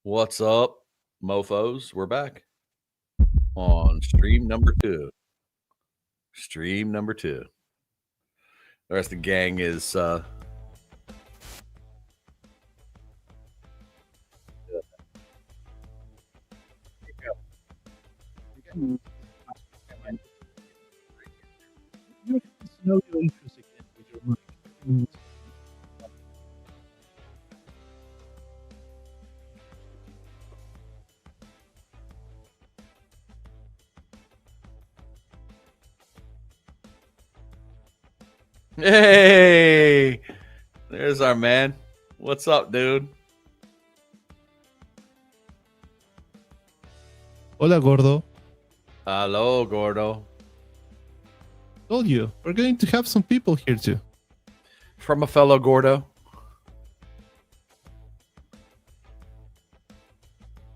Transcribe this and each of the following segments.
What's up, mofos? We're back on stream number two. Stream number two. The rest of the gang is know your interest again with your mic. hey, there's our man. What's up, dude? Hola, gordo. Hello, Gordo. Told you, we're going to have some people here too. From a fellow Gordo.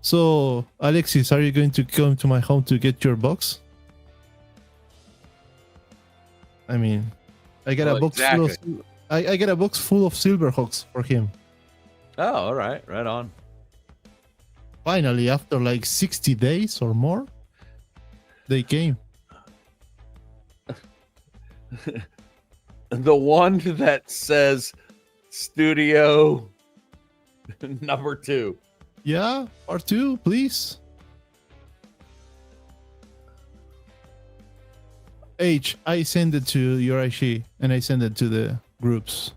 So, Alexis, are you going to come to my home to get your box? I mean, I got a box full of I got a box full of Silverhawks for him. Oh, all right. Right on. Finally, after like 60 days or more, they came. The one that says studio number 2. Yeah, part 2, please. H, I send it to your Aishi and I send it to the groups.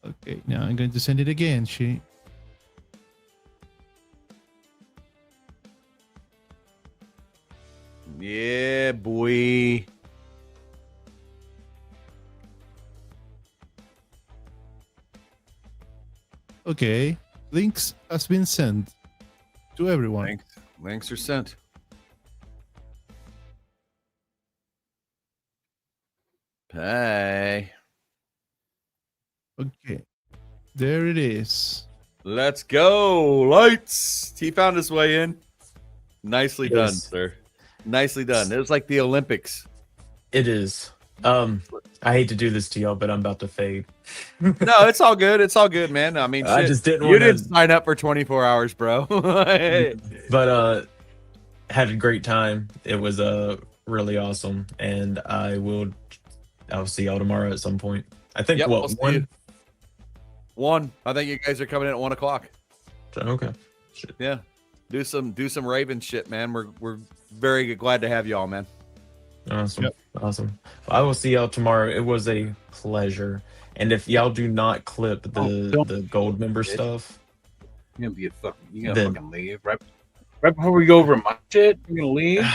Okay, now I'm going to send it again. Yeah, boy. Okay, links has been sent to everyone. Links are sent. Hey. Okay, there it is. Let's go. Lights. He found his way in. Nicely done, Yes. sir. Nicely done. It was like the Olympics. It is. I hate to do this to y'all, but I'm about to fade. No, it's all good. It's all good, man. I mean, I shit, just didn't you wanna- didn't sign up for 24 hours, bro. But had a great time. It was really awesome, and I'll see y'all tomorrow at some point. I think Yep, what we'll see one? you. 1. I think you guys are coming in at 1 o'clock. Okay. Yeah. Do some Raven shit, man. We're very glad to have y'all, man. Awesome. Yep. Awesome. I will see y'all tomorrow. It was a pleasure. And if y'all do not clip the gold member stuff, You're gonna be a fucking. You gonna Then- fucking leave right before we go over my shit. You're gonna leave.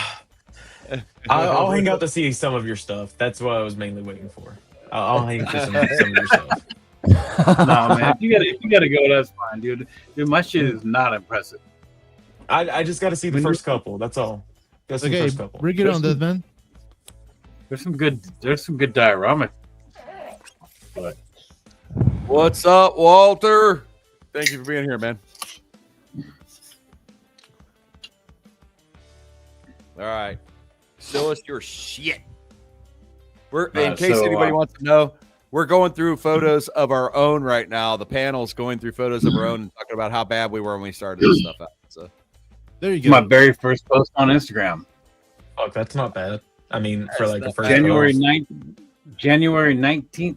I'll hang out to see some of your stuff. That's what I was mainly waiting for. I'll hang for some of your stuff. No, man. If you gotta go, that's fine, dude. Dude, my shit is not impressive. I just got to see the first couple. That's all. Got to see the Okay, first couple. bring it on, that man. There's some good diorama. But What's up, Walter? Thank you for being here, man. All right. Show us your shit. In case anybody wants to know, we're going through photos of our own right now. The panel's going through photos of our own and talking about how bad we were when we started this stuff out. So There you go. my very first post on Instagram, Fuck, that's not bad. I mean, for like the first January post. 9th, January 19th,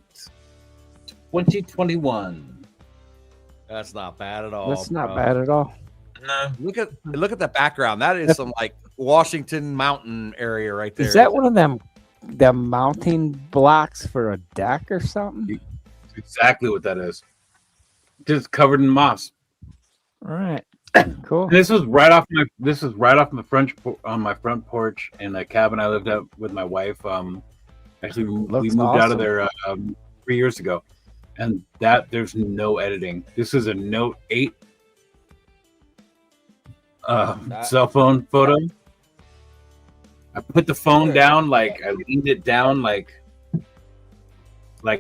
2021. that's not bad at all. That's not bro. bad at all. No, Look at the background. That is some like Washington Mountain area right there. Is that one of them mounting blocks for a deck or something? That's exactly what that is. Just covered in moss. All right. Cool. And this was right off my front porch in a cabin I lived at with my wife. Actually, we Looks moved out of awesome. there 3 years ago, and there's no editing. This is a Note 8 cell phone photo. I put the phone down, like I leaned it down like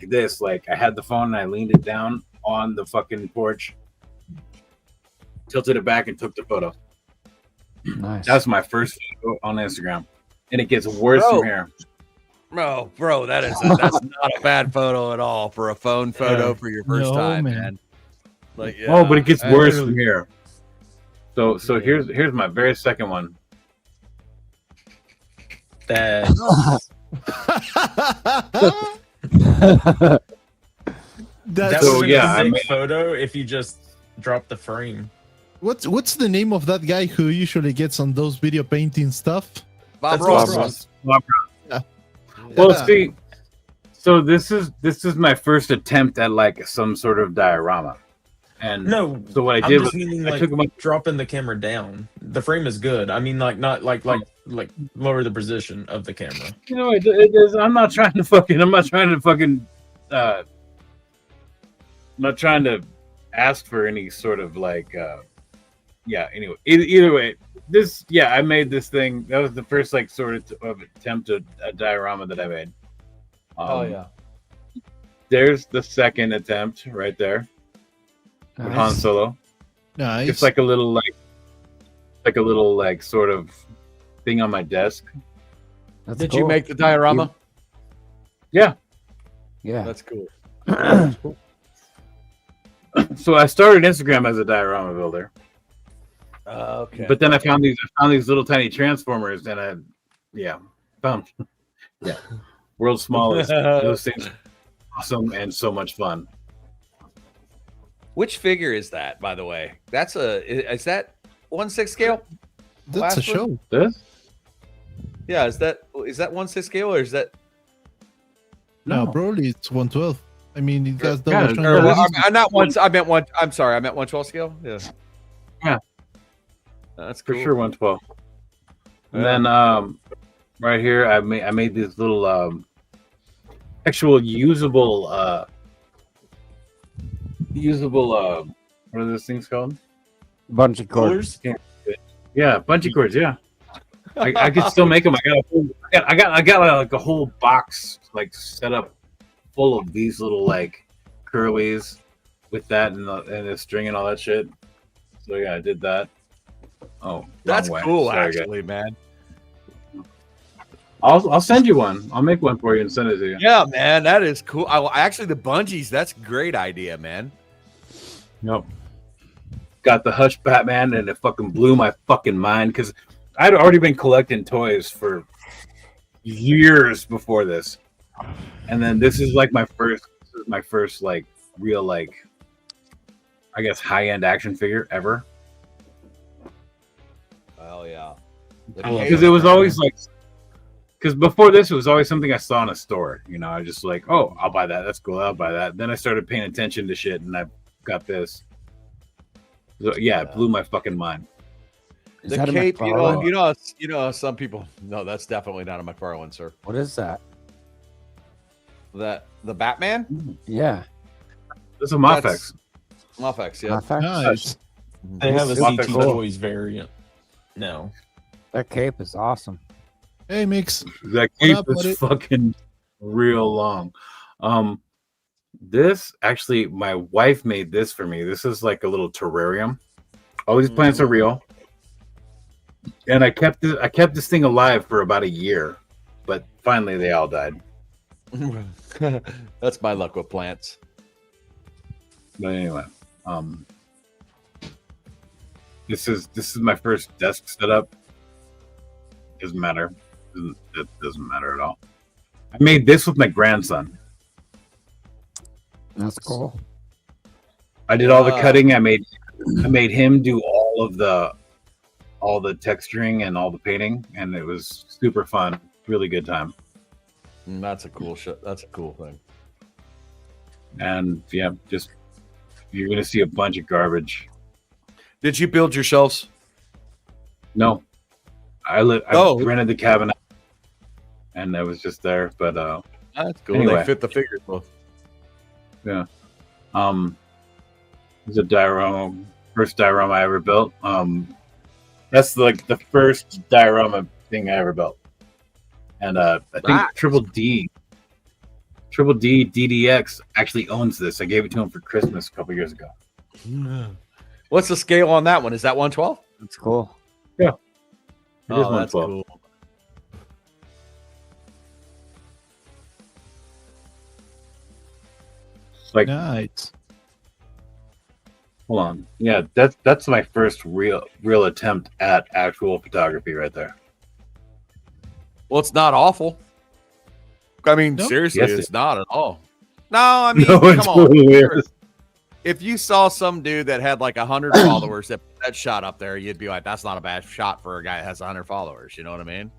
this. Like I had the phone and I leaned it down on the fucking porch, tilted it back and took the photo. Nice. That's my first photo on Instagram, and it gets worse Bro. from here. Oh, bro, that's not a bad photo at all for a phone photo for your first time, man. Like, yeah. Oh, but it gets worse really, from here. So here's my very second one. That's that So, would yeah, a I sick mean- photo if you just dropped the frame. What's the name of that guy who usually gets on those video painting stuff? Bob That's Ross. Bob Ross. Well, see, so this is my first attempt at like some sort of diorama, and No, so what I I'm did just was meaning I like took him. dropping the camera down. The frame is good. I mean, like not like lower the position of the camera. You know, it is. I'm not trying to fucking. I'm not trying to ask for any sort of like. Yeah. Anyway, either way, this. Yeah, I made this thing. That was the first like sort of attempt at a diorama that I made. Oh yeah. There's the second attempt right there with Han Solo. Nice. It's like a little like sort of thing on my desk. That's Did cool. you make the diorama? Yeah. Yeah. That's cool. So I started Instagram as a diorama builder, Okay. but then I found these little tiny transformers, and found world's smallest. Those things are awesome and so much fun. Which figure is that, by the way? Is that 1/6 scale? That's a last one? show. This? Yeah, is that 1/6 scale or is that? No, probably it's 112. I mean, it has double Yeah, strength. or what- I'm not one. I meant one. I'm sorry. I meant 1/12 scale. Yeah. Yeah. That's For cool. sure, 112. And Yeah. then right here, I made these little actual usable what are those things called? Bunch of cords. Coolers? Yeah, bungee cords. Yeah, I could still make them. I got like a whole box like set up full of these little like curlies with that and the string and all that shit. So yeah, I did that. Oh, That's wrong way. cool, Sorry, guys. actually, man. I'll send you one. I'll make one for you and send it to you. Yeah, man, that is cool. Actually, the bungees. That's a great idea, man. Nope. Got the Hush Batman, and it fucking blew my fucking mind because I'd already been collecting toys for years before this, and then this is like my first like real like I guess high end action figure ever. Oh yeah. Because it was always like, because before this it was always something I saw in a store. You know, I just like, oh, I'll buy that. That's cool. I'll buy that. Then I started paying attention to shit, and I got this. So, yeah, it blew my fucking mind. Is The that a cape, McFarlane? you know, some people. No, that's definitely not a McFarlane, sir. What is that? The Batman. Yeah. It's a Mafex. Mafex, yeah. Nice. They have a This is CT cool. Toys variant. No. That cape is awesome. Hey, Mix. That cape up, is buddy? fucking real long. This actually, my wife made this for me. This is like a little terrarium. All these plants are real, and I kept this thing alive for about a year, but finally they all died. That's my luck with plants. But anyway, this is my first desk setup. Doesn't matter. It doesn't matter at all. I made this with my grandson. That's cool. I did all the cutting. I made him do all the texturing and all the painting, and it was super fun. Really good time. That's a cool shit. That's a cool thing. And yeah, just you're gonna see a bunch of garbage. Did you build your shelves? No, I rented the cabin, and I was just there. But That's cool. Anyway. They fit the figures both. yeah, it's a diorama, first diorama I ever built. That's like the first diorama thing I ever built, and I think Right. Triple D DDX actually owns this. I gave it to him for Christmas a couple years ago. What's the scale on that one? Is that 112? That's cool. It is Oh, that's 112. cool. Like, Nice. hold on. Yeah, that's my first real attempt at actual photography right there. Well, it's not awful. I mean, Nope. seriously, Yes, it's not at all. No, I mean, No, it's come on. really is. If you saw some dude that had like 100 followers that put that shot up there, you'd be like, that's not a bad shot for a guy that has 100 followers. You know what I mean?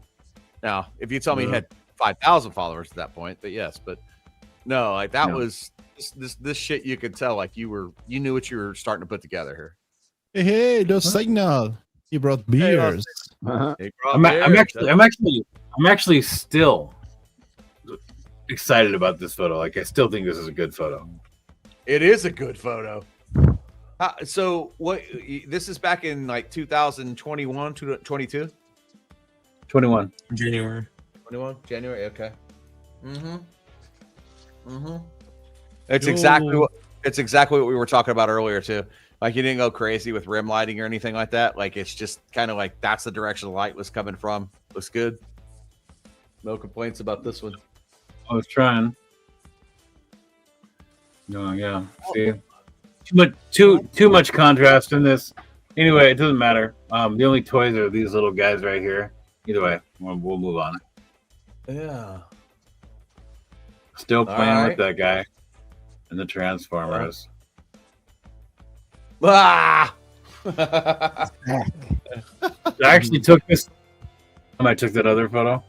Now, if you tell me he had 5,000 followers at that point, but yes, but no, like that was this shit. You could tell like you knew what you were starting to put together here. Hey, no signal. He brought beers. I'm actually still excited about this photo. Like, I still think this is a good photo. It is a good photo. So what? This is back in like 2021, 22, 21. January. 21 January. Okay. It's exactly what we were talking about earlier too. Like, you didn't go crazy with rim lighting or anything like that. Like, it's just kind of like that's the direction the light was coming from. Looks good. No complaints about this one. I was trying. No, yeah. See, too much contrast in this. Anyway, it doesn't matter. The only toys are these little guys right here. Either way, we'll move on. Yeah. Still playing with that guy and the Transformers. Ah! I actually took this. I took that other photo.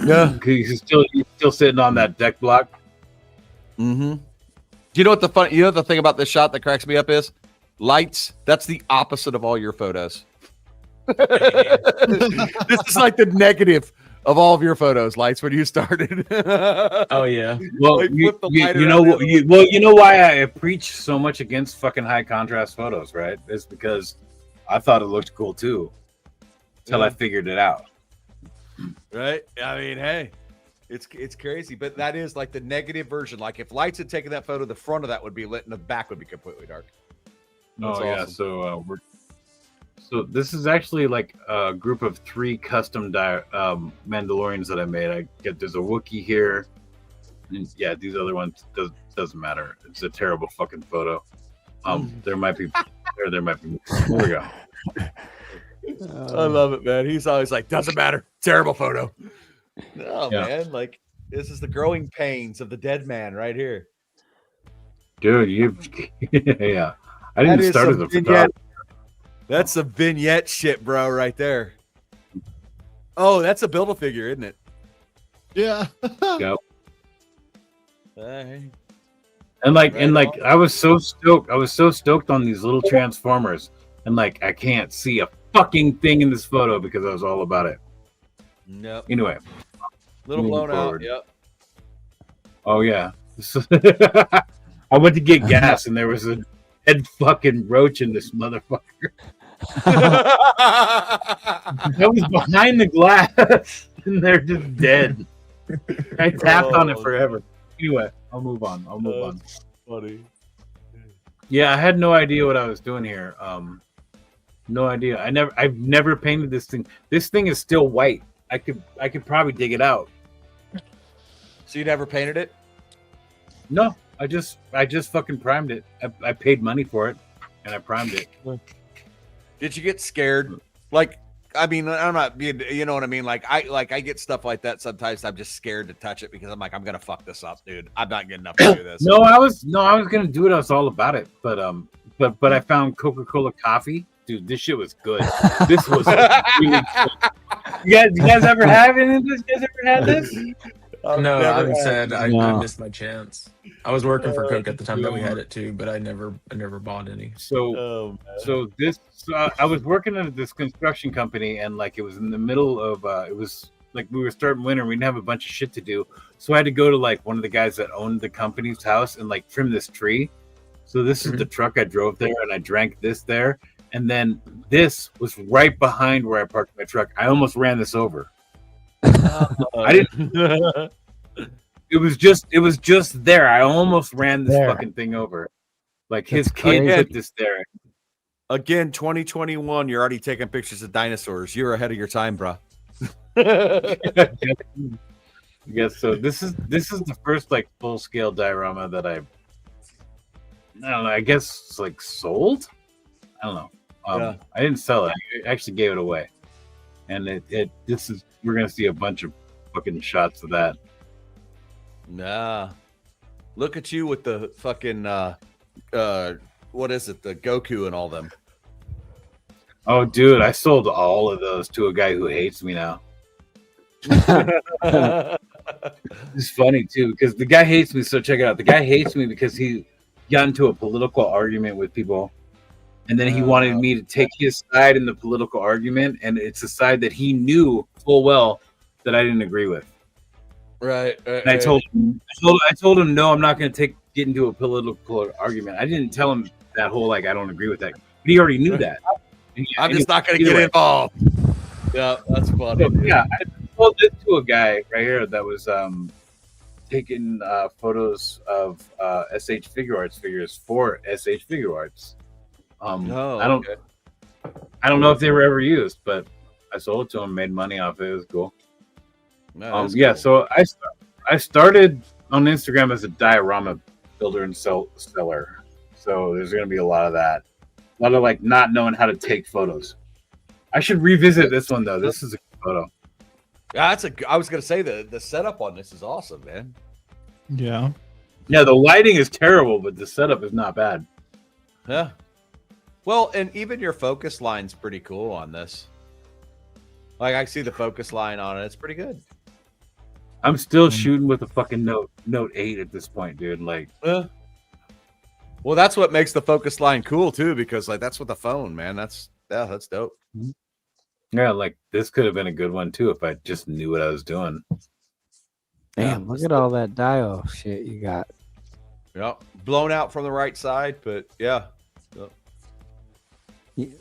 Yeah. He's still sitting on that deck block. Mm-hmm. You know what the thing about this shot that cracks me up is? Lights. That's the opposite of all your photos. This is like the negative of all of your photos. Lights when you started. Oh yeah. Well, Like, you know why I preach so much against fucking high contrast photos, right? It's because I thought it looked cool too, until I figured it out. Right? I mean, hey, it's crazy, but that is like the negative version. Like, if Lights had taken that photo, the front of that would be lit and the back would be completely dark. That's Yeah. awesome. So this is actually like a group of 3 custom Mandalorians that I made. There's a Wookiee here. And yeah, these other ones doesn't matter. It's a terrible fucking photo. There might be there might be. Here we go. I love it, man. He's always like, doesn't matter. Terrible photo. No, Yeah. man. Like, this is the growing pains of the dead man right here. Dude, yeah. I didn't start as a photographer. That's some vignette shit, bro, right there. Oh, that's a Build-A-Figure, isn't it? Yeah. Yep. Hey. And I was so stoked on these little Transformers, and like I can't see a fucking thing in this photo because I was all about it. Nope. Anyway, Little blown out. Yep. Oh yeah. I went to get gas and there was a dead fucking roach in this motherfucker. I was behind the glass and they're just dead. I tapped on it forever. Anyway, I'll move on. Funny. Yeah, I had no idea what I was doing here. No idea. I've never painted this thing. This thing is still white. I could probably dig it out. So you never painted it? No, I just fucking primed it. I paid money for it, and I primed it. Did you get scared? Like, I mean, I'm not being, you know what I mean? Like I get stuff like that sometimes. I'm just scared to touch it because I'm like, I'm gonna fuck this up, dude. I'm not good enough to do this. No, I was gonna do it. I was all about it, but I found Coca-Cola coffee. Dude, this shit was good. This was really good. You guys ever have any of this? You guys ever had this? No, I'm sad. I missed my chance. I was working for Coke at the time that we had it too, but I never bought any. So I was working at this construction company, and like it was in the middle of it was like we were starting winter. We didn't have a bunch of shit to do, so I had to go to like one of the guys that owned the company's house and like trim this tree. So this is the truck I drove there, and I drank this there, and then this was right behind where I parked my truck. I almost ran this over. I didn't. It was just there. I almost ran this fucking thing over. Like his kid put this there. Again, 2021. You're already taking pictures of dinosaurs. You're ahead of your time, bro. Yes. So this is the first like full scale diorama that I don't know. I guess it's like sold. I don't know. Yeah. I didn't sell it. I actually gave it away, and we're gonna see a bunch of fucking shots of that. Nah. Look at you with the fucking what is it? The Goku and all them. Oh, dude, I sold all of those to a guy who hates me now. It's funny too because the guy hates me. So check it out. The guy hates me because he got into a political argument with people, and then he wanted me to take his side in the political argument, and it's a side that he knew full well that I didn't agree with. Right. And I told him, no, I'm not going to get into a political argument. I didn't tell him that whole like I don't agree with that, but he already knew that. I'm just not going to get involved. Yeah, that's funny. So, yeah, I told this to a guy right here that was taking photos of SH Figure Arts figures for SH Figure Arts. I don't know if they were ever used, but I sold it to him, made money off it. It was cool. No, yeah, cool. so I started on Instagram as a diorama builder and seller. So there's going to be a lot of that. A lot of like not knowing how to take photos. I should revisit this one though. This is a good photo. Yeah, I was going to say the setup on this is awesome, man. Yeah. Yeah, the lighting is terrible, but the setup is not bad. Yeah. Well, and even your focus line's pretty cool on this. Like I see the focus line on it. It's pretty good. I'm still shooting with a fucking Note 8 at this point, dude. Like, well, that's what makes the focus line cool too, because like that's with the phone, man. That's dope. Yeah, like this could have been a good one too if I just knew what I was doing. Damn, look at all that dial shit you got. Yeah, blown out from the right side, but yeah. You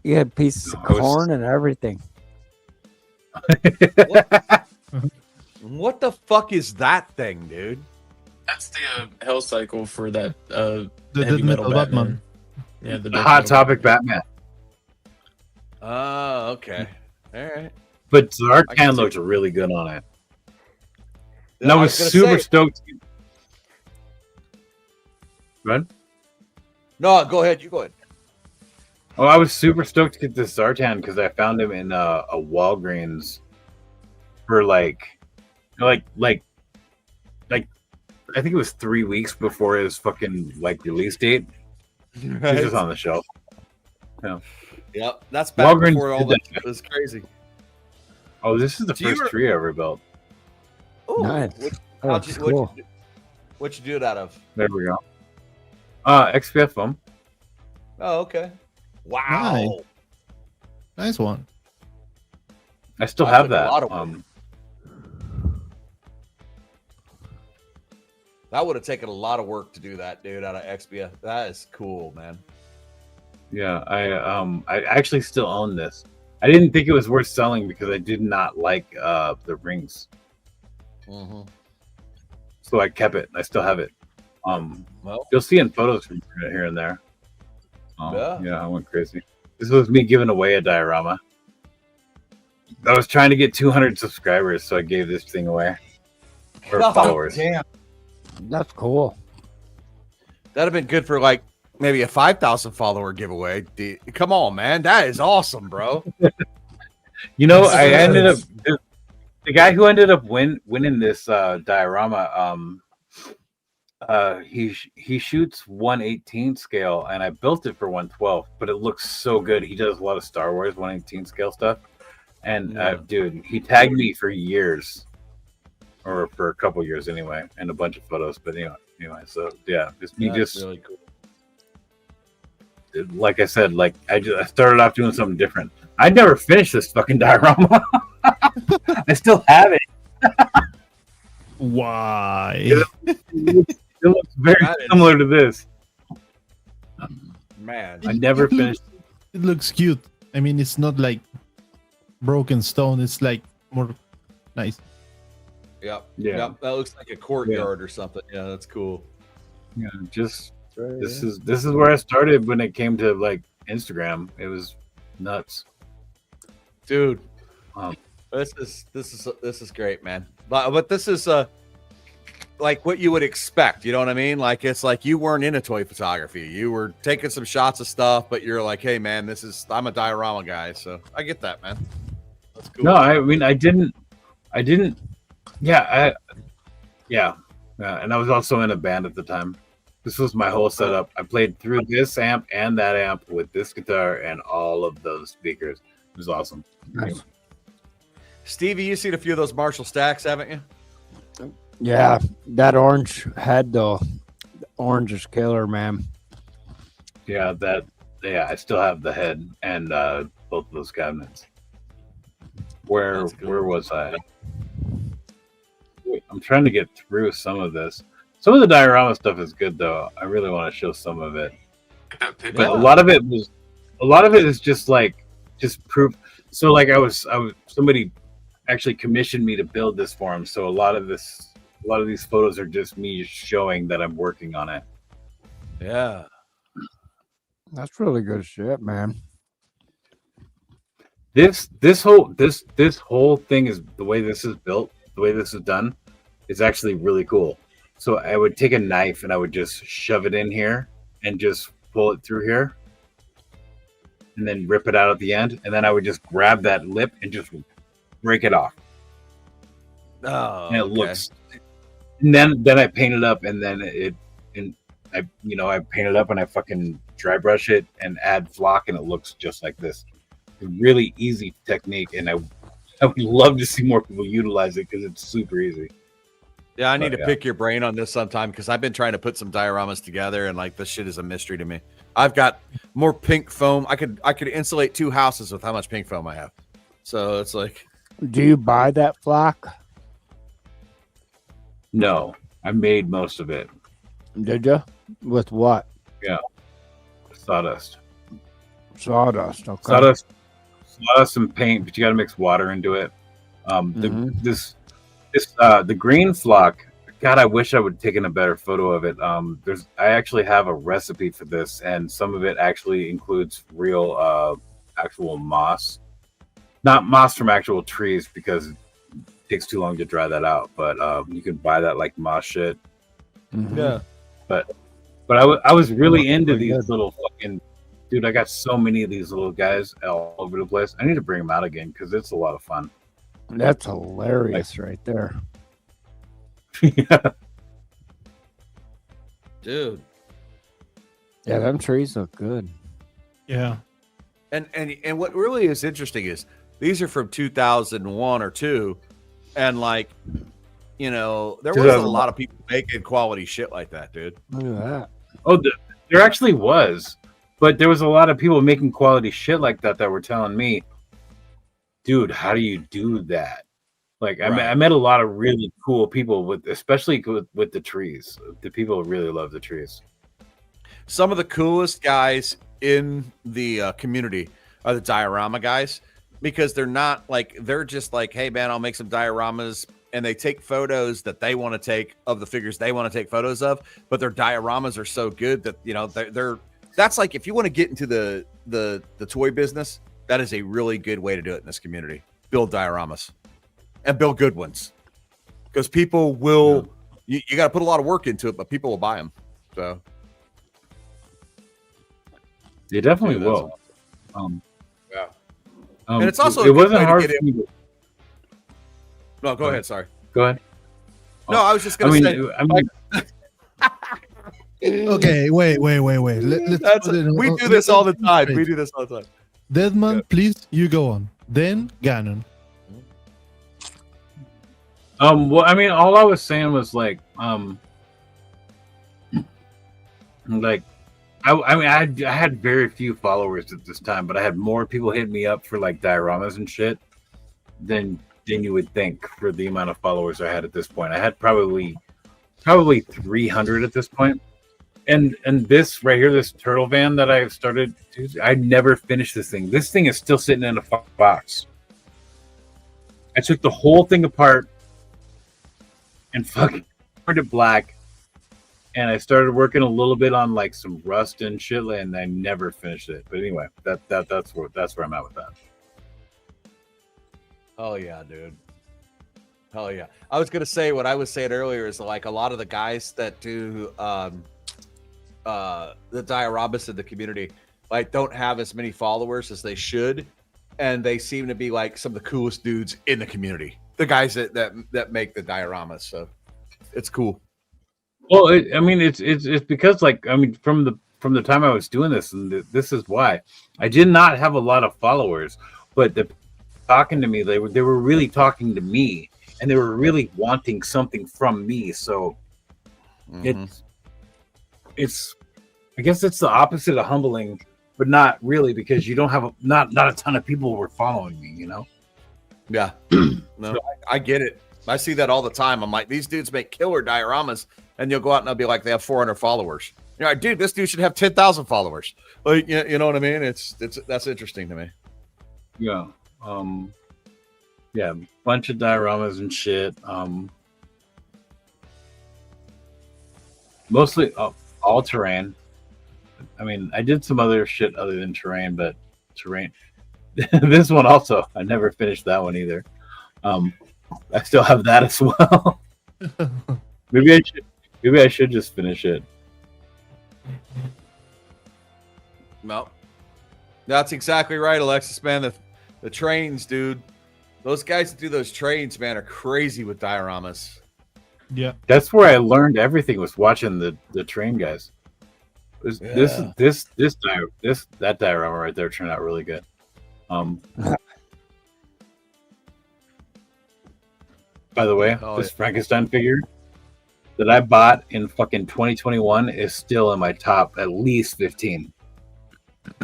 had pieces of corn and everything. What the fuck is that thing, dude? That's the hell cycle for that The heavy Dead Metal Batman. Yeah, the Hot Topic Batman. Oh, okay. All right. But Zartan looks really good on it. And I was super stoked. Right? No, go ahead. You go ahead. Oh, I was super stoked to get this Zartan because I found him in a Walgreens for like I think it was 3 weeks before his fucking like release date. Right. He's just on the shelf. Yeah. Yep. That's back Walgreens before all did that was crazy. Oh, this is the first tree I ever built. Ooh, Nice. What'd Cool. you do it out of? There we go. XPF foam. Oh, okay. Wow. Nice one. I still That have took a that. lot of work. That would have taken a lot of work to do that, dude, out of XBF. That is cool, man. Yeah, I actually still own this. I didn't think it was worth selling because I did not like the rings. Mm-hmm. So I kept it. I still have it. Well, You'll see in photos from here and there. Yeah, I went crazy. This was me giving away a diorama. I was trying to get 200 subscribers, so I gave this thing away. Or followers. Damn. That's cool. That'd have been good for like maybe a 5,000 follower giveaway. Come on, man. That is awesome, bro. You know, I ended up the guy who ended up winning this diorama. He shoots 1/18 scale, and I built it for 1/12, but it looks so good. He does a lot of Star Wars 1/18 scale stuff, and dude, he tagged me for years, or for a couple years anyway, and a bunch of photos. But anyway, so yeah, it's me. That's just really cool. like I said, like I started off doing something different. I never finished this fucking diorama. I still have it. Why? It looks very similar to this. Man. I never finished. It looks cute. I mean, it's not like broken stone. It's like more nice. Yep. Yeah. Yep. That looks like a courtyard or something. Yeah, that's cool. Yeah, just this is where I started when it came to like Instagram. It was nuts, dude. This is great, man. But this is like what you would expect. You know what I mean? Like it's like you weren't into toy photography. You were taking some shots of stuff, but you're like, hey man, I'm a diorama guy, so I get that, man. That's cool. No, I mean I didn't. Yeah, and I was also in a band at the time. This was my whole setup. I played through this amp and that amp with this guitar and all of those speakers. It was awesome. Nice. Stevie, you've seen a few of those Marshall stacks, haven't you? Yeah, that orange head though. The orange is killer, man. Yeah, I still have the head and both of those cabinets. Where was I? Wait, I'm trying to get through some of this. Some of the diorama stuff is good though. I really want to show some of it. But a lot of it is just proof. So like I was somebody actually commissioned me to build this for him. So a lot of these photos are just me showing that I'm working on it. Yeah. That's really good shit, man. This whole thing is the way this is built, the way this is done, is actually really cool. So I would take a knife and I would just shove it in here and just pull it through here and then rip it out at the end. And then I would just grab that lip and just break it off. Oh, and it looks, and then I paint it up and then I paint it up and I fucking dry brush it and add flock and it looks just like this. It's a really easy technique. And I would love to see more people utilize it because it's super easy. Yeah, I need to pick your brain on this sometime because I've been trying to put some dioramas together and like this shit is a mystery to me. I've got more pink foam. I could insulate 2 houses with how much pink foam I have. So it's like, do you buy that flock? No, I made most of it. Did you? With what? Yeah, sawdust. Sawdust. Okay. Sawdust and paint, but you got to mix water into it. The green flock, God, I wish I would have taken a better photo of it. I actually have a recipe for this, and some of it actually includes real, actual moss, not moss from actual trees because it takes too long to dry that out. But you can buy that like moss shit. Mm-hmm. yeah. But I was really into these little fucking. Dude, I got so many of these little guys all over the place. I need to bring them out again because it's a lot of fun. That's hilarious right there. Yeah. Dude. Yeah, them trees look good. Yeah. And what really is interesting is these are from 2001 or 2, and like, you know, there was a lot of people making quality shit like that, dude. Look at that. Oh, there actually was, but there was a lot of people making quality shit like that were telling me, dude, how do you do that? Like, I met a lot of really cool people especially with the trees. The people really love the trees. Some of the coolest guys in the community are the diorama guys because they're just like, hey man, I'll make some dioramas, and they take photos that they want to take of the figures they want to take photos of, but their dioramas are so good that, you know, that's like, if you want to get into the toy business, that is a really good way to do it in this community. Build dioramas and build good ones because people will, you got to put a lot of work into it, but people will buy them. So they definitely will. Yeah. And it's also it wasn't hard for me to... No, go ahead. Sorry. Go ahead. No, I was just going to say. I mean, Okay, wait. Let's we do this all the time. We do this all the time. Deadman, please, you go on. Then Ganon. well, I mean, all I was saying was like I had very few followers at this time, but I had more people hitting me up for like dioramas and shit than you would think for the amount of followers I had at this point. I had probably 300 at this point. And this right here, this turtle van that I started, I never finished this thing. This thing is still sitting in a box. I took the whole thing apart and fucking turned it black. And I started working a little bit on like some rust and shit, and I never finished it. But anyway, that's where I'm at with that. Oh yeah, dude. Hell yeah. I was gonna say what I was saying earlier is like a lot of the guys that do the dioramas in the community like don't have as many followers as they should, and they seem to be like some of the coolest dudes in the community. The guys that make the dioramas, so it's cool. Well, it's because like from the time I was doing this, and this is why I did not have a lot of followers, but talking to me, they were really talking to me, and they were really wanting something from me. So it's I guess it's the opposite of humbling, but not really, because you don't have not a ton of people were following me, you know. Yeah, no, I get it. I see that all the time. I'm like, these dudes make killer dioramas, and you'll go out and they'll be like, they have 400 followers. You're like, dude, this dude should have 10,000 followers. Like, you know what I mean? That's interesting to me. Yeah. Yeah, bunch of dioramas and shit. Mostly all terrain. I mean, I did some other shit other than terrain, but terrain. This one also, I never finished that one either. I still have that as well. Maybe I should just finish it. No, that's exactly right, Alexis, man. The trains, dude. Those guys that do those trains, man, are crazy with dioramas. Yeah, that's where I learned everything, was watching the train guys. That diorama right there turned out really good. By the way, this Frankenstein figure that I bought in fucking 2021 is still in my top at least 15.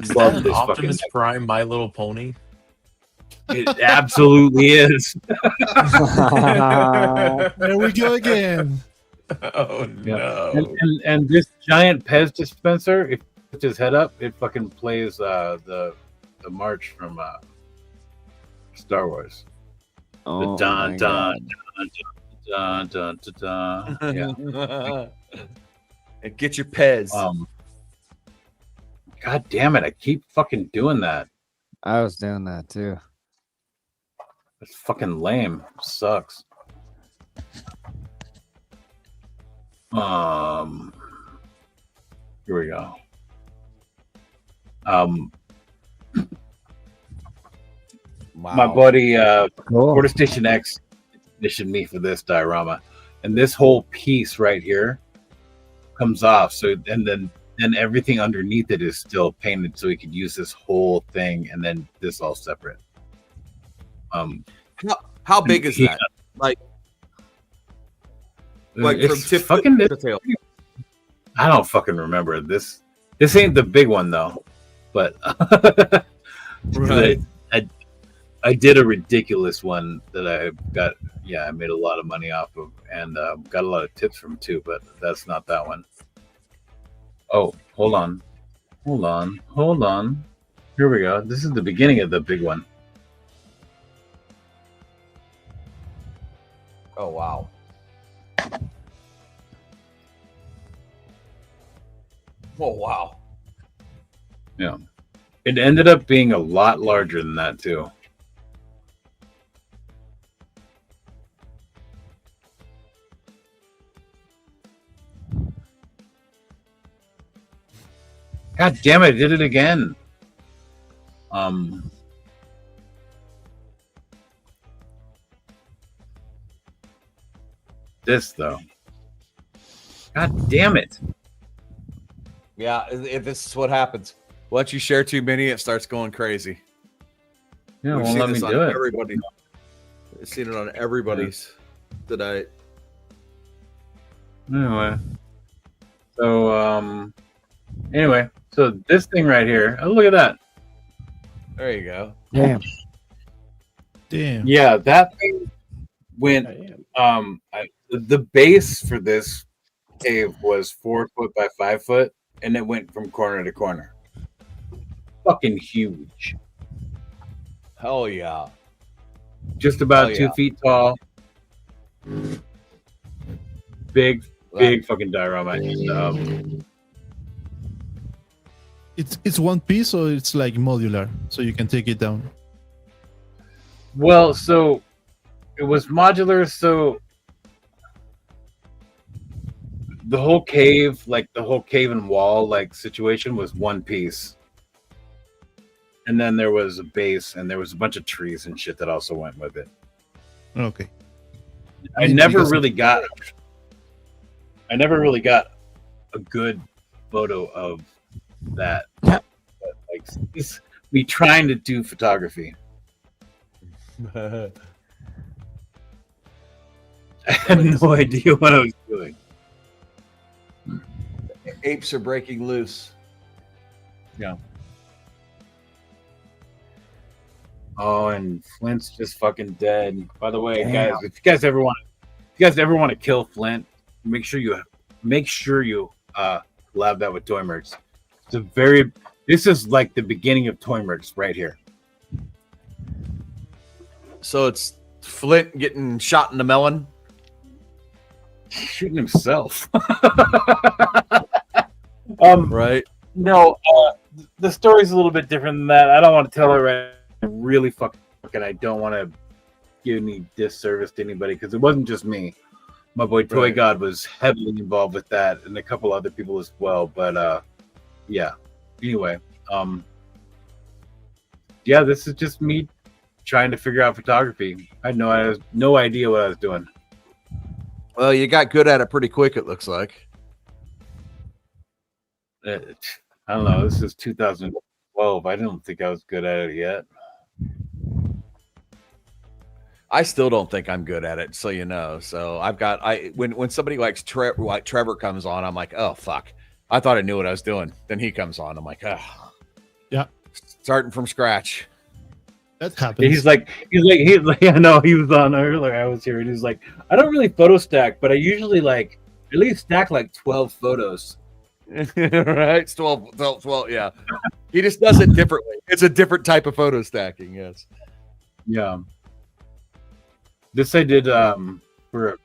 Is that an Optimus Prime My Little Pony? It absolutely is. There we go again. Oh no! And this giant Pez dispenser, if you put his head up, it fucking plays the march from Star Wars. Oh, the dun dun dun dun dun dun. Yeah. And get your Pez. God damn it! I keep fucking doing that. I was doing that too. It's fucking lame. Sucks. Here we go. Wow. My buddy Cool. Quarter Station X commissioned me for this diorama, and this whole piece right here comes off. So and then everything underneath it is still painted, so we could use this whole thing, and then this all separate. How big is that? Like from it's tip fucking to tail. I don't fucking remember this. This ain't the big one though, but Right. I did a ridiculous one that I got. Yeah, I made a lot of money off of, and got a lot of tips from too. But that's not that one. Oh, hold on. Here we go. This is the beginning of the big one. Oh wow. Oh wow. Yeah, it ended up being a lot larger than that too. God damn it, I did it again. This though. God damn it. Yeah, if this is what happens. Once you share too many, it starts going crazy. Yeah, We've won't seen let me this on do it. everybody. We've seen it on everybody's tonight. Anyway. So so this thing right here. Oh, look at that. There you go. Damn. Yeah, that thing went the base for this cave was 4 foot by 5 foot, and it went from corner to corner. Fucking huge. Hell yeah. Just about Oh, 2 yeah. feet tall. Big fucking diorama. And, It's one piece, or it's like modular, so you can take it down. well, so it was modular, so the whole cave, like the whole cave and wall like situation was one piece. And then there was a base and there was a bunch of trees and shit that also went with it. Okay. I never really got a good photo of that. But like me trying to do photography. I had no idea what I was doing. Apes are breaking loose. Yeah. Oh, and Flint's just fucking dead. By the way, guys, if you guys ever want to kill Flint, make sure you collab that with Toy Mercs. This is like the beginning of Toy Mercs right here. So it's Flint getting shot in the melon. Shooting himself. Right. No, the story's a little bit different than that. I don't want to tell it right. Really fucking, I don't want to give any disservice to anybody because it wasn't just me. My boy Toy God was heavily involved with that, and a couple other people as well. But yeah. Anyway, yeah, this is just me trying to figure out photography. I had no idea what I was doing. Well, you got good at it pretty quick, it looks like. I don't know. This is 2012. I don't think I was good at it yet. I still don't think I'm good at it, so you know. So when somebody like Trevor comes on, I'm like, oh fuck, I thought I knew what I was doing. Then he comes on, I'm like, oh, yeah, starting from scratch. That happens. He's like, I know he was on earlier. I was here, and he's like, I don't really photo stack, but I usually like at least stack like 12 photos. Right, it's 12, yeah. He just does it differently. It's a different type of photo stacking. Yes. Yeah. This I did for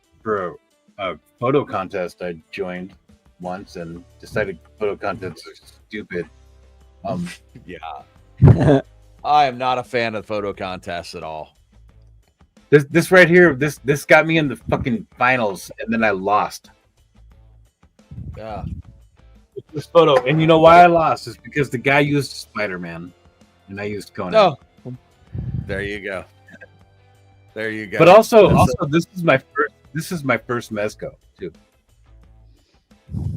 a photo contest I joined once and decided photo contests are stupid. Yeah. I am not a fan of photo contests at all. This right here, this got me in the fucking finals, and then I lost. Yeah. This photo, and you know why I lost is because the guy used Spider-Man, and I used Conan. Oh, there you go. There you go. But also, this is my first Mezco too.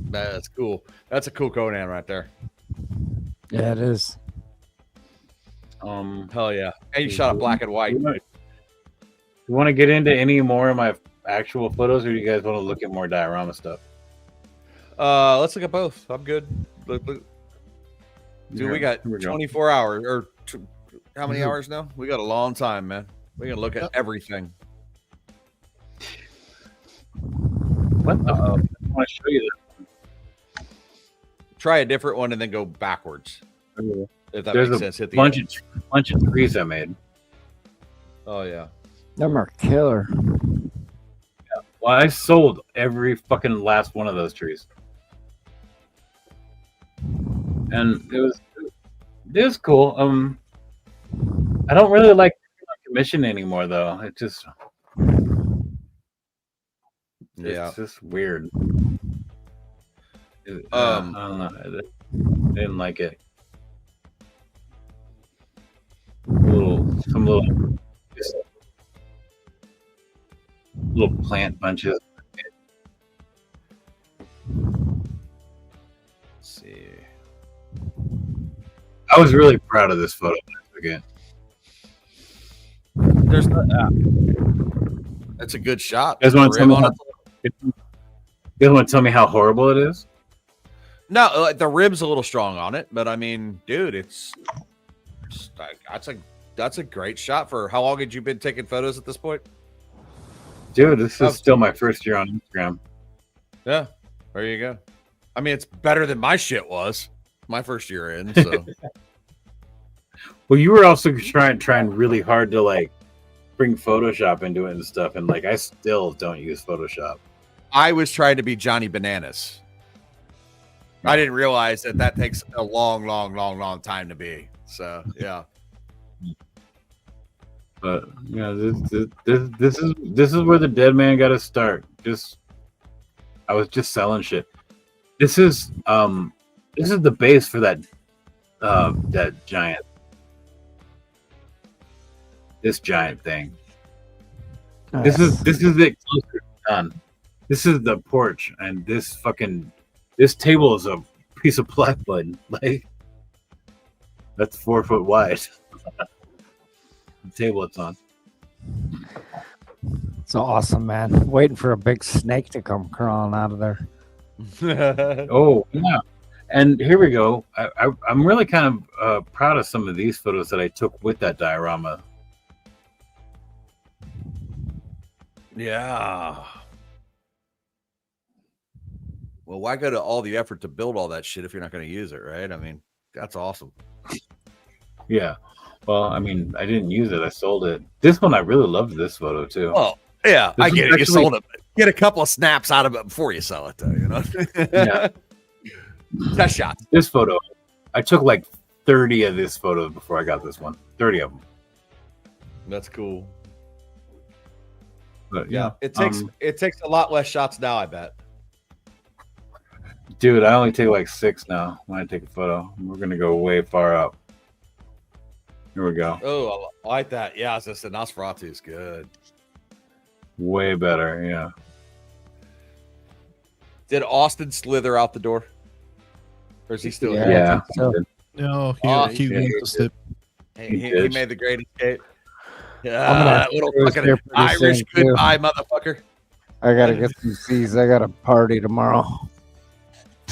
That's cool. That's a cool Conan right there. Yeah, it is. Hell yeah. And you shot a black and white. You want to get into any more of my actual photos, or do you guys want to look at more diorama stuff? Let's look at both. I'm good. Look. Dude, Here, we got here we go. 24 hours or how many hours now? We got a long time, man. We're gonna look at everything. What the fuck? I want to show you Try a different one and then go backwards. this. If that There's makes a sense. Hit the bunch of trees I made. Oh yeah. Them are killer. Well, I sold every fucking last one of those trees, and it was cool. I don't really like commission anymore though. It's just weird. I don't know. I didn't like it. Some little plant bunches. Let's see. I was really proud of this photo. Again, There's that's a good shot. you guys want to tell me Rib on how, you guys want to tell me how horrible it is? No, the rib's a little strong on it, but I mean, dude, that's a great shot. For how long had you been taking photos at this point? Dude, this is still my first year on Instagram. Yeah, there you go. I mean, it's better than my shit was my first year in. So, Well, you were also trying really hard to like bring Photoshop into it and stuff, and like I still don't use Photoshop. I was trying to be Johnny Bananas. I didn't realize that takes a long time to be. So, yeah. But yeah, this is where the dead man got to start. I was just selling shit. This is the base for that giant. This giant thing. This is it closer to done. This is the porch, and this table is a piece of plywood. Like that's 4 foot wide. The table it's on. It's awesome, man. Waiting for a big snake to come crawling out of there. Oh yeah, and here we go. I'm really kind of proud of some of these photos that I took with that diorama. Yeah. Well, why go to all the effort to build all that shit if you're not going to use it, right? I mean, that's awesome. Yeah. Well, I mean, I didn't use it. I sold it. This one, I really loved this photo too. Oh, yeah, This I get is it. You actually- sold it. Get a couple of snaps out of it before you sell it, though. You know. Yeah. Test shots. This photo, I took like 30 of this photo before I got this one. 30 of them. That's cool. But Yeah, yeah, it takes a lot less shots now, I bet. dude, I only take like 6 now when I take a photo. We're gonna go way far up. Here we go. Oh, I like that. Yeah, as I said, Nosferatu is good. Way better. Yeah. Did Austin slither out the door? Or is he still Yeah. here? Yeah. so- No, Oh, he yeah, went to sleep. He did. made the great escape. I'm Yeah, gonna that little cruise fucking there pretty Irish soon, too. goodbye, motherfucker. I gotta get some C's. I got a party tomorrow. All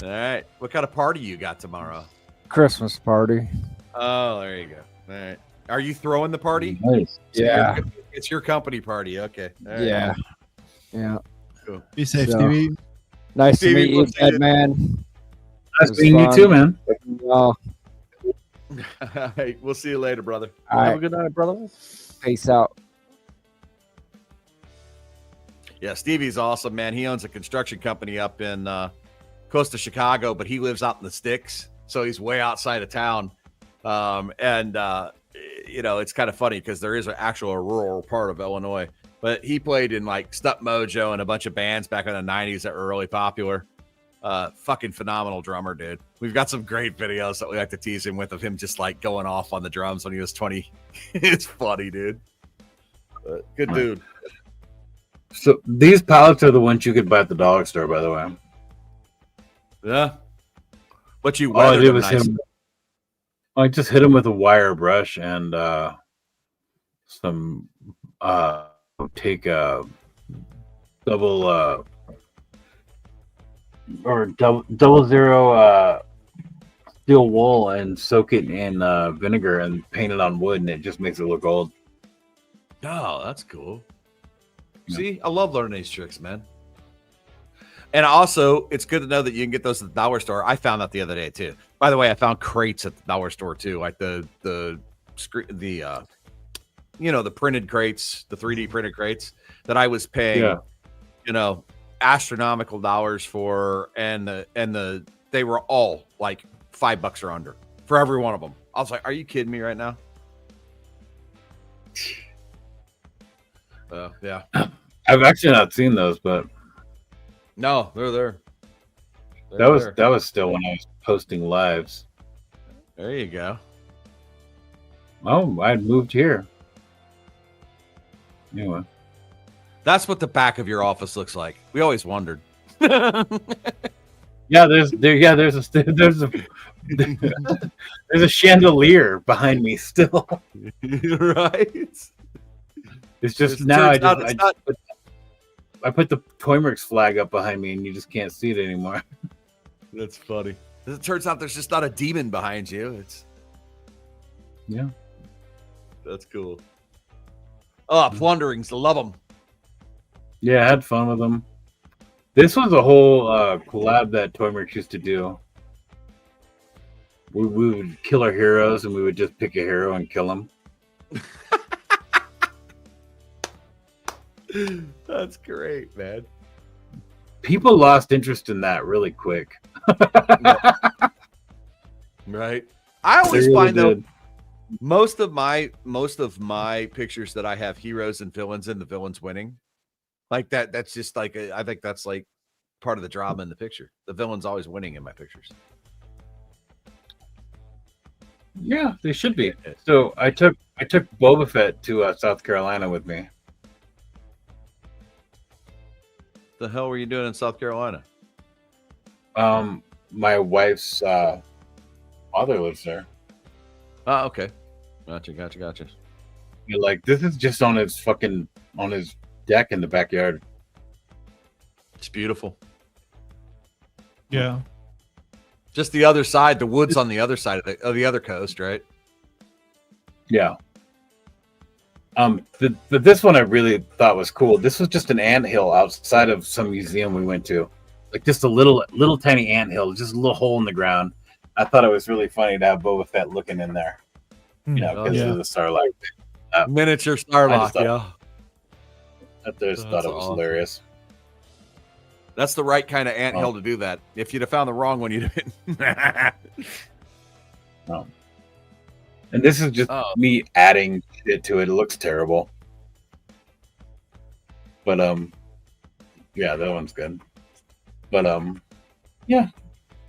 right. What kind of party you got tomorrow? Christmas party. Oh, there you go. All right. Are you throwing the party? Nice. So Yeah. it's your company party. Okay. All right. Yeah. Yeah. Be safe, So- TV. Nice Stevie, to meet we'll you, see you. dead man. Nice was meeting you fun. too, man. Well, Hey, we'll see you later, brother. all Have a right. good night, brother. Peace out. Yeah, Stevie's awesome, man. He owns a construction company up in close to Chicago, but he lives out in the sticks, so he's way outside of town. You know, it's kind of funny because there is an actual rural part of Illinois. But he played in like Stunt Mojo and a bunch of bands back in the 90s that were really popular. Fucking phenomenal drummer, dude. We've got some great videos that we like to tease him with of him just like going off on the drums when he was 20. It's funny, dude. But good dude. So these pallets are the ones you could buy at the dollar store, by the way. Yeah. But you All I weathered did them was nice. I just hit him with a wire brush and some take a double zero steel wool and soak it in vinegar and paint it on wood, and it just makes it look old. Oh, that's cool. Yeah. See, I love learning these tricks, man. And also, it's good to know that you can get those at the dollar store. I found that the other day too. By the way, I found crates at the dollar store too, like the printed crates, the 3D printed crates that I was paying, astronomical dollars for, and they were all like $5 or under for every one of them. I was like, "Are you kidding me right now?" Yeah. I've actually not seen those, but No, they're there. that was still when I was posting lives. There you go. Oh, I'd moved here. Anyway, That's what the back of your office looks like. We always wondered. yeah, there's a there's a chandelier behind me still. Right? It's just It now turns out it's not- I put the Toymerx flag up behind me, and you just can't see it anymore. That's funny. It turns out there's just not a demon behind you. It's Yeah. That's cool. Oh, plunderings. Love them. Yeah, I had fun with them. This was a whole collab that Toymerx used to do. We would kill our heroes, and we would just pick a hero and kill him. That's great, man. People lost interest in that really quick. Right. I always They really find though, did. Most of my pictures that I have heroes and villains and the villains winning, like that. That's just like I think that's like part of the drama in the picture. The villain's always winning in my pictures. Yeah, they should be. So I took Boba Fett to South Carolina with me. The hell were you doing in South Carolina? My wife's father lives there. Oh, okay. Gotcha. You're like, this is just on his deck in the backyard. It's beautiful. Yeah. Just the other side, the woods on the other side of the other coast, right? Yeah. This one I really thought was cool. This was just an anthill outside of some museum we went to, like just a little tiny anthill, just a little hole in the ground. I thought it was really funny to have Boba Fett looking in there, you know, because of the Starlight. Miniature Starlock, yeah. I just thought it was hilarious. That's the right kind of anthill to do that. If you'd have found the wrong one, you'd have been. No. And this is just me adding shit to it. It looks terrible. But yeah, that one's good. But yeah.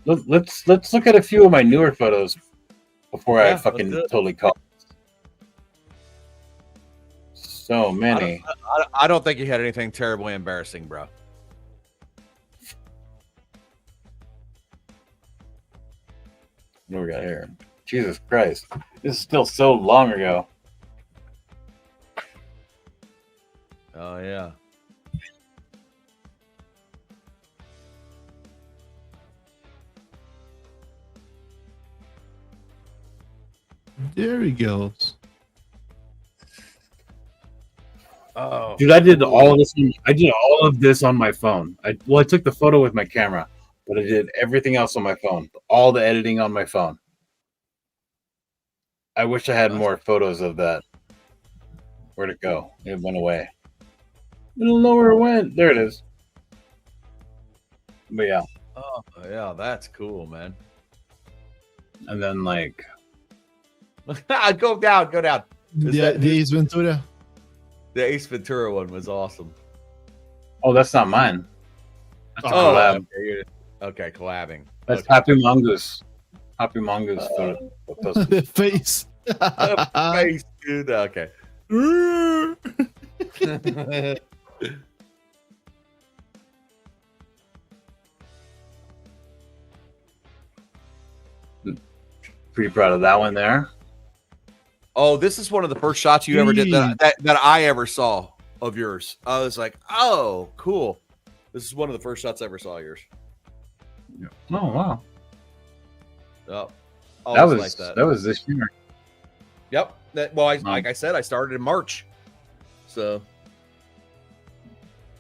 Let's look at a few of my newer photos before I fucking totally call. So many. I don't think you had anything terribly embarrassing, bro. What do we got here? Jesus Christ. This is still so long ago. Oh, yeah. There he goes. Oh, dude, I did all of this. I did all of this on my phone. I took the photo with my camera, but I did everything else on my phone. All the editing on my phone. I wish I had more photos of that. Where'd it go? It went away. I don't know where it went. There it is. But yeah. Oh, yeah, that's cool, man. And then like, go down. The Ace Ventura. The Ace Ventura one was awesome. Oh, that's not mine. That's a collab. Okay, collabing. That's Happy Mongoose. Happy Mongoose. The face. Face, dude. Okay. Pretty proud of that one there. Oh, this is one of the first shots you ever did that I ever saw of yours. I was like, oh, cool. This is one of the first shots I ever saw of yours. Oh, wow. Oh, that was this year. Yep. Like I said, I started in March. So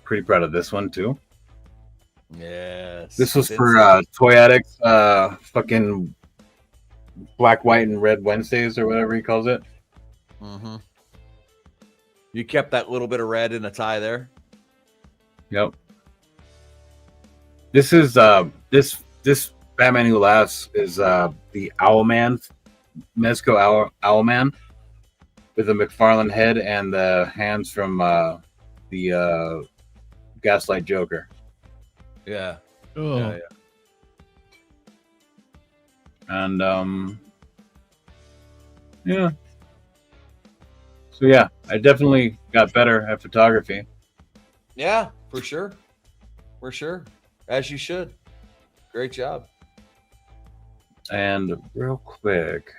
pretty proud of this one too. Yes. This was for Toy Addicts fucking Black, White, and Red Wednesdays or whatever he calls it. Mm-hmm. You kept that little bit of red in a tie there. Yep. This is this Batman Who Laughs is the Owlman, Mezco Owlman, with a McFarlane head and the hands from the Gaslight Joker. Yeah. Oh. Yeah. And yeah. So yeah, I definitely got better at photography. Yeah, for sure. For sure. As you should. Great job. And real quick,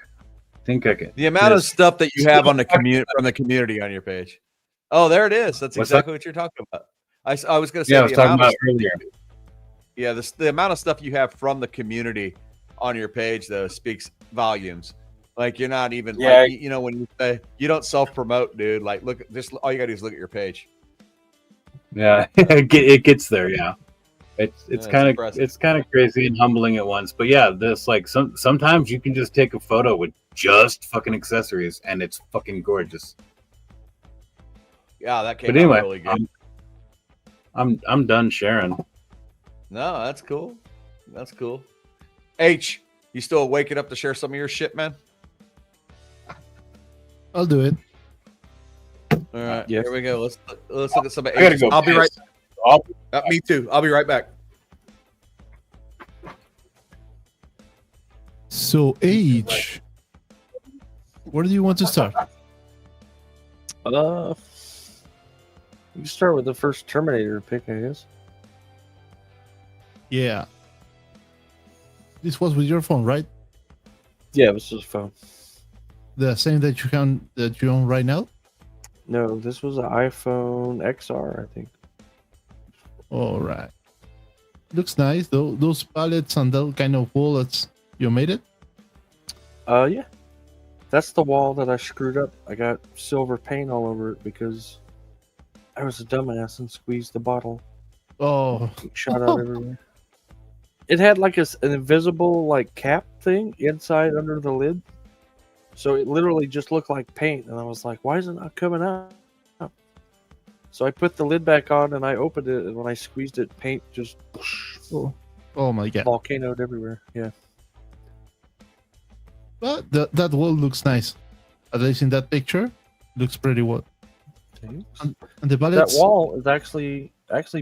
I think I can. The amount of stuff that you have on the from the community on your page. Oh, there it is. That's exactly what you're talking about. I was going to say. Yeah, I was talking about earlier. Yeah, the amount of stuff you have from the community on your page though speaks volumes. Like you're not even, like, you know, when you say you don't self-promote, dude. Like, look, just all you gotta do is look at your page. Yeah, it gets there. Yeah, it's kind of crazy and humbling at once. But yeah, this like sometimes you can just take a photo with just fucking accessories and it's fucking gorgeous. Yeah, that came out really good. I'm done sharing. No, that's cool. That's cool. H, you still waking up to share some of your shit, man? I'll do it. All right, Yeah. here we go. Let's look at some of I gotta H's. go. I'll be right. piss. I'll- Me too. I'll be right back. So age. Where do you want to start? You can start with the first Terminator pick, I guess. Yeah. This was with your phone, right? Yeah, this is phone. The same that you own right now? No, this was an iPhone XR, I think. All right. Looks nice though. Those palettes and that kind of wallets. You made it? Yeah. That's the wall that I screwed up. I got silver paint all over it because I was a dumbass and squeezed the bottle. Oh. It shot out everywhere. It had like an invisible like cap thing inside under the lid. So it literally just looked like paint. And I was like, why is it not coming out? So I put the lid back on and I opened it. And when I squeezed it, paint just Oh my god. volcanoed everywhere. Yeah. But that wall looks nice. At least in that picture. Looks pretty well. Thanks. And the That palettes. wall is actually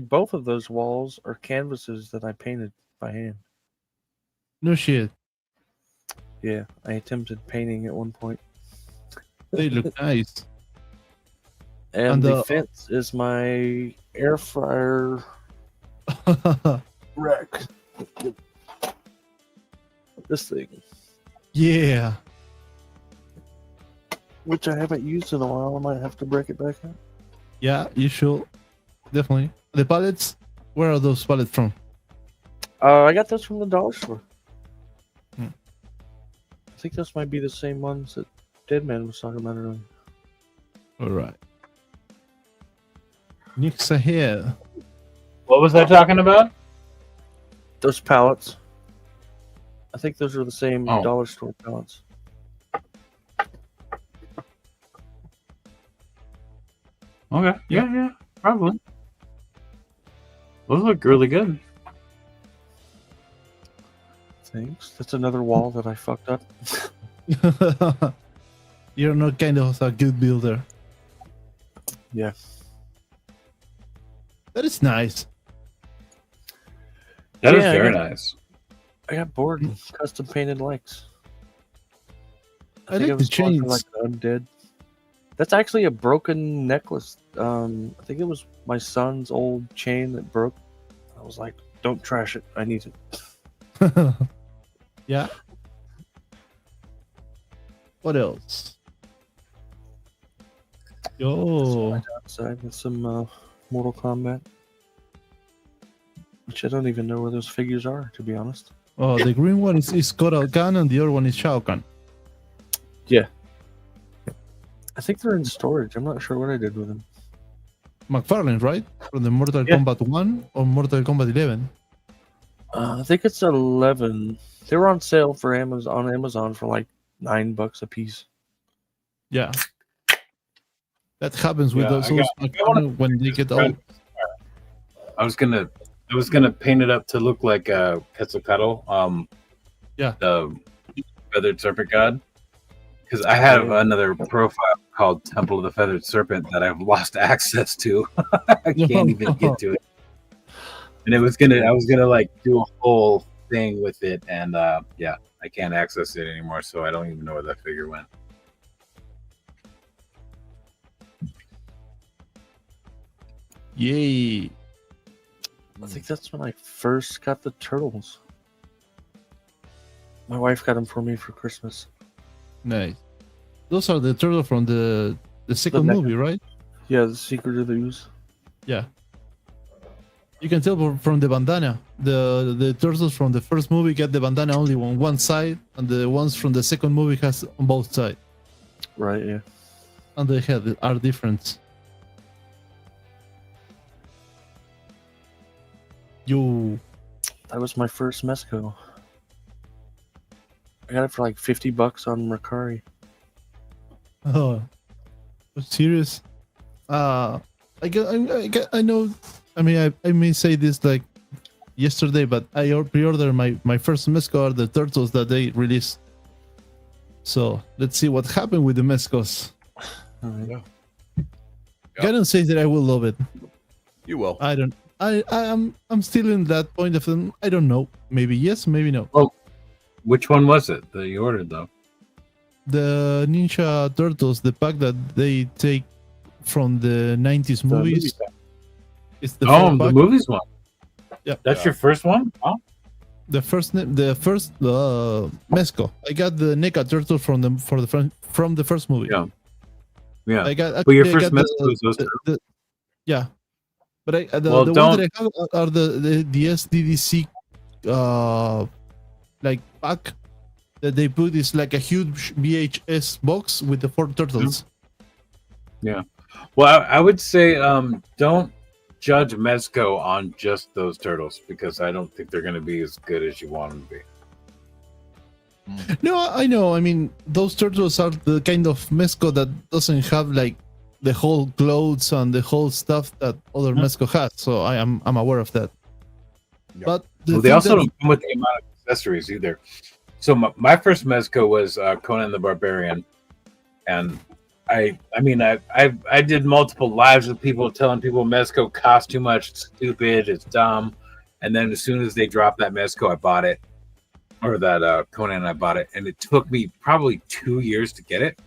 both of those walls are canvases that I painted by hand. No shit. Yeah, I attempted painting at one point. They look nice. And And the fence is my air fryer wreck. This thing, Yeah. which I haven't used in a while, I might have to break it back out. Yeah, you should. Definitely. The palettes, where are those palettes from? I got those from the dollar store. Hmm. I think this might be the same ones that Deadman was talking about earlier. All right. Next ahead. What was I talking about? Those pallets. I think those are the same Oh. dollar store pallets. Okay. Yeah, probably. Those look really good. Thanks. That's another wall that I fucked up. You're not kind of a good builder. Yeah. That is nice. That is Yeah, very yeah. nice. I got bored and custom painted lights. I think like was the going for, chains. like the undead. That's actually a broken necklace. I think it was my son's old chain that broke. I was like, "Don't trash it. I need it." Yeah. What else? Yo. Outside with some Mortal Kombat, which I don't even know where those figures are, to be honest. Oh, the green one is Kotal Khan and the other one is Shao Kahn. I think they're in storage. I'm not sure what I did with them. McFarlane, right? From the Mortal Yeah. Kombat 1 or Mortal Kombat 11? I think it's 11. They were on sale for Amazon for like $9 a piece. Yeah. That happens with Yeah, those I got- McFarlane when they get old. I was gonna paint it up to look like Quetzalcoatl. Yeah. The feathered serpent god. Because I have another profile called Temple of the Feathered Serpent that I've lost access to. I can't even get to it. And I was gonna like do a whole thing with it, and yeah, I can't access it anymore, so I don't even know where that figure went. Yay. I think that's when I first got the turtles. My wife got them for me for Christmas. Nice. Those are the turtles from the second neck- movie, right? Yeah, the Secret of the Ooze. Yeah. You can tell from the bandana. The turtles from the first movie get the bandana only on one side, and the ones from the second movie has on both sides. Right, yeah. And the head are different. Yo. That was my first Mezco. I got it for like $50 on Mercari. Oh, serious? I know. I mean, I may say this like yesterday, but I pre-ordered my first Mezco, the turtles that they released. So let's see what happened with the Mezcos. Alright. Ganon says that I will love it. You will. I don't. I'm still in that point of I don't know. Maybe yes, maybe no. Which one was it that you ordered though? The Ninja Turtles, the pack that they take from the 90s The movie movies. pack. It's the Oh, full the pack. movies one. Yeah. That's your first one? Oh. The first Mezco. I got the NECA turtle from the first movie. Yeah. Yeah. I got. But your actually, I first got Mezco was those turtles? yeah, but the Well, ones that I have are the SDDC like pack that they put is like a huge VHS box with the 4 turtles. Well, I would say don't judge Mezco on just those turtles because I don't think they're going to be as good as you want them to be. No, I know. I mean, those turtles are the kind of Mezco that doesn't have like the whole clothes and the whole stuff that other Mezco has. So I'm aware of that. Yeah. But Well, they also don't come with the amount of accessories either. So my first Mezco was Conan the Barbarian, and I did multiple lives with people telling people Mezco costs too much, it's stupid, it's dumb, and then as soon as they dropped that Mezco, I bought it, or that Conan, I bought it, and it took me probably 2 years to get it,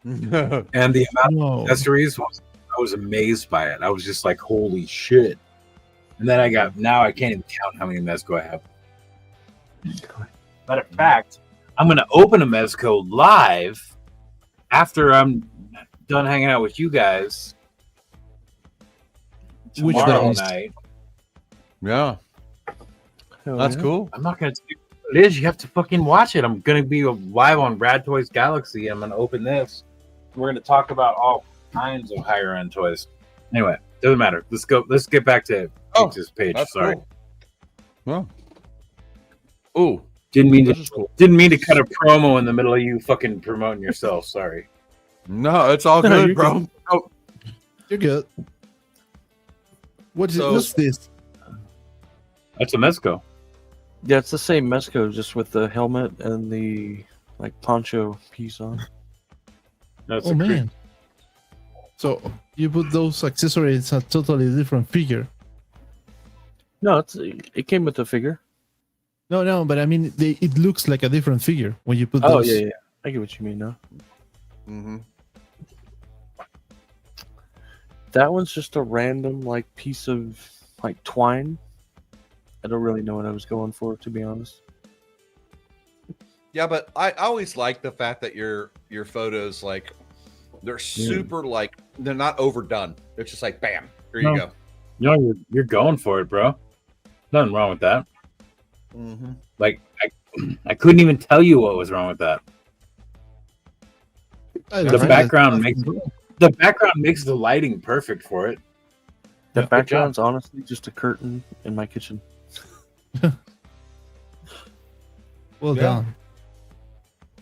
and the amount of accessories I was amazed by it. I was just like, holy shit! And then now I can't even count how many Mezco I have. Matter of fact, I'm gonna open a Mezco live after I'm done hanging out with you guys Which tomorrow ones? night. Yeah. Hell That's yeah. cool. I'm not gonna tell you what it is. You have to fucking watch it. I'm gonna be live on Rad Toys Galaxy. I'm gonna open this. We're gonna talk about all kinds of higher end toys. Anyway, doesn't matter. Let's go. Let's get back to this page. That's Sorry, cool. Well. Ooh. didn't mean This is to cool. cut a promo in the middle of you fucking promoting yourself. Sorry. No, it's all No, good, you're bro. Oh, You're good. What's this? That's a Mezco. Yeah, it's the same Mezco, just with the helmet and the like poncho piece on. That's Oh a creep. man. So you put those accessories a totally different figure. No, it came with the figure. No, but I mean, it looks like a different figure when you put Oh those. yeah. I get what you mean now. mm-hmm. That one's just a random like piece of like twine. I don't really know what I was going for, to be honest. Yeah, but I always like the fact that your photos, like, they're super, like, they're not overdone. It's just like, bam, here you go. No, you're going for it, bro. Nothing wrong with that. Mm-hmm. Like I couldn't even tell you what was wrong with that. The background makes the lighting perfect for it. The Yeah, good background's honestly just a curtain in my kitchen. Well Yeah. done.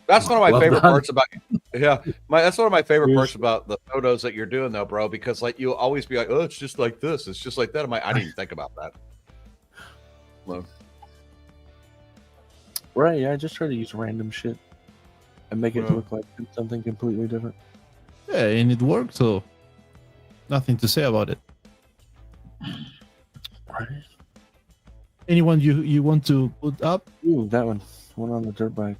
That's one of my Well favorite done. parts about that's one of my favorite parts about the photos that you're doing, though, bro, because like you'll always be like, oh, it's just like this, it's just like that. I'm like, I didn't even think about that. Well, Right, yeah, I just try to use random shit and make it Well. look like something completely different. Yeah, and it worked, so nothing to say about it. Right. Anyone you want to put up? Ooh, that one. One on the dirt bike.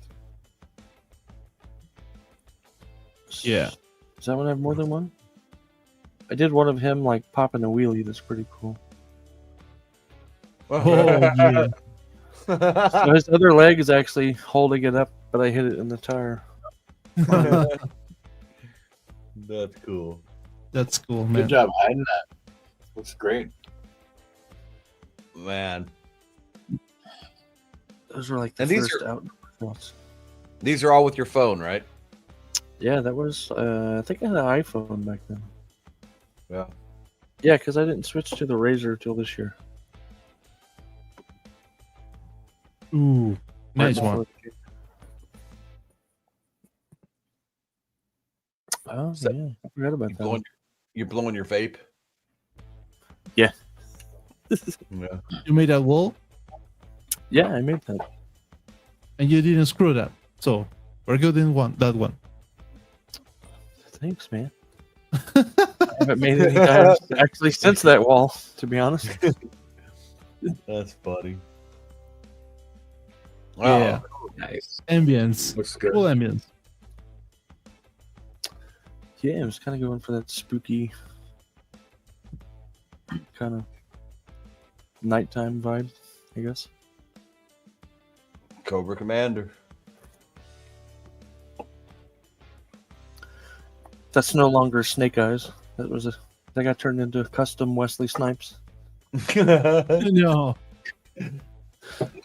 Yeah. Does that one have more than one? I did one of him like popping a wheelie. That's pretty cool. Oh yeah. So his other leg is actually holding it up, but I hit it in the tire. That's cool. That's cool, man. Good job hiding that. Looks great. Man, Those were like the And these first are- outdoor shots. these are all with your phone, right? Yeah, that was. I think I had an iPhone back then. Yeah. Yeah, because I didn't switch to the Razor till this year. Ooh, nice Right one. before it came. Oh So- yeah, I forgot about You that. blowing, you're blowing your vape. Yeah. Yeah. You made a wall Yeah, I made that. and you didn't screw it up. So we're good in that one. Thanks, man. I haven't made any dimes actually since that wall, to be honest. That's funny. Yeah. Nice. Ambience. Looks good. Full ambience. Yeah, I was kind of going for that spooky kind of nighttime vibe, I guess. Cobra Commander. That's no longer Snake Eyes. That got turned into custom Wesley Snipes. No.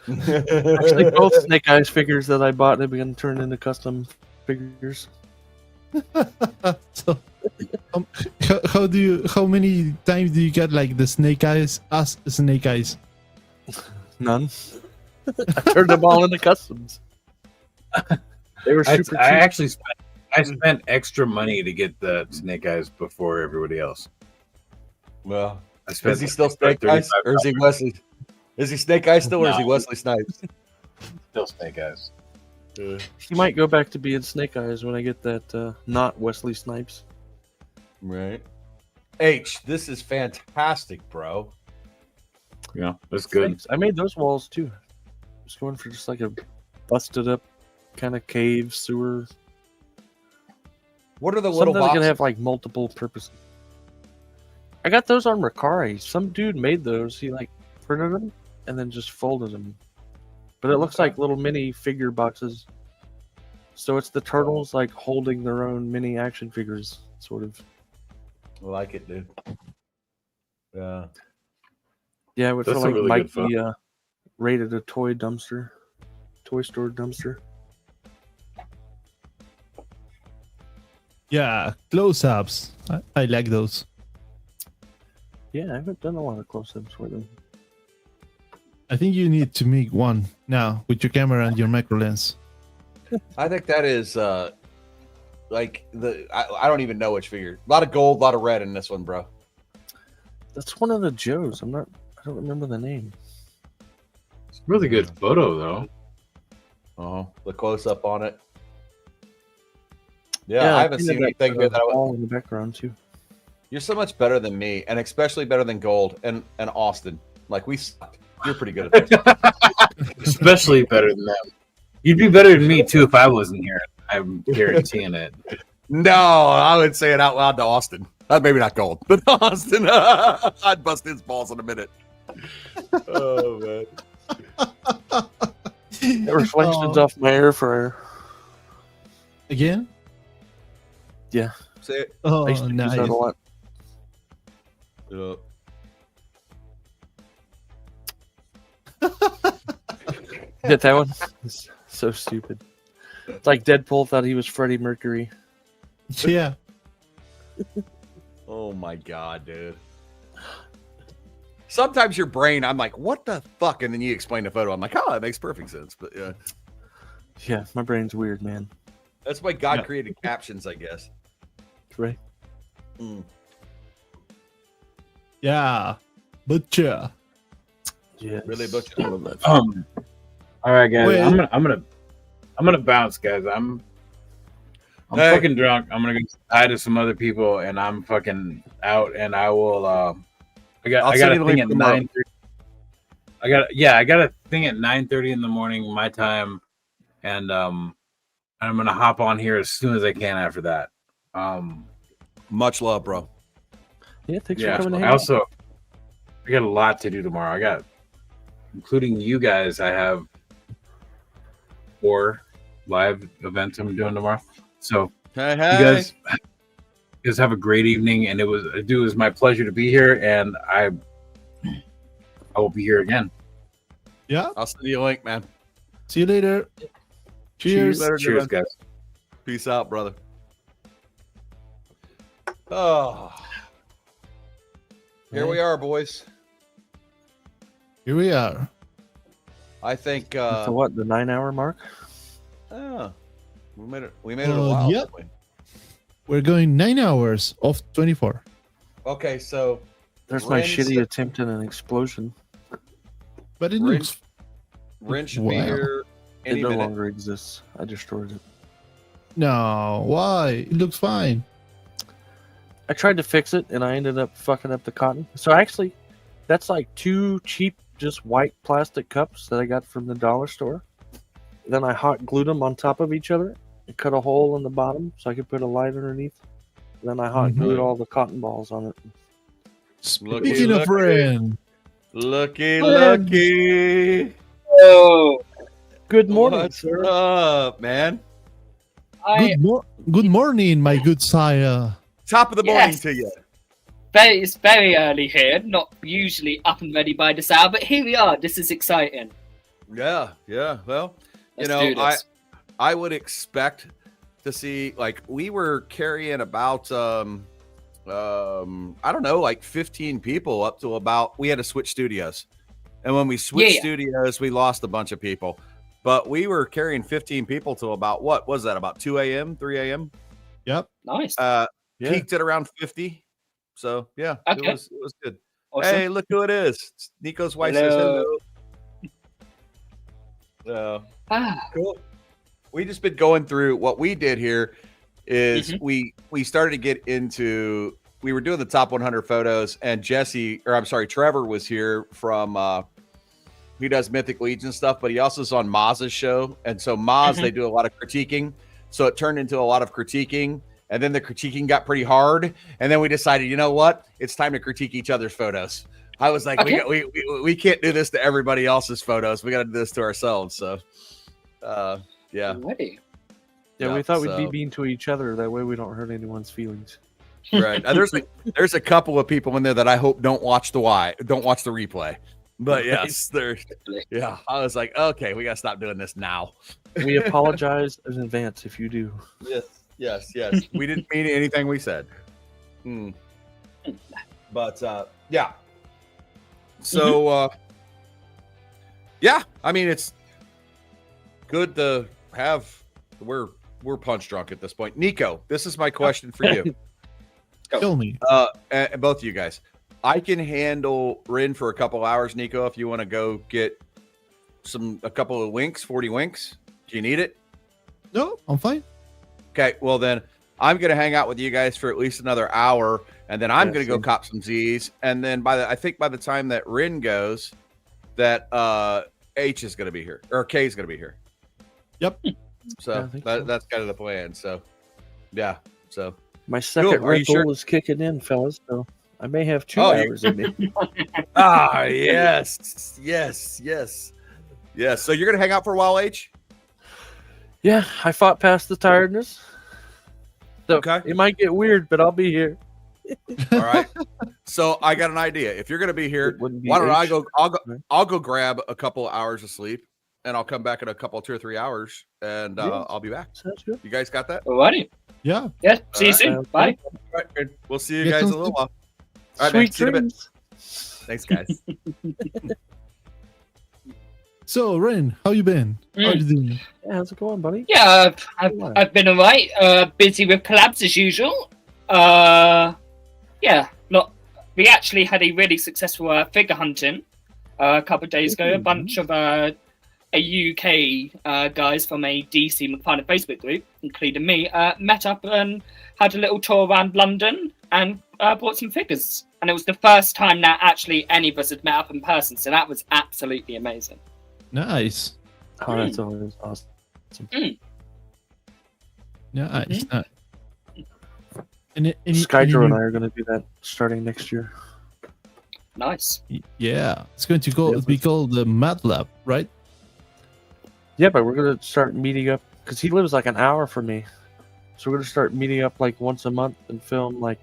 Actually, both Snake Eyes figures that I bought have been turned into custom figures. So, how many times do you get like the Snake Eyes as Snake Eyes? None. I turned them all into customs. They were super cheap. I spent extra money to get the Snake Eyes before everybody else. Well, I spent is he still Snake Eyes, or is he Wesley? Is he Snake Eyes still, or is he Wesley Snipes? Still Snake Eyes. He might go back to being Snake Eyes when I get that not Wesley Snipes. Right. H, this is fantastic, bro. Yeah, that's good. Thanks. I made those walls too. I was going for just like a busted up kind of cave sewer. What are the little Something that boxes? can have like multiple purposes. I got those on Mercari. Some dude made those. He like printed them and then just folded them. But it looks like little mini figure boxes. So it's the turtles like holding their own mini action figures, sort of. I like it, dude. Yeah. Yeah, I would That's feel a like really Mike good photo. rated a toy store dumpster. Yeah, close-ups. I like those. Yeah, I haven't done a lot of close-ups with them. I think you need to make one now with your camera and your macro lens. I think that is like I don't even know which figure. A lot of gold, a lot of red in this one, bro. That's one of the Joes. I don't remember the name. It's a really good photo, though. Oh, the close up on it. Yeah, I haven't think seen of that anything here that all in the background too. You're so much better than me, and especially better than Gold and Austin. Like we sucked. You're pretty good at this. Especially better than them. You'd be better than me, too, if I wasn't here. I'm guaranteeing it. No, I would say it out loud to Austin. Maybe not Gold, but Austin. I'd bust his balls in a minute. Oh, man. It reflections off my air fryer. Again? Yeah. Say it. Oh, I used to use nice. that a lot. Hit that one? It's so stupid. It's like Deadpool thought he was Freddie Mercury. Yeah. Oh my god, dude. Sometimes your brain, I'm like, what the fuck? And then you explain the photo. I'm like, oh, that makes perfect sense. But yeah. Yeah, my brain's weird, man. That's why God created captions, I guess. Right? Mm. Yeah. Butcher. Yeah. Really butcher. I love that. All right, guys. Wait. I'm gonna bounce, guys. I'm Hey. fucking drunk. I'm gonna go hi to some other people, and I'm fucking out. And I will. I got send a you the thing link at tomorrow. 9:30. I got a thing at 9:30 in the morning, my time, and I'm gonna hop on here as soon as I can after that. Much love, bro. Yeah, thanks Yeah. for coming I in. also I got a lot to do tomorrow. I got, including you guys, I have 4 live events I'm doing tomorrow. So Hey, you guys have a great evening, and it was my pleasure to be here, and I will be here again. Yeah. I'll send you a link, man. See you later. Cheers. Later, Cheers, man. guys. Peace out, brother. Oh, here we are, boys. Here we are. I think So what, the 9-hour mark? we made it. We made it a while. Yep. didn't we? We're going 9 hours of 24. Okay, so There's my Ren shitty said- attempt at an explosion. But it Ren- looks Ren should be Wow. here It any no minute. longer exists. I destroyed it. no. Why? It looks fine. I tried to fix it, and I ended up fucking up the cotton. So actually, that's like 2 cheap, just white plastic cups that I got from the dollar store. Then I hot glued them on top of each other and cut a hole in the bottom so I could put a light underneath. Then I hot glued all the cotton balls on it. Speaking of Ren, Lucky. Oh, Good morning, What's sir. up, man? good morning, my good sire. Top of the morning Yes. to you. it's very early here. Not usually up and ready by this hour, but here we are. This is exciting. Yeah. Well, Let's do this. I would expect to see, like, we were carrying about I don't know, like 15 people up to about, we had to switch studios. And when we switched studios, we lost a bunch of people. But we were carrying 15 people to about, what was that, about 2 a.m., 3 a.m.? Yep. Nice. Peaked at around 50. So, yeah, Okay. it was good. Awesome. Hey, look who it is. It's Nico's wife says hello. Cool. We just been going through what we did here is we started to get into, we were doing the top 100 photos, and Trevor was here from he does Mythic Legion stuff, but he also is on Maz's show. And so Maz, they do a lot of critiquing. So it turned into a lot of critiquing, and then the critiquing got pretty hard. And then we decided, you know what? It's time to critique each other's photos. I was like, we can't do this to everybody else's photos. We got to do this to ourselves. So, yeah. Alrighty. Yeah, we thought we'd be mean to each other. That way we don't hurt anyone's feelings. Right. There's a couple of people in there that I hope don't watch the replay. But yes, yeah. I was like, okay, we gotta stop doing this now. We apologize in advance if you do. Yes. We didn't mean anything we said. But yeah. So yeah, I mean, it's good to have. We're punch drunk at this point. Nico, this is my question for you. Kill me. And both of you guys. I can handle Rin for a couple hours, Nico, if you want to go get a couple of winks, 40 winks. Do you need it? No, I'm fine. Okay, well then I'm gonna hang out with you guys for at least another hour, and then I'm gonna go cop some Z's, and then I think by the time that Rin goes, that H is gonna be here, or K is gonna be here. Yep. So that's kind of the plan. So yeah. So my second rental is kicking in, fellas. So I may have 2 hours in me. Yes. So you're gonna hang out for a while, H? Yeah, I fought past the tiredness. So it might get weird, but I'll be here. All right. So I got an idea. If you're gonna be here, why don't I go? I'll go grab a couple of hours of sleep, and I'll come back in a couple, 2 or 3 hours, and I'll be back. Sounds good. You guys got that? Alrighty. Yeah. Yeah. See you soon. Bye. All right, good. We'll see you guys in a little while. All right, Sweet dreams. Thanks, guys. So, Ren, how you been? How you doing? Yeah, how's it going, buddy? Yeah, I've been alright. Busy with collabs as usual. Yeah. We actually had a really successful figure hunting a couple of days ago. A bunch of a UK guys from a DC McFarlane Facebook group, including me, met up and had a little tour around London and bought some figures. And it was the first time that actually any of us had met up in person, so that was absolutely amazing. Nice. Oh, that's always awesome. Nice. And Skydro and I are going to do that starting next year. Nice. Yeah, it's going to be called the Mad Lab, right? Yeah, but we're going to start meeting up because he lives like an hour from me. So we're going to start meeting up like once a month and film like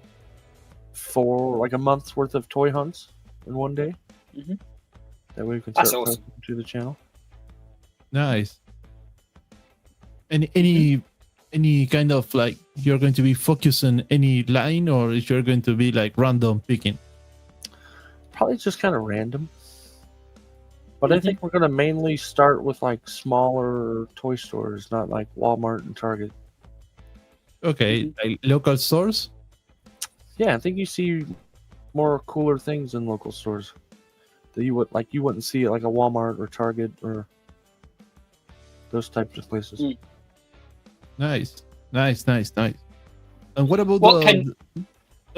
a month's worth of toy hunts in one day. That way we can start posting to the channel. Nice. Any kind of like you're going to be focusing any line, or is you're going to be like random picking? Probably just kind of random. But I think we're going to mainly start with like smaller toy stores, not like Walmart and Target. Okay, like local stores? Yeah, I think you see more cooler things in local stores that you wouldn't see at like a Walmart or Target or those types of places. Nice. And what about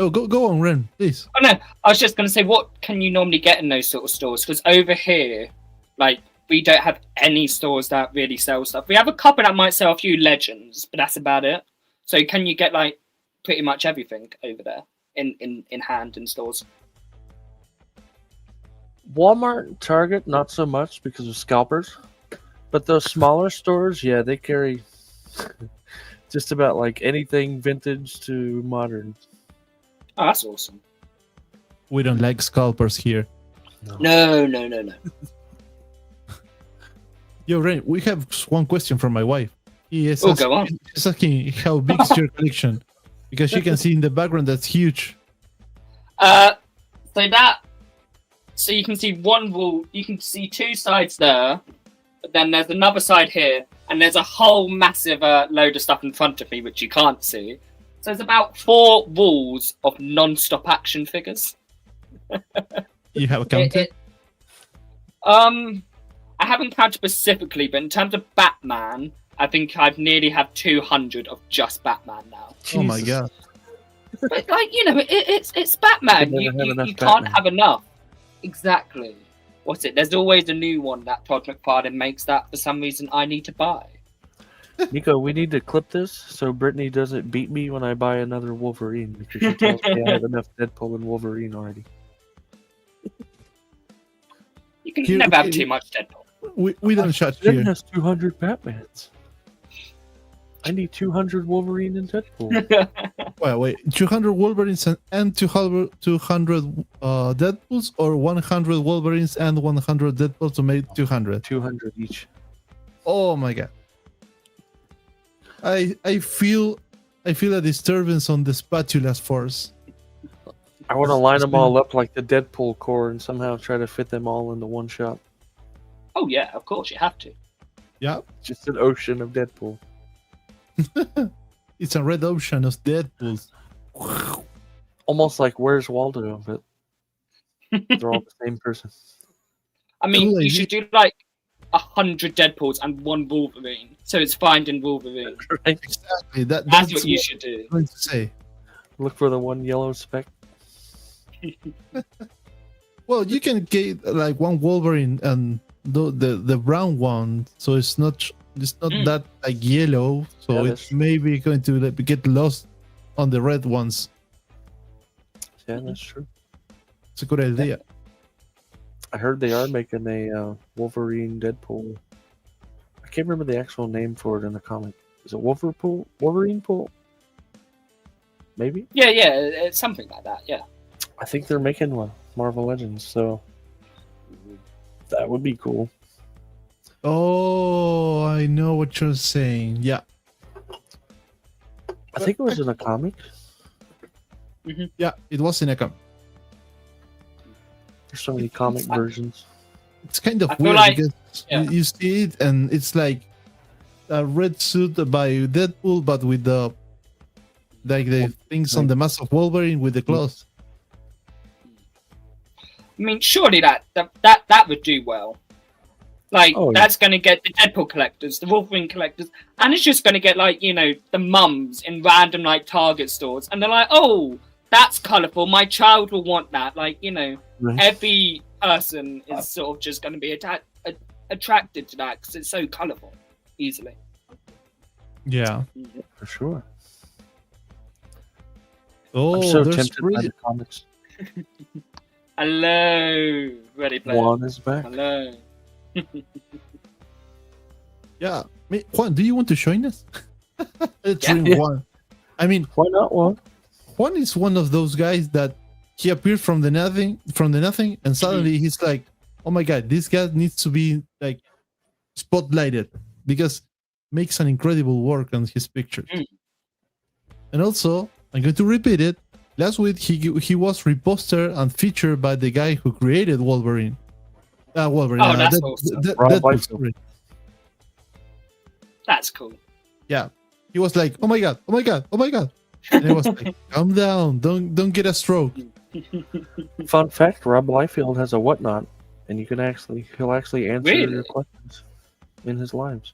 Oh, go on, Ren, please. Oh no, I was just going to say, what can you normally get in those sort of stores? Because over here, like, we don't have any stores that really sell stuff. We have a couple that might sell a few legends, but that's about it. So can you get like pretty much everything over there in hand in stores? Walmart and Target, not so much because of scalpers. But those smaller stores, yeah, they carry just about like anything vintage to modern. Oh, that's awesome. We don't like scalpers here. No. Yo, Ren, we have one question from my wife. Go on. She's asking how big is your collection? Because she can see in the background that's huge. So you can see one wall, you can see two sides there, but then there's another side here, and there's a whole massive load of stuff in front of me which you can't see. So there's about 4 walls of non-stop action figures. You have a counter? I haven't counted specifically, but in terms of Batman, I think I've nearly have 200 of just Batman now. Oh my god. But like, you know, it's Batman. You can't have enough. Exactly. What's it? There's always a new one that Todd McFarlane makes that for some reason I need to buy. Nico, we need to clip this so Brittany doesn't beat me when I buy another Wolverine because she tells me I have enough Deadpool and Wolverine already. You can never have too much Deadpool. We don't shut Jen here. has 200 Batmans. I need 200 Wolverine and Deadpool. Well, wait, 200 Wolverines and 200 Deadpools, or 100 Wolverines and 100 Deadpools to make 200? 200 each. Oh my god. I feel a disturbance on the spatula's force. I want to line them all up like the Deadpool core and somehow try to fit them all into one shot. Oh yeah, of course you have to. Yeah. Just an ocean of Deadpool. It's a red ocean of Deadpools. Almost like Where's Waldo, but they're all the same person. I mean, Cool, you should do like 100 Deadpools and 1 Wolverine, so it's Finding Wolverine. Right? Exactly. That's what you should do. I'm going to say. Look for the one yellow speck. Well, you can get like one Wolverine and the brown one, so it's not that like yellow, so Yeah, it's maybe going to like, get lost on the red ones. Yeah, that's true. It's a good idea. I heard they are making a Wolverine Deadpool. I can't remember the actual name for it in the comic. Is it Wolverine Pool? Maybe? Yeah, it's something like that, yeah. I think they're making one. Marvel Legends, so that would be cool. Oh, I know what you're saying. Yeah. I think it was in a comic. Yeah, it was in a comic. There's so many comic versions. It's kind of I feel weird like- because yeah. you see it and it's like a red suit by Deadpool, but with the things on the mask of Wolverine with the claws. I mean, surely that would do well. Like, Oh, yeah. that's going to get the Deadpool collectors, the Wolverine collectors, and it's just going to get, like, you know, the mums in random, like, Target stores. And they're like, oh, that's colourful. My child will want that. Like, you know, Right. every person is sort of just going to be attracted to that because it's so colourful, easily. Yeah. For sure. Oh, I'm so there's tempted by really... the comics. Hello, Ready Player. Juan is back. Hello. Yeah. Juan, do you want to join us? Let's Yeah. bring Juan. I mean, Why not Juan? Juan is one of those guys that he appeared from the nothing, and suddenly he's like, "Oh my god, this guy needs to be like spotlighted because makes an incredible work on his pictures." And also, I'm going to repeat it. Last week he was reposted and featured by the guy who created Wolverine. Wolverine. Oh, that's awesome. Rob Deadpool, Liefeld. sorry. That's cool. Yeah, he was like, "Oh my god, oh my god, oh my god," and it was like, "Calm down, don't get a stroke." Fun fact: Rob Liefeld has a whatnot, and he'll actually answer Really? your questions in his lives.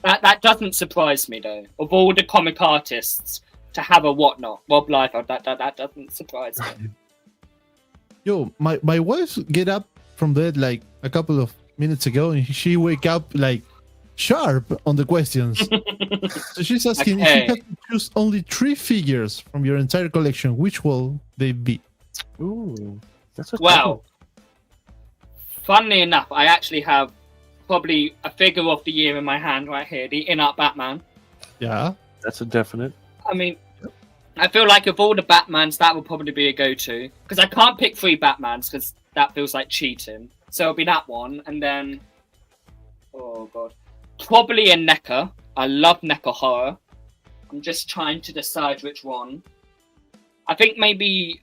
That doesn't surprise me, though. Of all the comic artists to have a whatnot. Rob Liefeld, that doesn't surprise me. Yo, my wife get up from bed like a couple of minutes ago, and she wake up like sharp on the questions. So she's asking if you have to choose only 3 figures from your entire collection, which will they be? Ooh, that's a Well, funnily enough, I actually have probably a figure of the year in my hand right here, the In-Art Batman. Yeah. That's a definite. I mean, I feel like of all the Batmans, that would probably be a go-to. Because I can't pick 3 Batmans, because that feels like cheating. So it'll be that one, and then... Oh, God. Probably a NECA. I love NECA horror. I'm just trying to decide which one. I think maybe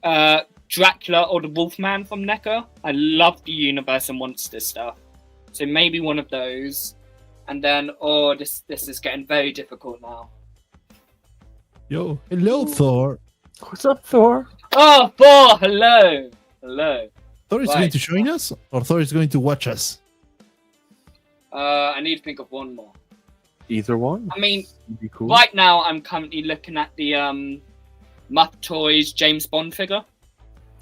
Dracula or the Wolfman from NECA. I love the Universal Monster stuff. So maybe one of those. And then, this is getting very difficult now. Yo, hello, Thor. What's up, Thor? Oh, Thor, hello. Hello. Thor is going to join us, or Thor is going to watch us? I need to think of one more. Either one. I mean, Would be cool. right now I'm currently looking at the Muff Toys James Bond figure.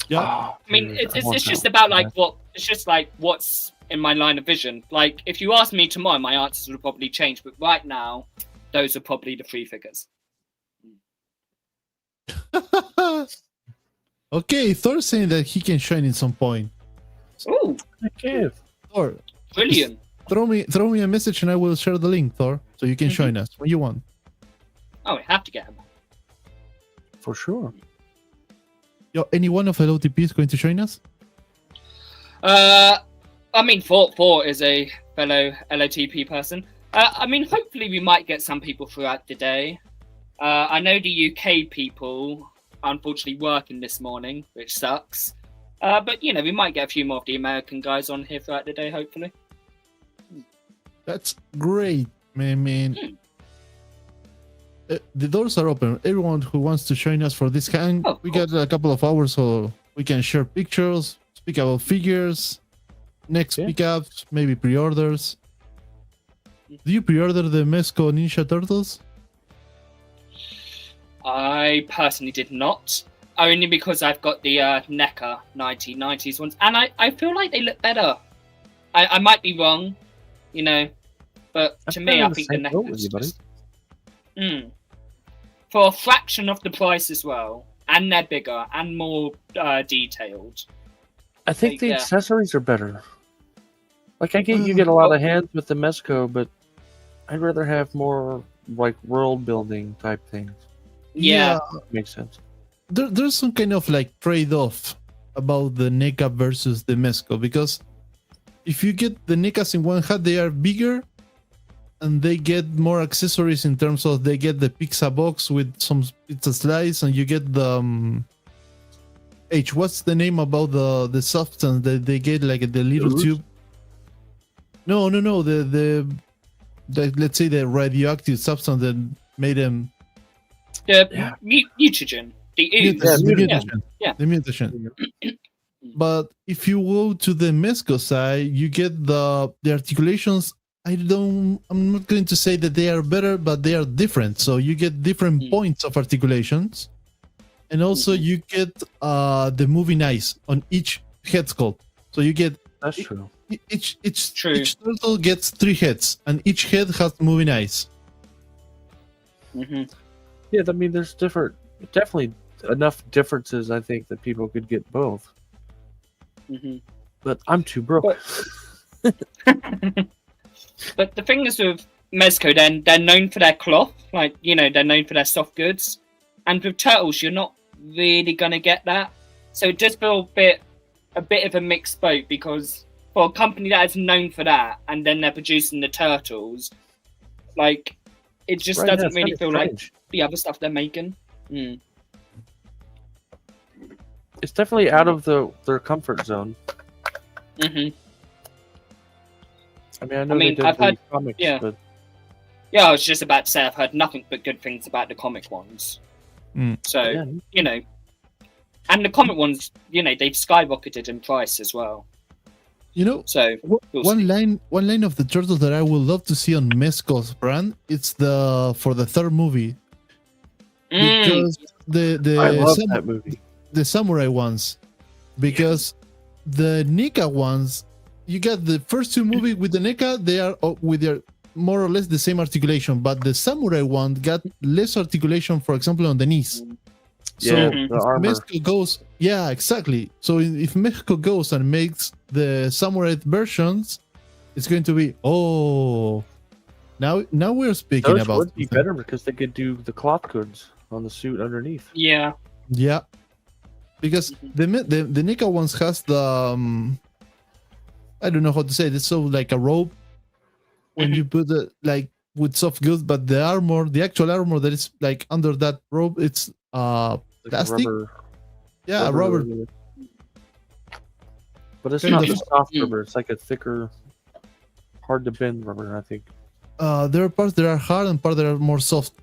Yeah. I mean, Dude, it's just about like what's in my line of vision. Like, if you ask me tomorrow, my answers would probably change. But right now, those are probably the 3 figures. Okay, Thor's saying that he can shine in some point. Ooh, Okay. Thor, brilliant! throw me a message and I will share the link, Thor, so you can join us when you want. Oh, we have to get him. For sure. Yo, any one of LOTP is going to join us? I mean, Thor is a fellow LOTP person. I mean, hopefully we might get some people throughout the day. I know the UK people unfortunately working this morning, which sucks. But, you know, we might get a few more of the American guys on here throughout the day, hopefully. That's great, man. The doors are open. Everyone who wants to join us for this hang, we got a couple of hours so we can share pictures, speak about figures, next pickups, maybe pre-orders. Do you pre-order the Mezco Ninja Turtles? I personally did not. Only because I've got the NECA 1990s ones. And I feel like they look better. I might be wrong, you know. But to me, I think the NECA is just... For a fraction of the price as well. And they're bigger and more detailed. I think the accessories are better. Like, you get a lot of hands with the Mezco, but I'd rather have more, like, world building type things. Yeah. Makes sense. There's some kind of like trade-off about the NECA versus the Mezco, because if you get the NECAs in one hat, they are bigger and they get more accessories in terms of they get the pizza box with some pizza slice, and you get the what's the name about the substance that they get, like the little tube? No, the let's say the radioactive substance that made them mutagen. The mutagen. But if you go to the Mezco side, you get the articulations. I'm not going to say that they are better, but they are different. So you get different points of articulations, and also you get the moving eyes on each head sculpt. So you get true. Each turtle gets 3 heads, and each head has moving eyes. Yeah, I mean, there's definitely enough differences, I think, that people could get both. But I'm too broke. But the thing is with Mezco, then they're known for their cloth, like, you know, they're known for their soft goods. And with turtles, you're not really gonna get that. So it does feel a bit of a mixed boat, because for a company that is known for that, and then they're producing the turtles, like, it just doesn't really feel like the other stuff they're making. It's definitely out of their comfort zone. I mean, I've heard comics, but... I was just about to say I've heard nothing but good things about the comic ones. So, you know, and the comic ones, you know, they've skyrocketed in price as well. You know, so one line of the turtles that I would love to see on Mezco's brand, it's for the third movie. because I love the that movie. the samurai ones, because the NECA ones, you get the first two movies with the NECA, they are with their more or less the same articulation, but the samurai one got less articulation, for example, on the knees. So Yeah, Mhm. the if armor. Mexico goes, yeah, exactly. So if Mexico goes and makes the samurai versions, it's going to be now we're speaking Those about would be something. better because they could do the cloth goods on the suit underneath. Yeah. Yeah, because the NECA ones has the I don't know how to say it. It's so like a robe when Mhm. you put it like with soft goods, but the armor, the actual armor that is like under that robe, it's Like a plastic. rubber. Yeah, rubber. But it's Kind not of- the soft Mm. rubber. It's like a thicker, hard to bend rubber, I think. There are parts that are hard and parts that are more soft.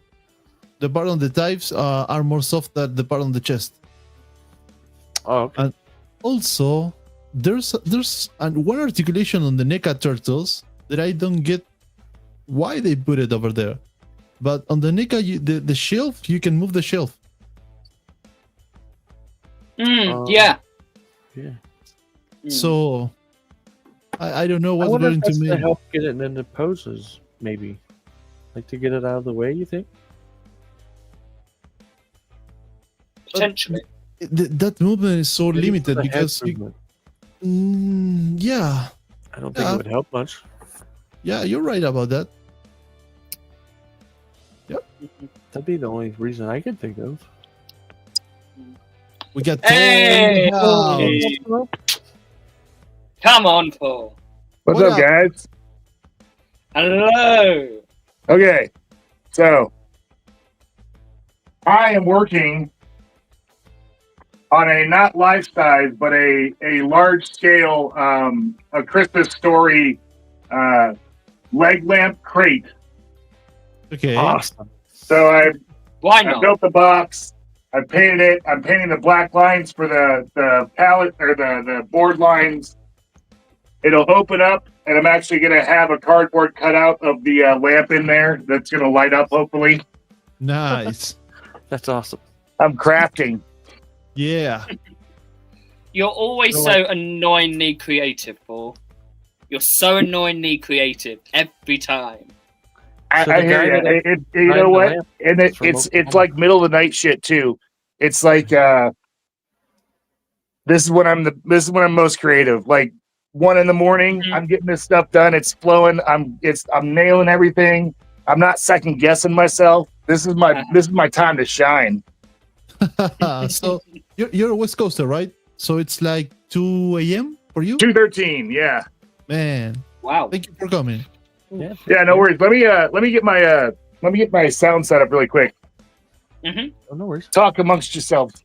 The part on the thighs are more soft than the part on the chest. Oh, okay. Also, there's one articulation on the NECA turtles that I don't get why they put it over there. But on the NECA, the shelf, you can move the shelf. Yeah. Yeah. Mm. So I don't know I what's wonder if going that's to to make. help get it into poses, maybe. Like to get it out of the way, you think? Potentially. That movement is so Maybe limited for the head because movement. yeah, I don't think yeah. it would help much. yeah, you're right about that. That'd be the only reason I could think of. We got Hey! Thor in the house. Come on, Paul. What's What up, up? guys? Hello. Okay, so I am working on a not life size, but a large scale a Christmas story leg lamp crate. Okay. Awesome. So Why I not? built the box. I painted it. I'm painting the black lines for the palette or the board lines. It'll open up, and I'm actually going to have a cardboard cutout of the lamp in there that's going to light up, hopefully. Nice. That's awesome. I'm crafting. Yeah. You're always You're so annoyingly creative, Paul. You're so annoyingly creative every time. I So the hear guy you. that You designed know the what? lamp And is from it's Oklahoma. like middle of the night shit too. It's like this is when I'm most creative. Like 1 a.m, Mhm. I'm getting this stuff done. It's flowing. I'm nailing everything. I'm not second guessing myself. This is my time to shine. So you're a West Coaster, right? So it's like 2 a.m. for you? 2:13. Yeah. Man, Wow. thank you for coming. Yeah. Yeah. No worries. Let me get my sound set up really quick. Mhm. Oh, no worries. Talk amongst yourselves.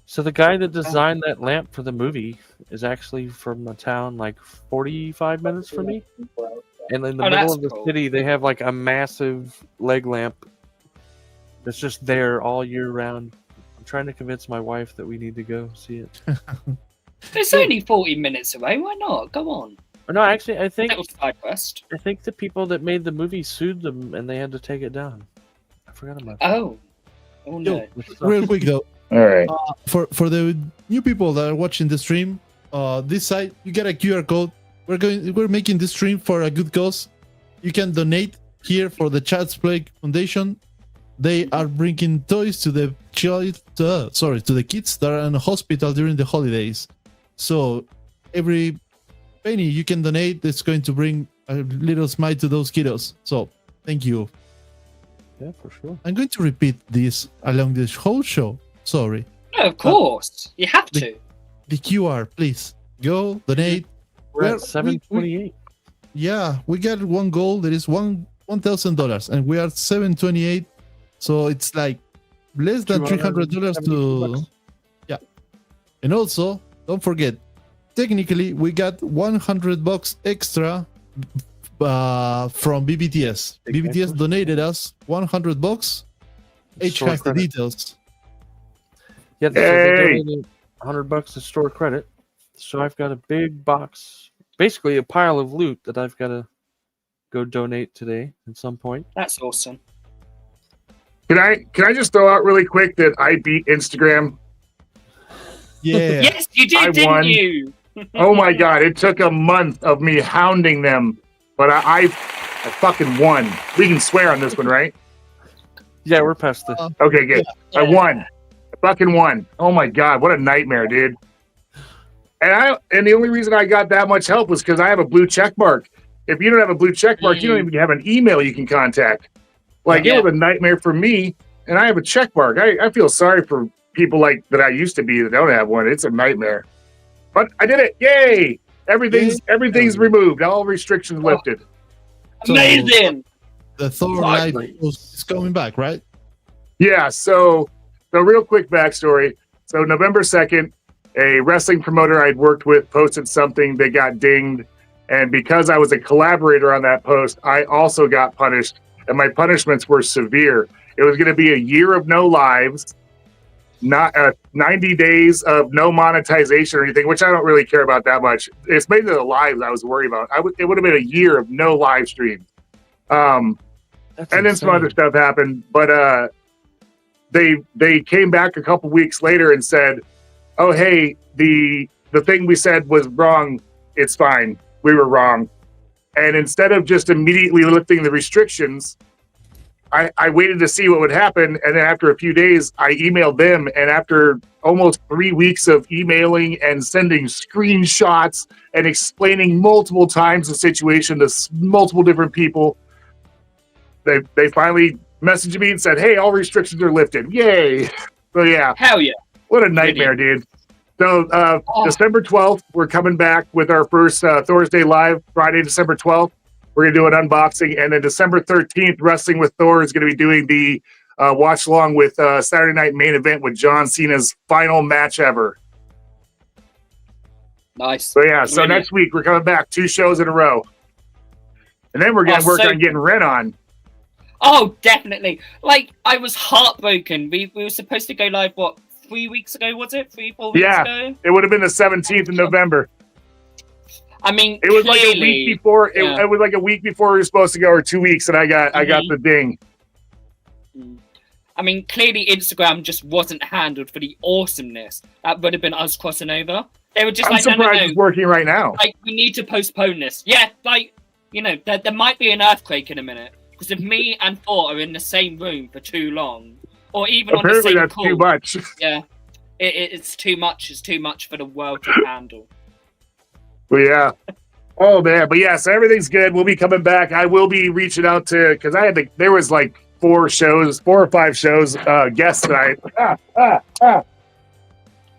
So the guy that designed that lamp for the movie is actually from a town like 45 minutes from me. And in the Oh, middle that's of the cool. city, they have like a massive leg lamp that's just there all year round. I'm trying to convince my wife that we need to go see it. It's only 40 minutes away. Why not? Go on. Or no, actually, I think Little side quest. the people that made the movie sued them and they had to take it down. I forgot about that. Oh. Oh no. Which sucks. Real quick though, All right. for the new people that are watching the stream, this site you get a QR code. We're making this stream for a good cause. You can donate here for the Child's Play Foundation. They are bringing toys to the to the kids that are in a hospital during the holidays. So every penny you can donate is going to bring a little smile to those kiddos. So thank you. Yeah, for sure. I'm going to repeat this along this whole show. Sorry. No, of course. You have to. The QR, please go donate. We're Well, at 728. Yeah, we got one goal that is $1,000, and we are 728. So it's like less than $300 to. $270. Yeah, and also don't forget, technically we got $100 extra from BBTS. Big BBTS thanks. donated us $100. H Store has the credit. details. Yeah, so they Hey! donated $100 to store credit. So I've got a big box, basically a pile of loot that I've got to go donate today at some point. That's awesome. Can I just throw out really quick that I beat Instagram? Yeah. Yes, you did, I didn't won. you? Oh my god, it took a month of me hounding them, but I fucking won. We can swear on this one, right? Yeah, we're past the. Okay, good. I won. I fucking won. Oh my god, what a nightmare, dude. And the only reason I got that much help was because I have a blue check mark. If you don't have a blue check mark, you don't even have an email you can contact. Like, it was a nightmare for me, and I have a check mark. I feel sorry for people like that I used to be that don't have one. It's a nightmare. But I did it. Yay! Everything's removed. All restrictions lifted. Amazing. The Thor live is coming back, right? Yeah, so real quick backstory. So November 2nd, a wrestling promoter I'd worked with posted something that got dinged. And because I was a collaborator on that post, I also got punished. And my punishments were severe. It was going to be a year of no lives, not 90 days of no monetization or anything, which I don't really care about that much. It's mainly the lives I was worried about. It would have been a year of no live stream. And then some other stuff happened, but they came back a couple weeks later and said, "Oh, hey, the thing we said was wrong. It's fine. We were wrong." And instead of just immediately lifting the restrictions, I waited to see what would happen. And then after a few days, I emailed them. And after almost 3 weeks of emailing and sending screenshots and explaining multiple times the situation to multiple different people, they finally messaged me and said, "Hey, all restrictions are lifted." Yay. So yeah. Hell yeah. What a nightmare, dude. So December 12th, we're coming back with our first Thursday live, Friday, December 12th. We're going to do an unboxing. And then December 13th, Wrestling with Thor is going to be doing the watch along with Saturday Night Main Event with John Cena's final match ever. Nice. So yeah, so next week we're coming back 2 shows in a row. And then we're going to work on getting Ren on. Oh, definitely. Like, I was heartbroken. We were supposed to go live, what, 3 weeks ago, was it? 3-4 weeks ago? It would have been the 17th of November. I mean, it was like a week before. It was like a week before we were supposed to go, or 2 weeks, and I got the ding. I mean, clearly Instagram just wasn't handled for the awesomeness. That would have been us crossing over. They were just I'm surprised it's working right now. Like, we need to postpone this. Yeah, like, you know, there might be an earthquake in a minute. Because if me and Thor are in the same room for too long, or even apparently on the same that's call, too much. Yeah, it's too much. It's too much for the world to handle. Well, yeah. Oh man, but yeah, so everything's good. We'll be coming back. I will be reaching out to, because there was like 4 or 5 shows, guests that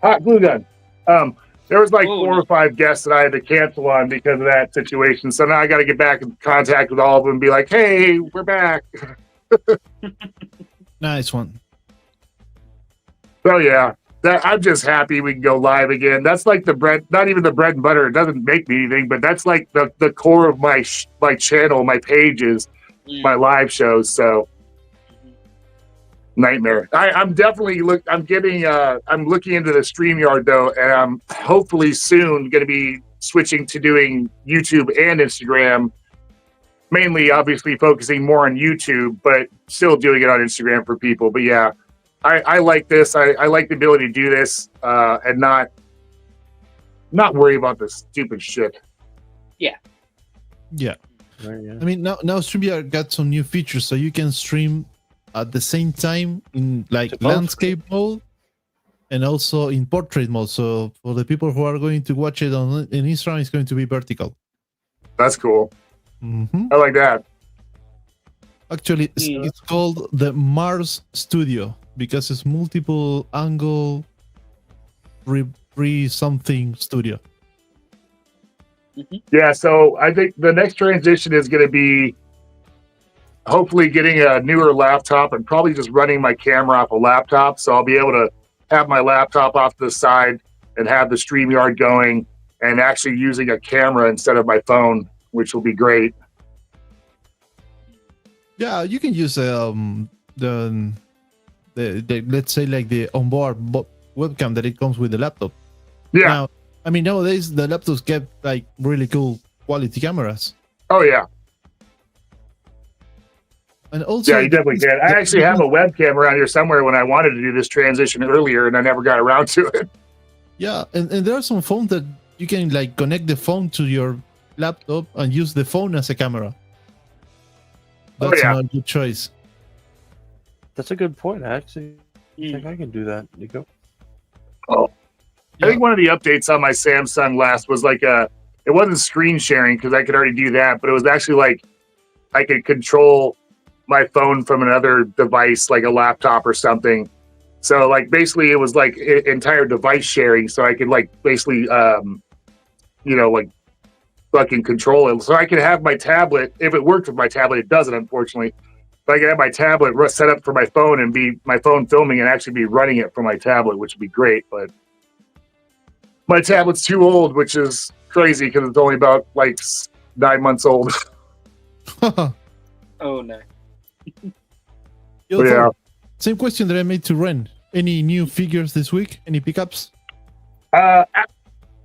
hot glue gun. There was like 4 or 5 guests that I had to cancel on because of that situation. So now I got to get back in contact with all of them and be like, "Hey, we're back." Nice one. So yeah, I'm just happy we can go live again. That's like the bread, not even the bread and butter. It doesn't make me anything, but that's like the core of my channel, my pages, my live shows. So nightmare. I'm definitely I'm looking into the StreamYard though, and I'm hopefully soon going to be switching to doing YouTube and Instagram. Mainly, obviously, focusing more on YouTube, but still doing it on Instagram for people. But yeah, I like this. I like the ability to do this and not worry about this stupid shit. Yeah. Yeah. I mean, now StreamYard got some new features, so you can stream at the same time in like landscape mode and also in portrait mode. So for the people who are going to watch it in Instagram, it's going to be vertical. That's cool. Mm-hmm. I like that. Actually, it's called the Mars Studio because it's multiple angle something studio. Yeah, so I think the next transition is going to be hopefully getting a newer laptop and probably just running my camera off a laptop. So I'll be able to have my laptop off to the side and have the StreamYard going and actually using a camera instead of my phone, which will be great. Yeah, you can use the let's say like the onboard webcam that it comes with the laptop. Yeah. Now, I mean, nowadays the laptops get like really cool quality cameras. Oh yeah. And also, Yeah, you definitely can. I actually have a webcam around here somewhere when I wanted to do this transition earlier, and I never got around to it. Yeah, and there are some phones that you can like connect the phone to your laptop and use the phone as a camera. Oh, That's yeah. not a good choice. That's a good point. I actually think I can do that, Nico. I think one of the updates on my Samsung last was like it wasn't screen sharing because I could already do that, but it was actually like I could control my phone from another device, like a laptop or something. So like basically it was like entire device sharing. So I could like basically, like fucking control it. So I could have my tablet. If it worked with my tablet, it doesn't, unfortunately. But I could have my tablet set up for my phone and be my phone filming and actually be running it from my tablet, which would be great. But my tablet's too old, which is crazy because it's only about like 9 months old. Oh no. Yo, Yeah. Thor, same question that I made to Ren. Any new figures this week? Any pickups?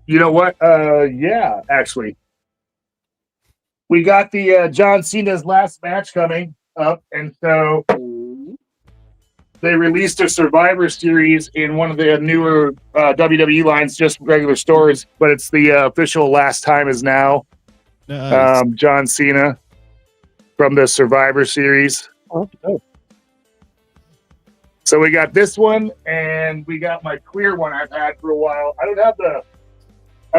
You know what? Yeah, actually. We got the John Cena's last match coming up, and so they released a Survivor Series in one of the newer WWE lines, just regular stores, but it's the official Last Time Is Now. Nice. John Cena from the Survivor Series. Oh. So we got this one, and we got my clear one I've had for a while. I don't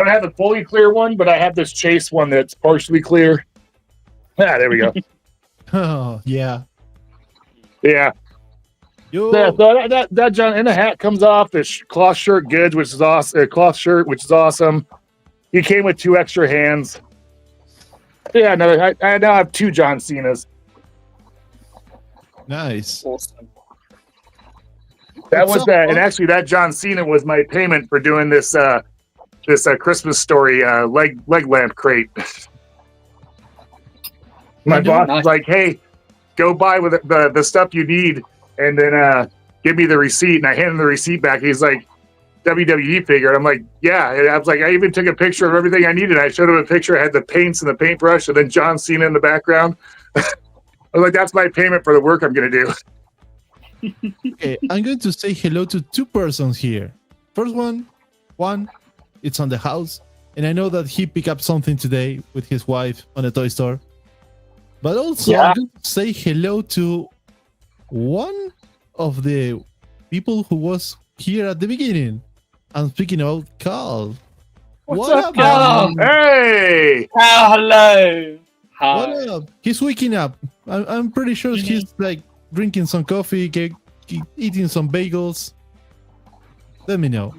have the fully clear one, but I have this Chase one that's partially clear. There we go. Oh, yeah. Yeah. Yo, Yeah, so that John, and the hat comes off. This cloth shirt, goods, which is awesome. Cloth shirt, which is awesome. He came with 2 extra hands. Yeah, no, I now have 2 John Cenas. nice. Awesome. That What's was up, that, bud? and actually, that John Cena was my payment for doing this Christmas story leg lamp crate. My boss was like, "Hey, go buy with the stuff you need, and then give me the receipt." And I handed him the receipt back. He's like, "WWE figure." And I'm like, "Yeah." And I was like, I even took a picture of everything I needed. I showed him a picture. I had the paints and the paintbrush, and then John Cena in the background. I was like, "That's my payment for the work I'm gonna do." Okay, I'm going to say hello to 2 persons here. First one, it's on the house, and I know that he picked up something today with his wife on a toy store. But also, I'm going to say hello to one of the people who was here at the beginning. I'm speaking about Carl. What's What up, up, Carl? man? Hey, Oh, hello. Hi. What up? He's waking up. I'm pretty sure he's like drinking some coffee, eating some bagels. Let me know.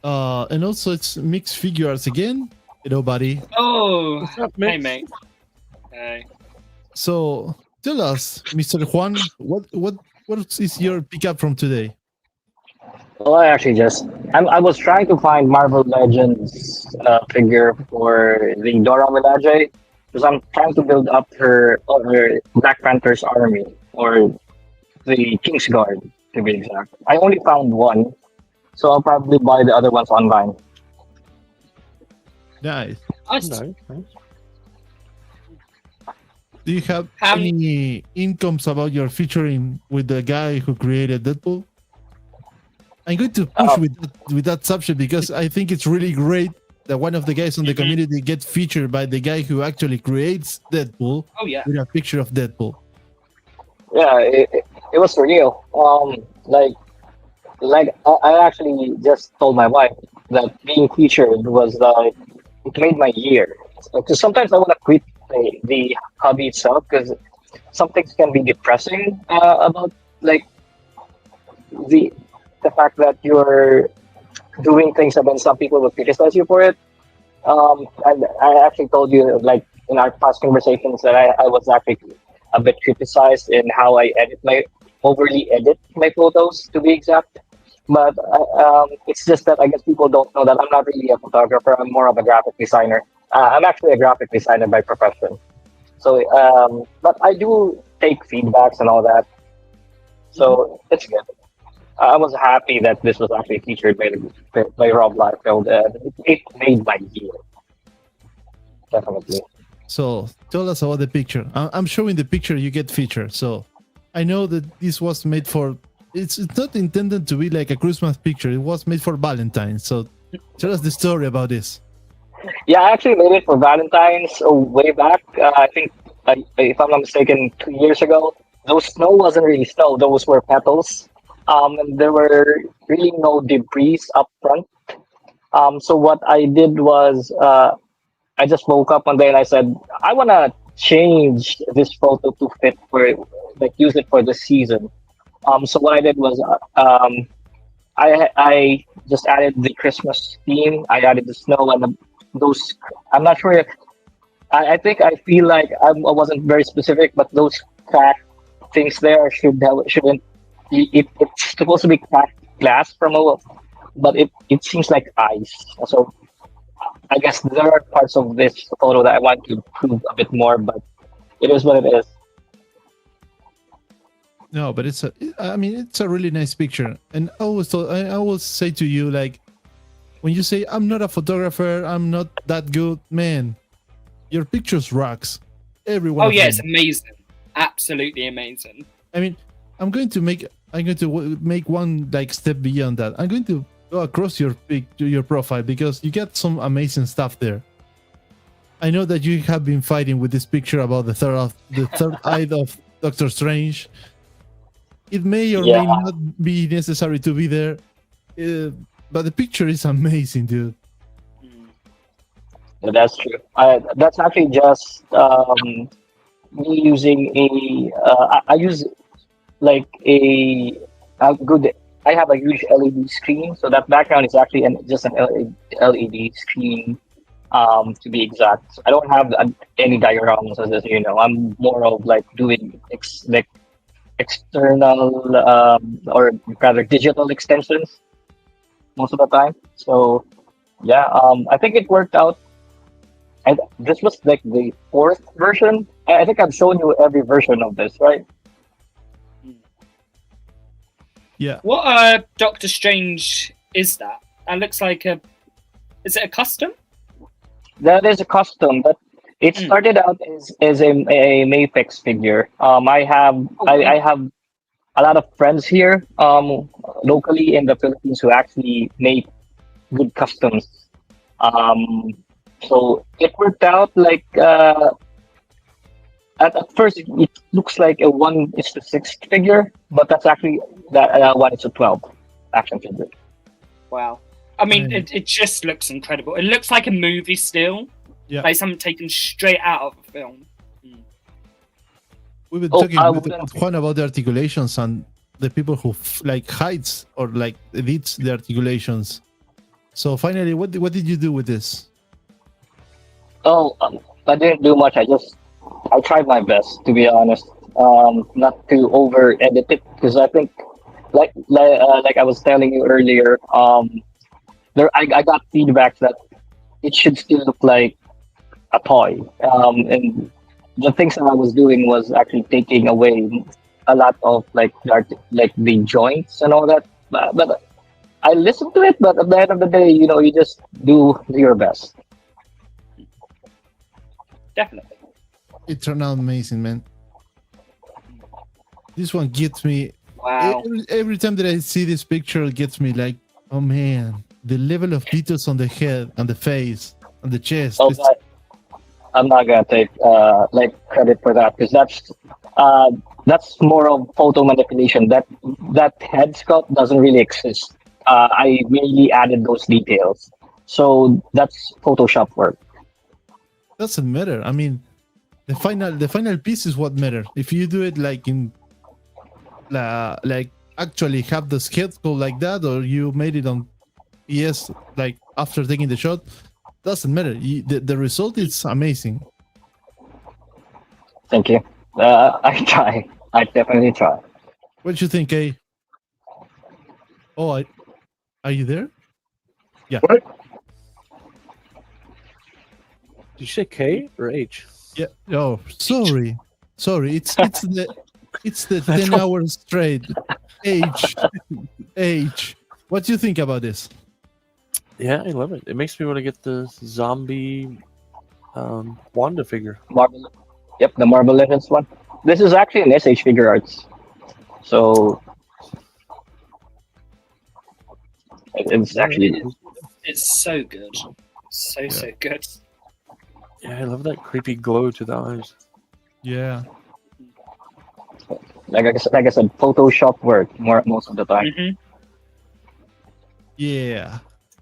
And also it's mixed figures again. Hello, buddy. Oh, What's up, hey, Mix? mate. Hey. So tell us, Mr. Juan, what is your pickup from today? Well, I actually I was trying to find Marvel Legends figure for the Dora Milaje because I'm trying to build up her Black Panther's army, or the King's Guard to be exact. I only found one, so I'll probably buy the other ones online. Nice. Nice. Nice. Do you have How any incomes about your featuring with the guy who created Deadpool? I'm going to push with that subject because I think it's really great that one of the guys on the community gets featured by the guy who actually creates Deadpool Oh, yeah. with a picture of Deadpool. Yeah, it was surreal. I actually just told my wife that being featured was it made my year. Because sometimes I want to quit the hobby itself because some things can be depressing about like the fact that you're doing things and then some people will criticize you for it. And I actually told you like in our past conversations that I was actually a bit criticized in how I overly edit my photos to be exact. But it's just that I guess people don't know that I'm not really a photographer. I'm more of a graphic designer. I'm actually a graphic designer by profession. So, but I do take feedbacks and all that. So it's good. I was happy that this was actually featured by Rob Liefeld, and it made my year. Definitely. So tell us about the picture. I'm showing the picture, you get featured. So I know that this was made for. It's not intended to be like a Christmas picture. It was made for Valentine's. So tell us the story about this. Yeah, I actually made it for Valentine's way back. I think, if I'm not mistaken, 2 years ago. Those snow wasn't really snow; those were petals. And there were really no debris up front. So what I did was, I just woke up one day and I said, I want to change this photo to fit for, like, use it for the season. So what I did was, I just added the Christmas theme. I added the snow and those. I'm not sure. I think I feel like I wasn't very specific, but those cracked things there shouldn't. It's supposed to be cracked glass from a, but it seems like ice. So I guess there are parts of this photo that I want to improve a bit more, but it is what it is. No, but it's a really nice picture. And I always say to you, like, when you say I'm not a photographer, I'm not that good, man, your pictures rocks. Everyone. Oh yeah, it's amazing. Absolutely amazing. I mean, I'm going to make one like step beyond that. I'm going to go across your profile because you got some amazing stuff there. I know that you have been fighting with this picture about the third eye of Doctor Strange. It may or may not be necessary to be there, but the picture is amazing, dude. Yeah, that's true. That's actually just me using I use like a good. I have a huge LED screen, so that background is actually just an LED screen. To be exact, I don't have any diagrams, as you know. I'm more of like doing external or rather digital extensions most of the time. So yeah, I think it worked out. This was like the 4th version. I think I've shown you every version of this, right? Yeah. What Doctor Strange is that? That looks like is it a custom? That is a custom, but it started out as a Mayfix figure. I have a lot of friends here locally in the Philippines who actually make good customs. So it worked out like at first it looks like a 1:6 figure, but that's actually that 1:12 action figure. Wow. I mean, it just looks incredible. It looks like a movie still. Yeah. Like something taken straight out of a film. We've been talking with Juan about the articulations and the people who like hides or like edits the articulations. So finally, what did you do with this? Oh, I didn't do much. I tried my best, to be honest. Not to over edit it, because I think, like I was telling you earlier, I got feedback that it should still look like a toy. And the things that I was doing was actually taking away a lot of like the joints and all that. But I listened to it. But at the end of the day, you just do your best. Definitely. It turned out amazing, man. This one gets me. Wow. Every time that I see this picture, it gets me like, oh man, the level of details on the head, and the face, and the chest. Oh, I'm not gonna take like credit for that, because that's more of photo manipulation. That head sculpt doesn't really exist. I merely added those details, so that's Photoshop work. Doesn't matter. I mean, the final piece is what matters. If you do it like in like actually have the head sculpt like that, or you made it on like after taking the shot, doesn't matter. The result is amazing. Thank you. I try. I definitely try. What do you think, Kay? Oh, are you there? Yeah. What? Did you say K or H? Yeah. Oh, sorry. It's the 10 hours straight. H. What do you think about this? Yeah, I love it. It makes me want to get the zombie Wanda figure. Marvel. Yep, the Marvel Legends one. This is actually an SH Figure Arts. So it's actually It's so good. So good. Yeah, I love that creepy glow to the eyes. Yeah. like I said, Photoshop work most of the time. Mhm. Yeah.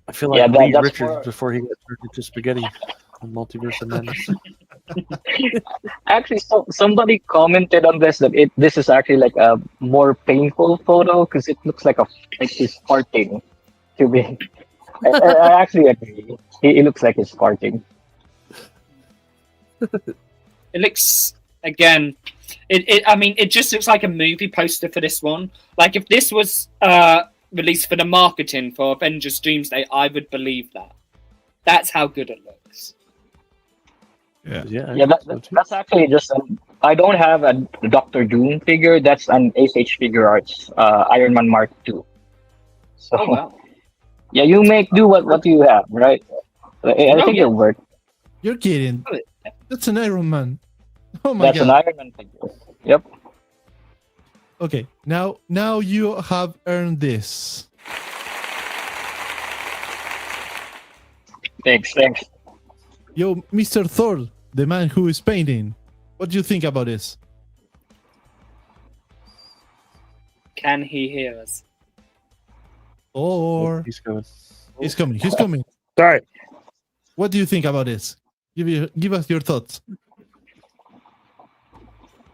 I feel like Yeah, Reed that's Richards more- before he got turned into spaghetti in Multiverse of Madness. Actually, somebody commented on this that this is actually like a more painful photo because it looks like he's farting. To be, I actually agree. He looks like he's farting. It looks again. I mean, it just looks like a movie poster for this one. Like if this was released for the marketing for Avengers Doomsday, I would believe that. That's how good it looks. Yeah. Yeah, that's actually just. I don't have a Doctor Doom figure. That's an SH Figure Arts Iron Man Mark II. So Oh wow. yeah, you make do what you have, right? I think yeah. it'll work. You're kidding. That's an Iron Man. Oh my That's an god. Iron Man figure. Yep. Okay. Now you have earned this. Thanks. Yo, Mr. Thor, the man who is painting. What do you think about this? Can he hear us? Or He's going. he's coming. He's coming. Sorry. What do you think about this? Give us your thoughts.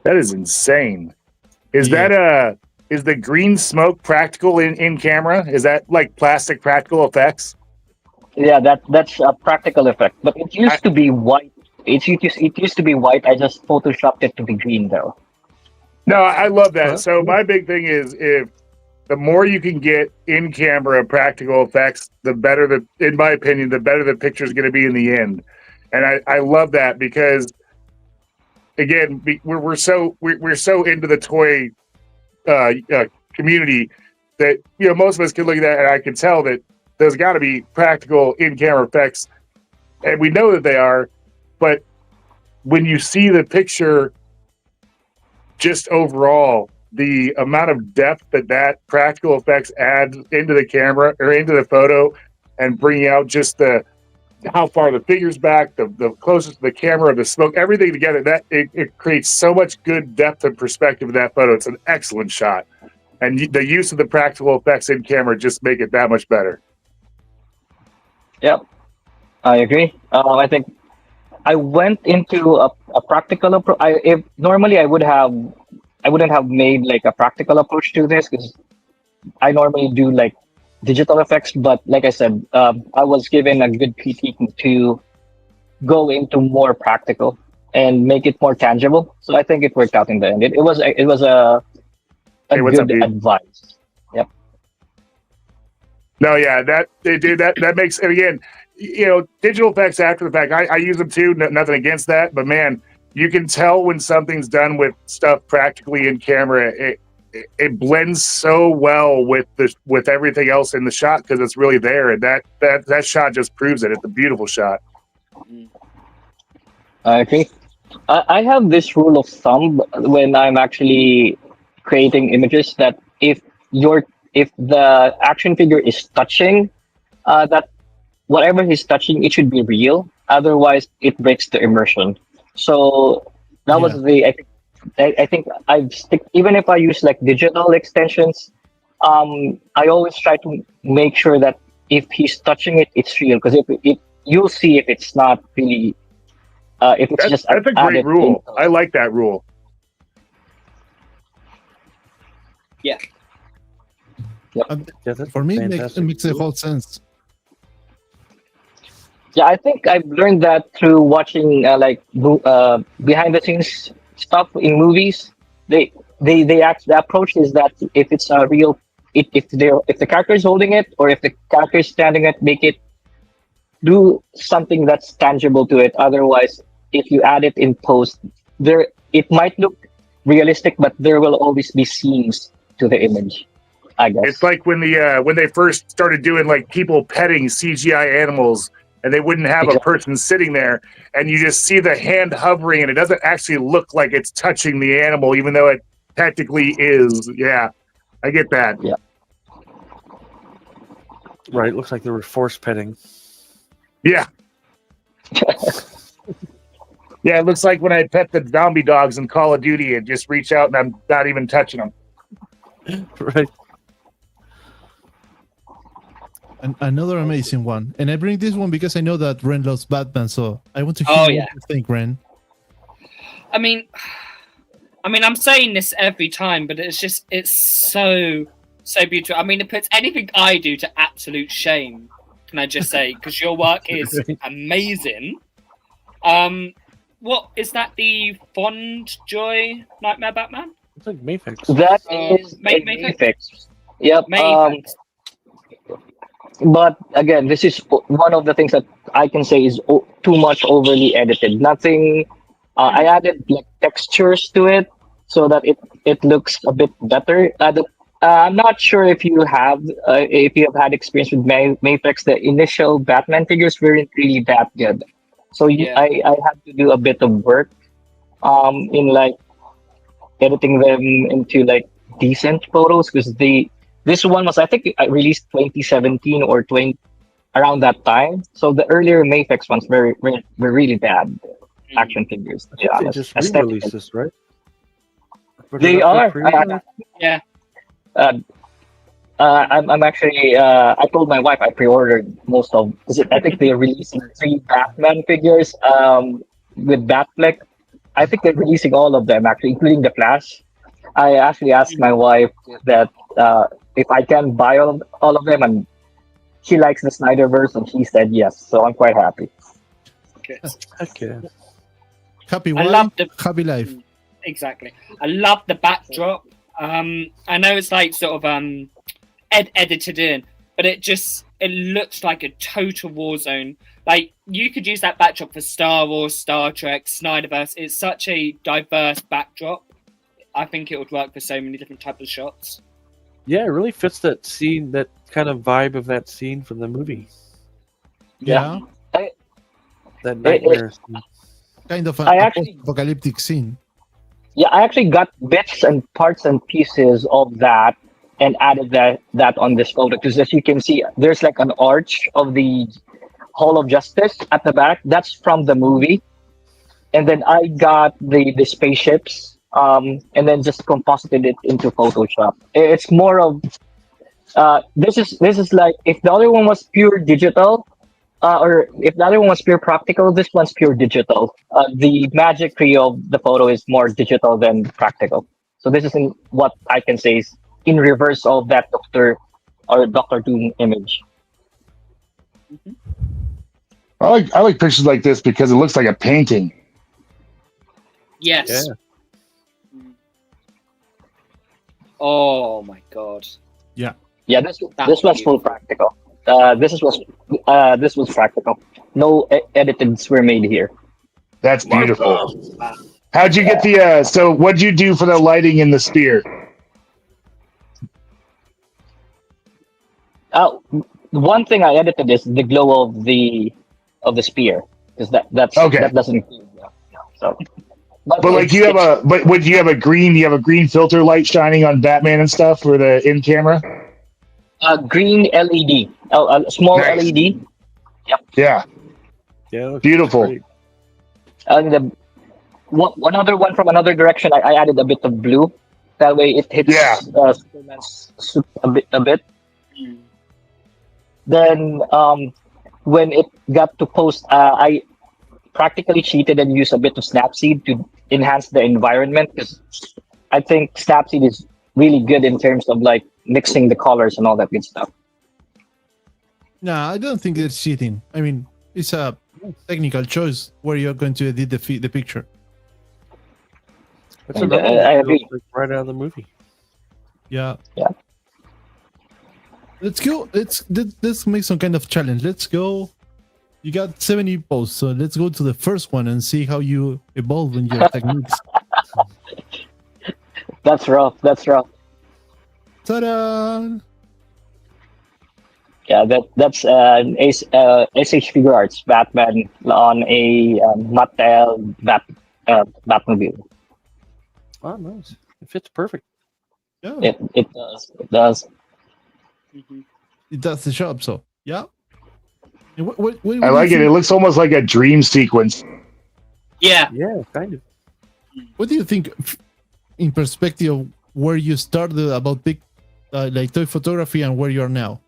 That is insane. Is Yeah. is the green smoke practical in camera? Is that like plastic practical effects? Yeah, that's a practical effect. But it used to be white. It used to be white. I just photoshopped it to be green though. No, I love that. Huh? So my big thing is if the more you can get in camera practical effects, the better in my opinion, the better the picture is going to be in the end. And I love that because again, we're so into the toy community that most of us can look at that and I can tell that there's got to be practical in camera effects, and we know that they are. But when you see the picture, just overall, the amount of depth that practical effects adds into the camera or into the photo, and bringing out just how far the figure's back, the closest to the camera, the smoke, everything together, that it creates so much good depth and perspective in that photo. It's an excellent shot, and the use of the practical effects in camera just make it that much better. Yep, I agree. I think I went into a practical approach. If normally I wouldn't have made like a practical approach to this because I normally do like digital effects. But like I said, I was given a good critique to go into more practical and make it more tangible. So I think it worked out in the end. It was a Hey, what's up, good dude? advice. Yep. No, yeah, that makes, and again, digital effects after the fact, I use them too. Nothing against that, but man, you can tell when something's done with stuff practically in camera. It blends so well with everything else in the shot because it's really there, and that shot just proves it. It's a beautiful shot. I agree. I have this rule of thumb when I'm actually creating images that if the action figure is touching, that whatever he's touching, it should be real. Otherwise, it breaks the immersion. So that was I think even if I use like digital extensions, I always try to make sure that if he's touching it, it's real. Because if you'll see if it's not really, if it's That's a great rule. I like that rule. Yeah. For me, it makes a whole sense. Yeah, I think I've learned that through watching behind the scenes stuff in movies. The approach is that if it's a real, if the character is holding it or if the character is standing it, make it do something that's tangible to it. Otherwise, if you add it in post, it might look realistic, but there will always be seams to the image, I guess. It's like when they first started doing like people petting CGI animals, and they wouldn't have a person sitting there, and you just see the hand hovering, and it doesn't actually look like it's touching the animal, even though it technically is. Yeah, I get that. Yeah. Right, looks like they were force petting. Yeah. Yeah, it looks like when I pet the zombie dogs in Call of Duty and just reach out and I'm not even touching them. Right. And another amazing one. And I bring this one because I know that Ren loves Batman, so I want to hear Oh, what yeah. you think, Ren. I mean, I'm saying this every time, but it's so beautiful. I mean, it puts anything I do to absolute shame. Can I just say? Because your work is amazing. What is that? The Fond Joy Nightmare Batman? It's like Mayfix. That is Mayfix. Yep. But again, this is one of the things that I can say is too much overly edited. Nothing. I added like textures to it so that it looks a bit better. I'm not sure if you have had experience with Mayfix. The initial Batman figures weren't really that good, so I had to do a bit of work in like editing them into like decent photos, because this one was, I think, released 2017 or around that time. So the earlier Mayfix ones were really bad action figures. To be They honest, just re-released this, right? They are. Yeah. I'm actually. I told my wife I pre-ordered most of. I think they're releasing 3 Batman figures. With Batfleck, I think they're releasing all of them actually, including the Flash. I actually asked my wife that if I can buy all of them, and she likes the Snyderverse, and she said yes. So I'm quite happy. Okay. Happy I wife, love the happy life. Exactly. I love the backdrop. I know it's like sort of edited in, but it looks like a total war zone. Like, you could use that backdrop for Star Wars, Star Trek, Snyderverse. It's such a diverse backdrop. I think it would work for so many different types of shots. Yeah, it really fits that scene, that kind of vibe of that scene from the movie. Yeah. That nightmare scene. Kind of an apocalyptic scene. Yeah, I actually got bits and parts and pieces of that and added that on this photo, because as you can see, there's like an arch of the Hall of Justice at the back. That's from the movie. And then I got the spaceships, and then just composited it into Photoshop. It's more of this is like, if the other one was pure digital, or if the other one was pure practical, this one's pure digital. The magic tree of the photo is more digital than practical. So this is what I can say is in reverse of that Doctor Doom image. I like pictures like this because it looks like a painting. Yes. Yeah. Oh my god. Yeah. Yeah, this was full practical. This was practical. No edits were made here. That's beautiful. How'd you get the? So what'd you do for the lighting in the spear? One thing I edited is the glow of the spear, because that's okay. That doesn't. So, but like you have a green filter light shining on Batman and stuff for the in camera. Green LED, a small nice. LED. Yep. Yeah. Yeah. Beautiful. Great. And one other one from another direction, I added a bit of blue. That way it hits Superman's suit a bit. Then when it got to post, I practically cheated and used a bit of Snapseed to enhance the environment, because I think Snapseed is really good in terms of like mixing the colors and all that good stuff. No, I don't think it's cheating. I mean, it's a technical choice where you're going to edit the picture. That's another one I that agree. feels like right out of the movie. Yeah. Yeah. Let's go. Let's make some kind of challenge. Let's go. You got 70 posts, so let's go to the first one and see how you evolve in your techniques. That's rough. Ta-da! Yeah, that's an SH Figure Arts Batman on a Mattel Batmobile. Oh, nice. It fits perfect. Yeah, It does. It does. it does the job. So yeah. And what I do you like it. It think- looks almost like a dream sequence. Yeah. Yeah, kind of. What do you think, in perspective, of where you started about big, like toy photography, and where you are now?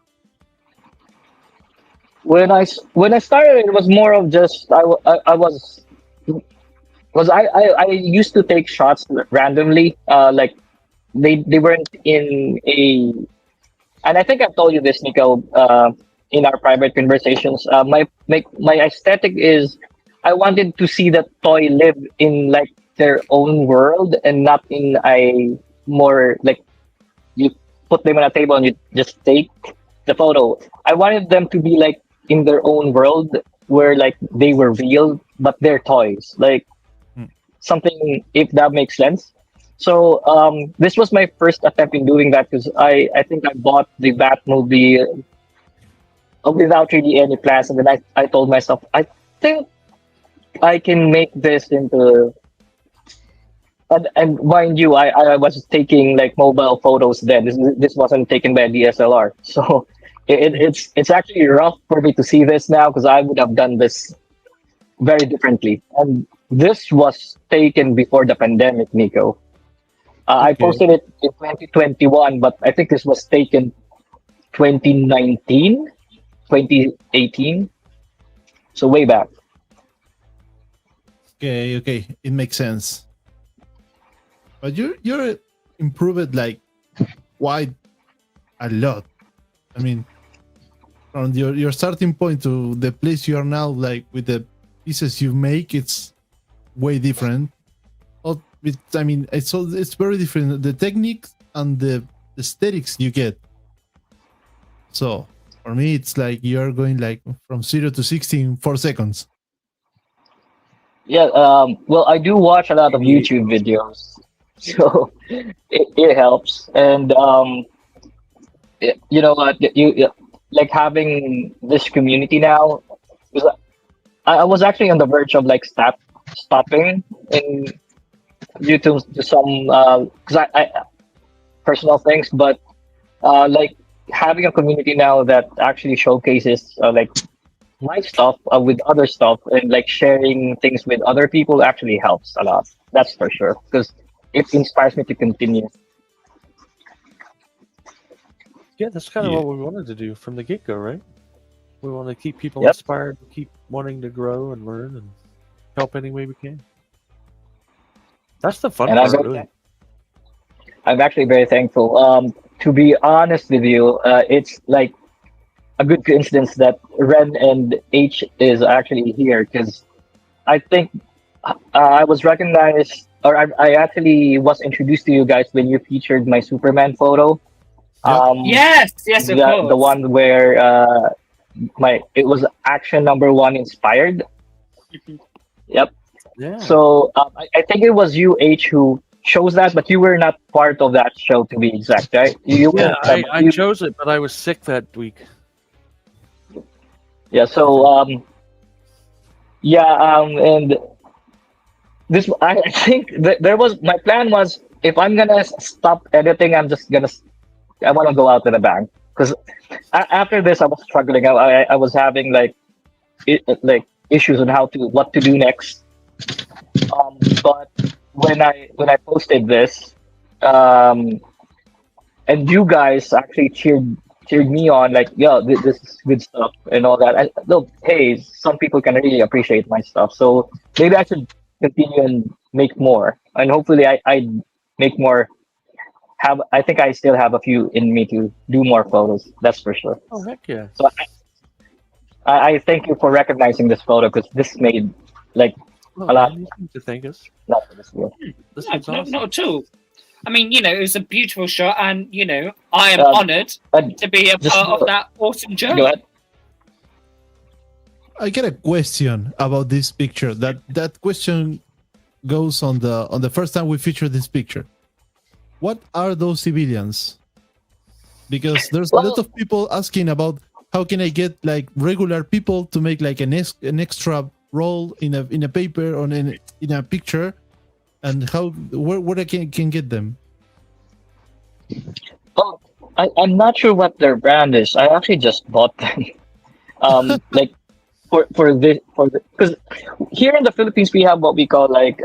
When I started, it was more of just I used to take shots randomly. Like they weren't in a, and I think I've told you this, Nico, in our private conversations. My aesthetic is I wanted to see the toy live in like their own world and not in a more like you put them on a table and you just take the photo. I wanted them to be like in their own world where like they were real, but they're toys. Like something, if that makes sense. So this was my first attempt in doing that because I think I bought the Batmobile without really any plans, and then I told myself I think I can make this into. And mind you, I was taking like mobile photos then. This wasn't taken by a DSLR, so it's actually rough for me to see this now because I would have done this very differently. And this was taken before the pandemic, Nico. I posted it in 2021, but I think this was taken 2019, 2018, so way back. Okay, it makes sense. But you're improved like quite a lot. I mean, from your starting point to the place you are now, like with the pieces you make, it's way different. I mean, it's very different. The techniques and the aesthetics you get. So for me, it's like you're going like from 0 to 60 in 4 seconds. Yeah, well, I do watch a lot of YouTube videos, so it helps. And you know what, like having this community now. 'Cause I was actually on the verge of like stopping in YouTube to some because I personal things, but like having a community now that actually showcases like my stuff with other stuff and like sharing things with other people actually helps a lot. That's for sure because it inspires me to continue. Yeah, that's kind of what we wanted to do from the get-go, right? We want to keep people Yep. inspired, keep wanting to grow and learn and help any way we can. That's the fun And part, really. I'm actually very thankful. To be honest with you, it's like a good coincidence that Ren and H is actually here because I think I was recognized, or I actually was introduced to you guys when you featured my Superman photo. Yes, of course. The one where it was action #1 inspired. Yep. Yeah. So I think it was you, H, who chose that, but you were not part of that show to be exact, right? You Yeah, were, I chose it, but I was sick that week. Yeah. So and this I think there was my plan was if I'm gonna stop editing, I want to go out with a bang because after this I was struggling. I was having like issues on what to do next. But when I posted this, and you guys actually cheered me on, like, yo, this is good stuff and all that. Look, hey, some people can really appreciate my stuff, so maybe I should continue and make more, and hopefully I make more. I think I still have a few in me to do more photos. That's for sure. Oh, heck yeah. So I thank you for recognizing this photo because this made like a lot. You need to thank us. Not for this year. This No, is awesome. not at all. I mean, it was a beautiful shot, and I am honored to be a part of that awesome journey. Go ahead. I get a question about this picture. That question goes on the first time we featured this picture. What are those civilians? Because there's a lot of people asking about how can I get like regular people to make like an extra role in a paper or in a picture, and where I can get them? Oh, I'm not sure what their brand is. I actually just bought them. Like because here in the Philippines we have what we call like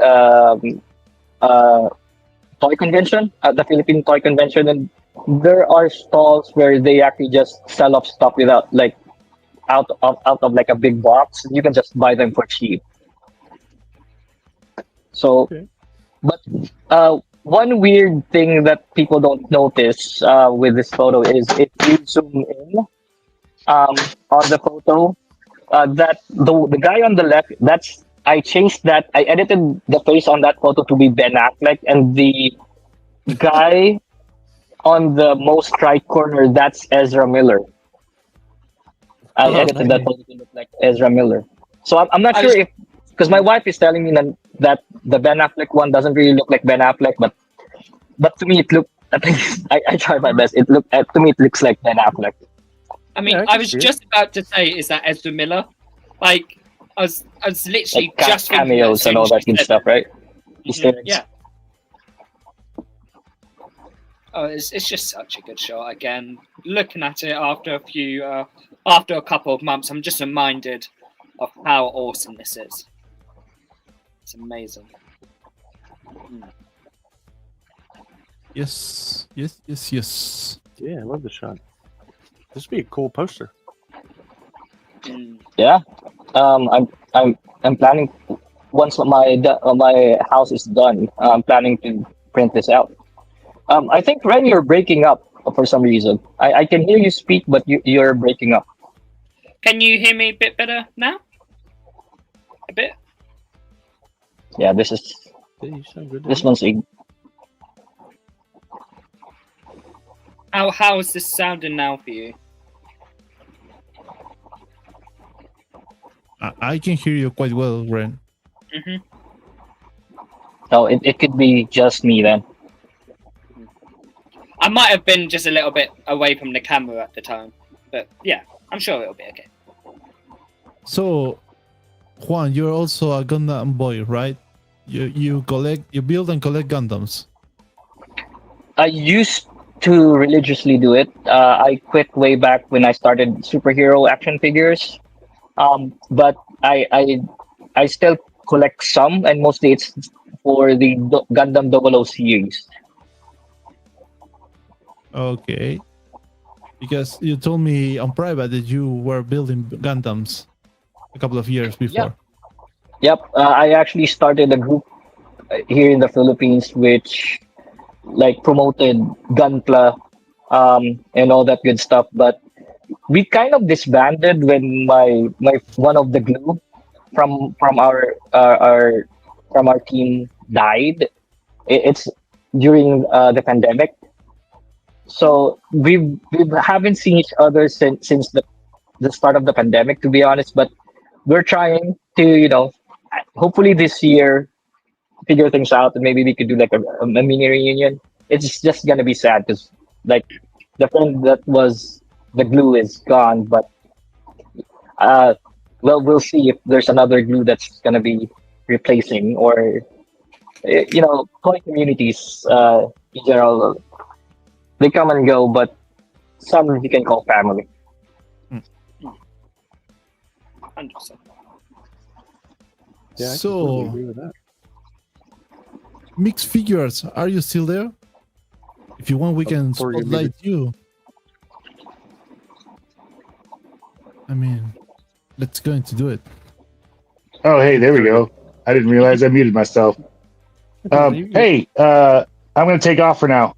toy convention at the Philippine Toy Convention, and there are stalls where they actually just sell off stuff without like out of like a big box. You can just buy them for cheap. So, but one weird thing that people don't notice with this photo is if you zoom in on the photo, that the guy on the left, I changed that. I edited the face on that photo to be Ben Affleck, and the guy on the most right corner, that's Ezra Miller. I edited that photo to look like Ezra Miller. So I'm not sure if, because my wife is telling me that the Ben Affleck one doesn't really look like Ben Affleck, but to me it looked. I think I tried my best. To me it looks like Ben Affleck. I mean, I was just about to say, is that Ezra Miller? Like, I was literally Like just thinking that cameos and all that good stuff, right? Yeah. Oh, it's just such a good shot. Again, looking at it after a couple of months, I'm just reminded of how awesome this is. It's amazing. Yes. Yeah, I love the shot. This would be a cool poster. Yeah. I'm planning once my house is done. I'm planning to print this out. I think Ren, you're breaking up for some reason. I can hear you speak, but you're breaking up. Can you hear me a bit better now? A bit. Yeah, this one's How is this sounding now for you? I can hear you quite well, Ren. No, it could be just me then. I might have been just a little bit away from the camera at the time, but yeah, I'm sure it'll be okay. So, Juan, you're also a Gundam boy, right? You build and collect Gundams. I used to religiously do it. I quit way back when I started superhero action figures. But I still collect some, and mostly it's for the Gundam 00 series. Okay. Because you told me on private that you were building Gundams a couple of years before. Yep. I actually started a group here in the Philippines which like promoted Gunpla and all that good stuff. But we kind of disbanded when my one of the glue from our team died. It's during the pandemic. So we haven't seen each other since the start of the pandemic, to be honest. But we're trying to, hopefully this year figure things out, and maybe we could do like a mini reunion. It's just gonna be sad because like the friend that was the glue is gone. But we'll see if there's another glue that's gonna be replacing, or toy communities in general. They come and go, but some you can call family. 100%. Yeah, I So, completely agree with that. Mixed Figures, are you still there? If you want, we can Before you leave spotlight you. I mean, let's go into do it. Oh, hey, there we go. I didn't realize I muted myself. Hey, I'm gonna take off for now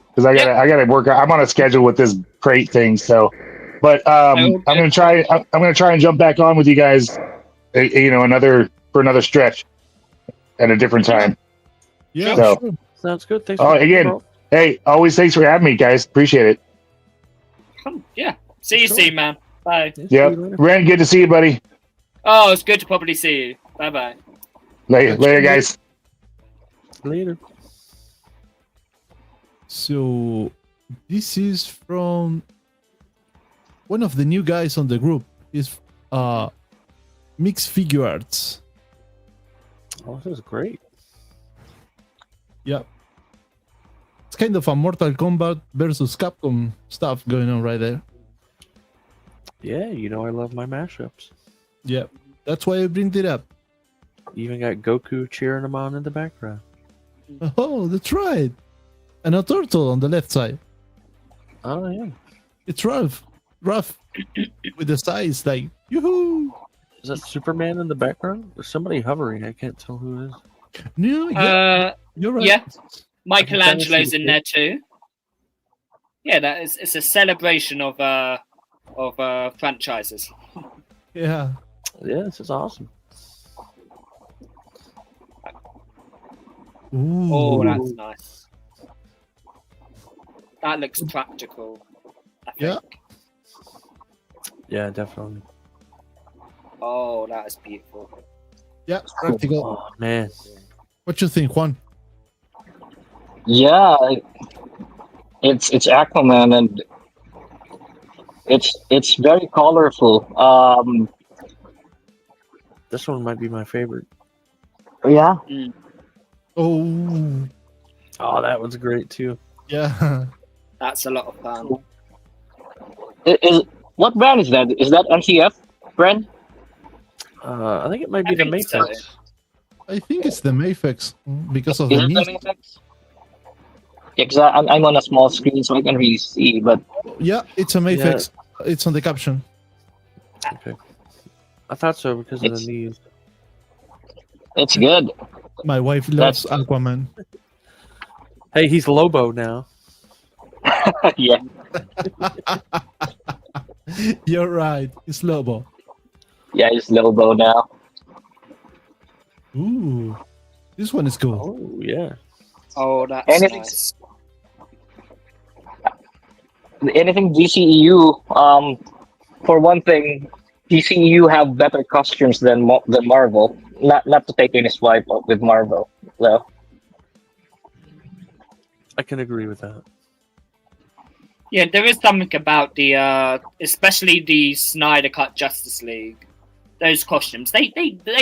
because I gotta work. I'm on a schedule with this crate thing. So, but I'm gonna try and jump back on with you guys. Another stretch at a different time. Yeah, So, sure. Sounds good. Thanks. again, hey, always thanks for having me, guys. Appreciate it. Yeah. See you soon, man. Bye. Yep. Ren, good to see you, buddy. Oh, it's good to probably see you. Bye bye. Later, guys. Later. So, this is from one of the new guys on the group is Mixed Figure Arts. Oh, this is great. Yeah. It's kind of a Mortal Kombat versus Capcom stuff going on right there. Yeah, you know I love my mashups. Yeah. That's why I bring it up. Even got Goku cheering him on in the background. Oh, that's right. And a turtle on the left side. Oh yeah. It's rough. With the size, like, yoo-hoo. Is that Superman in the background? There's somebody hovering. I can't tell who it is. No, yeah, you're right. Yeah, Michelangelo's in there too. Yeah, that is. It's a celebration of franchises. Yeah. Yeah, this is awesome. Ooh. Oh, that's nice. That looks practical. I think. Yeah. Yeah, definitely. Oh, that is beautiful. Yeah, practical. Oh man. What you think, Juan? Yeah, it's Aquaman, and it's very colorful. This one might be my favorite. Yeah, Oh, Oh, that one's great too. yeah. That's a lot of fun. is what brand is that? Is that NCF brand? I think it might be the I think so. Matrix. I think it's the Mayfix because of Is the it the mist. Matrix? Yeah, 'cause I'm on a small screen, so I can really see. But Yeah, it's a Mayfix. It's on the caption. Okay. I thought so because of the knees. it's good. My wife loves Aquaman. Hey, he's Lobo now. Yeah, You're right. It's Lobo. yeah, it's Lobo now. Ooh, this one is cool. Oh yeah. Oh, that's Anything- nice. Anything DCEU. For one thing, DCEU have better costumes than Marvel. Not to take any swipe with Marvel, though. I can agree with that. Yeah, there is something about the, especially the Snyder Cut Justice League. Those costumes, they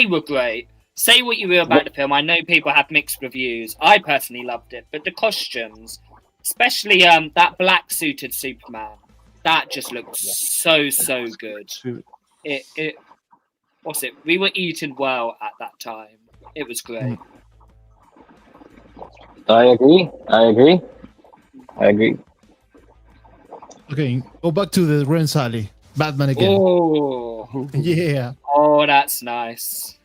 were great. Say what you will about the film. I know people have mixed reviews. I personally loved it, but the costumes, especially that black suited Superman, that just looked so good. It what's it? We were eating well at that time. It was great. I agree. Okay, go back to the Ren Sally. Batman again. Oh, Yeah. oh, that's nice.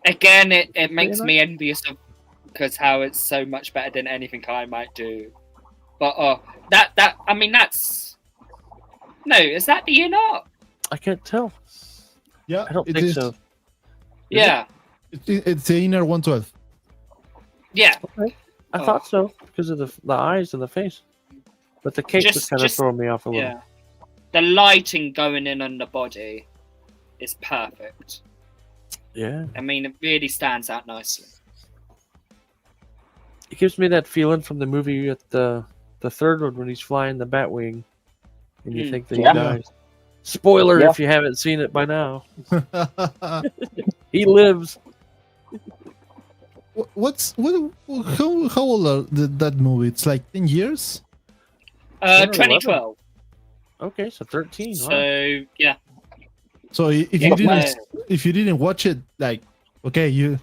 Again, it makes me envious of because how it's so much better than anything I might do. But I mean that's no, is that the inner? I can't tell. Yeah, I don't it think is. so. Yeah, It's the inner 112. yeah. I thought so because of the eyes and the face, but the cape was kind of throwing me off a little. Yeah, the lighting going in on the body is perfect. Yeah, I mean, it really stands out nicely. it gives me that feeling from the movie at the third one when he's flying the Batwing, and you think that he dies. Spoiler if you haven't seen it by now. He lives. How old are that movie? It's like 10 years. 2012. Okay, so 13. So Wow. yeah. So if you didn't watch it, like, okay,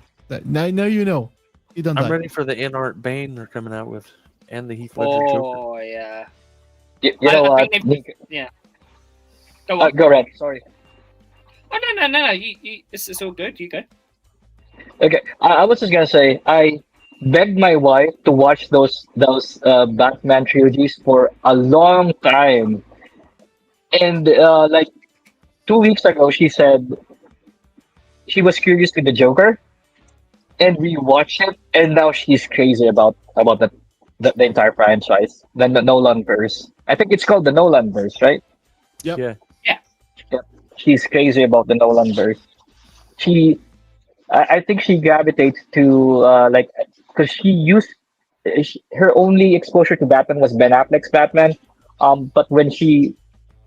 now you know. You don't I'm die. ready for the In-Art Bane they're coming out with, and the Heath Ledger Joker. Oh yeah. You know I what? think yeah. Go on. Go Red. Sorry. Oh no. You this is all good. You go. Okay, I was just gonna say I begged my wife to watch those Batman trilogies for a long time, and like 2 weeks ago, she said she was curious with the Joker, and we watched it, and now she's crazy about the entire franchise, the Nolan verse. I think it's called the Nolan verse, right? Yep. Yeah. She's crazy about the Nolan verse. I think she gravitates to like because her only exposure to Batman was Ben Affleck's Batman. But when she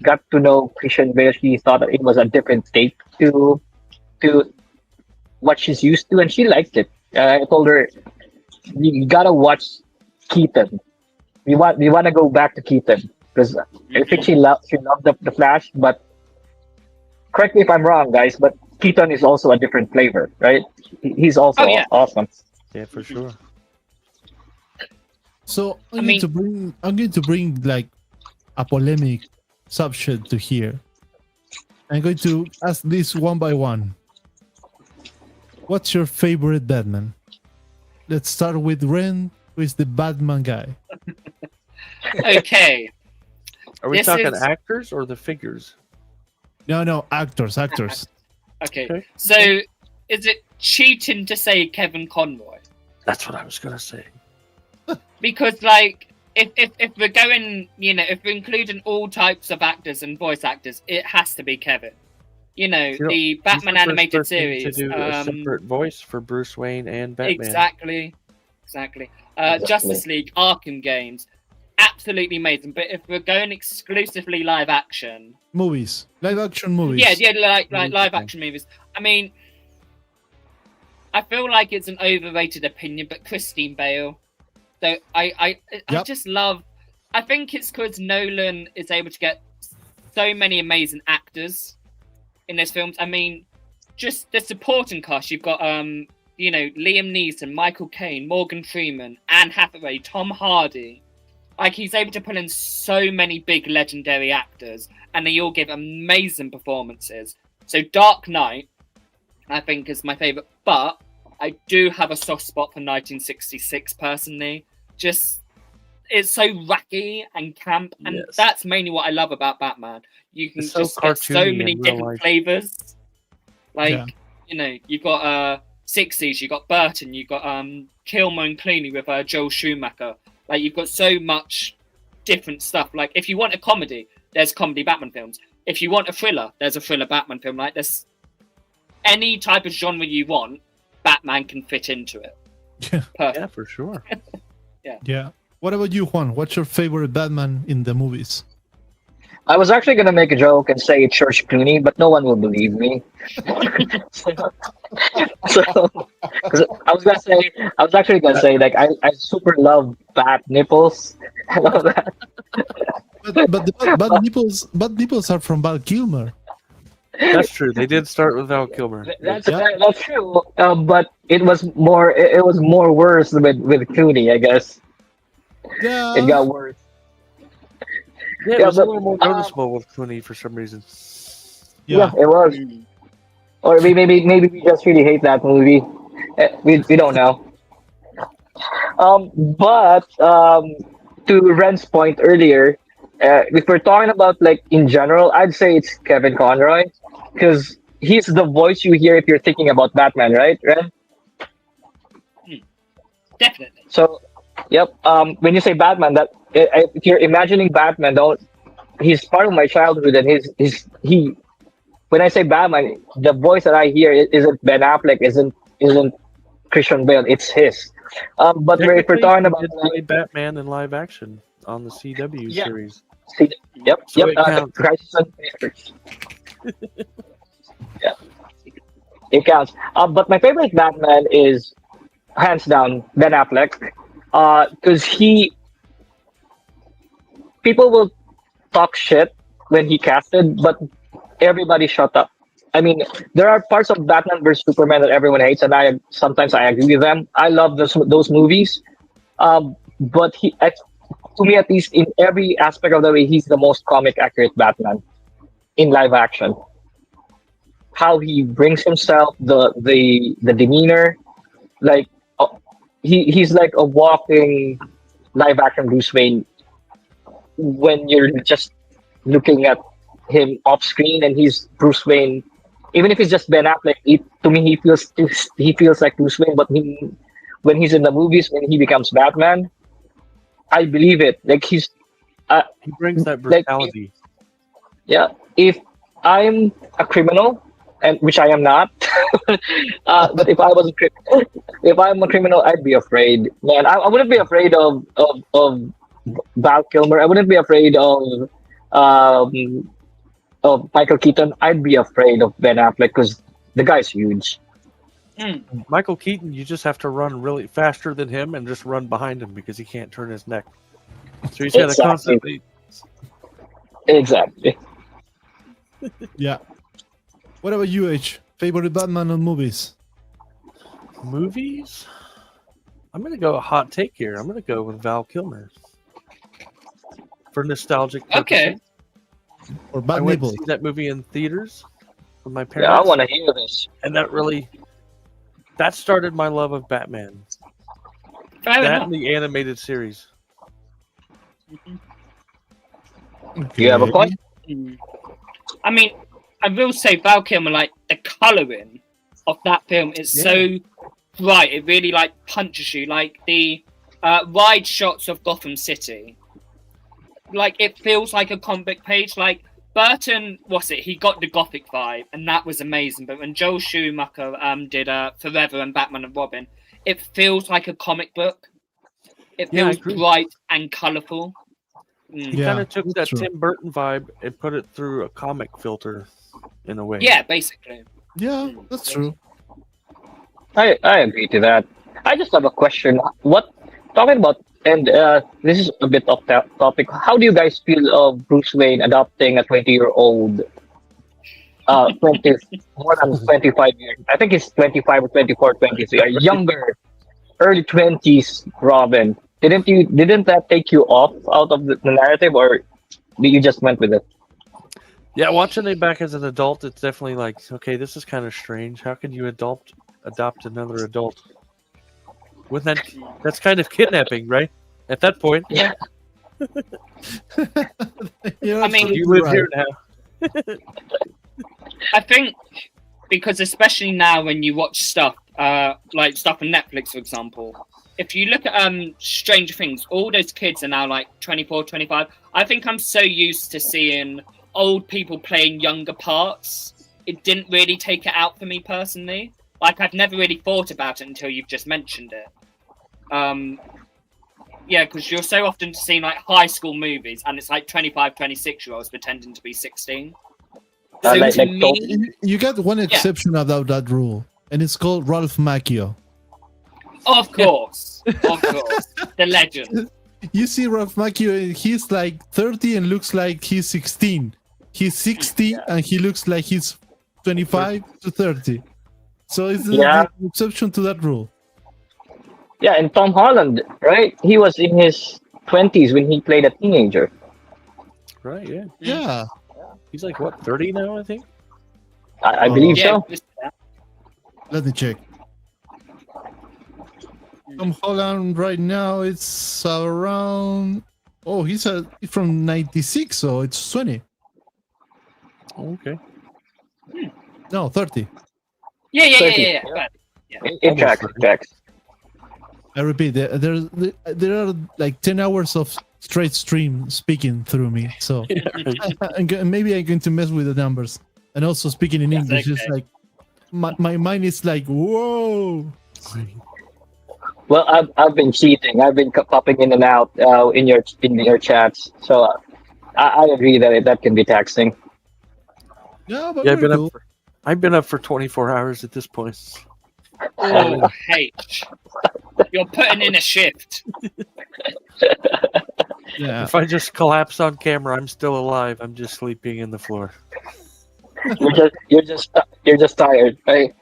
got to know Christian Bale, she thought that it was a different take to what she's used to, and she liked it. I told her, you gotta watch Keaton. We want to go back to Keaton because I think she loved the Flash. But correct me if I'm wrong, guys. But Keaton is also a different flavor, right? He's also awesome. Yeah, for sure. So I'm going to bring like a polemic subject to here. I'm going to ask this one by one. What's your favorite Batman? Let's start with Ren, who is the Batman guy. Okay. Are we This talking is- actors or the figures? No, actors. Okay. So, is it cheating to say Kevin Conroy? That's what I was gonna say. Because, like, if we're going, if we're including all types of actors and voice actors, it has to be Kevin. The He's Batman the first animated person series. to do a separate voice for Bruce Wayne and Batman. Exactly. Justice League, Arkham games, absolutely amazing. But if we're going exclusively live action, live action movies. like live action movies. I mean, I feel like it's an overrated opinion, but Christine Bale. So I just love. I think it's because Nolan is able to get so many amazing actors in those films. I mean, just the supporting cast. You've got Liam Neeson, Michael Caine, Morgan Freeman, Anne Hathaway, Tom Hardy. Like, he's able to pull in so many big legendary actors, and they all give amazing performances. So Dark Knight, I think, is my favorite, but I do have a soft spot for 1966 personally. Just, it's so wacky and camp, and that's mainly what I love about Batman. You can just get so many different flavors. Like, you've got 60s, you've got Burton, you've got Kilmer and Clooney with Joel Schumacher. Like, you've got so much different stuff. Like, if you want a comedy, there's comedy Batman films. If you want a thriller, there's a thriller Batman film. Like, there's any type of genre you want, Batman can fit into it. Yeah, for sure. Yeah. What about you, Juan? What's your favorite Batman in the movies? I was actually gonna make a joke and say it's George Clooney, but no one will believe me. So, 'cause I was actually gonna say, like, I super love bat nipples and all that. But the bad nipples are from Val Kilmer. That's true. They did start with Val Kilmer. That's true. But it was more worse with Clooney, I guess. Yeah. It got worse. Yeah, it was a little more noticeable with Clooney for some reason. Yeah, it was. Or maybe we just really hate that movie. We don't know. But to Ren's point earlier, if we're talking about, like, in general, I'd say it's Kevin Conroy, because he's the voice you hear if you're thinking about Batman, right, Ren? Definitely. So, yep. When you say Batman, that if you're imagining Batman, he's part of my childhood, and he. When I say Batman, the voice that I hear isn't Ben Affleck, isn't Christian Bale. It's his. But if we're talking about Batman in live action on the CW series. Yep. So it counts. Crisis on Infinite. Yeah, it counts. But my favorite Batman is hands down Ben Affleck, because people will talk shit when he casted, but everybody shut up. I mean, there are parts of Batman vs Superman that everyone hates, and sometimes I agree with them. I love those movies, but to me, at least, in every aspect of the way, he's the most comic accurate Batman in live action. How he brings himself, the demeanor, like, he's like a walking live action Bruce Wayne when you're just looking at him off screen, and he's Bruce Wayne. Even if it's just Ben Affleck, to me he feels like Bruce Wayne. But when he's in the movies, when he becomes Batman, I believe it. Like, he brings that brutality. If I'm a criminal, and which I am not, but if I'm a criminal, I'd be afraid. Man, I wouldn't be afraid of Val Kilmer. I wouldn't be afraid of of Michael Keaton, I'd be afraid of Ben Affleck because the guy's huge. Michael Keaton, you just have to run really faster than him and just run behind him because he can't turn his neck. So he's got to constantly. Exactly. Yeah. What about you, H? Favorite Batman on movies? Movies? I'm going to go a hot take here. I'm going to go with Val Kilmer. For nostalgic purposes. Okay. Or I Bat went to Nibbles? see that movie in theaters with my parents. Yeah, I want to hear this. And that started my love of Batman. Fair That enough. and the animated series. You have a point? I mean, I will say Val Kilmer, like the colouring of that film is so bright. It really like punches you. Like the wide shots of Gotham City. Like it feels like a comic page. Like Burton, he got the Gothic vibe, and that was amazing. But when Joel Schumacher did Forever and Batman and Robin, it feels like a comic book. It Yeah, I feels agree. bright and colourful. He kind of took that that's true. Tim Burton vibe and put it through a comic filter in a way. Yeah, basically. Yeah, that's true. I agree to that. I just have a question. Talking about, and this is a bit off topic. How do you guys feel of Bruce Wayne adopting a 20-year-old, more than 25 years? I think he's 25 or 24, 23, a younger, early 20s Robin. Didn't that take you out of the narrative, or you just went with it? Yeah, watching it back as an adult, it's definitely like, okay, this is kind of strange. How can you adopt another adult? That's kind of kidnapping, right? At that point. Yeah. I mean, You live here now. I think because especially now when you watch stuff like stuff on Netflix, for example, if you look at Stranger Things, all those kids are now like 24, 25. I think I'm so used to seeing old people playing younger parts. It didn't really take it out for me personally. Like I've never really thought about it until you've just mentioned it. Yeah, because you're so often seeing like high school movies and it's like 25, 26-year-olds pretending to be 16. So Like to me, You got one exception about that rule, and it's called Ralph Macchio. of course, the legend. You see Ralph Macchio, he's like 30 and looks like he's 16. He's 60 and he looks like he's 25 to 30. So it's the exception to that rule. Yeah, and Tom Holland, right? He was in his 20s when he played a teenager. Right, yeah. Yeah. He's like, what, 30 now, I think? I believe Yeah, so. Let me check. Tom Holland right now, it's around... Oh, he's from 96, so it's 20. Okay. No, 30. Yeah. It tracks. I repeat, there are like 10 hours of straight stream speaking through me, so maybe I'm going to mess with the numbers. And also speaking in English, okay. it's like my mind is like, whoa. Well, I've been cheating. I've been popping in and out in your chats. So I agree that can be taxing. Yeah, but Yeah, very I've been up for 24 hours at this point. Oh, H. You're putting in a shift. Yeah. If I just collapse on camera, I'm still alive. I'm just sleeping in the floor. You're just tired, right?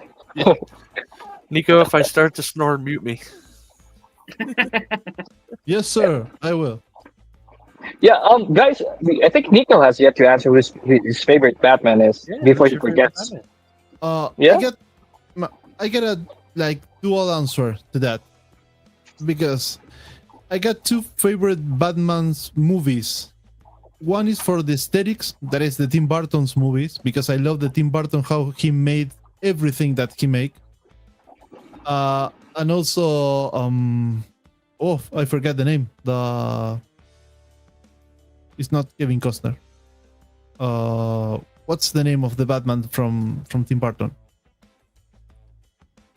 Nico, if I start to snore, mute me. Yes, sir. I will. Yeah, guys, I think Nico has yet to answer who his favorite Batman is before he forgets. Yeah. I get a like dual answer to that because I got two favorite Batman's movies. One is for the aesthetics, that is the Tim Burton's movies, because I love the Tim Burton how he made everything that he made. And also I forgot the name. It's not Kevin Costner. What's the name of the Batman from Tim Burton?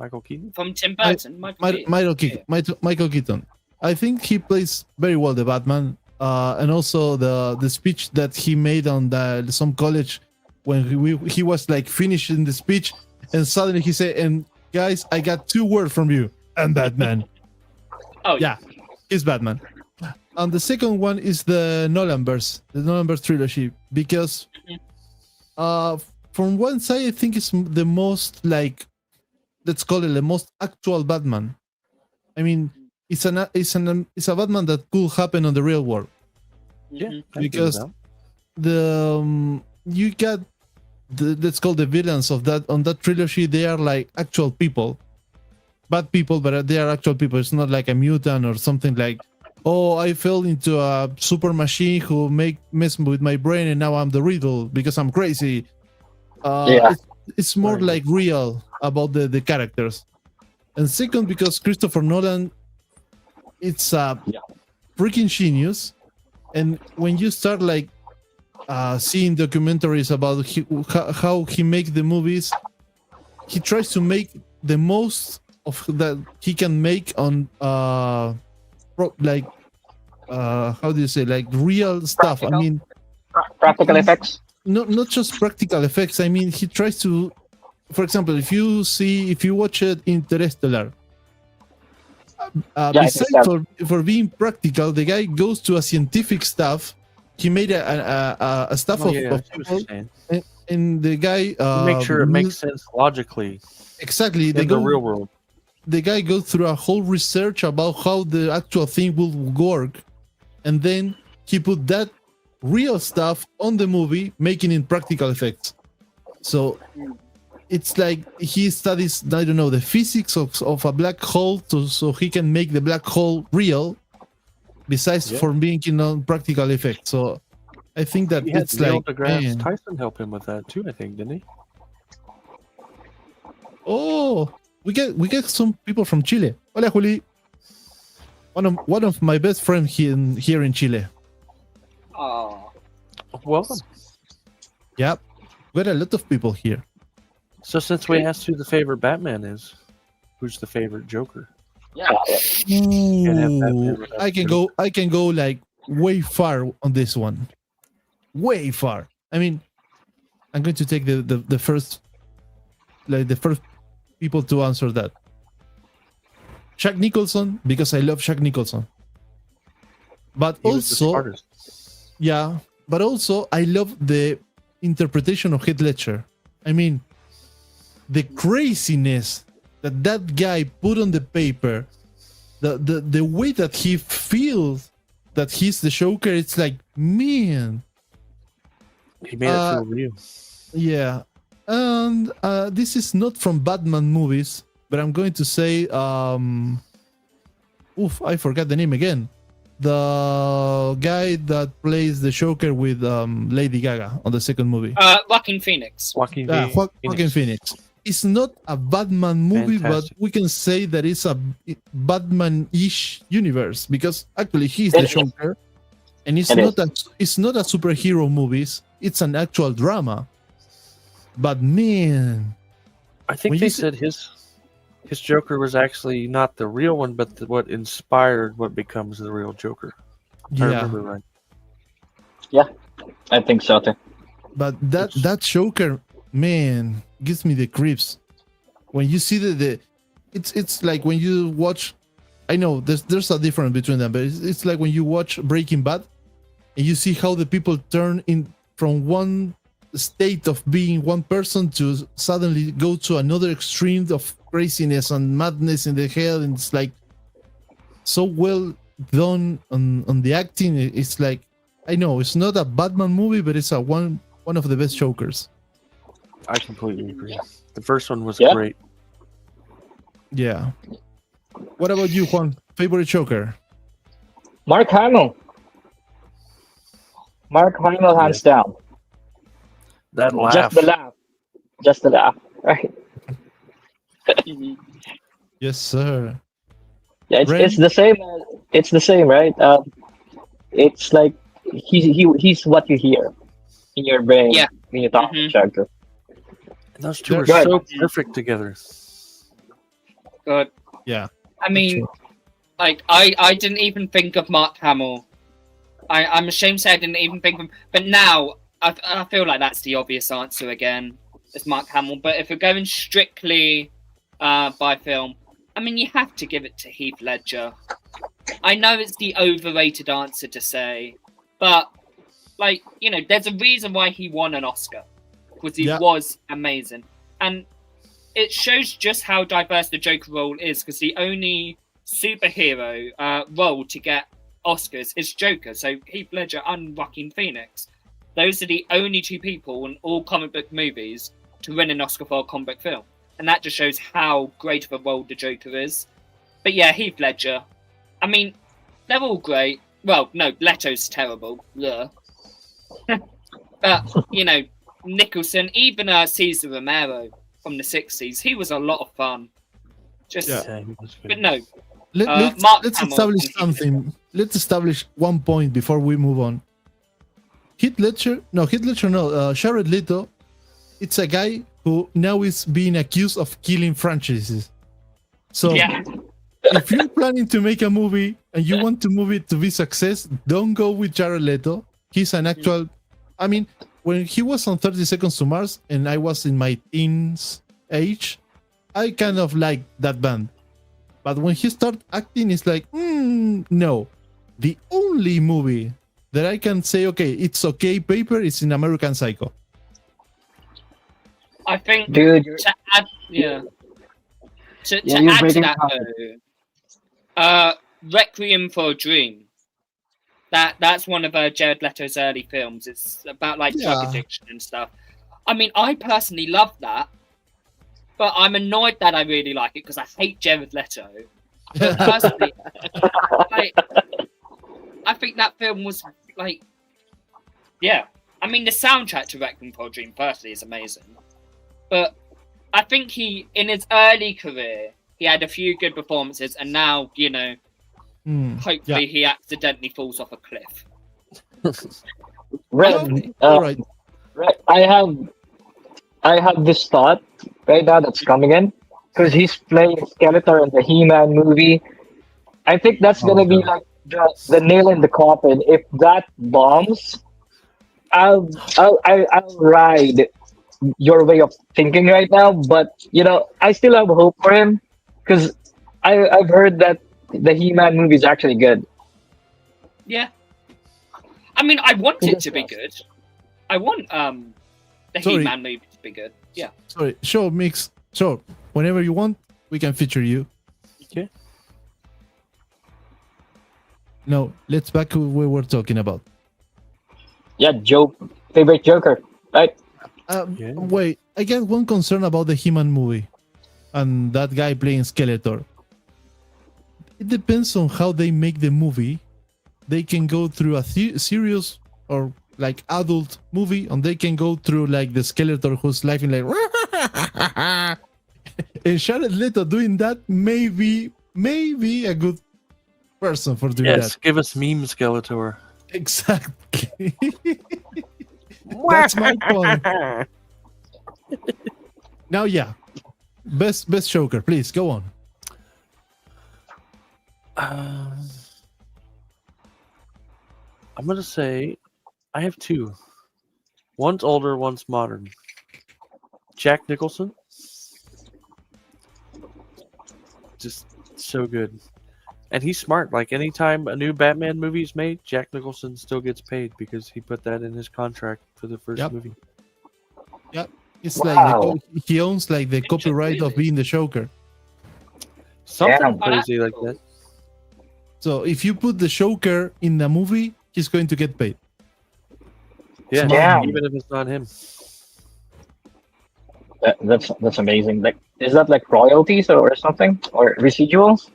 Michael Keaton? From Tim Burton. Michael Keaton. Michael Keaton. I think he plays very well the Batman. and also the speech that he made on some college when he was like finishing the speech, and suddenly he said, "And guys, I got 2 words from you. I'm Batman." Oh Yeah, he's Batman. And the second one is the Nolanverse trilogy, because from one side I think it's the most like, let's call it the most actual Batman. I mean, it's a Batman that could happen on the real world. Yeah, Because you got let's call the villains of that on that trilogy, they are like actual people, bad people, but they are actual people. It's not like a mutant or something like, oh, I fell into a super machine who mess with my brain and now I'm the Riddle because I'm crazy. It's more like real about the characters. And second, because Christopher Nolan, it's a freaking genius. And when you start like seeing documentaries about how he makes the movies, he tries to make the most of that he can make on like how do you say, like real stuff. I mean, practical effects. Not just practical effects. I mean, he tries to, for example, if you watch it Interstellar, besides for being practical, the guy goes to a scientific stuff. He made a stuff of people, and the guy make sure it makes sense logically. Exactly, in the real world. The guy goes through a whole research about how the actual thing will work, and then he put that real stuff on the movie, making it practical effects. So it's like he studies, I don't know, the physics of a black hole, so he can make the black hole real, besides for making on practical effects. So I think that it's like Tyson helped him with that too, I think, didn't he? Oh, we get some people from Chile. Hola, Juli. One of my best friends here in Chile. Oh, welcome. Yep, we got a lot of people here. So since we asked who the favorite Batman is, who's the favorite Joker? Yeah. Ooh, I can go like way far on this one. Way far. I mean, I'm going to take the first people to answer that. Jack Nicholson, because I love Jack Nicholson. But also, but also I love the interpretation of Heath Ledger. I mean, the craziness that guy put on the paper, the way that he feels that he's the Joker, it's like, man, he made it feel real. Yeah. And this is not from Batman movies, but I'm going to say I forgot the name again. The guy that plays the Joker with Lady Gaga on the second movie. Joaquin Phoenix. Joaquin Phoenix. It's not a Batman movie, but we can say that it's a Batman-ish universe, because actually he's the Joker, and it's not a superhero movies. It's an actual drama. But man, I think they said his Joker was actually not the real one, but what inspired what becomes the real Joker. I remember right. Yeah, I think so too. But that Joker, man, gives me the creeps. When you see it's like when you watch. I know there's a difference between them, but it's like when you watch Breaking Bad, and you see how the people turn in from one state of being one person to suddenly go to another extreme of craziness and madness in the head, and it's like so well done on the acting. It's like, I know it's not a Batman movie, but it's one of the best Jokers. I completely agree. The first one was great. Yeah. What about you, Juan? Favorite Joker? Mark Hamill. Hands down. That laugh. Just the laugh. Right. Yes, sir. Yeah, it's the same. It's the same, right? It's like he's what you hear in your brain when you talk to Joker. Those two are so perfect together. Good. Yeah. I mean, like I didn't even think of Mark Hamill I'm ashamed to say I didn't even think of. But now I feel like that's the obvious answer again. It's Mark Hamill. But if we're going strictly by film, I mean, you have to give it to Heath Ledger. I know it's the overrated answer to say, but like, you know, there's a reason why he won an Oscar, because he was amazing, and it shows just how diverse the Joker role is. Because the only superhero role to get Oscars is Joker. So Heath Ledger and Joaquin Phoenix, those are the only two people in all comic book movies to win an Oscar for a comic book film, and that just shows how great of a role the Joker is. But yeah, Heath Ledger. I mean, they're all great. Well, no, Leto's terrible. Yeah. But, you know, Nicholson, even Cesar Romero from the 60s, he was a lot of fun. Just, but no. Let's establish something. Let's establish one point before we move on. Jared Leto, it's a guy who now is being accused of killing franchises. So, if you're planning to make a movie and you want the movie to be success, don't go with Jared Leto. He's an actual. I mean, when he was on 30 Seconds to Mars and I was in my teens age, I kind of liked that band. But when he started acting, it's like, no. The only movie that I can say, okay, it's okay, paper, is in American Psycho. I think, dude, to add to that, Requiem for a Dream. That's one of Jared Leto's early films. It's about like drug addiction and stuff. I mean, I personally love that, but I'm annoyed that I really like it because I hate Jared Leto. But personally, I think that film was like, I mean, the soundtrack to Requiem for a Dream personally is amazing, but I think he, in his early career, he had a few good performances, and now, you know, hopefully he accidentally falls off a cliff. Right. I have this thought right now that's coming in, because he's playing Skeletor in the He-Man movie. I think that's gonna be like the nail in the coffin. If that bombs, I'll ride your way of thinking right now. But you know, I still have hope for him, because I've heard that the He-Man movie is actually good. Yeah, I mean, I want it to be good. I want the He-Man movie to be good. Yeah. Sorry, sure, Mix. Sure, whenever you want, we can feature you. Okay. No, let's back to what we were talking about. Yeah, favorite Joker, right? Wait, I get one concern about the He-Man movie and that guy playing Skeletor. It depends on how they make the movie. They can go through a serious or like adult movie, and they can go through like the Skeletor who's laughing like and Jared Leto doing that may be a good person for doing that. Yes, give us meme Skeletor. Exactly. That's my point. Now, best Joker, please go on. I'm gonna say I have two. One's older, one's modern. Jack Nicholson, just so good, and he's smart. Like anytime a new Batman movie is made, Jack Nicholson still gets paid because he put that in his contract for the first movie. Yep, it's like he owns like the copyright of being the Joker. Something crazy like that. So if you put the Joker in the movie, he's going to get paid. Yeah, even if it's not him. That's amazing. Like, is that like royalties or something, or residuals?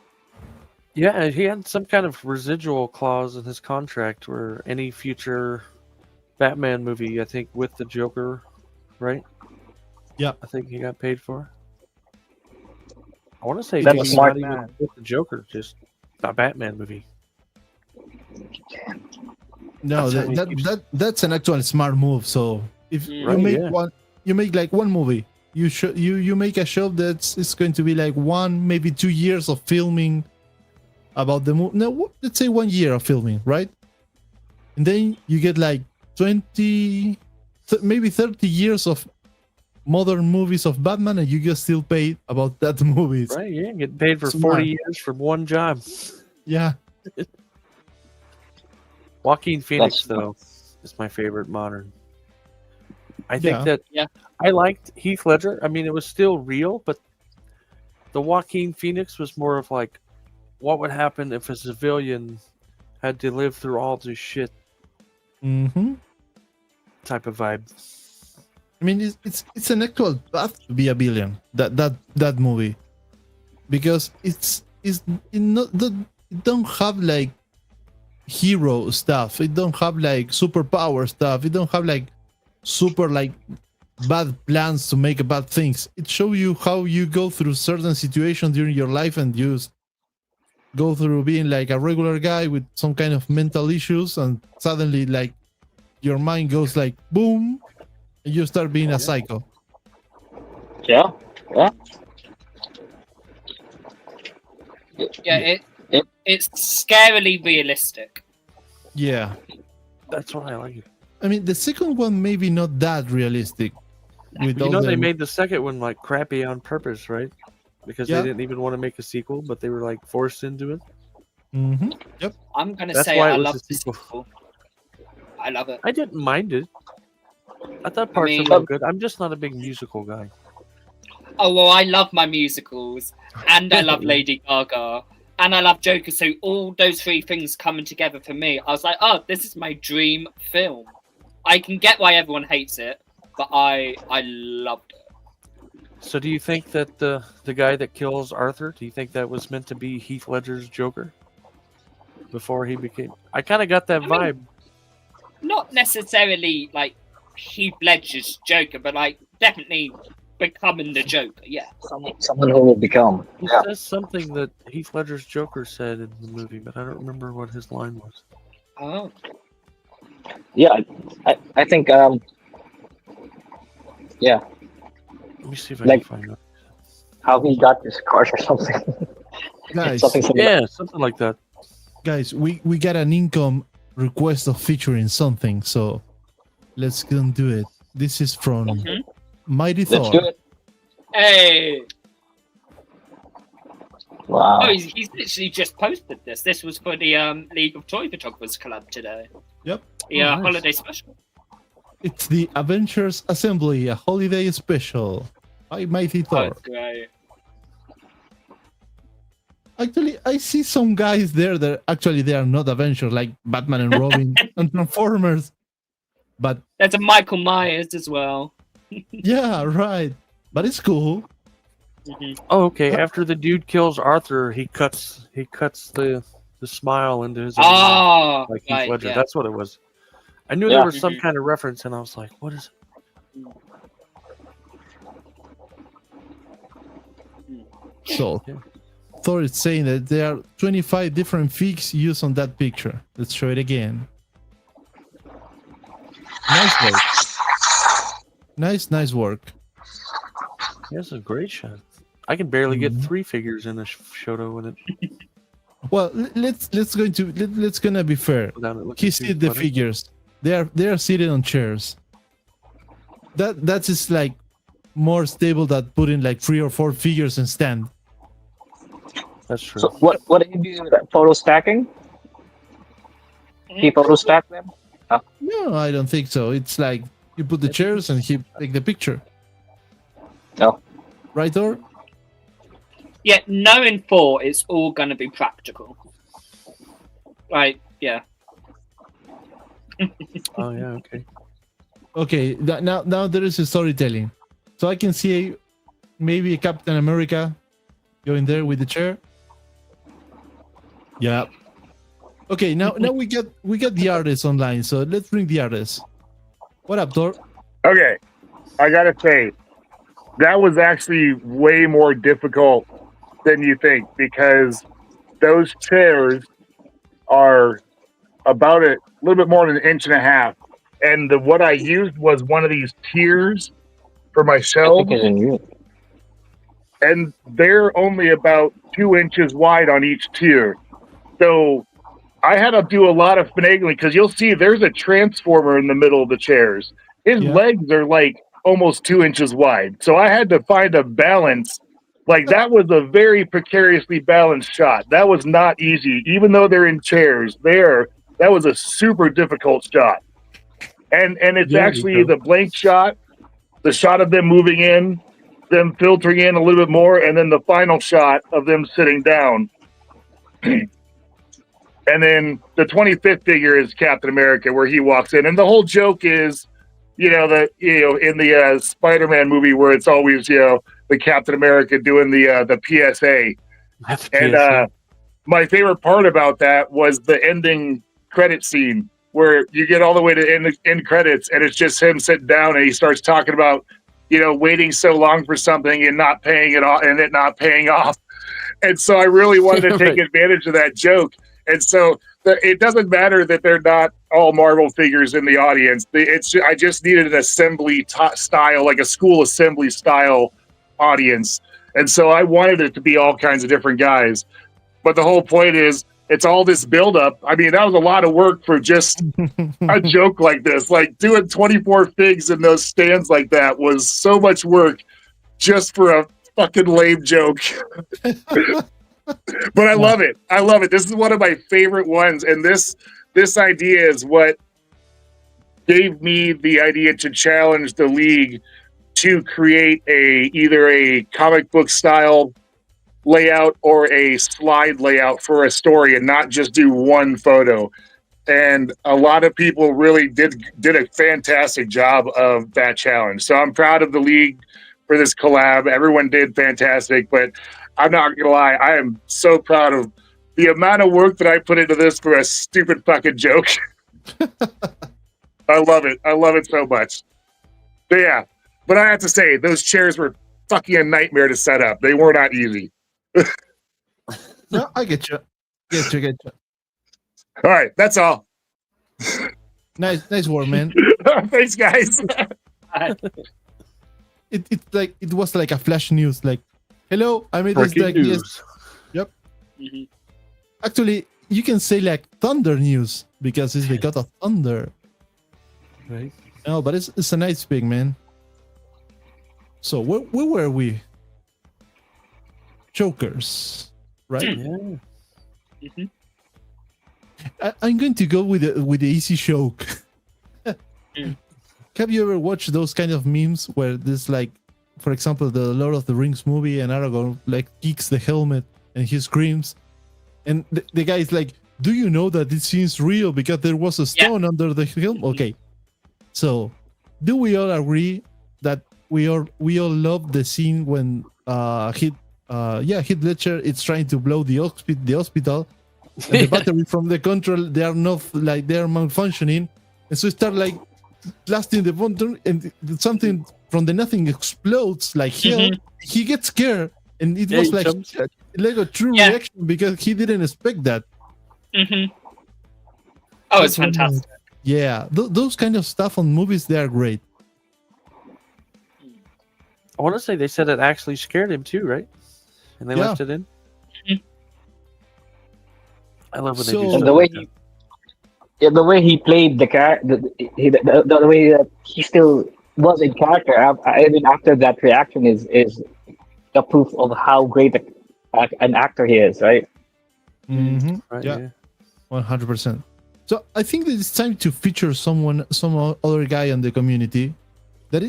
Yeah, he had some kind of residual clause in his contract where any future Batman movie, I think, with the Joker, right? Yeah, I think he got paid for. I want to say that's a smart not man. even with the Joker, just a Batman movie. No, that's an actual smart move. So if you make like one movie, you make a show it's going to be like 1, maybe 2 years of filming about the movie. No, let's say 1 year of filming, right? and then you get like 20, maybe 30 years of modern movies of Batman, and you get still paid about that movies. Right? You ain't getting paid for Smart. 40 years for one job. Yeah. Joaquin Phoenix, That's- though, is my favorite modern. I think Yeah. that Yeah. I liked Heath Ledger. I mean, it was still real, but the Joaquin Phoenix was more of like, what would happen if a civilian had to live through all this shit Mm-hmm. type of vibe. I mean, it's an actual path to be a villain. That movie, because it don't have like hero stuff. It don't have like superpower stuff. It don't have like super like bad plans to make bad things. It shows you how you go through certain situations during your life and you go through being like a regular guy with some kind of mental issues, and suddenly like your mind goes like boom, and you start being a psycho. Yeah. Yeah. Yeah, it's scarily realistic. Yeah. That's what I like. I mean, the second one maybe not that realistic. With You all know, they the- made the second one like crappy on purpose, right? Because Yeah. they didn't even want to make a sequel, but they were like forced into it. Mhm. Yep. I'm gonna That's say why I it was love a the sequel. sequel. I love it. I didn't mind it. I thought parts mean- of it were good. I'm just not a big musical guy. Oh well, I love my musicals, and I love Lady Gaga, and I love Joker. So all those three things coming together for me, I was like, oh, this is my dream film. I can get why everyone hates it, but I loved it. So do you think that the guy that kills Arthur, do you think that was meant to be Heath Ledger's Joker? Before he became... I kind of got that I vibe. mean, not necessarily like Heath Ledger's Joker, but like definitely becoming the Joker. Yeah. Someone who will become. He Yeah. says something that Heath Ledger's Joker said in the movie, but I don't remember what his line was. Oh. Yeah. I think. Yeah. Let me see if I Like- can find it. How he got his cars or something. Guys, Something similar. Yeah, something like that. guys, we got an income request of featuring something, so let's go and do it. This is from Mhm. Mighty Let's Thor. do it. Hey. Wow. Oh, he's literally just posted this. This was for the League of Toy Photographers Club today. Yep. Yeah, Oh, nice. holiday special. It's the Avengers Assembly, a holiday special by Mighty Oh, Thor. it's great. Actually, I see some guys there that actually they are not Avengers, like Batman and Robin and Transformers. But There's a Michael Myers as well. yeah, right. But it's cool. Mhm. Oh, okay. After the dude kills Arthur, he cuts the smile into his own Oh, mouth, like Heath right, Ledger. yeah. That's what it was. I knew Yeah. there was some Mhm. kind of reference, and I was like, "What is it?" So Yeah. Thor is saying that there are 25 different figs used on that picture. Let's show it again. Nice work. Nice work. That's a great shot. I can barely get Mhm. 3 figures in a photo in it Well, let's gonna be fair. without it looking He too sees the funny. figures. They are seated on chairs. That is like more stable than putting like 3 or 4 figures in stand. That's true. So what do you do? Photo stacking? He photo stack them? No, I don't think so. It's like you put the chairs and he take the picture. No. Right, Thor? Yeah, knowing Thor, it's all going to be practical. Right, yeah. Oh yeah, okay. Okay, now there is a storytelling. So I can see maybe a Captain America going there with the chair. Yeah. Okay, now we got the artist online, so let's bring the artist. What up, Thor? Okay, I gotta say, that was actually way more difficult than you think, because those chairs are about a little bit more than an inch and a half, and what I used was one of these tiers for my I shelves, think it's in you. and they're only about 2 inches wide on each tier. So I had to do a lot of finagling because you'll see there's a transformer in the middle of the chairs. His legs are like almost 2 inches wide. So I had to find a balance. Like that was a very precariously balanced shot. That was not easy. Even though they're in chairs, that was a super difficult shot. And it's actually the blank shot, the shot of them moving in, them filtering in a little bit more, and then the final shot of them sitting down. And then the 25th figure is Captain America, where he walks in, and the whole joke is, in the Spider-Man movie where it's always the Captain America doing the PSA. And my favorite part about that was the ending credit scene where you get all the way to end credits, and it's just him sitting down, and he starts talking about waiting so long for something and not paying it off, and it not paying off. And so I really wanted to take advantage of that joke. And so it doesn't matter that they're not all Marvel figures in the audience. I just needed an assembly style, like a school assembly style audience. And so I wanted it to be all kinds of different guys. But the whole point is, it's all this buildup. I mean, that was a lot of work for just a joke like this. Like doing 24 figs in those stands like that was so much work just for a fucking lame joke. But I love it. I love it. This is one of my favorite ones. And this idea is what gave me the idea to challenge the league to create either a comic book style layout or a slide layout for a story and not just do one photo. And a lot of people really did a fantastic job of that challenge. So I'm proud of the league for this collab. Everyone did fantastic, but I'm not gonna lie, I am so proud of the amount of work that I put into this for a stupid fucking joke. I love it. I love it so much. But yeah, but I have to say, those chairs were fucking a nightmare to set up. They were not easy. No, I get you. Get you. All right, that's all. Nice work, man. Thanks, guys. It was like a flash news, like, hello, I made this like yes. Yep. Mm-hmm. Actually, you can say like thunder news because it's because of thunder. Right. No, but it's a nice thing, man. So where were we? Jokers, right? Yeah. Mm-hmm. I'm going to go with the easy joke. Have you ever watched those kind of memes where there's like, for example, the Lord of the Rings movie, and Aragorn like kicks the helmet and he screams, and the guy is like, "Do you know that it seems real because there was a stone under the helmet?" Okay, so do we all agree that we all love the scene when Heath Ledger is trying to blow the hospital, and the battery from the control they are malfunctioning, and so it start like blasting the button, and something from the nothing explodes like hell. He gets scared, and it was like a true reaction because he didn't expect that. Oh, it's fantastic. Yeah, those kind of stuff on movies, they are great. I want to say they said it actually scared him too, right? And they left it in. I love when they do and stuff the way he played the character, the way that he still was in character, even after that reaction, is the proof of how great an actor he is, right? Mm-hmm. Right, yeah, 100%. So I think that it's time to feature some other guy in the community that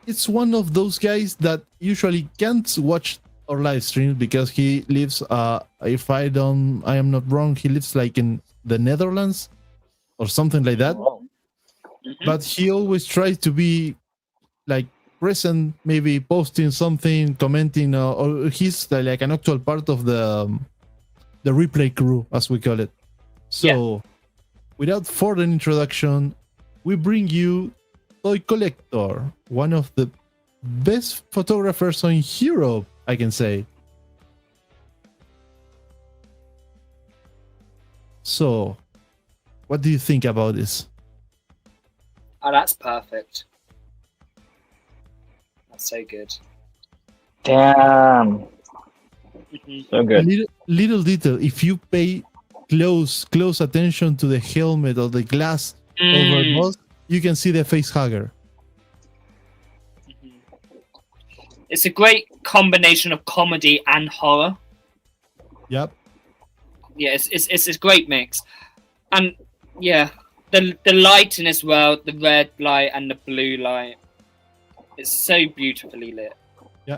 it's one of those guys that usually can't watch our live stream because he lives, if I am not wrong, he lives like in the Netherlands or something like that. But he always tries to be like present, maybe posting something, commenting, or he's like an actual part of the replay crew, as we call it. So without further introduction, we bring you Toy Collector, one of the best photographers in Europe, I can say. So, what do you think about this? Oh, that's perfect. That's so good. Damn. So good. Little detail, if you pay close attention to the helmet or the glass over both, you can see the face hugger. It's a great combination of comedy and horror. Yep. Yeah, it's a great mix, and yeah, the lighting as well, the red light and the blue light, it's so beautifully lit. Yeah.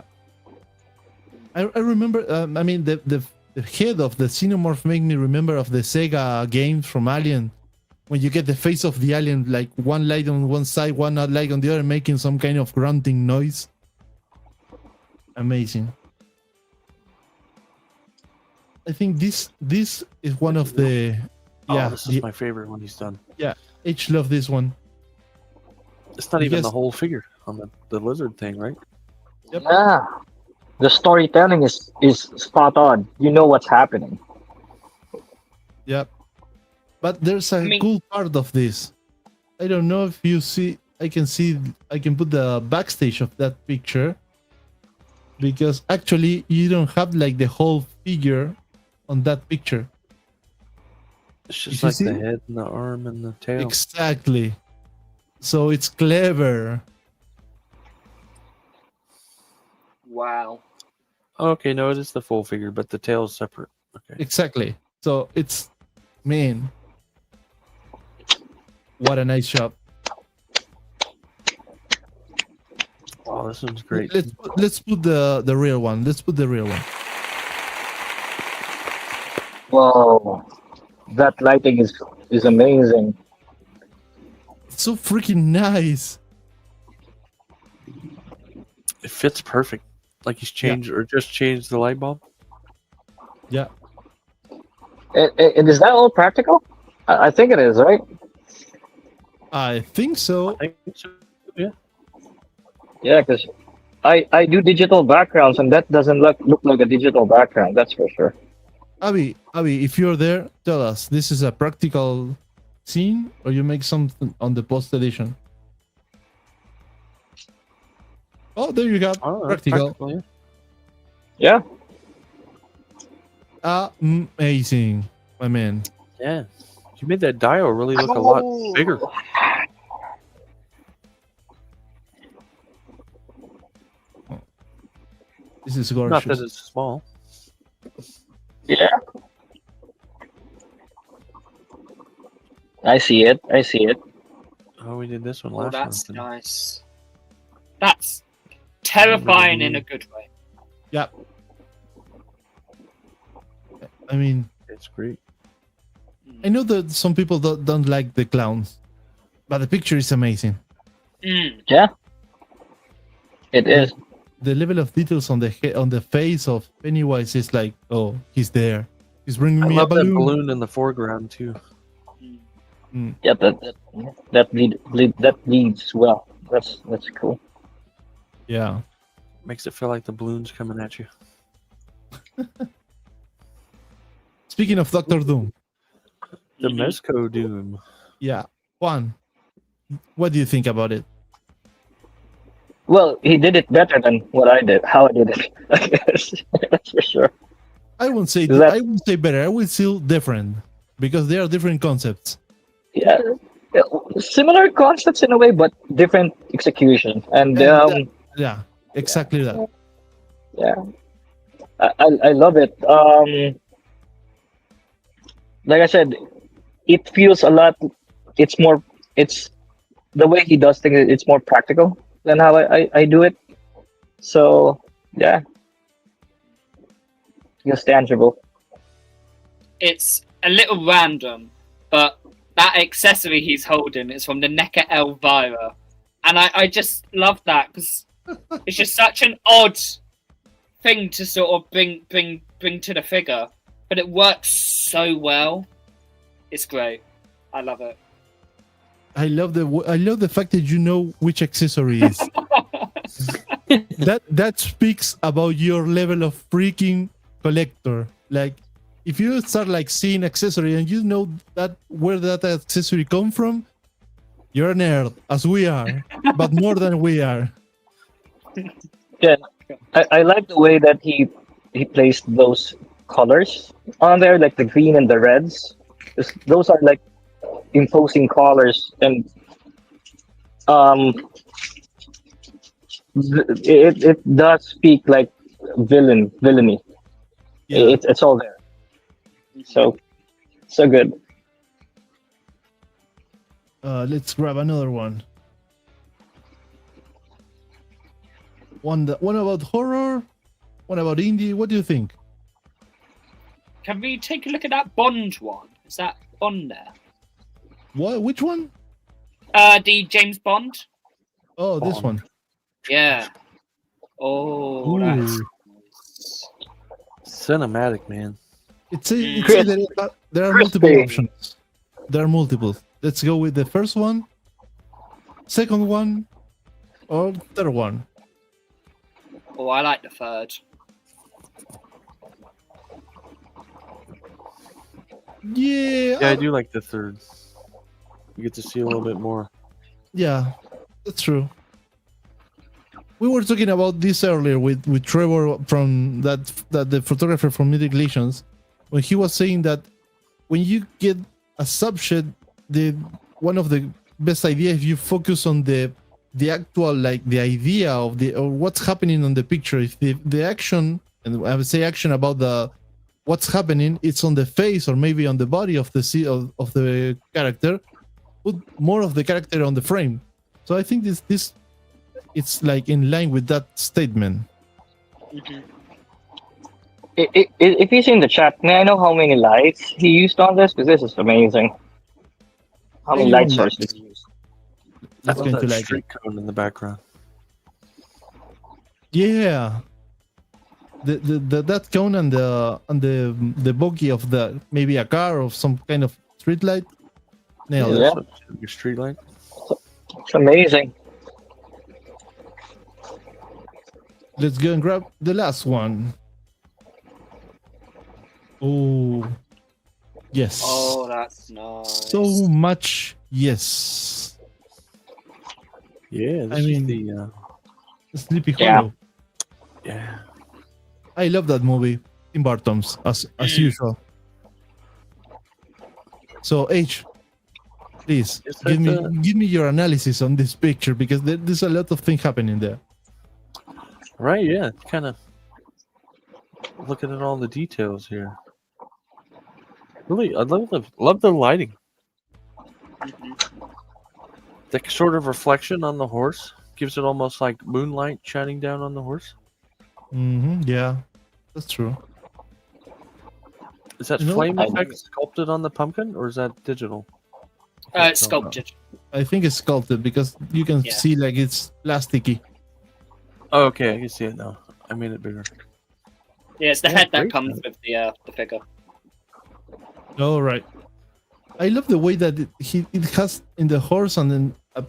I remember. I mean, the head of the xenomorph made me remember of the Sega games from Alien, when you get the face of the alien, like one light on one side, one light on the other, making some kind of grunting noise. Amazing. I think this is one of the this is my favorite when he's done. Yeah, H love this one. It's not even the whole figure on the lizard thing, right? Yep. Yeah, the storytelling is spot on. You know what's happening. Yep. But there's a cool part of this. I don't know if you see. I can put the backstage of that picture, because actually you don't have like the whole figure on that picture. It's just like the head and the arm and the tail. Exactly. So it's clever. Wow. Okay, no, it is the full figure, but the tail is separate. Okay. Exactly. So it's, man, what a nice job. Oh, this one's great. Let's put the real one. Let's put the real one. Whoa, that lighting is amazing. It's so freaking nice. It fits perfect. Like he's changed or just changed the light bulb. Yeah. And is that all practical? I think it is, right? I think so. I think so. Yeah. Yeah, because I do digital backgrounds, and that doesn't look like a digital background. That's for sure. Abby, if you're there, tell us. This is a practical scene, or you make something on the post edition? Oh, there you go. Oh, practical. Yeah. Amazing, my man. Yeah. You made that dial really look a lot bigger. This is gorgeous. Not that it's small. Yeah. I see it. Oh, we did this one Oh, last that's month. nice. That's terrifying in a good way. Yeah. I mean, it's great. I know that some people don't like the clowns, but the picture is amazing. Yeah. It is. The level of details on the face of Pennywise is like, oh, he's there. He's bringing me a love that balloon. balloon in the foreground too. Yeah, that bleeds well. That's cool. Yeah. Makes it feel like the balloon's coming at you. Speaking of Doctor Doom. The Mezco Doom. Yeah. Juan, what do you think about it? Well, he did it better than what I did. How I did it, I guess. That's for sure. I wouldn't say better. I would say different, because they are different concepts. Yeah, similar concepts in a way, but different execution. And yeah, exactly that. Yeah, I love it. Like I said, it feels a lot. It's the way he does things. It's more practical than how I do it. So yeah, it's tangible. It's a little random, but that accessory he's holding is from the NECA Elvira, and I just love that because it's just such an odd thing to sort of bring to the figure, but it works so well. It's great. I love it. I love the fact that you know which accessory is. that speaks about your level of freaking collector. Like, if you start like seeing accessory and you know that where that accessory come from, you're a nerd, as we are, but more than we are. Yeah, I like the way that he placed those colors on there, like the green and the reds. Those are like imposing colors, and um, it does speak like villainy. Yeah. It's all there. So good. Let's grab another one. One about horror, one about indie. What do you think? Can we take a look at that Bond one? Is that on there? What? Which one? The James Bond. Oh, this one. Yeah. Oh, Ooh. that's Cinematic, man. It's that there are multiple options. There are multiple. Let's go with the first one, second one, or third one. Oh, I like the third. Yeah. Yeah, I do like the third. You get to see a little bit more. Yeah, that's true. We were talking about this earlier with Trevor from that the photographer from Mythic Legions, when he was saying that when you get a subject, one of the best ideas if you focus on the actual, like the idea of or what's happening on the picture. If the action, and I would say action about what's happening, it's on the face or maybe on the body of the character, put more of the character on the frame. So I think this it's like in line with that statement. If he's in the chat, may I know how many lights he used on this? Because this is amazing. How many light sources did he use? That's I going love to that like street it. cone in the background. Yeah. The that cone and the bogey of the maybe a car or some kind of street light. Nailed Yeah. it. Your street light. It's amazing. Let's go and grab the last one. Oh, yes. Oh, that's nice. So much yes. Yeah, this I mean, is the Sleepy Yeah. Hollow. yeah. I love that movie. Tim Burton's as usual. So H, please Yes, give that's me give me your analysis on this picture, because there's a lot of things happening there. Right, yeah. Kind of looking at all the details here. Really, I love the lighting. The sort of reflection on the horse gives it almost like moonlight shining down on the horse. Yeah, that's true. Is that You know, flame I- effect sculpted on the pumpkin, or is that digital? It's sculpted. I think it's sculpted because you can Yeah. see like it's plasticky. Oh, okay, I can see it now. I made it bigger. Yeah, it's the Yeah, head that great. comes with the figure. All right. I love the way that it has in the horse and then a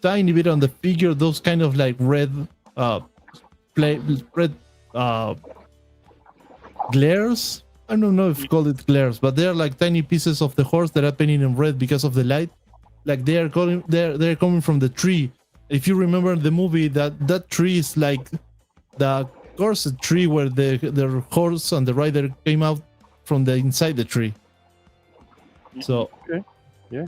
tiny bit on the figure those kind of like red glares. I don't know if you call it glares, but they're like tiny pieces of the horse that are painted in red because of the light. Like they're coming from the tree. If you remember the movie, that tree is like the corset tree where the horse and the rider came out from the inside the tree. So Okay. Yeah.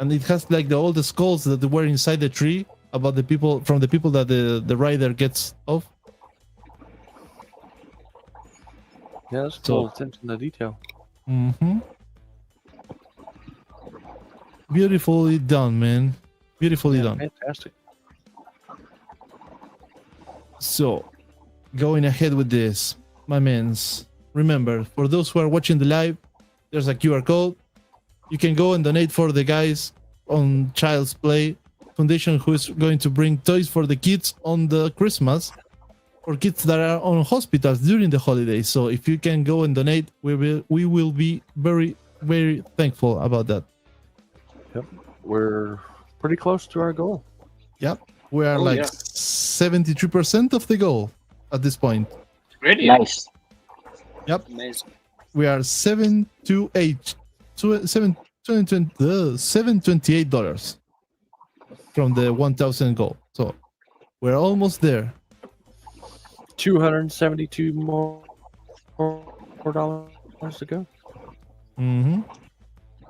and it has like all the skulls that were inside the tree about the people that the rider gets off. Yeah, that's So- cool. Attention to detail. Beautifully done, man. Beautifully done. Fantastic. So, going ahead with this, my mans. Remember, for those who are watching the live, there's a QR code. You can go and donate for the guys on Child's Play Foundation, who is going to bring toys for the kids on the Christmas, for kids that are on hospitals during the holidays. So, if you can go and donate, we will be very, very thankful about that. Yep. We're pretty close to our goal. Yep, we are Oh, like yeah. 73% of the goal at this point. Really Nice. amazing. We are $728 from the 1,000 goal. So we're almost there. 272 more $4 to go. Mm-hmm.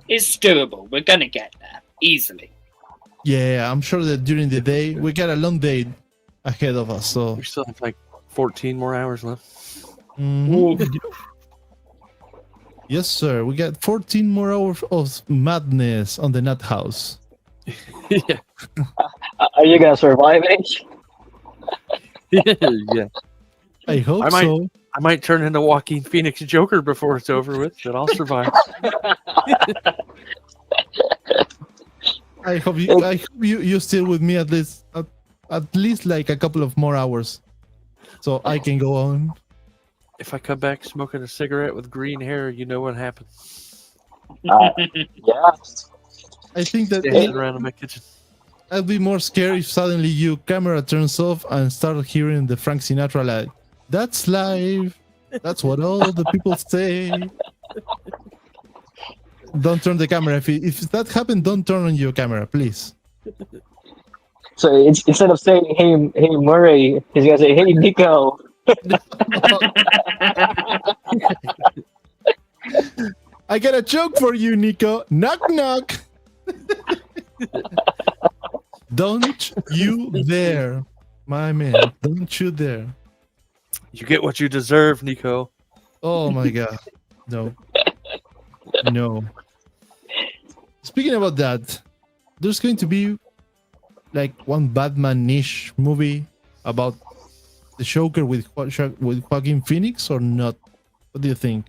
It's doable. We're gonna get there easily. Yeah, I'm sure that during the day we got a long day ahead of us. So We still have like 14 more hours left. Mhm. Yes, sir. We got 14 more hours of madness on the nut house. Yeah. Are you gonna survive it? Yeah. I hope I might- so. I might turn into Joaquin Phoenix Joker before it's over with, but I'll survive. I hope you still with me at least like a couple of more hours, so I can go on. If I come back smoking a cigarette with green hair, you know what happened. Yeah. I think that Dancing around in my kitchen. I'd be more scared if suddenly your camera turns off and start hearing the Frank Sinatra like, "That's live. That's what all the people say." Don't turn the camera. If that happened, don't turn on your camera, please. So it's, instead of saying hey Murray, he's gonna say hey Nico. I got a joke for you, Nico. Knock knock. Don't you dare, my man. Don't you dare. You get what you deserve, Nico. Oh my god. No. No. Speaking about that, there's going to be like one Batman niche movie about the Joker with Joaquin Phoenix or not? What do you think?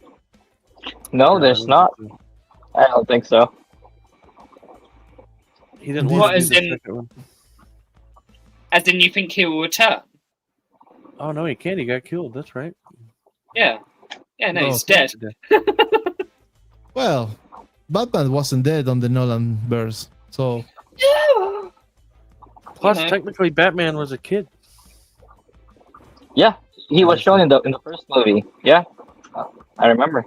No, there's not. I don't think so. He didn't What want to is do the in- second one. As in, you think he will return? Oh no, he can't. He got killed. That's right. Yeah. Yeah, no, Oh. he's dead. Well, Batman wasn't dead on the Nolan verse, so Yeah. Plus, You know. technically, Batman was a kid. Yeah, he was shown in the first movie. Yeah, I remember.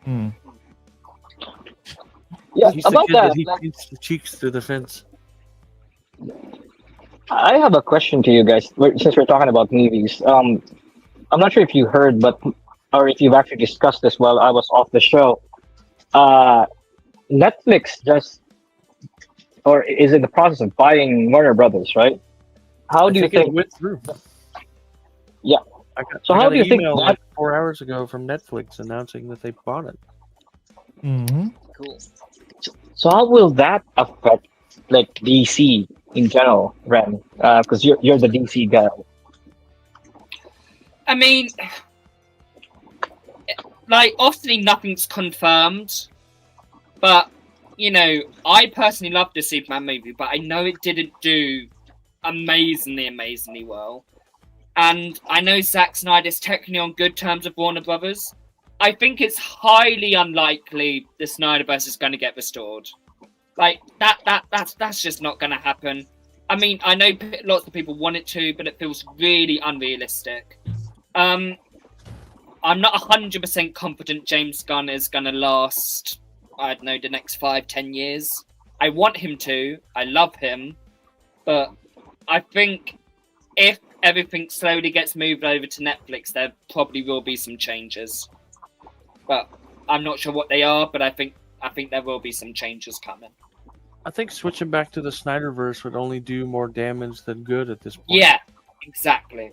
hmm. Yeah, He's the about kid that. that he like, shoots the cheeks through the fence. I have a question to you guys. Since we're talking about movies, I'm not sure if you heard, but or if you've actually discussed this while I was off the show. Netflix just or is in the process of buying Warner Brothers, right? How do you it think? went through? Yeah. So I how got do you an think email that? like 4 hours ago from Netflix announcing that they bought it? Mhm. Cool. So how will that affect like DC in general, Ren? Because you're the DC guy. I mean, like, obviously nothing's confirmed, but, you know, I personally love the Superman movie, but I know it didn't do amazingly well. And I know Zack Snyder's technically on good terms with Warner Brothers. I think it's highly unlikely the Snyderverse is going to get restored. Like, that's just not going to happen. I mean, I know lots of people want it to, but it feels really unrealistic. I'm not 100% confident James Gunn is going to last, I don't know, the next 5-10 years. I want him to. I love him. But I think if everything slowly gets moved over to Netflix, there probably will be some changes. But I'm not sure what they are, but I think there will be some changes coming. I think switching back to the Snyderverse would only do more damage than good at this point. Yeah, exactly.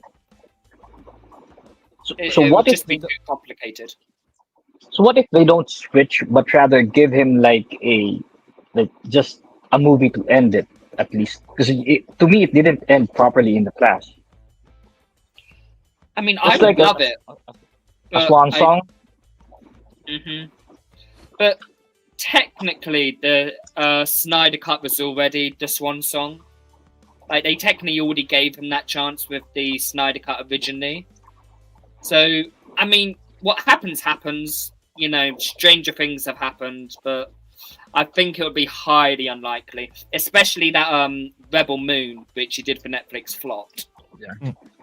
So It what would if just be too complicated? So what if they don't switch, but rather give him like just a movie to end it at least? Because to me, it didn't end properly in the Flash. I mean, It's I would like love it. A but swan song. But technically, the Snyder Cut was already the swan song. Like, they technically already gave him that chance with the Snyder Cut originally. So, I mean, what happens. You know, stranger things have happened, but I think it would be highly unlikely. Especially that Rebel Moon, which he did for Netflix, flopped.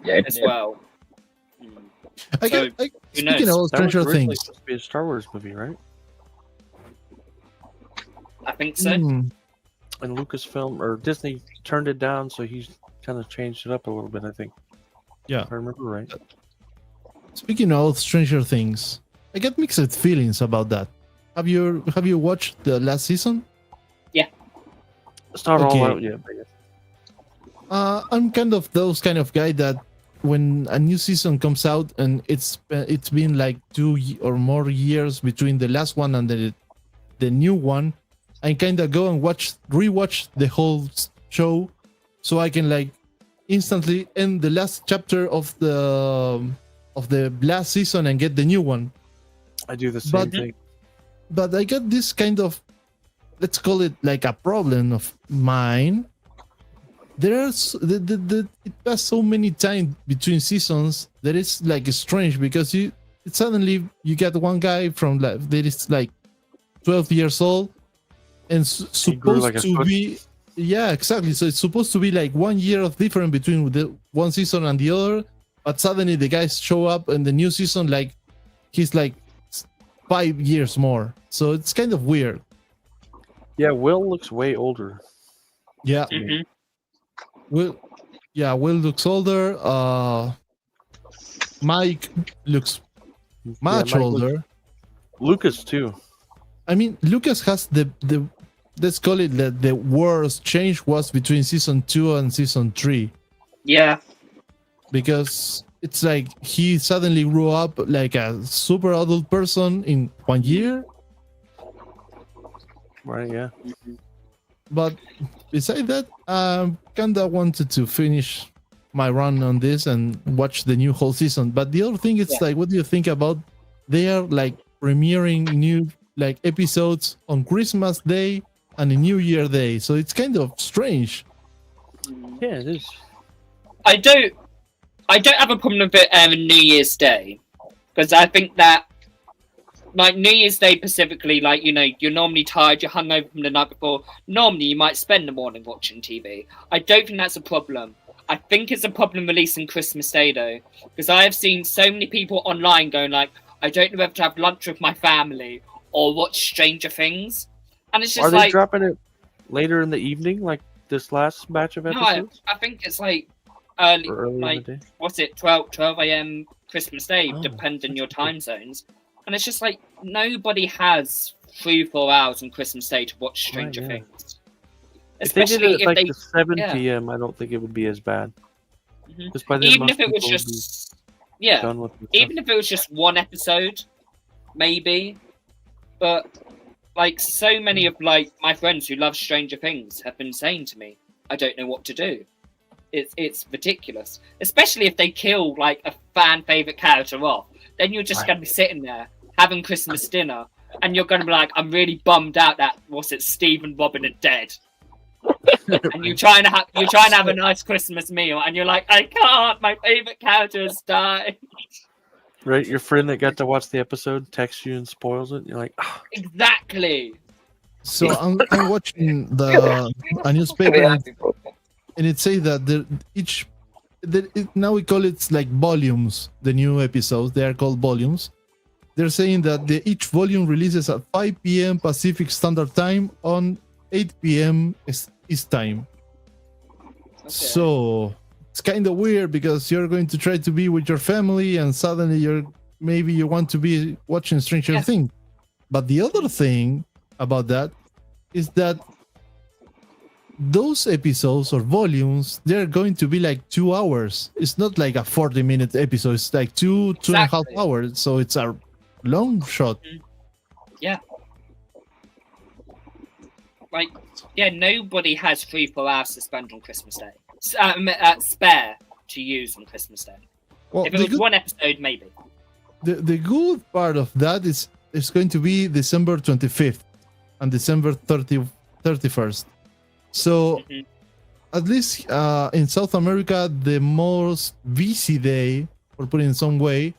Yeah, as well. Speaking of That was Stranger originally Things, supposed to be a Star Wars movie, right? I think so. And Lucasfilm or Disney turned it down, so he's kind of changed it up a little bit. I think. Yeah, if I remember right. speaking of Stranger Things, I get mixed feelings about that. Have you watched the last season? It's not Okay. all out yet. But yeah. I'm kind of those kind of guy that when a new season comes out and it's been like 2 or more years between the last one and the new one, I kind of go and rewatch the whole show, so I can like instantly end the last chapter of the last season and get the new one. I do the same thing. But I got this kind of, let's call it like a problem of mine. There's it passed so many times between seasons that it's like strange because suddenly you get one guy from like that is like 12 years old and supposed like a to be exactly. So it's supposed to be like 1 year of difference between the one season and the other, but suddenly the guys show up in the new season like he's like 5 years more. So it's kind of weird. Yeah, Will looks way older. Yeah. Mhm. Will looks older. Mike looks much Mike older. Lucas too. I mean, Lucas has the let's call it the worst change was between season 2 and season 3, Yeah. because it's like he suddenly grew up like a super adult person in 1 year. Right, yeah. But besides that, I kinda wanted to finish my run on this and watch the new whole season. But the other thing is like, what do you think about they are like premiering new like episodes on Christmas Day and a New Year Day? So it's kind of strange. Yeah, it is. I don't have a problem with it New Year's Day, because I think that like New Year's Day specifically, like, you know, you're normally tired, you're hungover from the night before. Normally, you might spend the morning watching TV. I don't think that's a problem. I think it's a problem releasing Christmas Day though, because I have seen so many people online going like, I don't know whether to have lunch with my family or watch Stranger Things, and it's just Are they like, dropping it later in the evening, like this last batch of no, episodes? I think it's like early, Or early in like the day? what's it, 12 a.m. Christmas Day, Oh, depending on your time zones. And it's just like nobody has 3-4 hours on Christmas Day to watch Stranger Right, yeah. Things. If they did Especially it if like they, the 7 yeah. p.m., I don't think it would be as bad. Mhm. 'Cause by then even most if it was people would be just, yeah, done with the stuff. even if it was just one episode, maybe. But like so many of like my friends who love Stranger Things have been saying to me, I don't know what to do. It's ridiculous, especially if they kill like a fan favorite character off. Then you're just gonna be sitting there having Christmas dinner, and you're gonna be like, I'm really bummed out that Steve and Robin are dead. And you're trying to have a nice Christmas meal, and you're like, I can't. My favorite character has died. Right, your friend that got to watch the episode texts you and spoils it. You're like, "Ah, Exactly. So I'm watching a newspaper and it says that now we call it like volumes. The new episodes, they are called volumes. They're saying that each volume releases at 5 p.m. Pacific Standard Time on 8 p.m. East Time. So it's kind of weird because you're going to try to be with your family and suddenly you want to be watching Stranger Things. But the other thing about that is that those episodes or volumes, they're going to be like 2 hours. It's not like a 40-minute episode. It's like two and a half hours. So it's a long shot. Yeah. Like, yeah, nobody has 3-4 hours to spend on Christmas Day. Spare to use on Christmas Day. Well, if it was one episode, maybe. The good part of that is it's going to be December 25th and December 31st. So at least in South America, the most busy day, for putting it in some way,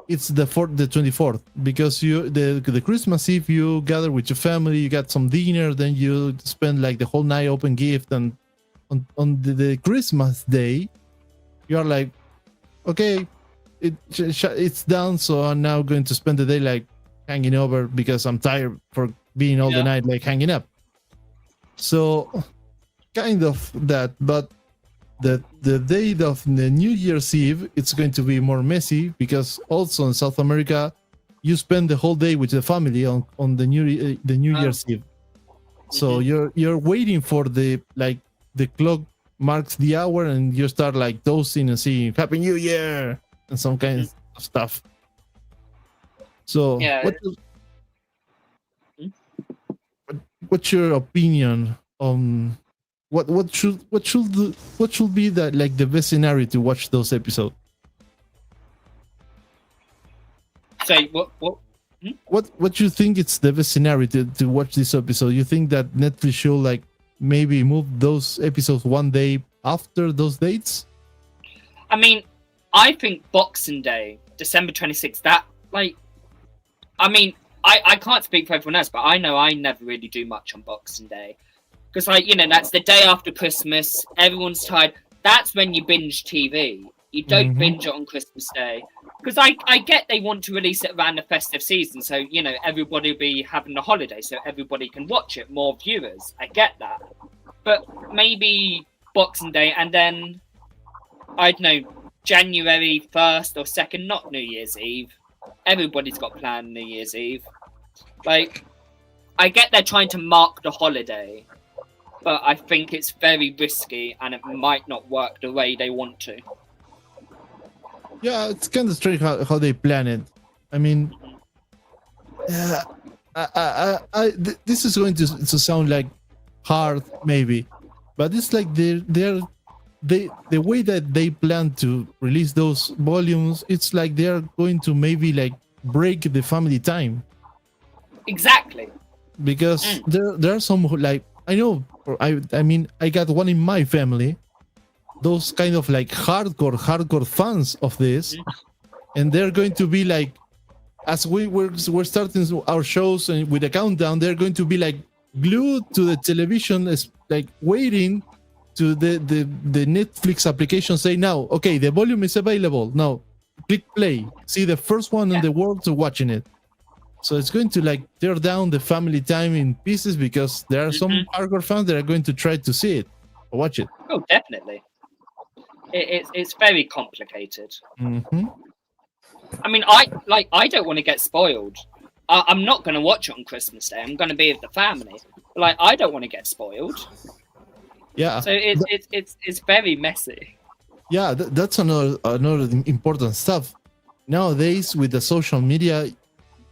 it's the 24th, because the Christmas Eve you gather with your family, you got some dinner, then you spend like the whole night open gift, and on the Christmas Day, you're like, okay, it's done, so I'm now going to spend the day like hanging over because I'm tired for being all the night like hanging up. So kind of that, but the day of the New Year's Eve, it's going to be more messy because also in South America, you spend the whole day with the family on the New Year's Eve. So you're waiting for the clock marks the hour and you start like toasting and saying Happy New Year and some kind of stuff. So what's your opinion on what should be the best scenario to watch those episodes? Say what? What you think it's the best scenario to watch this episode? You think that Netflix should like maybe move those episodes one day after those dates? I mean, I think Boxing Day, December 26th, that like, I mean, I can't speak for everyone else, but I know I never really do much on Boxing Day. Because, like, you know, that's the day after Christmas, everyone's tired. That's when you binge TV. You don't binge it on Christmas Day. Because I get they want to release it around the festive season, so, you know, everybody will be having a holiday, so everybody can watch it, more viewers. I get that. But maybe Boxing Day, and then, I don't know, January 1st or 2nd, not New Year's Eve. Everybody's got planned New Year's Eve. Like, I get they're trying to mark the holiday, but I think it's very risky and it might not work the way they want to. Yeah, it's kind of strange how they plan it. I mean, this is going to sound like hard maybe, but it's like the way that they plan to release those volumes, it's like they're going to maybe like break the family time. Exactly. Because there are some like I know I mean I got one in my family, those kind of like hardcore fans of this, and they're going to be like, as we're starting our shows and with a countdown, they're going to be like glued to the television, like waiting to the Netflix application say now, okay, the volume is available now, click play, see the first one in the world to watching it. So it's going to like tear down the family time in pieces because there are some hardcore fans that are going to try to see it or watch it. Oh, definitely. It's very complicated. I mean, I don't want to get spoiled. I'm not going to watch it on Christmas Day. I'm going to be with the family. Like, I don't want to get spoiled. Yeah. So it's very messy. Yeah, that's another important stuff. Nowadays with the social media,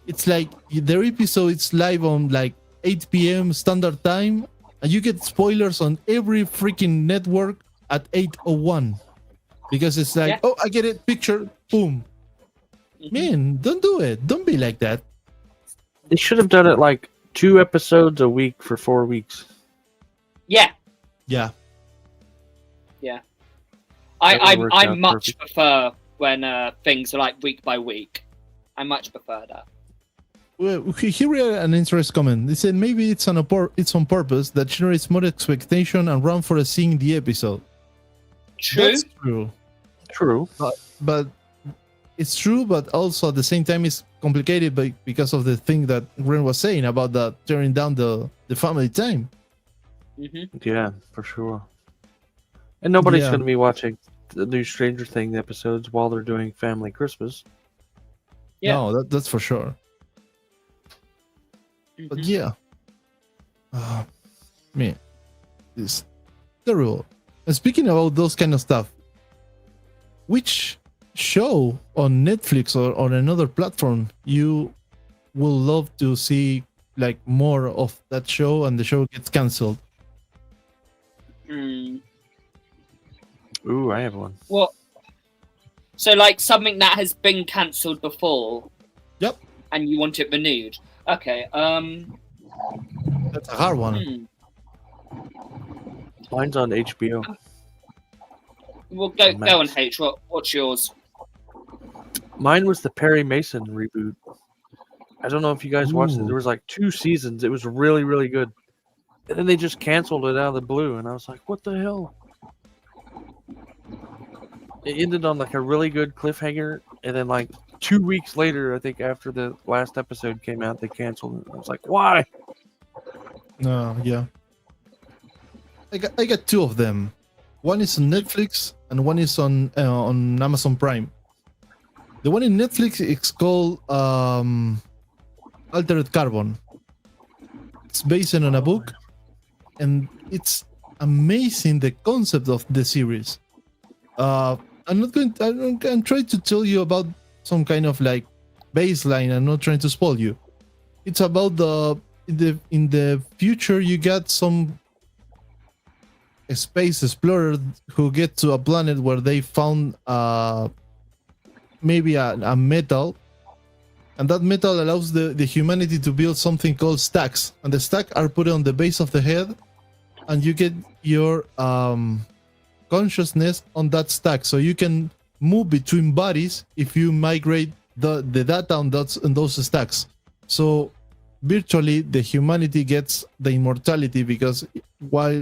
it's like their episode it's live on like 8 p.m. standard time, and you get spoilers on every freaking network at 8:01 because it's like, oh, I get it, picture, boom. Man, don't do it. Don't be like that. They should have done it like 2 episodes a week for 4 weeks. Yeah. Yeah. Yeah. I much prefer when things are like week by week. I much prefer that. Well, here we are an interesting comment. They said maybe it's on purpose that generates more expectation and run for seeing the episode. True. That's true. True. But it's true, but also at the same time it's complicated because of the thing that Ren was saying about the tearing down the family time. Yeah, for sure. And nobody's going to be watching the new Stranger Things episodes while they're doing Family Christmas. Yeah. No, that's for sure. But yeah, man, it's terrible. And speaking about those kind of stuff, which show on Netflix or on another platform you will love to see like more of that show and the show gets canceled? Ooh, I have one. What? So like something that has been cancelled before. Yep. And you want it renewed. Okay. That's a hard one. Mine's on HBO. Well, go on, H. What's yours? Mine was the Perry Mason reboot. I don't know if you guys watched it. There was like 2 seasons. It was really, really good. And then they just canceled it out of the blue, and I was like, what the hell? It ended on like a really good cliffhanger, and then like 2 weeks later, I think after the last episode came out, they canceled it. I was like, why? No, yeah. I got 2 of them. One is on Netflix and one is on Amazon Prime. The one in Netflix is called Altered Carbon. It's based on a book, and it's amazing the concept of the series. I'm trying to tell you about some kind of like baseline. I'm not trying to spoil you. It's about in the future you got some space explorer who get to a planet where they found maybe a metal, and that metal allows the humanity to build something called stacks, and the stacks are put on the base of the head, and you get your consciousness on that stack, so you can move between bodies if you migrate the data on those stacks. So virtually the humanity gets the immortality, because while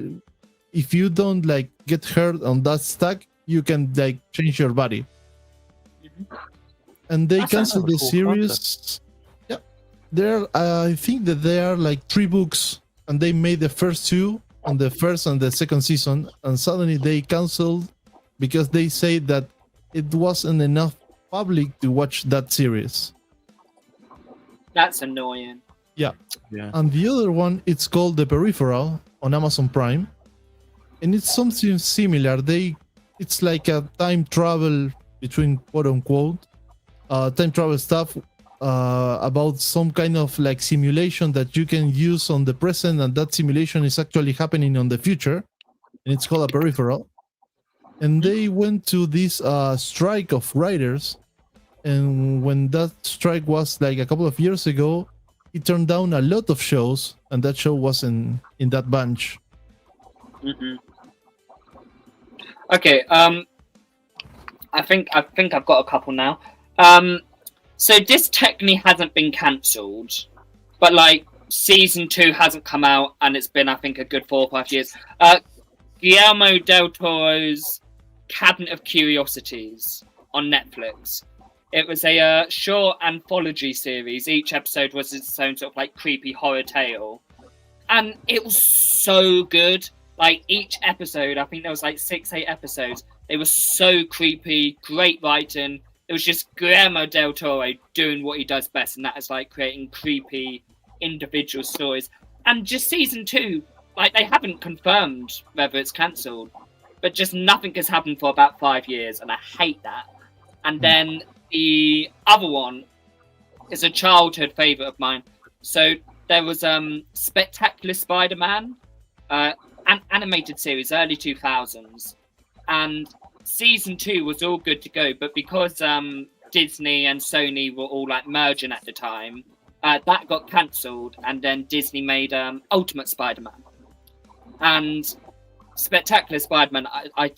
if you don't like get hurt on that stack, you can like change your body. And they canceled the series. Yeah, there. I think that there are like 3 books, and they made the first 2 on the first and the second season, and suddenly they canceled because they say that it wasn't enough public to watch that series. That's annoying. Yeah. And the other one, it's called The Peripheral on Amazon Prime, and it's something similar. It's like a time travel between quote unquote time travel stuff about some kind of like simulation that you can use on the present, and that simulation is actually happening on the future, and it's called A Peripheral. And they went to this strike of writers, and when that strike was like a couple of years ago, it turned down a lot of shows, and that show was in that bunch. Okay, I think I've got a couple now. So this technically hasn't been cancelled, but like season 2 hasn't come out, and it's been I think a good 4 or 5 years. Guillermo del Toro's Cabinet of Curiosities on Netflix. It was a short anthology series. Each episode was its own sort of like creepy horror tale, and it was so good. Like each episode, I think there was like 6-8 episodes. They were so creepy, great writing. It was just Guillermo del Toro doing what he does best, and that is like creating creepy individual stories. And just season 2, like they haven't confirmed whether it's cancelled, but just nothing has happened for about 5 years, and I hate that. And then the other one is a childhood favourite of mine. So there was Spectacular Spider-Man, an animated series, early 2000s, and season 2 was all good to go, but because Disney and Sony were all like merging at the time, that got cancelled, and then Disney made Ultimate Spider-Man. And Spectacular Spider-Man, I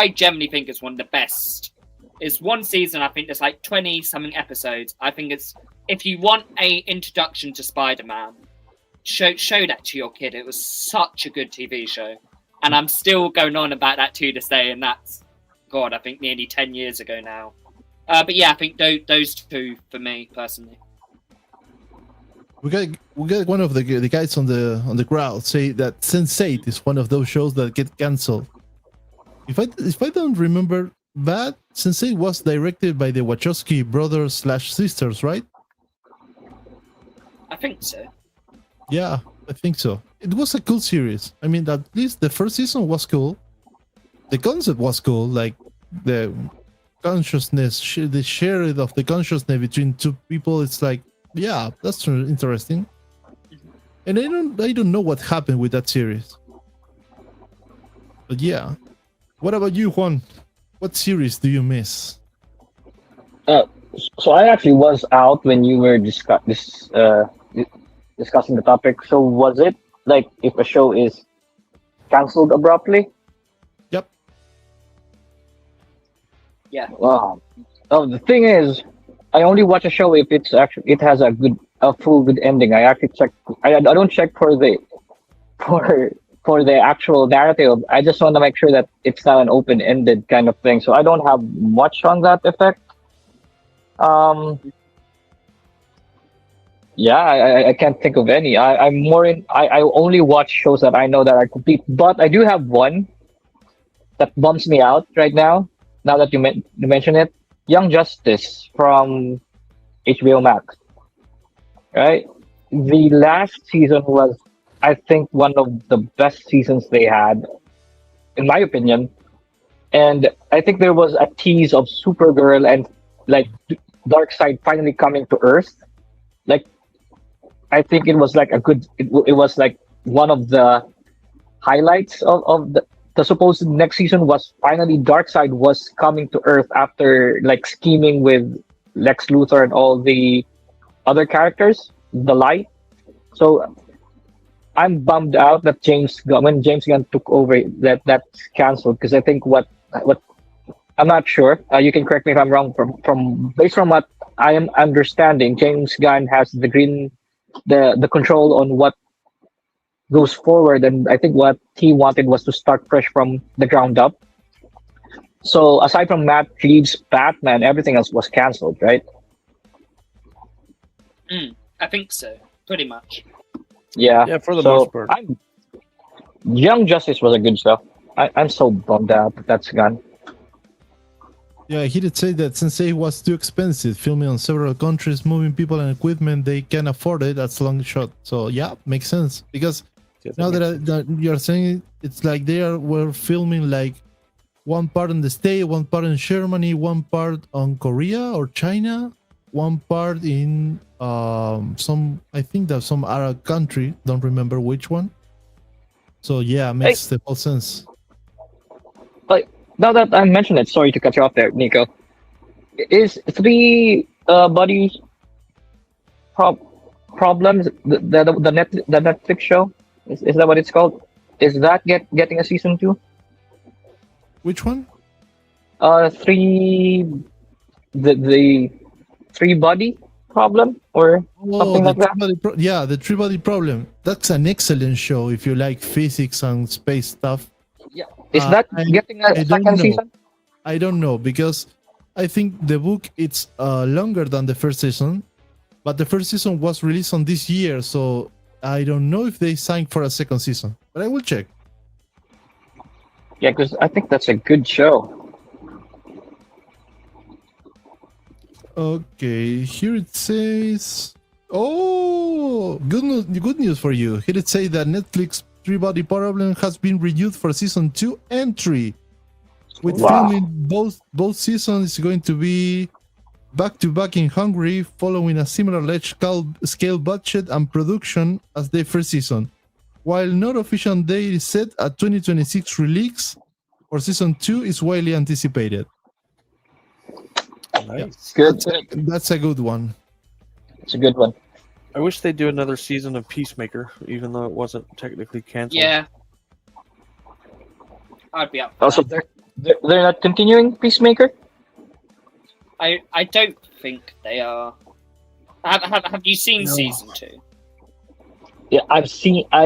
generally think it's one of the best. It's one season, I think there's like 20 something episodes. I think it's, if you want a introduction to Spider-Man, show that to your kid. It was such a good TV show, and I'm still going on about that to this day, and that's, God, I think nearly 10 years ago now. But yeah, I think those 2 for me personally. We got one of the guys on the crowd say that Sense8 is one of those shows that get cancelled. If I don't remember bad, Sense8 was directed by the Wachowski brothers/sisters, right? I think so. Yeah, I think so. It was a cool series. I mean, at least the first season was cool. The concept was cool, like the consciousness, the sharing of the consciousness between 2 people. It's like, yeah, that's interesting. And I don't know what happened with that series. But yeah. What about you, Juan? What series do you miss? So I actually was out when you were discussing the topic. So was it like if a show is cancelled abruptly? Yep. Yeah. Wow. Oh, the thing is, I only watch a show if it has a full good ending. I actually check. I don't check for the actual narrative. I just want to make sure that it's not an open-ended kind of thing. So I don't have much on that effect. Yeah, I can't think of any. I'm more in. I only watch shows that I know that are complete. But I do have one that bums me out right now. Now that you mention it, Young Justice from HBO Max, right? The last season was, I think, one of the best seasons they had, in my opinion. And I think there was a tease of Supergirl and like Darkseid finally coming to Earth. Like, I think it was like a good. It was like one of the highlights of the supposed next season was finally Darkseid was coming to Earth after like scheming with Lex Luthor and all the other characters, the Light. So I'm bummed out that when James Gunn took over, that's canceled, because I think what I'm not sure. You can correct me if I'm wrong. From based on what I am understanding, James Gunn has the control on what goes forward, and I think what he wanted was to start fresh from the ground up. So aside from Matt Reeves' Batman, everything else was canceled, right? I think so, pretty much. Yeah, for the most part. Young Justice was a good show. I'm so bummed out that that's gone. Yeah, he did say that Sensei was too expensive, filming on several countries, moving people and equipment, they can't afford it. That's a long shot. So yeah, makes sense. Because now that you're saying it's like were filming like one part in the States, one part in Germany, one part on Korea or China, one part in some Arab country. Don't remember which one. So yeah, makes the whole sense. Like, now that I mentioned it, sorry to cut you off there, Nico. Is three body problems the Netflix show? Is that what it's called? Is that getting a season 2? Which one? The three body problem or something like that. The three body problem. That's an excellent show if you like physics and space stuff. Yeah, is that getting a second season? I don't know, because I think the book it's longer than the first season, but the first season was released on this year, so I don't know if they signed for a second season, but I will check. Yeah, because I think that's a good show. Okay, here it says, oh, good news for you. Here it says that Netflix Three Body Problem has been renewed for season 2 and 3. With filming both seasons is going to be back to back in Hungary, following a similar large scale budget and production as the first season. While no official date is set, a 2026 release for season 2 is widely anticipated. Nice. Yeah. That's a good one. It's a good one. I wish they'd do another season of Peacemaker, even though it wasn't technically canceled. Yeah. I'd be up. Also, they're not continuing Peacemaker? I don't think they are. Have you seen season 2? Yeah, I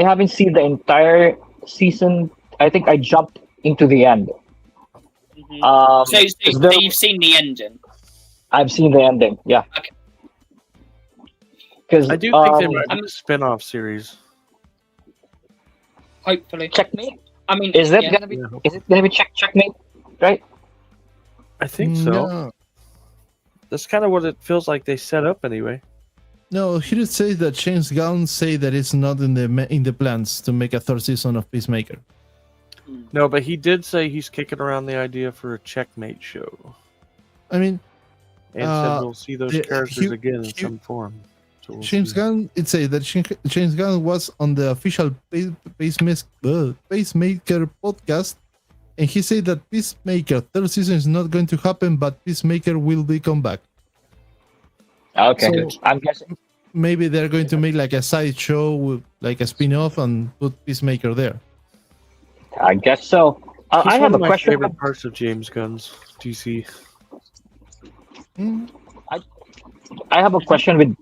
haven't seen the entire season. I think I jumped into the end. Mm-hmm. So you've seen the ending? I've seen the ending, yeah. Okay. Because I do think they might do a spin-off series. Hopefully. Checkmate? I mean, is it gonna be Checkmate? Right? I think so. No. That's kind of what it feels like they set up anyway. No, here it says that James Gunn say that it's not in the plans to make a third season of Peacemaker. No, but he did say he's kicking around the idea for a Checkmate show. I mean, and said we'll see those characters again in some form. So James Gunn, it says that James Gunn was on the official Pacemaker podcast, and he said that Peacemaker third season is not going to happen, but Peacemaker will be come back. Okay, so I'm guessing maybe they're going to make like a side show with like a spin-off and put Peacemaker there. I guess so. I have a question. Favorite parts of James Gunn's DC. I have a question with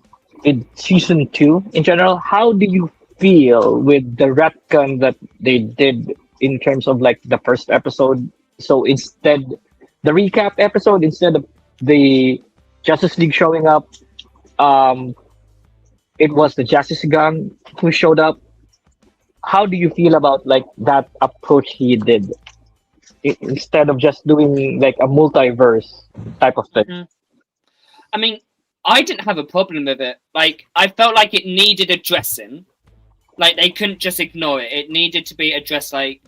season 2 in general. How do you feel with the retcon that they did in terms of like the first episode? So instead, the recap episode, instead of the Justice League showing up, it was the Justice Gun who showed up. How do you feel about like that approach he did? instead of just doing like a multiverse type of thing. I mean, I didn't have a problem with it. Like, I felt like it needed addressing. Like, they couldn't just ignore it. It needed to be addressed, like,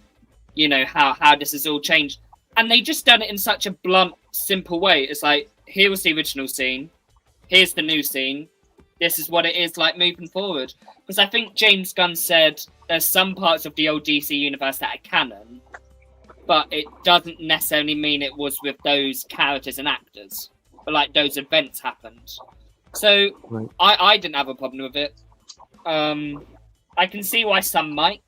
you know, how this has all changed. And they just done it in such a blunt, simple way. It's like, here was the original scene. Here's the new scene. This is what it is like moving forward. Because I think James Gunn said there's some parts of the old DC universe that are canon, but it doesn't necessarily mean it was with those characters and actors. But, like, those events happened. So, Right. I didn't have a problem with it. I can see why some might.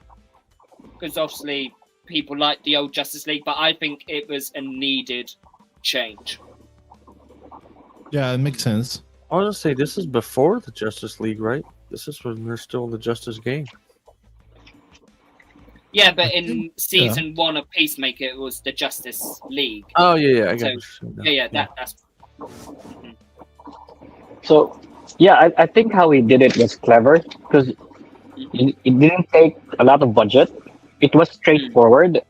Because, obviously, people like the old Justice League, but I think it was a needed change. Yeah, it makes sense. I want to say this is before the Justice League, right? This is when they're still in the Justice game. Yeah, but in season 1 of Peacemaker, it was the Justice League. Oh yeah, I got So, what you're saying now. that's... So, yeah, I think how he did it was clever because it didn't take a lot of budget. It was straightforward,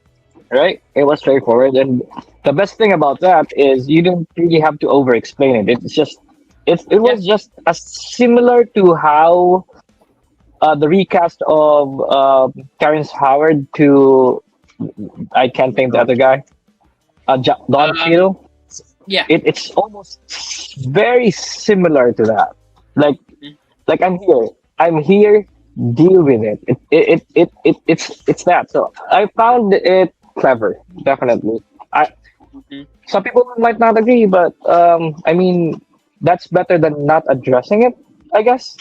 right? It was straightforward, and the best thing about that is you don't really have to over-explain it. It's just, it was just as similar to how the recast of Terrence Howard to I can't think the other guy, Don Cheadle. Yeah, it's almost very similar to that. Like I'm here, deal with it. It's that. So I found it clever, definitely. Some people might not agree, but I mean that's better than not addressing it, I guess.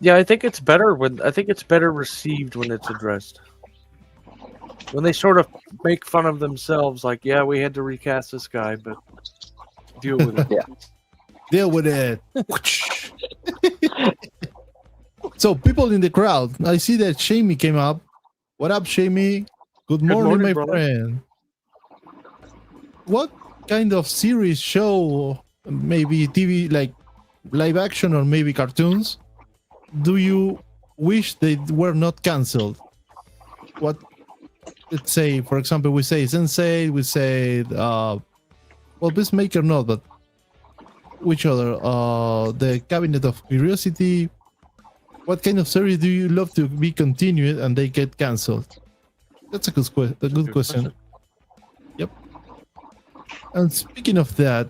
Yeah, I think it's better received when it's addressed. When they sort of make fun of themselves, like, yeah, we had to recast this guy, but deal with it. Yeah. Deal with it. So, people in the crowd, I see that Shamey came up. What up, Shamey? Good morning, my brother. friend. What kind of series, show, maybe TV, like live action or maybe cartoons, do you wish they were not cancelled? What, let's say, for example, we say Sensei, we say, well, Peacemaker not, but which other? The Cabinet of Curiosity. What kind of series do you love to be continued and they get cancelled? That's a good question. Yep. And speaking of that,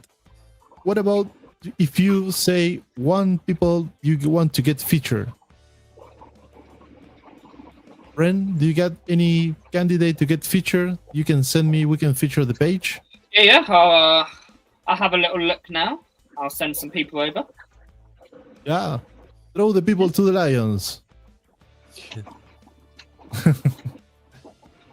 what about if you say one people you want to get featured? Ren, do you got any candidate to get featured? You can send me. We can feature the page. Yeah. I'll have a little look now. I'll send some people over. Yeah. Throw the people to the lions.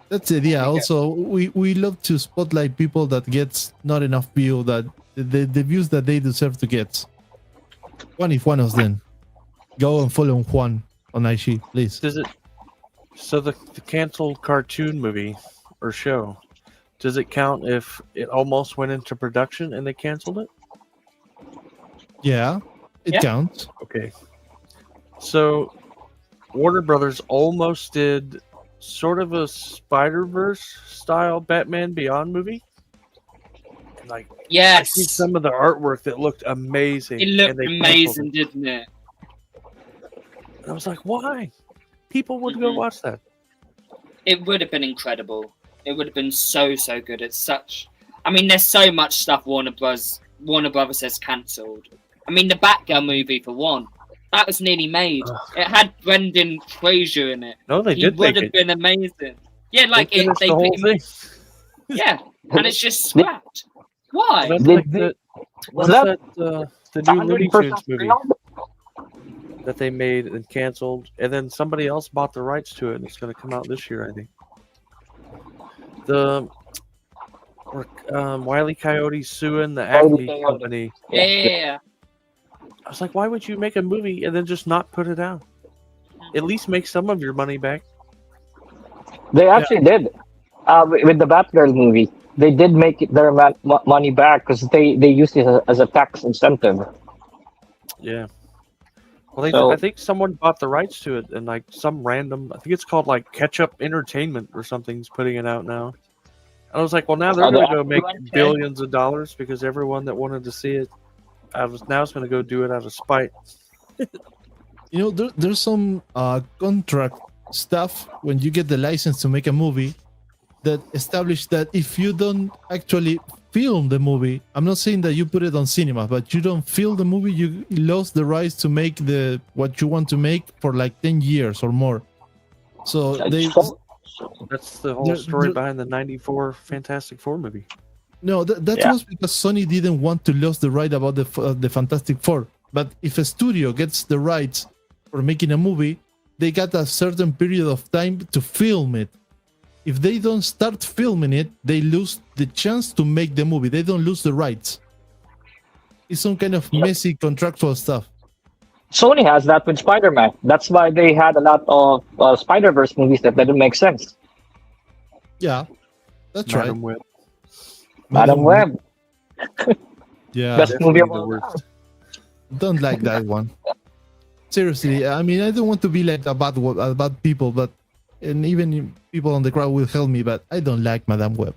That's it. Yeah. Also, we love to spotlight people that gets not enough view, that the views that they deserve to get. One of them. Go and follow Juan on IG, please. Does it? So the canceled cartoon movie or show, does it count if it almost went into production and they canceled it? Yeah, it counts. Okay. So Warner Brothers almost did sort of a Spider-Verse style Batman Beyond movie. And I see some of the artwork that looked amazing. It looked amazing, didn't it? And I was like, why? People would go watch that. It would have been incredible. It would have been so good. It's such. I mean, there's so much stuff Warner Brothers has cancelled. I mean, the Batgirl movie for one, that was nearly made. It had Brendan Fraser in it. No, they did. He would have been amazing. Yeah, like they they the whole put him. thing. Yeah, and it's just scrapped. Why? That's like the new Looney Tunes movie that they made and canceled, and then somebody else bought the rights to it, and it's going to come out this year, I think. The Wile E. Coyote suing the Acme company. Yeah. I was like, why would you make a movie and then just not put it out? At least make some of your money back. They actually did. With the Batgirl movie, they did make their money back because they used it as a tax incentive. Yeah. Well, I think someone bought the rights to it, and like some random, I think it's called like Ketchup Entertainment or something's putting it out now. I was like, well, now they're Oh, going the to go make afterlife, billions of dollars because everyone that wanted to see it, now it's going to go do it out of spite. You know, there's some contract stuff when you get the license to make a movie that establish that if you don't actually film the movie, I'm not saying that you put it on cinema, but you don't film the movie, you lost the rights to make what you want to make for like 10 years or more. So they That's the whole story behind the '94 Fantastic Four movie. No, that was because Sony didn't want to lose the right about the Fantastic Four. But if a studio gets the rights for making a movie, they got a certain period of time to film it. If they don't start filming it, they lose the chance to make the movie. They don't lose the rights. It's some kind of messy contractual stuff. Sony has that with Spider-Man. That's why they had a lot of Spider-Verse movies that didn't make sense. Yeah, that's Madam right. Web. Madam Web. Yeah, Best movie of the all worst. time. don't like that one. Seriously, I mean, I don't want to be like about people, but and even people on the crowd will help me, but I don't like Madame Web.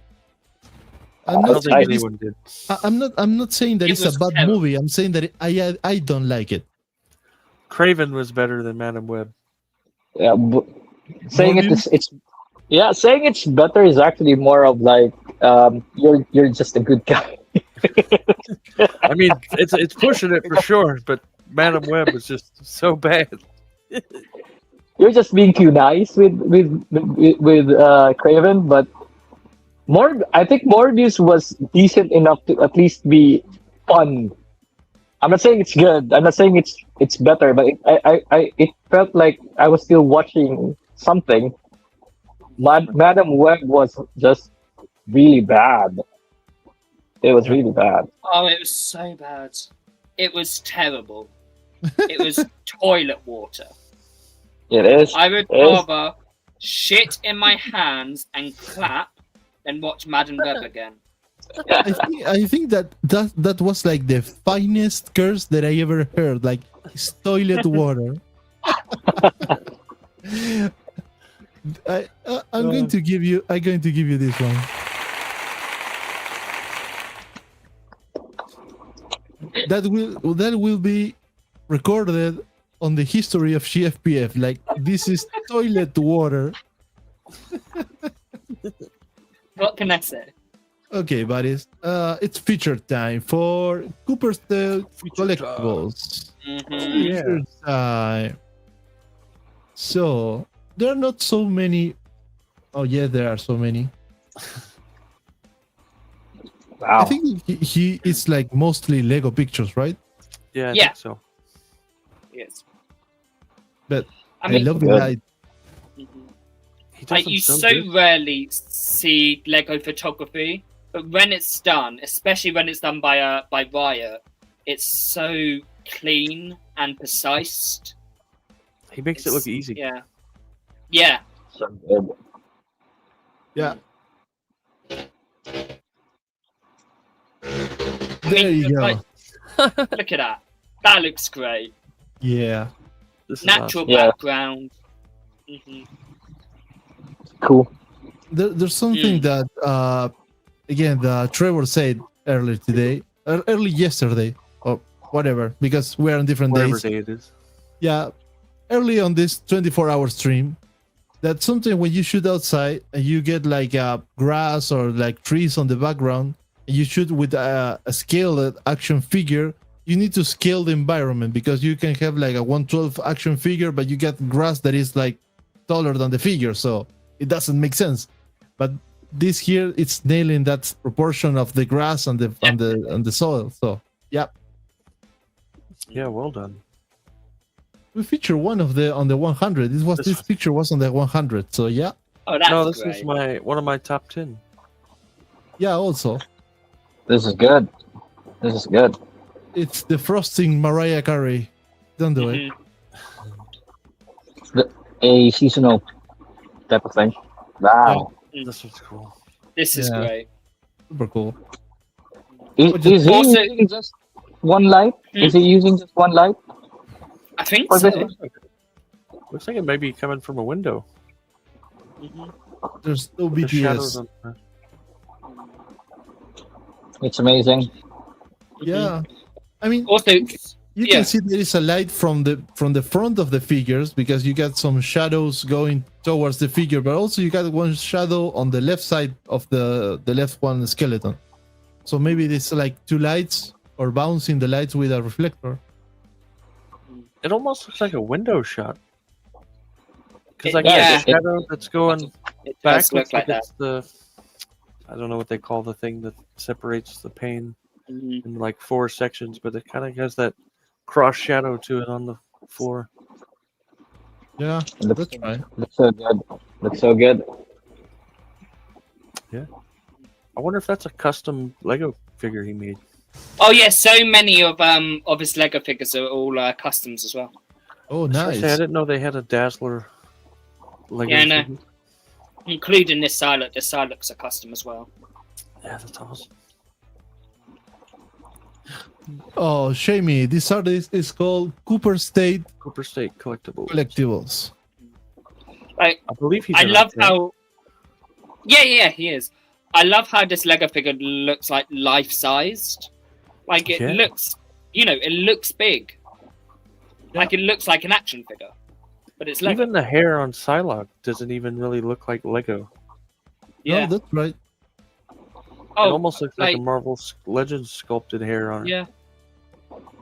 I'm I not don't saying think that anyone did. I'm not saying that It it's was a bad terrible. movie. I'm saying that I don't like it. Craven was better than Madam Web. Yeah, saying Morbius? saying it's better is actually more of like you're just a good guy. I mean, it's pushing it for sure, but Madam Web was just so bad. You're just being too nice with Craven, but I think Morbius was decent enough to at least be fun. I'm not saying it's good. I'm not saying it's better, but it felt like I was still watching something. Madam Web was just really bad. It was really bad. Oh, it was so bad. It was terrible. It was toilet water. It is. I would It is. rather shit in my hands and clap than watch Madam Web again. I think that was like the finest curse that I ever heard. Like it's toilet water. I'm going to give you this one. That will be recorded on the history of GFPF. Like this is toilet water. What can I say? Okay, buddies. It's feature time for Cooper's Tale collectibles. Feature time. So there are not so many. Oh yeah, there are so many. Wow. I think he it's like mostly Lego pictures, right? Yeah, I Yeah. think so. Yes. But I I mean, love the good. light. mhm. He does Like them you so so good. rarely see Lego photography, but when it's done, especially when it's done by Riot, it's so clean and precise. He makes it look easy. Yeah. Yeah. So good. Yeah. I There mean, you go. like, look at that. That looks great. Yeah. This is Natural awesome. Yeah. background. hmm Cool. There's something that again Trevor said earlier today, early yesterday, or whatever, because we're on different Whatever days. day it is. Yeah, early on this 24-hour stream, that something when you shoot outside and you get like grass or like trees on the background, and you shoot with a scaled action figure, you need to scale the environment because you can have like a 1/12 action figure, but you get grass that is like taller than the figure, so it doesn't make sense. But this here, it's nailing that proportion of the grass and the soil. So yeah, Yeah, well done. we feature one of the on the 100. This picture was on the 100. So yeah, Oh, that's No, this great. is one of my top 10. yeah. Also, This is good. This is good. it's the frosting Mariah Carey. Don't do it. Mhm. A seasonal type of thing. Wow. This one's cool. This is Yeah. great. Super cool. Is he Also- using just one light? Is he using just one light? I think Or so. this- Looks like it may be coming from a window. Mhm. There's no The shadows BTS. on It's amazing. Yeah, I mean, Also, you yeah. can see there is a light from the front of the figures because you got some shadows going towards the figure, but also you got one shadow on the left side of the left one skeleton. So maybe it's like two lights or bouncing the lights with a reflector. It almost looks like a window shot. Because It- like yeah. the shadow that's going It back does look looks like like that. it's the, I don't know what they call the thing that separates the pane Mhm. in like 4 sections, but it kind of has that cross shadow to it on the floor. Yeah, It looks, that's right. looks so good. Looks so good. I wonder if that's a custom Lego figure he made. Oh yeah, so many of his Lego figures are all customs as well. Oh, I was gonna nice. say, I didn't know they had a Dazzler Lego Yeah, I know. figure. Including this Psylocke. The Psylocke's a custom as well. Yeah, that's awesome. Oh, Shamey, this artist is called Cooper State Cooper State Collectibles. Collectibles. Like, I believe he's I an love artist. how. Yeah, he is. I love how this Lego figure looks like life-sized. Like it Yeah. looks, it looks big. Like it looks like an action figure, but it's Lego. Even the hair on Psylocke doesn't even really look like Lego. Yeah. No, that's right. It Oh, almost looks like a like- Marvel Legends sculpted hair on it. yeah.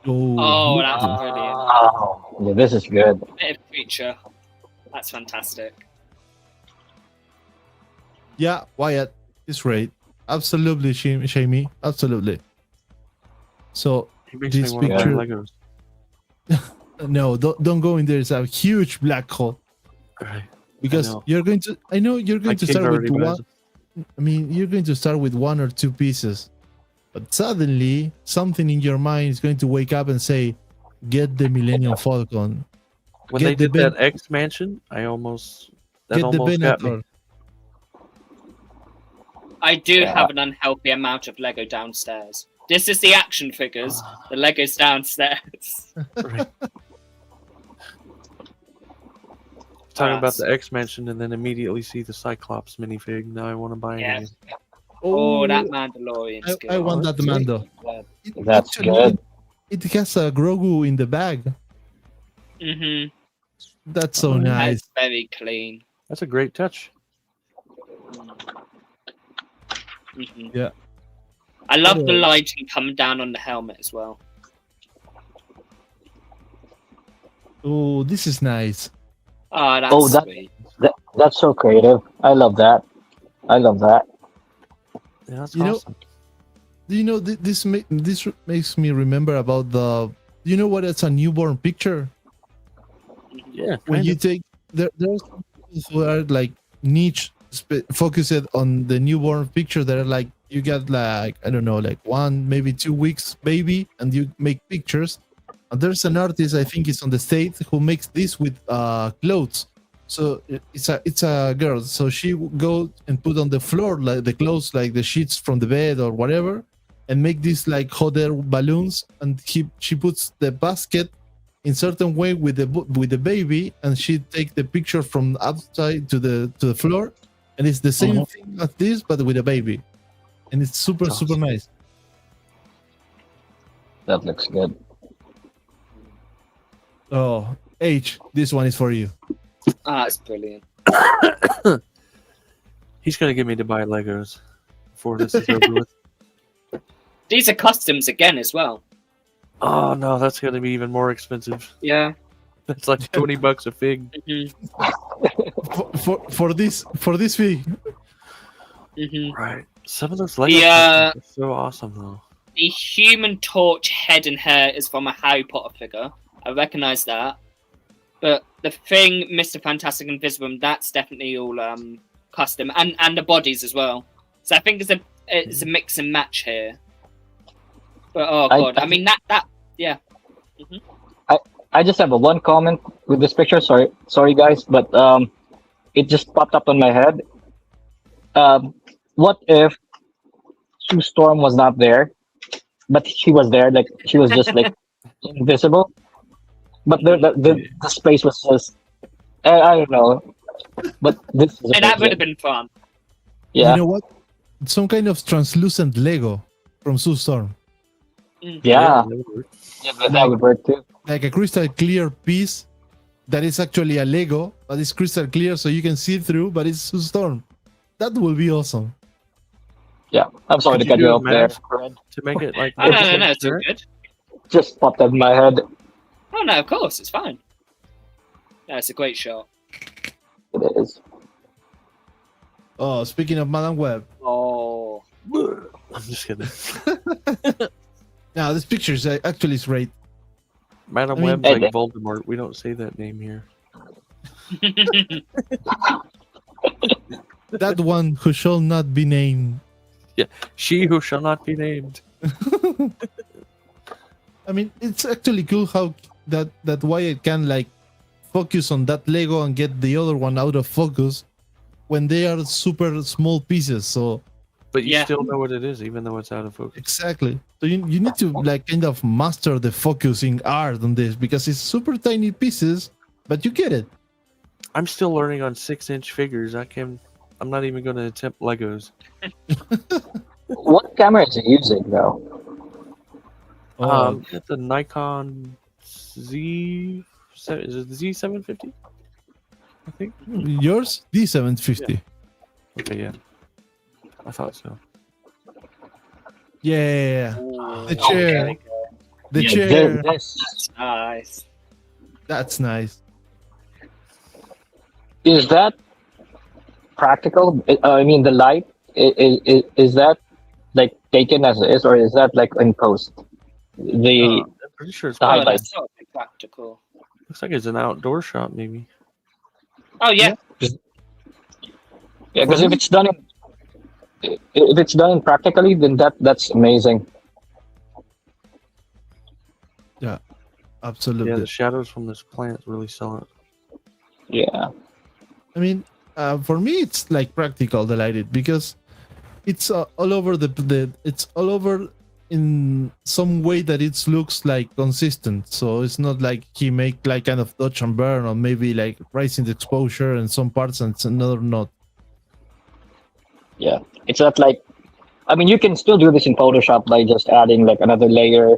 Oh, Oh, look that's at brilliant. Oh, yeah, this is good. Bit of feature. That's fantastic. Yeah, Wyatt is right. Absolutely, Shamey. Absolutely. So He makes This me want to buy picture- Legos. no, don't go in there. It's a huge black hole Right. because know. you're going to. I know you're My going to kid start with already buys one. it. I mean, you're going to start with 1 or 2 pieces, but suddenly something in your mind is going to wake up and say, "Get the Millennium Falcon. When Get they the did that X Mansion, that Get the almost got me. Venator." I do Yeah. have an unhealthy amount of Lego downstairs. This is the action figures. The Lego's downstairs. Right. Talking about the X Mansion and then immediately see the Cyclops minifig. Now I want to buy it. Yeah. again. Oh, that Mandalorian's good. I want that Mando. That's Actually, good. It has a Grogu in the bag. Mm-hmm. That's so Oh, nice. That's very clean. That's a great touch. Mhm. Yeah. I love the Yeah. lighting coming down on the helmet as well. Oh, this is nice. Oh, that's Oh, that- sweet. That's so creative. I love that. I love that. Yeah, that's You know, awesome. Do you know this makes me remember about the. You know what? It's a newborn picture. Yeah, When kind you of. take there's some people who are like niche focused on the newborn picture that are like you get like I don't know like 1 maybe 2 weeks baby and you make pictures. And there's an artist I think it's on the States who makes this with clothes. So it's a girl. So she go and put on the floor like the clothes like the sheets from the bed or whatever, and make these like hot air balloons. And she puts the basket in certain way with the baby, and she take the picture from outside to the floor, and it's the same thing as this but with a baby, and it's super nice. That looks good. Oh, H, this one is for you. Ah, that's brilliant. He's gonna get me to buy Legos before this is over with. These are customs again as well. Oh no, that's gonna be even more expensive. Yeah. That's like $20 a fig. Mm-hmm. For this fig. Mm-hmm. Right. Some of those Legos Yeah. are so awesome though. The Human Torch head and hair is from a Harry Potter figure. I recognize that. But the thing, Mr. Fantastic Invisible, that's definitely all custom, and the bodies as well. So I think it's a mix and match here. But oh god, I mean that yeah. Mm-hmm. I just have a one comment with this picture. Sorry guys, but it just popped up on my head. What if Sue Storm was not there, but she was there? Like she was just like invisible, but the space was just I don't know. But this is And that would have been fun. yeah. You know what? Some kind of translucent Lego. from Sue Storm. Yeah, that would work too. Like a crystal clear piece that is actually a Lego, but it's crystal clear so you can see through, but it's Sue Storm. That will be awesome. Yeah, I'm sorry to cut you off there, Fred. To make it like Oh, no, it's all good. Just popped up in my head. Oh no, of course, it's fine. Yeah, it's a great shot. It is. Oh, speaking of Madame Web. Oh, I'm just kidding. Now this picture is actually great. Madam I mean- Web's like Voldemort. We don't say that name here. That one who shall not be named. She who shall not be named. I mean, it's actually cool how that Wyatt can like focus on that Lego and get the other one out of focus when they are super small pieces. So But you Yeah. still know what it is, even though it's out of focus. exactly. So you need to like kind of master the focusing art on this because it's super tiny pieces, but you get it. I'm still learning on 6-inch figures. I'm not even going to attempt Legos. What camera is it using though? It's a Nikon Z. Is it the Z750? I think. Yours D750. Okay, yeah. I thought so. Yeah. The chair. The Yeah, chair. That's nice. That's nice. Is that practical? I mean, the light is that like taken as is, or is that like in post? The I'm pretty sure it's The Oh, highlight. that's sort of practical. looks like it's an outdoor shot, maybe. Oh yeah, yeah, because if it's done in practically, then that's amazing. Absolutely. Yeah, the shadows from this plant really sell it. Yeah, I mean, for me, it's like practical delighted because it's all over it's all over in some way that it looks like consistent. So it's not like he make like kind of dodge and burn or maybe like raising the exposure in some parts and another not. yeah. It's not like, I mean, you can still do this in Photoshop by just adding like another layer,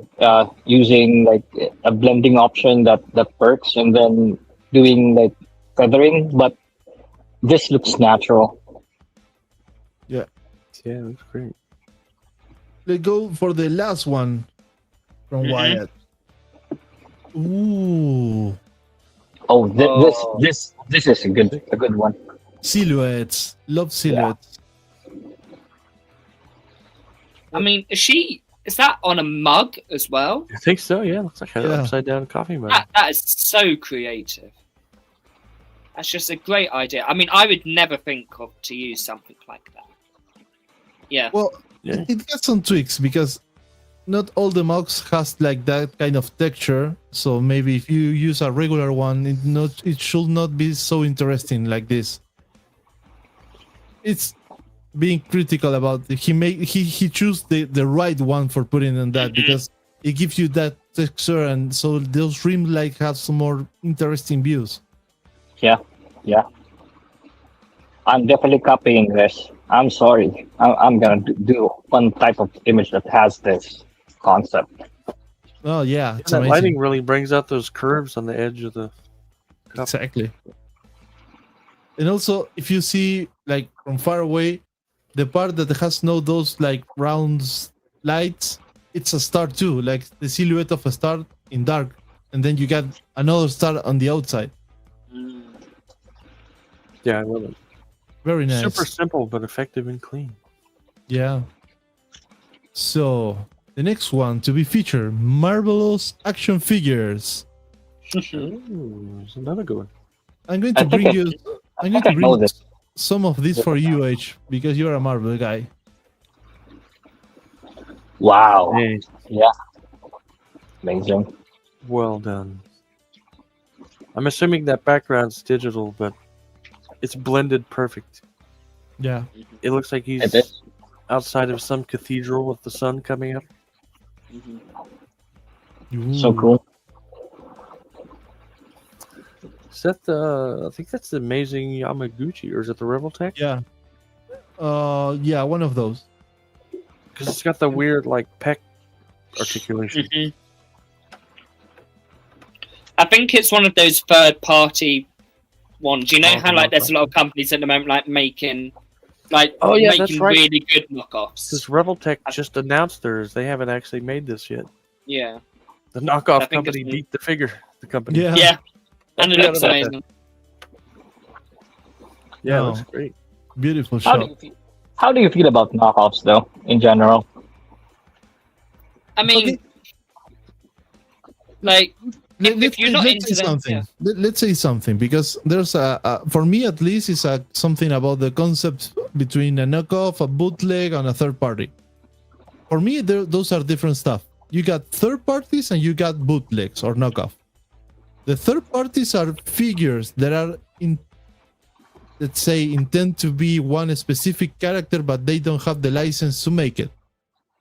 using like a blending option that works, and then doing like feathering. But this looks natural. Yeah, it looks great. Let's go for the last one from Mhm. Wyatt. Ooh, Oh, Oh. this is a good one. silhouettes. Love silhouettes. I mean, is that on a mug as well? I think so, yeah. Looks like an Yeah. upside down coffee mug. That is so creative. That's just a great idea. I mean, I would never think of to use something like that. Yeah. Well, Yeah. it got some tweaks because not all the mugs has like that kind of texture. So maybe if you use a regular one, it should not be so interesting like this. It's being critical about he choose the right one for putting in that because it gives you that texture, and so those rim like have some more interesting views. Yeah. I'm definitely copying this. I'm sorry. I'm gonna do one type of image that has this concept. Oh yeah, it's That amazing. lighting really brings out those curves on the edge of the cup. Exactly. And also, if you see like from far away, the part that has those like round lights, it's a star too, like the silhouette of a star in dark, and then you got another star on the outside. Yeah, I love it. Very nice. Super simple, but effective and clean. Yeah. So the next one to be featured, marvelous action figures. Ooh, there's another good one. I'm going I to think bring I- you. I'm going I to know bring this. some of these for you, H, because you're a Marvel guy. Wow. Hey, Amazing. well done. I'm assuming that background's digital, but it's blended perfect. Yeah. It looks like he's It is. outside of some cathedral with the sun coming up. So cool. Is that I think that's the Amazing Yamaguchi, or is it the Rebel Tech? Yeah. Yeah, one of those. because it's got the weird like peck articulation. Mhm. I think it's one of those third-party ones. You know Oh, how the like there's a knockoff. lot of companies at the moment like making like Oh, yeah, that's making right. really good knockoffs. Because Reveltech just announced theirs. They haven't actually made this yet. Yeah, The knockoff I think company it's- beat the figure. The company. Yeah. yeah, and it Yeah, looks about that. amazing. Yeah, it Oh. looks great. Beautiful How do shot. you feel? How do you feel about knockoffs, though, in general? I mean, Okay. like Let's you're not say into them, something. yeah. Let's say something, because there's for me at least, it's something about the concept between a knockoff, a bootleg, and a third party. For me, those are different stuff. You got third parties and you got bootlegs or knockoff. The third parties are figures that are let's say, intend to be one specific character, but they don't have the license to make it.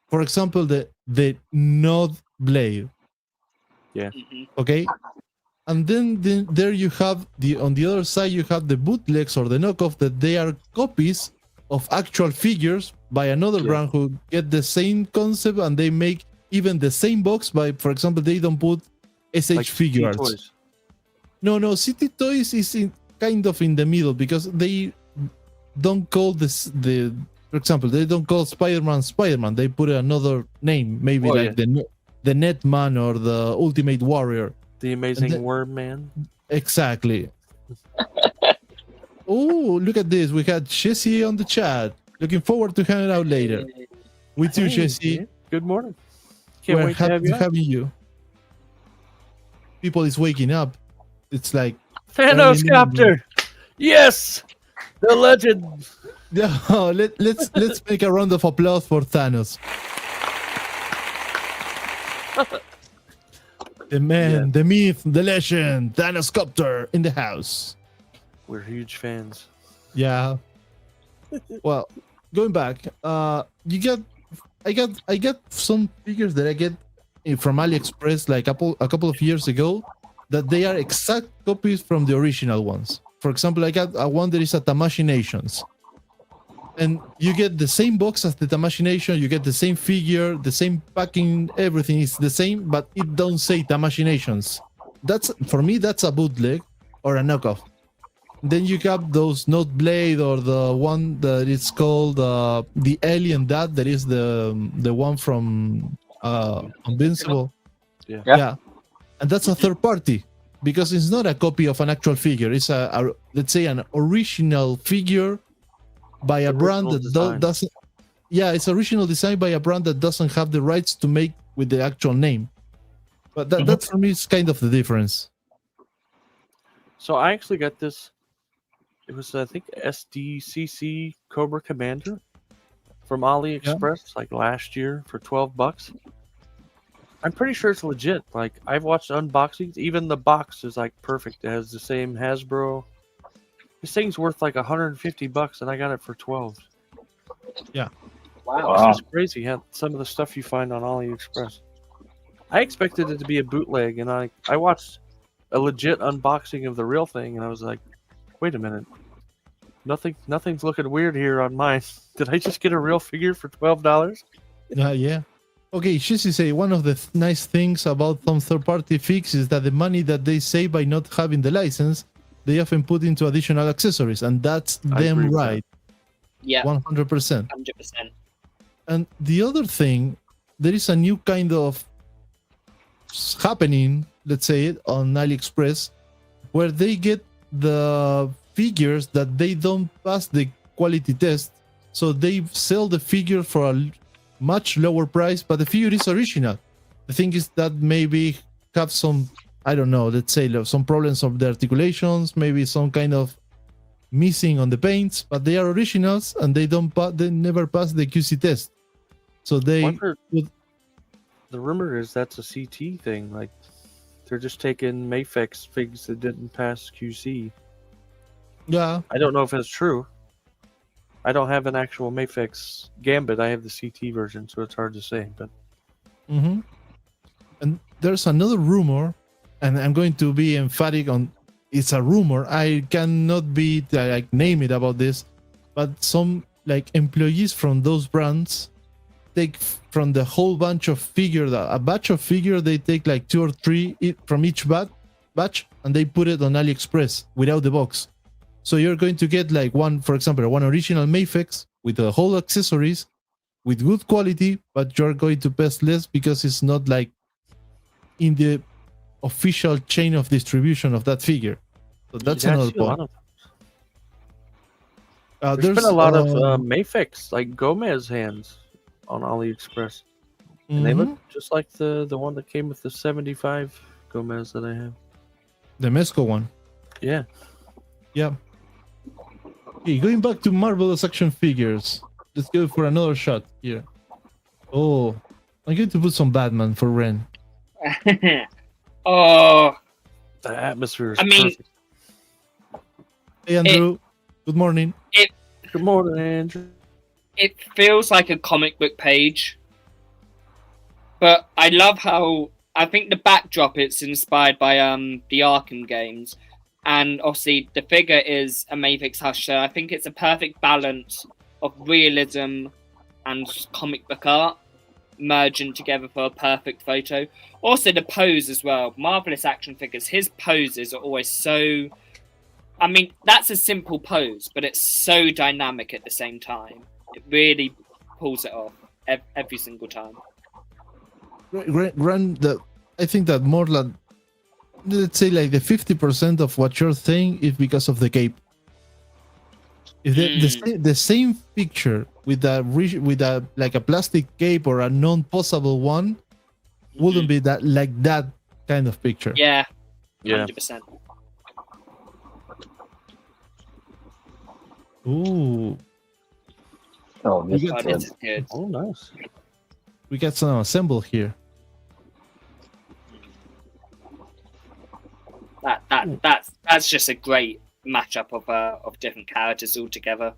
For example, the Node Blade. Mhm. Okay, and then there you have on the other side you have the bootlegs or the knockoff, that they are copies of actual figures by another Yeah. brand who get the same concept, and they make even the same box by, for example, they don't put SH Like figure arts. Toys. No, City Toys is kind of in the middle, because they don't call for example, they don't call Spider-Man, they put another name, maybe Oh, like the Netman or the Ultimate Warrior. The Amazing And the- Worm Man. Exactly. Oh, look at this. We had Jesse on the chat. Looking forward to hanging out later. We too, Hey, Jesse. man. Good morning. Can't We're wait to have happy you. on. having you. People is waking up. It's like Thanos early Copter. Yes, the legend. no. Let's make a round of applause for Thanos. The man, the myth, the legend, Thanos Copter in the house. We're huge fans. Yeah. Well, going back, I got some figures that I get from AliExpress like a couple of years ago, that they are exact copies from the original ones. For example, I got one that is a Tamashii Nations, and you get the same box as the Tamashii Nation. You get the same figure, the same packing, everything is the same, but it don't say Tamashii Nations. That's, for me, that's a bootleg or a knockoff. Then you have those Note Blade, or the one that is called the Alien that is the one from Invincible. Yeah. And that's a third party, because it's not a copy of an actual figure. It's a let's say an original figure by a brand that design. doesn't. Yeah, it's original design by a brand that doesn't have the rights to make with the actual name. But that for me is kind of the difference. So I actually got this. It was, I think, SDCC Cobra Commander from AliExpress like last year for $12. I'm pretty sure it's legit. Like, I've watched unboxings. Even the box is like perfect. It has the same Hasbro. This thing's worth like $150, and I got it for 12. Wow. It's just crazy how some of the stuff you find on AliExpress. I expected it to be a bootleg, and I watched a legit unboxing of the real thing, and I was like, wait a minute. Nothing's looking weird here on mine. Did I just get a real figure for $12? Yeah. Okay, Shizzy say one of the nice things about some third-party figs is that the money that they save by not having the license, they often put into additional accessories, and that's I them agree with right, Yeah, 100%. 100%. And the other thing, there is a new kind of happening, let's say it, on AliExpress, where they get the figures that they don't pass the quality test, so they sell the figure for a much lower price, but the figure is original. The thing is that maybe have some, I don't know, let's say some problems of the articulations, maybe some kind of missing on the paints, but they are originals and they never pass the QC test. So they Wonder- The rumor is that's a CT thing. Like, they're just taking Mafex figs that didn't pass QC. yeah. I don't know if it's true. I don't have an actual Mafex Gambit. I have the CT version, so it's hard to say. But Mm-hmm. And there's another rumor, and I'm going to be emphatic on it's a rumor. I cannot be like name it about this, but some like employees from those brands take from the whole bunch of figure, a batch of figure, they take like 2 or 3 from each batch, and they put it on AliExpress without the box. So you're going to get like one, for example, one original Mayfix with the whole accessories, with good quality, but you're going to pay less because it's not like in the official chain of distribution of that figure. So that's another point. There's been a lot of Mayfix, like Gomez hands on AliExpress. And they look just like the one that came with the 75 Gomez that I have. The Mezco one. Yeah. Yeah. Okay, going back to Marvelous action figures. Let's go for another shot here. Oh, I'm going to put some Batman for Ren. Oh, the atmosphere is perfect. Hey, Andrew. Good morning. Good morning, Andrew. It feels like a comic book page, but I love how I think the backdrop it's inspired by the Arkham games, and obviously the figure is a Mayfix Husher. I think it's a perfect balance of realism and comic book art merging together for a perfect photo. Also the pose as well. Marvelous action figures. His poses are always so. I mean, that's a simple pose, but it's so dynamic at the same time. It really pulls it off every single time. I think that more than, let's say, like the 50% of what you're saying is because of the cape. If the same picture with a like a plastic cape or a non-posable one wouldn't be that like that kind of picture. Yeah, 100%. Ooh. Oh, this is good. Oh, nice. We got some assemble here. That's just a great matchup of different characters all together.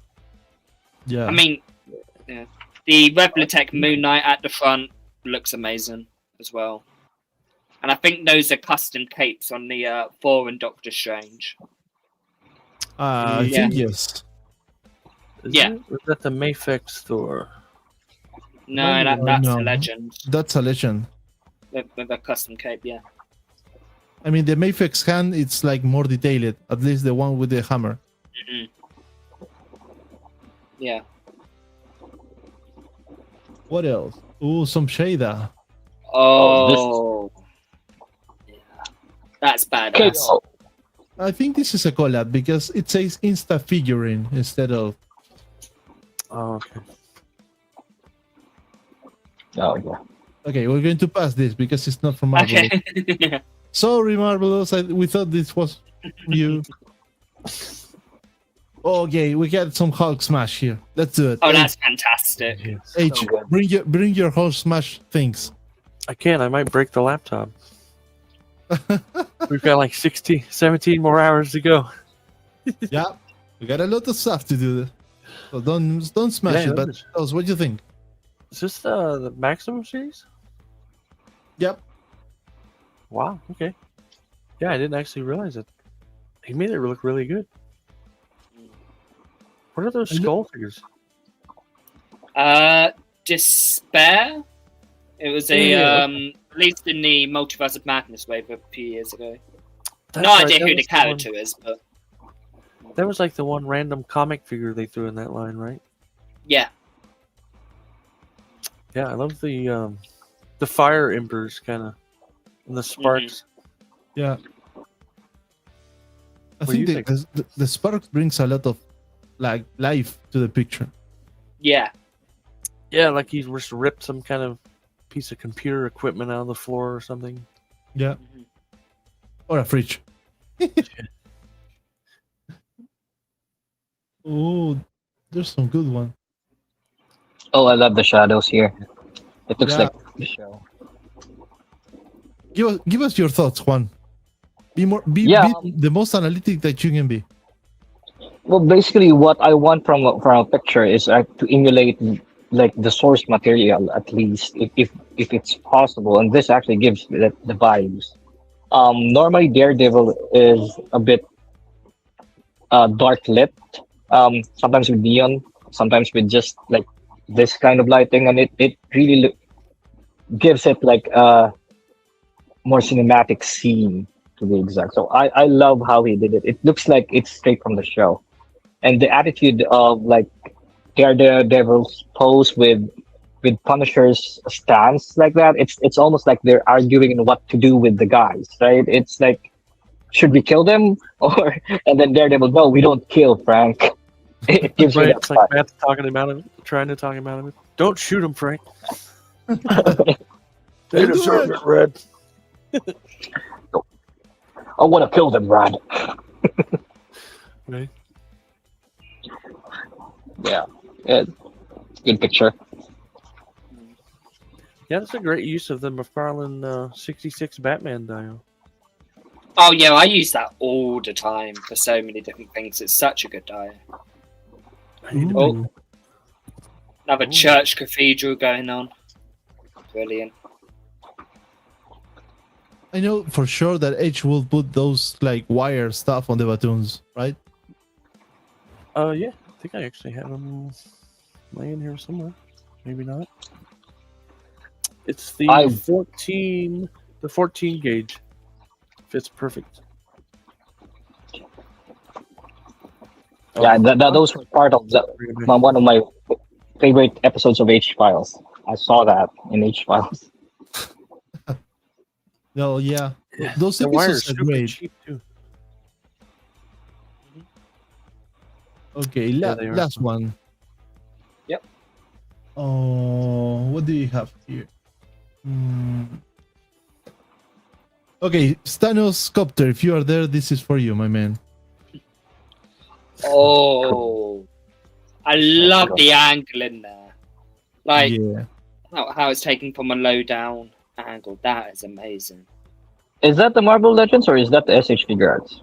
Yeah. I mean, yeah. The Replitech Moon Knight at the front looks amazing as well. And I think those are custom capes on the Thor and Doctor Strange. I think yes. Is that the Mayfix Thor? No, that's a legend. That's a legend. With a custom cape, yeah. I mean, the Mayfix hand, it's like more detailed. At least the one with the hammer. Yeah. What else? Ooh, some shader. Oh. Yeah. That's badass. I think this is a collab because it says Insta figurine instead of. Oh, okay. Oh, yeah. Okay, we're going to pass this because it's not from Marvel. Okay. Sorry, Marvelous. We thought this was you. Okay, we got some Hulk smash here. Let's do it. Oh, that's fantastic. H, bring your Hulk smash things. I can't. I might break the laptop. We've got like 17 more hours to go. Yeah, we got a lot of stuff to do. So don't smash it. But tell us what you think. Is this the Maximum series? Yep. Wow. Okay. Yeah, I didn't actually realize it. He made it look really good. What are those skull figures? Despair. It was released in the Multiverse of Madness wave a few years ago. No idea who the character is, but that was like the one random comic figure they threw in that line, right? Yeah. Yeah, I love the fire embers kind of, and the sparks. Yeah. I think the sparks brings a lot of like life to the picture. Yeah. Yeah, like he just ripped some kind of piece of computer equipment out of the floor or something. Yeah. Or a fridge. Oh, there's some good one. Oh, I love the shadows here. It looks like the show. Give us your thoughts, Juan. Be the most analytic that you can be. Well, basically, what I want from a picture is to emulate like the source material, at least if it's possible. And this actually gives the vibes. Normally, Daredevil is a bit dark lit. Sometimes with neon, sometimes with just like this kind of lighting, and it really gives it like a more cinematic scene, to be exact. So I love how he did it. It looks like it's straight from the show, and the attitude of like Daredevil's pose with Punisher's stance like that. It's almost like they're arguing what to do with the guys, right? It's like, should we kill them, or and then Daredevil, no, we don't kill, Frank. It gives me Right, that it's like vibe. Matt's trying to talk him out of it. Don't shoot him, Frank. They deserve it, Red. I want to kill them, Brad. Right. Yeah, good picture. Yeah, that's a great use of the McFarlane 66 Batman dial. Oh yeah, I use that all the time for so many different things. It's such a good dial. Oh, another church cathedral going on. Brilliant. I know for sure that H will put those like wire stuff on the batoons, right? Yeah, I think I actually have them laying here somewhere. Maybe not. It's the 14 gauge. Fits perfect. Yeah, those were part of one of my favorite episodes of H-Files. I saw that in H-Files. No, yeah. Those The wire's episodes are super great. cheap too. Okay, Yeah, they are. last one. Yep. Oh, what do you have here? Okay, Stanos Copter, if you are there, this is for you, my man. Oh, I love the angle in there. Like Yeah. how it's taken from a low down angle. That is amazing. Is that the Marvel Legends or is that the SH Figure Arts?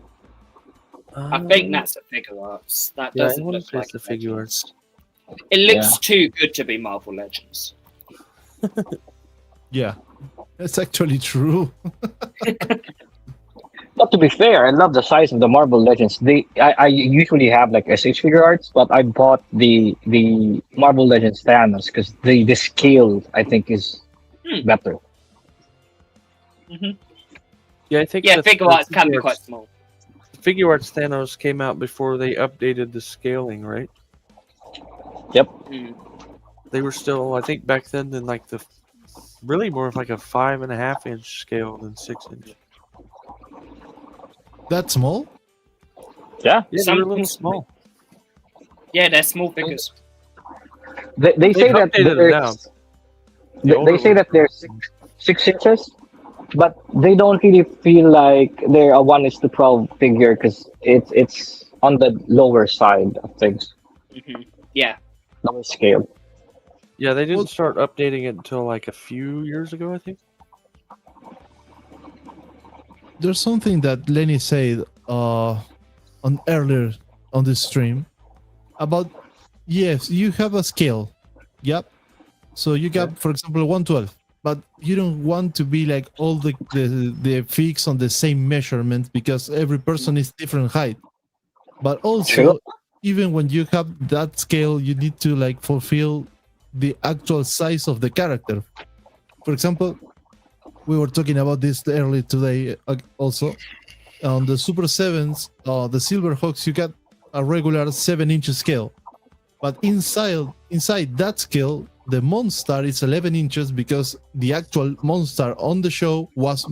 I think that's the figure arts. That Yeah, I doesn't wanna look say like it's the a figure Legends. It looks too good to be Marvel Legends. Yeah. That's actually true. But to be fair, I love the size of the Marvel Legends. I usually have like SH Figure Arts, but I bought the Marvel Legends Thanos because the scale I think is better. Yeah, I think Yeah, the- figure the arts can be figure quite arts- small. Figure Arts Thanos came out before they updated the scaling, right? Yep. They were still, I think, back then in like the really more of like a 5.5 inch scale than 6 inch. That small? Yeah. Yeah, they were a little small. Yeah, they're small figures. They say that updated it now. they say that they're 6 inches, but they don't really feel like they're a 1:12 figure because it's on the lower side of things, Yeah. lower scale. Yeah, they didn't start updating it until like a few years ago, I think. There's something that Lenny said on earlier on the stream about, yes, you have a scale. Yep. So you got, for example, 112, but you don't want to be like all the figs on the same measurement because every person is different height. But also, Sure. even when you have that scale, you need to like fulfill the actual size of the character. For example, we were talking about this earlier today also. On the Super 7s, the Silverhawks, you got a regular 7-inch scale. But inside that scale, the monster is 11 inches because the actual monster on the show was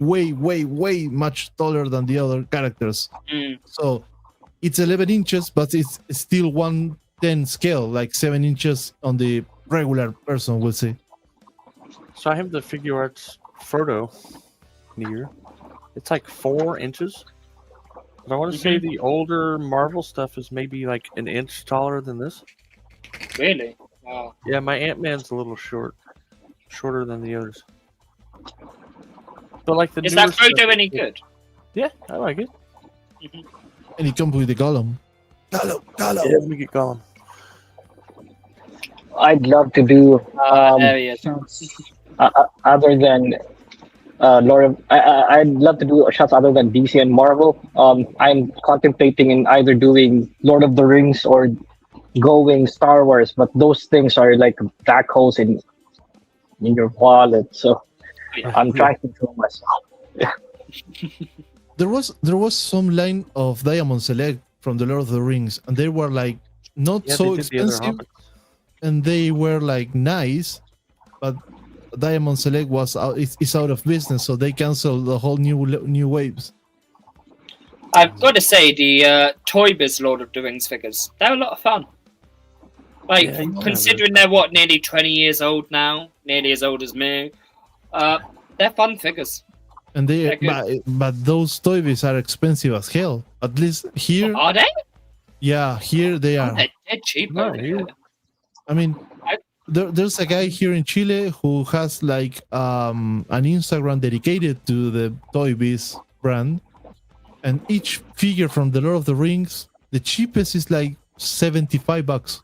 way, way, way much taller than the other characters. So it's 11 inches, but it's still 1/10 scale, like 7 inches on the regular person, we'll say. So I have the Figure Arts photo here. It's like 4 inches. But I want to say the older Marvel stuff is maybe like an inch taller than this. Really? Wow. Yeah, my Ant-Man's a little shorter than the others. But like the Is newer that photo stuff- any good? Yeah, I like it. And it comes with the Gollum. Gollum. Yeah, let me get Gollum. I'd love to do There he is. other than I'd love to do shots other than DC and Marvel. I'm contemplating in either doing Lord of the Rings or going Star Wars, but those things are like black holes in your wallet. So I'm trying to control myself. There was some line of Diamond Select from the Lord of the Rings, and they were like not so expensive, and they were like nice, but Diamond Select was out, it's out of business, so they canceled the whole new waves. I've got to say, the Toy Biz Lord of the Rings figures, they're a lot of fun. Like, considering they're, nearly 20 years old now, nearly as old as me, they're fun figures. And but those Toy Biz are expensive as hell. At least here. Are they? Yeah, here they are. They're cheap. I mean, there's a guy here in Chile who has like an Instagram dedicated to the Toy Biz brand, and each figure from the Lord of the Rings, the cheapest is like $75.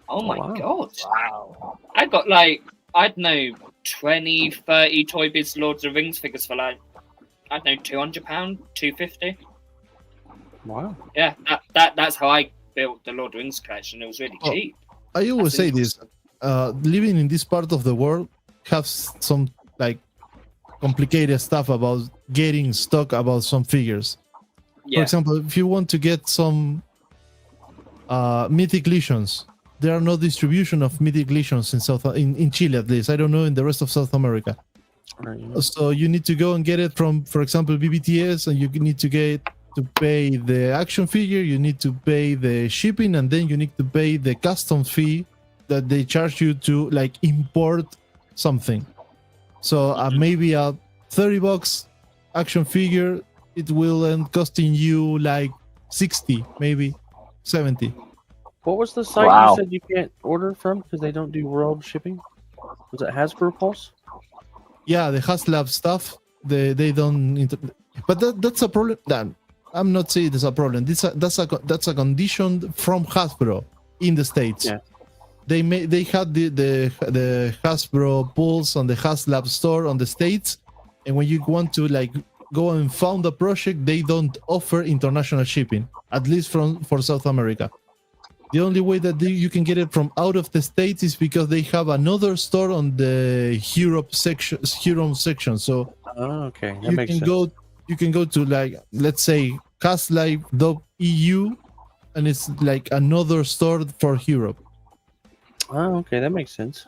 Oh my god! Wow! I got like, I don't know, 20, 30 Toy Biz Lord of the Rings figures for like, I don't know, £200, $250. Wow! Yeah, that's how I built the Lord of the Rings collection. It was really cheap. I always say this: living in this part of the world has some like complicated stuff about getting stock about some figures. Yeah. For example, if you want to get some mythic legions, there are no distribution of mythic legions in Chile, at least. I don't know in the rest of South America. Right. So you need to go and get it from, for example, BBTS, and you need to pay the action figure, you need to pay the shipping, and then you need to pay the custom fee that they charge you to like import something. So maybe a $30 action figure, it will end costing you like 60, maybe 70. What was the site you said you can't order from because they don't do world shipping? Was it Hasbro Pulse? Yeah, the HasLab stuff. They don't. But that's a problem. I'm not saying it's a problem. That's a condition from Hasbro in the States. Yeah. They had the Hasbro Pulse on the HasLab store on the States, and when you want to like go and found a project, they don't offer international shipping, at least for South America. The only way that you can get it from out of the States is because they have another store on the Europe section. So okay, that makes sense. You can go to like, let's say haslife.eu, and it's like another store for Europe. Oh, okay, that makes sense.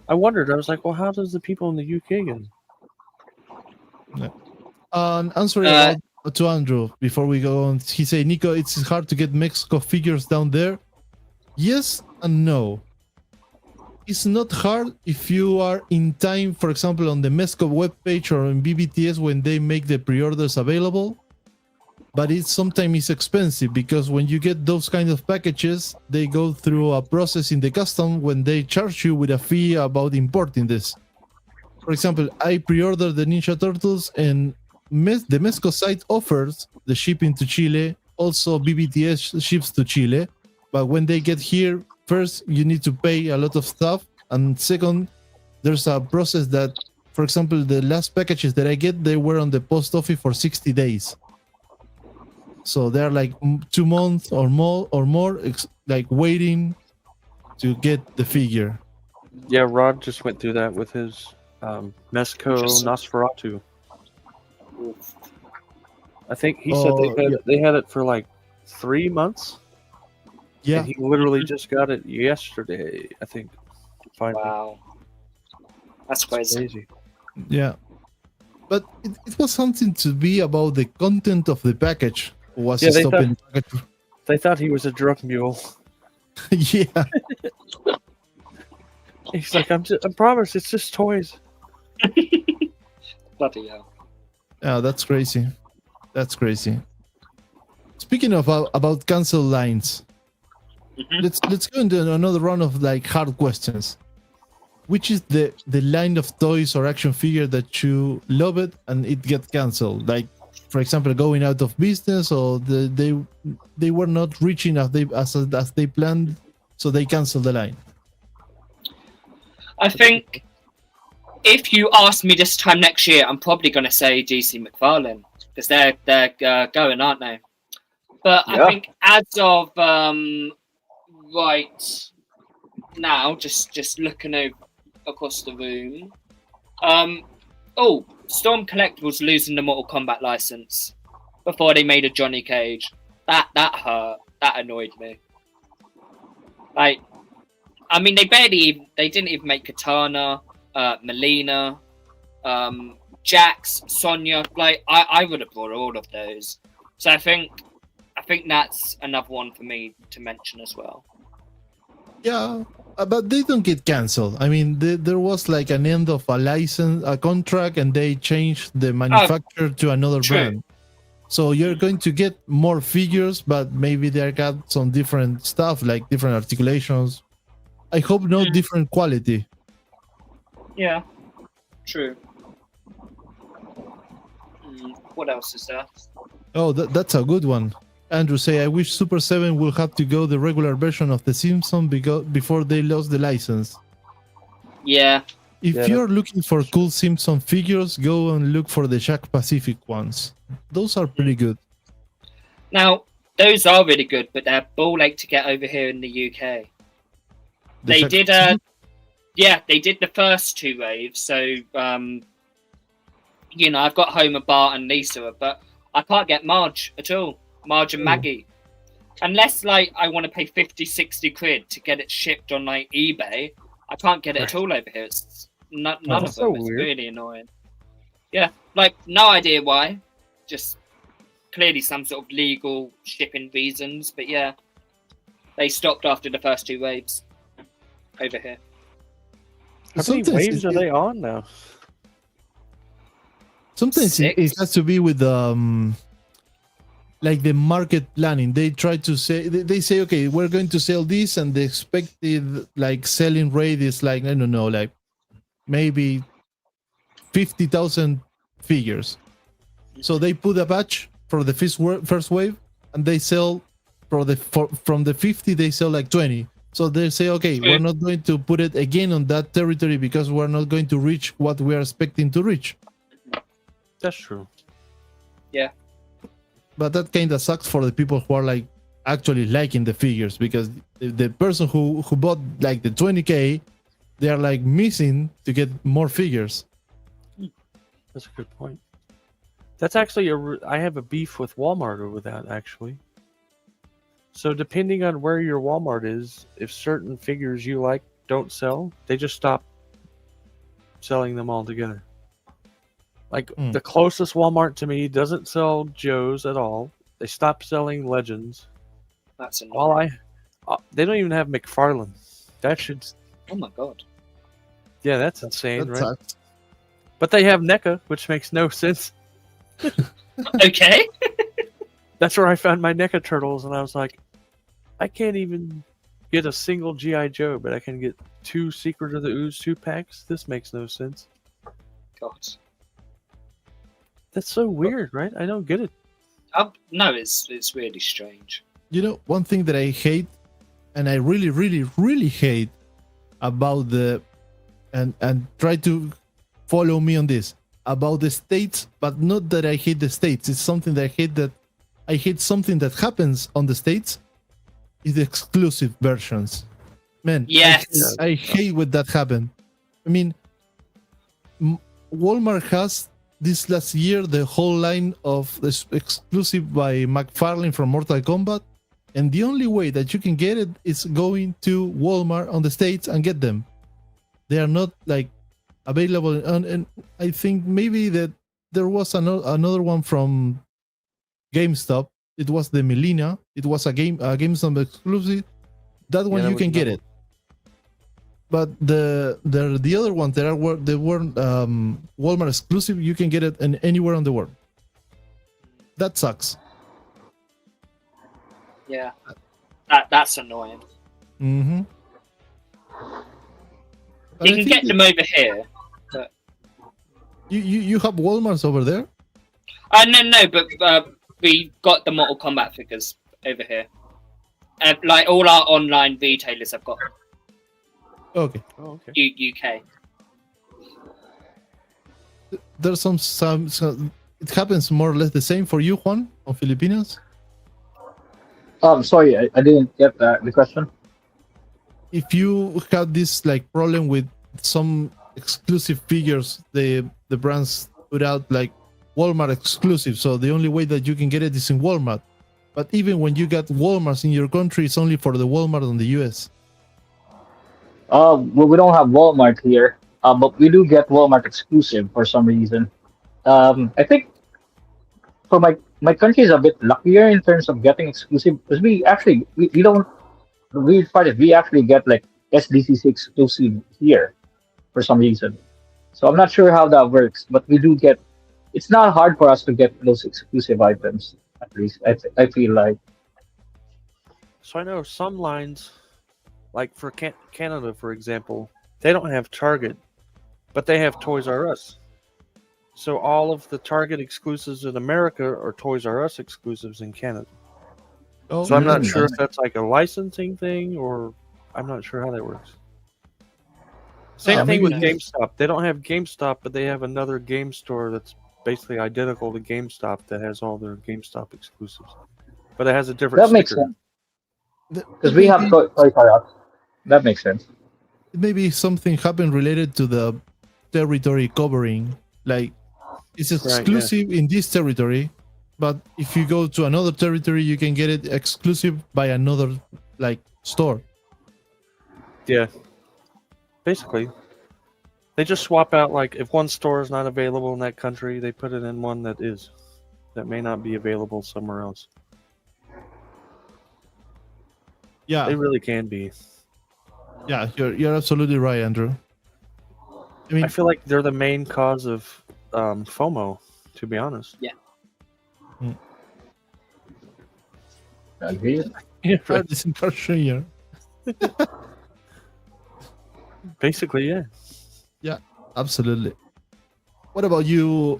I wondered. I was like, well, how does the people in the UK get them? Answering to Andrew before we go on, he said, Nico, it's hard to get Mexico figures down there. Yes and no. It's not hard if you are in time, for example, on the Mexico webpage or on BBTS when they make the pre-orders available. But sometimes it's expensive because when you get those kind of packages, they go through a process in the custom when they charge you with a fee about importing this. For example, I pre-ordered the Ninja Turtles, and the Mexico site offers the shipping to Chile. Also, BBTS ships to Chile. But when they get here, first, you need to pay a lot of stuff. And second, there's a process that, for example, the last packages that I get, they were on the post office for 60 days. So they're like 2 months or more, like waiting to get the figure. Yeah, Rod just went through that with his Mezco Nosferatu. I think he said they had it for like 3 months. Yeah, and he literally just got it yesterday, I think. Finally. Wow, that's crazy. Yeah, but it was something to be about the content of the package. Was stopping the package? They thought he was a drug mule. Yeah. He's like, I promise, it's just toys. Bloody hell. Oh, that's crazy. That's crazy. Speaking of about cancel lines, let's go into another round of like hard questions. Which is the line of toys or action figure that you love it and it gets canceled? Like, for example, going out of business, or they were not reaching as they planned, so they canceled the line. I think if you ask me this time next year, I'm probably going to say DC McFarlane because they're going, aren't they? But I think as of right now, just looking over across the room. Storm Collectibles losing the Mortal Kombat license before they made a Johnny Cage. That hurt. That annoyed me. Like, I mean, they didn't even make Katana, Melina, Jax, Sonya. Like, I would have brought all of those. So I think that's another one for me to mention as well. Yeah, but they don't get canceled. I mean, there was like an end of a license, a contract, and they changed the manufacturer to another brand. So you're going to get more figures, but maybe they got some different stuff, like different articulations. I hope no different quality. Yeah, true. What else is there? Oh, that's a good one. Andrew say, I wish Super 7 will have to go the regular version of The Simpsons before they lost the license. Yeah. If you're looking for cool Simpson figures, go and look for the Jack Pacific ones. Those are pretty good. Now, those are really good, but they're ball ache to get over here in the UK. They did the first 2 waves. So, you know, I've got Homer, Bart, and Lisa, but I can't get Marge at all. Marge and Maggie. Unless, like, I want to pay 50, 60 quid to get it shipped on, like, eBay, I can't get it at all over here. It's none of them. It's really annoying. Yeah, like, no idea why. Just clearly some sort of legal shipping reasons. But, yeah, they stopped after the first 2 waves over here. How many waves are they on now? Sometimes it has to be with like the market planning. They try to say, they say, okay, we're going to sell this, and the expected like selling rate is like, I don't know, like maybe 50,000 figures. So they put a batch for the first wave, and they sell from the 50 they sell like 20. So they say, okay, we're not going to put it again on that territory because we're not going to reach what we are expecting to reach. That's true. Yeah. But that kind of sucks for the people who are like actually liking the figures, because the person who bought like the 20K, they are like missing to get more figures. That's a good point. That's actually I have a beef with Walmart over that, actually. So depending on where your Walmart is, if certain figures you like don't sell, they just stop selling them altogether. Like, the closest Walmart to me doesn't sell Joe's at all. They stopped selling Legends. That's annoying. They don't even have McFarlane. That should... Oh my god. Yeah, that's insane, that right? Sucks. But they have NECA, which makes no sense. Okay. That's where I found my NECA turtles, and I was like, I can't even get a single G.I. Joe, but I can get 2 Secret of the Ooze 2-packs? This makes no sense. God. That's so weird, right? I don't get it. No, it's really strange. You know, one thing that I hate, and I really, really, really hate about and try to follow me on this, about the States, but not that I hate the States. It's something that I hate something that happens on the States, is the exclusive versions. Man, yes. I hate when that happened. I mean, Walmart has this last year the whole line of this exclusive by McFarlane from Mortal Kombat, and the only way that you can get it is going to Walmart on the States and get them. They are not like available, and I think maybe that there was another one from GameStop. It was the Melina. It was a GameStop exclusive. That one you can get it. But the other ones that weren't Walmart exclusive, you can get it anywhere on the world. That sucks. Yeah, that's annoying. Mm-hmm. You can get them over here. But... You have Walmarts over there? No, but we got the Mortal Kombat figures over here. Like all our online retailers have got them. Okay. Oh, okay. UK. There's some it happens more or less the same for you, Juan, on Filipinas? Sorry, I didn't get the question. if you have this like problem with some exclusive figures, the brands put out like Walmart exclusive, so the only way that you can get it is in Walmart. But even when you got Walmarts in your country, it's only for the Walmart in the US. Well, we don't have Walmart here, but we do get Walmart exclusive for some reason. I think for my country is a bit luckier in terms of getting exclusive because we don't the weird part is we actually get like SDCC exclusive here for some reason. So I'm not sure how that works, but we do get. It's not hard for us to get those exclusive items. At least I feel like. So I know some lines, like for Canada, for example, they don't have Target, but they have Toys R Us. So all of the Target exclusives in America are Toys R Us exclusives in Canada. Oh, So I'm not that's sure nice. if that's like a licensing thing or I'm not sure how that works. Same thing with maybe- GameStop. They don't have GameStop, but they have another game store that's basically identical to GameStop that has all their GameStop exclusives. But it has a different That makes sticker. sense because we have Toys R Us. That makes sense. Maybe something happened related to the territory covering. Like it's Right, yeah. exclusive in this territory, but if you go to another territory, you can get it exclusive by another like store. Yeah. Basically. They just swap out, like, if one store is not available in that country, they put it in one that is. That may not be available somewhere else. Yeah, They really can be. yeah, you're absolutely right, Andrew. I mean, I feel like they're the main cause of FOMO, to be honest. I agree. Yeah, right. this impression here. Basically, yeah. Absolutely. What about you,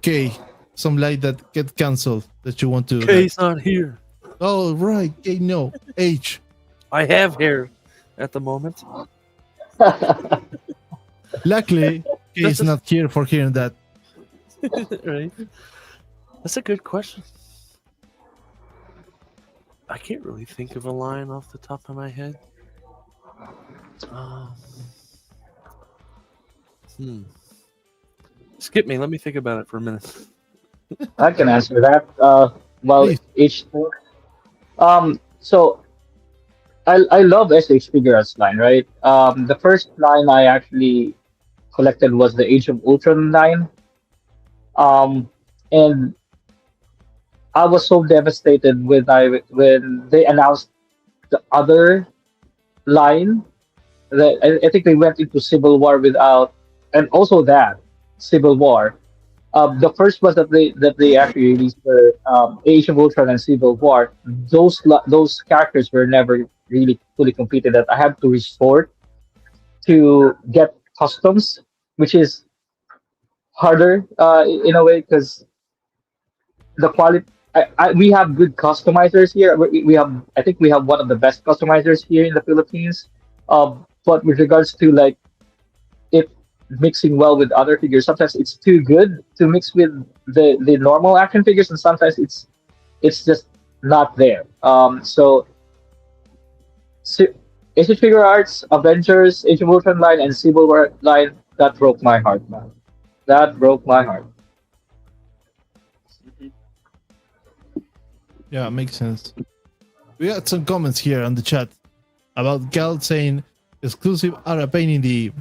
Kay? Some light that get canceled that you want to. Kay's not here. Oh right, Kay. No, H. I have hair at the moment. Luckily, Kay is not here for hearing that. Right. That's a good question. I can't really think of a line off the top of my head. Skip me. Let me think about it for a minute. I can answer that. Well, Please. H2. So I love SH Figure Arts line, right? The first line I actually collected was the Age of Ultron line. And I was so devastated when they announced the other line that I think they went into Civil War without, and also that Civil War. The first was that they actually released the Age of Ultron and Civil War. Those characters were never really fully completed. That I had to resort to get customs, which is harder in a way because the quality. We have good customizers here. I think we have one of the best customizers here in the Philippines. But with regards to like it mixing well with other figures, sometimes it's too good to mix with the normal action figures, and sometimes it's just not there. So Age of Figure Arts, Avengers, Age of Ultron line, and Civil War line, that broke my heart, man. That broke my heart. Yeah, makes sense. We got some comments here on the chat about Gal saying exclusive are a pain in the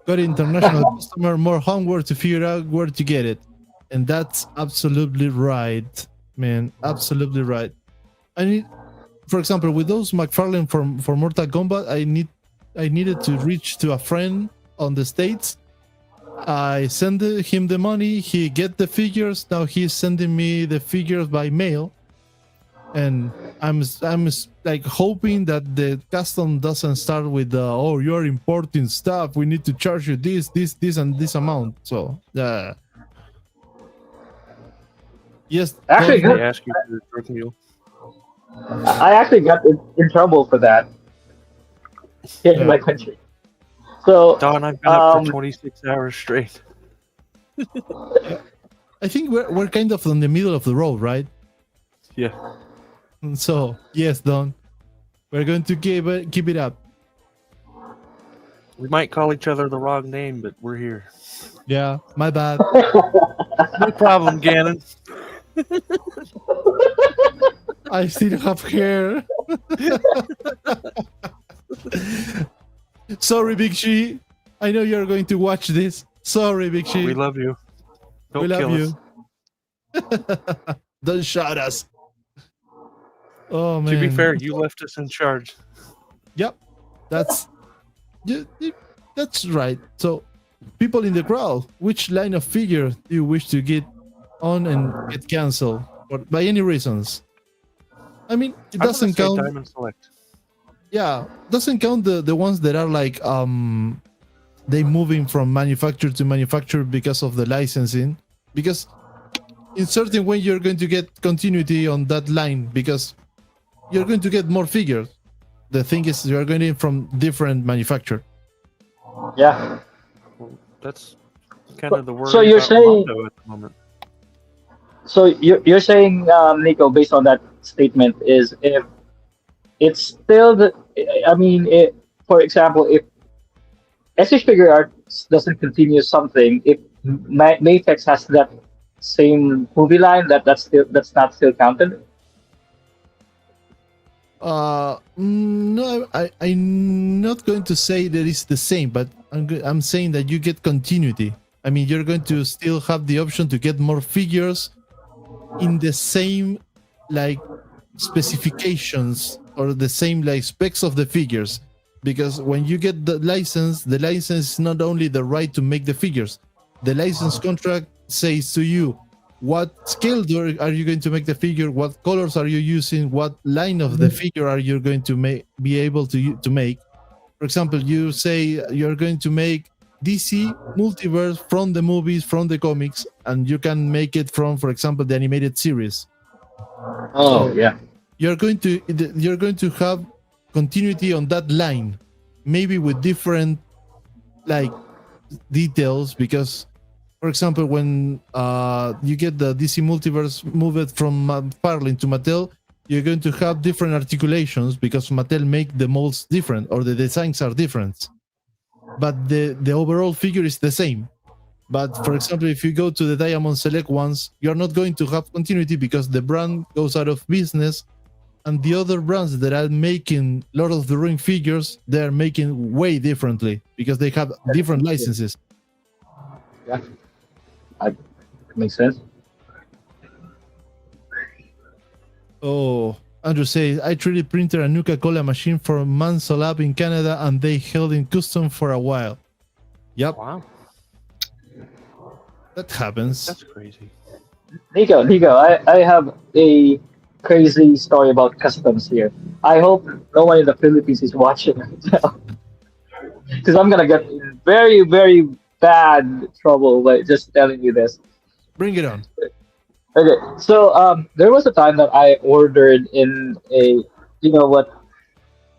got international customer more homework to figure out where to get it. And that's absolutely right, man. Absolutely right. I need, for example, with those McFarlane for Mortal Kombat, I needed to reach to a friend on the States. I send him the money, he get the figures. Now he's sending me the figures by mail, and I'm like hoping that the custom doesn't start with oh, you're importing stuff, we need to charge you this and this amount. So yes, Actually, They ask you for the drug mule. I actually got in trouble for that here in my country. So Don, I've been up for 26 hours straight. I think we're kind of in the middle of the road, right? Yeah. So yes, Don. We're going to keep it up. We might call each other the wrong name, but we're here. Yeah, my bad. No problem, Gannon. I still have hair. Sorry, Big She. I know you're going to watch this. Sorry, Big She. We love you. Don't We love kill you. us. Don't shout us. Oh man. To be fair, you left us in charge. Yep, that's that's right. So, people in the crowd, which line of figure do you wish to get on and get canceled, or by any reasons? I mean, it I'm gonna doesn't say count. Diamond Select. Yeah, doesn't count the ones that are like they moving from manufacturer to manufacturer because of the licensing. Because in certain way you're going to get continuity on that line because you're going to get more figures. The thing is you're going in from different manufacturer. Yeah. That's kind of the word. So you're saying, at the moment. so you're saying, Nico, based on that statement, is if it's still the, I mean, for example, if SH Figure Arts doesn't continue something, if Mayfix has that same movie line, that's not still counted. No, I'm not going to say that it's the same, but I'm saying that you get continuity. I mean, you're going to still have the option to get more figures in the same like specifications or the same like specs of the figures. Because when you get the license is not only the right to make the figures. The license contract says to you what scale are you going to make the figure, what colors are you using, what line of the figure are you going to be able to make. For example, you say you're going to make DC multiverse from the movies, from the comics, and you can make it from, for example, the animated series. Oh, So yeah. you're going to have continuity on that line, maybe with different like details, because for example, when you get the DC multiverse moved from McFarlane to Mattel, you're going to have different articulations because Mattel make the molds different or the designs are different, but the overall figure is the same. But for example, if you go to the Diamond Select ones, you're not going to have continuity because the brand goes out of business, and the other brands that are making Lord of the Ring figures, they're making way differently because they have different licenses. Yeah. Makes sense. Oh, Andrew says, I 3D printed a Nuka-Cola machine for Mansell Lab in Canada and they held in custom for a while. Yep. Wow. That happens. That's crazy. Nico, I have a crazy story about customs here. I hope no one in the Philippines is watching because I'm gonna get in very, very bad trouble by just telling you this. Bring it on. Okay, so there was a time that I ordered in a, you know what,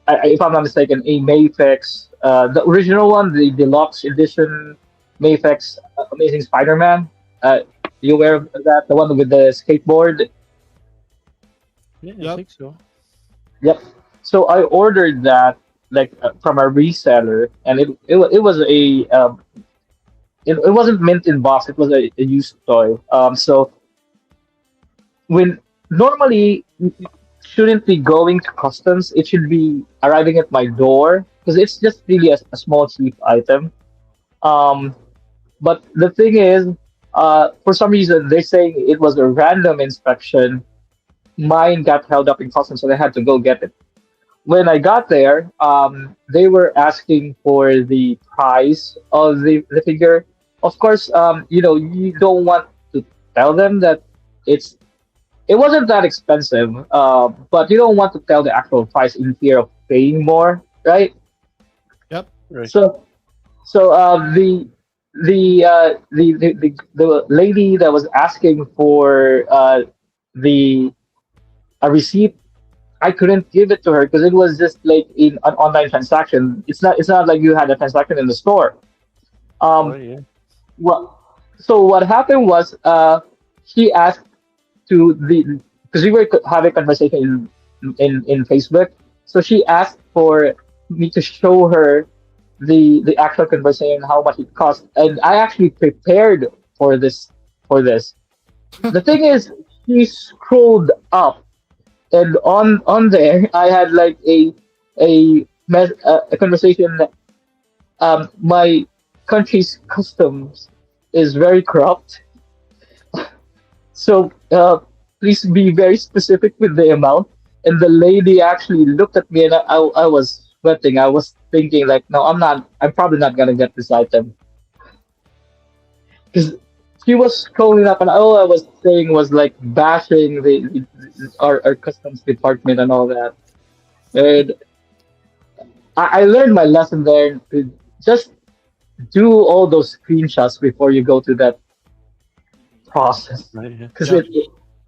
if I'm not mistaken, a Mayfix, the original one, the deluxe edition Mayfix Amazing Spider-Man. You aware of that? The one with the skateboard? Yeah, Yep. I think so. Yep. So I ordered that like from a reseller, and it was a it wasn't mint in box. It was a used toy. So when normally it shouldn't be going to customs, it should be arriving at my door because it's just really a small cheap item. But the thing is, for some reason they're saying it was a random inspection. Mine got held up in customs, so they had to go get it. When I got there, they were asking for the price of the figure. Of course, you know, you don't want to tell them that it wasn't that expensive, but you don't want to tell the actual price in fear of paying more, right? Yep. Right. So the lady that was asking for a receipt, I couldn't give it to her because it was just like in an online transaction. It's not like you had a transaction in the store. Oh, yeah. So what happened was she asked to the, because we were having a conversation in Facebook. So she asked for me to show her the actual conversation, how much it cost, and I actually prepared for this. The thing is, she scrolled up, and on there, I had like a conversation that my country's customs is very corrupt. So please be very specific with the amount. And the lady actually looked at me, and I was sweating. I was thinking like, no, I'm not. I'm probably not gonna get this item because she was scrolling up, and all I was saying was like bashing our customs department and all that. And I learned my lesson there. To just do all those screenshots before you go to that process. Right, yeah. Because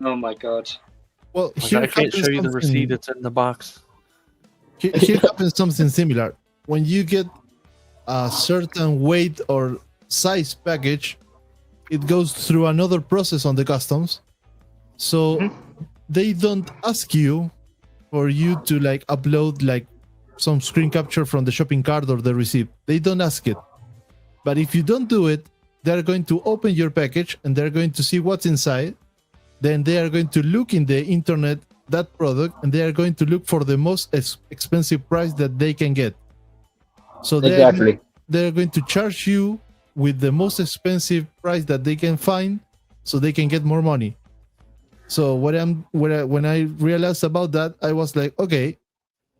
Oh my god. Well, Like, here I can't happens show you the something- receipt. It's in the box. Here happens something similar. When you get a certain weight or size package, it goes through another process on the customs. So they don't ask you for you to like upload like some screen capture from the shopping cart or the receipt. They don't ask it. But if you don't do it, they're going to open your package and they're going to see what's inside. Then they are going to look in the internet that product, and they are going to look for the most expensive price that they can get. So exactly. they're going to charge you with the most expensive price that they can find, so they can get more money. So when I realized about that, I was like, okay.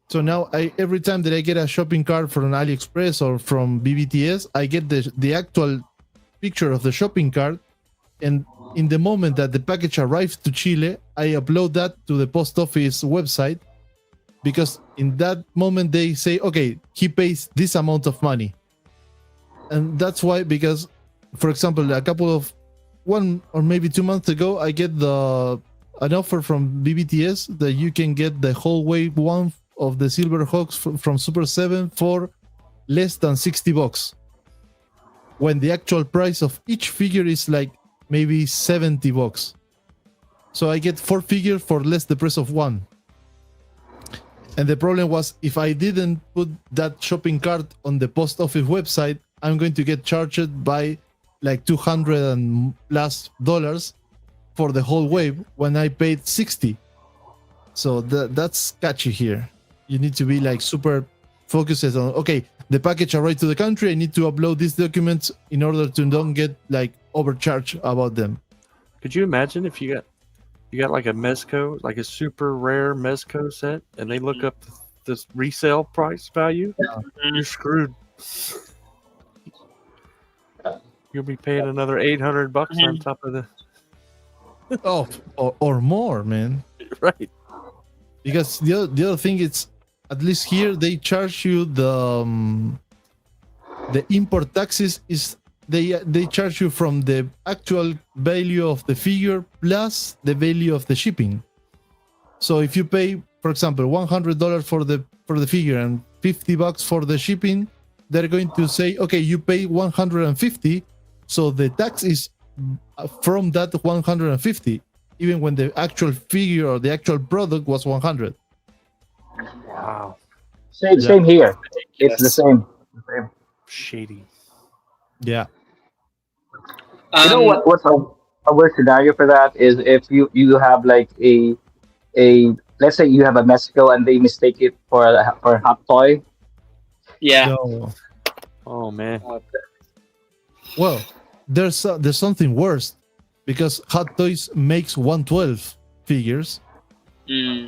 So now every time that I get a shopping cart from AliExpress or from BBTS, I get the actual picture of the shopping cart, and in the moment that the package arrives to Chile, I upload that to the post office website, because in that moment they say, okay, he pays this amount of money. And that's why, because, for example, a couple of 1 or maybe 2 months ago, I get an offer from BBTS that you can get the whole wave one of the Silver Hawks from Super 7 for less than $60, when the actual price of each figure is like maybe $70. So I get 4 figures for less the price of 1. And the problem was, if I didn't put that shopping cart on the post office website, I'm going to get charged by like $200 and plus for the whole wave when I paid 60. So that's catchy here. You need to be like super focused on, okay, the package arrived to the country, I need to upload these documents in order to don't get like overcharged about them. Could you imagine if you got like a Mezco, like a super rare Mezco set, and they look up this resale price value? You're screwed. You'll be paying another $800 on top of the. Oh, or more, man. Right. Because the other thing is, at least here they charge you the import taxes is they charge you from the actual value of the figure plus the value of the shipping. So if you pay, for example, $100 for the figure and $50 for the shipping, they're going to say, okay, you pay $150, so the tax is from that $150, even when the actual figure or the actual product was $100. Wow. Same here. It's the same. Shady. Yeah. You know what's a worse scenario for that is if you have like a let's say you have a Mexico and they mistake it for a hot toy. Yeah. No. Oh man. Well, there's something worse, because Hot Toys makes 112 figures.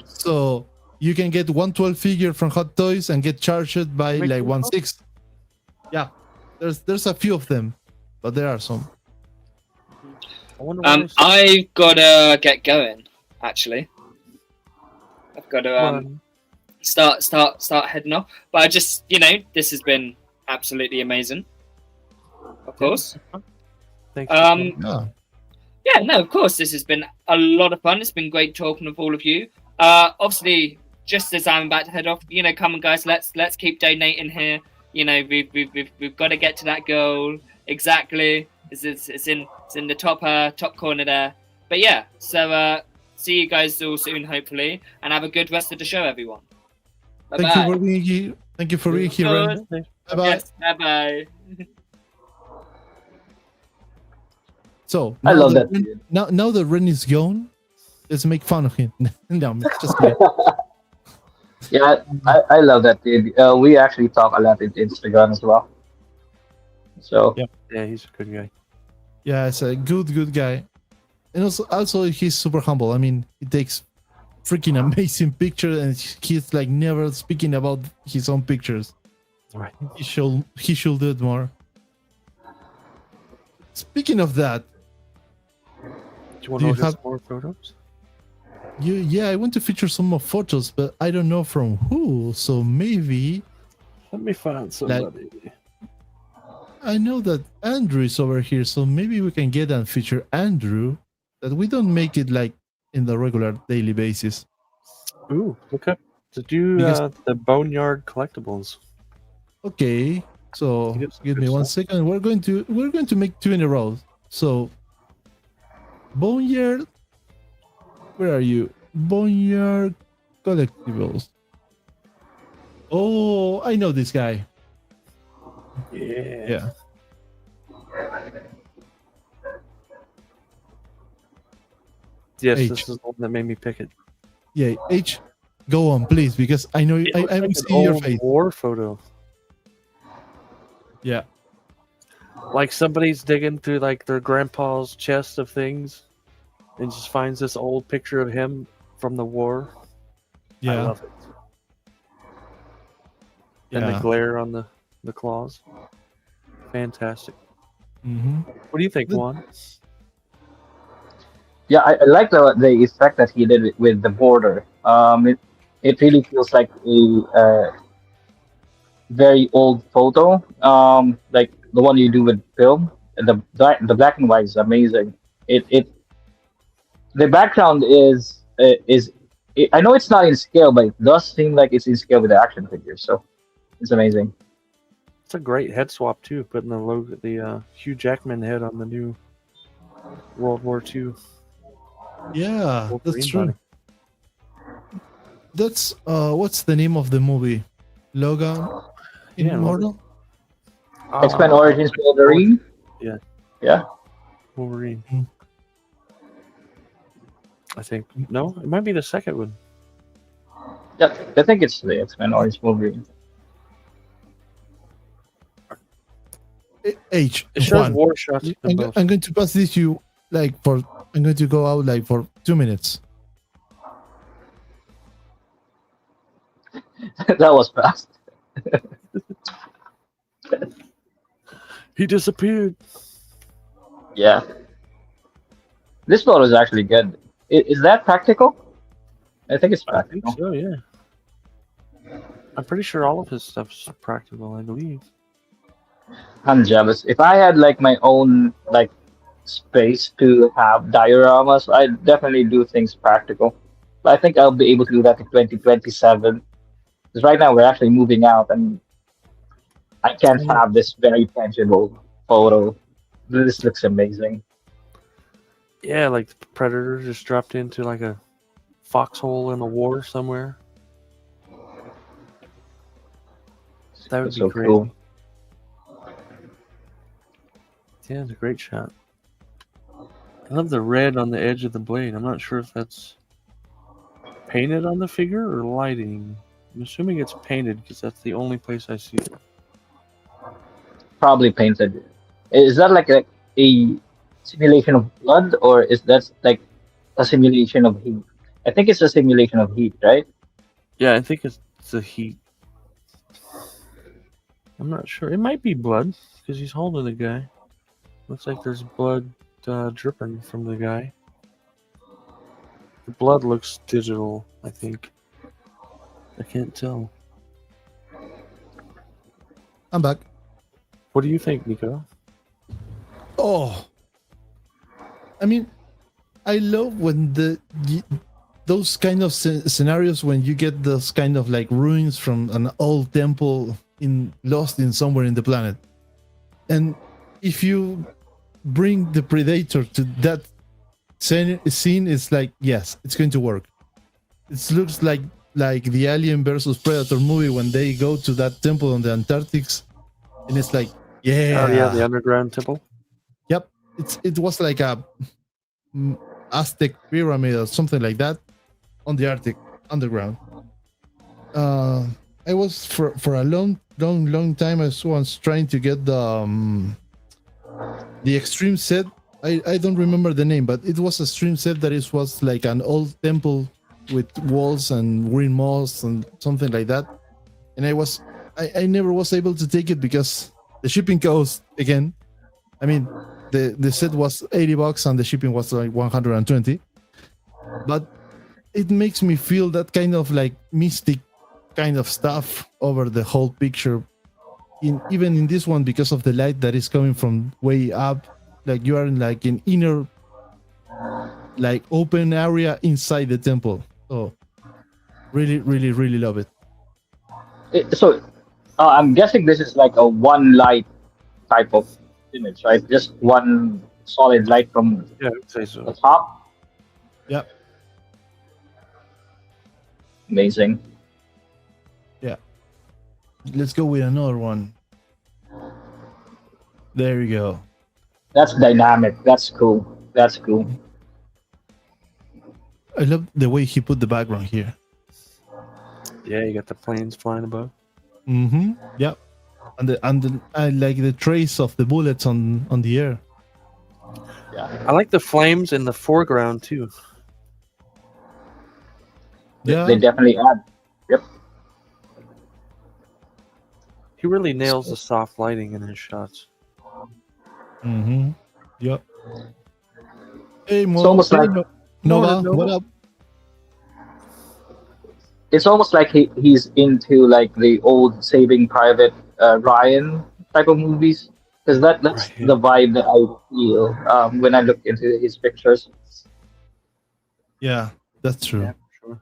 So you can get 112 figure from Hot Toys and get charged by like 1/6. Yeah, there's a few of them, but there are some. I've got to get going. Actually, I've got to start heading off. But I just, this has been absolutely amazing. Of course. Thanks. Yeah, no, of course. This has been a lot of fun. It's been great talking with all of you. Obviously, just as I'm about to head off, come on, guys. Let's keep donating here. We've got to get to that goal. Exactly. It's in the top corner there. But yeah, so see you guys all soon, hopefully, and have a good rest of the show, everyone. Thank you for being here. Thank you for being here, Ren. Bye bye. Yes, bye bye. So I love that. Now that Ren is gone, let's make fun of him. No, just kidding. Yeah, I love that dude. We actually talk a lot in Instagram as well. So Yeah, he's a good guy. Yeah, it's a good guy, and also he's super humble. I mean, he takes freaking amazing pictures, and he's like never speaking about his own pictures. Right. He should do it more. Speaking of that, Do you want to have more photos? Yeah, I want to feature some more photos, but I don't know from who. So maybe Let me find somebody. I know that Andrew is over here, so maybe we can get and feature Andrew. That we don't make it like in the regular daily basis. Ooh, look up to do the Boneyard collectibles. Okay, so give me 1 second. We're going to make 2 in a row. So Boneyard, where are you? Boneyard collectibles. Oh, I know this guy. Yeah. Yes, H. this is the one that made me pick it. Yeah, H, go on, please, because I know It looks I like an see your old face. war photo. Yeah. Like somebody's digging through like their grandpa's chest of things and just finds this old picture of him from the war. Yeah. I love it. And the glare on the claws. Fantastic. Mm-hmm. What do you think, Juan? yeah, I like the effect that he did with the border. It really feels like a very old photo. Like the one you do with film. The black and white is amazing. The background is I know it's not in scale, but it does seem like it's in scale with the action figures. So it's amazing. It's a great head swap too, putting the logo, the Hugh Jackman head on the new World War II. Yeah, Wolverine that's true. body. That's what's the name of the movie? Logan Immortal? X-Men Origins Wolverine. Yeah. Yeah. Wolverine. I think no, it might be the second one. Yeah, I think it's the X-Men Origins Wolverine. H. It shows Juan, war shots. I'm going to pass this to you I'm going to go out like for 2 minutes. That was fast. He disappeared. Yeah. This photo is actually good. Is that practical? I think it's I practical. think so, yeah. I'm pretty sure all of his stuff's practical, I believe. I'm jealous. If I had like my own like space to have dioramas, I'd definitely do things practical. But I think I'll be able to do that in 2027. Because right now we're actually moving out, and I can't have this very tangible photo. This looks amazing. Yeah, like the Predator just dropped into like a foxhole in a war somewhere. That would That's be so great. cool. Yeah, it's a great shot. I love the red on the edge of the blade. I'm not sure if that's painted on the figure or lighting. I'm assuming it's painted because that's the only place I see it. Probably painted. Is that like a simulation of blood, or is that like a simulation of heat? I think it's a simulation of heat, right? Yeah, I think it's the heat. I'm not sure. It might be blood because he's holding the guy. Looks like there's blood dripping from the guy. The blood looks digital, I think. I can't tell. I'm back. What do you think, Nico? Oh, I mean, I love when those kind of scenarios when you get those kind of like ruins from an old temple lost in somewhere in the planet, and if you bring the Predator to that scene, it's like yes, it's going to work. It looks like like the Alien versus Predator movie when they go to that temple on the Antarctic, and it's like, yeah, Oh yeah, the underground temple. yep, it was like a Aztec pyramid or something like that on the Arctic underground. I was for a long time. I was trying to get the extreme set. I don't remember the name, but it was a stream set that it was like an old temple with walls and green moss and something like that. And I never was able to take it because the shipping cost again. I mean, the set was $80 and the shipping was like 120. But it makes me feel that kind of like mystic kind of stuff over the whole picture. Even in this one, because of the light that is coming from way up, like you are in like an inner, like open area inside the temple. So really, really, really love it. So I'm guessing this is like a one light type of image, right? Just one solid light from Yeah, I would say so. the top. Yep. Amazing. Yeah. Let's go with another one. There you go. That's dynamic. That's cool. That's cool. I love the way he put the background here. Yeah, you got the planes flying above. Mm-hmm. Yep. And I like the trace of the bullets on the air. Yeah. I like the flames in the foreground too. Yeah. They definitely add. Yep. He really nails the soft lighting in his shots. Mm-hmm. Yep. Hey, Mo. It's almost hey, like Nova, Nova. what up? it's almost like he's into like the old Saving Private Ryan type of movies, because that's Right. the vibe that I feel when I look into his pictures. Yeah, that's true. Yeah, sure.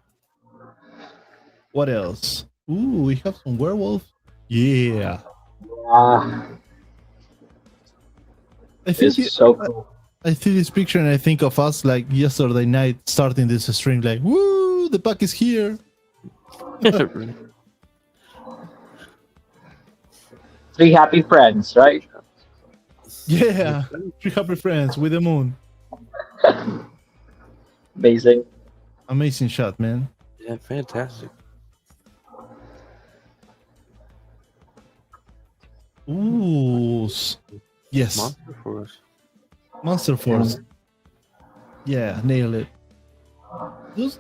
What else? Ooh, we have some werewolf. Yeah. I think It's so cool. I see this picture and I think of us like yesterday night starting this stream like, woo, the pack is here. Three happy friends, right? Yeah. 3 happy friends with the moon. Amazing. Amazing shot, man. Yeah, fantastic. Ooh. Yes. Monster Force. Monster Force. Yeah, nail it.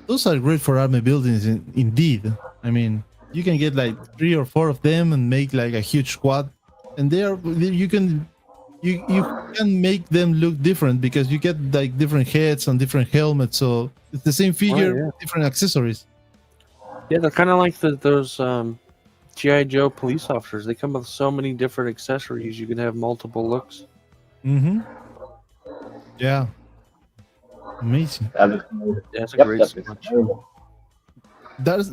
Those are great for army buildings indeed. I mean, you can get like 3 or 4 of them and make like a huge squad, and you can make them look different because you get like different heads and different helmets, so it's the same figure, yeah. different accessories. Yeah, they're kind of like those G.I. Joe police officers. They come with so many different accessories. You can have multiple looks. Mm-hmm. Yeah. Amazing. Yeah, it's a Yep, great that's swatch. amazing.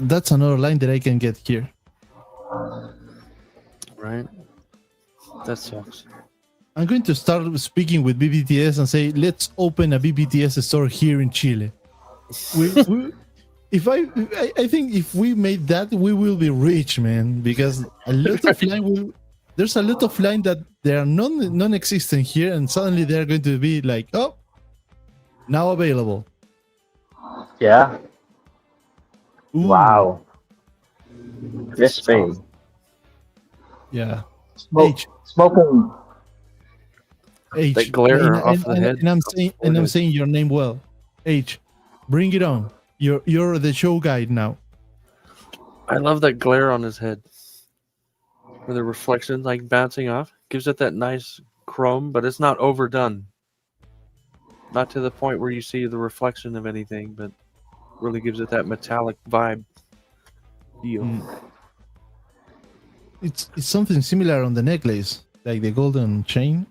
That's another line that I can get here. Right? That sucks. I'm going to start speaking with BBTS and say, let's open a BBTS store here in Chile. I think if we made that, we will be rich, man. Because there's a lot of line that they are non-existent here, and suddenly they're going to be like, oh, now available. Yeah. Ooh, Wow. Crispy. Yeah. Smoking. H. That glare off the head. And I'm saying your name well. H. Bring it on. You're the show guide now. I love that glare on his head. Where the reflection like bouncing off. Gives it that nice chrome, but it's not overdone. Not to the point where you see the reflection of anything, but really gives it that metallic vibe feel. It's something similar on the necklace, like the golden chain.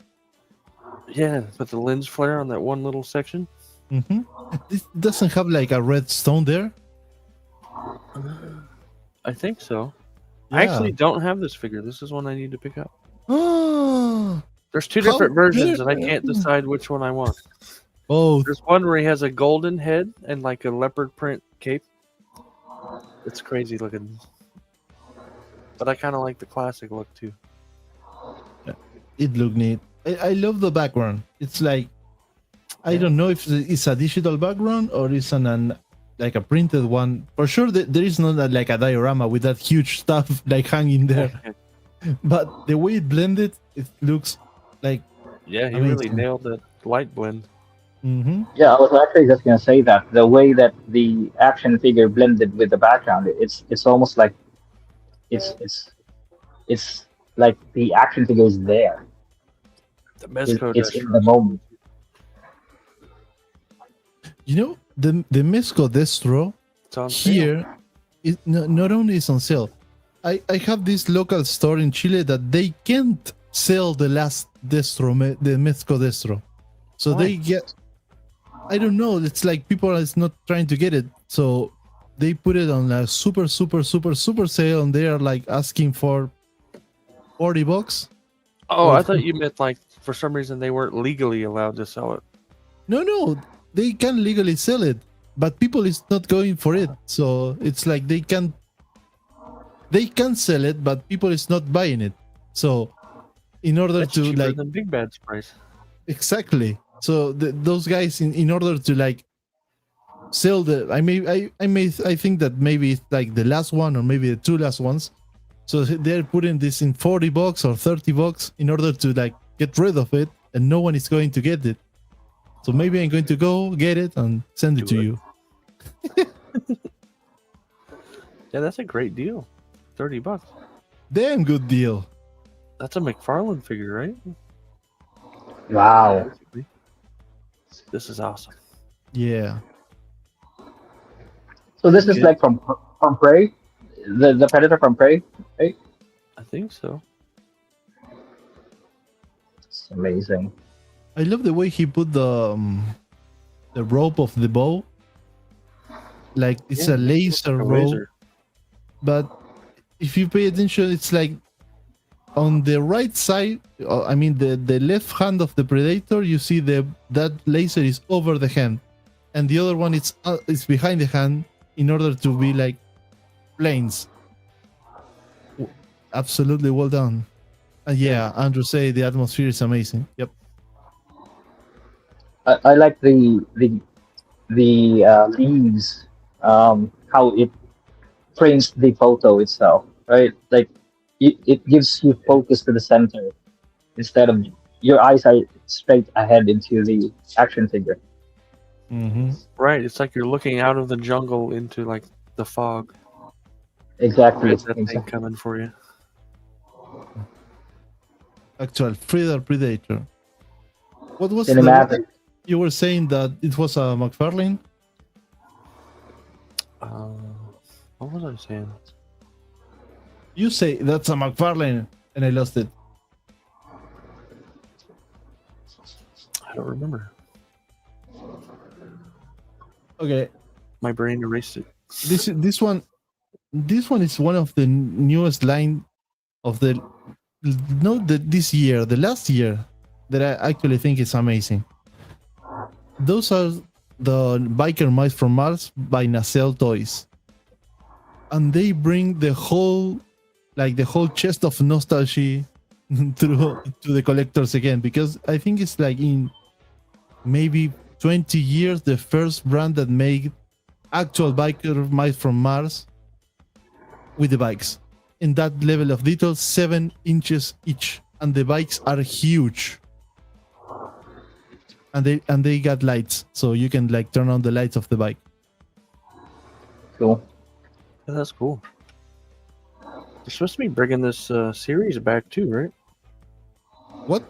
Yeah, but the lens flare on that one little section. Mm-hmm. This doesn't have like a red stone there. I think so. I Yeah. actually don't have this figure. This is one I need to pick up. Oh, There's 2 How different versions, good. and I can't decide which one I want. oh, There's one where he has a golden head and like a leopard print cape. It's crazy looking. But I kind of like the classic look too. It looked neat. I love the background. It's like, I don't know if it's a digital background or it's an like a printed one. For sure, there is not like a diorama with that huge stuff like hanging there. But the way it blended, it looks like Yeah, he amazing. really nailed that light blend. Mm-hmm. Yeah, I was actually just gonna say that the way that the action figure blended with the background, it's almost like it's like the action figure is there. The Mezco It's in the moment. You know, the Mezco Destro It's on sale. here is not only is on sale. I have this local store in Chile that they can't sell the last Destro, the Mezco Destro. So Why? they get, I don't know, it's like people is not trying to get it. So they put it on a super sale and they are like asking for $40. Oh, I thought you meant like for some reason they weren't legally allowed to sell it. No, they can legally sell it, but people is not going for it. So it's like they can sell it, but people is not buying it. So in order That's to cheaper like than Big Bad's price. exactly, so those guys in order to like sell the, I think that maybe it's like the last one or maybe the two last ones. So they're putting this in $40 or $30 in order to like get rid of it, and no one is going to get it. So maybe I'm going to go get it and send it to you. Yeah, that's a great deal. $30. Damn good deal. That's a McFarlane figure, right? Wow. This is awesome. Yeah. So this is like from Prey, the Predator from Prey, right? I think so. It's amazing. I love the way he put the rope of the bow. Like it's a laser rope. But if you pay attention, it's like on the right side, I mean the left hand of the Predator, you see that laser is over the hand, and the other one is behind the hand in order to be like planes. Absolutely well done. And yeah, Andrew say the atmosphere is amazing. Yep. I like the leaves, how it frames the photo itself, right? Like it gives you focus to the center instead of your eyes are straight ahead into the action figure. Mm-hmm. Right, it's like you're looking out of the jungle into like the fog. Exactly. There's that thing coming for you. Actual Predator. What was Cinematic. You were saying that it was a McFarlane? What was I saying? You say that's a McFarlane, and I lost it. I don't remember. Okay, my brain erased it. This one is one of the newest line of the this year, the last year, that I actually think is amazing. Those are the Biker Mice from Mars by Nacelle Toys, and they bring the whole chest of nostalgia to the collectors again, because I think it's like in maybe 20 years the first brand that made actual Biker Mice from Mars with the bikes in that level of detail, 7 inches each, and the bikes are huge. And they got lights, so you can like turn on the lights of the bike. Cool. Yeah, that's cool. They're supposed to be bringing this series back too, right? What?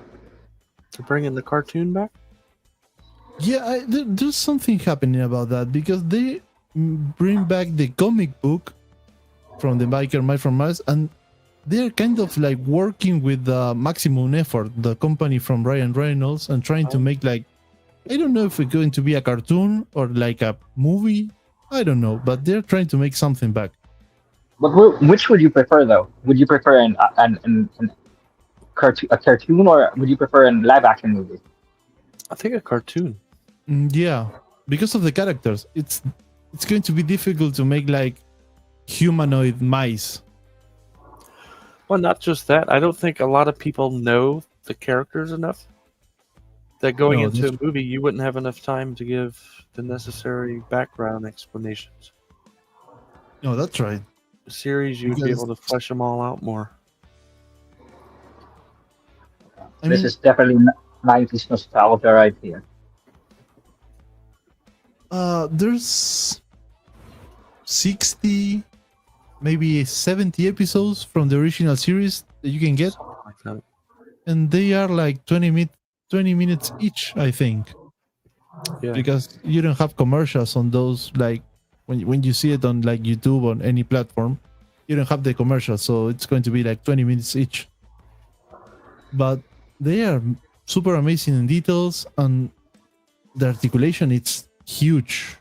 They're bringing the cartoon back? Yeah, there's something happening about that, because they bring back the comic book from the Biker Mice from Mars, and they're kind of like working with Maximum Effort, the company from Ryan Reynolds, and trying to make like, I don't know if it's going to be a cartoon or like a movie. I don't know, but they're trying to make something back. But which would you prefer, though? Would you prefer a cartoon, or would you prefer a live action movie? I think a cartoon. Yeah, because of the characters, it's going to be difficult to make like humanoid mice. Well, not just that. I don't think a lot of people know the characters enough. That going No, into that's- a movie, you wouldn't have enough time to give the necessary background explanations. No, that's right. A series, you would be Because- able to flesh them all out more. I This mean, is definitely 90s nostalgia right here. there's 60, maybe 70 episodes from the original series that you can get, Something like that. and they are like 20 minutes each, I think. Yeah. Because you don't have commercials on those, like when you see it on like YouTube on any platform, you don't have the commercials, so it's going to be like 20 minutes each. But they are super amazing in details, and the articulation, it's huge.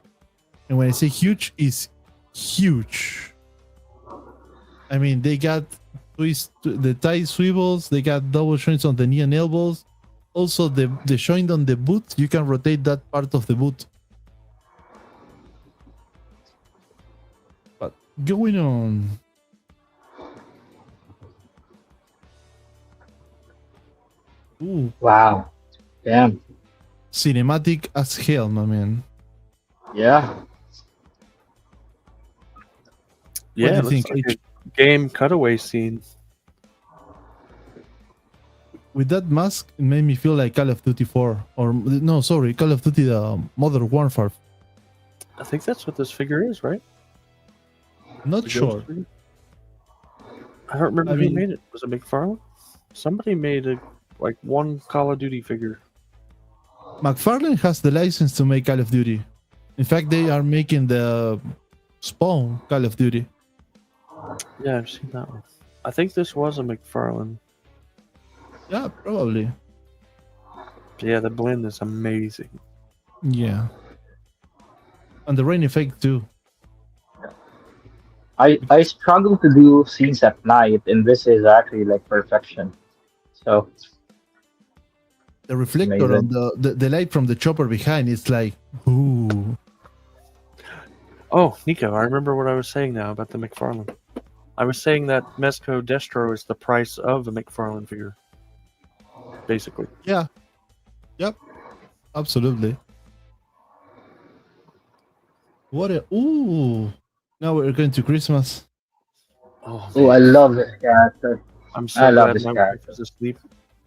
And when I say huge, it's huge. I mean, they got the tie swivels, they got double joints on the knee and elbows. Also, the joint on the boot, you can rotate that part of the boot. But going on. Ooh, Wow. Damn. cinematic as hell, my man. Yeah. Yeah, do it you looks think, like a game cutaway scene. With that mask, it made me feel like Call of Duty 4. Or, no, sorry, Call of Duty Modern Warfare. I think that's what this figure is, right? Not The sure. ghost figure? I don't remember I who mean- made it. Was it McFarlane? Somebody made one Call of Duty figure. McFarlane has the license to make Call of Duty. In fact, they are making the Spawn Call of Duty. Yeah, I've seen that one. I think this was a McFarlane. Yeah, probably. Yeah, the blend is amazing. Yeah. And the rain effect too. I struggle to do scenes at night, and this is actually like perfection. So The reflector Amazing. on the light from the chopper behind, it's like, ooh. Oh, Nico, I remember what I was saying now about the McFarlane. I was saying that Mezco Destro is the price of a McFarlane figure. Basically. Yeah. Yep. Absolutely. What a ooh. Now we're going to Christmas. Oh, oh, I love this character. I'm so I love glad this my wife character. is asleep,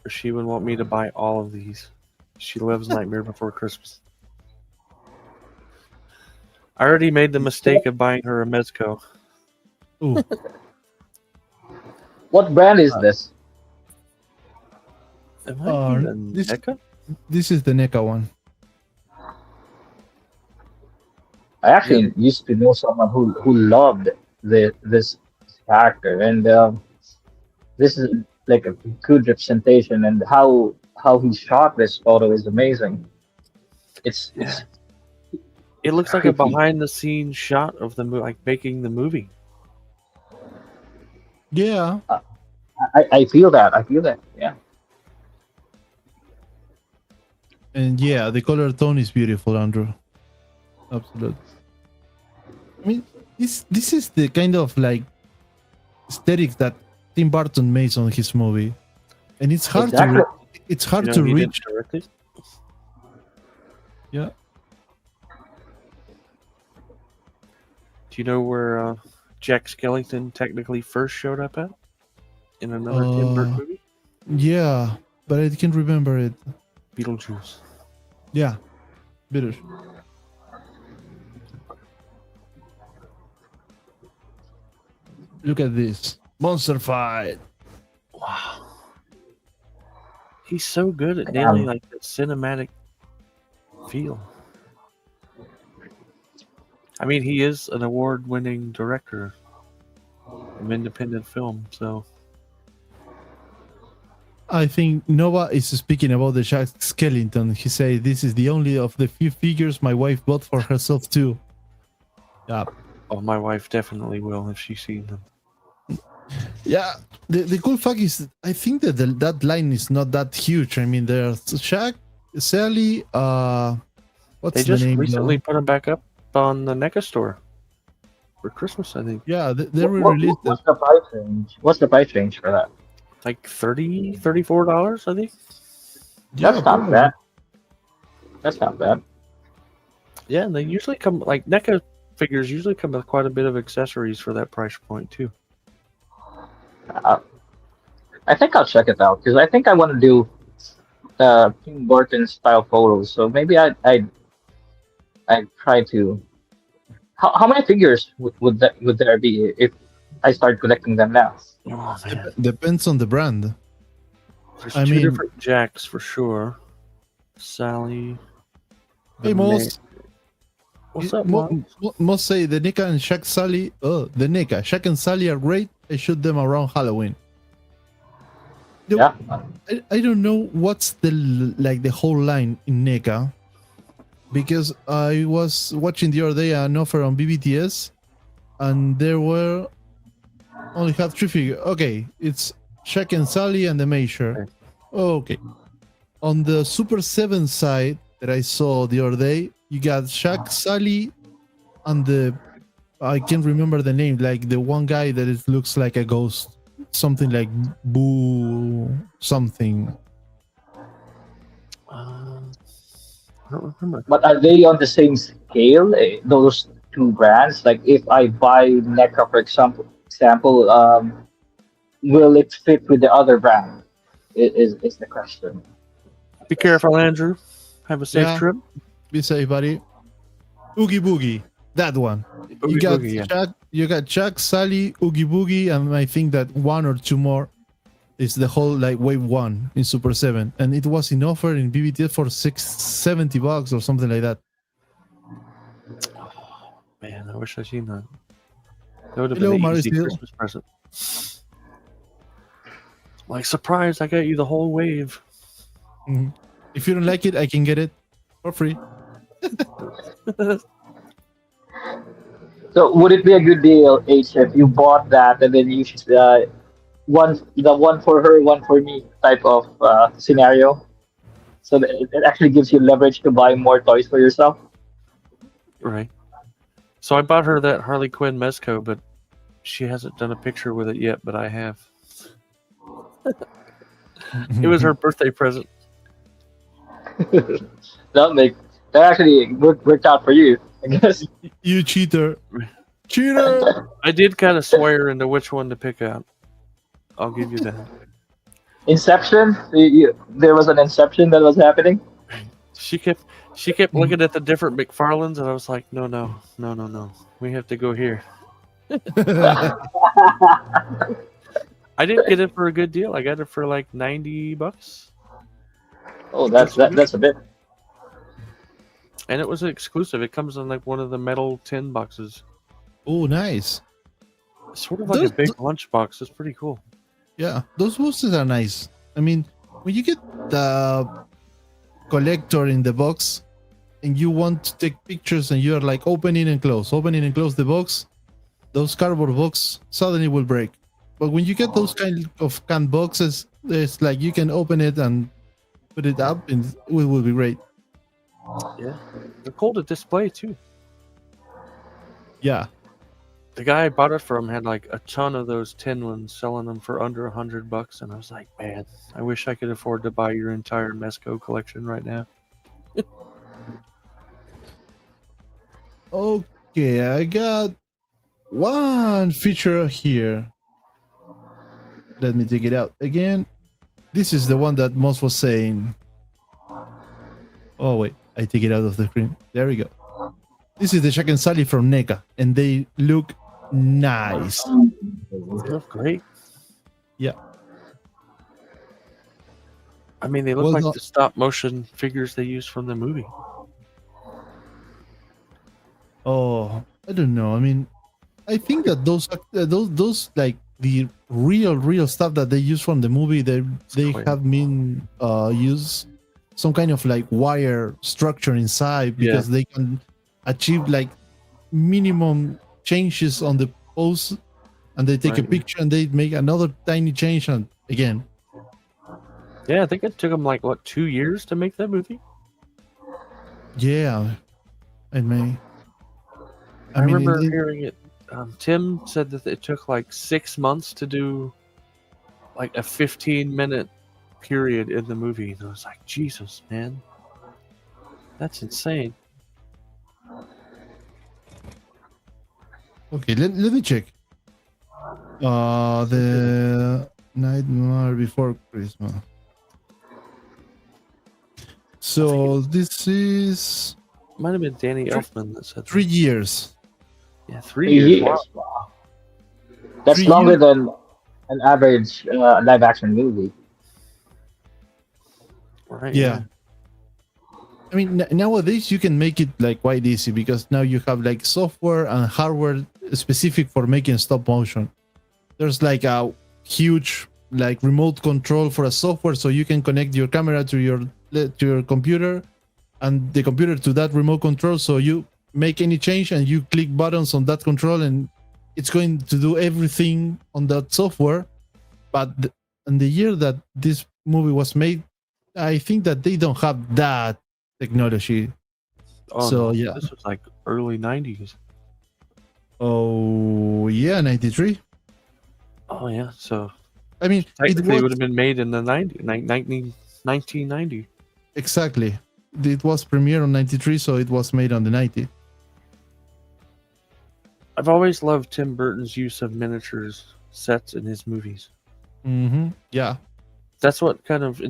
or she would want me to buy all of these. She loves Nightmare Before Christmas. I already made the mistake of buying her a Mezco. Ooh. What brand is this? It might be the this- NECA? This is the NECA one. I actually used to know someone who loved this character, and this is like a good representation. And how he shot this photo is amazing. It's It looks like a creepy. behind-the-scenes shot of the like making the movie. Yeah. I feel that. I feel that. Yeah. And yeah, the color tone is beautiful, Andrew. Absolutely. I mean, this is the kind of like aesthetic that Tim Burton makes on his movie, and it's hard Exactly. to You know, he didn't reach. direct it. Yeah. Do you know where Jack Skellington technically first showed up at? In another Tim Burton movie? Yeah, but I can't remember it. Beetlejuice. Yeah, bitter. Look at this monster fight. Wow. He's so good at nailing like the cinematic feel. I mean, he is an award-winning director of independent film, so I think Nova is speaking about the Jack Skellington. He said this is the only of the few figures my wife bought for herself too. Yeah. oh, my wife definitely will if she's seen them. Yeah, the cool fact is, I think that that line is not that huge. I mean, there's Shaq, Sally, what's They the just name? recently put them back up on the NECA store for Christmas, I think. Yeah, they re-released it. What's the price range? What's the price range for that? Like $34, I think. Yeah, That's not probably. bad. That's not bad. Yeah, and they usually come like NECA figures usually come with quite a bit of accessories for that price point too. I think I'll check it out because I think I want to do Tim Burton style photos. So maybe I try to. How many figures would there be if I start collecting them now? Oh man, Depends on the brand. there's I two mean- different Jacks for sure. Sally. Hey, most What's up, Mom? most say the NECA and Shaq Sally. The NECA, Shaq and Sally are great. I shoot them around Halloween. Yeah. I don't know what's the whole line in NECA, because I was watching the other day an offer on BBTS, and there were only have 3 figures. Okay, it's Shaq and Sally and the Major. Okay, on the Super 7 side that I saw the other day, you got Shaq, Sally, and the I can't remember the name, like the one guy that it looks like a ghost, something like Boo something. I don't remember. But are they on the same scale? Those two brands? Like if I buy NECA, for example, will it fit with the other brand? Is the question. Be careful, Andrew. Have a safe Yeah. trip. Be safe, buddy. Oogie Boogie, that one. you Oogie got Boogie, yeah. Chuck, you got Chuck, Sally, Oogie Boogie, and I think that 1 or 2 more is the whole like wave 1 in Super 7, and it was in offer in BBTS for $70 or something like that. Man, I wish I'd seen that. That would have Hello, been an easy Marisol. Christmas present. Like, surprise, I got you the whole wave. Mhm. If you don't like it, I can get it for free. So would it be a good deal, H, if you bought that and then you one for her, one for me type of scenario? So that it actually gives you leverage to buy more toys for yourself. Right. So I bought her that Harley Quinn Mezco, but she hasn't done a picture with it yet, but I have. It was her birthday present. That actually worked out for you, I guess. You cheater. Cheater! I did kind of swear into which one to pick out. I'll give you that. Inception? There was an Inception that was happening? She kept looking at the different McFarlanes, and I was like, no. We have to go here. I didn't get it for a good deal. I got it for like $90. Oh, that's a bit. And it was exclusive. It comes in like one of the metal tin boxes. Oh, nice. Sort of like Those- a big lunch box. It's pretty cool. Yeah, those boxes are nice. I mean, when you get the collector in the box and you want to take pictures and you're like opening and close the box, those cardboard boxes suddenly will break. But when you get those kind of canned boxes, it's like you can open it and put it up and it will be great. Yeah. They're cool to display too. Yeah. The guy I bought it from had like a ton of those tin ones, selling them for under $100, and I was like, man, I wish I could afford to buy your entire Mezco collection right now. Okay, I got one feature here. Let me take it out again. This is the one that Moss was saying. Oh wait, I take it out of the screen. There we go. This is the Shaq and Sally from NECA, and they look nice. They look great. Yeah. I mean, they look Well like done. the stop motion figures they used from the movie. Oh, I don't know. I mean, I think that those like the real stuff that they use from the movie, they Quite. have been use some kind of like wire structure inside because they can achieve like minimum changes on the pose, and they take a Right. picture and they make another tiny change, and again. Yeah, I think it took them like, what, 2 years to make that movie? Yeah, it may. I mean, remember it- hearing it Tim said that it took like 6 months to do like a 15-minute period in the movie. And I was like, Jesus, man. That's insane. Okay, let me check. The Nightmare Before Christmas. So this is Might have been Danny Elfman that said 3 years. Yeah, 3 years. Wow. Wow. That's 3 longer years. than an average live action movie. Right. Yeah. I mean, nowadays you can make it like quite easy because now you have like software and hardware specific for making stop motion. There's like a huge like remote control for a software, so you can connect your camera to your computer, and the computer to that remote control. So you make any change and you click buttons on that control, and it's going to do everything on that software. But in the year that this movie was made, I think that they don't have that technology. Oh, So, no. yeah. This was like early 90s. Oh yeah, 93. Oh, yeah. So I mean, technically it would have been made in the 1990. Exactly. It was premiered on 93, so it was made on the 90. I've always loved Tim Burton's use of miniatures sets in his movies. Mm-hmm. Yeah. That's what kind of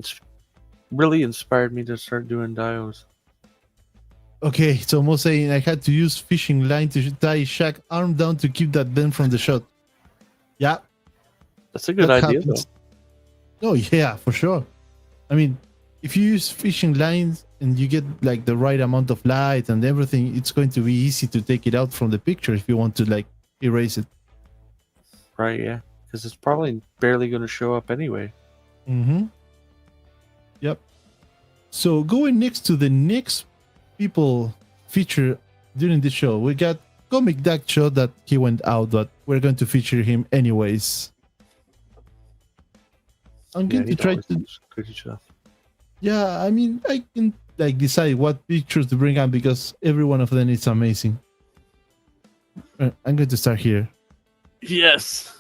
really inspired me to start doing dios. Okay, so Mo saying I had to use fishing line to tie Shaq arm down to keep that bend from the shot. Yeah. That's a good that idea, happens. though. Oh yeah, for sure. I mean, if you use fishing lines and you get like the right amount of light and everything, it's going to be easy to take it out from the picture if you want to like erase it. Right, yeah. Because it's probably barely going to show up anyway. Mm-hmm. Yep. So going next to the next people feature during the show, we got Comic Duck Show that he went out, but we're going to feature him anyways. I'm going to try to. Good stuff. Yeah, I mean, I can like decide what pictures to bring up because every one of them is amazing. I'm going to start here. Yes.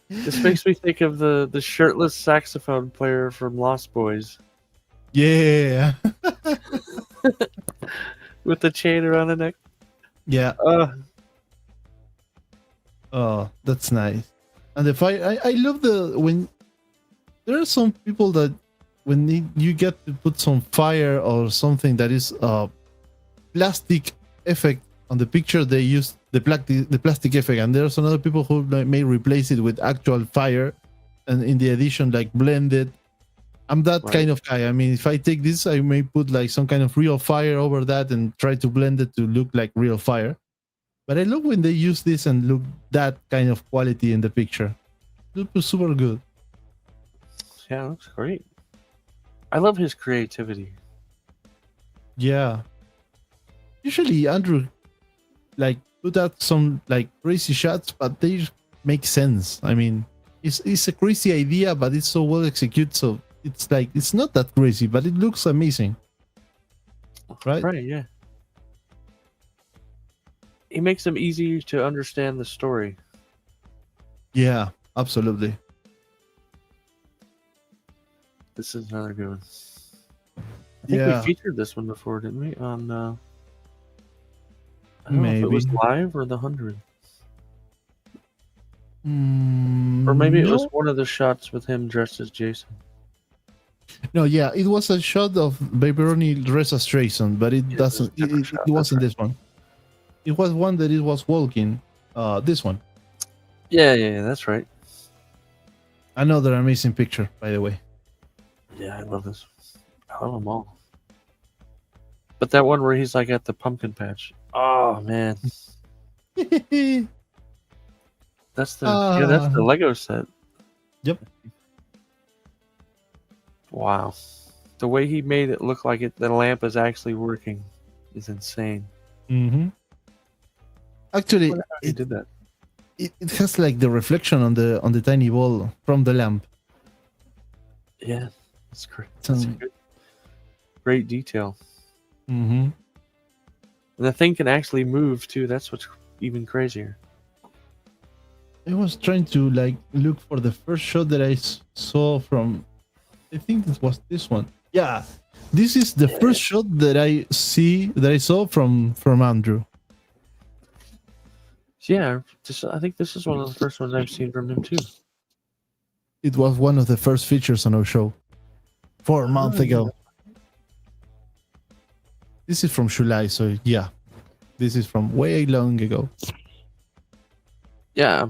This makes me think of the shirtless saxophone player from Lost Boys Yeah. with the chain around the neck. Yeah. Oh, that's nice. And the fire, I love when there are some people that when you get to put some fire or something that is plastic effect on the picture, they use the plastic effect, and there are some other people who may replace it with actual fire, and in the addition like blend it. I'm that kind of guy. I mean, if I take this, I may put like some kind of real fire over that and try to blend it to look like real fire. But I love when they use this and look that kind of quality in the picture. It looks super good. Yeah, it looks great. I love his creativity. Yeah. Usually Andrew like put out some like crazy shots, but they make sense. I mean, it's a crazy idea, but it's so well executed, so it's like it's not that crazy, but it looks amazing. Right? Right, yeah. He makes them easy to understand the story. Yeah, absolutely. This is another good one. I think we featured this one before, didn't we? On I don't know if it was live or the 100. Or maybe it was one of the shots with him dressed as Jason. No, yeah, it was a shot of Baby dressed as Jason, but it doesn't. It wasn't this one. It was one that it was walking. This one. Yeah, that's right. Another amazing picture, by the way. Yeah, I love this. I love them all. But that one where he's like at the pumpkin patch. Oh man. That's the Lego set. Yep. Wow. The way he made it look like the lamp is actually working is insane. Mm-hmm. Actually, he did that. It has like the reflection on the tiny ball from the lamp. Yeah, that's great. That's a great detail. Mm-hmm. And the thing can actually move too. That's what's even crazier. I was trying to like look for the first shot that I saw from. I think it was this one. Yeah, this is the first shot that I saw from Andrew. Yeah, I think this is one of the first ones I've seen from him too. It was one of the first features on our show 4 months ago. This is from July, so yeah, this is from way long ago. Yeah, I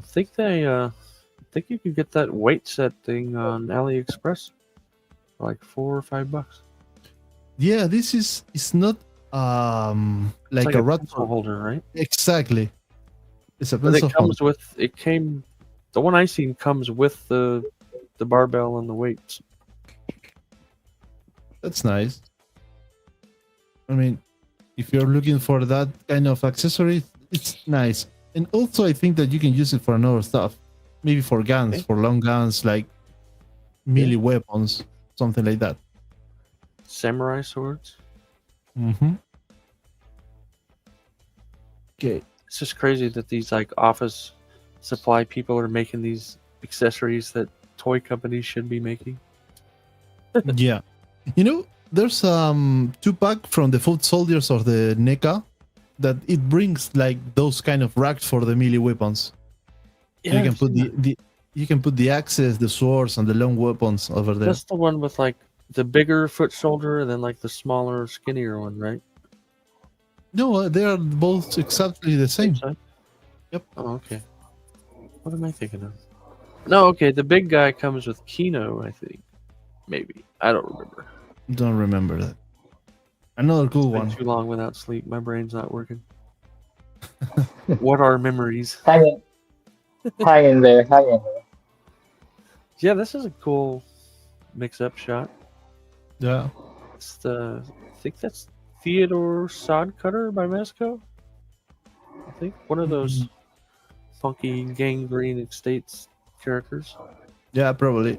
think you could get that weight set thing on AliExpress for like $4 or $5. Yeah, this is it's not It's like a rat pencil holder, right? Exactly. It's a But pencil it comes with the one I seen comes with the barbell and the weights. That's nice. I mean, if you're looking for that kind of accessory, it's nice. And also, I think that you can use it for another stuff. Maybe for guns, for long guns, like melee weapons, something like that. Samurai swords. Mm-hmm. Okay. It's just crazy that these like office supply people are making these accessories that toy companies should be making. Yeah. You know, there's 2-pack from the foot soldiers of the NECA that it brings like those kind of racks for the melee weapons. Yeah, so you can put you can put the axes, the swords, and the long weapons over there. That's the one with like the bigger foot shoulder and then like the smaller, skinnier one, right? No, they are both exactly the same. Yep. Oh, okay. What am I thinking of? No, okay. The big guy comes with Kino, I think. Maybe. I don't remember. Don't remember that. Another cool Been one. too long without sleep. My brain's not working. What are memories? Hang in there. Yeah, this is a cool mix-up shot. Yeah. It's I think that's Theodore Sodcutter by Mesco. I think one of those funky gangrene estates characters. Yeah, probably.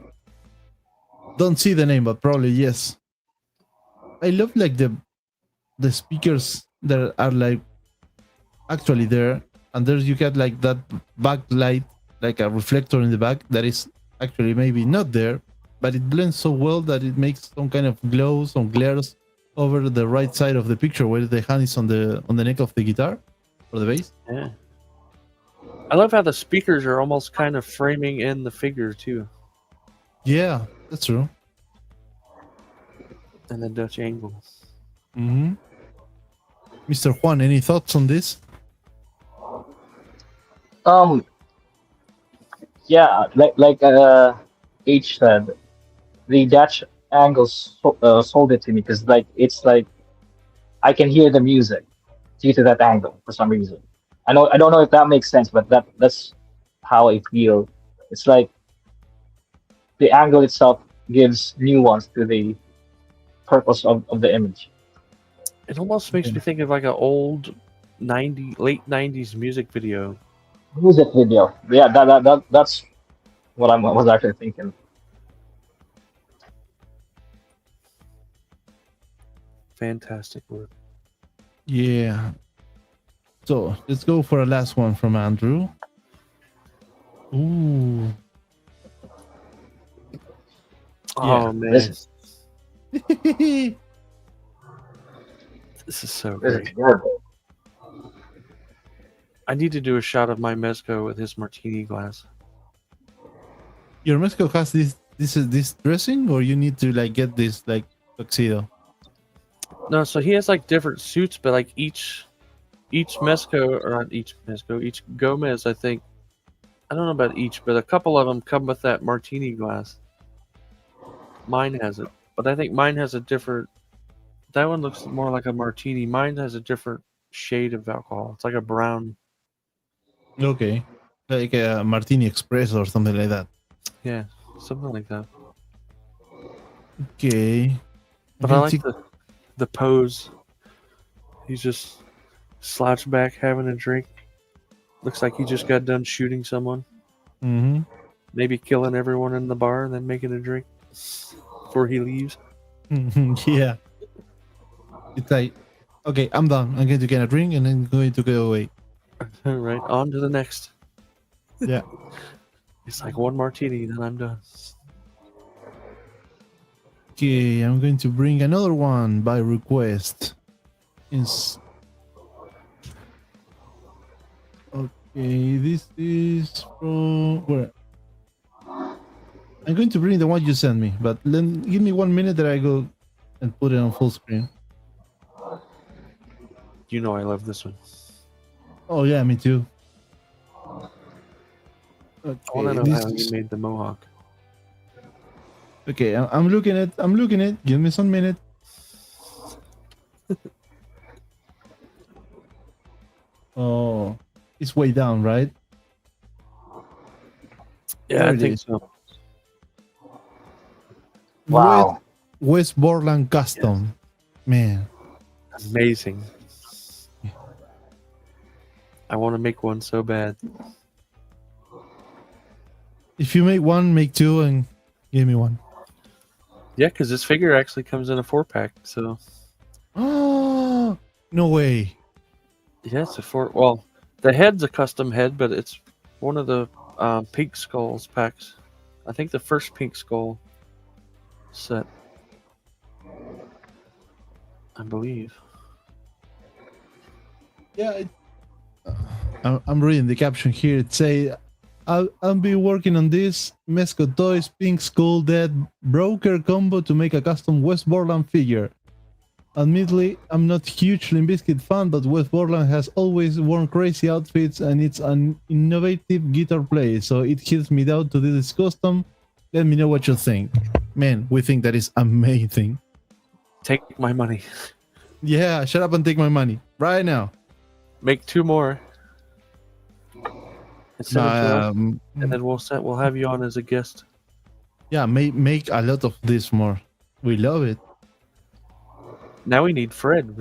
Don't see the name, but probably yes. I love like the speakers that are like actually there, and there you get like that backlight, like a reflector in the back that is actually maybe not there, but it blends so well that it makes some kind of glow, some glares over the right side of the picture where the hand is on the neck of the guitar or the bass. Yeah. I love how the speakers are almost kind of framing in the figure too. Yeah, that's true. And the Dutch angle. Mm-hmm. Mr. Juan, any thoughts on this? Yeah, like H said, the Dutch angles sold it to me because like it's like I can hear the music due to that angle for some reason. I don't know if that makes sense, but that's how I feel. It's like the angle itself gives nuance to the purpose of the image. It almost makes me think of like an old late 90s music video. Music video. Yeah, that's what I was actually thinking. Fantastic work. Yeah. So let's go for a last one from Andrew. Ooh. Oh man. This This is so is great. good. I need to do a shot of my Mezco with his martini glass. Your Mexico has this dressing, or you need to like get this like tuxedo? No, so he has like different suits, but like each Mezco, or not each Mezco, each Gomez, I think. I don't know about each, but a couple of them come with that martini glass. Mine has it, but I think mine has a different. That one looks more like a martini. Mine has a different shade of alcohol. It's like a brown. Okay, like a martini express or something like that. Yeah, something like that. Okay, But I like the pose. He's just slouched back having a drink. Looks like he just got done shooting someone. Mm-hmm. Maybe killing everyone in the bar and then making a drink before he leaves. Yeah. It's like, okay, I'm done. I'm going to get a drink and then going to go away. All right, on to the next. Yeah. It's like one martini, then I'm done. Okay, I'm going to bring another one by request. Okay, this is from where? I'm going to bring the one you sent me, but give me 1 minute that I go and put it on full screen. You know I love this one. Oh yeah, me too. I want to know how you made the mohawk. Okay, I'm looking at. Give me some minute. Oh, it's way down, right? Yeah, There I it think is. so. Wow. West Borland Custom, man. Amazing. I want to make one so bad. If you make one, make two, and give me one. Yeah, because this figure actually comes in a 4-pack. So Oh, no way. yeah, it's a 4. Well, the head's a custom head, but it's one of the pink skulls packs. I think the first pink skull set. I believe. Yeah, I'm reading the caption here. It say, I'll be working on this Mesco Toys Pink Skull Dead Broker combo to make a custom West Borland figure. Admittedly, I'm not huge Limp Bizkit fan, but West Borland has always worn crazy outfits and it's an innovative guitar play, so it hits me down to do this custom. Let me know what you think. Man, we think that is amazing. Take my money. Yeah, shut up and take my money right now. Make 2 more. And send them to us, Um, and then we'll have you on as a guest. yeah, make a lot of this more. We love it. Now we need Fred.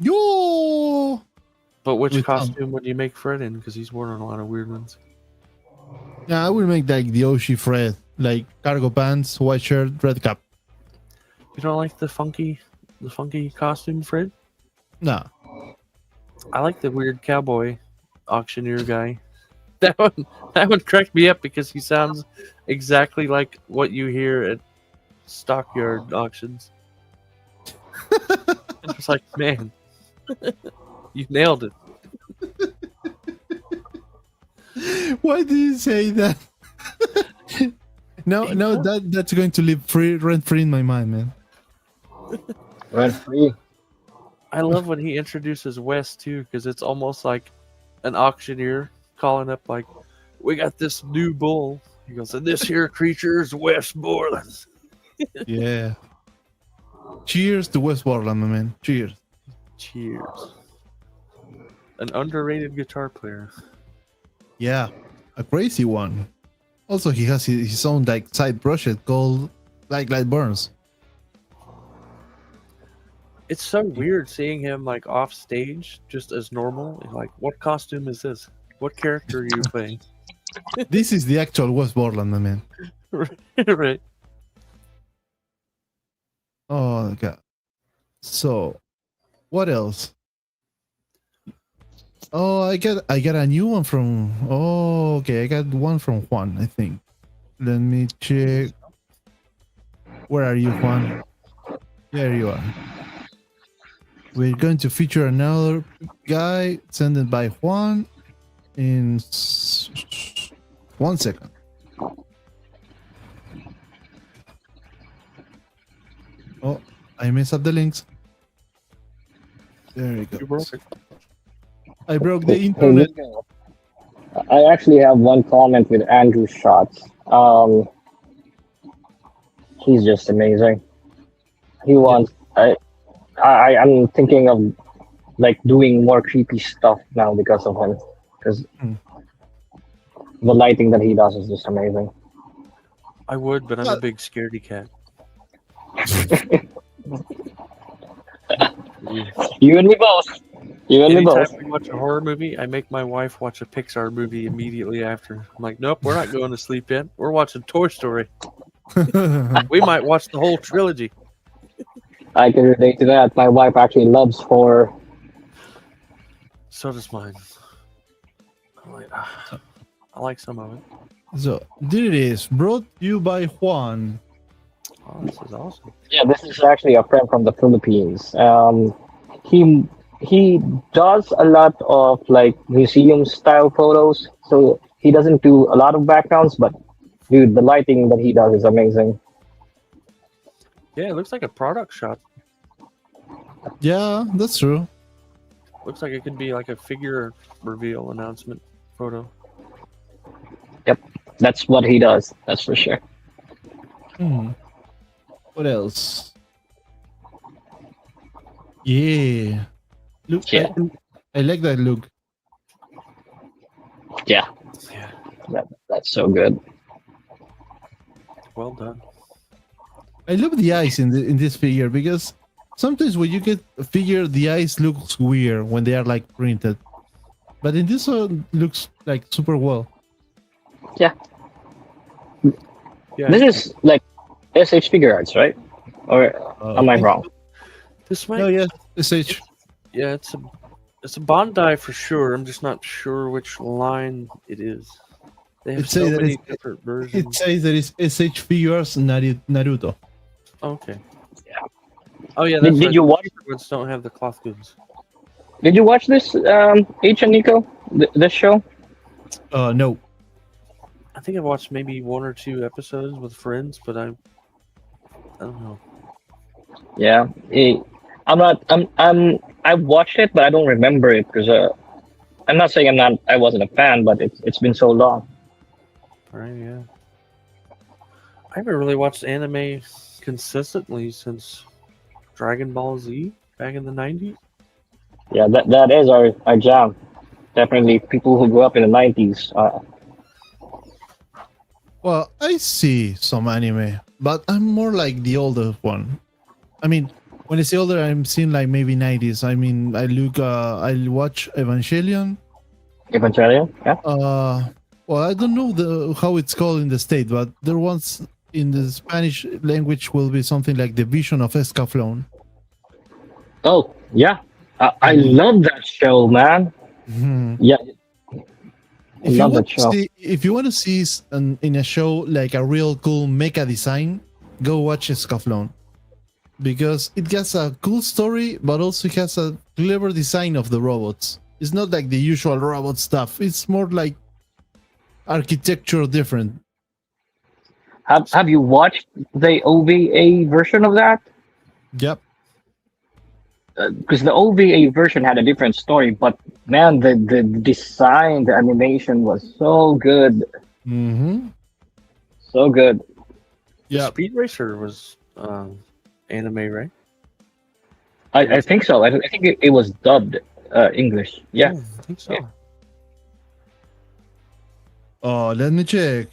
Yo! But which We can't. costume would you make Fred in? Because he's worn a lot of weird ones. Yeah, I will make like the Oshi Fred, like cargo pants, white shirt, red cap. You don't like the funky costume, Fred? Nah. I like the weird cowboy auctioneer guy. That one cracked me up because he sounds exactly like what you hear at stockyard auctions. It's just like, man, you nailed it. Why did you say that? no, that's going to live rent free in my mind, man. Rent free. I love when he introduces Wes too, because it's almost like an auctioneer calling up like, "We got this new bull." He goes, "And this here creature is West Borland." Yeah. Cheers to West Borland, my man. Cheers. Cheers. An underrated guitar player. Yeah, a crazy one. Also, he has his own like side project called Like Light Burns. It's so weird seeing him like off stage just as normal. Like, what costume is this? What character are you playing? This is the actual West Borland, my man. Right. Oh god. So, what else? Oh, I got a new one from. Oh, okay, I got one from Juan, I think. Let me check. Where are you, Juan? There you are. We're going to feature another guy sent it by Juan in 1 second. Oh, I messed up the links. There we go. You broke it. I broke the Hey, internet. I actually have one comment with Andrew's shots. He's just amazing. He wants. I'm thinking of like doing more creepy stuff now because of him. Because the lighting that he does is just amazing. I would, but I'm a big scaredy cat. You and me both. You and me Anytime both. we watch a horror movie, I make my wife watch a Pixar movie immediately after. I'm like, nope, we're not going to sleep yet. We're watching Toy Story. We might watch the whole trilogy. I can relate to that. My wife actually loves horror. So does mine. I like some of it. So there it is, brought to you by Juan. Oh, this is awesome. Yeah, this is actually a friend from the Philippines. He does a lot of like museum style photos. So he doesn't do a lot of backgrounds, but dude, the lighting that he does is amazing. Yeah, it looks like a product shot. Yeah, that's true. Looks like it could be like a figure reveal announcement photo. Yep, that's what he does. That's for sure. What else? Yeah. Look, Yeah. I like that look. Yeah, that's so good. Well done. I love the eyes in this figure because sometimes when you get a figure, the eyes looks weird when they are like printed, but in this one looks like super well. Yeah. Yeah. This is like SH Figure Arts, right? Or am I wrong? This might. No, yeah, SH. Yeah, it's a Bandai for sure. I'm just not sure which line it is. They have It so says that many it's- different It versions. says that it's SH Figures Naruto. Okay. Yeah. Oh yeah, Did- that's did right. you watch- The ones don't have the cloth goods. Did you watch this, H and Nico? This show? No. I think I've watched maybe 1 or 2 episodes with friends, but I don't know. Yeah. I watched it, but I don't remember it because I'm not saying I wasn't a fan, but it's been so long. Right? Yeah. I haven't really watched anime consistently since Dragon Ball Z back in the 90s. Yeah, that is our jam. Definitely people who grew up in the 90s. Well, I see some anime, but I'm more like the older one. I mean, when I say older, I'm seeing like maybe 90s. I mean, I watch Evangelion. Evangelion? Yeah. Well, I don't know how it's called in the state, but there was in the Spanish language will be something like the Vision of Escaflowne. Oh, yeah. I love that show, man. Yeah. I love that show. If you want to see in a show like a real cool mecha design, go watch Escaflowne. Because it has a cool story, but also it has a clever design of the robots. It's not like the usual robot stuff. It's more like architecture different. Have you watched the OVA version of that? Yep. Because the OVA version had a different story, but man, the design, the animation was so good. Mm-hmm. So good. Yeah. Speed Racer was anime, right? I think so. I think it was dubbed English. Yeah. I think so. Yeah. Oh, let me check.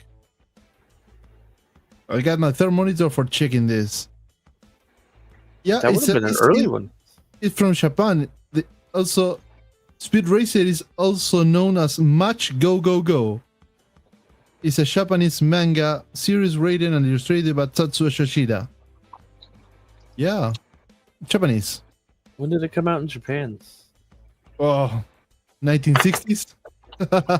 I got my third monitor for checking this. Yeah, That would have been an early one. It's from Japan. Also, Speed Racer is also known as Match Go Go Go. It's a Japanese manga series written and illustrated by Tatsuo Yoshida. Yeah, Japanese. When did it come out in Japan? Oh, 1960s?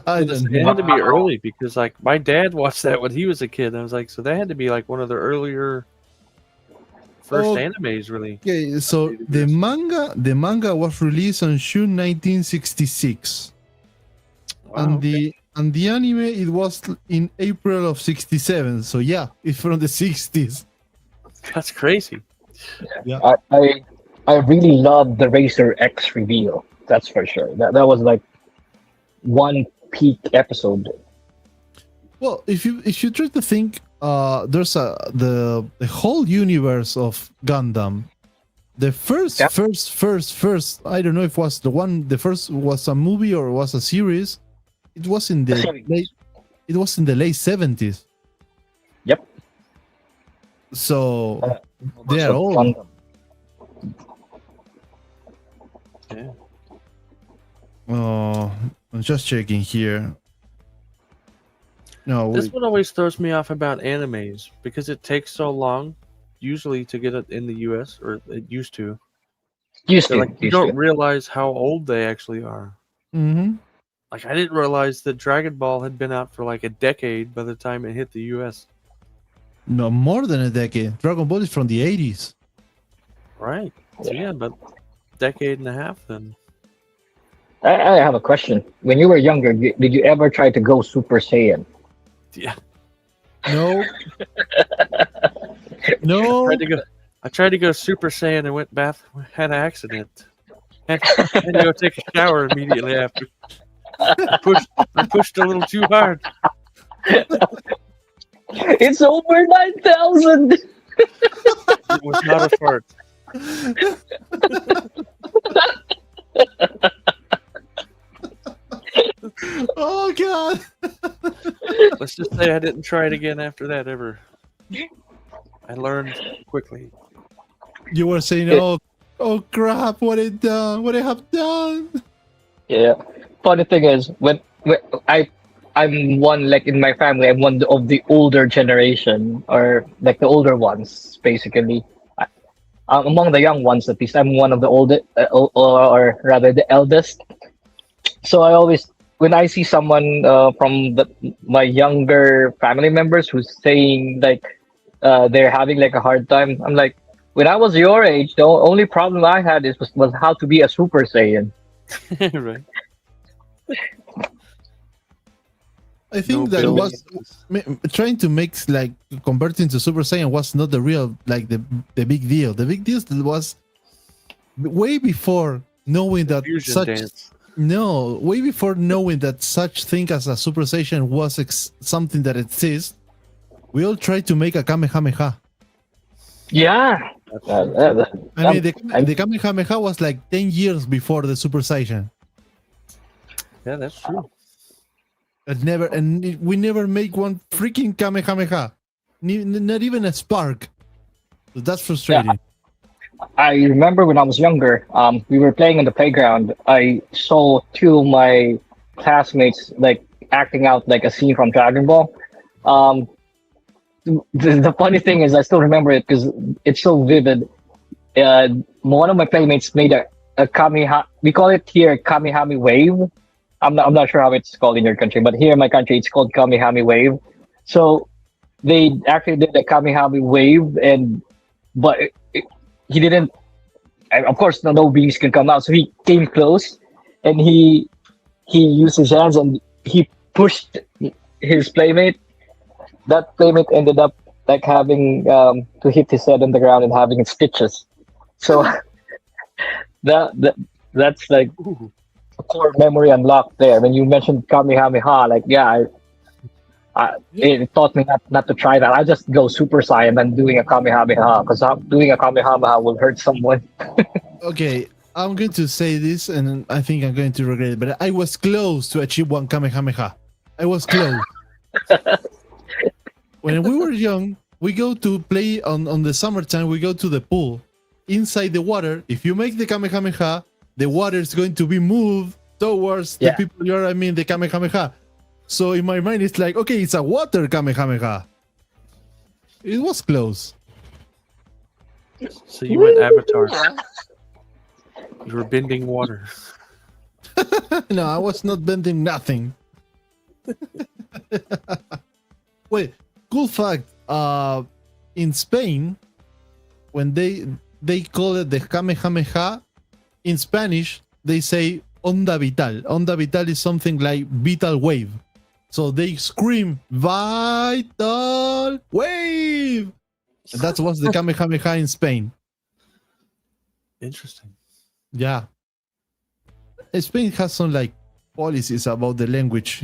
I don't It know. had to be early because, like, my dad watched that when he was a kid. And I was like, so that had to be like one of the earlier first animes, really. Okay, so the manga was released on June 1966. Wow, And the anime it was in April of 67. So yeah, it's from the 60s. That's crazy. Yeah. I really love the Racer X reveal. That's for sure. That was like one peak episode. Well, if you try to think, there's the whole universe of Gundam. The first, I don't know if it was the first was a movie or was a series. It was in the late 70s. Yep. So they are all. Gundam. Yeah. Oh, I'm just checking here. No, This one always throws me off about animes because it takes so long, usually, to get it in the U.S. or it used to. Used to. Like, you don't realize how old they actually are. Mm-hmm. Like, I didn't realize that Dragon Ball had been out for like a decade by the time it hit the U.S. No, more than a decade. Dragon Ball is from the 80s. Right. So yeah, but decade and a half then. I have a question. When you were younger, did you ever try to go Super Saiyan? Yeah. No. No. I tried to go Super Saiyan and went had an accident. Had to go take a shower immediately after. I pushed a little too hard. It's over 9,000. It was not a fart. Oh God. Let's just say I didn't try it again after that ever. I learned quickly. You were saying, oh crap, what I done? What I have done? Yeah. Funny thing is, when I'm one, like in my family, I'm one of the older generation, or like the older ones, basically. Among the young ones, at least, I'm one of the oldest, or rather the eldest. So I always, when I see someone from my younger family members who's saying like they're having like a hard time, I'm like, when I was your age, the only problem I had was how to be a Super Saiyan. Right. I think that was trying to make like converting to Super Saiyan was not the real like the big deal. The big deal was way before knowing that way before knowing that such thing as a Super Saiyan was something that exists. We all tried to make a Kamehameha. Yeah. I mean, the Kamehameha was like 10 years before the Super Saiyan. Yeah, that's true. We never make one freaking Kamehameha. Not even a spark. So that's frustrating. Yeah. I remember when I was younger, we were playing on the playground. I saw two of my classmates like acting out like a scene from Dragon Ball. The funny thing is, I still remember it because it's so vivid. One of my playmates made a Kamehameha. We call it here Kamehameha wave. I'm not sure how it's called in your country, but here in my country, it's called Kamehameha wave. So they actually did the Kamehameha wave, but he didn't. Of course, no beams can come out. So he came close, and he used his hands and he pushed his playmate. That playmate ended up like having to hit his head on the ground and having stitches. So that's like a core memory unlocked there. When you mentioned Kamehameha, like it taught me not to try that. I just go Super Saiyan than doing a Kamehameha, because doing a Kamehameha will hurt someone. Okay, I'm going to say this, and I think I'm going to regret it, but I was close to achieve one Kamehameha. I was close. When we were young, we go to play on the summertime, we go to the pool. Inside the water, if you make the Kamehameha, the water is going to be moved towards the people the Kamehameha. So in my mind, it's like, okay, it's a water Kamehameha. It was close. So you went Avatar. You were bending water. No, I was not bending nothing. Wait, cool fact. In Spain, when they call it the Kamehameha, in Spanish they say onda vital. Onda vital is something like vital wave. So they scream vital wave. And that was the Kamehameha in Spain. Interesting. Yeah. Spain has some like policies about the language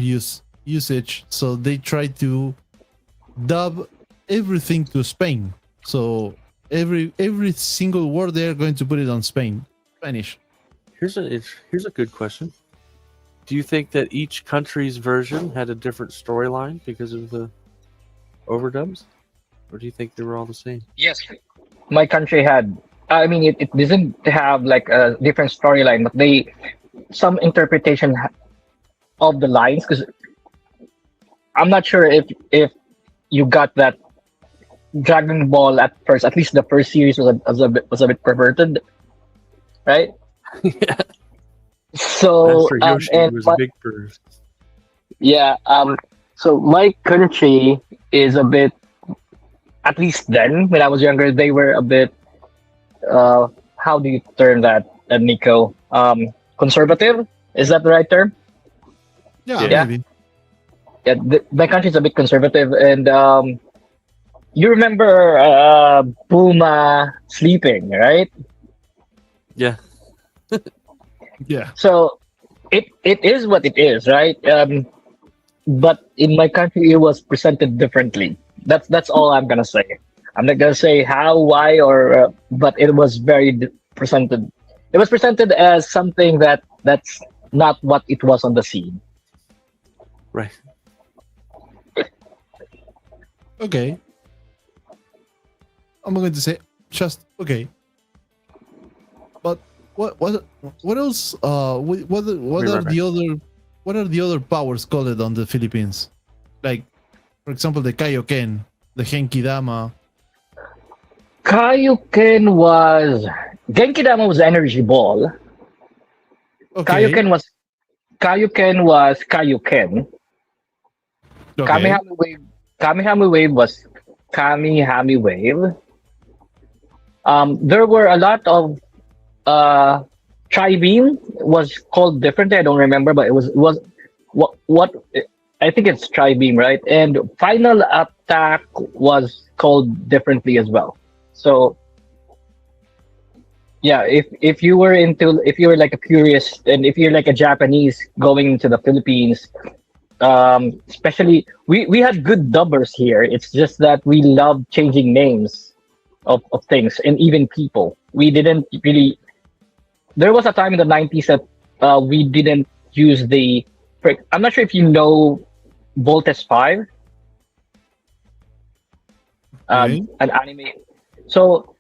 usage, so they try to dub everything to Spain. So every single word they're going to put it on Spanish. Here's a good question. Do you think that each country's version had a different storyline because of the overdubs? Or do you think they were all the same? Yes. My country had, I mean, it doesn't have like a different storyline, but some interpretation of the lines, because I'm not sure if you got that Dragon Ball at first, at least the first series was a bit perverted, right? Yeah. So Master Yoshi and was a big purse. yeah, so my country is a bit, at least then when I was younger, they were a bit. How do you term that, Nico? Conservative? Is that the right term? Yeah, Yeah. maybe. Yeah, my country's a bit conservative, and you remember Puma sleeping, right? Yeah. Yeah. So it is what it is, right? But in my country, it was presented differently. That's all I'm gonna say. I'm not gonna say how, why, or but it was presented. It was presented as something that's not what it was on the scene. Right. Okay. I'm going to say just okay. But what else? What are Right. the other powers called on the Philippines? Like, for example, the Kaioken, the Genki Dama. Kaioken was Genki Dama was Energy Ball. Okay. Kaioken was Kaioken. Okay. Kamehame Wave was Kamehame Wave. There were a lot of Tri-Beam was called differently. I don't remember, but it was what I think it's Tri-Beam, right? And Final Attack was called differently as well. So yeah, if you were like a curious, and if you're like a Japanese going into the Philippines, especially we had good dubbers here. It's just that we love changing names of things and even people. We didn't really. There was a time in the 90s that we didn't use the. I'm not sure if you know Voltes 5, Okay. an anime. So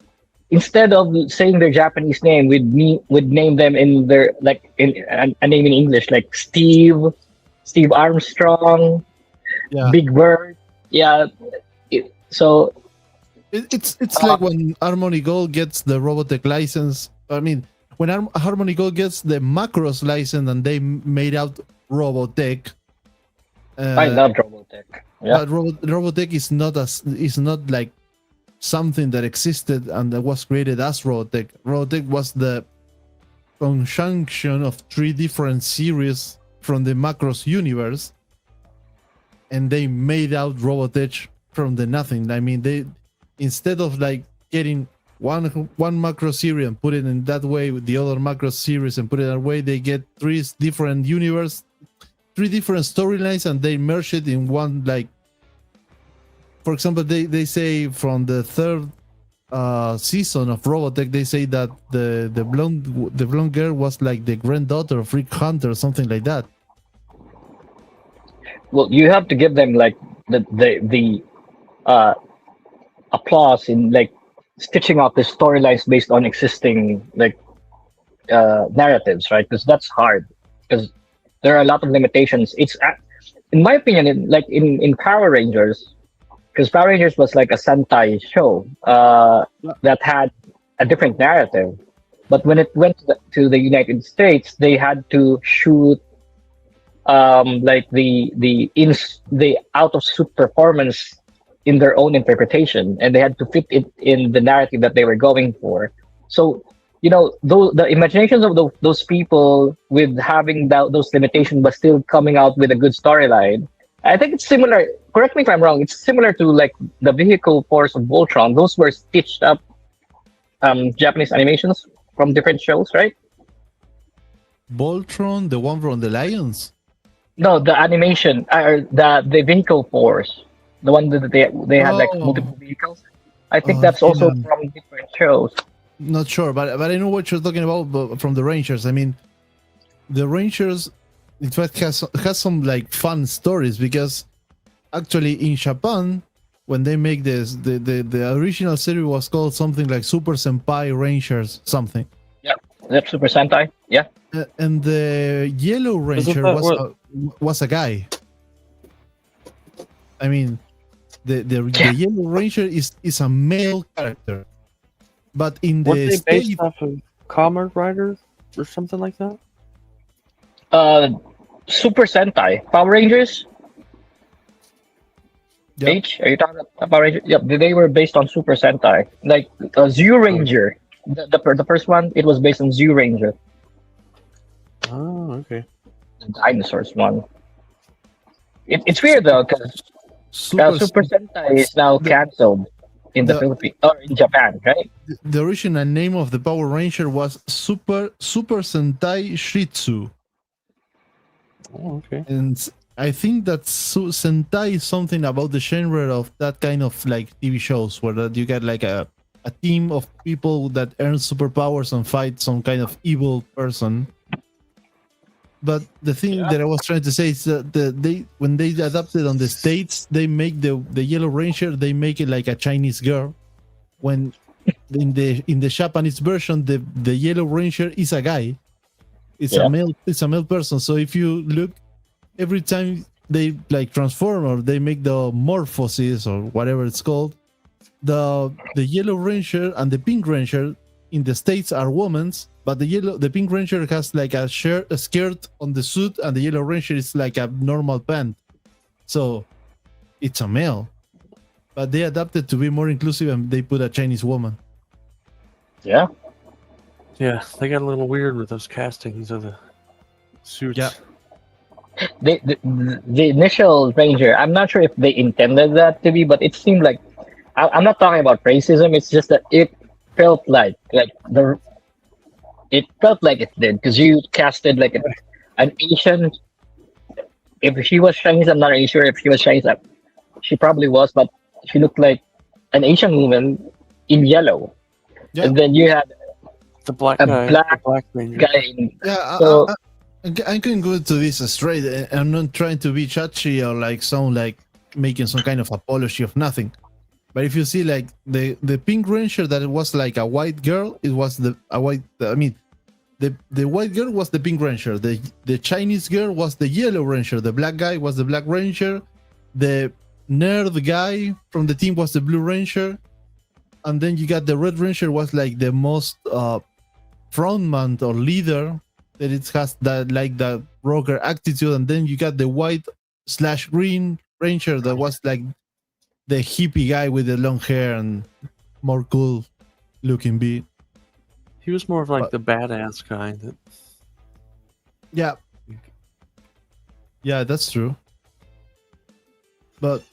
instead of saying their Japanese name, we'd name them in their a name in English, like Steve Armstrong, Yeah. Big Bird. Yeah. So It's like when Harmony Gold gets the Robotech license. I mean, when Harmony Gold gets the Macros license and they made out Robotech. I love Robotech. Yeah. But Robotech is not like something that existed and that was created as Robotech. Robotech was the conjunction of 3 different series from the Macros universe, and they made out Robotech from the nothing. I mean, they, instead of like getting one macro series and put it in that way with the other macro series and put it that way, they get 3 different universe, 3 different storylines, and they merge it in one. Like, for example, they say from the 3rd season of Robotech, they say that the blonde girl was like the granddaughter of Rick Hunter or something like that. Well, you have to give them like the applause in like stitching out the storylines based on existing like narratives, right? Because that's hard, because there are a lot of limitations. It's in my opinion, in Power Rangers, because Power Rangers was like a Sentai show that had a different narrative, but when it went to the United States, they had to shoot like the out of suit performance in their own interpretation, and they had to fit it in the narrative that they were going for. So the imaginations of those people with having those limitations but still coming out with a good storyline. I think it's similar, correct me if I'm wrong, it's similar to like the vehicle force of Voltron. Those were stitched up Japanese animations from different shows, right? Voltron, the one from the Lions? No, the animation, or the vehicle force, the one that they had like multiple vehicles. I think that's also from different shows. Not sure, but I know what you're talking about. But from the Rangers, I mean, the Rangers, in fact, has some like fun stories, because actually in Japan, when they make this, the original series was called something like Super Senpai Rangers something. Yep, Super Sentai. Yeah. And the Yellow Ranger was a guy. I mean, the Yellow Ranger is a male character, but in Weren't the they state, based off of Kamen Riders or something like that? Super Sentai Power Rangers. Yep. H, are you talking about Power Rangers? Yep, they were based on Super Sentai. Like Zoo Ranger, the first one, it was based on Zoo Ranger, Oh, okay. the dinosaurs one. It's weird though, because Super Sentai is now canceled in the Philippines or in Japan, right? The original name of the Power Ranger was Super Sentai Shih Tzu. Oh, okay. And I think that Sentai is something about the genre of that kind of like TV shows where that you get like a team of people that earn superpowers and fight some kind of evil person. But the thing that I was trying to say is that when they adapted on the States, they make the Yellow Ranger, they make it like a Chinese girl. When in the Japanese version, the Yellow Ranger is a guy. It's a male person. So if you look, every time they like transform or they make the morphosis or whatever it's called, the Yellow Ranger and the Pink Ranger in the States are women's, but the Pink Ranger has like a skirt on the suit, and the Yellow Ranger is like a normal pant. So it's a male, but they adapted to be more inclusive and they put a Chinese woman. Yeah. Yeah, they got a little weird with those castings of the suits. Yeah. The initial Ranger, I'm not sure if they intended that to be, but it seemed like, I'm not talking about racism. It's just that it felt like it felt like it did, because you casted like an Asian. If she was Chinese, I'm not really sure if she was Chinese. She probably was, but she looked like an Asian woman in yellow. Yeah. And then you had the black Ranger. Guy. I couldn't go to this straight. I'm not trying to be touchy or like sound like making some kind of apology of nothing. But if you see like the Pink Ranger, that it was like a white girl, it was the white girl was the Pink Ranger. The Chinese girl was the Yellow Ranger. The black guy was the Black Ranger. The nerd guy from the team was the Blue Ranger. And then you got the Red Ranger was like the most frontman or leader, that it has that like that rocker attitude. And then you got the white/green Ranger that was like the hippie guy with the long hair and more cool looking beat. He was more of like the badass kind. Yeah, that's true. But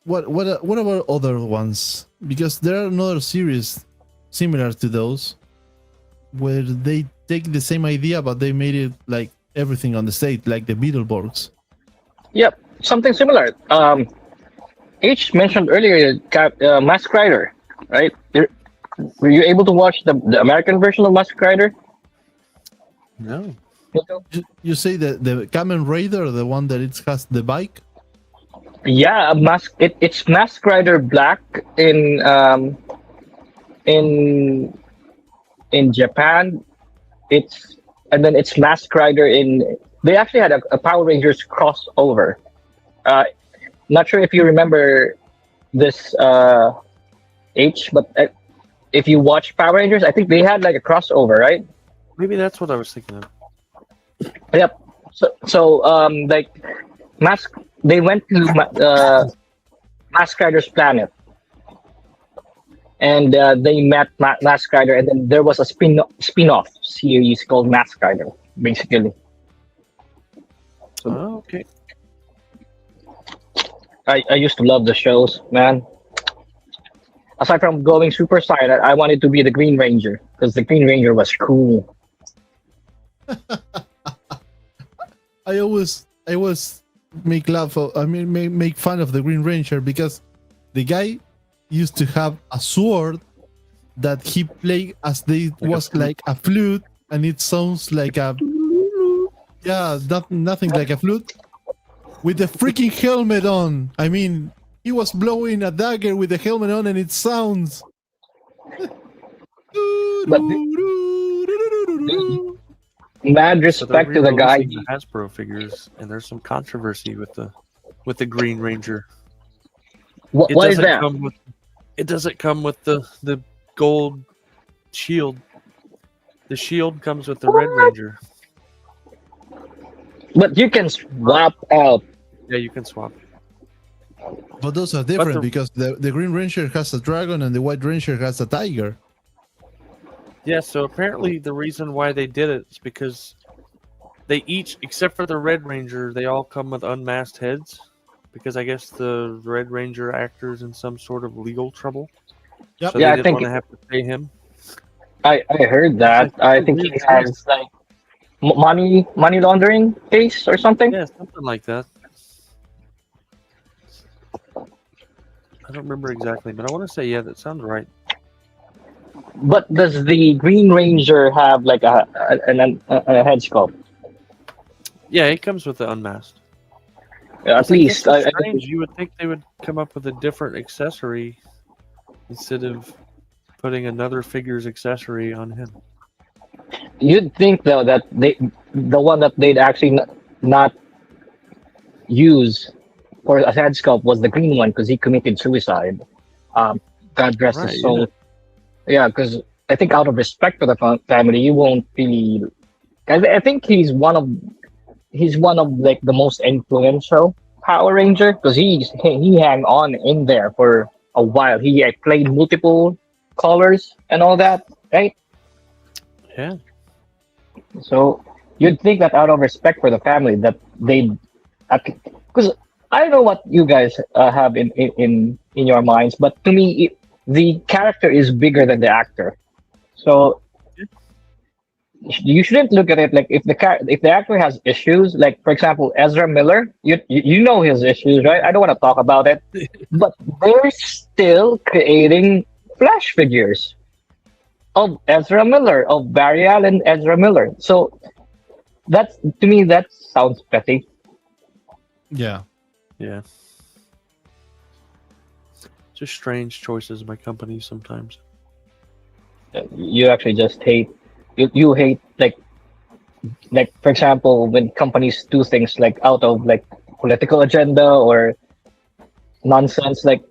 what about other ones? Because there are another series similar to those where they take the same idea but they made it like everything on the state, like the Beetleborgs. Yep, something similar. H mentioned earlier Mask Rider, right? Were you able to watch the American version of Mask Rider? No. You say the Kamen Rider, the one that it has the bike? Yeah, it's Mask Rider Black in Japan. And then it's Mask Rider in. They actually had a Power Rangers crossover. Not sure if you remember this H, but if you watch Power Rangers, I think they had like a crossover, right? Maybe that's what I was thinking of. Yep. So like they went to Mask Rider's planet, and they met Mask Rider, and then there was a spin-off series called Mask Rider, basically. Oh, okay. I used to love the shows, man. Aside from going Super Saiyan, I wanted to be the Green Ranger because the Green Ranger was cool. I always make make fun of the Green Ranger because the guy used to have a sword that he played as they was like a flute, and it sounds like a nothing like a flute. With the freaking helmet on. I mean, he was blowing a dagger with the helmet on, and it sounds. Mad respect to the guy. The Hasbro figures, and there's some controversy with the Green Ranger. What is that? It doesn't come with the gold shield. The shield comes with the Red Ranger. But you can swap out. Yeah, you can swap. But those are different the- because the Green Ranger has a dragon and the White Ranger has a tiger. Yeah, so apparently the reason why they did it is because they each, except for the Red Ranger, they all come with unmasked heads. Because I guess the Red Ranger actor is in some sort of legal trouble. Yep. So Yeah, I they didn't think- want to have to pay him. I heard that. I think he has like money laundering case or something. Yeah, something like that. I don't remember exactly, but I want to say, yeah, that sounds right. But does the Green Ranger have like a head sculpt? Yeah, it comes with the unmasked. At least It's I strange. You would think they would come up with a different accessory instead of putting another figure's accessory on him. you'd think though that the one that they'd actually not use for a head sculpt was the green one because he committed suicide. God rest his soul. Yeah, because I think out of respect for the family, you won't really. I think he's one of like the most influential Power Ranger because he hang on in there for a while. He played multiple colors and all that, right? Yeah. So you'd think that out of respect for the family that they'd, because I don't know what you guys have in your minds, but to me the character is bigger than the actor. So you shouldn't look at it like if the actor has issues, like for example Ezra Miller, you know his issues, right? I don't want to talk about it, but they're still creating Flash figures of Ezra Miller, of Barry Allen, Ezra Miller. So that's, to me, that sounds petty. Yeah. Yeah. Just strange choices by companies sometimes. You actually just hate. You hate like for example when companies do things like out of like political agenda or nonsense, like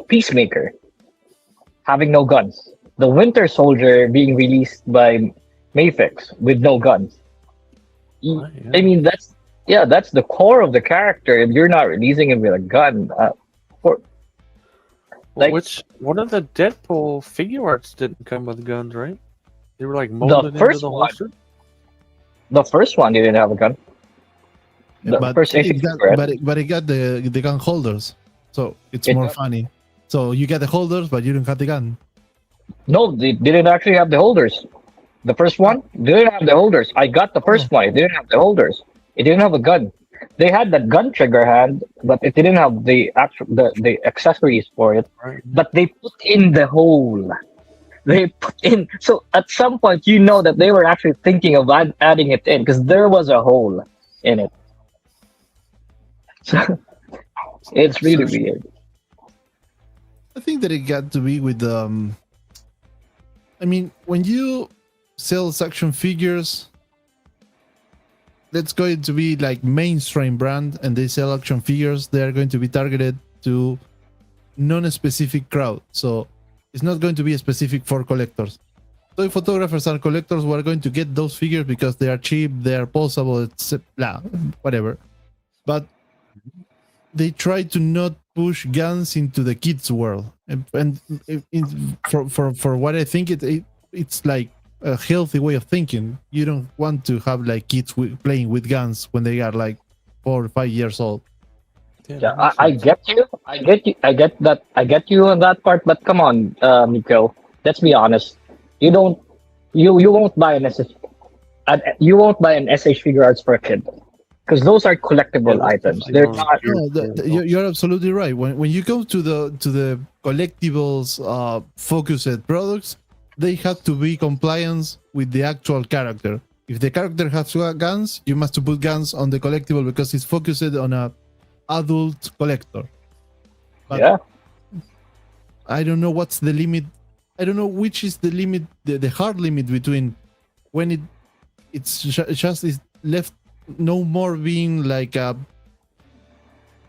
Peacemaker having no guns, the Winter Soldier being released by Mayfix with no guns. Right, yeah. I mean that's the core of the character, and you're not releasing him with a gun. Which one of the Deadpool figure arts didn't come with guns, right? They were like molded into the holster. The first one didn't have a gun. The but first issue, but it got the gun holders, so it's more funny. So you get the holders, but you don't have the gun. No, they didn't actually have the holders. The first one didn't have the holders. I got the first one. It didn't have the holders. It didn't have a gun. They had the gun trigger hand, but it didn't have the accessories for it. Right. But they put in the hole. They put in. So at some point, you know that they were actually thinking of adding it in because there was a hole in it. So it's really weird. I think that it got to be with I mean, when you sell action figures, that's going to be like mainstream brand, and they sell action figures. They are going to be targeted to non-specific crowd. So it's not going to be specific for collectors. Toy photographers are collectors who are going to get those figures because they are cheap, they are posable, whatever. But they try to not push guns into the kids' world, and for what I think it's like a healthy way of thinking. You don't want to have like kids playing with guns when they are like 4 or 5 years old. Yeah, I get you. I get you on that part. But come on, Nico. Let's be honest. You won't buy an SH figure arts for a kid because those are collectible items. They're not. You're absolutely right. When you go to the collectibles focused products, they have to be compliant with the actual character. If the character has guns, you must put guns on the collectible because it's focused on a adult collector. But yeah. I don't know what's the limit. I don't know which is the limit, the hard limit between when it's just is left no more being like a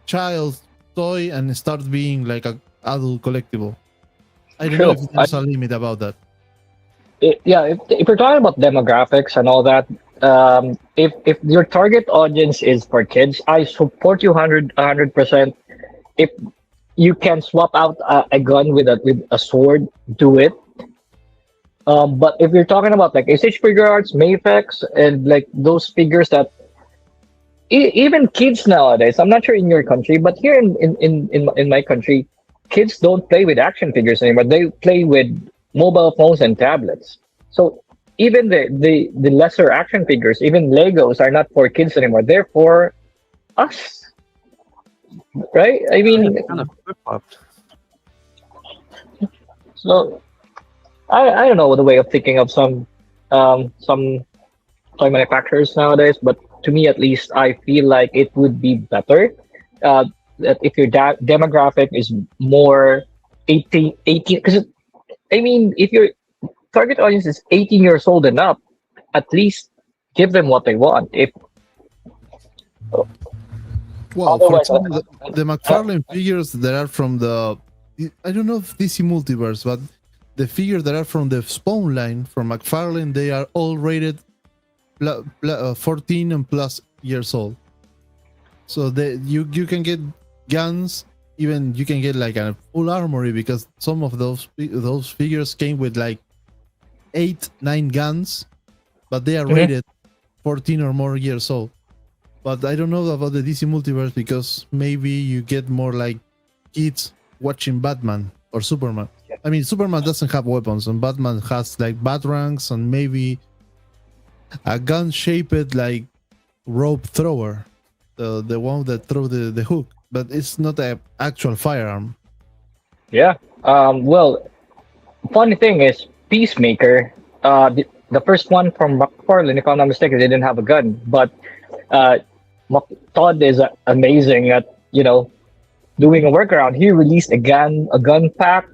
child's toy and start being like a adult collectible. I don't know if there's a limit about that. If you're talking about demographics and all that, if your target audience is for kids, I support you 100%. If you can swap out a gun with a sword, do it. But if you're talking about like SH Figure Arts, Mayfex, and like those figures that even kids nowadays, I'm not sure in your country, but here in my country, kids don't play with action figures anymore. They play with mobile phones and tablets. So even the lesser action figures, even Legos, are not for kids anymore. They're for us, right? I mean, kind of flip-flopped. so I don't know the way of thinking of some toy manufacturers nowadays, but to me at least, I feel like it would be better that if your demographic is more 18, because I mean, if your target audience is 18 years old and up, at least give them what they want. If Well, for otherwise, example, the McFarlane figures that are from I don't know if DC Multiverse, but the figures that are from the Spawn line from McFarlane, they are all rated 14 and plus years old. So you can get guns, even you can get like a full armory, because some of those figures came with like 8-9 guns, but they are rated 14 or more years old. But I don't know about the DC Multiverse, because maybe you get more like kids watching Batman or Superman. I mean, Superman doesn't have weapons, and Batman has like batarangs and maybe a gun shaped like rope thrower, the one that throw the hook, but it's not an actual firearm. yeah. Well, funny thing is, Peacemaker, the first one from McFarlane, if I'm not mistaken, they didn't have a gun, but Todd is amazing at doing a workaround. He released a gun pack,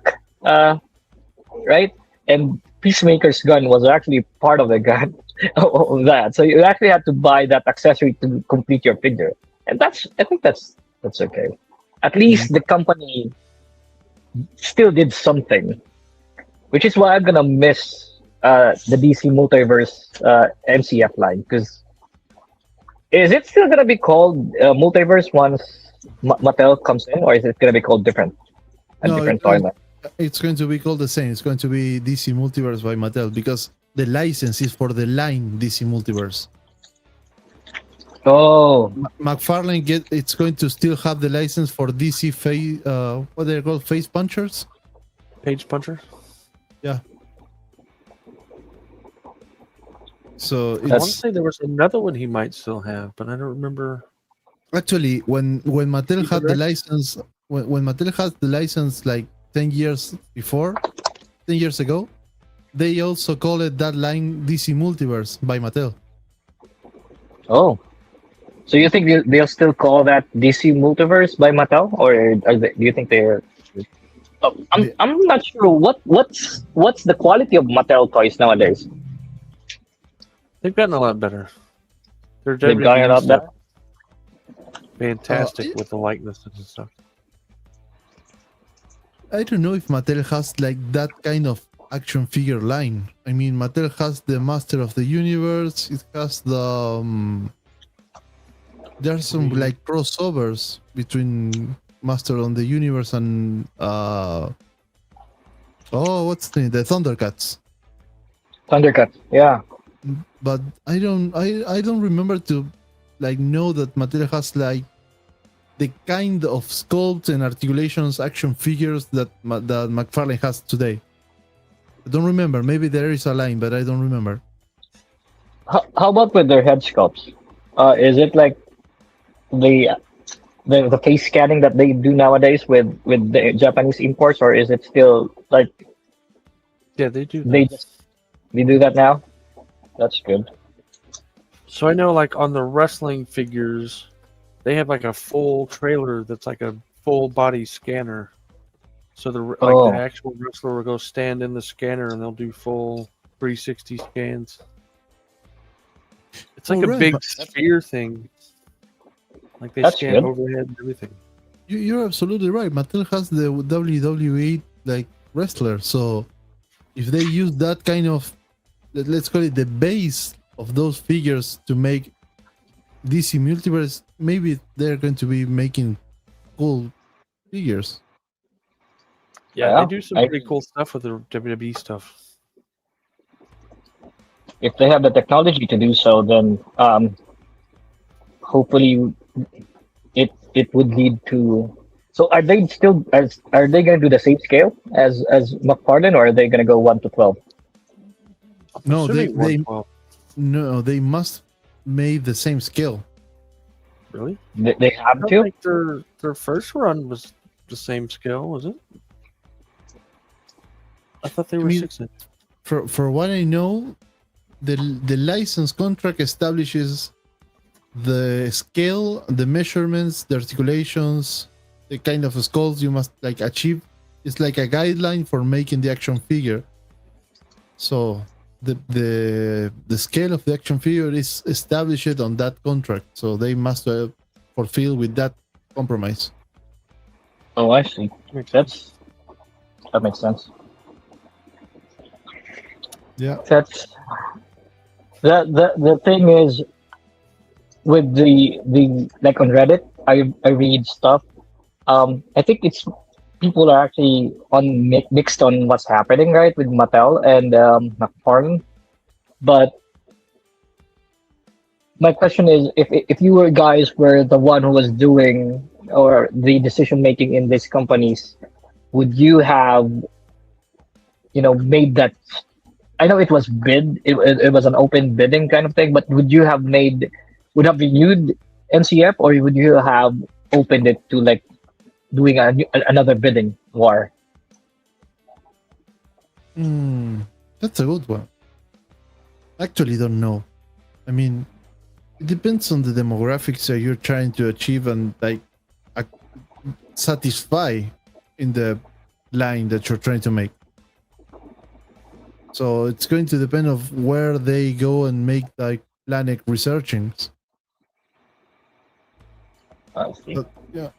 right? And Peacemaker's gun was actually part of the gun of that. So you actually had to buy that accessory to complete your figure, and I think that's okay. At least the company still did something, which is why I'm gonna miss the DC Multiverse MCF line, because is it still gonna be called Multiverse once Mattel comes in, or is it gonna be called different toy line? It's going to be called the same. It's going to be DC Multiverse by Mattel, because the license is for the line DC Multiverse. Oh, McFarlane it's going to still have the license for DC what they're called, face punchers. Page puncher. Yeah. So I want to say there was another one he might still have, but I don't remember. Actually, when Mattel had the license, when Mattel had the license like 10 years ago, they also call it that line DC Multiverse by Mattel. oh. So you think they'll still call that DC Multiverse by Mattel, or do you think they're? Oh, I'm not sure what's the quality of Mattel toys nowadays. They've gotten a lot better. They've gotten a lot better. Fantastic with the likenesses and stuff. I don't know if Mattel has like that kind of action figure line. I mean, Mattel has the Master of the Universe. It has the there's some like crossovers between Master of the Universe and what's the name? The Thundercats. Thundercats, yeah. But I don't remember to like know that Mattel has like the kind of sculpts and articulations action figures that McFarlane has today. I don't remember. Maybe there is a line, but I don't remember. How about with their head sculpts? Is it like the face scanning that they do nowadays with the Japanese imports, or is it still like? Yeah, they do. They do that now. That's good. So I know, like on the wrestling figures, they have like a full trailer that's like a full body scanner. So the actual wrestler will go stand in the scanner and they'll do full 360 scans. It's like a big sphere thing. Like they scan overhead and everything. You're absolutely right. Mattel has the WWE like wrestler, so if they use that kind of, let's call it the base of those figures to make DC Multiverse, maybe they're going to be making cool figures. Yeah, Yeah, they do some I- pretty cool stuff with the WWE stuff. If they have the technology to do so, then hopefully it would lead to. So are they still are they going to do the same scale as McFarlane, or are they going to go 1 to 12? No, they Assuming 112. no, they must make the same scale. Really? They I have don't to. think their first run was the same scale, was it? I thought they were mean, 6 inch. For what I know, the license contract establishes the scale, the measurements, the articulations, the kind of skulls you must like achieve. It's like a guideline for making the action figure. So the scale of the action figure is established on that contract. So they must fulfill with that compromise. Oh, I see. That makes sense. Yeah. That's the thing is with the like on Reddit, I read stuff. I think it's people are actually mixed on what's happening, right, with Mattel and McFarlane. But my question is, if you guys were the one who was doing or the decision making in these companies, would you have, made that? I know it was bid, it was an open bidding kind of thing, but would have renewed NCF, or would you have opened it to like doing another bidding war? That's a good one. Actually, don't know. I mean, it depends on the demographics that you're trying to achieve and like satisfy in the line that you're trying to make. So it's going to depend of where they go and make like planet researchings. I see. But, yeah,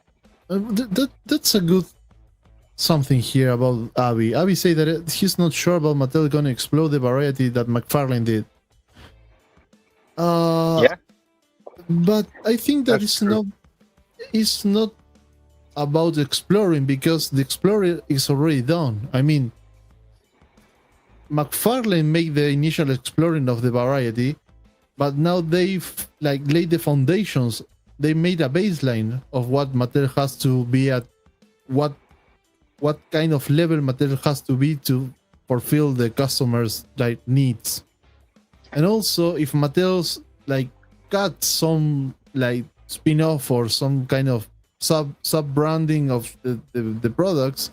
that's a good something here about Abby. Abby said that he's not sure about Mattel gonna explode the variety that McFarlane did. Yeah. But I think that it's not about exploring, because the explorer is already done. I mean, McFarlane made the initial exploring of the variety, but now they've like laid the foundations. They made a baseline of what Mattel has to be at, what kind of level Mattel has to be to fulfill the customers' like needs. And also, if Mattel's like got some like spin-off or some kind of sub branding of the products,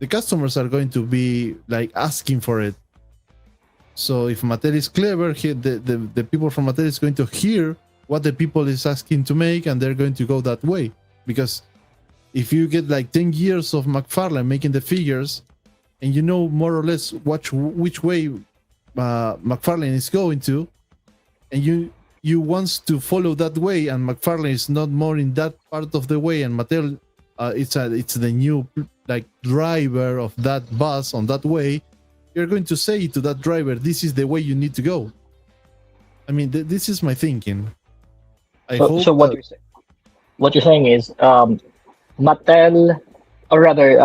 the customers are going to be like asking for it. So if Mattel is clever, the people from Mattel is going to hear what the people is asking to make, and they're going to go that way. Because if you get like 10 years of McFarlane making the figures, and you know more or less which way McFarlane is going to, and you want to follow that way, and McFarlane is not more in that part of the way, and Mattel it's the new like driver of that bus on that way, you're going to say to that driver, this is the way you need to go. I mean, this is my thinking. So what you're saying is Mattel, or rather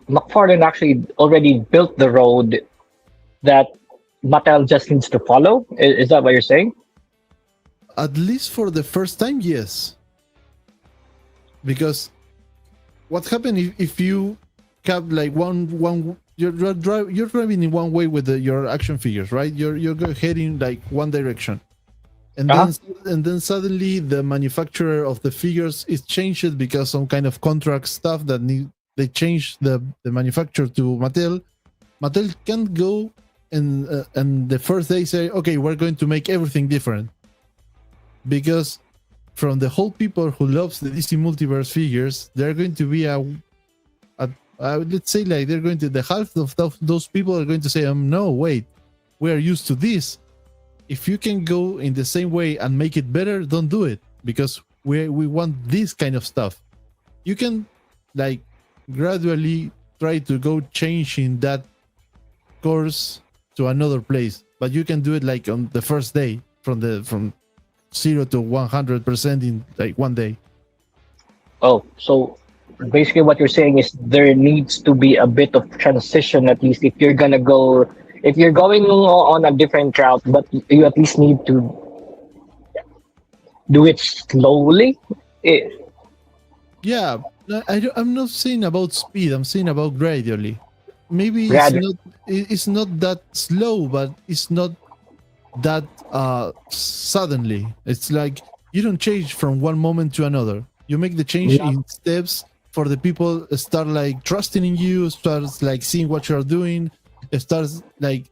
McFarlane actually already built the road that Mattel just needs to follow. Is that what you're saying? At least for the first time, yes. Because what happened if you have like one you're driving in one way with your action figures, right? You're heading like one direction, and then suddenly the manufacturer of the figures is changed because some kind of contract stuff that they changed the manufacturer to Mattel. Mattel can't go and the first day say, okay, we're going to make everything different, because from the whole people who loves the DC Multiverse figures, they're going to be let's say like they're going to, the half of those people are going to say, no, wait, we are used to this. If you can go in the same way and make it better, don't do it, because we want this kind of stuff. You can like gradually try to go changing that course to another place, but you can do it like on the first day. from 0 to 100% in like one day. Oh, so basically what you're saying is there needs to be a bit of transition at least if you're going on a different route, but you at least need to do it slowly. Yeah, I'm not saying about speed. I'm saying about gradually. Maybe it's not that slow, but it's not that suddenly. It's like you don't change from one moment to another. You make the change in steps for the people start like trusting in you, starts like seeing what you're doing, starts like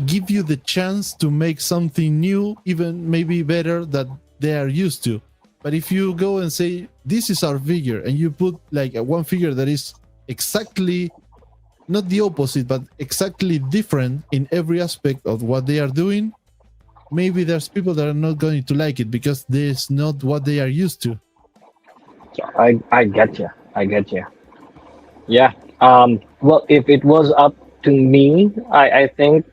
give you the chance to make something new, even maybe better that they are used to. But if you go and say this is our figure and you put like one figure that is exactly not the opposite but exactly different in every aspect of what they are doing, maybe there's people that are not going to like it because this is not what they are used to. I get you. Yeah. Well, if it was up to me, I think,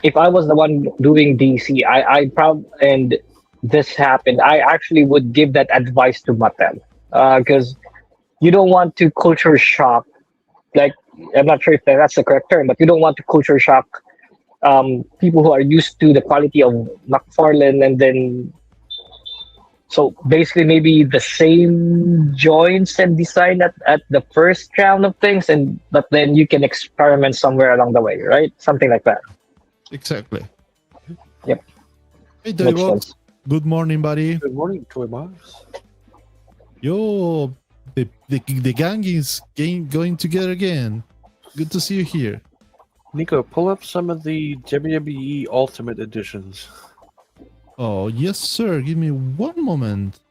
if I was the one doing DC, and this happened, I actually would give that advice to Mattel, because you don't want to culture shock. Like, I'm not sure if that's the correct term, but you don't want to culture shock people who are used to the quality of McFarlane, and then so basically maybe the same joints and design at the first round of things, but then you can experiment somewhere along the way, right? Something like that. Exactly. Yep. Hey, Toybox. Good morning, buddy. Good morning, Toybox. Yo, the gang is going together again. Good to see you here. Nico, pull up some of the WWE Ultimate Editions. Oh, yes, sir. Give me one moment.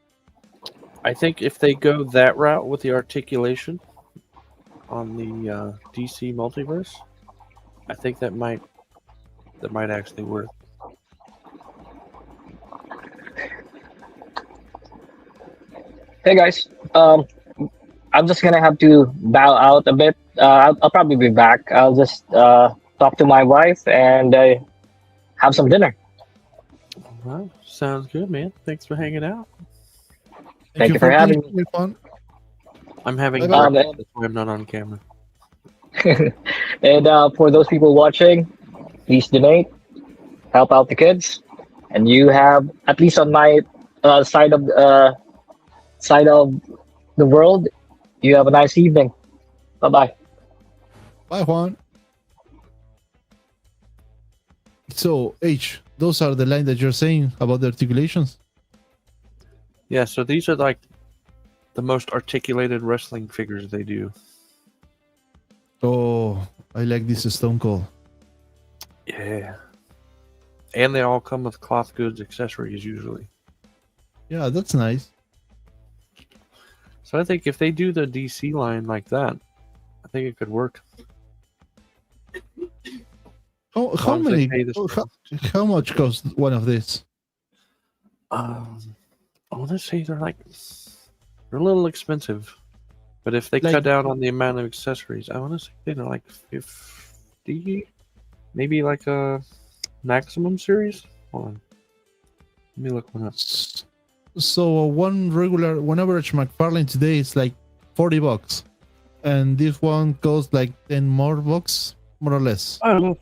I think if they go that route with the articulation on the DC multiverse, I think that might actually work. Hey guys, I'm just gonna have to bow out a bit. I'll probably be back. I'll just talk to my wife and have some dinner. Well, sounds good, man. Thanks for hanging out. Thank you for having me. I'm having Bye-bye. breakfast, that's why I'm not on camera. And for those people watching, please donate, help out the kids, and you have, at least on my side of the world, you have a nice evening. Bye-bye. Bye, Juan. So, H, those are the lines that you're saying about the articulations? Yeah, so these are like the most articulated wrestling figures they do. Oh, I like this Stone Cold. Yeah. And they all come with cloth goods accessories usually. Yeah, that's nice. So I think if they do the DC line like that, I think it could work. How many? How much costs one of these? I want to say they're a little expensive, but if they cut down on the amount of accessories, I want to say they're like 50, maybe like a maximum series. Hold on, let me look one up. So one average McFarlane today is like $40, and this one costs like $10 more, more or less. Oh,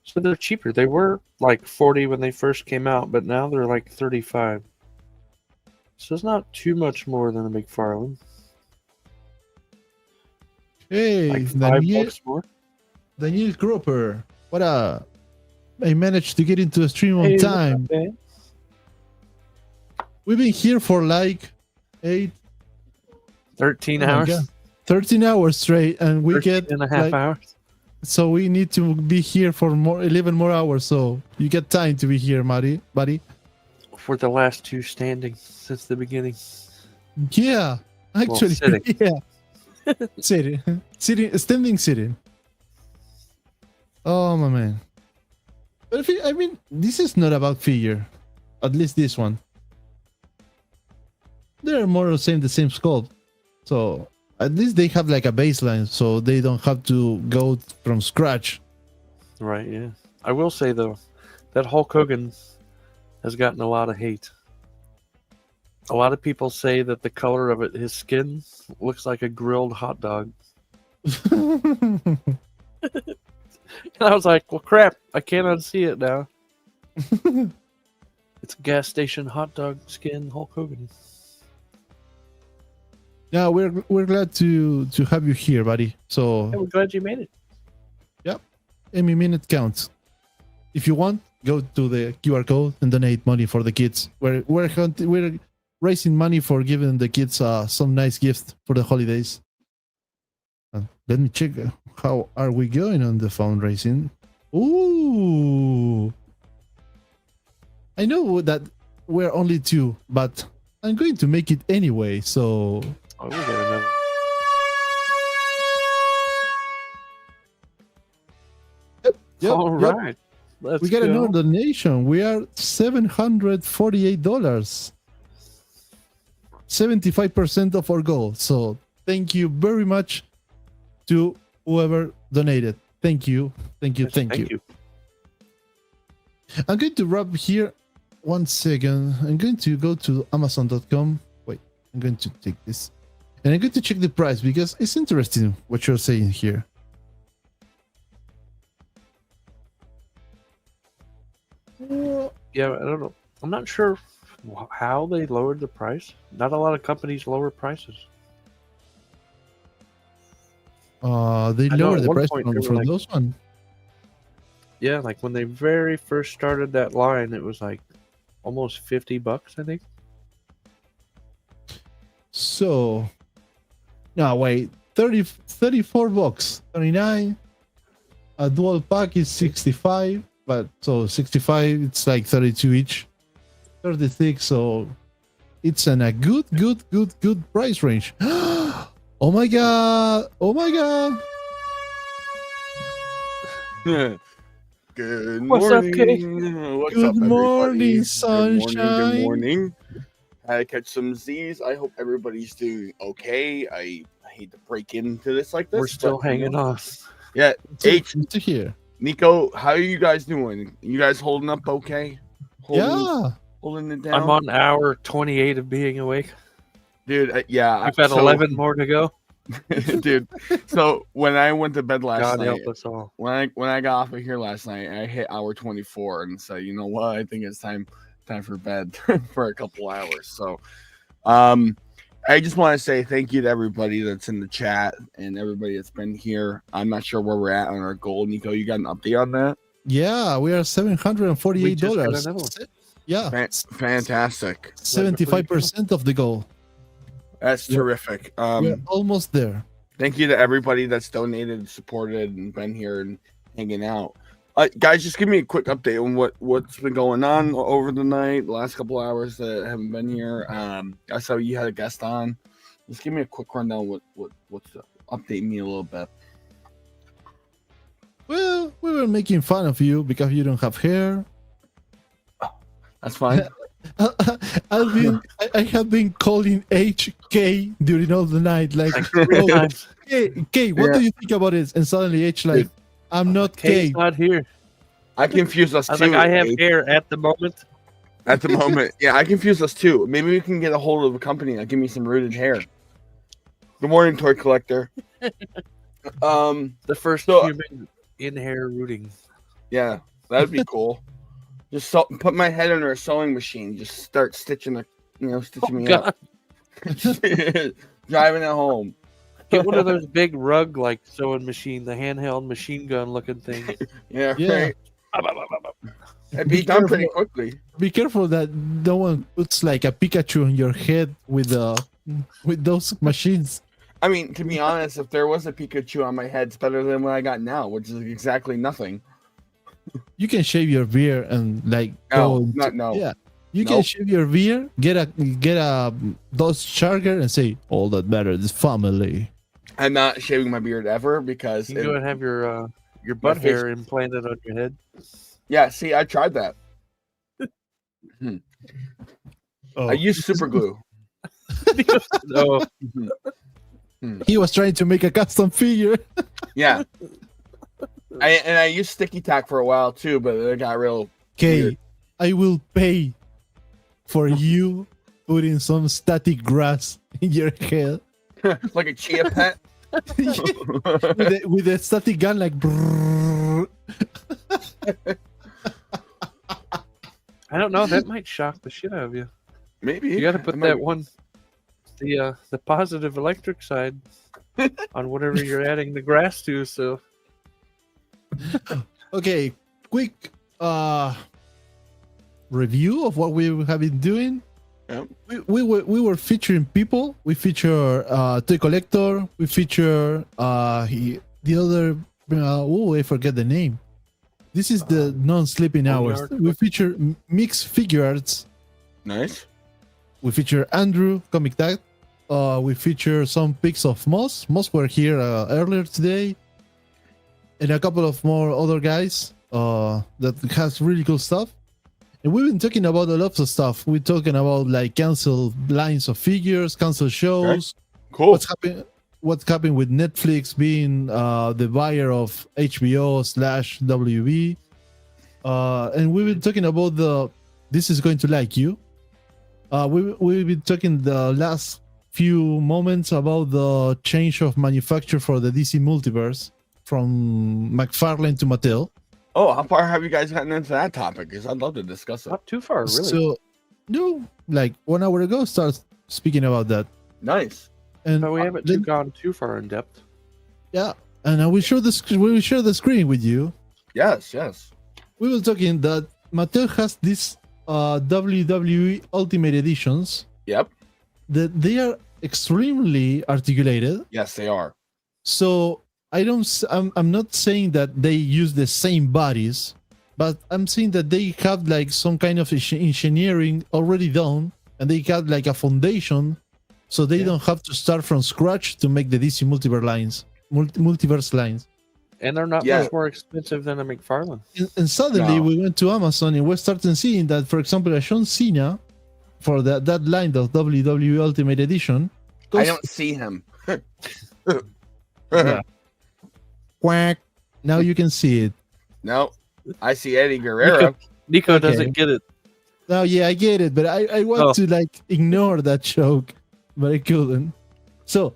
so they're cheaper. They were like 40 when they first came out, but now they're like 35. So it's not too much more than a McFarlane. Hey, like $5 more. Daniel Cropper, what up? I managed to get into a stream on time. We've been here for like 13 hours. 13 hours straight, and we get and a half hours. So we need to be here for 11 more hours. So you get time to be here, buddy. For the last two standing since the beginning. Yeah, actually, well, sitting. Yeah, sitting. Oh my man. But I mean, this is not about figure. At least this one. They're more or the same sculpt. So at least they have like a baseline, so they don't have to go from scratch. Right, yeah. I will say though, that Hulk Hogan has gotten a lot of hate. A lot of people say that the color of his skin looks like a grilled hot dog. And I was like, well, crap, I can't unsee it now. It's a gas station hot dog skin Hulk Hogan. Yeah, we're glad to have you here, buddy. So Hey, we're glad you made it. every minute counts. If you want, go to the QR code and donate money for the kids. We're raising money for giving the kids some nice gift for the holidays. Let me check how are we going on the fundraising. Ooh, I know that we're only 2, but I'm going to make it anyway. So Oh, we got another. yep, All yep. right. Let's We got go. another donation. We are $748. 75% of our goal. So thank you very much to whoever donated. Thank you. Thank you. Yes, Thank you. I'm going to wrap here. 1 second. I'm going to go to Amazon.com. Wait, I'm going to take this. And I'm going to check the price because it's interesting what you're saying here. Yeah, I don't know. I'm not sure how they lowered the price. Not a lot of companies lower prices. They I know lowered at the one price point they were for like- those one. Yeah, like when they very first started that line, it was like almost $50, I think. So, no, wait, 34 bucks, 39. A dual pack is 65, but so 65, it's like 32 each. 36, so it's in a good price range. Oh my god! Oh my god! Good What's up, morning. Kay? What's Good up, everybody? morning, sunshine. Good morning. Had to catch some Z's. I hope everybody's doing okay. I hate to break into this like this. We're still but, hanging on. Yeah. H, Good to hear. Nico, how are you guys doing? You guys holding up okay? Holding it down? I'm on hour 28 of being awake. Dude, yeah. I've got 11 more to go. Dude, so when I went to bed last God night, help us all. when I got off of here last night, I hit hour 24 and said, you know what, I think it's time for bed for a couple hours. So I just want to say thank you to everybody that's in the chat and everybody that's been here. I'm not sure where we're at on our goal. Nico, you got an update on that? Yeah, we are $748. another one. Yeah, Fantastic. 75% of the goal. That's terrific. We're almost there. Thank you to everybody that's donated, supported, and been here and hanging out. Guys, just give me a quick update on what's been going on over the night, the last couple hours that haven't been here. I saw you had a guest on. Just give me a quick rundown. What's update me a little bit. Well, we were making fun of you because you don't have hair. That's fine. I have been calling HK during all the night, like, Three times. K, what do you think about it? And suddenly H like, I'm not K. Kay's not here. I confuse us I was too. like, I have hair at the moment. At the moment, yeah, I confuse us too. Maybe we can get a hold of a company that give me some rooted hair. Good morning, toy collector. The first So- human in hair rooting. Yeah, that'd be cool. Just put my head under a sewing machine. Just start stitching me up. Driving it home. Get one of those big rug like sewing machine, the handheld machine gun looking thing. Yeah, Yeah. right. It'd be done pretty quickly. Be careful that no one puts like a Pikachu on your head with those machines. I mean, to be honest, if there was a Pikachu on my head, it's better than what I got now, which is exactly nothing. You can shave your beard and like No, no. Yeah, you can Nope. shave your beard, get a those charger and say all that matters is family. I'm not shaving my beard ever because You can go and have your butt face- hair implanted on your head. yeah. See, I tried that. Oh, I used super glue. No, he was trying to make a custom figure. Yeah. I used sticky tack for a while too, but it got real. Okay, weird. I will pay for you putting some static grass in your head. Like a chia pet. with a static gun, like. Brrr. I don't know. That might shock the shit out of you. Maybe You got to put that one, the positive electric side, on whatever you're adding the grass to. So, Okay, quick review of what we have been doing. Yep. We were featuring people. We feature Toy Collector. We feature the other. I forget the name. This is the non-sleeping hours. We feature Mixed Figure Arts. Nice. We feature Andrew Comic Tag. We feature some pics of Moss. Moss were here earlier today, and a couple of more other guys that has really cool stuff. And we've been talking about a lot of stuff. We're talking about like cancel lines of figures, cancel shows. Okay. Cool. What's happening with Netflix being the buyer of HBO/WB. And we've been talking about this is going to like you. We've been talking the last few moments about the change of manufacture for the DC multiverse from McFarlane to Mattel. Oh, how far have you guys gotten into that topic? Because I'd love to discuss it. not too far, really. So, no, like 1 hour ago, start speaking about that. Nice. And But we haven't gone too far in depth. yeah, and I will share the screen with you. Yes. We will talking that Mattel has these WWE Ultimate Editions. Yep. That they are extremely articulated. Yes, they are. So I'm not saying that they use the same bodies, but I'm saying that they have like some kind of engineering already done, and they have like a foundation, so they don't have to start from scratch to make the DC multiverse lines. And they're not much more expensive than a McFarlane. And suddenly we went to Amazon and we started seeing that, for example, a John Cena for that line of WWE Ultimate Edition. I don't see him. Yeah. Quack. Now you can see it. No, I see Eddie Guerrero. Nico doesn't get it. No, yeah, I get it, but I want to like ignore that joke, but I couldn't. So,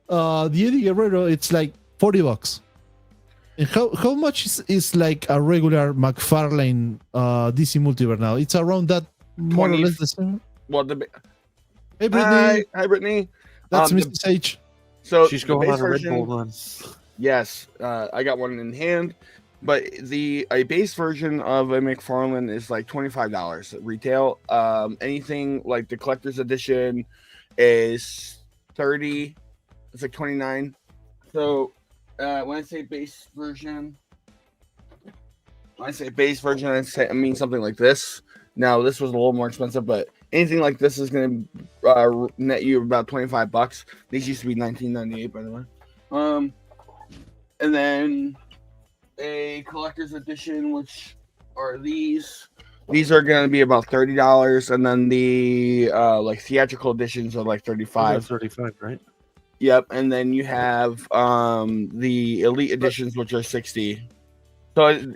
the Eddie Guerrero, it's like $40. And how much is like a regular McFarlane DC multiverse now? It's around that, more or less the same. Well, Hey, Brittany. Hi, Brittany. That's Mr. Sage. So she's going on a Red Bull run. Yes, I got one in hand, but a base version of a McFarlane is like $25 retail. Anything like the collector's edition is $30. It's like $29. So when I say base version, I mean something like this. Now this was a little more expensive, but anything like this is going to net you about $25. These used to be $19.98, by the way. And then a collector's edition, which are these. These are going to be about $30, and then the like theatrical editions are like $35. $35, right? Yep, and then you have the elite editions, which are $60. So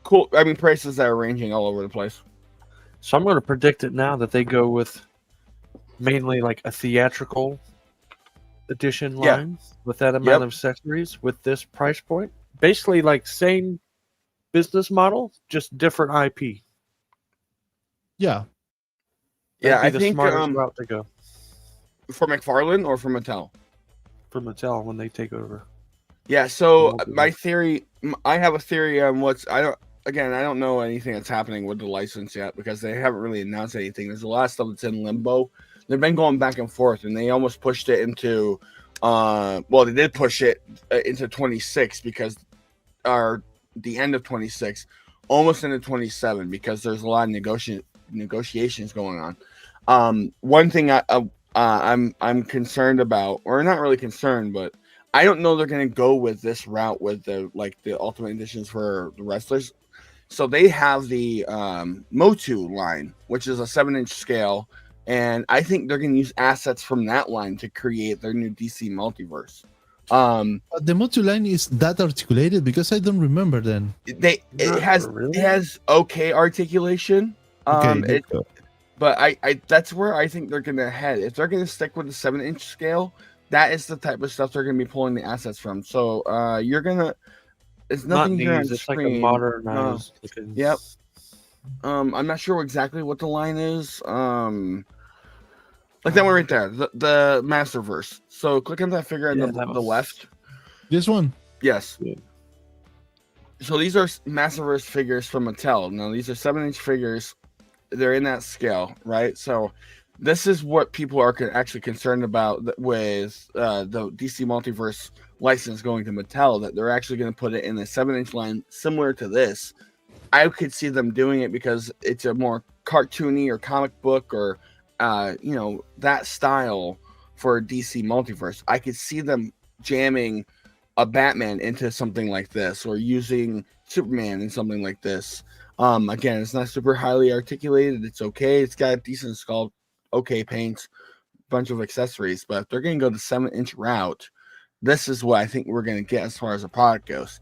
cool. I mean, prices that are ranging all over the place. So I'm going to predict it now that they go with mainly like a theatrical edition line with that amount of accessories with this price point. Basically, like same business model, just different IP. Yeah. Yeah, I the think smartest route to go for McFarlane or for Mattel. For Mattel when they take over. Yeah. So my theory, I have a theory on I don't know anything that's happening with the license yet because they haven't really announced anything. There's a lot of stuff that's in limbo. They've been going back and forth, and they almost pushed it into, they did push it into 26 because, or the end of 26, almost into 27 because there's a lot of negotiations going on. One thing I'm concerned about, or not really concerned, but I don't know they're going to go with this route with the Ultimate Editions for the wrestlers. So they have the Motu line, which is a 7-inch scale, and I think they're going to use assets from that line to create their new DC multiverse. The multi-line is that articulated because I don't remember then. It has okay articulation. Okay, But I that's where I think they're gonna head. If they're gonna stick with the 7-inch scale, that is the type of stuff they're gonna be pulling the assets from. So you're gonna it's nothing here on it's screen. like a modernized looking. Yep. I'm not sure exactly what the line is. Like that one right there, the Masterverse. So click on that figure on the left. This one? Yes. Yeah. So these are Masterverse figures from Mattel. Now these are 7-inch figures. They're in that scale, right? So this is what people are actually concerned about with the DC Multiverse license going to Mattel, that they're actually going to put it in a 7-inch line similar to this. I could see them doing it because it's a more cartoony or comic book or that style for DC Multiverse. I could see them jamming a Batman into something like this, or using Superman in something like this. Again, it's not super highly articulated. It's okay. It's got a decent sculpt, okay paint, bunch of accessories. But if they're going to go the 7-inch route, this is what I think we're going to get as far as the product goes.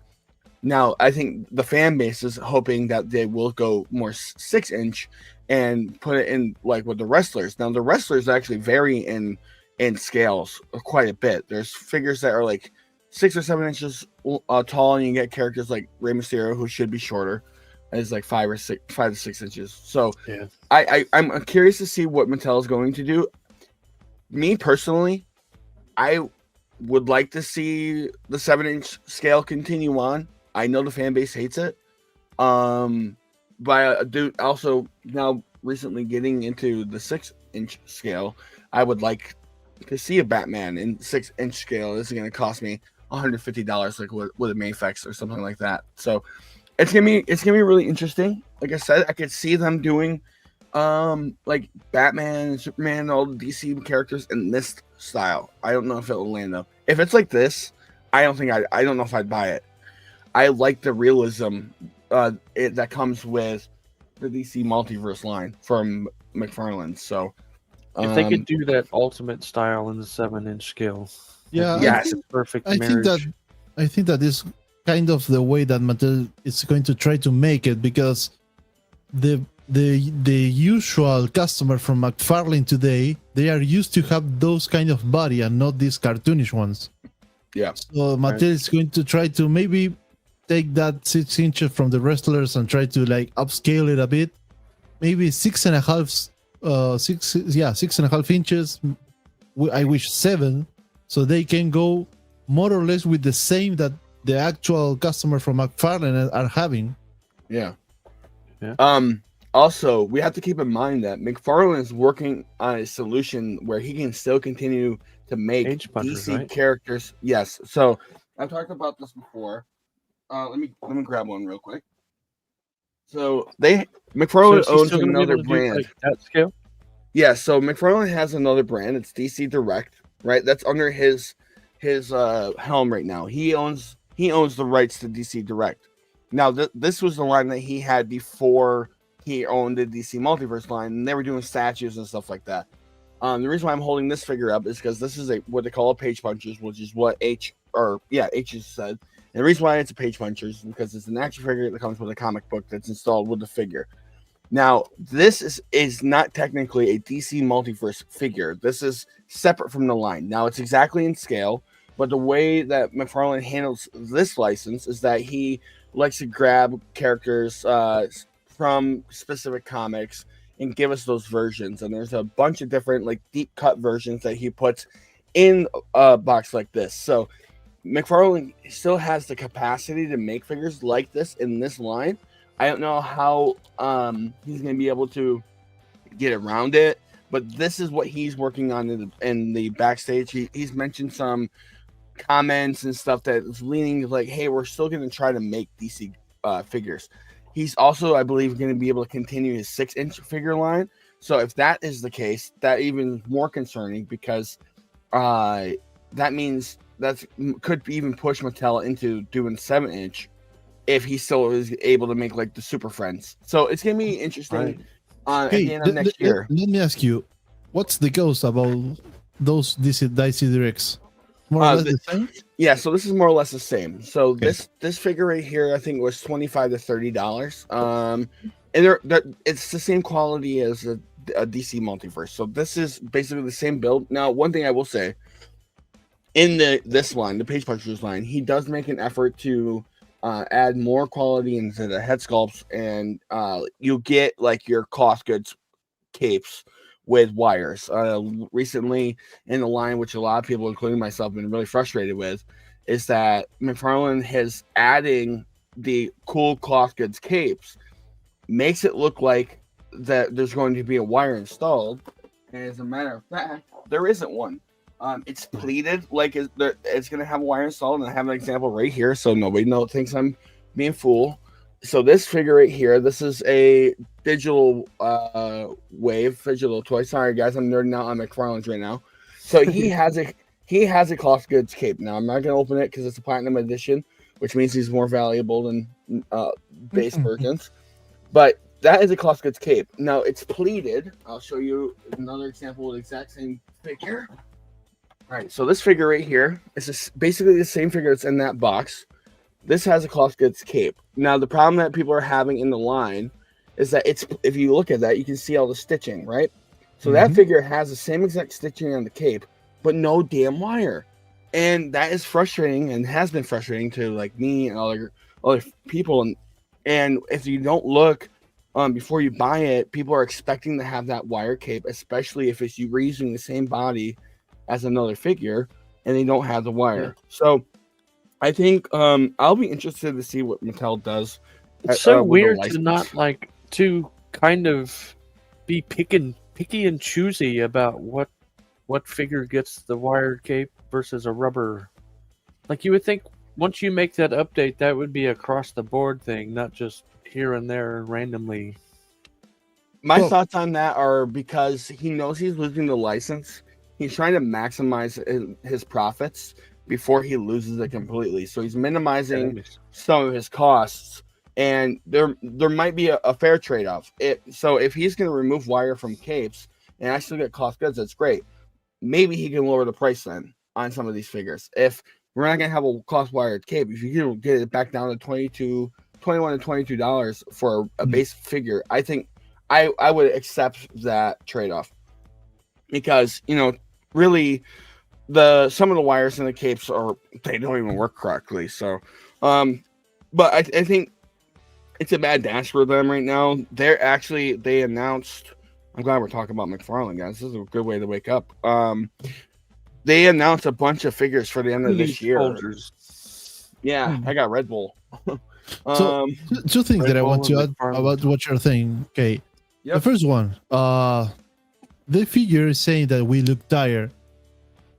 Now, I think the fan base is hoping that they will go more 6-inch and put it in like with the wrestlers. Now, the wrestlers actually vary in scales quite a bit. There's figures that are like 6 or 7 inches tall, and you get characters like Rey Mysterio, who should be shorter. Is like 5 to 6 inches. So yeah. I'm curious to see what Mattel is going to do. Me personally, I would like to see the 7-inch scale continue on. I know the fan base hates it. But I do also now recently getting into the 6-inch scale. I would like to see a Batman in 6-inch scale. This is going to cost me $150, like with a Mayfex or something like that. So it's gonna be really interesting. Like I said, I could see them doing like Batman and Superman and all the DC characters in this style. I don't know if it'll land though. If it's like this, I don't know if I'd buy it. I like the realism that comes with the DC Multiverse line from McFarlane. So if they could do that ultimate style in the 7-inch scale, yes, it's perfect. I think that is kind of the way that Mattel is going to try to make it, because the usual customer from McFarlane today, they are used to have those kind of body and not these cartoonish ones. Yeah. So Mattel is going to try to maybe take that 6 inches from the wrestlers and try to like upscale it a bit. Maybe 6.5 inches. I wish 7, so they can go more or less with the same that the actual customer from McFarlane are having. Yeah. Also, we have to keep in mind that McFarlane is working on a solution where he can still continue to make DC characters. Yes. So I've talked about this before. Let me grab one real quick. So McFarlane owns another brand. Like that scale? Yeah. So McFarlane has another brand. It's DC Direct, right? That's under his helm right now. He owns the rights to DC Direct. Now, this was the line that he had before he owned the DC Multiverse line, and they were doing statues and stuff like that. The reason why I'm holding this figure up is because this is what they call a page punchers, which is what H has said. And the reason why it's a page puncher is because it's an action figure that comes with a comic book that's installed with the figure. Now, this is not technically a DC Multiverse figure. This is separate from the line. Now, it's exactly in scale. But the way that McFarlane handles this license is that he likes to grab characters from specific comics and give us those versions. And there's a bunch of different like deep cut versions that he puts in a box like this. So McFarlane still has the capacity to make figures like this in this line. I don't know how he's going to be able to get around it, but this is what he's working on in the backstage. He's mentioned some comments and stuff that is leaning like, hey, we're still going to try to make DC figures. He's also, I believe, going to be able to continue his 6-inch figure line. So if that is the case, that even more concerning, because that means that could even push Mattel into doing 7-inch if he still is able to make like the Super Friends. So it's going to be interesting at the end of next year. Let me ask you, what's the ghost about those DC Directs? More or less the same. Yeah, so this is more or less the same. So Okay. this figure right here, I think was $25 to $30. And it's the same quality as a DC multiverse. So this is basically the same build. Now, one thing I will say, in this line, the Page Punchers line, he does make an effort to add more quality into the head sculpts, and you get like your cost goods capes with wires. Recently in the line, which a lot of people, including myself, have been really frustrated with, is that McFarlane is adding the cool cloth goods capes, makes it look like that there's going to be a wire installed, and as a matter of fact, there isn't one. It's pleated like it's going to have a wire installed, and I have an example right here, so nobody thinks I'm being fool. So this figure right here, this is a digital digital toy. Sorry guys, I'm nerding out on McFarlane's right now. So he has a cloth goods cape. Now I'm not gonna open it because it's a platinum edition, which means he's more valuable than base versions. But that is a cloth goods cape. Now it's pleated. I'll show you another example of the exact same figure. All right, so this figure right here is basically the same figure that's in that box. This has a cloth goods cape. Now, the problem that people are having in the line is that if you look at that, you can see all the stitching, right? So that figure has the same exact stitching on the cape, but no damn wire. And that is frustrating and has been frustrating to like me and other people. And if you don't look before you buy it, people are expecting to have that wire cape, especially if it's reusing the same body as another figure and they don't have the wire. Yeah. So I think I'll be interested to see what Mattel does. It's so weird to not like to kind of be picky and choosy about what figure gets the wired cape versus a rubber. Like you would think once you make that update, that would be across the board thing, not just here and there randomly. My thoughts on that are because he knows he's losing the license. He's trying to maximize his profits before he loses it completely. So he's minimizing some of his costs, and there might be a fair trade-off. So if he's going to remove wire from capes and actually get cost goods, that's great. Maybe he can lower the price then on some of these figures. If we're not going to have a cost wired cape, if you can get it back down to $21 to $22 for a base figure, I think I would accept that trade-off, because really some of the wires in the capes they don't even work correctly. So but I think it's a bad dash for them right now. They announced, I'm glad we're talking about McFarlane, guys. This is a good way to wake up. They announced a bunch of figures for the end of this year. Yeah, I got Red Bull. So two things that I want to add about what you're saying. Okay. Yep. The first one, the figure is saying that we look tired.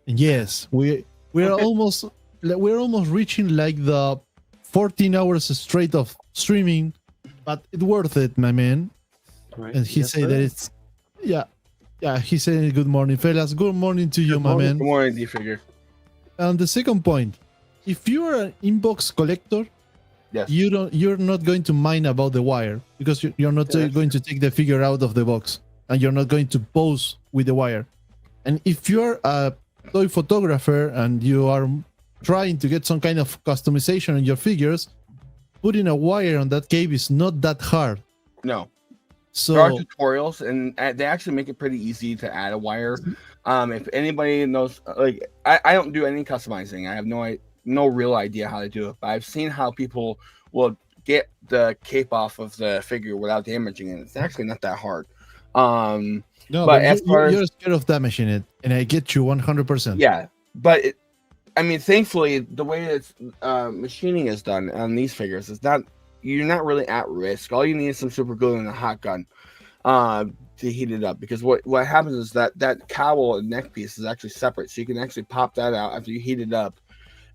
And yes, we're almost reaching like the 14 hours straight of streaming, but it's worth it, my man. Right. And he said that it's he said good morning, fellas. Good morning to you, my man. Good morning, D-Figure. And the second point, if you are an inbox collector, yes, you're not going to mind about the wire, because you're not going to take the figure out of the box, and you're not going to pose with the wire. And if you're a toy photographer and you are trying to get some kind of customization on your figures, putting a wire on that cape is not that hard. No. So there are tutorials, and they actually make it pretty easy to add a wire. If anybody knows, like I don't do any customizing. I have no real idea how to do it, but I've seen how people will get the cape off of the figure without damaging it. It's actually not that hard. No, but as you're scared of damaging it, and I get you 100%. Yeah, but thankfully, the way it's machining is done on these figures is you're not really at risk. All you need is some super glue and a hot gun to heat it up, because what happens is that cowl and neck piece is actually separate, so you can actually pop that out after you heat it up,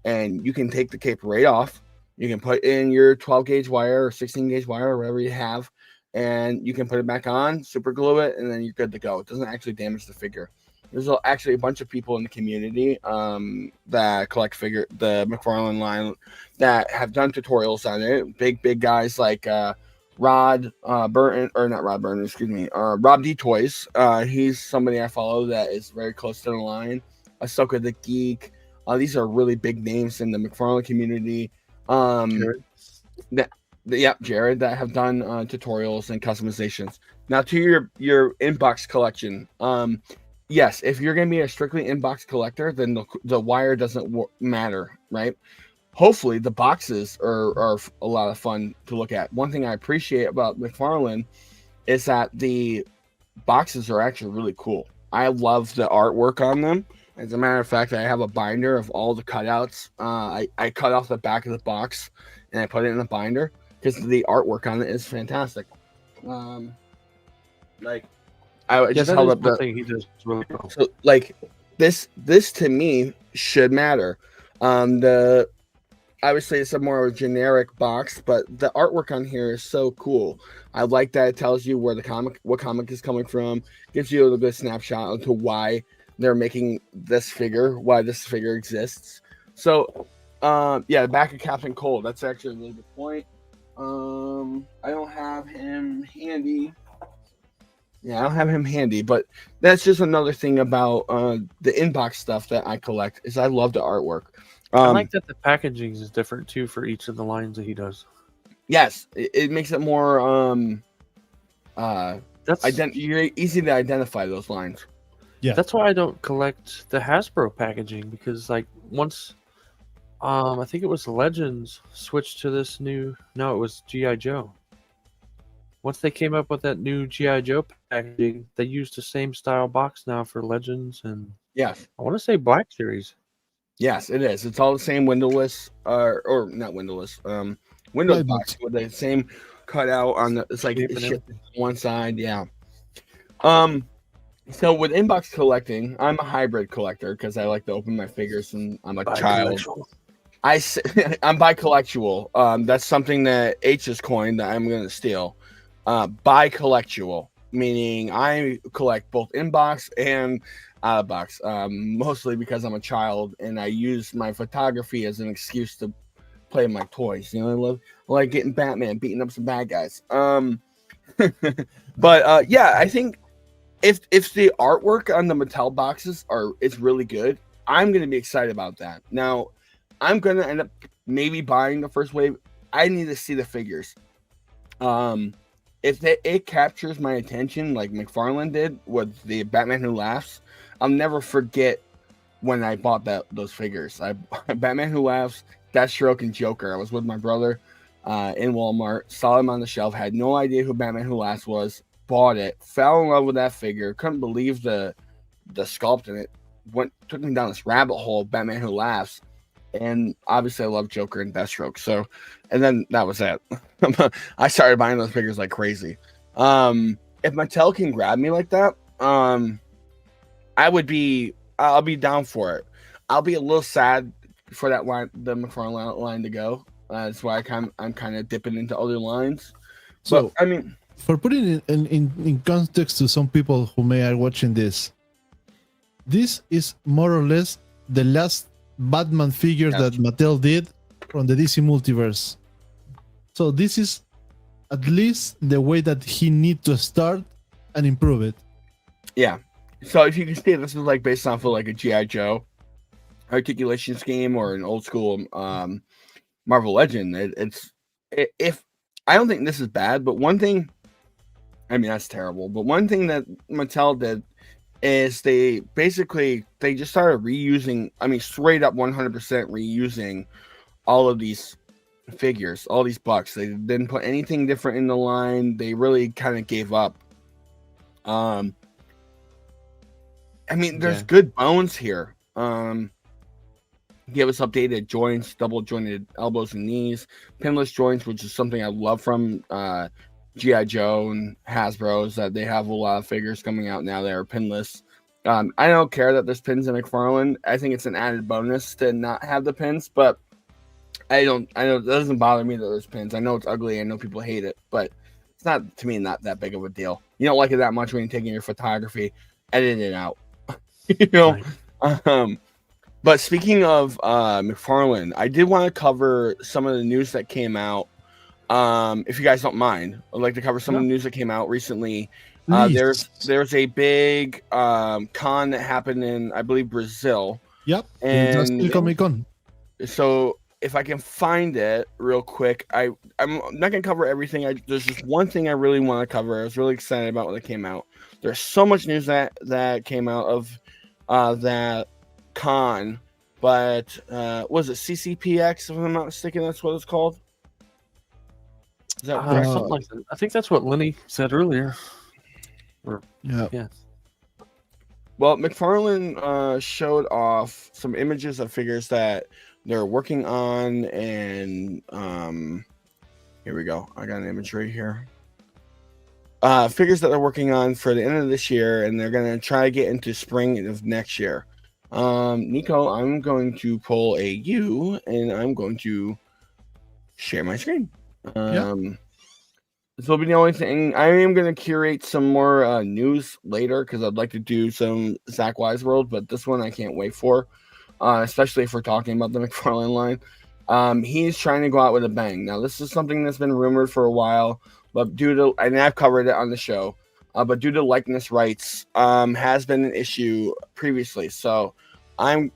and you can take the cape right off. You can put in your 12 gauge wire or 16 gauge wire or whatever you have, and you can put it back on, super glue it, and then you're good to go. It doesn't actually damage the figure. There's actually a bunch of people in the community that collect the McFarlane line that have done tutorials on it. Big guys like Rob D Toys. He's somebody I follow that is very close to the line. Ahsoka the Geek, These are really big names in the McFarlane community. Jared, that have done tutorials and customizations. Now to your inbox collection. Yes, if you're going to be a strictly inbox collector, then the wire doesn't matter, right? Hopefully the boxes are a lot of fun to look at. One thing I appreciate about McFarlane is that the boxes are actually really cool. I love the artwork on them. As a matter of fact, I have a binder of all the cutouts. I cut off the back of the box and I put it in the binder because the artwork on it is fantastic. Like I just held up the thing he does really well. So like this to me should matter. I would say it's a more generic box, but the artwork on here is so cool. I like that it tells you what comic is coming from, gives you a little bit of snapshot into why they're making this figure, why this figure exists. So, the back of Captain Cold, that's actually a really good point. I don't have him handy. Yeah, I don't have him handy, but that's just another thing about the inbox stuff that I collect is I love the artwork. I like that the packaging is different too for each of the lines that he does. Yes, it makes it more you're easy to identify those lines. Yeah, that's why I don't collect the Hasbro packaging because like once, I think it was Legends switched to this new. No, it was GI Joe. Once they came up with that new GI Joe packaging, they used the same style box now for Legends and yes, I want to say Black Series. Yes, it is. It's all the same windowless, or not windowless, window box with the same cutout on the. It's like it's shifted to one side. Yeah. So with inbox collecting, I'm a hybrid collector because I like to open my figures and I'm a child. I'm bi-collectual. That's something that H has coined that I'm going to steal. Bi-collectual, meaning I collect both inbox and out of box, mostly because I'm a child and I use my photography as an excuse to play my toys. You know, I like getting Batman, beating up some bad guys. But I think if the artwork on the Mattel boxes is really good, I'm gonna be excited about that. Now, I'm gonna end up maybe buying the first wave. I need to see the figures. If it captures my attention like McFarlane did with the Batman Who Laughs, I'll never forget when I bought those figures. Batman Who Laughs, Deathstroke, and Joker. I was with my brother in Walmart, saw him on the shelf, had no idea who Batman Who Laughs was, bought it, fell in love with that figure, couldn't believe the sculpt in it, took me down this rabbit hole of Batman Who Laughs, and obviously I love Joker and Deathstroke. So, and then that was it. I started buying those figures like crazy. If Mattel can grab me like that, I'll be down for it. I'll be a little sad for that line, the McFarlane line to go. That's why I'm kind of dipping into other lines. So, but, I mean, for putting it in context to some people who may are watching this is more or less the last Batman figure that Mattel did from the DC multiverse. So this is at least the way that he need to start and improve it. Yeah. So if you can see, this is like based off of like a G.I. Joe articulation scheme or an old school Marvel Legend. If I don't think this is bad, but one thing, I mean that's terrible. But one thing that Mattel did is they just started reusing. I mean, straight up 100% reusing all of these figures, all these bucks. They didn't put anything different in the line. They really kind of gave up. I mean, there's good bones here. Give us updated joints, double jointed elbows and knees, pinless joints, which is something I love from G.I. Joe and Hasbro's, that they have a lot of figures coming out now that are pinless. I don't care that there's pins in McFarlane. I think it's an added bonus to not have the pins, but I know it doesn't bother me that there's pins. I know it's ugly. I know people hate it, but it's not, to me, not that big of a deal. You don't like it that much when you're taking your photography, editing it out. You know, right. But speaking of McFarlane, I did want to cover some of the news that came out. If you guys don't mind, I'd like to cover some of the news that came out recently. There's a big con that happened in, I believe, Brazil, Yep. And That's still Comic Con. so if I can find it real quick, I'm not gonna cover everything. There's just one thing I really want to cover. I was really excited about when it came out. There's so much news that came out of that con, but was it CCPX? If I'm not mistaken, that's what it's called. Is that correct? Something like that. I think that's what Lenny said earlier. Yeah. Well, McFarlane showed off some images of figures that they're working on, and here we go. I got an image right here. Figures that they're working on for the end of this year, and they're going to try to get into spring of next year. Nico, I'm going to pull a U, and I'm going to share my screen. This will be the only thing. I am going to curate some more news later because I'd like to do some Zach Wise World, but this one I can't wait for, especially if we're talking about the McFarlane line. He's trying to go out with a bang. Now, this is something that's been rumored for a while, but and I've covered it on the show, but due to likeness rights, has been an issue previously. So I'm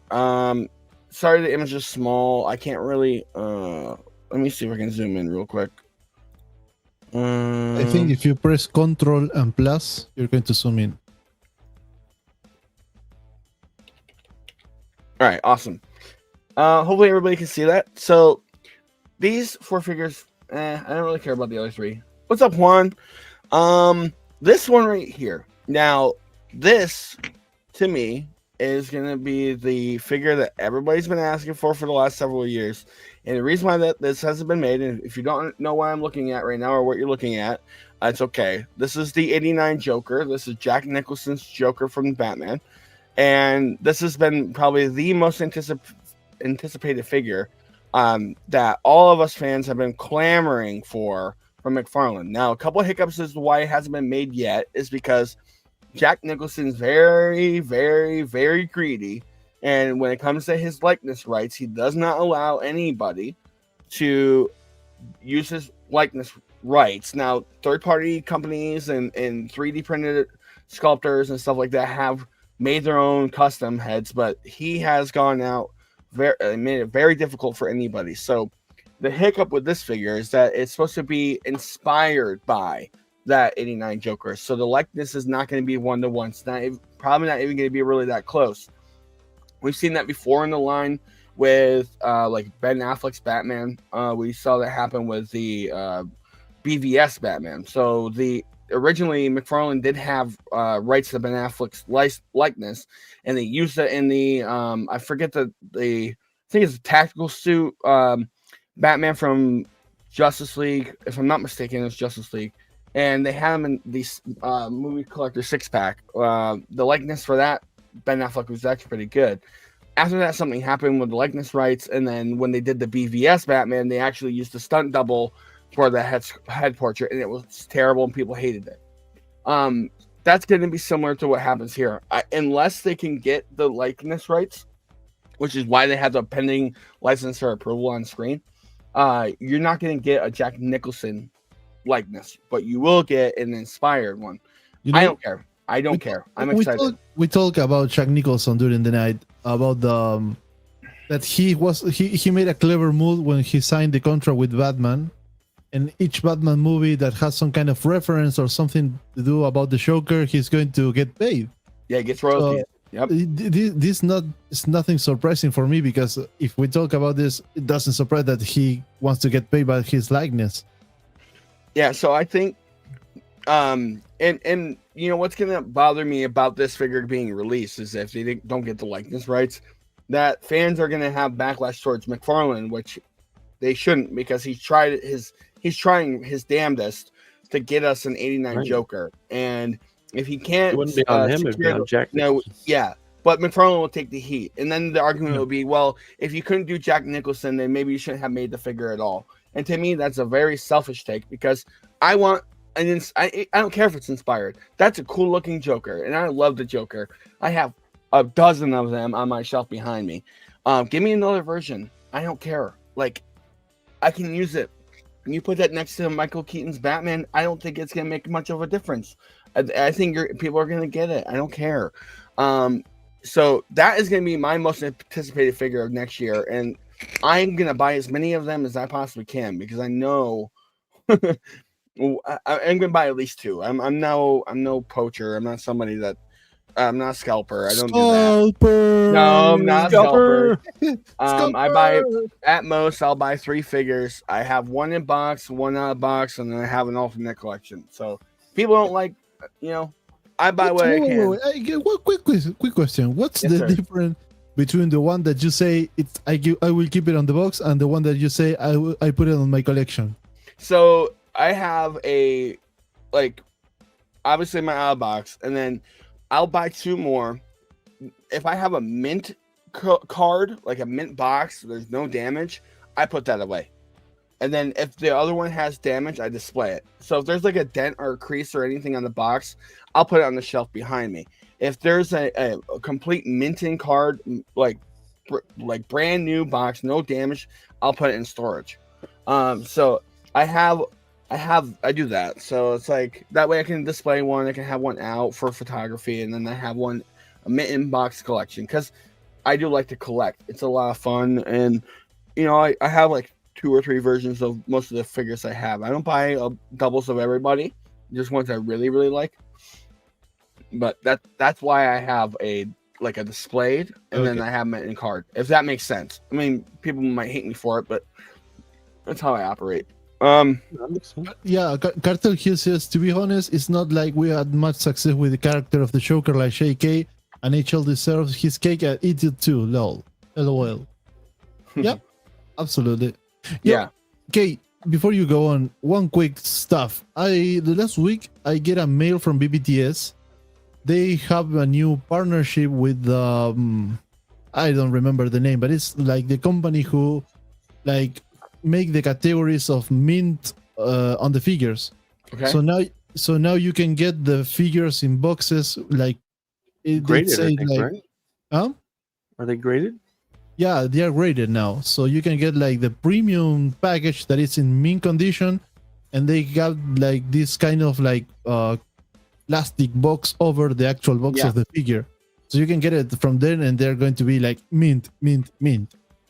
sorry the image is small. I can't really. Let me see if I can zoom in real quick. I think if you press Control and plus, you're going to zoom in. All right, awesome. Hopefully everybody can see that. So these 4 figures, I don't really care about the other 3. What's up, Juan? This one right here. Now, this to me is going to be the figure that everybody's been asking for the last several years. And the reason why this hasn't been made, and if you don't know what I'm looking at right now or what you're looking at, it's okay. This is the 89 Joker. This is Jack Nicholson's Joker from Batman. And this has been probably the most anticipated figure that all of us fans have been clamoring for from McFarlane. Now, a couple of hiccups as to why it hasn't been made yet is because Jack Nicholson's very, very, very greedy. And when it comes to his likeness rights, he does not allow anybody to use his likeness rights. Now, third-party companies and 3D printed sculptors and stuff like that have made their own custom heads, but he has gone out made it very difficult for anybody. So the hiccup with this figure is that it's supposed to be inspired by that 89 Joker. So the likeness is not going to be one-to-one. It's probably not even going to be really that close. We've seen that before in the line with like Ben Affleck's Batman. We saw that happen with the BVS Batman. So originally McFarlane did have rights to Ben Affleck's likeness, and they used it in the I forget I think it's a tactical suit Batman from Justice League. If I'm not mistaken, it's Justice League. And they had him in these movie collector 6-pack. The likeness for that Ben Affleck was actually pretty good. After that, something happened with the likeness rights, and then when they did the BVS Batman, they actually used the stunt double for the head portrait, and it was terrible, and people hated it. That's going to be similar to what happens here, unless they can get the likeness rights, which is why they have the pending license or approval on screen. You're not going to get a Jack Nicholson likeness, but you will get an inspired one. I don't care. I don't care. I'm excited. We talk about Jack Nicholson during the night about that he made a clever move when he signed the contract with Batman, and each Batman movie that has some kind of reference or something to do about the Joker, he's going to get paid. Yeah, it gets royalties. Yep. It's nothing surprising for me, because if we talk about this, it doesn't surprise that he wants to get paid by his likeness. Yeah, so I think and you know what's gonna bother me about this figure being released is if they don't get the likeness rights, that fans are gonna have backlash towards McFarlane, which they shouldn't, because he's trying his damnedest to get us an 89 Joker, and if he can't, it wouldn't be on him, it'd be on Jack. No, yeah, but McFarlane will take the heat, and then the argument will be, well, if you couldn't do Jack Nicholson, then maybe you shouldn't have made the figure at all. And to me, that's a very selfish take, because I don't care if it's inspired. That's a cool looking Joker, and I love the Joker. I have a dozen of them on my shelf behind me. Give me another version. I don't care. Like, I can use it. When you put that next to Michael Keaton's Batman, I don't think it's gonna make much of a difference. I think people are gonna get it. I don't care. So that is going to be my most anticipated figure of next year, and I'm going to buy as many of them as I possibly can because I know I'm going to buy at least 2. I'm no poacher. I'm not somebody that I'm not a scalper. I don't do that. No, I'm not a scalper. I buy at most. I'll buy 3 figures. I have 1 in box, 1 out of box, and then I have an alternate collection. So people don't like, I buy what I can. Quick question. What's the difference between the one that you say I will keep it on the box and the one that you say I put it on my collection? So I have obviously my out of box, and then I'll buy 2 more. If I have a mint card, like a mint box, there's no damage, I put that away. And then if the other one has damage, I display it. So if there's like a dent or a crease or anything on the box, I'll put it on the shelf behind me. If there's a complete minting card, like brand new box, no damage, I'll put it in storage. So I do that. So it's like that way I can display one, I can have one out for photography, and then I have a mint box collection because I do like to collect. It's a lot of fun, and I have like 2 or 3 versions of most of the figures I have. I don't buy doubles of everybody, just ones I really, really like. But that's why I have a displayed, and then I have them in card. If that makes sense. I mean, people might hate me for it, but that's how I operate. Yeah, Cartel here says, to be honest, it's not like we had much success with the character of the Joker like JK, and HL deserves his cake and eat it too. LOL. Yep, absolutely. Yeah. Okay, before you go on, one quick stuff. The last week I get a mail from BBTS. They have a new partnership with I don't remember the name, but it's like the company who make the categories of mint on the figures. Okay. So now you can get the figures in boxes graded, I think, right? Huh? Are they graded? Yeah, they are graded now. So you can get the premium package that is in mint condition, and they got this kind of plastic box over the actual box of the figure. So you can get it from there, and they're going to be mint.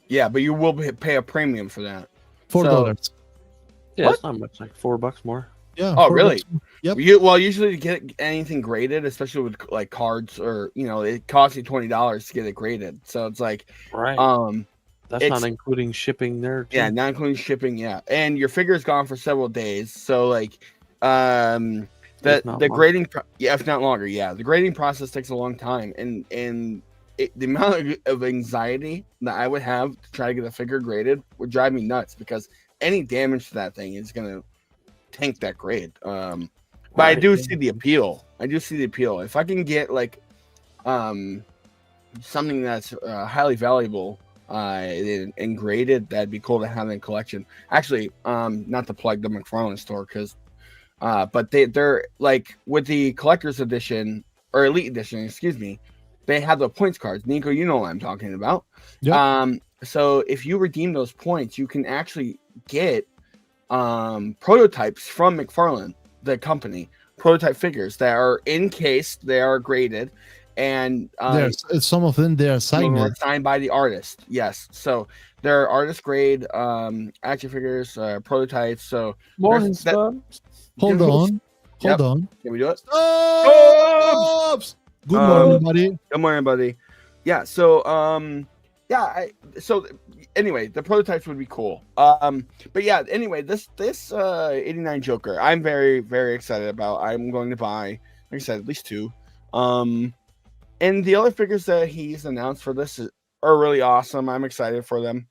Yeah, but you will pay a premium for that. $4. Yeah, it's not much, like $4 more. Yeah. Oh, really? Yep. Usually to get anything graded, especially with cards, or it costs you $20 to get it graded. So it's right. That's not including shipping there. Too. Yeah, not including shipping. Yeah, and your figure is gone for several days. So the grading, if not longer, the grading process takes a long time, and the amount of anxiety that I would have to try to get a figure graded would drive me nuts, because any damage to that thing is gonna tank that grade. But I do see the appeal. If I can get something that's highly valuable and graded, that'd be cool to have in a collection. Actually, not to plug the McFarlane store, but they're with the collector's edition or elite edition, excuse me. They have the points cards. Nico, you know what I'm talking about. Yep. So if you redeem those points, you can actually get prototypes from McFarlane, the company, prototype figures that are encased, they are graded, and some of them they are signed by the artist. Yes, so they're artist grade action figures, prototypes. So hold on. Can we do it? Stops! Good morning, buddy. Good morning, buddy. Yeah. So so anyway, the prototypes would be cool. But yeah, anyway, this 89 Joker, I'm very, very excited about. I'm going to buy, like I said, at least 2. And the other figures that he's announced for this are really awesome. I'm excited for them.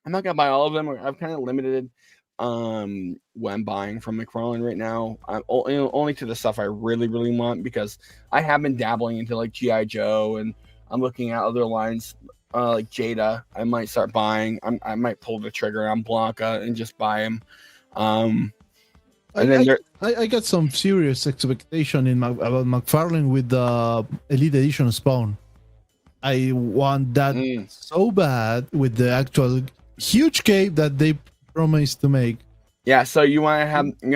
I'm not gonna buy all of them. I've kind of limited what I'm buying from McFarlane right now. I'm only to the stuff I really, really want, because I have been dabbling into G.I. Joe, and I'm looking at other lines like Jada. I might start buying. I might pull the trigger on Blanca and just buy him. I got some serious expectation about McFarlane with the Elite Edition Spawn. I want that so bad, with the actual huge cape that they promised to make. Yeah, so you want to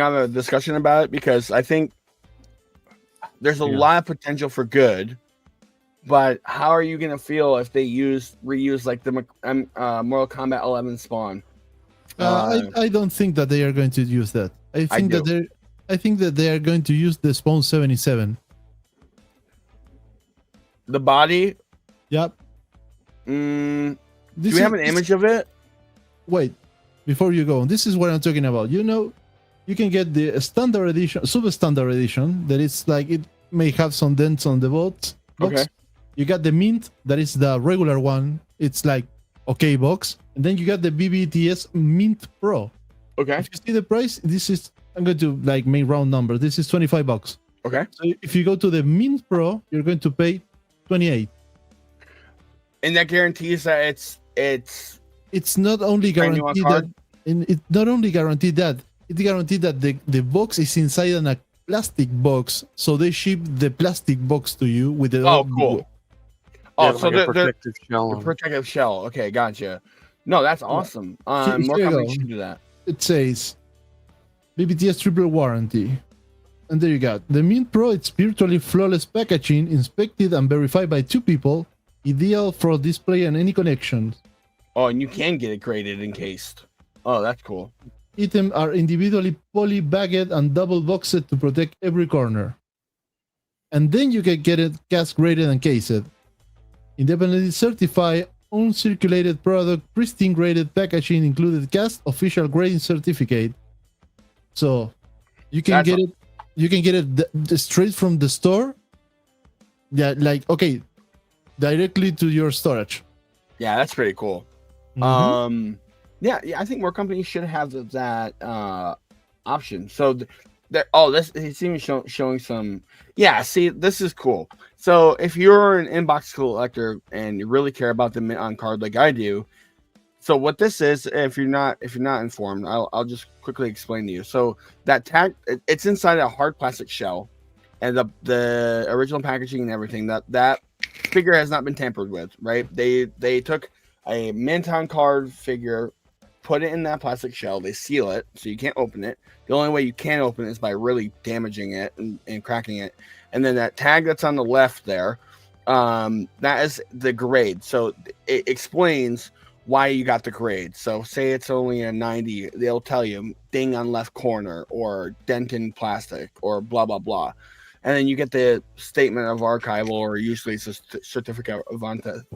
have a discussion about it, because I think there's a lot of potential for good, But how are you gonna feel if they reuse like the Mortal Kombat 11 spawn? I don't think that they are going to use that. I think do. that they are going to use the Spawn 77. The body. Yep. Do we have an image of it? Wait, before you go, this is what I'm talking about. You know, you can get the standard edition, substandard edition. That is like it may have some dents on the box. Okay. You got the mint, that is the regular one. It's like okay box, and then you got the BBTS Mint Pro. Okay. If you see the price, this is I'm going to like make round number. This is $25. Okay. So if you go to the Mint Pro, you're going to pay 28. And that guarantees that it's not only guaranteed that it not only guaranteed that it guaranteed that the box is inside a plastic box, so they ship the plastic box to you with the cool. Yeah, So like a the protective shell. on it. protective shell. Okay, gotcha. No, that's awesome. Here More you companies go. should do that. It says BBTS triple warranty. And there you go. The Mint Pro, it's virtually flawless packaging, inspected and verified by 2 people, ideal for display and any connections. Oh, and you can get it graded encased. Oh, that's cool. Items are individually poly-bagged and double boxed to protect every corner. And then you can get it cast graded and cased. Independently certified, uncirculated product, pristine graded packaging, included cast official grading certificate. So you can get it. You can get it straight from the store. Yeah, like okay, directly to your storage. Yeah, that's pretty cool. Mhm. Yeah, I think more companies should have that option. So this he's even showing some. Yeah, see, this is cool. So if you're an inbox collector and you really care about the mint on card like I do, so what this is, if you're not informed, I'll just quickly explain to you. So that tag, it's inside a hard plastic shell, and the original packaging and everything. That figure has not been tampered with, right? They took a mint on card figure, put it in that plastic shell, they seal it so you can't open it. The only way you can open it is by really damaging it and cracking it. And then that tag that's on the left there, that is the grade. So it explains why you got the grade. So say it's only a 90, they'll tell you ding on left corner or dent in plastic or blah blah blah. And then you get the statement of archival, or usually it's a certificate of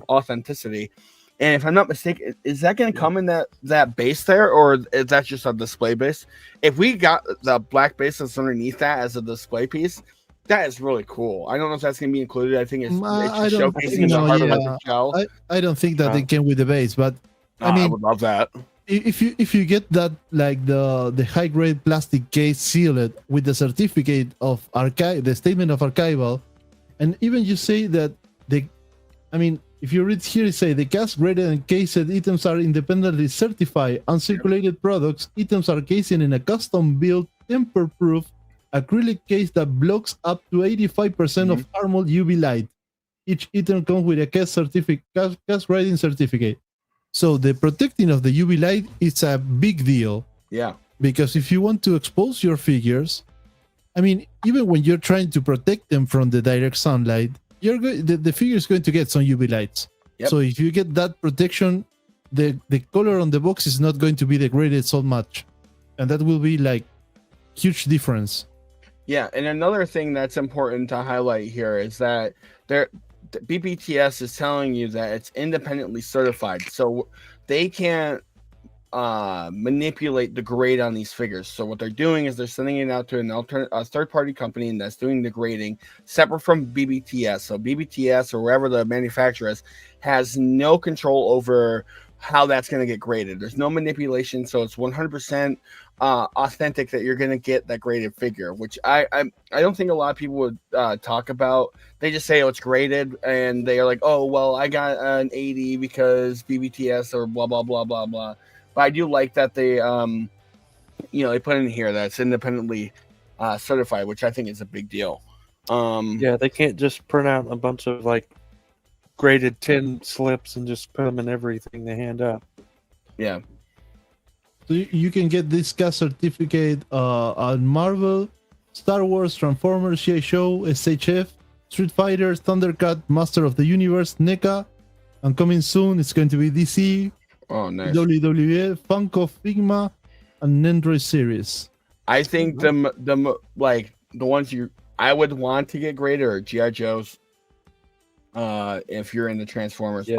authenticity. And if I'm not mistaken, is that going to come in that base there, or is that just a display base? If we got the black base that's underneath that as a display piece, that is really cool. I don't know if that's going to be included. I think it's just showcasing the hard electric shell. I don't think that they came with the base, but I mean, I would love that. If you get that, like the high grade plastic case sealed with the certificate of archive, the statement of archival, and even you say that if you read here, it say the cast graded and cased items are independently certified. Uncirculated products, items are cased in a custom built, tamper-proof acrylic case that blocks up to 85% of thermal UV light. Each item comes with a cast grading certificate. So the protecting of the UV light is a big deal. Yeah. Because if you want to expose your figures, even when you're trying to protect them from the direct sunlight, the figure is going to get some UV lights. Yep. So if you get that protection, the color on the box is not going to be degraded so much, and that will be like huge difference. Yeah, and another thing that's important to highlight here is that BBTS is telling you that it's independently certified, so they can't manipulate the grade on these figures. So what they're doing is they're sending it out to a third-party company that's doing the grading separate from BBTS. So BBTS or wherever the manufacturer is has no control over how that's going to get graded. There's no manipulation, so it's 100% authentic that you're going to get that graded figure, which I don't think a lot of people would talk about. They just say, oh, it's graded, and they are like, oh, well, I got an 80 because BBTS or blah, blah, blah, blah, blah. But I do like that they, they put in here that it's independently certified, which I think is a big deal. Yeah, they can't just print out a bunch of like graded tin slips and just put them in everything they hand out. Yeah. So you can get this cast certificate on Marvel, Star Wars, Transformers, G.I. Joe, SHF, Street Fighter, Thundercat, Master of the Universe, NECA, and coming soon it's going to be DC, nice. WWE, Funko, Figma, and Android series. I think the ones I would want to get graded are GI Joes. If you're in the Transformers, see,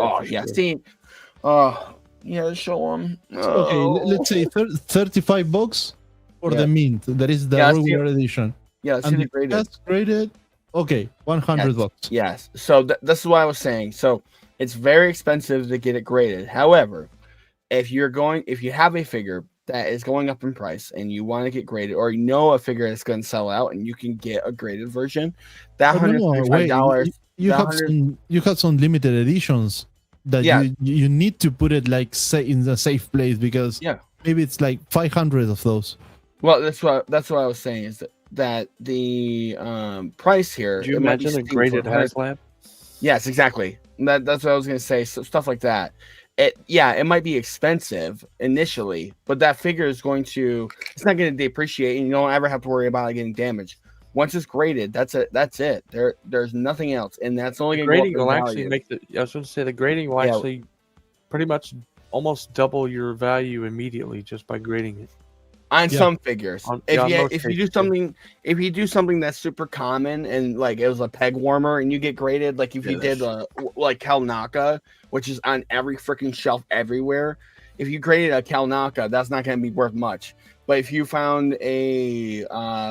show them. Okay, let's say $35 for the mint. That is the regular edition. Yeah, and the graded. That's graded. Okay, $100. Yes. So this is what I was saying. So it's very expensive to get it graded. However, if you have a figure that is going up in price and you want to get graded, or a figure that's going to sell out and you can get a graded version, that $135. You have some limited editions that you need to put it in a safe place, because maybe it's like 500 of those. Well, that's what I was saying, is that the price here. Did you imagine a graded HasLab? Yes, exactly. That's what I was going to say. So stuff like that. It might be expensive initially, but that figure is it's not going to depreciate, and you don't ever have to worry about it getting damaged. Once it's graded, that's it. There's nothing else, and that's only grading will actually make I was going to say the grading will actually pretty much almost double your value immediately just by grading it. On some figures, if you do something that's super common and it was a peg warmer and you get graded, like if you did Kalnaka, which is on every freaking shelf everywhere, if you graded a Kalnaka, that's not going to be worth much. But if you found a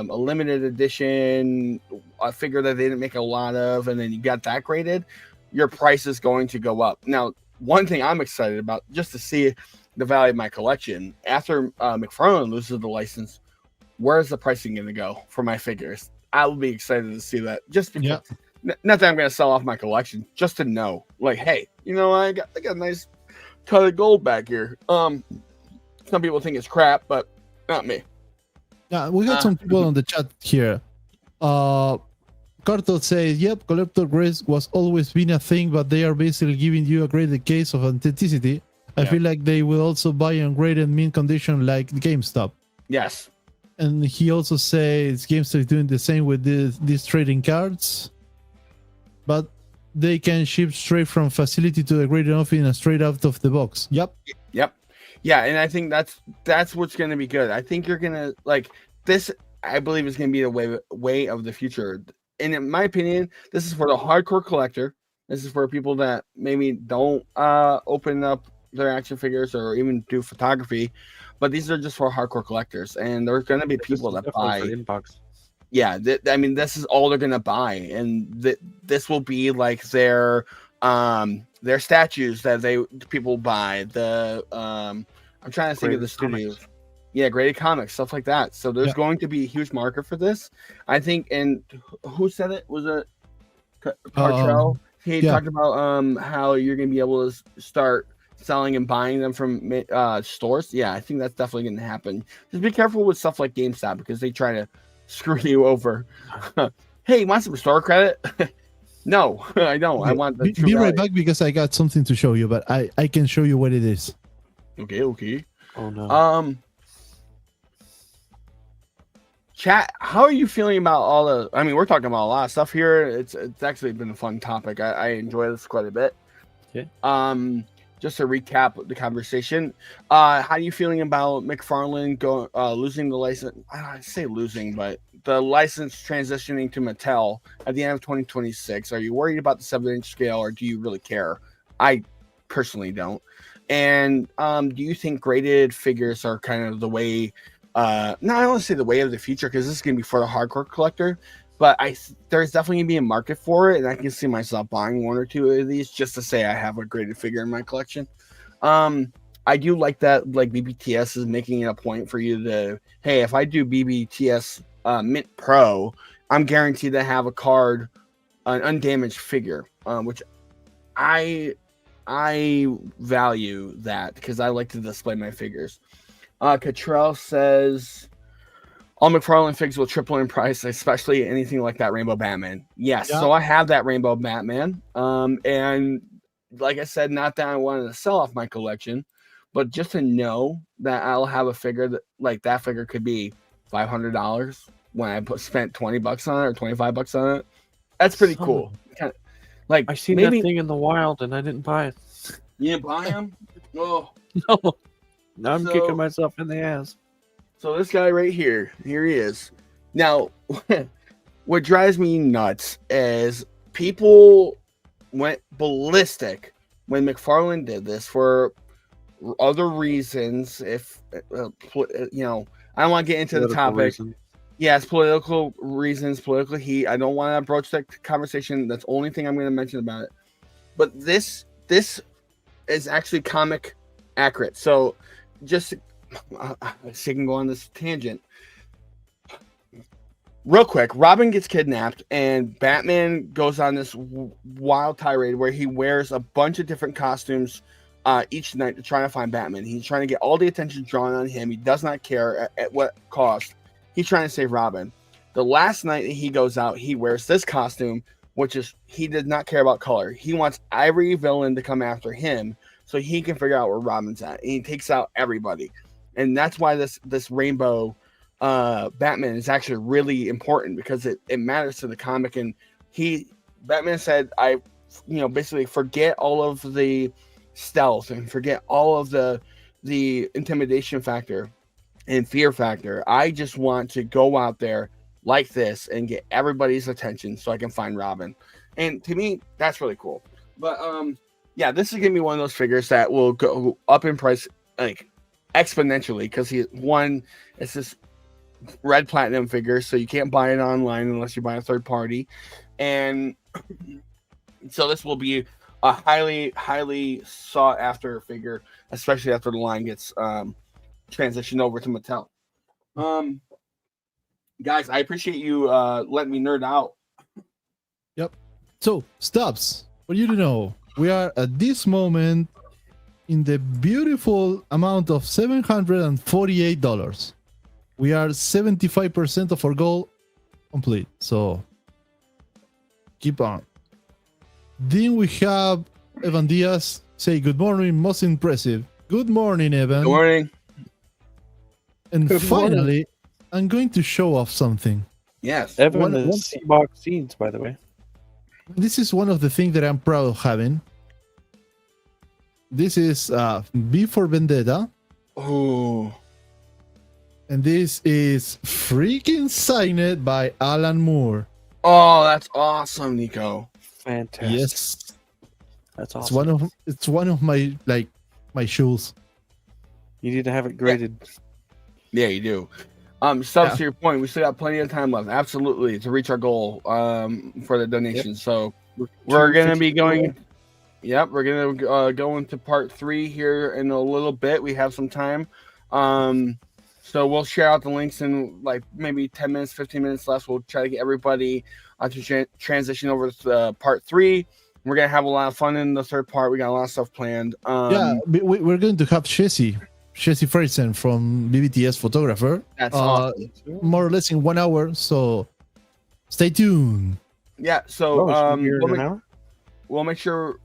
limited edition, a figure that they didn't make a lot of, and then you got that graded, your price is going to go up. Now, one thing I'm excited about, just to see the value of my collection, after McFarlane loses the license, where is the pricing going to go for my figures? I will be excited to see that. Just because, not that I'm going to sell off my collection, just to know, hey, I got a nice cut of gold back here. Some people think it's crap, but not me. Yeah, we got some people on the chat here. Carto says, "Yep, collector grades was always been a thing, but they are basically giving you a graded case of authenticity. I feel like they will also buy ungraded mint condition like GameStop." Yes. And he also says GameStop is doing the same with these trading cards, but they can ship straight from facility to the graded office and straight out of the box. Yep. Yeah, and I think that's what's going to be good. I think you're going to this. I believe is going to be the way of the future. And in my opinion, this is for the hardcore collector. This is for people that maybe don't open up their action figures or even do photography, but these are just for hardcore collectors. And there's going to be people that buy. Yeah, this is all they're going to buy, and this will be their statues that people buy. I'm trying to think of the studios. Yeah, graded comics, stuff like that. So there's going to be a huge market for this, I think. And who said it? Was it Cartrell? He talked about how you're going to be able to start selling and buying them from stores. Yeah, I think that's definitely going to happen. Just be careful with stuff like GameStop, because they try to screw you over. Hey, you want some store credit? No, I don't. I want the be right back, because I got something to show you, but I can show you what it is. Okay. Oh no. Chat, how are you feeling about all the? I mean, we're talking about a lot of stuff here. It's actually been a fun topic. I enjoy this quite a bit. Okay. Just to recap the conversation, how are you feeling about McFarlane losing the license? I say losing, but the license transitioning to Mattel at the end of 2026. Are you worried about the 7-inch scale, or do you really care? I personally don't. And do you think graded figures are kind of the way? I don't want to say the way of the future, because this is going to be for the hardcore collector, but there's definitely going to be a market for it, and I can see myself buying one or two of these just to say I have a graded figure in my collection. I do like that, BBTS is making it a point for you to, hey, if I do BBTS Mint Pro, I'm guaranteed to have a card, an undamaged figure, which I value that, because I like to display my figures. Cottrell says all McFarlane figs will triple in price, especially anything like that Rainbow Batman. Yes, so I have that Rainbow Batman. And like I said, not that I wanted to sell off my collection, but just to know that I'll have a figure that figure could be $500 when I spent $20 on it or $25 on it. That's pretty cool. Kind of, like I seen maybe that thing in the wild and I didn't buy it. you didn't buy him. Oh, No. Now I'm So- kicking myself in the ass. so this guy right here he is. Now, what drives me nuts is people went ballistic when McFarlane did this for other reasons. If you know, I don't want to get into the Political topic. reasons. Yes, political reasons, political heat. I don't want to broach that conversation. That's the only thing I'm going to mention about it. But this is actually comic accurate. So just she can go on this tangent. Real quick, Robin gets kidnapped and Batman goes on this wild tirade where he wears a bunch of different costumes each night to try to find Batman. He's trying to get all the attention drawn on him. He does not care at what cost. He's trying to save Robin. The last night that he goes out, he wears this costume, which is he did not care about color. He wants every villain to come after him so he can figure out where Robin's at. And he takes out everybody. And that's why this rainbow Batman is actually really important because it matters to the comic. And Batman said, basically forget all of the stealth and forget all of the intimidation factor and fear factor. I just want to go out there like this and get everybody's attention so I can find Robin. And to me, that's really cool. But yeah, this is gonna be one of those figures that will go up in price like exponentially because it's this red platinum figure, so you can't buy it online unless you buy a third party. And so this will be a highly sought after figure, especially after the line gets transitioned over to Mattel. Guys, I appreciate you letting me nerd out. Yep. So, Stubbs, for you to know, we are at this moment in the beautiful amount of $748. We are 75% of our goal complete. So, keep on. Then we have Evan Diaz say good morning, most impressive. Good morning, Evan. Good morning. And Good finally, morning. I'm going to show off something. Yes. Evan is C-Box scenes, by the way. This is one of the things that I'm proud of having. This is V for Vendetta. Oh. And this is freaking signed by Alan Moore. Oh, that's awesome, Nico. Fantastic. Yes. That's awesome. It's one of my my shoes. You need to have it graded. Yeah, you do. Subs, to your point, we still got plenty of time left. Absolutely, to reach our goal for the donation. So we're gonna be going. Yep, we're gonna go into part 3 here in a little bit. We have some time. So we'll share out the links in like maybe 10 minutes, 15 minutes less. We'll try to get everybody to transition over to part 3. We're gonna have a lot of fun in the third part. We got a lot of stuff planned. We're going to have Jesse Freysen from BBTS photographer. That's awesome. More or less in 1 hour. So stay tuned. Yeah. So hour? we'll make sure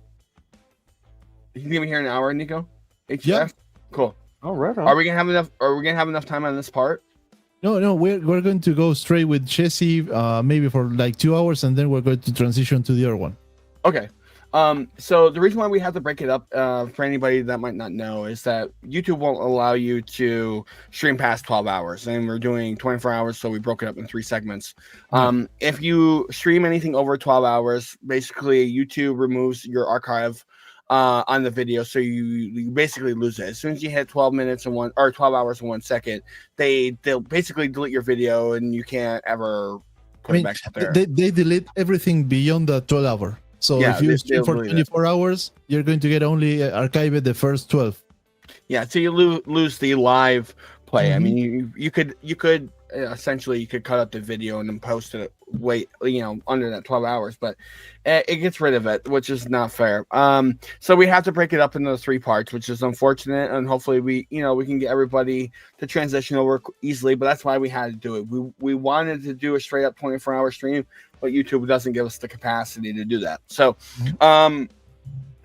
you can be here in an hour, Nico. HF? Yeah. Cool. Oh, right on. Are we gonna have enough time on this part? No, we're going to go straight with Jesse, maybe for like 2 hours, and then we're going to transition to the other one. Okay. So the reason why we have to break it up for anybody that might not know is that YouTube won't allow you to stream past 12 hours, and we're doing 24 hours, so we broke it up in 3 segments. If you stream anything over 12 hours, basically YouTube removes your archive on the video, so you basically lose it as soon as you hit 12 minutes and 12 hours and 1 second. They'll basically delete your video, and you can't ever put it back up there. They delete everything beyond the 12 hour. So Yeah, if you they- stream they'll for delete 24 hours, you're going to get only archived the first 12. Yeah, so you lose the live play. I Mhm. mean, you could essentially you could cut up the video and then post it under that 12 hours, but it gets rid of it, which is not fair. So we have to break it up into 3 parts, which is unfortunate, and hopefully we can get everybody to transition over easily, but that's why we had to do it. We wanted to do a straight up 24-hour stream, but YouTube doesn't give us the capacity to do that. So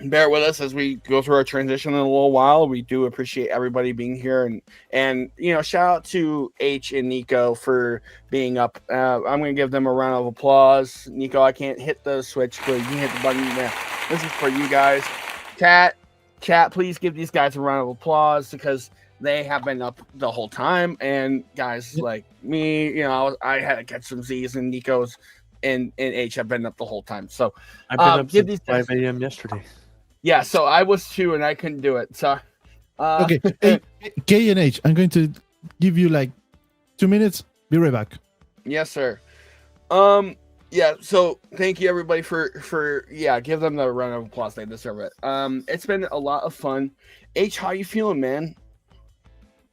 bear with us as we go through our transition in a little while. We do appreciate everybody being here, and shout out to H and Nico for being up. I'm gonna give them a round of applause. Nico, I can't hit the switch, but you can hit the button there. This is for you guys. Chat, please give these guys a round of applause because they have been up the whole time. And guys like me, I had to catch some Z's, and Nico's and H have been up the whole time. So I've been up since 5 a.m. yesterday. Yeah, so I was too, and I couldn't do it. So okay, K and H, I'm going to give you like 2 minutes. Be right back. Yes, sir. Yeah, so thank you everybody for give them the round of applause. They deserve it. It's been a lot of fun. H, how you feeling, man?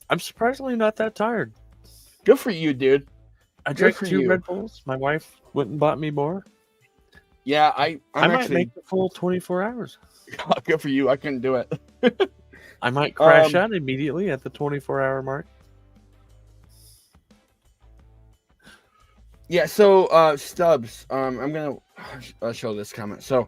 I'm surprisingly not that tired. Good for you, dude. I drank 2 Red Bulls. My wife went and bought me more. Yeah, I might make the full 24 hours. Good for you. I couldn't do it. I might crash out immediately at the 24-hour mark. Yeah, so Stubbs, I'm gonna show this comment. So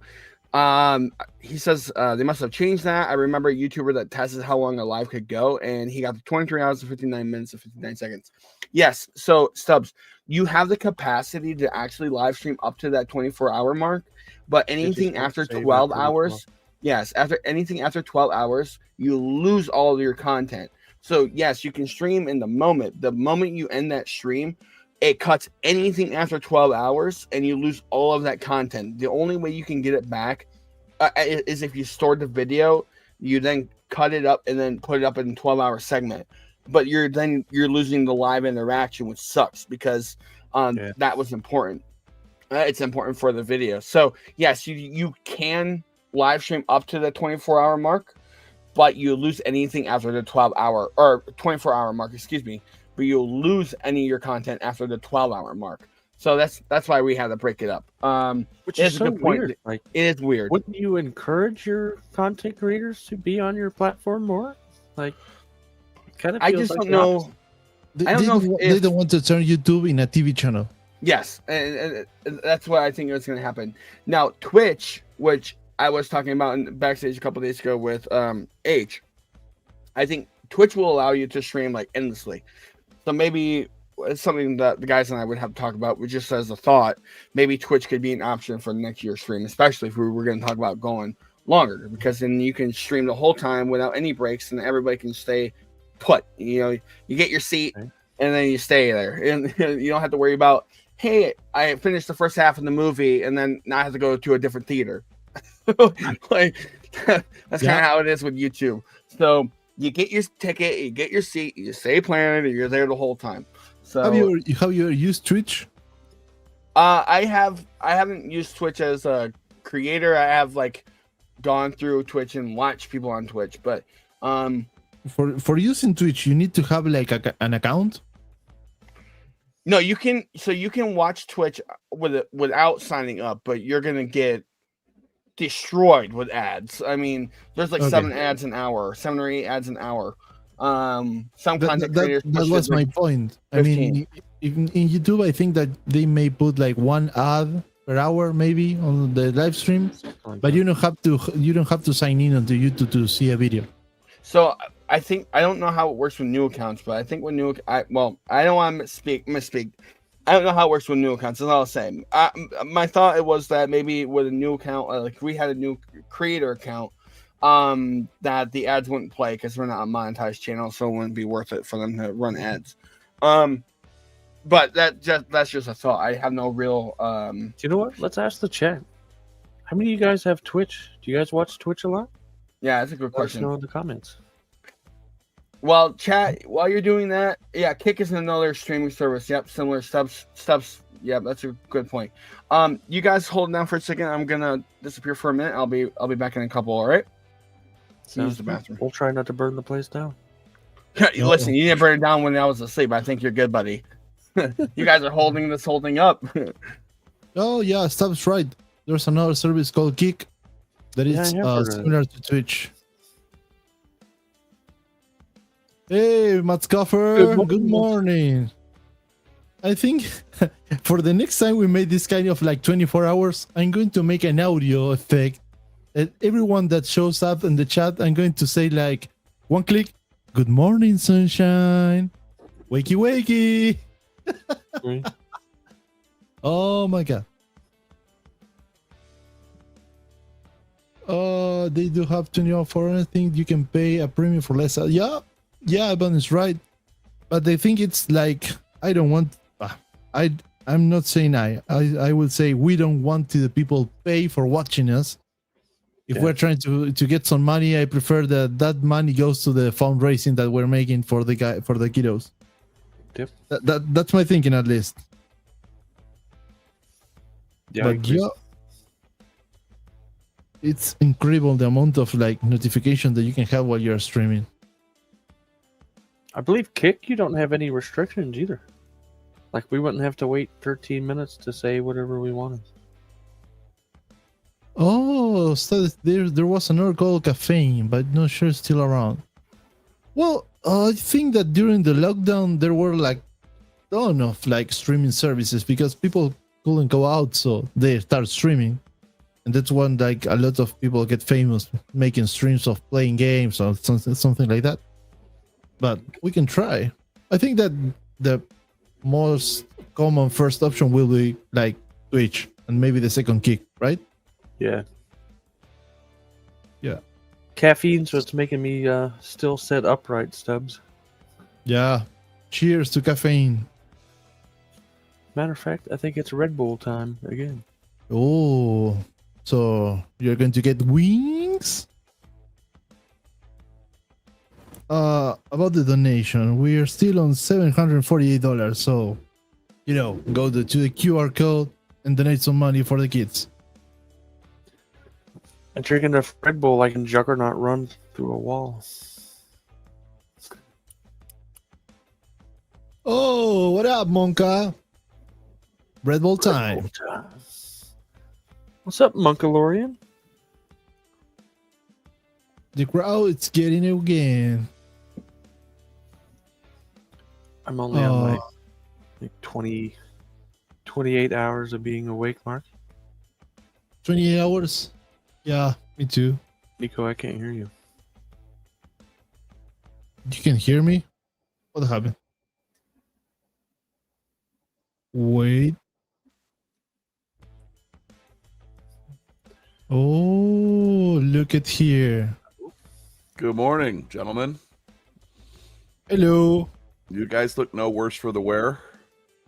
he says they must have changed that. I remember a YouTuber that tested how long a live could go, and he got to 23 hours and 59 minutes and 59 seconds. Yes, so Stubbs, you have the capacity to actually live stream up to that 24-hour mark, but anything after 12 hours, after 12 hours, you lose all of your content. So yes, you can stream in the moment. The moment you end that stream, it cuts anything after 12 hours and you lose all of that content. The only way you can get it back is if you stored the video, you then cut it up and then put it up in a 12-hour segment. But you're losing the live interaction, which sucks because that was important. It's important for the video. So yes, you can live stream up to the 24-hour mark, but you lose anything after the 12-hour or 24-hour mark, excuse me. But you'll lose any of your content after the 12-hour mark. So that's why we had to break it up. Which is so a good point. Weird. Like, it is weird. Wouldn't you encourage your content creators to be on your platform more? Like, kind of. I just don't know. I don't know if they don't want to turn YouTube in a TV channel. Yes, and that's what I think is going to happen. Now, Twitch, which I was talking about in backstage a couple days ago with H, I think Twitch will allow you to stream like endlessly. So maybe it's something that the guys and I would have to talk about. We just as a thought, maybe Twitch could be an option for next year's stream, especially if we were going to talk about going longer, because then you can stream the whole time without any breaks, and everybody can stay put. You get your seat, and then you stay there, and you don't have to worry about, hey, I finished the first half of the movie, and then now I have to go to a different theater. Like that's kind of how it is with YouTube. So you get your ticket, you get your seat, you stay planted, and you're there the whole time. So have you used Twitch? I haven't used Twitch as a creator. I have like gone through Twitch and watched people on Twitch, but for using Twitch, you need to have like an account. No, you can watch Twitch without signing up, but you're gonna get destroyed with ads. I mean, there's like 7 ads an hour, 7 or 8 ads an hour. Some content creators. That was my point. 15. I mean, in YouTube, I think that they may put like 1 ad per hour, maybe on the live stream, but you don't have to sign in onto YouTube to see a video. So I don't know how it works with new accounts, but I think with I don't want to misspeak. I don't know how it works with new accounts. That's all I'm saying. My thought it was that maybe with a new account, like if we had a new creator account, that the ads wouldn't play because we're not a monetized channel, so it wouldn't be worth it for them to run ads. But that's just a thought. I have no real. Do you know what? Let's ask the chat. How many of you guys have Twitch? Do you guys watch Twitch a lot? Yeah, that's a good question. Let us know in the comments. Well, chat, while you're doing that, yeah, Kick is another streaming service. Yep, similar Stubbs. Yeah, that's a good point. You guys hold down for a second. I'm gonna disappear for a minute. I'll be back in a couple. All right. Use the bathroom. We'll try not to burn the place down. Listen, you didn't burn it down when I was asleep. I think you're good, buddy. You guys are holding this whole thing up. Oh yeah, Stubbs right. There's another service called Geek that is similar to Twitch. Hey, Matt Scoffer. Good morning. I think for the next time we made this kind of like 24 hours, I'm going to make an audio effect everyone that shows up in the chat, I'm going to say like one click. Good morning, sunshine. Wakey, wakey. Oh my god. They do have to know for anything you can pay a premium for less. Yeah, Ivan is right. But I think it's like I don't want. I'm not saying I will say we don't want the people pay for watching us. If we're trying to get some money, I prefer that money goes to the fundraising that we're making for the kiddos. Yep. That's my thinking at least. Yeah, But yeah, it's incredible the amount of like notification that you can have while you're streaming. I believe Kick, you don't have any restrictions either. Like we wouldn't have to wait 13 minutes to say whatever we wanted. Oh, so there was another called Caffeine, but not sure it's still around. Well, I think that during the lockdown there were like ton of like streaming services because people couldn't go out, so they start streaming, and that's when like a lot of people get famous making streams of playing games or something like that. But we can try. I think that the most common first option will be like Twitch and maybe the second Kick, right? Yeah. Yeah. Caffeine's what's making me still sit upright, Stubbs. Yeah. Cheers to caffeine. Matter of fact, I think it's Red Bull time again. Oh, so you're going to get wings? About the donation, we are still on $748, so go to the QR code and donate some money for the kids. And drinking enough Red Bull, I can Juggernaut run through a wall. Oh, what up, Monka? Red Bull time. What's up, Monkalorian? The crowd is getting it again. I'm only on like 28 hours of being awake, Mark. 28 hours? Yeah, me too. Nico, I can't hear you. You can hear me? What happened? Wait. Oh, look at here. Good morning, gentlemen. Hello. You guys look no worse for the wear.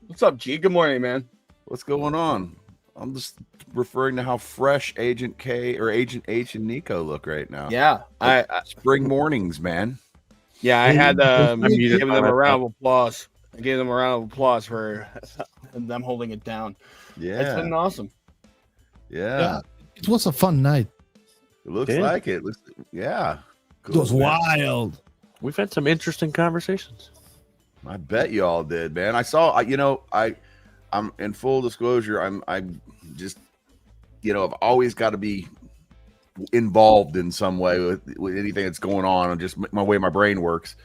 What's up, G? Good morning, man. What's going on? I'm just referring to how fresh Agent K or Agent H and Nico look right now. Yeah, I spring mornings, man. Yeah, I had muted giving them a round of applause. I gave them a round of applause for them holding it down. Yeah, it's been awesome. Yeah. It was a fun night. It looks like it. Yeah. Cool, it was wild. We've had some interesting conversations. I bet you all did, man. I saw, I'm in full disclosure. I'm just, I've always got to be involved in some way with anything that's going on, and just my way my brain works.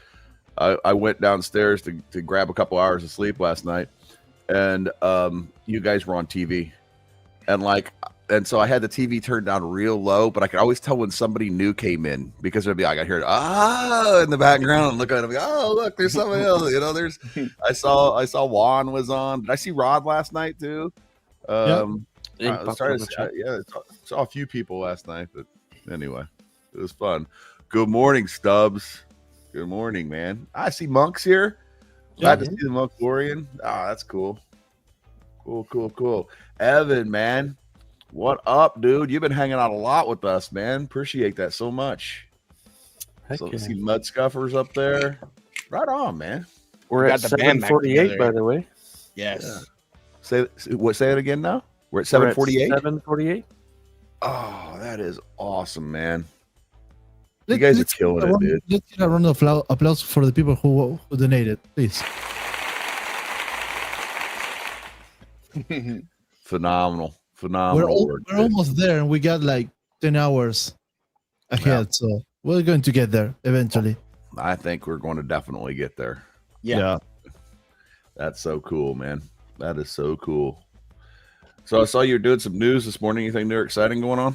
I went downstairs to grab a couple hours of sleep last night, and you guys were on TV, and so I had the TV turned down real low, but I could always tell when somebody new came in because it'd be like I hear it in the background and look at it, like, oh look, there's somebody else. There's I saw Juan was on. Did I see Rod last night too? I saw a few people last night, but anyway, it was fun. Good morning, Stubbs. Good morning, man. I see Monks here. Glad to see the Monkalorian. That's cool. Cool. Evan, man. What up, dude? You've been hanging out a lot with us, man. Appreciate that so much. See Mud Scuffers up there. Right on, man. We're at 748, by the way. Yes. Yeah. Say it again now. We're at 748? 748. Oh, that is awesome, man. You guys are killing it, dude. Let's get a round of applause for the people who donated, please. Phenomenal. We're almost there, and we got like 10 hours ahead, so we're going to get there eventually. I think we're going to definitely get there. Yeah. That's so cool, man. That is so cool. So I saw you were doing some news this morning. Anything new or exciting going on?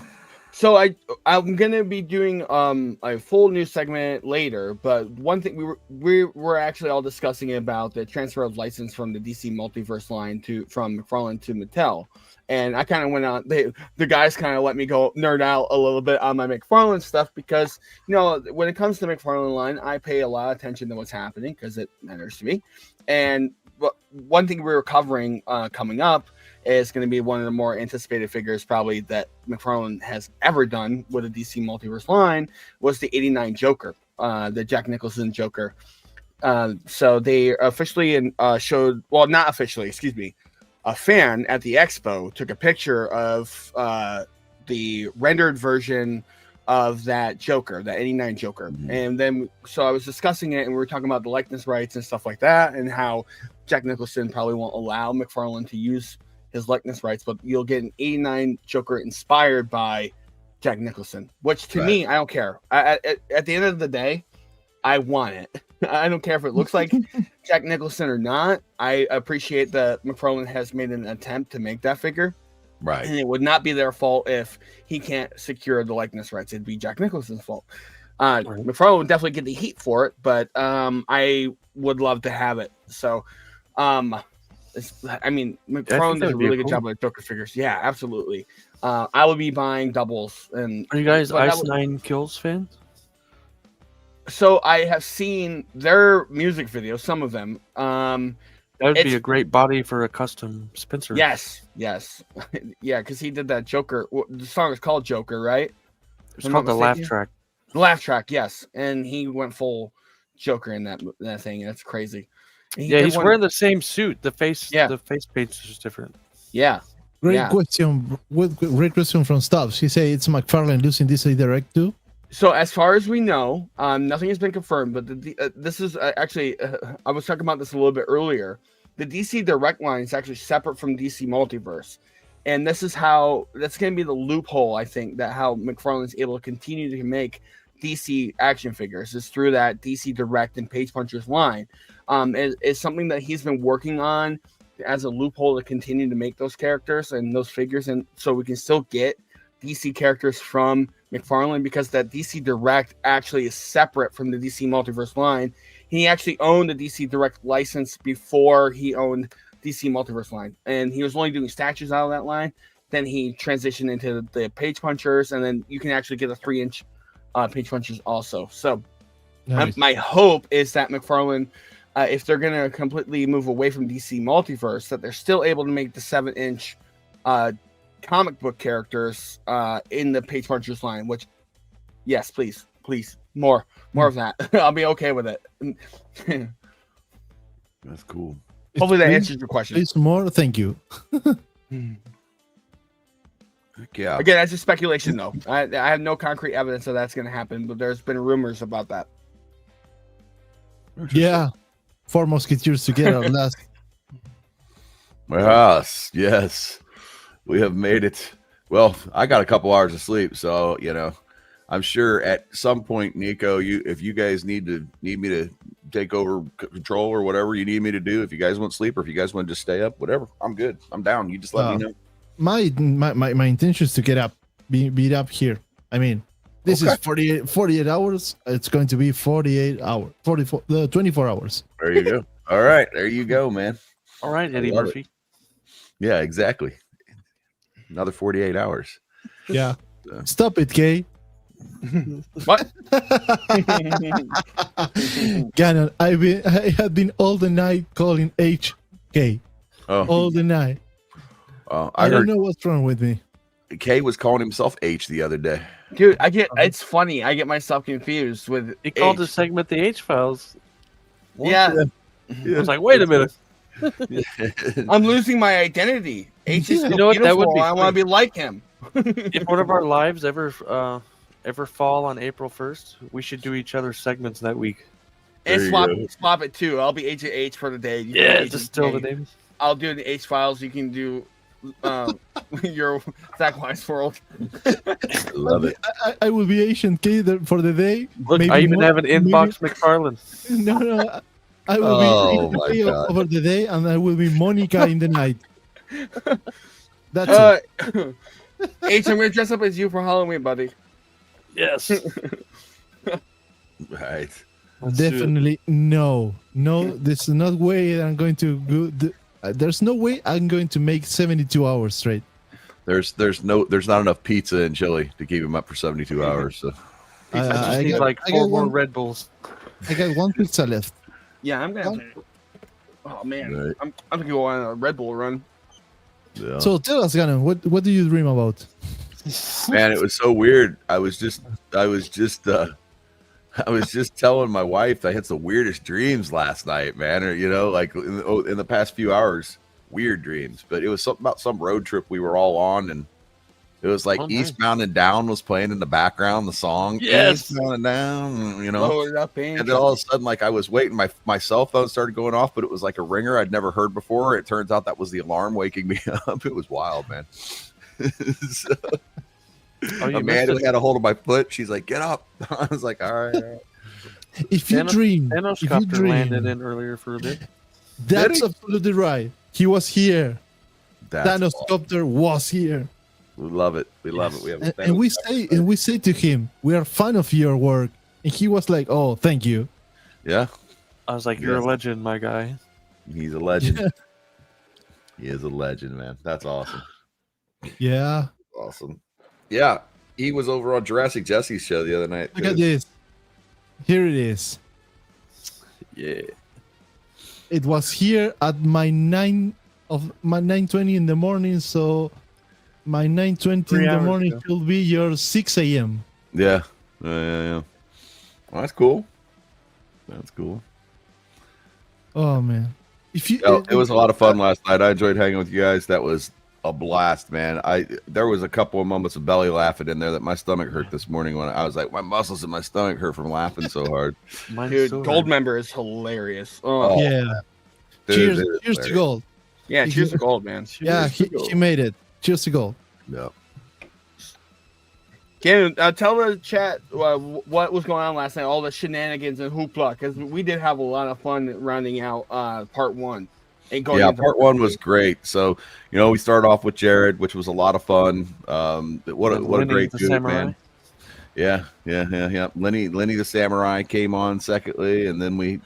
So I'm gonna be doing a full news segment later, but one thing we were actually all discussing about the transfer of license from the DC Multiverse line from McFarlane to Mattel, and I kind of went on. The guys kind of let me go nerd out a little bit on my McFarlane stuff because when it comes to McFarlane line, I pay a lot of attention to what's happening because it matters to me. And one thing we were covering coming up is going to be one of the more anticipated figures probably that McFarlane has ever done with a DC Multiverse line was the 89 Joker, the Jack Nicholson Joker. So they officially showed, well, not officially, excuse me, a fan at the expo took a picture of the rendered version of that Joker, that 89 Joker. Mm-hmm. And then, so I was discussing it and we were talking about the likeness rights and stuff like that and how Jack Nicholson probably won't allow McFarlane to use his likeness rights, but you'll get an 89 Joker inspired by Jack Nicholson, which to me, I don't care. At the end of the day, I want it. I don't care if it looks like Jack Nicholson or not. I appreciate that McFarlane has made an attempt to make that figure. Right. And it would not be their fault if he can't secure the likeness rights. It'd be Jack Nicholson's fault. McFarlane would definitely get the heat for it, but I would love to have it. So, McFarlane does a really good job with Joker figures. Yeah, absolutely. I would be buying doubles. And are you guys Ice Nine Kills fans? So I have seen their music videos, some of them. That would be a great body for a custom Spencer. Yes. Yeah, because he did that Joker. The song is called Joker, right? It's called the Laugh Track. Laugh Track, yes. And he went full Joker in that thing. That's crazy. He's wearing the same suit. The face paint is just different. Yeah. Great question. Great question from Stubbs. He said it's McFarlane losing DC Direct too. So as far as we know, nothing has been confirmed. But this is actually, I was talking about this a little bit earlier. The DC Direct line is actually separate from DC Multiverse, and that's going to be the loophole. I think that how McFarlane is able to continue to make DC action figures is through that DC Direct and Page Punchers line. It's something that he's been working on as a loophole to continue to make those characters and those figures, and so we can still get DC characters from McFarlane because that DC Direct actually is separate from the DC Multiverse line. He actually owned the DC Direct license before he owned DC Multiverse line, and he was only doing statues out of that line. Then he transitioned into the Page Punchers, and then you can actually get a 3-inch Page Punchers also. So nice. My hope is that McFarlane, if they're going to completely move away from DC Multiverse, that they're still able to make the 7-inch comic book characters in the Page Punchers line, which, yes, please, more of that. I'll be okay with it. That's cool. Hopefully that answers your question. Please more. Thank you. Yeah. Again, that's just speculation, though. I have no concrete evidence that that's going to happen, but there's been rumors about that. Yeah. 4 Musketeers together last. Yes. We have made it. Well, I got a couple hours of sleep, so I'm sure at some point, Nico, if you guys need me to take over control or whatever you need me to do, if you guys want sleep or if you guys want to just stay up, whatever, I'm good. I'm down. You just let me know. My intention is to get up, be up here. I mean, this is 48 hours. It's going to be 48 hours, 24 hours. There you go. All right, there you go, man. All right, Eddie Murphy. Yeah, exactly. Another 48 hours. Yeah. Stop it, Kay. What? Gannon, I have been all the night calling HK. All the night. I don't know what's wrong with me. Kay was calling himself H the other day. Dude, it's funny. I get myself confused with he called the segment the H Files. Yeah. I was like, wait a minute. I'm losing my identity. H is you know what? That would be I want to be like him. If one of our lives ever fall on April 1st, we should do each other's segments that week. And swap it too. I'll be H for the day. Yeah, just still the names. I'll do the H Files. You can do your Zach Wise World. Love it. I will be Agent K for the day. Look, I even have an inbox McFarlane. No. I will be K over the day, and I will be Monica in the night. That's it. H, I'm gonna dress up as you for Halloween, buddy. Yes. Right. Definitely no. There's no way I'm going to go. There's no way I'm going to make 72 hours straight. There's not enough pizza and chili to keep him up for 72 hours. So I just need four more Red Bulls. I got one pizza left. Yeah, I'm gonna. Oh man, Right. I'm gonna go on a Red Bull run. yeah. So tell us, Gannon, what do you dream about? Man, it was so weird. I was just telling my wife I had the weirdest dreams last night, man. Or like in the past few hours, weird dreams. But it was something about some road trip we were all on, and it was like Eastbound and Down was playing in the background, the song. Yes. Eastbound and Down, Load it up, And then all of a sudden, like I was waiting, my cell phone started going off, but it was like a ringer I'd never heard before. It turns out that was the alarm waking me up. It was wild, man. So, Amanda had a hold of my foot. She's like, "Get up!" I was like, "All right." If you dream, landed in earlier for a bit. That's absolutely right. He was here. Thanos Copter was here. We love it. We love it. We have and we say to him, "We are fan of your work," and he was like, "Oh, thank you." Yeah. I was like, "You're a legend, my guy." He's a legend. He is a legend, man. That's awesome. Yeah. Awesome. Yeah. He was over on Jurassic Jesse's show the other night. Look at this. Here it is. Yeah. It was here at my 9:20 in the morning, so my 9:20 in the morning will be your 6 a.m. Yeah. Yeah. Well, that's cool. That's cool. Oh man. If you it was a lot of fun last night. I enjoyed hanging with you guys. That was a blast, man. There was a couple of moments of belly laughing in there that my stomach hurt this morning when I was like, my muscles in my stomach hurt from laughing so hard. Dude, Gold member is hilarious. Oh yeah. Dude, cheers to Gold. Yeah, cheers to Gold, man. Yeah, he made it. Cheers to Gold. Yeah. Can tell the chat what was going on last night, all the shenanigans and hoopla, because we did have a lot of fun rounding out part one. Part one was great. So, we started off with Jared, which was a lot of fun. What a great dude, man. Yeah. Lenny the Samurai came on secondly, and then we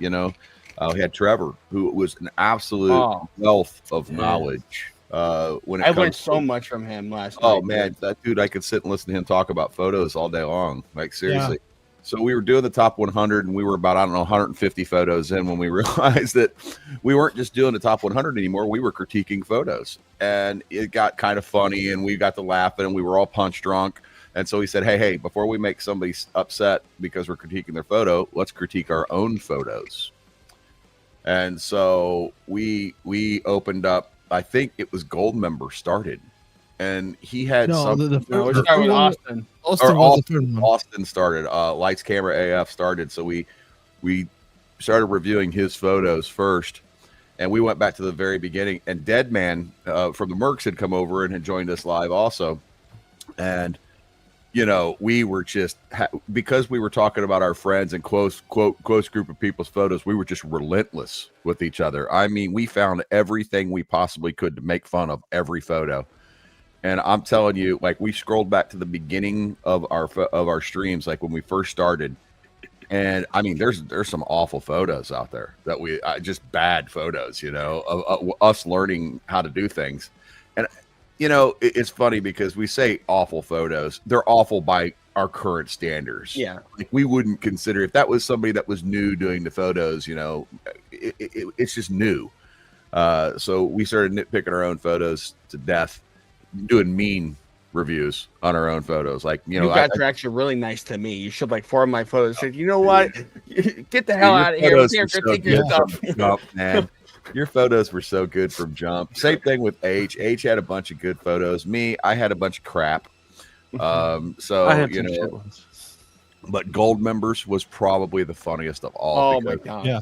had Trevor, who was an absolute wealth of knowledge. When I learned so much from him last night. Oh man, that dude, I could sit and listen to him talk about photos all day long. Like seriously. Yeah. So we were doing the top 100 and we were about, 150 photos in when we realized that we weren't just doing the top 100 anymore. We were critiquing photos, and it got kind of funny and we got to laughing and we were all punch drunk. And so he said, hey, before we make somebody upset because we're critiquing their photo, let's critique our own photos. And so we opened up, I think it was Gold member started, and he had Austin. Austin started. Lights Camera AF started. So we started reviewing his photos first, and we went back to the very beginning. And Deadman from the Mercs had come over and had joined us live also, and we were just because we were talking about our friends and close group of people's photos. We were just relentless with each other. I mean, we found everything we possibly could to make fun of every photo. And I'm telling you, like, we scrolled back to the beginning of our streams, like when we first started. And I mean, there's some awful photos out there that just bad photos, of us learning how to do things. And it's funny because we say awful photos. They're awful by our current standards. Yeah. Like we wouldn't consider, if that was somebody that was new doing the photos, it's just new. So we started nitpicking our own photos to death, doing mean reviews on our own photos. Like, you guys are actually really nice to me. You showed like 4 of my photos. Said, you know what? Get the hell out of here. We can't critique your stuff. Man. Your photos were so good from jump. Same thing with H. H had a bunch of good photos. Me, I had a bunch of crap. So I had some shit ones. But Gold members was probably the funniest of all. Oh my god! Yeah,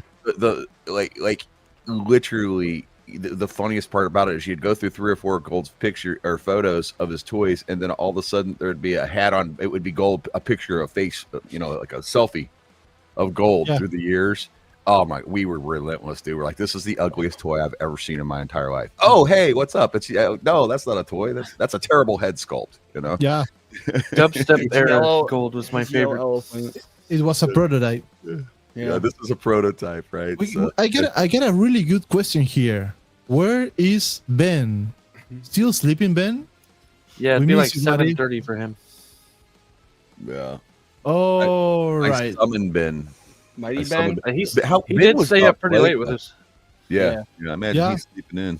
Literally the funniest part about it is you'd go through 3 or 4 Gold's picture or photos of his toys, and then all of a sudden there'd be a hat on. It would be Gold, a picture of face, like a selfie of Gold through the years. Oh my, we were relentless, dude. We're like, this is the ugliest toy I've ever seen in my entire life. Oh, hey, what's up? It's no, that's not a toy. That's a terrible head sculpt, you know? Yeah, Dubstep era yellow- gold was my his yellow favorite. elephant. it was a prototype. Yeah, this is a prototype, right? So, I get a really good question here. Where is Ben? Still sleeping, Ben? Yeah, it'd We be miss like you, buddy. 7:30 for him. yeah. Oh, I right. summoned Ben. Mighty I Ben. summoned- He Ben did was stay up pretty late with late. us. Yeah. I imagine Yeah. he's sleeping in.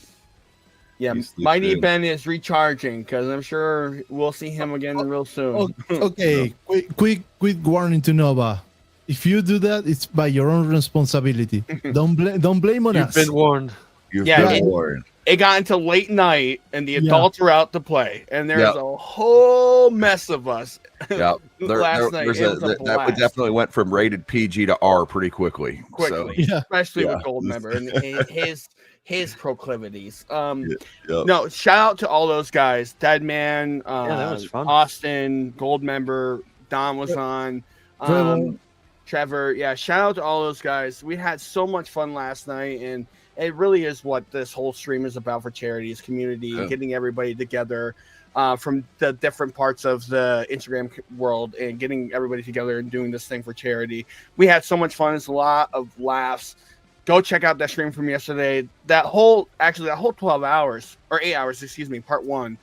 Yeah, He's sleeping Mighty in. Ben is recharging because I'm sure we'll see him again real soon. Oh, okay, quick warning to Nova. If you do that, it's by your own responsibility. Don't blame on You've us. been warned. You've Yeah, been it- warned. It got until late night, and the Yeah. adults are out to play, and there's Yep. a whole mess of us. Yeah, Last night, there's it was a that blast. definitely went from rated PG to R pretty quickly. Quickly, Yeah. especially Yeah. with Gold Member and his proclivities. Yep. No, shout out to all those guys, Deadman, that was fun. Austin, Gold Member, Don was on, Trevor. Yeah, shout out to all those guys. We had so much fun last night, and it really is what this whole stream is about for charity, is community, Yeah. getting everybody together from the different parts of the Instagram world and getting everybody together and doing this thing for charity. We had so much fun. It's a lot of laughs. Go check out that stream from yesterday. That whole 12 hours or 8 hours, excuse me, part 1.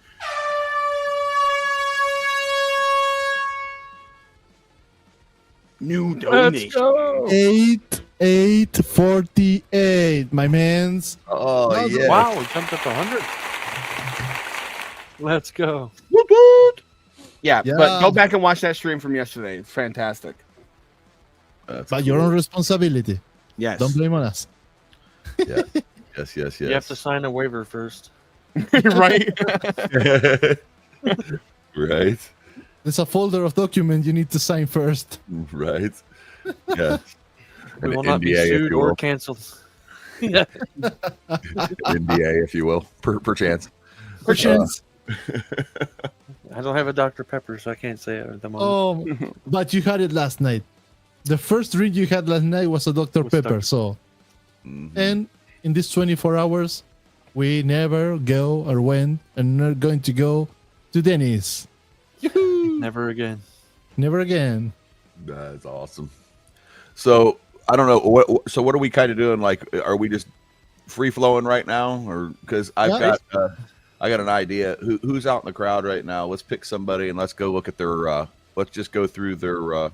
New donation. go. 848, my mans. Oh That was- yeah. Wow, we jumped up 100. Let's go. Woot woot. Yeah, Yeah. but go back and watch that stream from yesterday. It's fantastic. That's By your cool. own responsibility. Yes. Don't blame on us. Yes. You have to sign a waiver first. right? Right. There's a folder of documents you need to sign first. Right. Yeah. We An will not be NDA, if sued you or will. canceled. Yeah. NDA, if you will, per chance. Perchance. I don't have a Dr. Pepper, so I can't say it at the moment. Oh, but you had it last night. The first drink you had last night was a Dr. Was Pepper. Dr. So, Mhm. and in these 24 hours, we never go or went and not going to go to Denny's. Never again. Never again. That's awesome. So I don't know so what are we kind of doing? Like, are we just free flowing right now, or because I got an idea. Who's out in the crowd right now? Let's pick somebody and let's go look at their. Let's just go through their,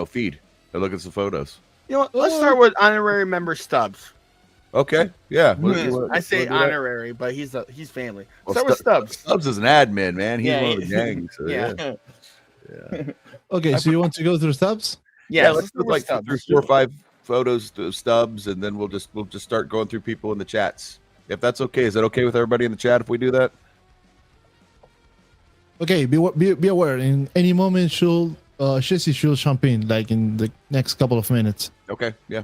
feed and look at some photos. You know what? Let's start with honorary member Stubbs. Okay, yeah. I say wanna do that? honorary, but he's family. Well, Start with Stubbs. Stubbs is an admin, man. He's Yeah, one of the gang. So Yeah. yeah. Okay, so you want to go through Stubbs? Yeah, Let's start do with like 4 or 5 photos of Stubbs, and then we'll just start going through people in the chats. If that's okay, is that okay with everybody in the chat if we do that? Okay, be aware. In any moment, Jesse should jump in, like in the next couple of minutes. Okay, yeah.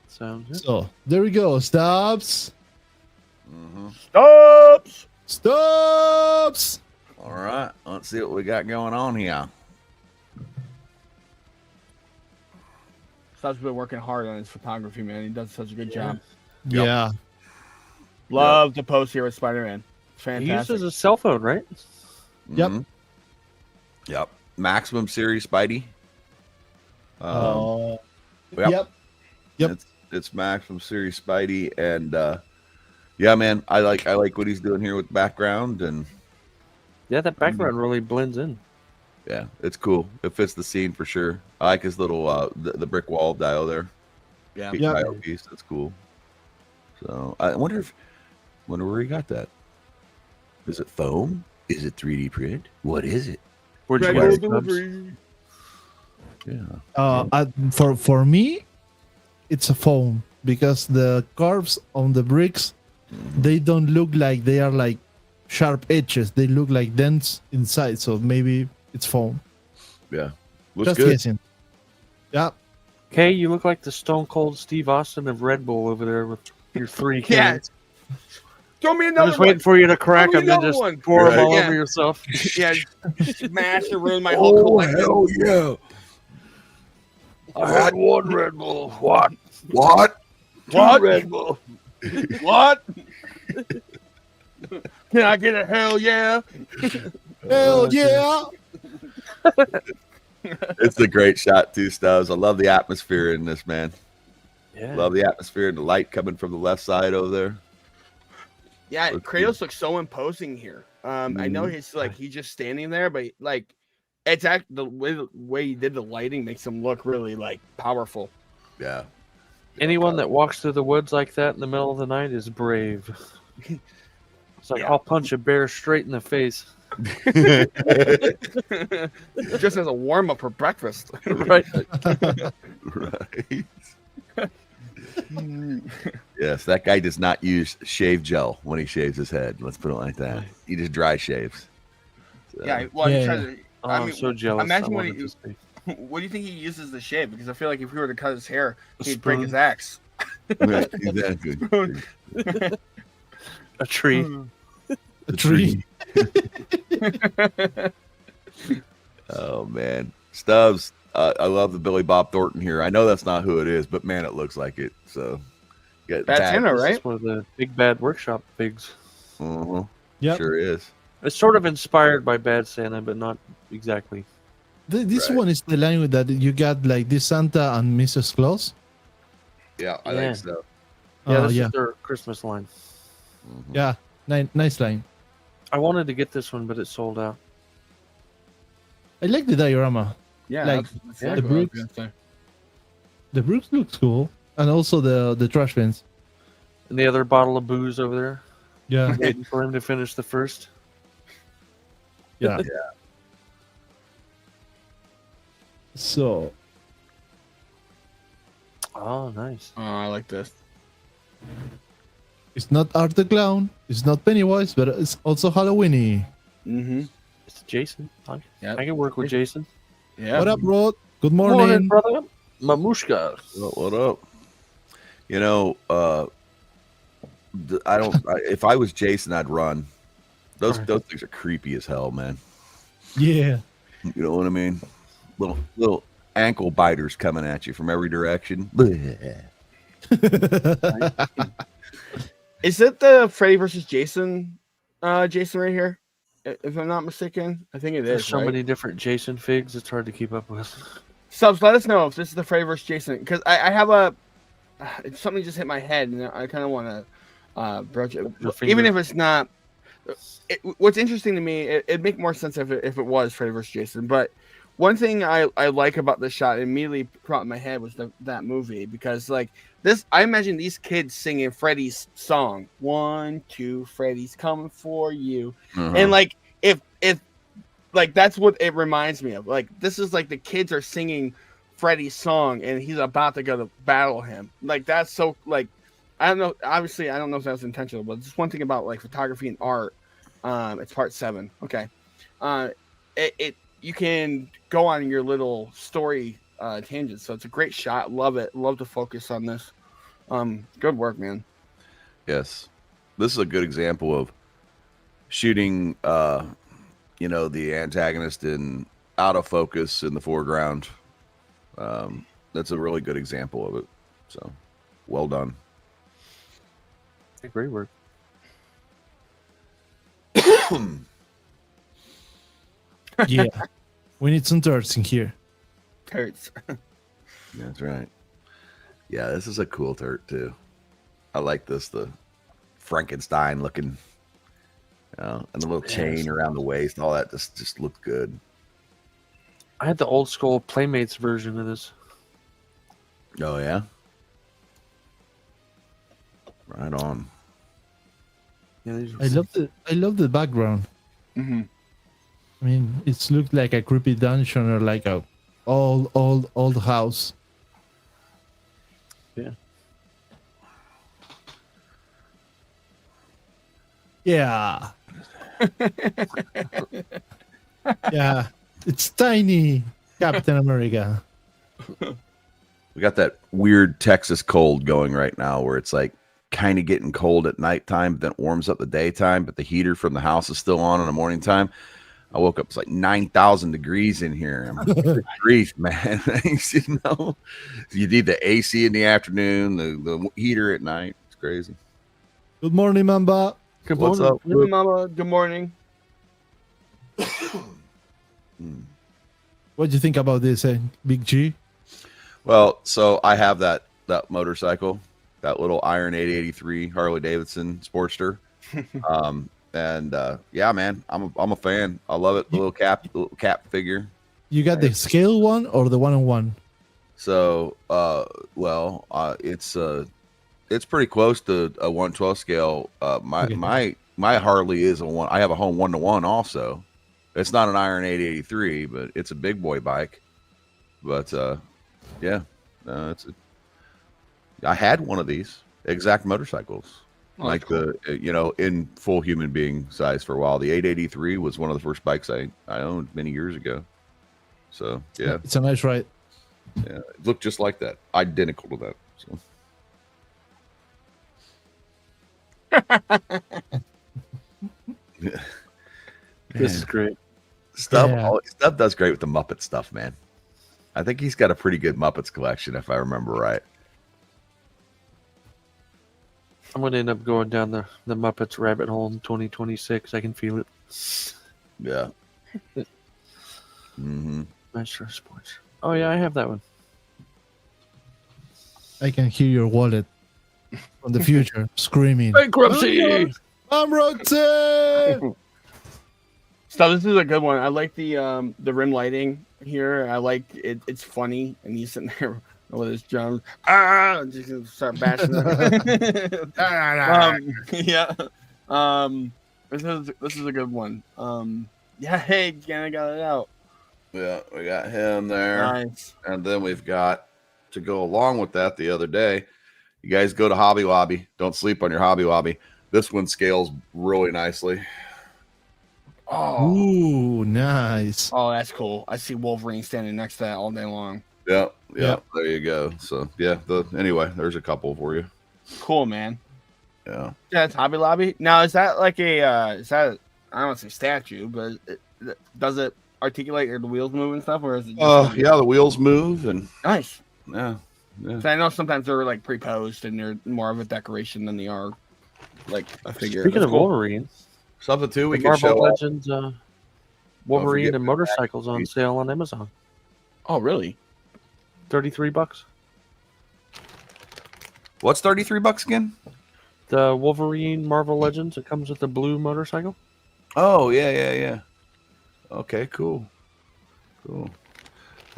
Sounds good. So there we go. Stubbs. Stubbs. Stubbs. All right, let's see what we got going on here. Stubbs been working hard on his photography, man. He does such a good job. Yep. Yeah. Love the post here with Spider-Man. He Fantastic. uses a cell phone, right? Yep. Mhm. Yep. Maximum Series Spidey. Yep. Yep. It's Maximum Series Spidey, and yeah, man, I like what he's doing here with background, and Yeah, that background really blends in. yeah, it's cool. It fits the scene for sure. I like his little the brick wall dial there. Yeah. Yeah. Dial piece. That's cool. So I wonder where he got that. Is it foam? Is it 3D print? What is it? Where'd you Regular get it, Stubbs? delivery. Yeah. For me, it's a foam because the curves on the bricks, they don't look like they are like sharp edges. They look like dents inside. So maybe it's foam. Yeah. Looks Just good. guessing. Yeah. Kay, you look like the Stone Cold Steve Austin of Red Bull over there with your 3 Yeah. cans. Throw me I'm another just waiting for you to crack Throw me them and another just one. pour them all Yeah. over yourself. Yeah, smash and ruin my whole collection. yeah. I had one Red Bull. What? What? What? Two Red Bull. What? Can I get a hell yeah? Hell yeah! It's a great shot too, Stubbs. I love the atmosphere in this, man. Yeah. Love the atmosphere and the light coming from the left side over there. Yeah, Looks Kratos looks so imposing here. I know he's just standing there, but like it's the way he did the lighting makes him look really like powerful. Yeah. Anyone that walks through the woods like that in the middle of the night is brave. It's like, I'll punch a bear straight in the face. Just as a warm up for breakfast. Right. Right. Yes, that guy does not use shave gel when he shaves his head. Let's put it like that. He just dry shaves. So, Yeah, well, he tries to, I'm so jealous. Imagine I what wanted to speak. what do you think he uses to shave? Because I feel like if we were to cut his hair, he'd break his axe. right, exactly. A tree. A tree. Oh man, Stubbs. I love the Billy Bob Thornton here. I know that's not who it is, but man, it looks like it. So, That's Santa, right? It's one of the Big Bad Workshop figs. Yeah, sure is. It's sort of inspired by Bad Santa, but not exactly. This one is the line with that you got like this Santa and Mrs. Claus. Yeah, I think so. Yeah, this is their Christmas line. Yeah, nice line. I wanted to get this one, but it sold out. I like the diorama. Yeah, like that's the exactly what I was bricks. gonna say. The bricks looks cool, and also the trash bins. And the other bottle of booze over there. Yeah, Waiting for him to finish the first. yeah. So, Oh, nice. Oh, I like this. it's not Art the Clown, it's not Pennywise, but it's also Halloweeny. Mm-hmm. It's Jason. I Yep. can work with Jason. Yeah. What up, Rod? Good morning. brother. Mamushka. What up? You know, I don't. If I was Jason, I'd run. Those things are creepy as hell, man. Yeah. You know what I mean? Little ankle biters coming at you from every direction. Is it the Freddy versus Jason? Jason right here, if I'm not mistaken. I think it There's is. so right? many different Jason figs. It's hard to keep up with. Subs, let us know if this is the Freddy vs. Jason, because I have a something just hit my head and I kind of want to broach it, even if it's not. What's interesting to me, it'd make more sense if it was Freddy vs. Jason. But one thing I like about this shot immediately brought in my head was that movie, because like this, I imagine these kids singing Freddy's song, 1, 2, Freddy's coming for you, and like if like that's what it reminds me of. Like this is like the kids are singing Freddy's song and he's about to go to battle him. Like that's so like I don't know. Obviously, I don't know if that was intentional, but just one thing about like photography and art. It's part 7. Okay. You can go on your little story tangent. So it's a great shot. Love it. Love to focus on this. Good work, man. Yes, this is a good example of shooting. The antagonist in out of focus in the foreground. That's a really good example of it. So, well done. Great work. Yeah. We need some turds in here. Turds. That's right. Yeah, this is a cool turret too. I like this, the Frankenstein looking, and the little chain around the waist, all that just looked good. I had the old school Playmates version of this. Oh yeah, right on. Yeah, I love the background. Mm-hmm. I mean, it's looked like a creepy dungeon or like a old house. Yeah. Yeah. Yeah. It's tiny, Captain America. We got that weird Texas cold going right now where it's like kind of getting cold at nighttime, but then it warms up the daytime, but the heater from the house is still on in the morning time. I woke up, it's like 9,000 degrees in here. I'm like, good grief, man. You know, you need the AC in the afternoon, the heater at night. It's crazy. Good morning, Mamba. Good What's morning. up? Good mama. Good morning. What do you think about this, Big G? Well, so I have that motorcycle, that little Iron 883 Harley Davidson Sportster. Yeah, man, I'm a fan. I love it. The little cap figure. You got the scale one or the 1-on-1? So, it's pretty close to a 1/12 scale. My Harley is a one. I have a home 1-to-1 also. It's not an Iron 883, but it's a big boy bike. But yeah, I had one of these exact motorcycles, like cool. In full human being size for a while. The 883 was one of the first bikes I owned many years ago. So yeah, it's a nice ride. Yeah, it looked just like that, identical to that. So. This is great. Stubb does great with the Muppet stuff, man. I think he's got a pretty good Muppets collection, if I remember right. I'm gonna end up going down the Muppets rabbit hole in 2026. I can feel it. Yeah. Mm-hmm. Master of Sports. Oh yeah, I have that one. I can hear your wallet from the future screaming. Bankruptcy! I'm Roxy! So this is a good one. I like the rim lighting here. I like it. It's funny, and he's sitting there with his drums. Just gonna start bashing it. Yeah. This is a good one. Yeah. Hey, Ganna got it out. Yeah, we got him there. Nice. And then we've got, to go along with that, the other day, you guys go to Hobby Lobby. Don't sleep on your Hobby Lobby. This one scales really nicely. Oh. Ooh, nice. Oh, that's cool. I see Wolverine standing next to that all day long. Yeah. There you go. So yeah. Anyway, there's a couple for you. Cool, man. Yeah. Yeah, it's Hobby Lobby. Now, is that like I don't want to say statue, but does it articulate or the wheels move and stuff, or is it? Yeah, the wheels move and nice. Yeah. So I know sometimes they're like pre-posed and they're more of a decoration than they are like a figure. Speaking of Wolverine, something too we can Marvel show Legends Wolverine and motorcycles on sale on Amazon. Oh, really? $33. What's $33 again? The Wolverine Marvel Legends. It comes with the blue motorcycle. Oh yeah. Okay, cool.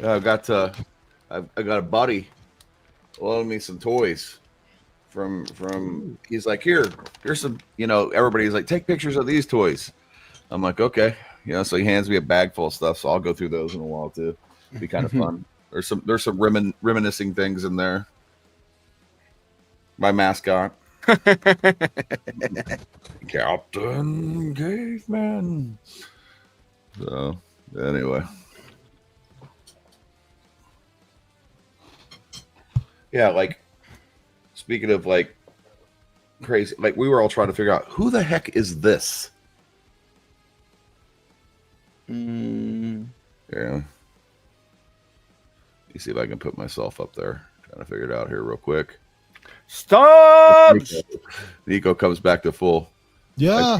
Yeah, I got a buddy loaned me some toys from. He's like, here's some. Everybody's like, take pictures of these toys. I'm like, okay. So he hands me a bag full of stuff. So I'll go through those in a while too. It'd be kind of fun. There's some reminiscing things in there. My mascot. Captain Caveman. So anyway. Yeah, like speaking of like crazy, like we were all trying to figure out who the heck is this? Yeah. Let me see if I can put myself up there. Trying to figure it out here real quick. Stop! Nico comes back to full. Yeah.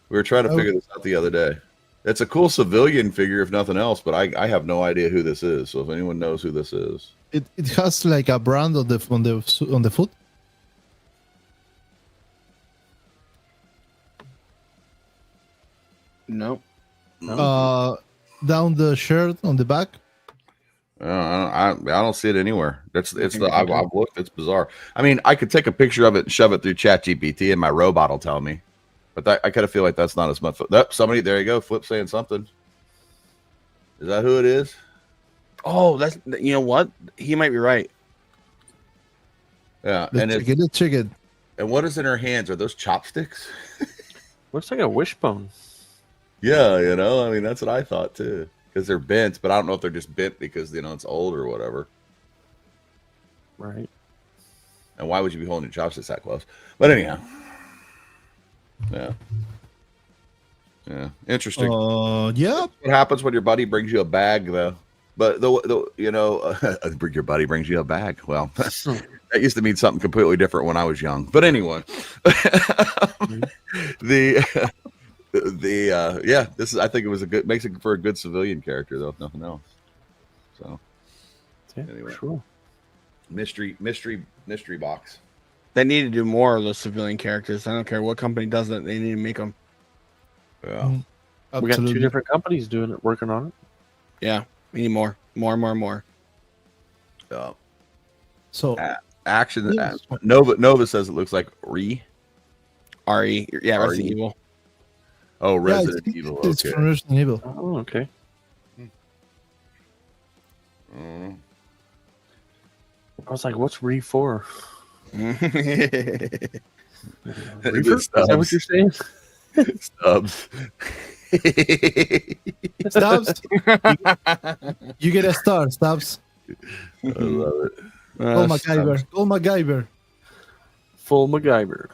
We were trying to figure this out the other day. It's a cool civilian figure, if nothing else, but I have no idea who this is. So if anyone knows who this is, it has like a brand on the foot. No. Down the shirt on the back. I don't see it anywhere. I've looked. It's bizarre. I mean, I could take a picture of it and shove it through ChatGPT, and my robot will tell me. But I kind of feel like that's not as much. Somebody, there you go. Flip saying something. Is that who it is? Oh, that's, you know what? He might be right. Yeah, let's check it. And what is in her hands? Are those chopsticks? Looks like a wishbone. Yeah, I mean, that's what I thought too. Because they're bent, but I don't know if they're just bent because it's old or whatever. Right. And why would you be holding your chopsticks that close? But anyhow. Yeah. Yeah, interesting. Yeah. What happens when your buddy brings you a bag, though? But your buddy brings you a bag. Well, that used to mean something completely different when I was young. But anyway, this is. I think it was makes it for a good civilian character, though, if nothing else. So anyway, sure. Mystery box. They need to do more of those civilian characters. I don't care what company does it. They need to make them. Yeah. We got 2 different companies doing it, working on it. Yeah, we need more. So action. Yes. Nova says it looks like RE. RE. Yeah, Resident Evil. Oh, Resident it's, Evil. It's Okay. from Resident Evil. Oh, okay. I was like, what's Re for? Reaper? Is that what you're saying? Stubs. Stubbs, you get a star, Stubbs. I love it. Go MacGyver. Go MacGyver. Full MacGyver.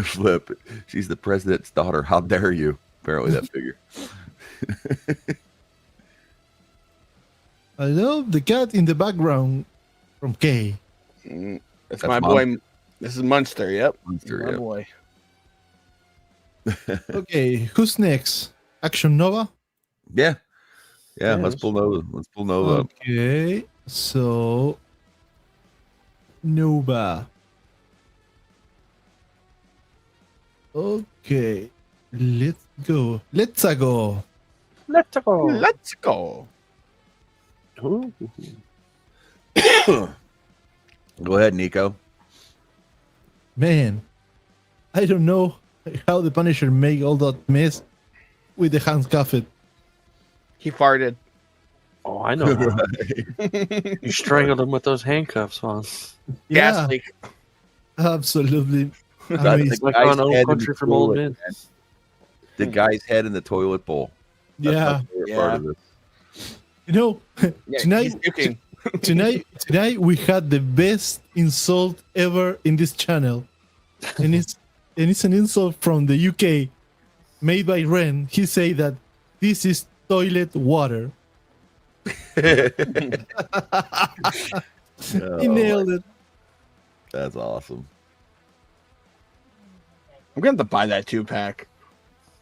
Flip. She's the president's daughter. How dare you? Apparently that figure. I love the cat in the background from K. That's my boy. This is Munster. Yep. Munster, my yep. boy. Okay, who's next? Action Nova? Yeah. Let's pull Nova up. Okay, so Nova. Okay, let's go. Let's go. Ooh. Go ahead, Nico. Man, I don't know how the Punisher make all that mess with the handcuffed. He farted. Oh, I know. You strangled him with those handcuffs on. Yeah, Gas leak. absolutely. The Like guy's on Old head in Country the from Old toilet, Men. man. The guy's head in the toilet bowl. That's Yeah, my favorite part of this. you know, Yeah, tonight, he's puking. tonight we had the best insult ever in this channel, and it's an insult from the UK, made by Ren. He say that this is toilet water. He nailed it. That's awesome. I'm going to buy that 2-pack.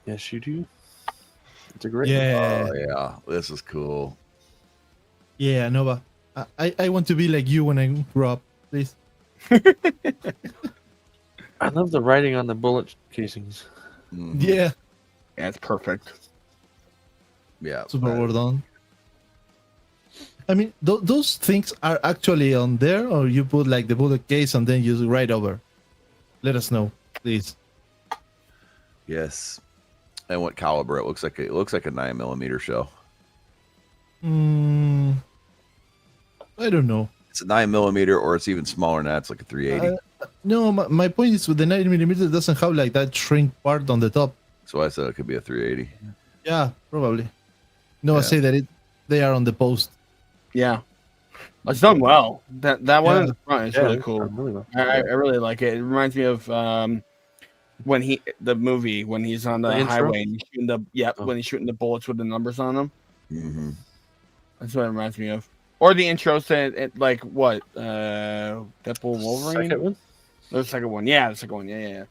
Yes, you do. It's a great Yeah, Oh yeah, this is cool. yeah, Nova. I want to be like you when I grow up, please. I love the writing on the bullet casings. Mhm. Yeah, Yeah, it's perfect. Yeah. super well done. I mean, those things are actually on there, or you put like the bullet case and then you write over. Let us know, please. Yes. And what caliber it looks like? It looks like a 9mm shell. I don't know. It's a 9mm, or it's even smaller than that. It's like a 380. No, my point is with the 9mm doesn't have like that shrink part on the top. So I said it could be a 380. Yeah, probably. No, I Yeah. say that they are on the post. Yeah. It's done well. That one in Yeah. the front is Yeah, really it's cool. done really well. I really like it. It reminds me of when the movie when he's on the The intro? highway and he's shooting when he's shooting the bullets with the numbers on them. Mm-hmm. That's what it reminds me of. Or the intro said it like what Deadpool Wolverine. Second one? The second one, yeah, the second one, yeah.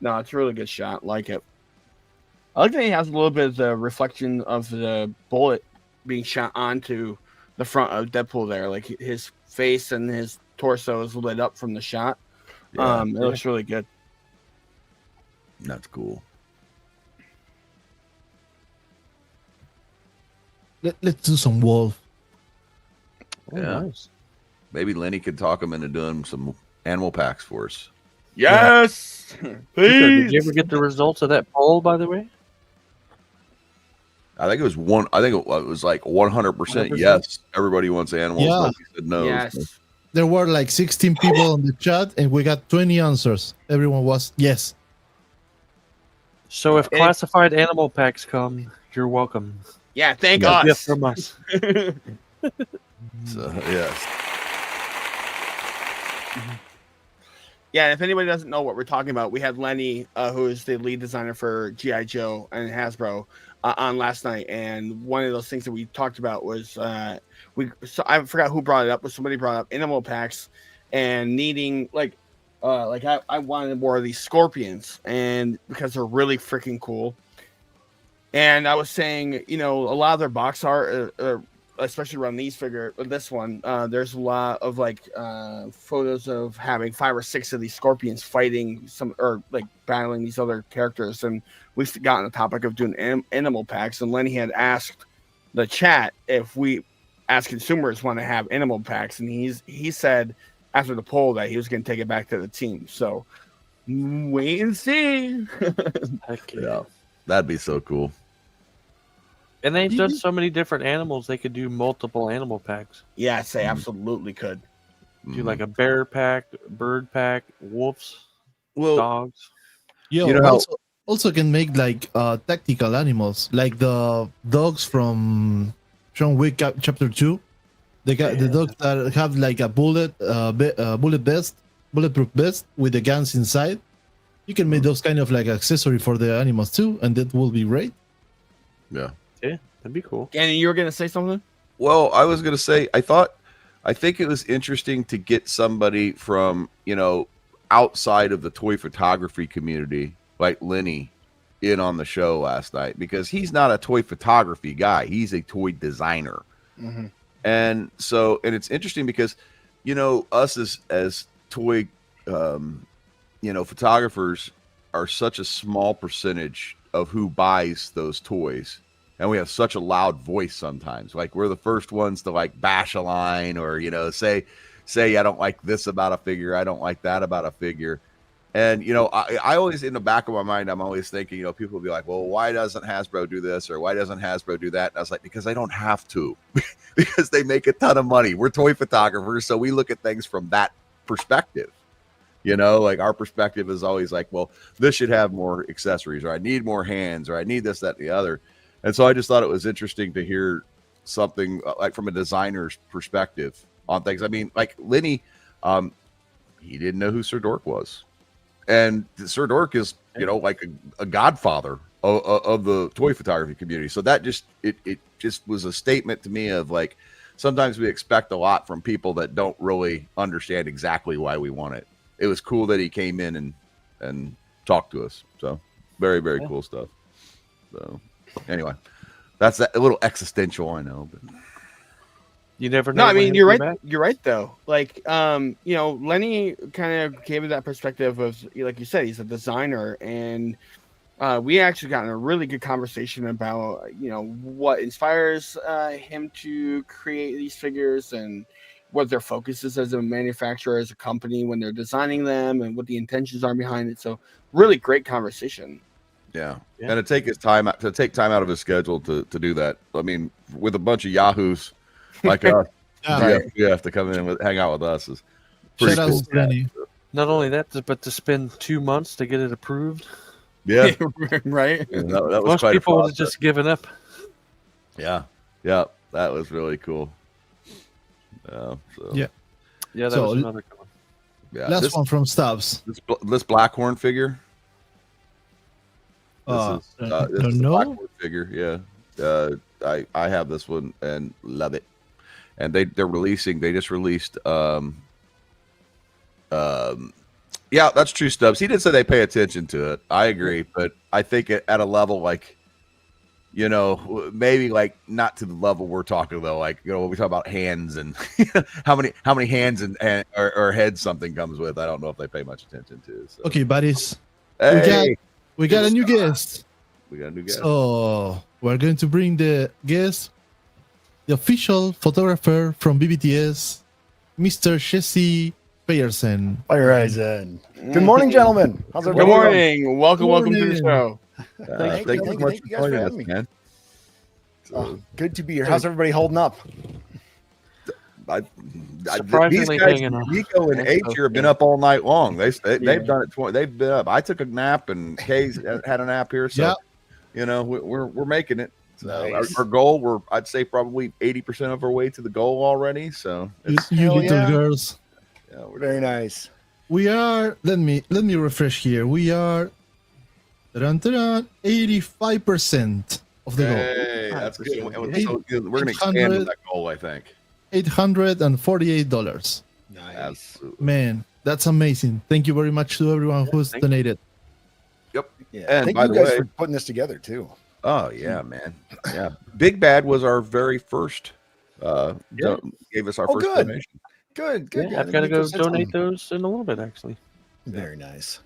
No, it's a really good shot. Like it. I like that he has a little bit of the reflection of the bullet being shot onto the front of Deadpool there. Like his face and his torso is lit up from the shot. Yeah. It looks really good. That's cool. Let's do some wolf. Oh, Yeah. nice. Maybe Lenny could talk him into doing some animal packs for us. Yes, Did you ever get the results of that poll, by the way? I think it was it was like 100% 100%? yes. Everybody wants animals. Yeah. Nobody said no. Yes. There were like 16 people on the chat, and we got 20 answers. Everyone was yes. So if classified animal packs come, you're welcome. Yeah, thank A gift us. from us. So, yes. Yeah, if anybody doesn't know what we're talking about, we had Lenny, who is the lead designer for G.I. Joe and Hasbro, on last night, and one of those things that we talked about was I forgot who brought it up, but somebody brought up animal packs and needing I wanted more of these scorpions, and because they're really freaking cool. And I was saying, a lot of their box art, especially around this one, there's a lot of photos of having 5 or 6 of these scorpions fighting battling these other characters. And we've gotten the topic of doing animal packs. And Lenny had asked the chat if we, as consumers, want to have animal packs. And he said after the poll that he was going to take it back to the team. So wait and see. Yeah, that'd be so cool. And they've done so many different animals, they could do multiple animal packs. Yes, they absolutely could. Do like a bear pack, bird pack, wolves, dogs. Yo, also can make tactical animals, like the dogs from John Wick Chapter 2. They got the dogs that have like a bulletproof vest with the guns inside. You can make those kind of like accessory for the animals too, and that will be great. Yeah. Yeah, that'd be cool. And you were gonna say something? Well, I was gonna say I think it was interesting to get somebody from outside of the toy photography community like Lenny in on the show last night, because he's not a toy photography guy, he's a toy designer. Mm-hmm. And it's interesting because us as toy photographers are such a small percentage of who buys those toys. And we have such a loud voice sometimes. Like we're the first ones to bash a line or, say, I don't like this about a figure. I don't like that about a figure. And, I always, in the back of my mind, I'm always thinking, people will be like, well, why doesn't Hasbro do this? Or why doesn't Hasbro do that? And I was like, because I don't have to, because they make a ton of money. We're toy photographers. So we look at things from that perspective. Our perspective is always like, well, this should have more accessories, or I need more hands, or I need this, that, and the other. And so I just thought it was interesting to hear something from a designer's perspective on things. I mean, like Lenny, he didn't know who Sir Dork was. And Sir Dork is, like a godfather of the toy photography community. So that it just was a statement to me of sometimes we expect a lot from people that don't really understand exactly why we want it. It was cool that he came in and talked to us. So very, very cool stuff. So anyway, that's a little existential, I know, but you never know. No, I mean, you're right. You're right, though. Lenny kind of gave me that perspective of, like you said, he's a designer, and we actually got in a really good conversation about, what inspires him to create these figures and what their focus is as a manufacturer, as a company when they're designing them, and what the intentions are behind it. So, really great conversation. Yeah. And to take time out of his schedule to do that. I mean, with a bunch of yahoos like us, you have to come in and hang out with us is pretty cool. Not only that, but to spend 2 months to get it approved. Yeah. Right. Yeah, that was most quite people would have just given up. Yeah. Yeah. That was really cool. Yeah. That was another good one. Yeah. Last one from Stubbs. This Blackhorn figure. This is the Blackhorn figure. Yeah. I have this one and love it. And they just released yeah, that's true, Stubbs. He did say they pay attention to it. I agree, but I think at a level maybe not to the level we're talking though. We talk about hands and how many hands or heads something comes with. I don't know if they pay much attention to. So. Okay, buddies. Hey, we got a new guest. We got a new guest. So we're going to bring the guest, the official photographer from BBTS, Mr. Jesse FEYEREISEN. FEYEREISEN. Good morning, gentlemen. How's everybody? Good morning. Welcome to the show. Thank you guys for having me. Man. Good to be here. How's everybody holding up? Surprisingly hanging on. Nico and H have been up all night long. They've done it. They've been up. I took a nap and Kay's had a nap here. So, we're making it. So nice. Our goal, I'd say probably 80% of our way to the goal already. So you little girls. Yeah, very nice. We are. Let me refresh here. We are 85% of the goal. Hey, that's good. And so we're going to 800 expand on that goal, I think. $848. Nice. Absolutely. Man, that's amazing. Thank you very much to everyone who's donated. Yep. Yeah. And Thank by you the guys way, for putting this together too. oh yeah, man. Yeah. Big Bad was our very first gave us our first good. donation. Good. Yeah, I've got to go donate those in a little bit, actually. Very nice.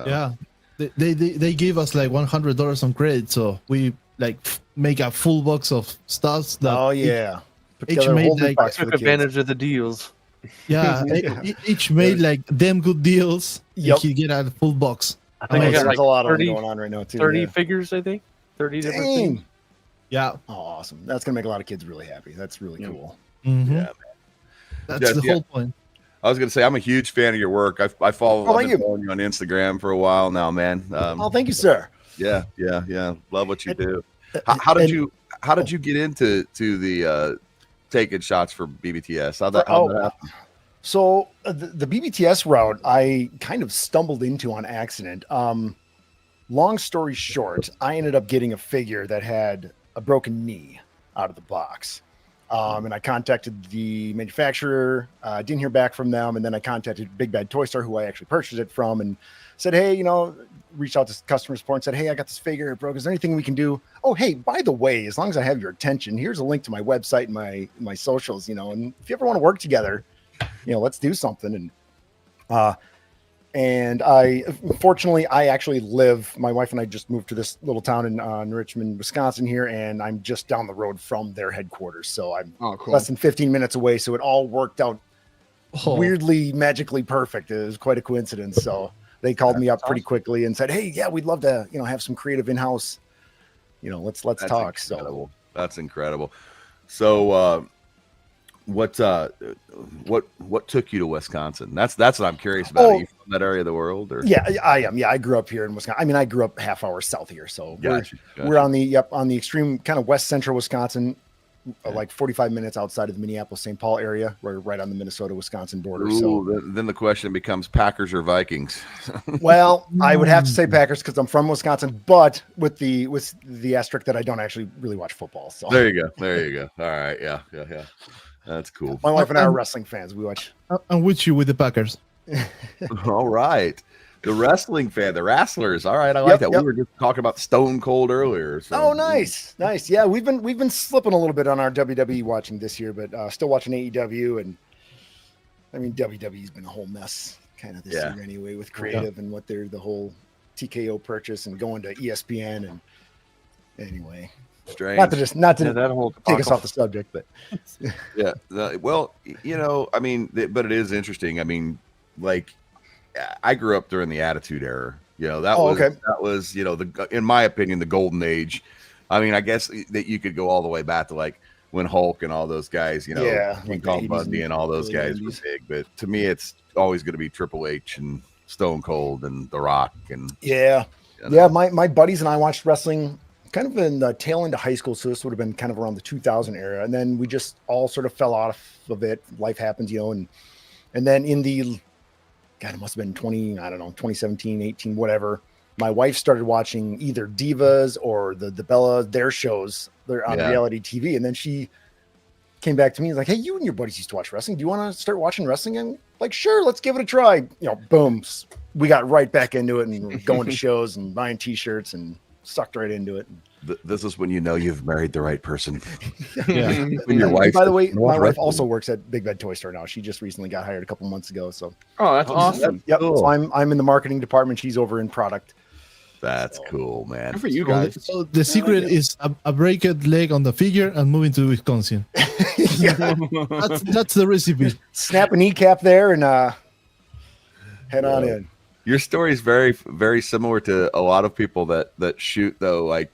Yeah. They gave us like $100 on credit, so we like make a full box of stuff that Oh yeah. Put each together a made whole big like box for Took the kids. advantage of the deals. yeah, each made like damn good deals. Yep. You get a full box. I think I got There's like a lot of 30, them going on right now too. 30 yeah. figures, I think. 30 different things. Dang. Yeah. Oh, awesome. That's gonna make a lot of kids really happy. That's really cool. Mhm. Yeah, man. That's Yes, the yeah. whole point. I was going to say I'm a huge fan of your work. I follow. Oh, I've thank been you. following you on Instagram for a while now, man. Oh, thank you, sir. Yeah. Love what you do. And- How did you get into the taking shots for BBTS? How'd that happen? So the BBTS route I kind of stumbled into on accident. Long story short, I ended up getting a figure that had a broken knee out of the box. And I contacted the manufacturer, didn't hear back from them. And then I contacted Big Bad Toy Store, who I actually purchased it from, and said, hey, reached out to customer support and said, hey, I got this figure, it broke. Is there anything we can do? Oh, hey, by the way, as long as I have your attention, here's a link to my website and my socials, and if you ever want to work together, let's do something. And fortunately, I actually my wife and I just moved to this little town in Richmond, Wisconsin here, and I'm just down the road from their headquarters. So I'm Oh, cool. less than 15 minutes away. So it all worked out weirdly, magically perfect. It was quite a coincidence. So they called me up pretty quickly and said, hey, yeah, we'd love to, have some creative in-house, let's That's talk. incredible. That's incredible. So, what took you to Wisconsin? That's what I'm curious about. Are you from that area of the world, or? Yeah, I am. Yeah, I grew up here in Wisconsin. I mean, I grew up half hour south here, so Gotcha. we're on the extreme kind of west central Wisconsin, like 45 minutes outside of the Minneapolis-St. Paul area. We're right on the Minnesota-Wisconsin border. So then the question becomes Packers or Vikings. well, I would have to say Packers because I'm from Wisconsin, but with the asterisk that I don't actually really watch football. So There you go. All right, yeah. That's cool. my wife and I are wrestling fans. We watch. I'm with you with the Packers. All right. The wrestling fan, the wrestlers. All right, I like that. Yep. We were just talking about Stone Cold earlier. So. Oh, nice. Yeah, we've been slipping a little bit on our WWE watching this year, but still watching AEW, and I mean WWE's been a whole mess kind of this year anyway with creative and what they're the whole TKO purchase and going to ESPN and anyway. Strange. Not to that whole take us off the subject, but yeah. Well, I mean, but it is interesting. I mean, like, I grew up during the Attitude Era. That was in my opinion, the golden age. I mean, I guess that you could go all the way back to like when Hulk and all those guys, King like Kong Bundy and all those guys were big. But to me, it's always going to be Triple H and Stone Cold and The Rock and My buddies and I watched wrestling kind of in the tail end of high school, so this would have been kind of around the 2000 era, and then we just all sort of fell off of it. Life happens, and then in the it must have been 2017, 18, whatever. My wife started watching either Divas or the Bella, their shows. They're on reality TV, and then she came back to me and was like, "Hey, you and your buddies used to watch wrestling. Do you want to start watching wrestling?" And like, sure, let's give it a try. Boom, we got right back into it and going to shows and buying T-shirts and sucked right into it. This is when you've married the right person. Yeah. When your wife. By the way, my wife also works at Big Bad Toy Store now. She just recently got hired a couple months ago. So that's awesome. Yep. Cool. So I'm in the marketing department. She's over in product. That's cool, man. Good for you guys. So the secret is a breaked leg on the figure and moving to Wisconsin. That's the recipe. Snap a kneecap there and head on in. Your story is very, very similar to a lot of people that shoot though, like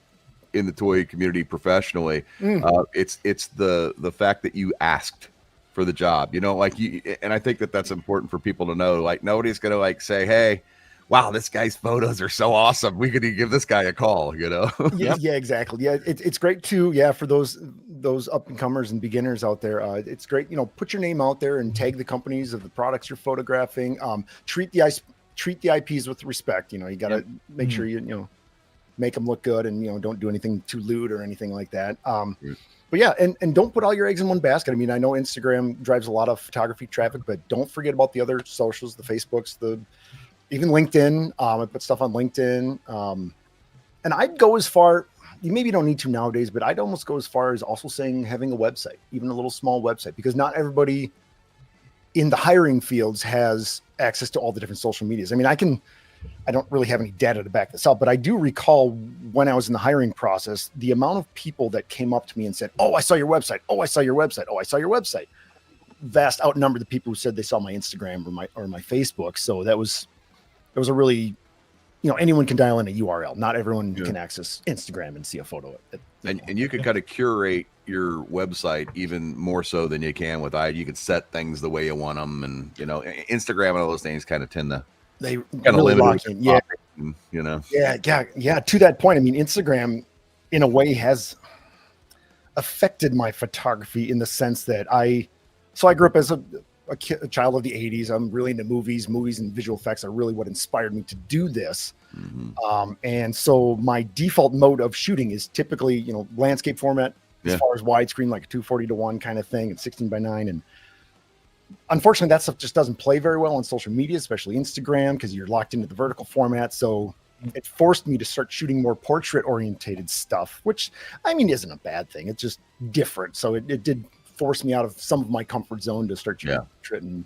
in the toy community professionally. It's the fact that you asked for the job, like and I think that's important for people to know. Like nobody's gonna like say, hey, wow, this guy's photos are so awesome. We could give this guy a call, you know? Yeah, exactly. Yeah, it's great too. Yeah, for those up and comers and beginners out there, it's great. You know, put your name out there and tag the companies of the products you're photographing. Treat the IPs with respect. You know, you got to make sure you know make them look good, and you know don't do anything too lewd or anything like that. But yeah, and don't put all your eggs in one basket. I mean, I know Instagram drives a lot of photography traffic, but don't forget about the other socials, the Facebooks, even LinkedIn. I put stuff on LinkedIn. And I'd go as far, you maybe don't need to nowadays, but I'd almost go as far as also saying having a website, even a little small website, because not everybody in the hiring fields has access to all the different social medias. I mean, I don't really have any data to back this up, but I do recall when I was in the hiring process, the amount of people that came up to me and said, "Oh, I saw your website. Oh, I saw your website. Oh, I saw your website." Vast outnumber the people who said they saw my Instagram or my Facebook. So that was a really, you know, anyone can dial in a URL. Not everyone can access Instagram and see a photo. And you could kind of curate your website even more so than you can with you could set things the way you want them, and you know, Instagram and all those things kind of tend to kind of really limit lock in. Yeah, you know. Yeah. To that point, I mean, Instagram in a way has affected my photography in the sense that I grew up as a child of the 80s. I'm really into movies and visual effects are really what inspired me to do this. And so my default mode of shooting is typically, you know, landscape format as far as widescreen, like a 240:1 kind of thing, and 16:9. And unfortunately, that stuff just doesn't play very well on social media, especially Instagram, because you're locked into the vertical format. So it forced me to start shooting more portrait orientated stuff, which I mean isn't a bad thing. It's just different. So it did force me out of some of my comfort zone to start shooting portrait. And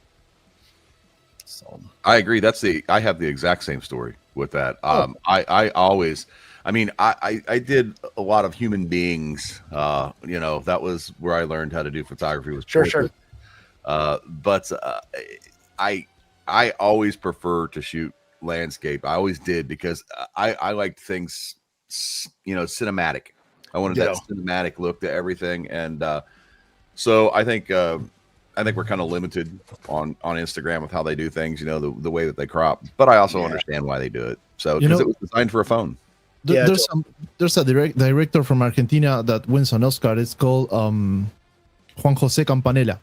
so I agree. I have the exact same story with that. I always, I mean, I did a lot of human beings. You know, that was where I learned how to do photography. Was sure. But I always prefer to shoot landscape. I always did, because I liked things, you know, cinematic. I wanted that cinematic look to everything, and so I think we're kind of limited on Instagram with how they do things. You know, the way that they crop. But I also understand why they do it. So because it was designed for a phone. There's a director from Argentina that wins an Oscar. It's called Juan Jose Campanella.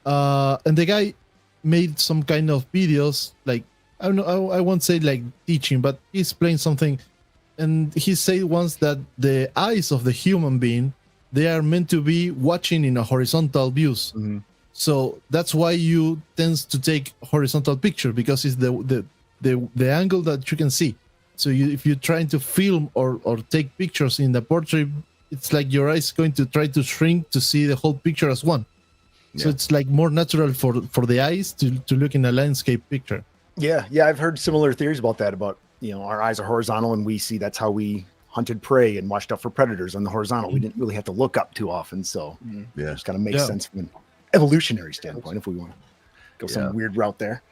And the guy made some kind of videos, like, I don't know, I won't say like teaching, but he's playing something. And he said once that the eyes of the human being, they are meant to be watching in a horizontal views. So that's why you tends to take horizontal picture, because it's the angle that you can see. So if you're trying to film or take pictures in the portrait, it's like your eyes going to try to shrink to see the whole picture as one. So it's like more natural for the eyes to look in a landscape picture. Yeah, I've heard similar theories about that. About, you know, our eyes are horizontal, and we see, that's how we hunted prey and watched out for predators on the horizontal. We didn't really have to look up too often. So it just kind of makes sense from an evolutionary standpoint, if we want to go some weird route there.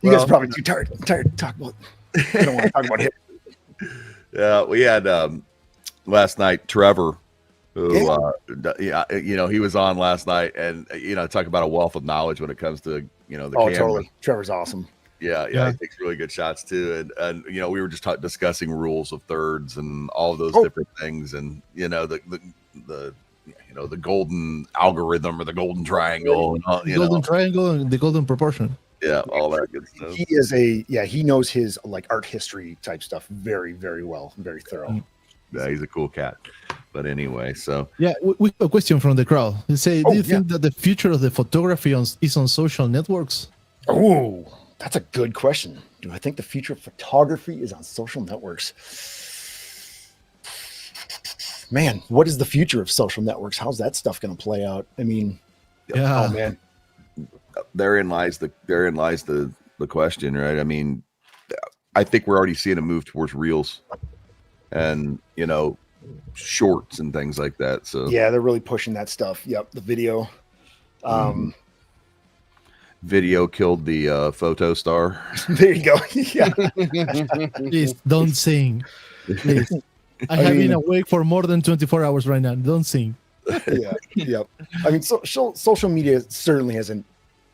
You guys are probably too tired to talk about. I don't want to talk about it. Yeah, we had last night Trevor, who you know, he was on last night, and you know, talk about a wealth of knowledge when it comes to, you know, the camera. Totally. Trevor's awesome. Yeah, he takes really good shots too, and you know, we were just discussing rules of thirds and all of those different things, and you know, the you know, the golden algorithm or the golden triangle, and all, triangle and the golden proportion. Yeah, all that good stuff. He is he knows his like art history type stuff very, very well, very thorough. Yeah, he's a cool cat. But anyway, so we have a question from the crowd. They say, do you think that the future of the photography is on social networks? Oh, that's a good question. Do I think the future of photography is on social networks? Man, what is the future of social networks? How's that stuff going to play out? I mean, oh man, therein lies the question, right? I mean, I think we're already seeing a move towards reels and, you know, shorts and things like that. So yeah, they're really pushing that stuff. Yep, the video. Video killed the photo star. There you go. Yeah. Please don't sing. Please. I have been awake for more than 24 hours right now. Don't sing. Yep. I mean, social media certainly has an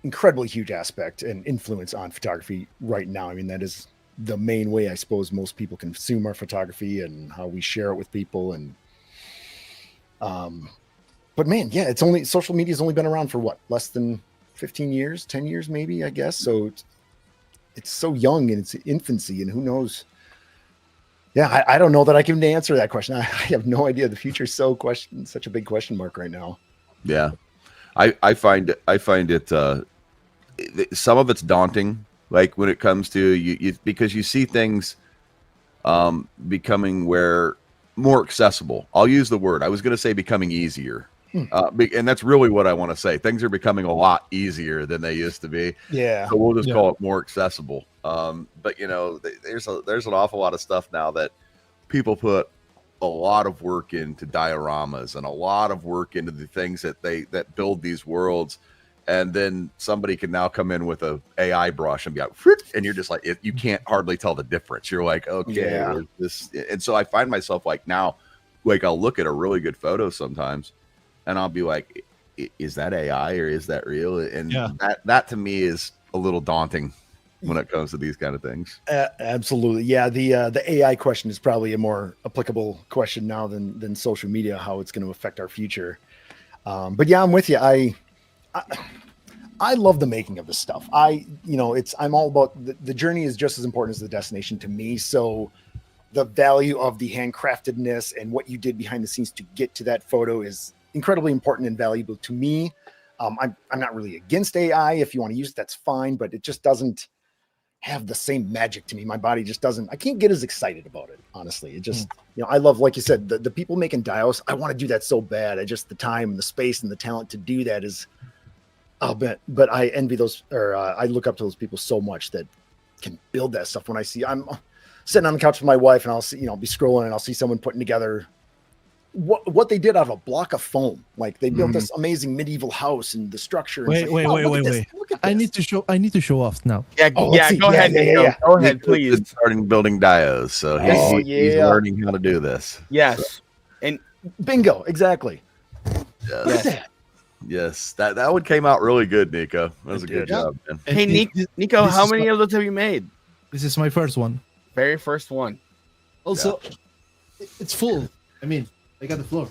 incredibly huge aspect and influence on photography right now. I mean, that is the main way I suppose most people consume our photography and how we share it with people. And but man, yeah, social media's only been around for what, less than 15 years, 10 years maybe, I guess. So it's so young in its infancy, and who knows. Yeah, I don't know that I can answer that question. I have no idea. The future is such a big question mark right now. Yeah, I find it some of it's daunting. Like when it comes to you because you see things becoming more accessible. I'll use the word. I was going to say becoming easier. And that's really what I want to say. Things are becoming a lot easier than they used to be. Yeah. So we'll just call it more accessible. But you know, there's an awful lot of stuff now that people put a lot of work into dioramas and a lot of work into the things that build these worlds. And then somebody can now come in with a AI brush and be like, and you're just like, you can't hardly tell the difference. You're like, okay, this. And so I find myself like now, like I'll look at a really good photo sometimes and I'll be like, is that AI or is that real? And that to me is a little daunting when it comes to these kind of things. Absolutely. Yeah. The AI question is probably a more applicable question now than social media, how it's going to affect our future. But yeah, I'm with you. I love the making of this stuff. I'm all about the journey is just as important as the destination to me. So the value of the handcraftedness and what you did behind the scenes to get to that photo is incredibly important and valuable to me. I'm not really against AI. If you want to use it, that's fine, but it just doesn't have the same magic to me. My body just doesn't, I can't get as excited about it. Honestly, it just, I love, like you said, the people making dios. I want to do that so bad. The time and the space and the talent to do that is, but I envy those, or I look up to those people so much that can build that stuff. When I'm sitting on the couch with my wife and I'll see, be scrolling and I'll see someone putting together what they did out of a block of foam. Like they built this amazing medieval house and the structure. Wait. I need to show off now. Yeah, go ahead. Yeah. Go ahead, please. Starting building dios. So he's learning how to do this. Yes. And bingo. Exactly. Yes. Look at that. Yes, that one came out really good, Nico. That was a good job, man. Hey, Nico, how many of those have you made? This is my first one. Very first one. Also, it's full. I mean, I got the floor.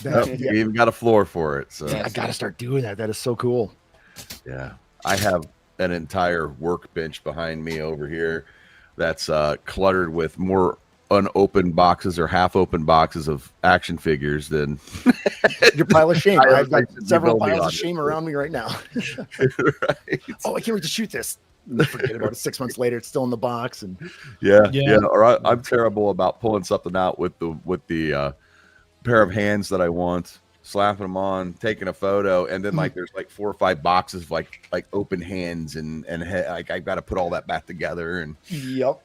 You even got a floor for it. So I got to start doing that. That is so cool. Yeah, I have an entire workbench behind me over here that's cluttered with more unopened boxes or half open boxes of action figures than your pile of shame. I've got several piles of shame around me right now. Right. Oh, I can't wait to shoot this. Forget about it. 6 months later, it's still in the box. And yeah. Or I'm terrible about pulling something out with the pair of hands that I want, slapping them on, taking a photo, and then like there's like 4 or 5 boxes of like open hands and like I've got to put all that back together. And Yep.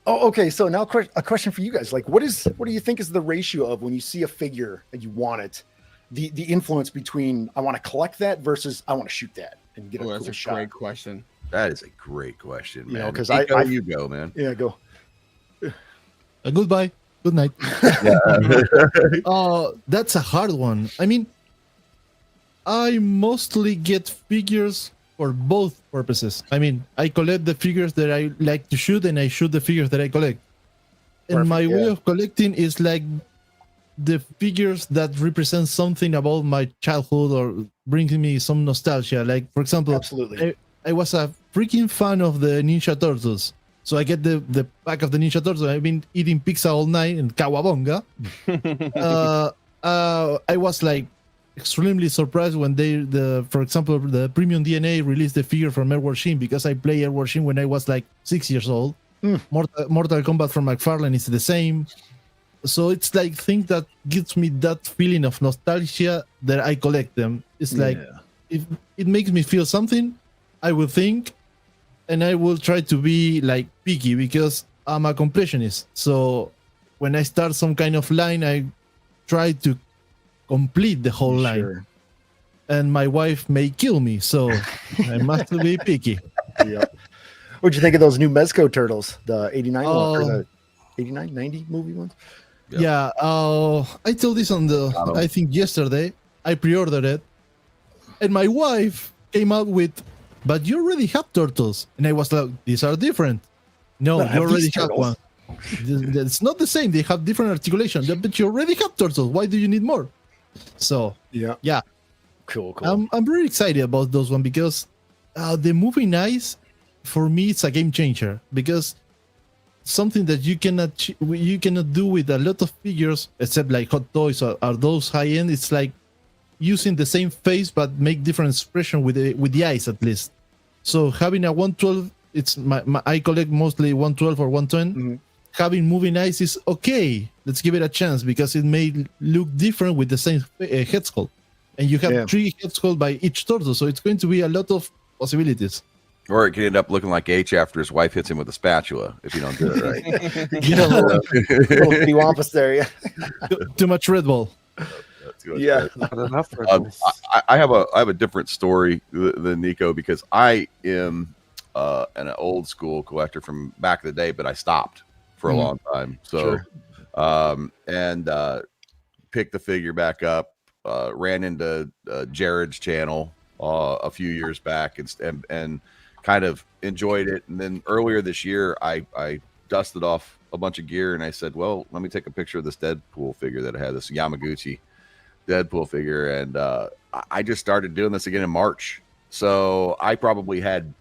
Oh, okay. So now a question for you guys. Like, what do you think is the ratio of when you see a figure and you want it, the influence between I want to collect that versus I want to shoot that and get a cool that's shot? Great question. that is a great question, man. Because you go, man. Yeah, go. Goodbye. Good night. Yeah. That's a hard one. I mean, I mostly get figures for both purposes. I mean, I collect the figures that I like to shoot, and I shoot the figures that I collect. And my way of collecting is like the figures that represent something about my childhood or bringing me some nostalgia. Like, for example, absolutely, I was a freaking fan of the Ninja Turtles. So I get the pack of the Ninja Turtles. I've been eating pizza all night in Kawabonga. I was like extremely surprised when for example, the Premium DNA released the figure from Edward Sheen, because I played Edward Sheen when I was like 6 years old. Mortal Kombat from McFarlane is the same. So it's like things that gives me that feeling of nostalgia that I collect them. It's like, if it makes me feel something, I will think, and I will try to be like picky because I'm a completionist. So when I start some kind of line, I try to complete the whole line. And my wife may kill me, so I must be picky. Yep. What'd you think of those new Mezco turtles, the 89 one, or the 89, 90 movie ones? Yep. Yeah, I told this on I think yesterday. I pre-ordered it, and my wife came out with, "But you already have turtles," and I was like, "These are different." No, But I you have already these have turtles. one. It's not the same. They have different articulation, but you already have turtles. Why do you need more? So yeah, cool. I'm really excited about those one because the moving eyes for me it's a game changer because something that you cannot do with a lot of figures except like Hot Toys or those high end. It's like using the same face but make different expression with the eyes at least. So having a 112, it's I collect mostly 112 or 110. Mm-hmm. Having moving eyes is okay. Let's give it a chance because it may look different with the same head sculpt, and you have 3 head sculpt by each torso, so it's going to be a lot of possibilities. Or it could end up looking like H after his wife hits him with a spatula if you don't do it right. Get a little Wampus there, yeah. Too much Red Bull. Yeah, not enough. I have a different story than Nico because I am an old school collector from back in the day, but I stopped for a long time. So, and picked the figure back up. Ran into Jared's channel a few years back and kind of enjoyed it. And then earlier this year, I dusted off a bunch of gear and I said, well, let me take a picture of this Deadpool figure that I had, this Yamaguchi Deadpool figure. And I just started doing this again in March. So I probably had,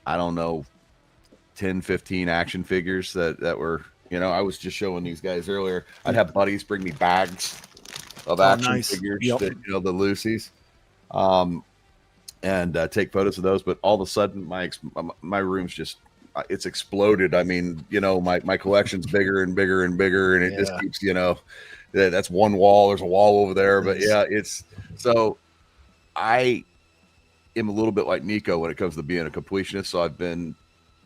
I don't know, 10, 15 action figures that were, I was just showing these guys earlier. I'd have buddies bring me bags of action figures, that, the Lucy's. And take photos of those, but all of a sudden my room's just it's exploded. I mean, my collection's bigger and bigger and bigger, and it just keeps, that's one wall. There's a wall over there, but it's so I am a little bit like Nico when it comes to being a completionist. So I've been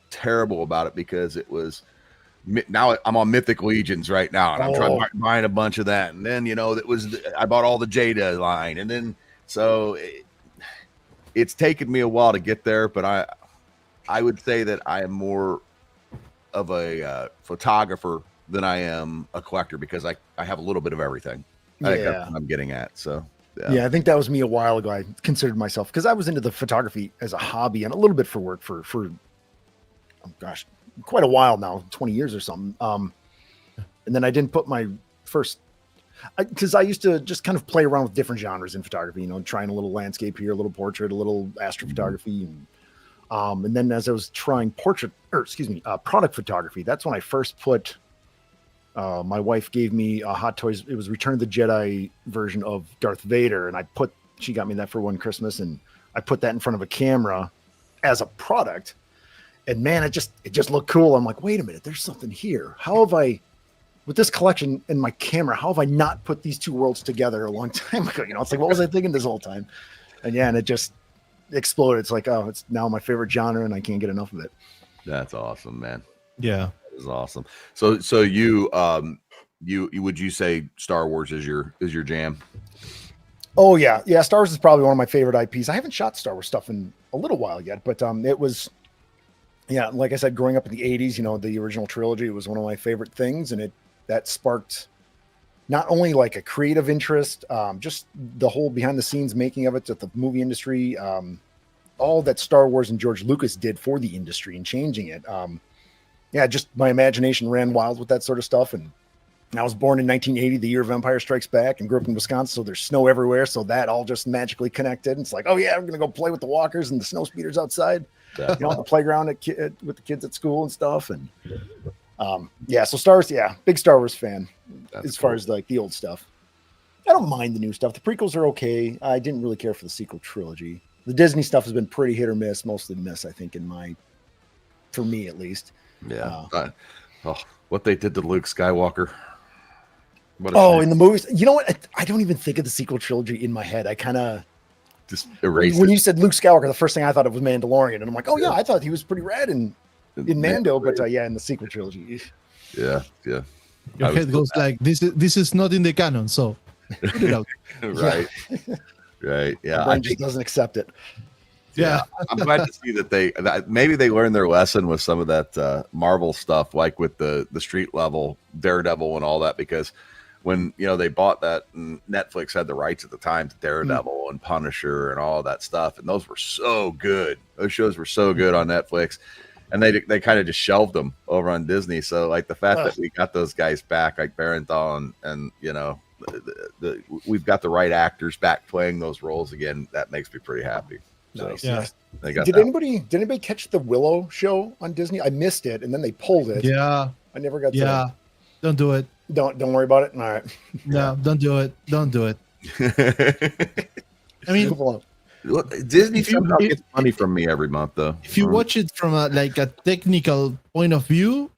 terrible about it because it was now I'm on Mythic Legions right now, and I'm trying buying a bunch of that, and then I bought all the Jada line, and then so. It's taken me a while to get there, but I would say that I am more of a photographer than I am a collector because I have a little bit of everything. I think that's what I'm getting at. So yeah, I think that was me a while ago. I considered myself because I was into the photography as a hobby and a little bit for work for quite a while now, 20 years or something. And then I didn't put my first. Because I used to just kind of play around with different genres in photography, trying a little landscape here, a little portrait, a little astrophotography. And then as I was trying product photography, that's when I first put, my wife gave me Hot Toys. It was Return of the Jedi version of Darth Vader. And she got me that for one Christmas. And I put that in front of a camera as a product. And man, it just looked cool. I'm like, wait a minute, there's something here. How have I... With this collection and my camera, how have I not put these two worlds together a long time ago? It's like, what was I thinking this whole time? And it just exploded. It's like, it's now my favorite genre and I can't get enough of it. That's awesome, man. Yeah. That is awesome. So you would you say Star Wars is your jam? Oh yeah. Yeah. Star Wars is probably one of my favorite IPs. I haven't shot Star Wars stuff in a little while yet, but it was, like I said, growing up in the 80s, the original trilogy was one of my favorite things. And that sparked not only like a creative interest, just the whole behind the scenes making of it at the movie industry, all that Star Wars and George Lucas did for the industry and changing it. Just my imagination ran wild with that sort of stuff. And I was born in 1980, the year of Empire Strikes Back, and grew up in Wisconsin. So there's snow everywhere. So that all just magically connected. And it's like, oh yeah, I'm going to go play with the walkers and the snow speeders outside, on the playground with the kids at school and stuff. And so Star Wars, big Star Wars fan. That's as far as like the old stuff. I don't mind the new stuff. The prequels are okay. I didn't really care for the sequel trilogy. The Disney stuff has been pretty hit or miss, mostly miss, I think, for me at least. Yeah. What they did to Luke Skywalker. In the movies, you know what? I don't even think of the sequel trilogy in my head. I kind of just erased when it. You said Luke Skywalker, the first thing I thought of was Mandalorian, and I'm like, oh yeah, I thought he was pretty rad in Mando, but in the sequel trilogy. Yeah. Your head goes like this is not in the canon, so put it out. Right. Right. Yeah. My brain just doesn't accept it. Yeah. I'm glad to see that maybe they learned their lesson with some of that Marvel stuff, like with the street level Daredevil and all that, because when they bought that, and Netflix had the rights at the time to Daredevil and Punisher and all that stuff, and those were so good. Those shows were so good on Netflix. and they kind of just shelved them over on Disney. So like the fact that we got those guys back, like Barenthal and you know, we've got the right actors back playing those roles again. That makes me pretty happy. Nice. So, Yeah. Did anybody catch the Willow show on Disney? I missed it, and then they pulled it. Yeah. I never got. Yeah. Don't do it. Don't worry about it. All right. No, don't do it. Don't do it. I mean, Disney somehow gets money from me every month, though. If you watch it from a technical point of view,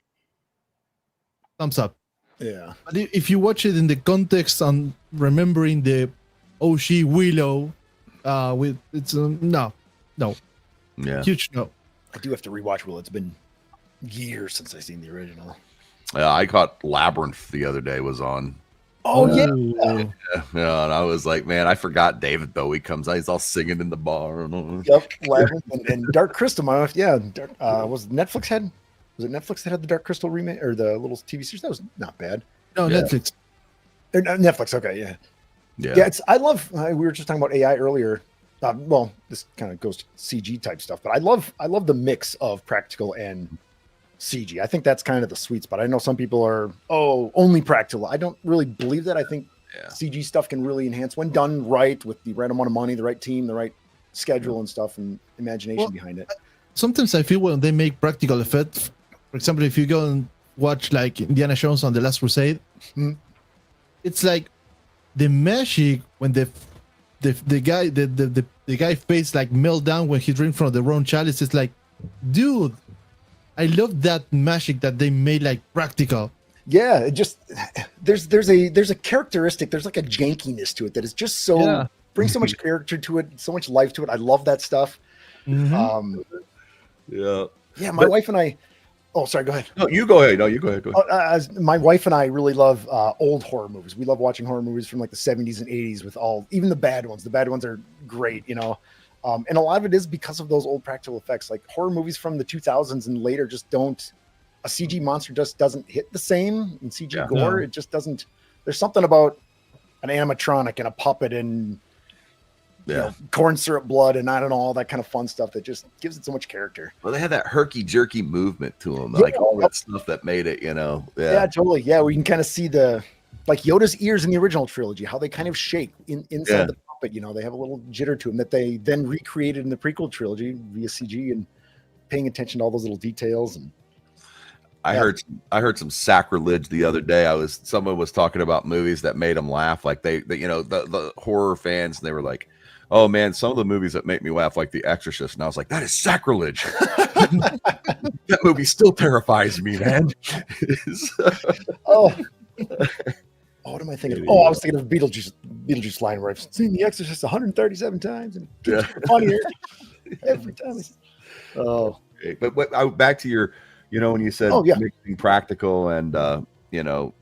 thumbs up. Yeah. But if you watch it in the context on remembering the OG Willow, with it's no, yeah, huge no. I do have to rewatch Willow. It's been years since I've seen the original. I caught Labyrinth the other day. Was on. Oh yeah. And I was like, man, I forgot David Bowie comes out. He's all singing in the bar. Yep, Labyrinth and Dark Crystal. Was Netflix had? Was it Netflix that had the Dark Crystal remake or the little TV series? That was not bad. No, Yeah. Netflix. Netflix. Okay, yeah. Yeah. I love. We were just talking about AI earlier. Well, this kind of goes to CG type stuff, but I love the mix of practical and CG. I think that's kind of the sweet spot. I know some people are only practical. I don't really believe that. I think CG stuff can really enhance when done right with the right amount of money, the right team, the right schedule and stuff, and imagination behind it. Sometimes I feel when they make practical effects, for example, if you go and watch like Indiana Jones on the Last Crusade, it's like the magic when the guy face like melt down when he drinks from the wrong chalice. It's like, dude, I love that magic that they made like practical. Yeah, it just there's a characteristic, there's like a jankiness to it that is just so brings so much character to it, so much life to it. I love that stuff. Yeah, my wife and I. Oh, sorry. Go ahead. No, you go ahead. No, you go ahead. My wife and I really love old horror movies. We love watching horror movies from like the 70s and 80s with even the bad ones. The bad ones are great, you know. And a lot of it is because of those old practical effects. Like horror movies from the 2000s and later just don't. A CG monster just doesn't hit the same in CG gore. It just doesn't. There's something about an animatronic and a puppet and you know, corn syrup blood and I don't know, all that kind of fun stuff that just gives it so much character. Well, they had that herky jerky movement to them, like all that stuff that made it, you know. Yeah, totally. Yeah, we can kind of see like Yoda's ears in the original trilogy, how they kind of shake inside the puppet. You know, they have a little jitter to them that they then recreated in the prequel trilogy via CG and paying attention to all those little details. And I heard some sacrilege the other day. Someone was talking about movies that made them laugh, like they you know, the horror fans, and they were like, oh man, some of the movies that make me laugh, like The Exorcist. And I was like, that is sacrilege. That movie still terrifies me, man. What am I thinking of? I was thinking of Beetlejuice line where I've seen The Exorcist 137 times and it's funnier every time. Okay. But back to your, you know, when you said mixing practical and you know,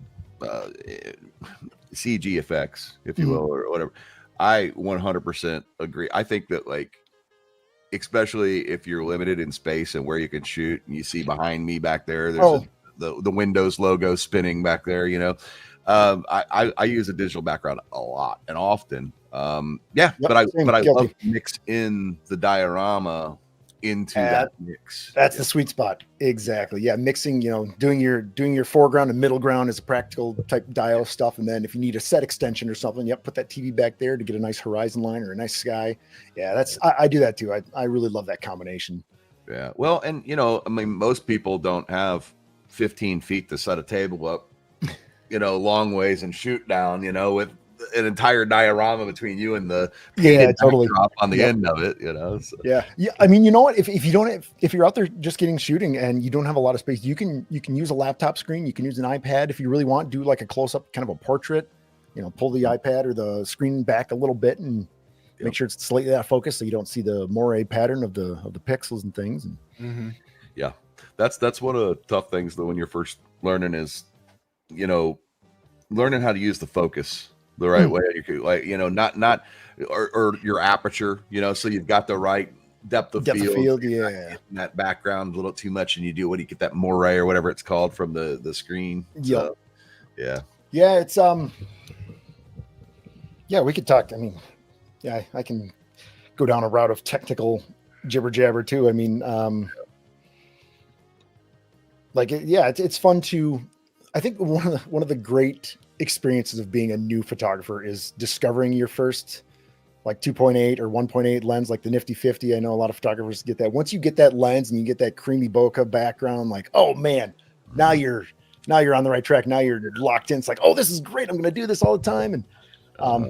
CG effects, if you will, or whatever. I 100% agree. I think that, like, especially if you're limited in space and where you can shoot, and you see behind me back there, there's the Windows logo spinning back there. You know, I use a digital background a lot and often. But I love to mix in the diorama into that mix. That's the sweet spot. Exactly. Yeah, mixing, you know, doing your foreground and middle ground is a practical type dio stuff, and then if you need a set extension or something, put that TV back there to get a nice horizon line or a nice sky. Yeah, I do that too. I really love that combination. Yeah. Well, and you know, I mean, most people don't have 15 feet to set a table up, you know, long ways and shoot down, you know, with an entire diorama between you and the totally drop on the end of it, you know. So. Yeah. I mean, you know what? If you're out there just getting shooting and you don't have a lot of space, you can use a laptop screen. You can use an iPad if you really want. Do like a close up, kind of a portrait. You know, pull the iPad or the screen back a little bit and make sure it's slightly out of focus so you don't see the moire pattern of the pixels and things. And yeah, that's one of the tough things though when you're first learning is, you know, learning how to use the focus the right way. You could, like, you know, not or your aperture, you know, so you've got the right depth of field. Yeah, that background a little too much, and you do that moire or whatever it's called from the screen. So, yeah. It's we could talk. I mean, I can go down a route of technical jibber jabber too. I mean, it's fun to. I think one of the great experiences of being a new photographer is discovering your first like 2.8 or 1.8 lens, like the Nifty 50. I know a lot of photographers get that. Once you get that lens and you get that creamy bokeh background, like, oh man, now you're on the right track. Now you're locked in. It's like, oh, this is great. I'm going to do this all the time. And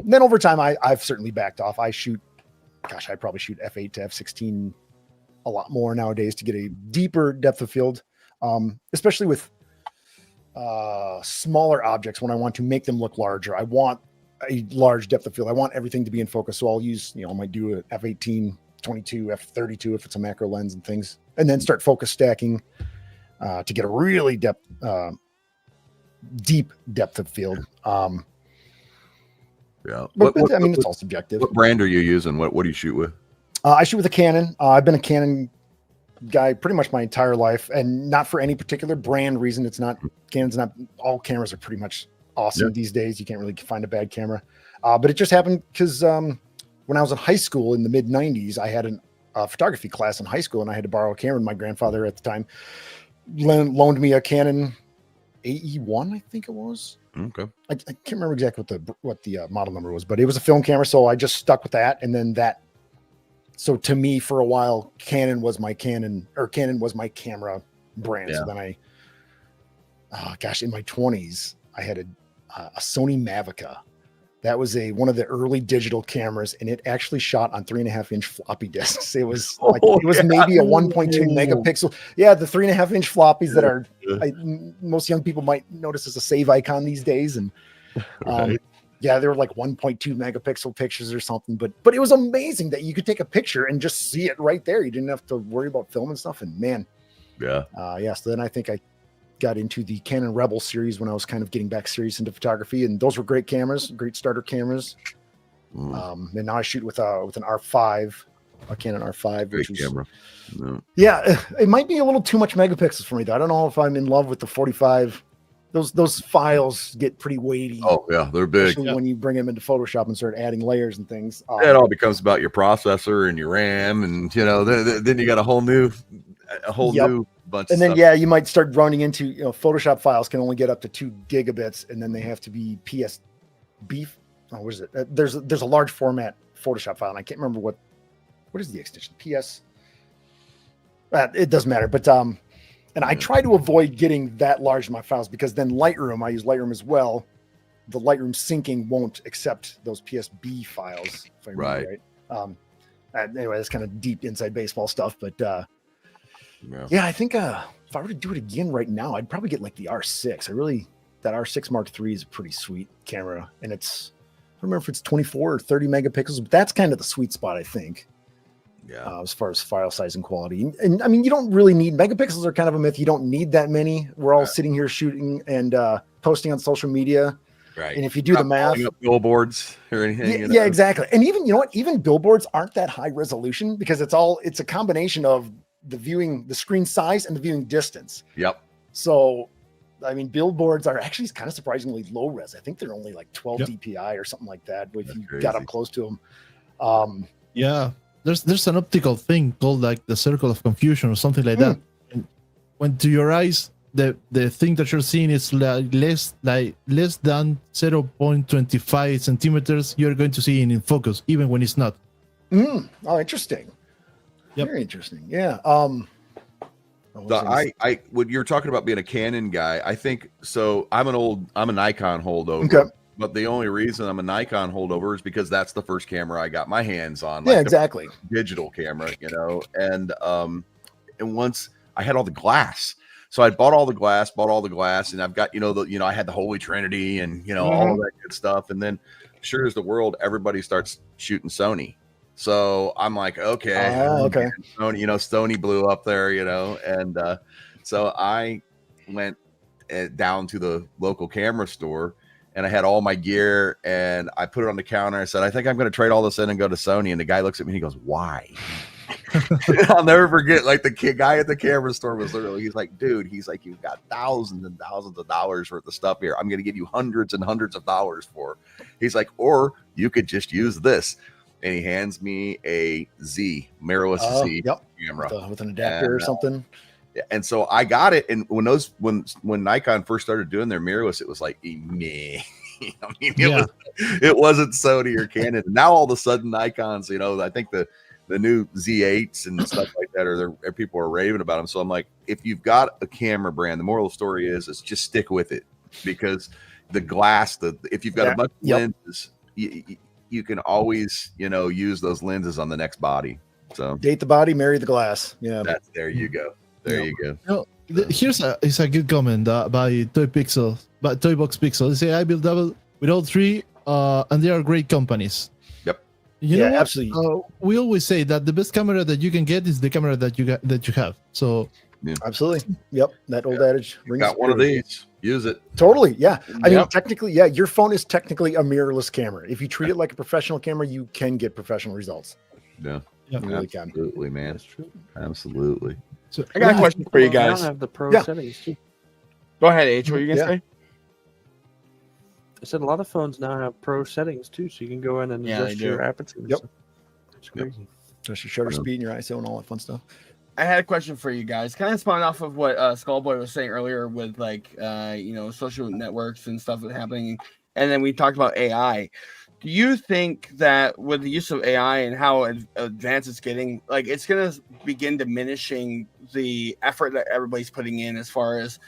then over time, I've certainly backed off. I probably shoot f8 to f16 a lot more nowadays to get a deeper depth of field, especially with smaller objects. When I want to make them look larger, I want a large depth of field. I want everything to be in focus. So I'll use, I might do a f18, 22, f32 if it's a macro lens and things, and then start focus stacking to get a really deep depth of field. Yeah, but it's all subjective. What brand are you using? What do you shoot with? I shoot with a Canon. I've been a Canon guy pretty much my entire life, and not for any particular brand reason. Canon's not, all cameras are pretty much awesome these days. You can't really find a bad camera. But it just happened because when I was in high school in the mid 90s, I had a photography class in high school, and I had to borrow a camera. My grandfather at the time loaned me a Canon AE1, I think it was. Okay. I can't remember exactly what the model number was, but it was a film camera. So I just stuck with that. And then so to me, for a while, Canon was my camera brand. Yeah. So then in my 20s, I had a Sony Mavica. That was one of the early digital cameras, and it actually shot on 3.5-inch floppy disks. It was maybe a 1.2 megapixel. Yeah, the 3.5-inch floppies that are most young people might notice as a save icon these days, and they were like 1.2 megapixel pictures or something. But it was amazing that you could take a picture and just see it right there. You didn't have to worry about film and stuff. And man, so then I think I got into the Canon Rebel series when I was kind of getting back serious into photography, and those were great cameras, great starter cameras. And now I shoot with an R5, a Canon R5, great which camera. It might be a little too much megapixels for me though. I don't know if I'm in love with the 45. Those files get pretty weighty. Oh yeah, they're big when you bring them into Photoshop and start adding layers and things. It all becomes about your processor and your RAM, and then you got a whole new bunch. And then stuff. you might start running into Photoshop files can only get up to 2 gigabits, and then they have to be PSB. Oh, what is it? There's a large format Photoshop file, and I can't remember what is the extension. PS. It doesn't matter, but and I try to avoid getting that large in my files, because then Lightroom, I use Lightroom as well. The Lightroom syncing won't accept those PSB files, if I remember right. Anyway, that's kind of deep inside baseball stuff, but I think if I were to do it again right now, I'd probably get like the R6. That R6 Mark III is a pretty sweet camera, and I don't remember if it's 24 or 30 megapixels, but that's kind of the sweet spot, I think. Yeah. As far as file size and quality. And I mean, you don't really need megapixels are kind of a myth. You don't need that many. We're all sitting here shooting and posting on social media. Right. And if you do the math, billboards or anything. Yeah, exactly. And even billboards aren't that high resolution, because it's a combination of the screen size and the viewing distance. Yep. So, I mean, billboards are actually kind of surprisingly low res. I think they're only like 12 DPI or something like that. If you got up close to them. There's an optical thing called like the circle of confusion or something like that. And when to your eyes, the thing that you're seeing is less than 0.25 centimeters, you're going to see it in focus, even when it's not. Oh, interesting. Very interesting. Yeah. When you're talking about being a Canon guy, I think so. I'm a Nikon holdover. Okay. But the only reason I'm a Nikon holdover is because that's the first camera I got my hands on. Like exactly. Digital camera, and once I had all the glass, so I bought all the glass, and I've got I had the Holy Trinity and all of that good stuff, and then sure as the world, everybody starts shooting Sony. So I'm like, okay. Sony, Sony blew up there, and so I went down to the local camera store. And I had all my gear, and I put it on the counter. I said, I think I'm going to trade all this in and go to Sony. And the guy looks at me and he goes, why? I'll never forget, like the guy at the camera store was literally, he's like, dude, you've got thousands and thousands of dollars worth of stuff here. I'm going to give you hundreds and hundreds of dollars for. He's like, or you could just use this. And he hands me a mirrorless Z camera with an adapter or something. And so I got it. And when Nikon first started doing their mirrorless, it was like, meh. I mean, it wasn't Sony or Canon. Now all of a sudden Nikon's, I think the new Z8s and stuff like that people are raving about them. So I'm like, if you've got a camera brand, the moral of the story is just stick with it, because the glass, if you've got a bunch of lenses, you can always, use those lenses on the next body. So date the body, marry the glass. Yeah. There you go. There you go. Here's a good comment by Toy Box Pixel. They say I build double with all three, and they are great companies. Yep. You know what? Absolutely. We always say that the best camera that you can get is the camera that you have. So absolutely. Yep. That old adage. Got one of these. Use it. Totally. Yeah. I mean, technically, your phone is technically a mirrorless camera. If you treat it like a professional camera, you can get professional results. Yeah. You really can. Absolutely, man. That's true. Absolutely. So I got a question for you guys. I have the pro settings too. Go ahead, H. What are you gonna say? I said a lot of phones now have pro settings too, so you can go in and adjust your aperture. Yep. It's crazy. Adjust your shutter speed and your ISO and all that fun stuff. I had a question for you guys. Kind of spawned off of what Skullboy was saying earlier with social networks and stuff that's happening, and then we talked about AI. Do you think that with the use of AI and how advanced it's getting, like it's going to begin diminishing the effort that everybody's putting in as far as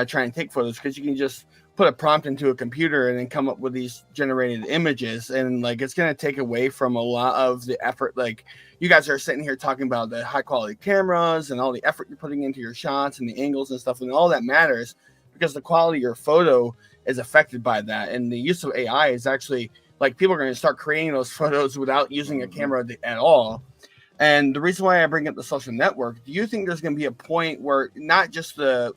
trying to take photos? Because you can just put a prompt into a computer and then come up with these generated images, and like it's going to take away from a lot of the effort. Like you guys are sitting here talking about the high quality cameras and all the effort you're putting into your shots and the angles and stuff, and all that matters because the quality of your photo is affected by that. And the use of AI is actually, like, people are going to start creating those photos without using a camera at all. And the reason why I bring up the social network, do you think there's going to be a point where not just the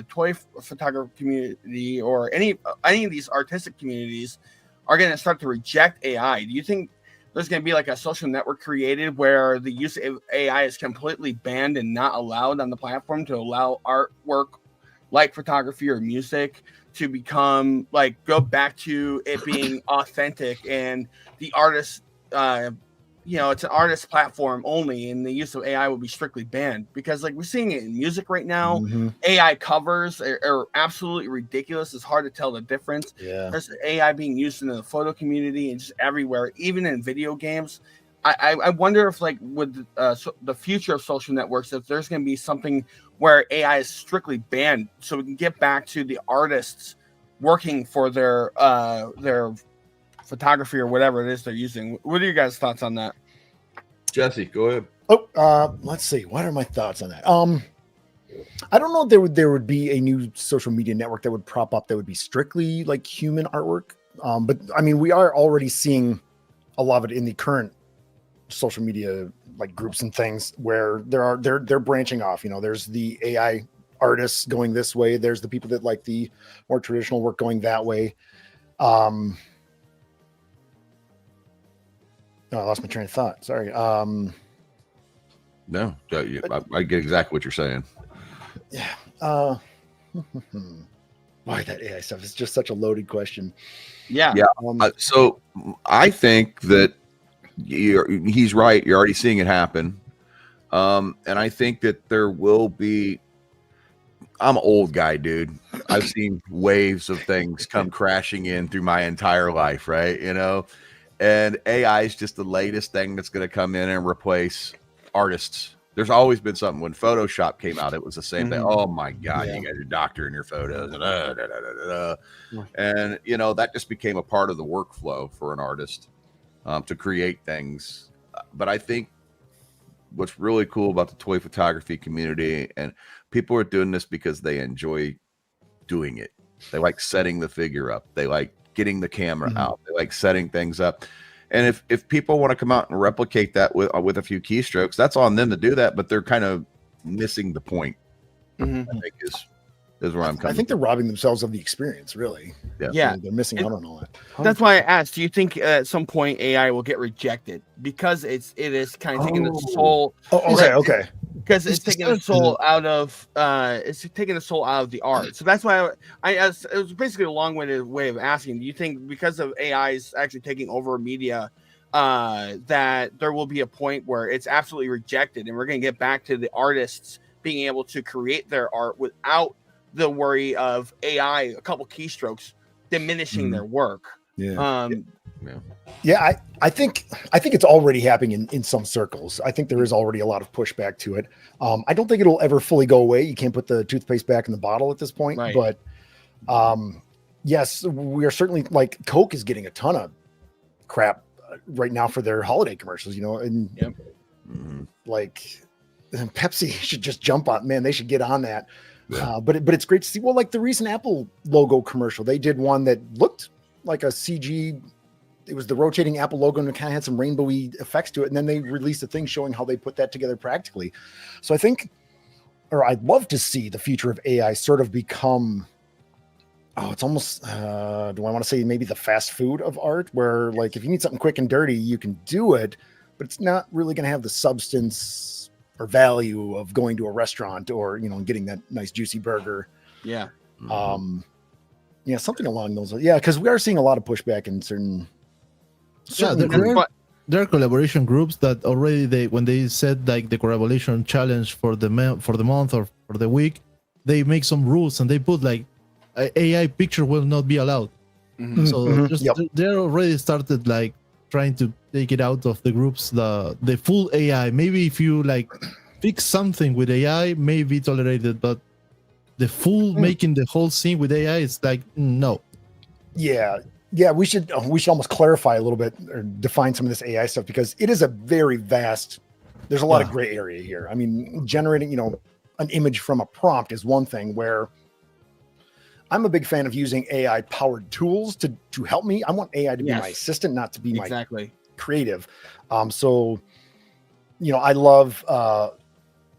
toy photography community or any of these artistic communities are going to start to reject AI? Do you think there's going to be like a social network created where the use of AI is completely banned and not allowed on the platform to allow artwork like photography or music to become like go back to it being authentic and the artist it's an artist platform only, and the use of AI will be strictly banned? Because like we're seeing it in music right now. AI covers are absolutely ridiculous. It's hard to tell the difference. There's AI being used in the photo community and just everywhere, even in video games. I wonder if like with the future of social networks, if there's going to be something where AI is strictly banned, so we can get back to the artists working for their photography or whatever it is they're using. What are your guys' thoughts on that? Jesse, go ahead. Let's see. What are my thoughts on that? I don't know if there would be a new social media network that would prop up that would be strictly like human artwork. But I mean, we are already seeing a lot of it in the current social media like groups and things where they're branching off. There's the AI artists going this way. There's the people that like the more traditional work going that way. I lost my train of thought. Sorry. No, I get exactly what you're saying. Yeah. Why that AI stuff is just such a loaded question. Yeah. So I think that he's right. You're already seeing it happen. And I think that there will be. I'm an old guy, dude. I've seen waves of things come crashing in through my entire life, right? And AI is just the latest thing that's going to come in and replace artists. There's always been something. When Photoshop came out, it was the same thing. Oh my God, you got your doctor in your photos. And, that just became a part of the workflow for an artist to create things. But I think what's really cool about the toy photography community, and people are doing this because they enjoy doing it. They like setting the figure up. They like getting the camera out. They like setting things up. And if people want to come out and replicate that with a few keystrokes, that's on them to do that, but they're kind of missing the point. I think is where I'm coming. I think they're robbing themselves of the experience, really. Yeah. They're missing out on all that. That's why I asked, do you think at some point AI will get rejected because it is kind of taking the soul? Okay. Because it's taking the soul out of the art. So that's why it was basically a long-winded way of asking. Do you think because of AI is actually taking over media, that there will be a point where it's absolutely rejected, and we're going to get back to the artists being able to create their art without the worry of AI, a couple keystrokes diminishing their work. I think it's already happening in some circles. I think there is already a lot of pushback to it. I don't think it'll ever fully go away. You can't put the toothpaste back in the bottle at this point, Right. but yes, we are certainly, like, Coke is getting a ton of crap right now for their holiday commercials, you know, and like Pepsi should just jump on, man, they should get on that. But it's great to see. Well, like the recent Apple logo commercial, they did one that looked like a CG. It was the rotating Apple logo and it kind of had some rainbowy effects to it. And then they released a thing showing how they put that together practically. So I think, or I'd love to see the future of AI sort of become, it's almost, do I want to say maybe the fast food of art, where like if you need something quick and dirty, you can do it, but it's not really going to have the substance or value of going to a restaurant or, you know, getting that nice juicy burger. Yeah. Yeah, something along those lines. Yeah, because we are seeing a lot of pushback in certain. There are collaboration groups that already when they set like the collaboration challenge for the month or for the week, they make some rules and they put like AI picture will not be allowed. So they're already started like trying to take it out of the groups, the full AI. Maybe if you like fix something with AI, may be tolerated, but the full making the whole scene with AI is like no. Yeah, we should almost clarify a little bit or define some of this AI stuff, because it is a very vast. There's a lot of gray area here. I mean, generating, you know, an image from a prompt is one thing, where I'm a big fan of using AI powered tools to help me. I want AI to be my assistant, not to be my creative. So, you know, I love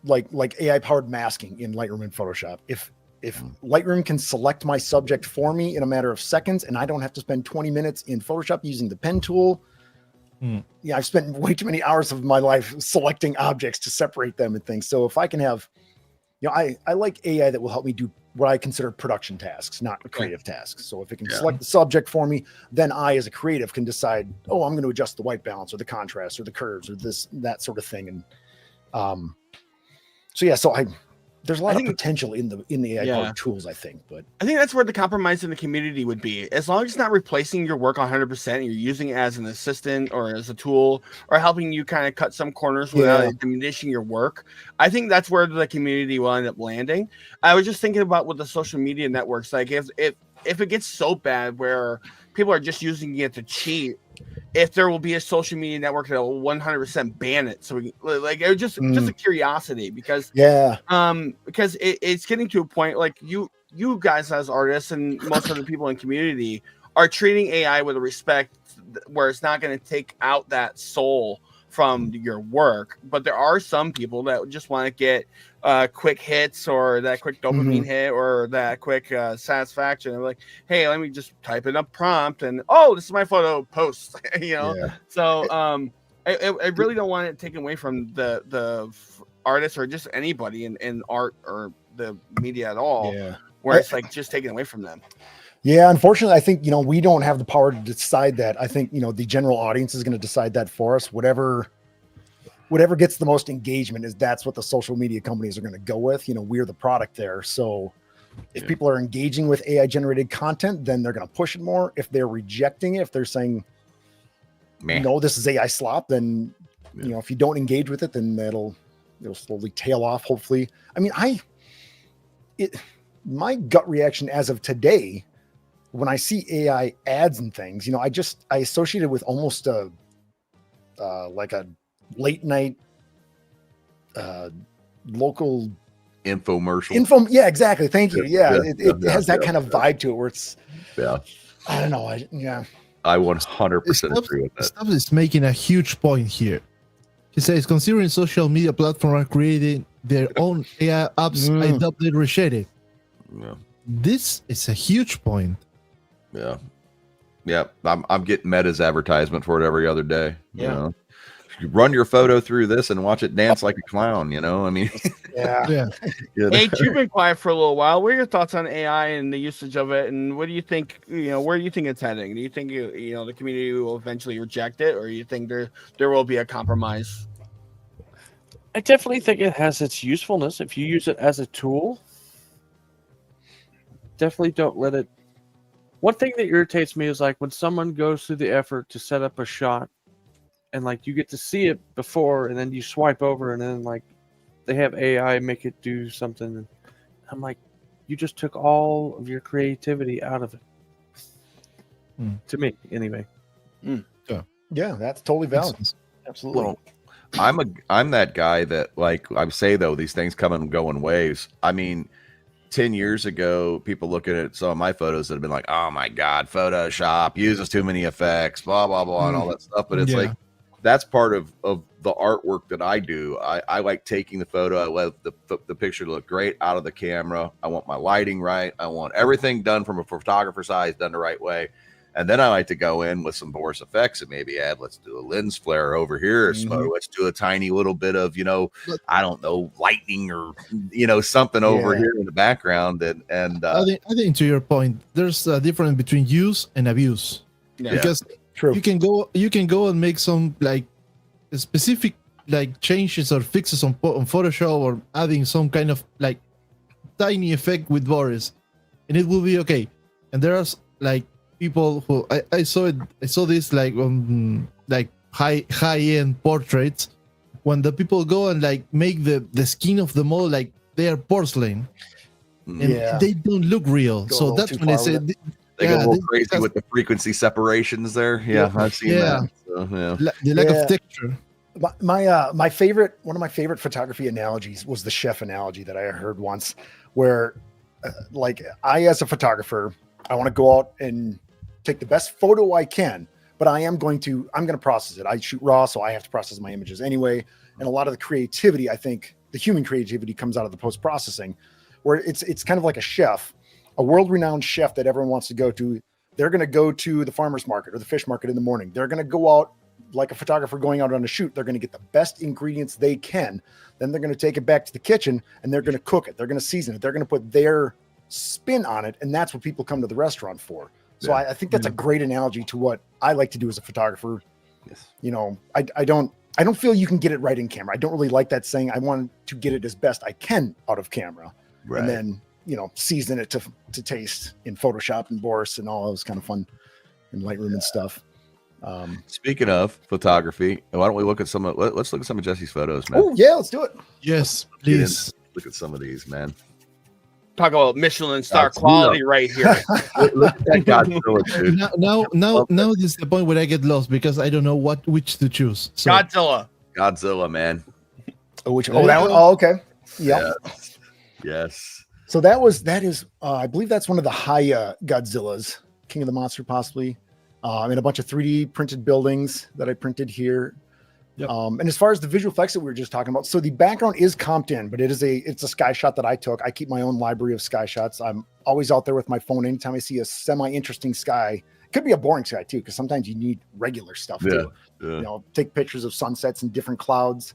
like AI powered masking in Lightroom and Photoshop. If Lightroom can select my subject for me in a matter of seconds and I don't have to spend 20 minutes in Photoshop using the pen tool. Yeah, I've spent way too many hours of my life selecting objects to separate them and things. So if I can have, you know, I like AI that will help me do what I consider production tasks, not creative tasks. So if it can select the subject for me, then I, as a creative, can decide, oh, I'm going to adjust the white balance or the contrast or the curves or that sort of thing. And there's a lot of potential in the AI tools, I think. But I think that's where the compromise in the community would be. As long as it's not replacing your work 100%, and you're using it as an assistant or as a tool or helping you kind of cut some corners without it diminishing your work. I think that's where the community will end up landing. I was just thinking about with the social media networks, like if it gets so bad where people are just using it to cheat, if there will be a social media network that will 100% ban it. So like it just a curiosity, because it's getting to a point like you guys as artists and most of the people in community are treating AI with a respect where it's not going to take out that soul from your work. But there are some people that just want to get quick hits or that quick dopamine hit or that quick satisfaction. They're like, hey, let me just type in a prompt and this is my photo post. You know, so I really don't want it taken away from the artist or just anybody in art or the media at all. Where it's like just taken away from them. Yeah, unfortunately, I think, you know, we don't have the power to decide that. I think, you know, the general audience is going to decide that for us. Whatever gets the most engagement that's what the social media companies are going to go with. You know, we're the product there. So if people are engaging with AI generated content, then they're going to push it more. If they're rejecting it, if they're saying, no, this is AI slop, then, you know, if you don't engage with it, then it'll slowly tail off, hopefully. I mean, my gut reaction as of today, when I see AI ads and things, you know, I associate it with almost like a late night local infomercial. Yeah, exactly. Thank you. Yeah, it has that kind of vibe to it where it's, I don't know. I 100% agree with that. Stubbs is making a huge point here. He says, considering social media platforms are creating their own AI apps, I doubly appreciate it. Yeah. This is a huge point. Yeah. I'm getting Meta's advertisement for it every other day. You know, you run your photo through this and watch it dance like a clown. You know, I mean, yeah. Hey, you've been quiet for a little while. What are your thoughts on AI and the usage of it? And what do you think? You know, where do you think it's heading? Do you think you know the community will eventually reject it, or you think there will be a compromise? I definitely think it has its usefulness if you use it as a tool. Definitely don't let it. One thing that irritates me is like when someone goes through the effort to set up a shot and like you get to see it before and then you swipe over and then like they have AI make it do something. I'm like, you just took all of your creativity out of it. To me, anyway. Yeah, that's totally valid. Absolutely. Well, I'm that guy that, like I say though, these things come and go in waves. I mean, 10 years ago, people looking at some of my photos that have been like, oh my God, Photoshop uses too many effects, blah, blah, blah, and all that stuff. But it's like, that's part of the artwork that I do. I like taking the photo. I let the picture look great out of the camera. I want my lighting right. I want everything done from a photographer's eye, done the right way. And then I like to go in with some Boris effects and maybe add, let's do a lens flare over here. So let's do a tiny little bit of, I don't know, lightning or, something over here in the background. And I think to your point, there's a difference between use and abuse. Because you can go and make some like specific like changes or fixes on Photoshop or adding some kind of like tiny effect with Boris, and it will be okay. And there's like people who I saw this like like high end portraits when the people go and like make the skin of the model like they are porcelain and they don't look real. So that's when I said they go a little crazy with the frequency separations there. I've seen that. So, the lack of texture. My favorite, one of my favorite photography analogies was the chef analogy that I heard once, where like I, as a photographer, I want to go out and take the best photo I can, but I'm going to process it. I shoot raw, so I have to process my images anyway. And a lot of the creativity, I think the human creativity comes out of the post-processing, where it's kind of like a chef, a world-renowned chef that everyone wants to go to. They're going to go to the farmer's market or the fish market in the morning. They're going to go out like a photographer going out on a shoot. They're going to get the best ingredients they can. Then they're going to take it back to the kitchen and they're going to cook it. They're going to season it. They're going to put their spin on it. And that's what people come to the restaurant for. So I think that's a great analogy to what I like to do as a photographer. Yes. I don't feel you can get it right in camera. I don't really like that saying. I want to get it as best I can out of camera. Right. And then, season it to taste in Photoshop and Boris and all those kind of fun and Lightroom and stuff. Speaking of photography, why don't we look at let's look at some of Jesse's photos, man. Oh yeah, let's do it. Yes, please. Look at some of these, man. Talk about Michelin star quality right here. Look at that Godzilla, dude. Now this is the point where I get lost because I don't know which to choose. So. Godzilla, man. Oh, that one? Oh, okay. Yep. Yes. So that is I believe that's one of the high Godzillas, King of the Monster, possibly. And a bunch of 3D printed buildings that I printed here. Yep. And as far as the visual effects that we were just talking about, so the background is comped in, but it's a sky shot that I took. I keep my own library of sky shots. I'm always out there with my phone. Anytime I see a semi-interesting sky, it could be a boring sky too, because sometimes you need regular stuff too. Take pictures of sunsets and different clouds.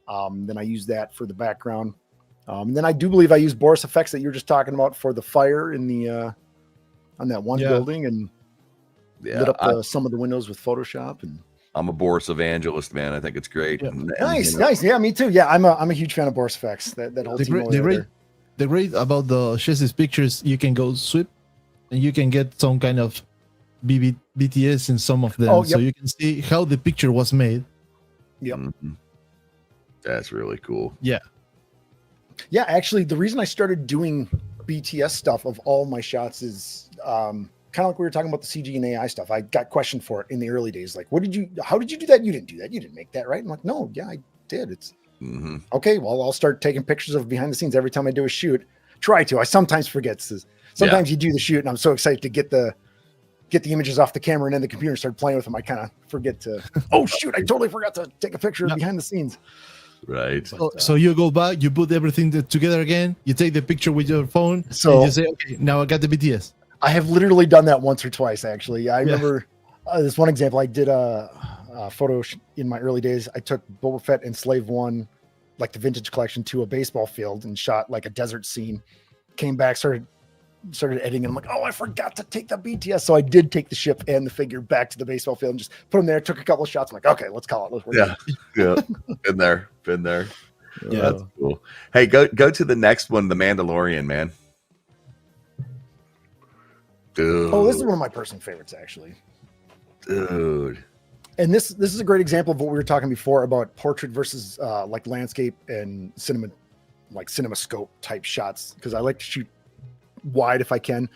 Then I use that for the background. And then I do believe I use Boris effects that you were just talking about for the fire in the on that one building and lit up some of the windows with Photoshop. And I'm a Boris evangelist, man. I think it's great. Yeah. Nice. Yeah, me too. Yeah, I'm a huge fan of Boris effects. That whole team. The great about the Jesse's pictures, you can go sweep, and you can get some kind of BTS in some of them, so you can see how the picture was made. Yep. Mm-hmm. That's really cool. Yeah. Yeah, actually, the reason I started doing BTS stuff of all my shots is kind of like we were talking about the CG and AI stuff. I got questioned for it in the early days. Like, how did you do that? You didn't do that. You didn't make that, right? I'm like, no, yeah, I did. It's okay. Well, I'll start taking pictures of behind the scenes every time I do a shoot. Try to. I sometimes forget. Sometimes you do the shoot and I'm so excited to get the images off the camera and then the computer start playing with them. I kind of forget to, oh shoot, I totally forgot to take a picture behind the scenes. Right. So you go back, you put everything together again, you take the picture with your phone, and you say, okay, now I got the BTS. I have literally done that once or twice, actually. I remember this one example. I did a photo in my early days. I took Boba Fett and Slave One, like the vintage collection, to a baseball field and shot like a desert scene. Came back, started editing, and I'm like, oh, I forgot to take the BTS. So I did take the ship and the figure back to the baseball field and just put them there, took a couple of shots. I'm like, okay, let's call it. Yeah. Been there. Yeah. That's cool. Hey, go to the next one, The Mandalorian, man. Dude. Oh, this is one of my personal favorites, actually. Dude. And this is a great example of what we were talking before about portrait versus like landscape and cinema, like CinemaScope type shots, because I like to shoot wide if I can,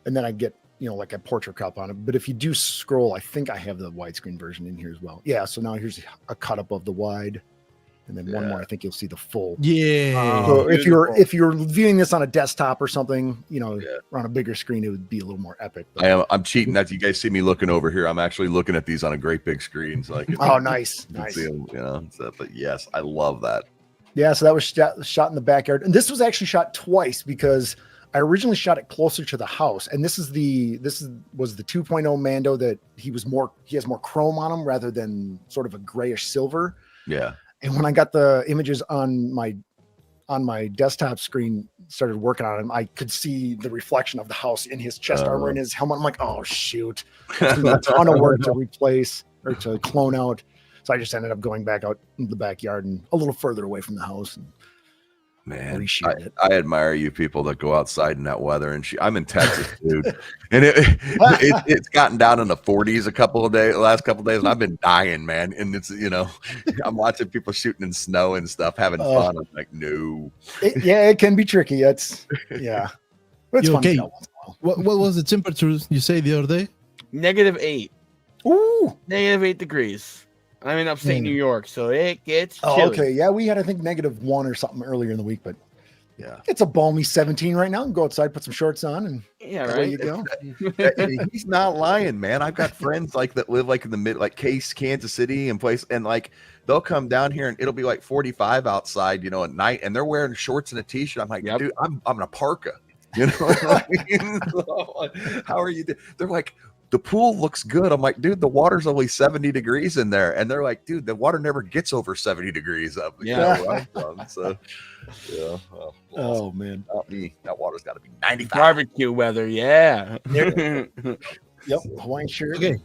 and then I get like a portrait crop on it. But if you do scroll, I think I have the widescreen version in here as well. Yeah, so now here's a cut up of the wide, and then one more. I think you'll see the full. Yeah. So if you're viewing this on a desktop or something, on a bigger screen, it would be a little more epic. But I'm cheating. That you guys see me looking over here. I'm actually looking at these on a great big screen, so I can. Oh, nice. See them, but yes, I love that. Yeah, so that was shot in the backyard, and this was actually shot twice because I originally shot it closer to the house, and this was the 2.0 Mando that he has more chrome on him rather than sort of a grayish silver. Yeah. And when I got the images on my desktop screen, started working on him, I could see the reflection of the house in his chest armor and his helmet. I'm like, oh shoot, it's gonna be a ton of work to replace or to clone out. So I just ended up going back out in the backyard and a little further away from the house. And man, I admire you people that go outside in that weather. And I'm in Texas, dude, and it's gotten down in the 40s last couple of days, and I've been dying, man. And it's I'm watching people shooting in snow and stuff, having fun. I'm like, no. It can be tricky. It's It's fun. Okay. What was the temperature you say the other day? -8. Ooh, -8 degrees. I'm in upstate New York, so it gets chilly. Oh, okay. Yeah, we had, I think, -1 or something earlier in the week, but yeah, it's a balmy 17 right now. Go outside, put some shorts on, and there you go. He's not lying, man. I've got friends that live in the mid, Case, Kansas City, and and they'll come down here and it'll be 45 outside, at night, and they're wearing shorts and a t-shirt. I'm like, dude, I'm in a parka. How are you? They're like, the pool looks good. I'm like, dude, the water's only 70 degrees in there. And they're like, dude, the water never gets over 70 degrees up. Yeah. So, yeah. Oh, man. Not me. That water's got to be 95. Barbecue weather. Yeah. Yep. Hawaiian shirt. Okay.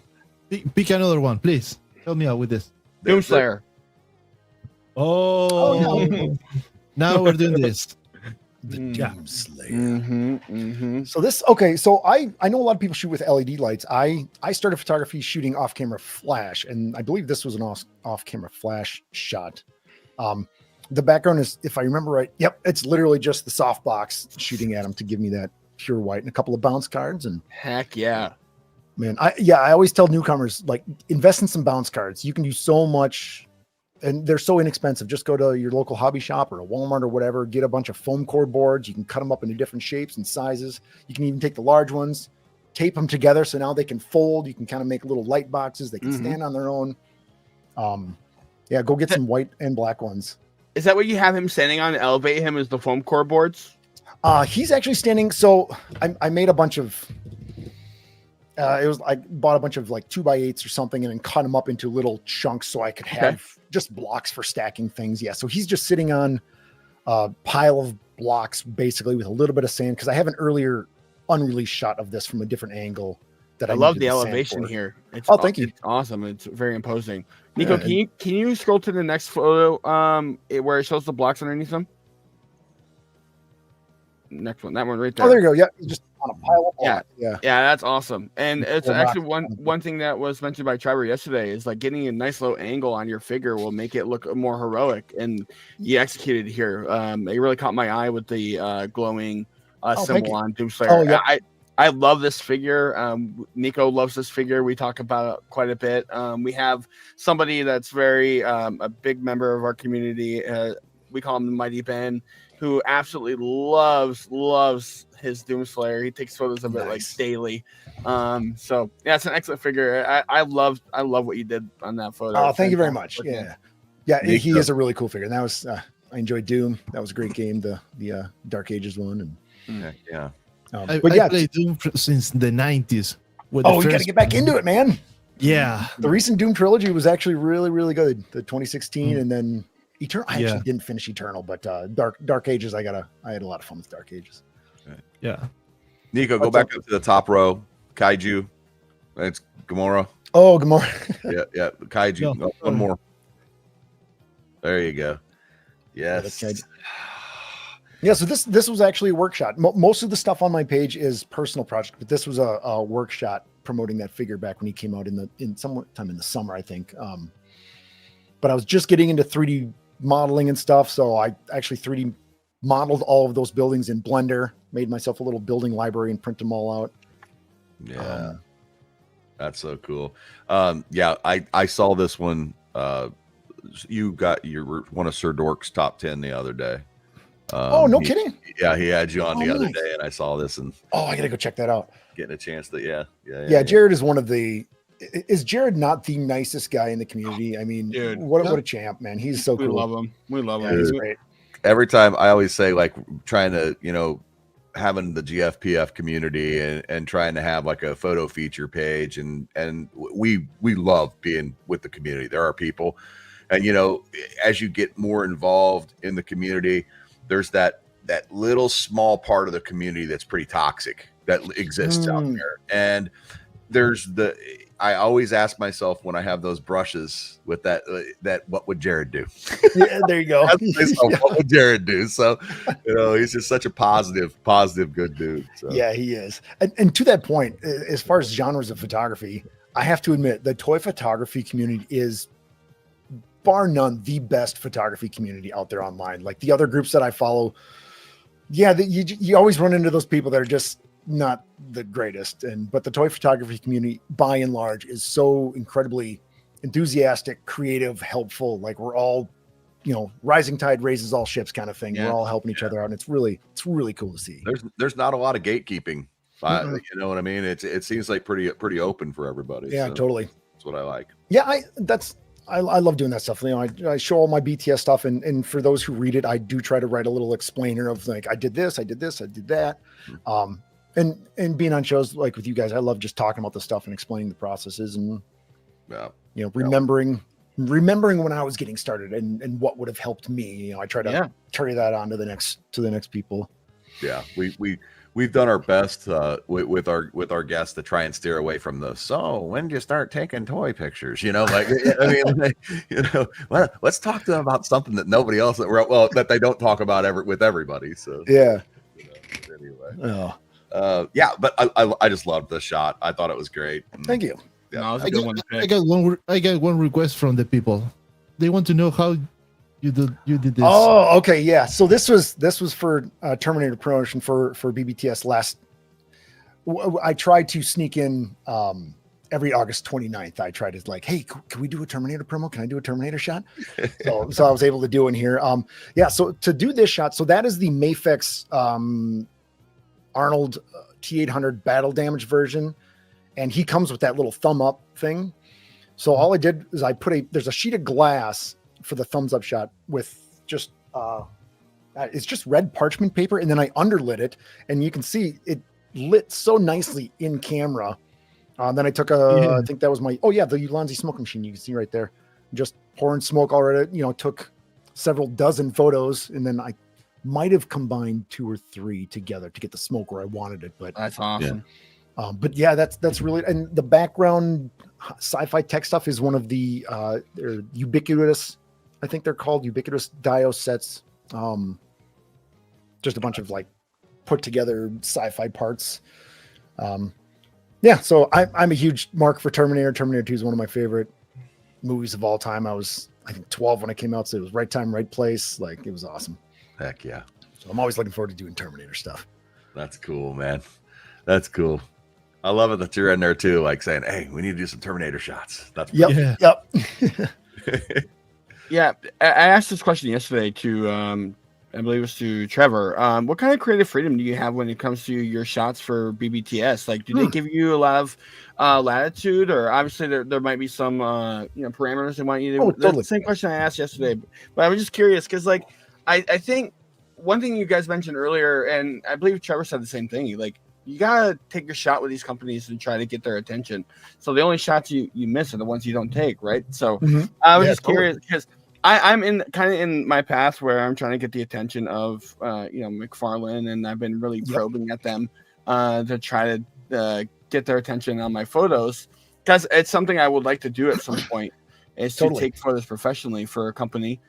Pick another one, please. Help me out with this. Doomslayer. Oh, now we're doing this. The Doomslayer. So this, so I know a lot of people shoot with LED lights. I started photography shooting off-camera flash, and I believe this was an off-camera flash shot. The background is, if I remember right, it's literally just the softbox shooting at him to give me that pure white and a couple of bounce cards. And heck yeah, man, I always tell newcomers, invest in some bounce cards. You can do so much. And they're so inexpensive. Just go to your local hobby shop or a Walmart or whatever. Get a bunch of foam core boards. You can cut them up into different shapes and sizes. You can even take the large ones, tape them together so now they can fold. You can kind of make little light boxes. They can stand on their own. Go get some white and black ones. Is that what you have him standing on to elevate him as the foam core boards? He's actually standing. So I made a bunch of. I bought a bunch of 2x8s or something and then cut them up into little chunks so I could have just blocks for stacking things. Yeah. So he's just sitting on a pile of blocks basically with a little bit of sand, because I have an earlier unreleased shot of this from a different angle that I love the elevation here. Thank you. It's awesome. It's very imposing. Nico, can you scroll to the next photo where it shows the blocks underneath them? Next one, that one right there. Oh, there you go. Yeah, just on a pile of blocks. Yeah, that's awesome. And it's actually one thing that was mentioned by Trevor yesterday is getting a nice low angle on your figure will make it look more heroic, and you executed here. It really caught my eye with the glowing symbol on Doomslayer. Oh, yeah. I love this figure. Nico loves this figure. We talk about it quite a bit. We have somebody that's very a big member of our community. We call him the Mighty Ben, who absolutely loves his Doomslayer. He takes photos of it daily. So yeah, it's an excellent figure. I love what you did on that photo. Oh, thank you very much. Yeah, he is a really cool figure. And that was I enjoyed Doom. That was a great game. The Dark Ages one. And I played Doom since the 90s. You got to get back into it, man. Yeah, the recent Doom trilogy was actually really, really good. The 2016 and then Eternal. I actually didn't finish Eternal, but Dark Ages. I had a lot of fun with Dark Ages. Yeah, Nico, go back up to the top row. Kaiju. It's Gamora. Oh, Gamora. yeah. Kaiju. One more. There you go. Yes. Yeah, so this was actually a workshop. Most of the stuff on my page is personal project, but this was a workshop promoting that figure back when he came out in sometime in the summer, I think. But I was just getting into 3D modeling and stuff, so I actually 3D modeled all of those buildings in Blender, made myself a little building library and print them all out. Yeah, that's so cool. Yeah, I saw this one. You got your one of Sir Dork's top 10 the other day. No kidding. Yeah, he had you on the other day, and I saw this, and I gotta go check that out. Getting a chance to yeah. Jared is one of the. Is Jared not the nicest guy in the community? I mean, dude, what a champ, man. He's so cool. We love him. We love him. He's great. Every time I always say, like, trying to, having the GFPF community and trying to have like a photo feature page, and we love being with the community. There are people, and as you get more involved in the community, there's that little small part of the community that's pretty toxic that exists out there. And I always ask myself when I have those brushes with that what would Jared do? Yeah, there you go. What would Jared do? So, he's just such a positive, good dude. So. Yeah, he is. And to that point, as far as genres of photography, I have to admit the toy photography community is bar none the best photography community out there online. Like the other groups that I follow, you always run into those people that are just not the greatest. But the toy photography community by and large is so incredibly enthusiastic, creative, helpful. Like we're all, rising tide raises all ships kind of thing. We're all helping each other out. And it's really cool to see. There's not a lot of gatekeeping. You know what I mean? It seems like pretty open for everybody. Yeah, so totally. That's what I like. Yeah, I love doing that stuff. I show all my BTS stuff, and for those who read it, I do try to write a little explainer of like, I did this, I did that. And being on shows like with you guys, I love just talking about the stuff and explaining the processes and remembering when I was getting started and what would have helped me. I try to carry that on to the next people. Yeah, we've done our best with our guests to try and steer away from the. So when do you start taking toy pictures? Let's talk to them about something that nobody else that they don't talk about with everybody. So yeah. Anyway. But I just loved the shot. I thought it was great. Thank you. Yeah, I got one request from the people. They want to know how you did this. Oh, okay, yeah. So this was for Terminator promotion for BBTS I tried to sneak in every August 29th. I tried to hey, can we do a Terminator promo? Can I do a Terminator shot? So I was able to do in here. So to do this shot, so that is the Mafex Arnold T800 battle damage version, and he comes with that little thumb up thing. So all I did is there's a sheet of glass for the thumbs up shot with just it's just red parchment paper, and then I underlit it, and you can see it lit so nicely in camera. Then I took I think that was the Ulanzi smoke machine, you can see right there, just pouring smoke already. Took several dozen photos, and then I might have combined 2 or 3 together to get the smoke where I wanted it. But that's awesome. But yeah, that's really, and the background sci-fi tech stuff is one of the they're ubiquitous. I think they're called ubiquitous Dio sets. Just a bunch of put together sci-fi parts. So I'm a huge mark for Terminator. Terminator 2 is one of my favorite movies of all time. I was, I think, 12 when it came out, so it was right time, right place. It was awesome. Heck yeah. So I'm always looking forward to doing Terminator stuff. That's cool, man. That's cool. I love it that you're in there too, saying, "Hey, we need to do some Terminator shots." That's yep. Yeah, I asked this question yesterday to, I believe it was to Trevor. What kind of creative freedom do you have when it comes to your shots for BBTS? Do they give you a lot of latitude, or obviously there might be some parameters they want you to? Totally. The same question I asked yesterday, but I was just curious because I think one thing you guys mentioned earlier, and I believe Trevor said the same thing. You gotta take your shot with these companies and try to get their attention. So the only shots you miss are the ones you don't take, right? So I was just curious because I'm in my path where I'm trying to get the attention of McFarlane, and I've been really probing at them to try to get their attention on my photos, because it's something I would like to do at some point is to take photos professionally for a company.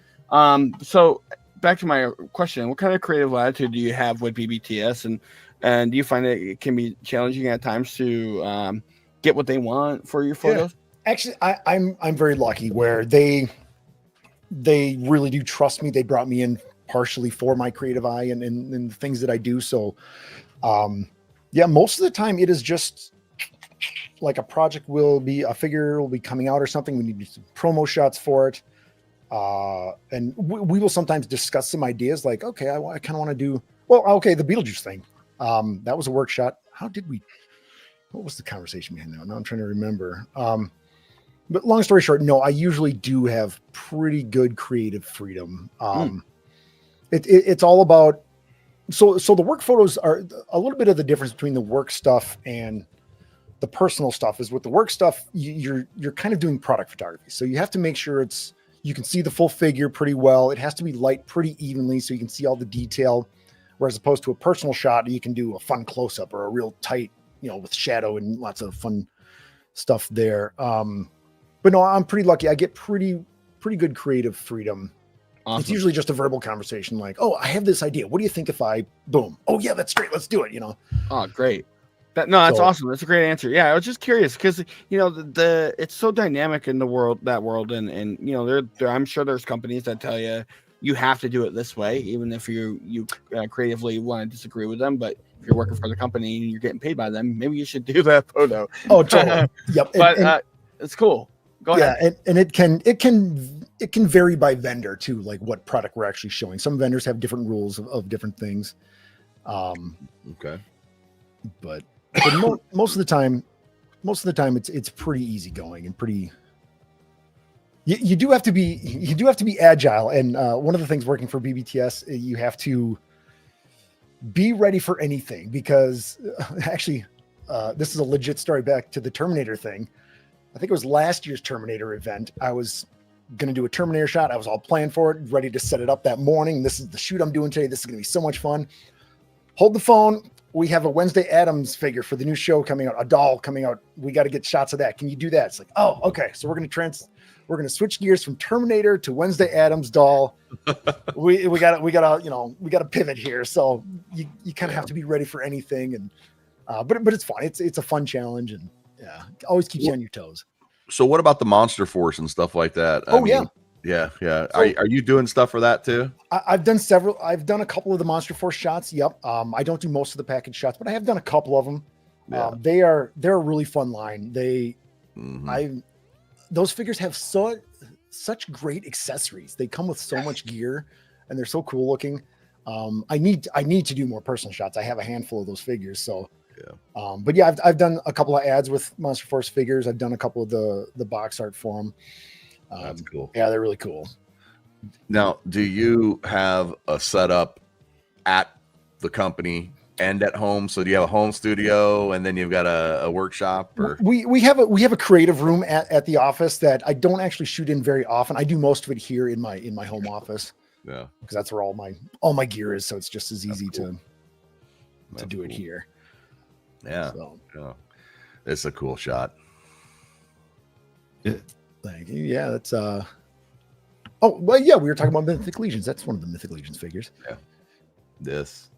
So back to my question, what kind of creative attitude do you have with BBTS, and do you find that it can be challenging at times to get what they want for your photos? Yeah. Actually, I'm very lucky where they really do trust me. They brought me in partially for my creative eye and the things that I do. So, yeah, most of the time it is just like a figure will be coming out or something. We need to do some promo shots for it. And we will sometimes discuss some ideas like, okay, I kind of want to do, the Beetlejuice thing. That was a work shot. What was the conversation behind that? Now I'm trying to remember. But long story short, no, I usually do have pretty good creative freedom. It's all about, so the work photos are a little bit of the difference between the work stuff and the personal stuff is with the work stuff, you're kind of doing product photography. So you have to make sure you can see the full figure pretty well. It has to be light pretty evenly so you can see all the detail. Whereas opposed to a personal shot, you can do a fun close-up or a real tight, with shadow and lots of fun stuff there. But no, I'm pretty lucky. I get pretty good creative freedom. Awesome. It's usually just a verbal conversation like, oh, I have this idea. What do you think if I boom? Oh yeah, that's great. Let's do it. Oh, great. That's awesome. That's a great answer. Yeah, I was just curious because it's so dynamic in that world, and I'm sure there's companies that tell you have to do it this way, even if you creatively want to disagree with them. But if you're working for the company and you're getting paid by them, maybe you should do that photo. Oh, totally. Yep. But it's cool. Go ahead. Yeah, and it can vary by vendor too, like what product we're actually showing. Some vendors have different rules of different things. Okay. But most of the time it's pretty easygoing and pretty. You do have to be agile, and one of the things working for BBTS, you have to be ready for anything because actually, this is a legit story back to the Terminator thing. I think it was last year's Terminator event. I was going to do a Terminator shot. I was all planned for it, ready to set it up that morning. This is the shoot I'm doing today. This is going to be so much fun. Hold the phone. We have a Wednesday Addams figure for the new show coming out, a doll coming out. We got to get shots of that. Can you do that? It's like, oh, okay. So we're going to switch gears from Terminator to Wednesday Addams doll. we got to pivot here. So you kind of have to be ready for anything. And, but it's fun. It's a fun challenge, and yeah, always keeps you on your toes. So what about the Monster Force and stuff like that? Yeah. So, are you doing stuff for that too? I've done several. I've done a couple of the Monster Force shots. Yep. I don't do most of the package shots, but I have done a couple of them. Yeah. They're a really fun line. Those figures have such great accessories. They come with so much gear, and they're so cool looking. I need to do more personal shots. I have a handful of those figures. So. Yeah. But yeah, I've done a couple of ads with Monster Force figures. I've done a couple of the box art for them. That's cool. Yeah, they're really cool. Now, do you have a setup at the company and at home? So do you have a home studio and then you've got a workshop? Or we have a creative room at the office that I don't actually shoot in very often. I do most of it here in my home office. Yeah, because that's where all my gear is. So it's just as easy to do it here. Yeah. It's a cool shot. Thank you. Yeah, that's we were talking about Mythic Legions. That's one of the Mythic Legions figures. Yeah. That's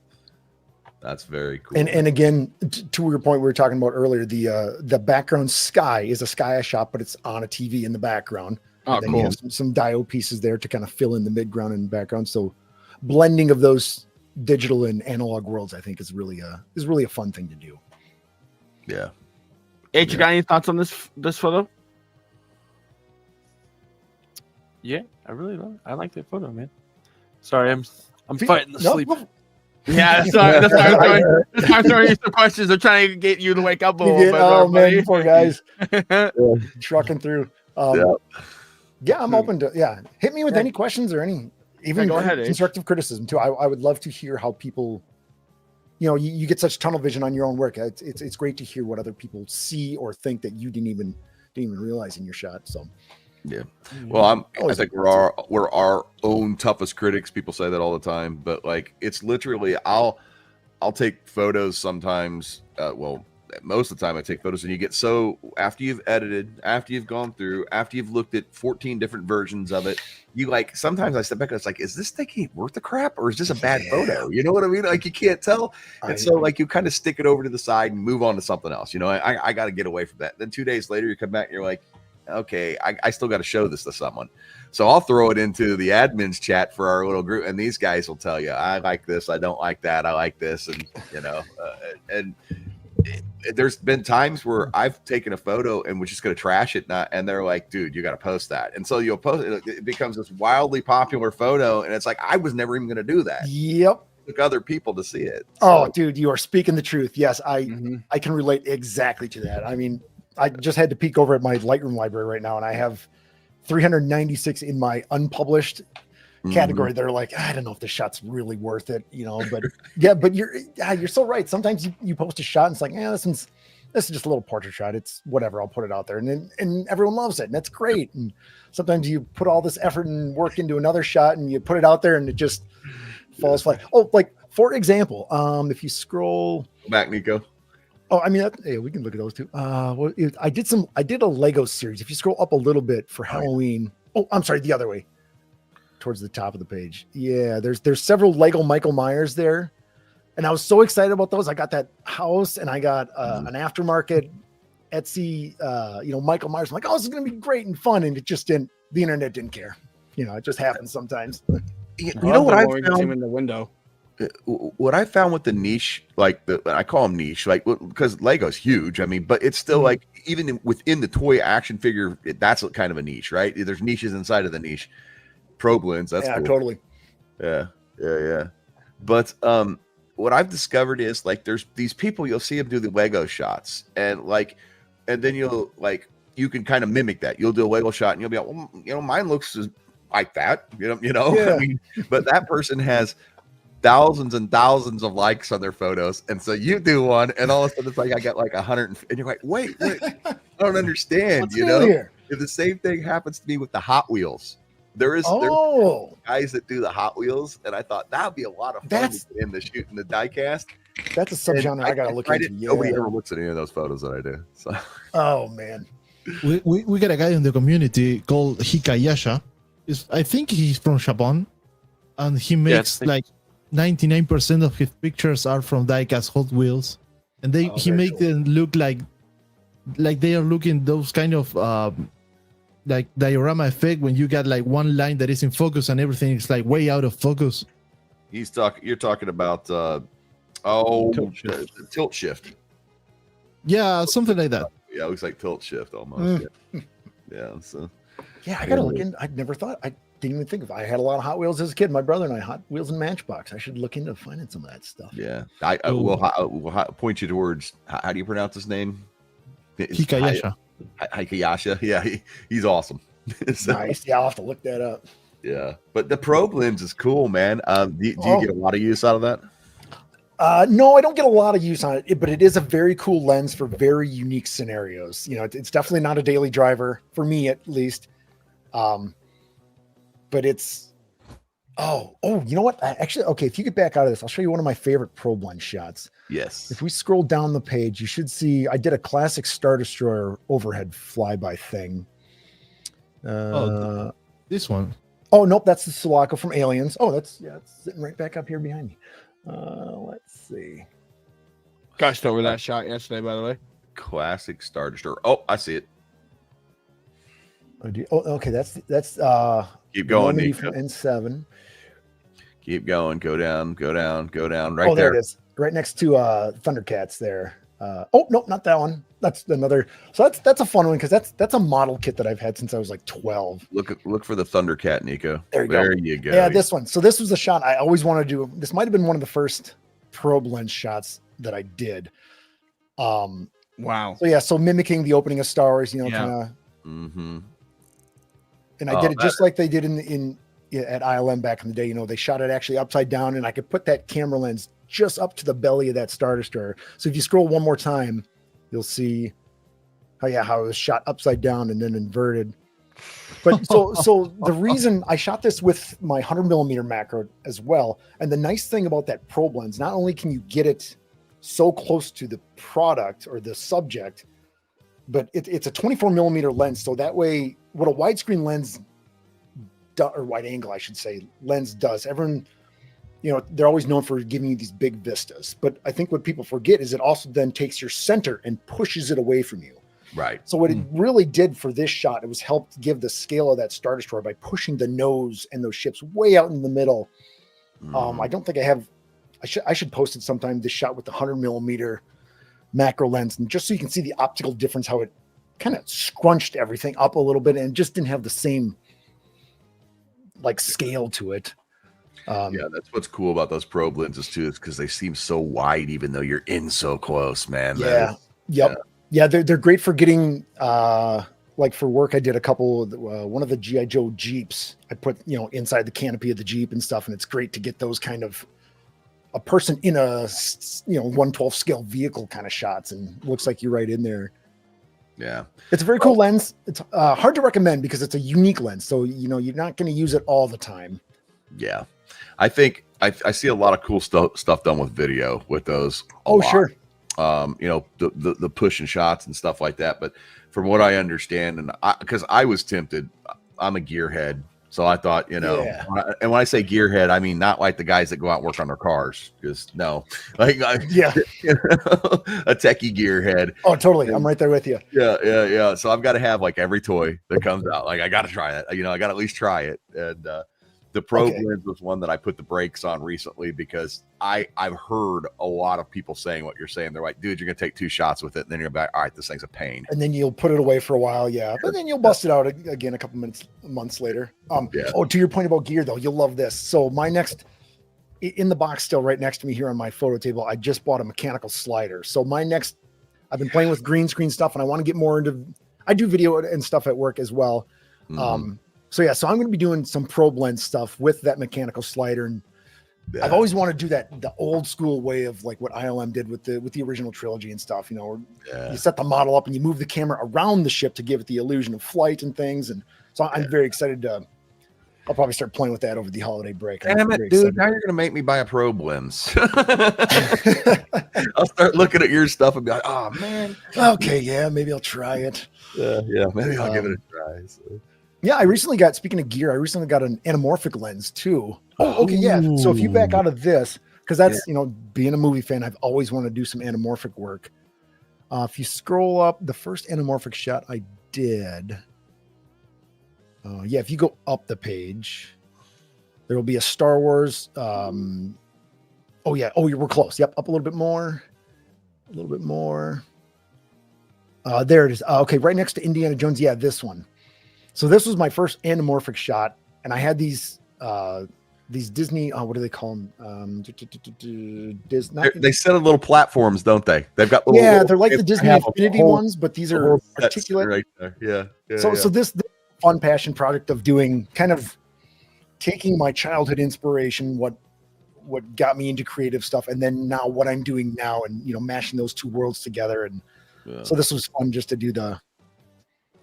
very cool. And again, to your point we were talking about earlier, the background sky is a sky I shot, but it's on a TV in the background. Oh, and then cool. you have some diode pieces there to kind of fill in the midground and background. So blending of those digital and analog worlds, I think is really a fun thing to do. Yeah. H, you got any thoughts on this photo? Yeah, I really love it. I like that photo, man. Sorry, I'm fighting the sleep. Yeah, sorry. That's why I'm throwing you some questions. I'm trying to get you to wake up a little bit. Oh man, poor guys. Trucking through. Yeah, I'm open to hit me with any questions or any even go ahead, constructive criticism too. I would love to hear how people, you get such tunnel vision on your own work. It's great to hear what other people see or think that you didn't even realize in your shot. So yeah, well, I think we're our own toughest critics. People say that all the time, but like it's literally I'll take photos sometimes. most of the time I take photos, and you get so after you've edited, after you've gone through, after you've looked at 14 different versions of it, you like sometimes I step back and it's like, is this thing worth the crap or is this a bad photo? You know what I mean? Like you can't tell. And so like you kind of stick it over to the side and move on to something else. You know, I got to get away from that. Then 2 days later, you come back and you're like, okay, I still got to show this to someone. So I'll throw it into the admins chat for our little group, and these guys will tell you, I like this, I don't like that, I like this, and you know, there's been times where I've taken a photo and we're just going to trash it, and they're like, dude, you got to post that, and so you'll post it. It becomes this wildly popular photo, and it's like I was never even going to do that. Yep. It took other people to see it. Oh, dude, you are speaking the truth. Yes, I can relate exactly to that. I mean, I just had to peek over at my Lightroom library right now, and I have 396 in my unpublished category that are like, I don't know if the shot's really worth it, you know, but yeah, but you're so right. Sometimes you post a shot and it's like, yeah, this is just a little portrait shot. It's whatever. I'll put it out there. And everyone loves it. And that's great. And sometimes you put all this effort and work into another shot and you put it out there and it just falls flat. Oh, like for example, if you scroll back, Nico. Oh, I mean, hey, we can look at those too. Well, I did a Lego series. If you scroll up a little bit for Halloween. Oh, I'm sorry, the other way, towards the top of the page. Yeah, there's several Lego Michael Myers there, and I was so excited about those. I got that house, and I got an aftermarket Etsy, Michael Myers. I'm like, oh, this is gonna be great and fun, and it just didn't. The internet didn't care. You know, it just happens sometimes. You know what I found in the window. What I found with the niche, like I call them niche, like because Lego's huge. I mean, but it's still like even within the toy action figure, that's kind of a niche, right? There's niches inside of the niche. Probe lens, that's cool. Totally. Yeah. But what I've discovered is like there's these people you'll see them do the Lego shots, and then you'll like you can kind of mimic that. You'll do a Lego shot, and you'll be like, well, you know, mine looks like that. You know. Yeah. I mean, but that person has thousands and thousands of likes on their photos, and so you do one and all of a sudden it's like I got like 100 and you're like wait I don't understand. What's you know here? If the same thing happens to me with the Hot Wheels. There's guys that do the Hot Wheels, and I thought that'd be a lot of fun in the shoot and the die cast. That's a subgenre I gotta look into. Nobody ever looks at any of those photos that I do. So oh man, we got a guy in the community called Hikayasha. I think he's from Japan, and he makes like 99% of his pictures are from diecast Hot Wheels, and he make them look like they are looking those kind of like diorama effect when you got like one line that is in focus and everything is like way out of focus. You're talking about tilt shift. Yeah, something like that. Yeah, it looks like tilt shift almost. Yeah. So yeah, I gotta look in. I'd never thought. I didn't even think of. I had a lot of Hot Wheels as a kid. My brother and I, Hot Wheels and Matchbox. I should look into finding some of that stuff. Yeah, I will point you towards. How do you pronounce his name? Hikayasha. Hikayasha. Yeah, he's awesome. So, nice. Yeah, I'll have to look that up. Yeah, but the probe lens is cool, man. Do you get a lot of use out of that? No, I don't get a lot of use on it, but it is a very cool lens for very unique scenarios. You know, it's definitely not a daily driver for me, at least. But it's, you know what? Actually, okay, if you get back out of this, I'll show you one of my favorite probe lens shots. Yes. If we scroll down the page, you should see I did a classic Star Destroyer overhead flyby thing. This one. Oh, nope, that's the Sulaco from Aliens. Oh, it's sitting right back up here behind me. Let's see. Gushed over that shot yesterday, by the way. Classic Star Destroyer. Oh, I see it. Okay, that's keep going, Nico. From N7. Keep going. Go down. Right there. There it is. Right next to Thundercats there. No, not that one. That's another. So that's a fun one because that's a model kit that I've had since I was like 12. Look for the Thundercat, Nico. There you go. Yeah, this one. So this was a shot I always wanted to do. This might have been one of the first probe lens shots that I did. Wow. So yeah, so mimicking the opening of Star Wars, kind of. Mm-hmm. And I did it just like they did at ILM back in the day. They shot it actually upside down, and I could put that camera lens just up to the belly of that Star Destroyer. So if you scroll one more time, you'll see how it was shot upside down and then inverted. But so the reason I shot this with my 100mm macro as well, and the nice thing about that probe lens, not only can you get it so close to the product or the subject, but it's a 24 millimeter lens. So that way, what a widescreen lens or wide angle, I should say, lens does, everyone, they're always known for giving you these big vistas. But I think what people forget is it also then takes your center and pushes it away from you. Right. So what it really did for this shot, it was helped give the scale of that Star Destroyer by pushing the nose and those ships way out in the middle. I don't think I should post it sometime, this shot with the 100 millimeter macro lens, and just so you can see the optical difference, how it kind of scrunched everything up a little bit and just didn't have the same like scale to it. Yeah, that's what's cool about those probe lenses too, is because they seem so wide even though you're in so close, man. Yeah. Yeah, they're great for getting like for work. I did a couple one of the GI Joe Jeeps I put inside the canopy of the Jeep and stuff, and it's great to get those kind of a person in a 1/12 scale vehicle kind of shots, and looks like you're right in there. Yeah, it's a very cool lens. It's hard to recommend because it's a unique lens, so you're not going to use it all the time. Yeah, I think I see a lot of cool stuff done with video with those. Sure. The pushing shots and stuff like that. But from what I understand, and because I was tempted, I'm a gearhead. So I thought, and when I say gearhead, I mean not like the guys that go out and work on their cars. Just no, a techie gearhead. Oh, totally. I'm right there with you. Yeah. So I've got to have like every toy that comes out. Like I got to try it. I got to at least try it. And the probe lens was one that I put the brakes on recently because I've heard a lot of people saying what you're saying. They're like, dude, you're gonna take 2 shots with it, and then you're back. All right, this thing's a pain. And then you'll put it away for a while, but then you'll bust it out again a couple months later. Oh, to your point about gear though, you'll love this. So my next in the box still right next to me here on my photo table, I just bought a mechanical slider. So I've been playing with green screen stuff, and I want to get more into. I do video and stuff at work as well. So I'm going to be doing some probe lens stuff with that mechanical slider, and I've always wanted to do that the old school way of like what ILM did with the original trilogy and stuff. Where you set the model up and you move the camera around the ship to give it the illusion of flight and things. And so I'm very excited to. I'll probably start playing with that over the holiday break. Damn it, dude! Now you're going to make me buy a probe lens. I'll start looking at your stuff and be like, "Oh man, okay, maybe I'll try it." Maybe I'll give it a try. So. Yeah, speaking of gear, I recently got an anamorphic lens too. Oh, okay, yeah. So if you back out of this, because that's, being a movie fan, I've always wanted to do some anamorphic work. If you scroll up, the first anamorphic shot I did, if you go up the page, there will be a Star Wars. We're close. Yep, up a little bit more. There it is. Okay, right next to Indiana Jones. Yeah, this one. So this was my first anamorphic shot, and I had these Disney. What do they call them? They set up little platforms, don't they? They've got little. Yeah, they're like the Disney Infinity ones, but these are articulate. Right there. Yeah. So this fun passion project of doing kind of taking my childhood inspiration, what got me into creative stuff, and then now what I'm doing now, and mashing those two worlds together. And so this was fun just to do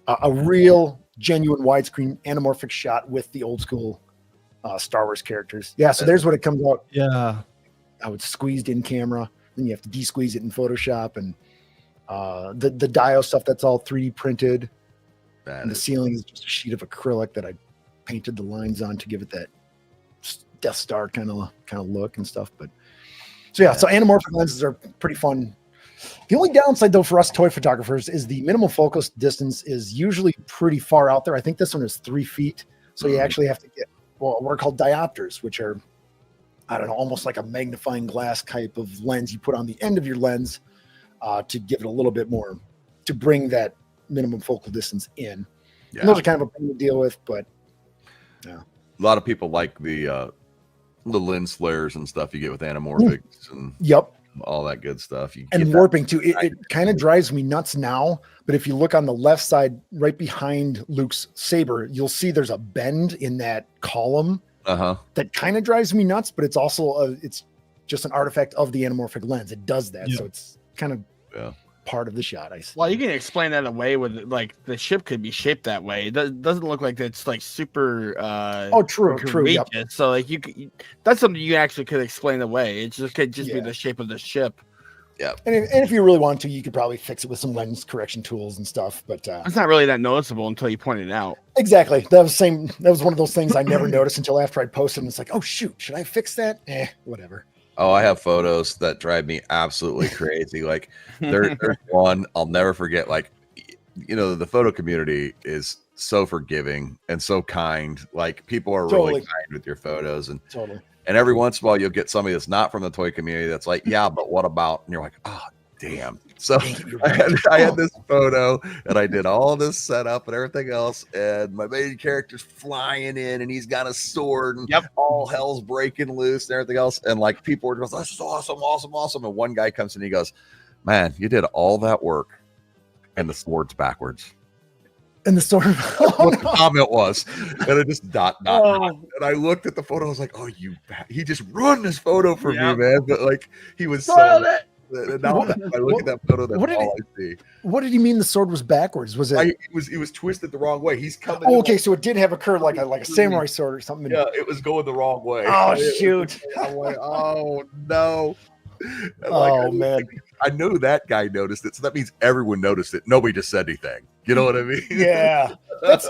a real genuine widescreen anamorphic shot with the old school Star Wars characters. Yeah, so there's what it comes out. Yeah, how it's squeezed in camera. Then you have to de-squeeze it in Photoshop, and the Dio stuff that's all 3D printed. And the ceiling is just a sheet of acrylic that I painted the lines on to give it that Death Star kind of look and stuff. But so anamorphic lenses are pretty fun. The only downside, though, for us toy photographers is the minimum focus distance is usually pretty far out there. I think this one is 3 feet. So you actually have to get what are called diopters, which are, I don't know, almost like a magnifying glass type of lens you put on the end of your lens to give it a little bit more, to bring that minimum focal distance in. Yeah. And those are kind of a pain to deal with, but a lot of people like the lens flares and stuff you get with anamorphics and all that good stuff. And warping too. It kind of drives me nuts now, but if you look on the left side, right behind Luke's saber, you'll see there's a bend in that column that kind of drives me nuts, but it's also it's just an artifact of the anamorphic lens. It does that. So it's kind of part of the shot. Well, you can explain that away with like the ship could be shaped that way. It doesn't look like it's like super true. Yep. So like that's something you actually could explain away. It just could be the shape of the ship. Yeah. And if you really want to, you could probably fix it with some lens correction tools and stuff. But It's not really that noticeable until you point it out. exactly, that was one of those things I never noticed until after I'd posted, and it's like, oh shoot, should I fix that? Whatever. Oh, I have photos that drive me absolutely crazy. Like there's one I'll never forget. Like, you know, the photo community is so forgiving and so kind. Like people are really kind with your photos, and every once in a while you'll get somebody that's not from the toy community that's like, yeah, but what about? And you're like, oh, damn. So I had this photo and I did all this setup and everything else, and my main character's flying in and he's got a sword and all hell's breaking loose and everything else. And like people were just, this is awesome, awesome, awesome. And one guy comes in and he goes, man, you did all that work and the sword's backwards. And the sword, what the comment was, and it just dot. And I looked at the photo. I was like, "Oh, he just ruined this photo for me, man." But like, he was so. And now I look at that photo. That's all I see. What did he mean? The sword was backwards? Was it? It was twisted the wrong way. He's coming. Oh, okay. So it did have a curve, like a samurai sword or something. Yeah, it was going the wrong way. Oh shoot! I'm like, oh no. Oh man. I know that guy noticed it, so that means everyone noticed it. Nobody just said anything. You know what I mean? Yeah. That's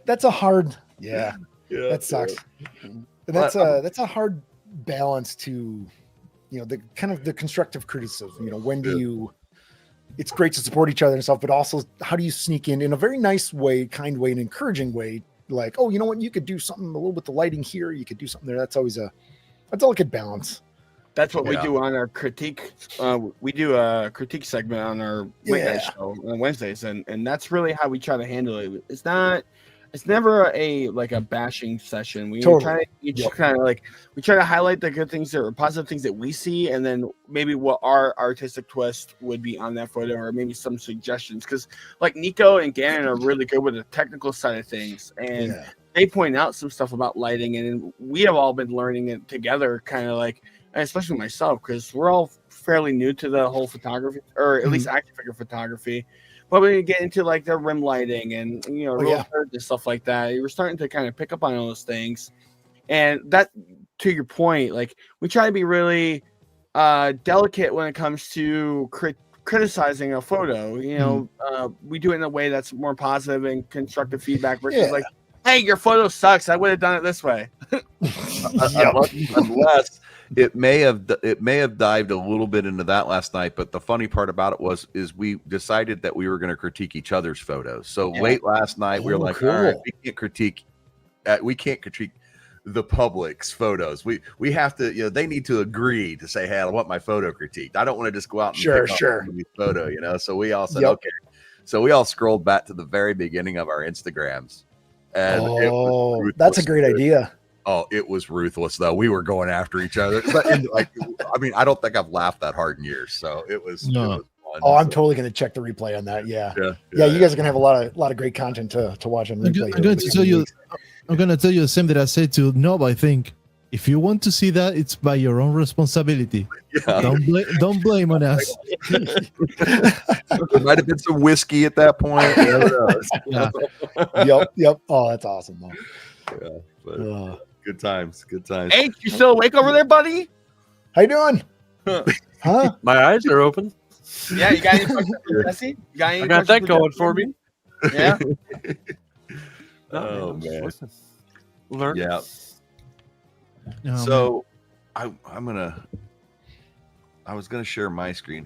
that's a hard. Yeah. That sucks. And that's a hard balance to, you know, the kind of the constructive criticism. You know, when do you? It's great to support each other and stuff, but also how do you sneak in a very nice way, kind way, and encouraging way? Like, oh, you know what? You could do something a little with the lighting here. You could do something there. That's always a delicate balance. That's what we do on our critique. We do a critique segment on our late night show on Wednesdays, and that's really how we try to handle it. It's never a bashing session. We try to highlight the good things or positive things that we see, and then maybe what our artistic twist would be on that photo, or maybe some suggestions. Because like Nico and Gannon are really good with the technical side of things, and they point out some stuff about lighting, and we have all been learning it together, kind of like. Especially myself, because we're all fairly new to the whole photography, or at least action figure photography. But when you get into like the rim lighting and and stuff like that, you're starting to kind of pick up on all those things. And that, to your point, like we try to be really delicate when it comes to criticizing a photo. You know, we do it in a way that's more positive and constructive feedback versus like, hey, your photo sucks. I would have done it this way. Unless it may have dived a little bit into that last night, but the funny part about it is we decided that we were going to critique each other's photos. So late last night, we were like, all right, we can't critique the public's photos. We have to, you know, they need to agree to say, hey, I want my photo critiqued. I don't want to just go out and pick up the photo, you know. So we all said, okay. So we all scrolled back to the very beginning of our Instagrams. And that's a great idea. Oh, it was ruthless though. We were going after each other. But I mean, I don't think I've laughed that hard in years. So it was. No. It was fun. Oh, I'm totally going to check the replay on that. Yeah. You guys are going to have a lot of great content to watch on replay. I'm going to tell you the same that I said to Nob. I think if you want to see that, it's by your own responsibility. Yeah. Don't blame on us. There might have been some whiskey at that point. Yep. Oh, that's awesome. Yeah. But, good times. Hey, you still awake over there, buddy? How you doing? Huh? My eyes are open. Yeah, you got any questions for Jesse? I got that going for me. Yeah. Oh man. Learn. Yeah. Oh, So, I was gonna share my screen,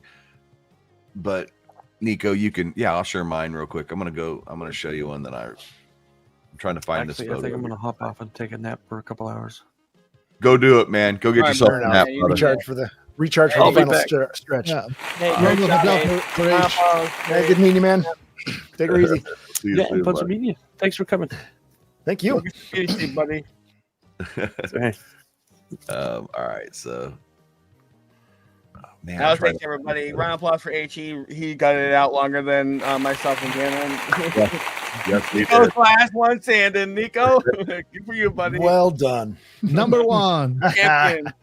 but Nico, you can. Yeah, I'll share mine real quick. I'm gonna show you one that I'm trying to find. This photo. I think I'm gonna hop off and take a nap for a couple hours. Go do it, man. Go get yourself a nap. Recharge for the final stretch. Yeah. Hey, good meeting you, man. Take it easy. And fun to meet you. Thanks for coming. Thank you. Easy, buddy. All right, so. Man, I'll take everybody. Round of applause for HE. He got it out longer than myself and Gannon. Yes, Nico's last one, Sandon. Nico, good for you, buddy. Well done. Number one. Champion.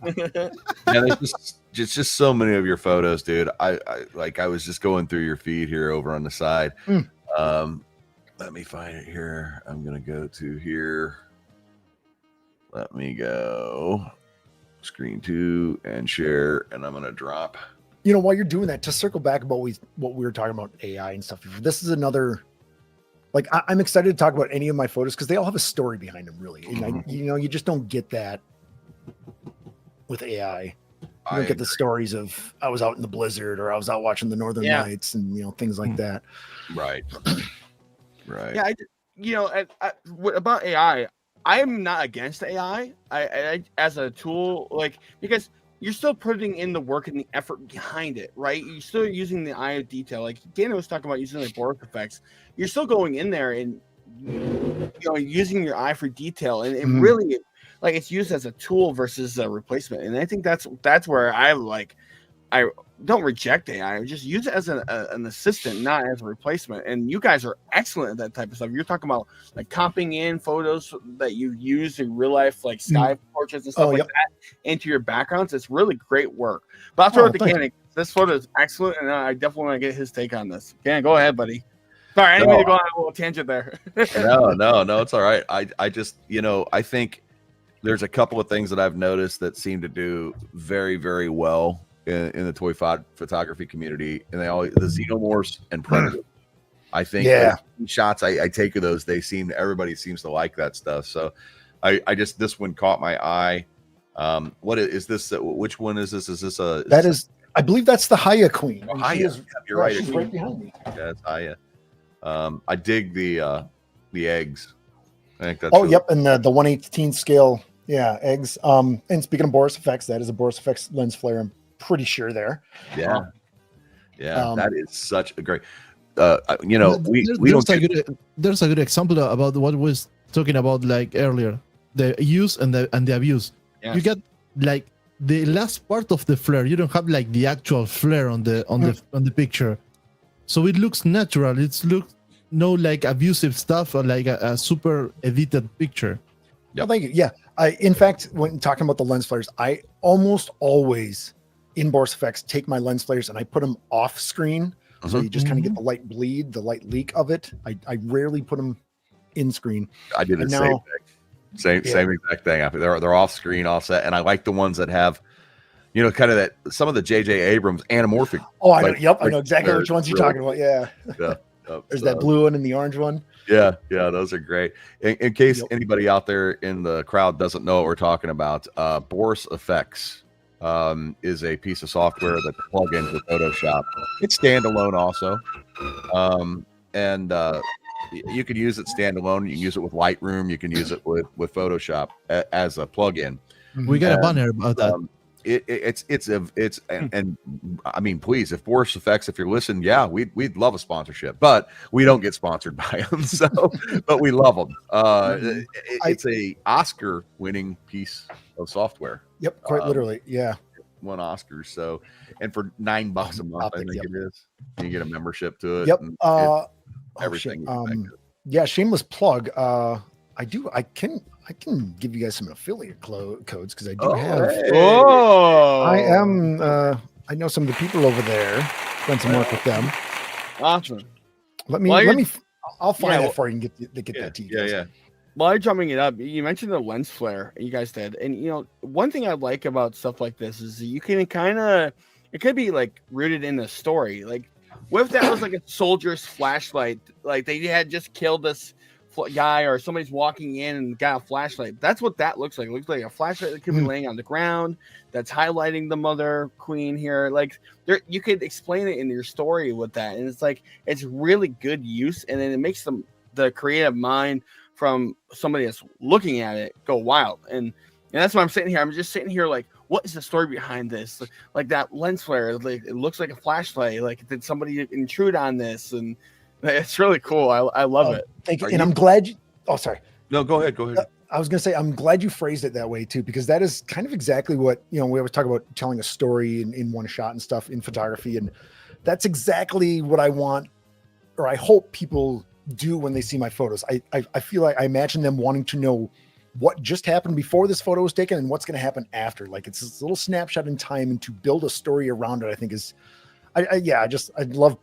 There's just so many of your photos, dude. I was just going through your feed here over on the side. Let me find it here. I'm gonna go to here. Let me go screen 2 and share, and I'm gonna drop while you're doing that, to circle back about what we were talking about AI and stuff before, this is another, like, I'm excited to talk about any of my photos because they all have a story behind them, really. And you just don't get that with AI. You don't get the stories of I was out in the blizzard or I was out watching the Northern Lights and things like that. Right. Right. Yeah. About AI, I'm not against AI. I as a tool, like, because you're still putting in the work and the effort behind it, right? You're still using the eye of detail. Like Dana was talking about using like Boris effects. You're still going in there and using your eye for detail, and it really, like, it's used as a tool versus a replacement. And I think that's where I don't reject AI. I just use it as an assistant, not as a replacement. And you guys are excellent at that type of stuff. You're talking about like comping in photos that you use in real life, like sky portraits and stuff that into your backgrounds. It's really great work. But I'll throw it to Gannon. This photo is excellent, and I definitely want to get his take on this. Gannon, go ahead, buddy. Sorry, I didn't mean to go on a little tangent there. No, it's all right. I just, I think there's a couple of things that I've noticed that seem to do very, very well in the toy photography community, and the xenomorphs and predators. I think shots I take of those, everybody seems to like that stuff. So I just, this one caught my eye. What is this? Which one is this? Is this I believe that's the Haya Queen. Haya. You're right. She's right behind me. Yeah, it's Haya. I dig the eggs. I think that's and the 1/18 scale eggs. And speaking of Boris effects, that is a Boris effects lens flare, I'm pretty sure there. That is such a great there's a good example about what was talking about like earlier, the use and the abuse. You get like the last part of the flare, you don't have like the actual flare on the picture, so it looks natural. It looks no like abusive stuff or like a super edited picture. Well, thank you. In fact, when talking about the lens flares, I almost always in Boris effects take my lens flares and I put them off screen, so you just kind of get the light bleed, the light leak of it. I rarely put them in screen. I did the same exact thing. They're off screen, offset, and I like the ones that have, kind of that, some of the J.J. Abrams anamorphic. Oh, I know. I know exactly which ones you're talking about. Yeah. There's that blue one and the orange one. Yeah, those are great. In case anybody out there in the crowd doesn't know what we're talking about, Boris Effects is a piece of software that's a plug-in for Photoshop. It's standalone also, and you can use it standalone. You can use it with Lightroom. You can use it with Photoshop as a plug-in. We got a banner about that. And I mean, please, if Boris Effects, if you're listening, we'd love a sponsorship, but we don't get sponsored by them. So, but we love them. It's a Oscar-winning piece of software. Yep, quite literally. Yeah, won Oscars. So, and for $9 a month, I think it is. You get a membership to it. Yep. Everything. Shameless plug. I can give you guys some affiliate codes because I do have. I know some of the people over there. Done some work with them. Awesome. I'll find that for you and get that to you guys. Yeah. While you're drumming it up, you mentioned the lens flare you guys did, and one thing I like about stuff like this is you can it could be like rooted in the story. Like, what if that was like a soldier's flashlight? Like they had just killed this guy, or somebody's walking in and got a flashlight. That's what that looks like. It looks like a flashlight that could be laying on the ground that's highlighting the mother queen here. Like you could explain it in your story with that, and it's like it's really good use, and then it makes the creative mind from somebody that's looking at it go wild. And that's why I'm sitting here. I'm just sitting here like, what is the story behind this? Like that lens flare, like it looks like a flashlight. Like, did somebody intrude on this? And it's really cool. I love it. Thank you. And I'm glad sorry. No, go ahead. I was going to say, I'm glad you phrased it that way too, because that is kind of exactly what, we always talk about telling a story in one shot and stuff in photography. And that's exactly what I want, or I hope people do when they see my photos. I feel like I imagine them wanting to know what just happened before this photo was taken and what's going to happen after. Like, it's this little snapshot in time, and to build a story around it, I think is, I love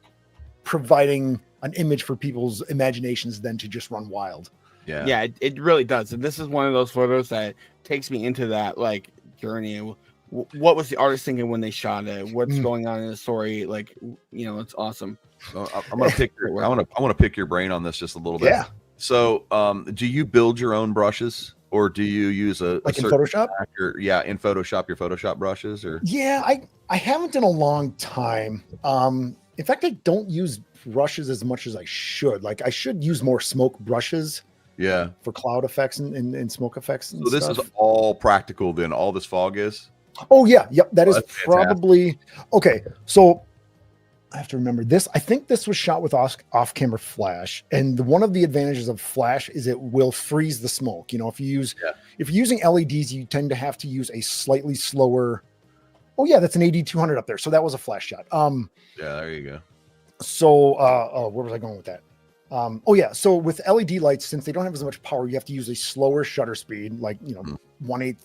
providing an image for people's imaginations then to just run wild. Yeah, it really does. And this is one of those photos that takes me into that like journey what was the artist thinking when they shot it? What's Mm. going on in the story? Like, it's awesome. I'm gonna pick your, I want to pick your brain on this just a little bit. Yeah. So, do you build your own brushes, or do you use a Like in certain Photoshop? actor? Yeah, in Photoshop, your Photoshop brushes, or Yeah, I haven't in a long time. In fact, I don't use brushes as much as I should. Like I should use more smoke brushes yeah. for cloud effects and smoke effects and So this stuff. is all practical. Then all this fog is. Oh yeah, yep. That is that's fantastic. probably okay. So I have to remember this. I think this was shot with off-camera flash, and one of the advantages of flash is it will freeze the smoke. If you're using LEDs, you tend to have to use a slightly slower. Oh yeah, that's an AD200 up there. So that was a flash shot. Yeah, there you go. So where was I going with that? Oh yeah, so with LED lights, since they don't have as much power, you have to use a slower shutter speed, like 1/8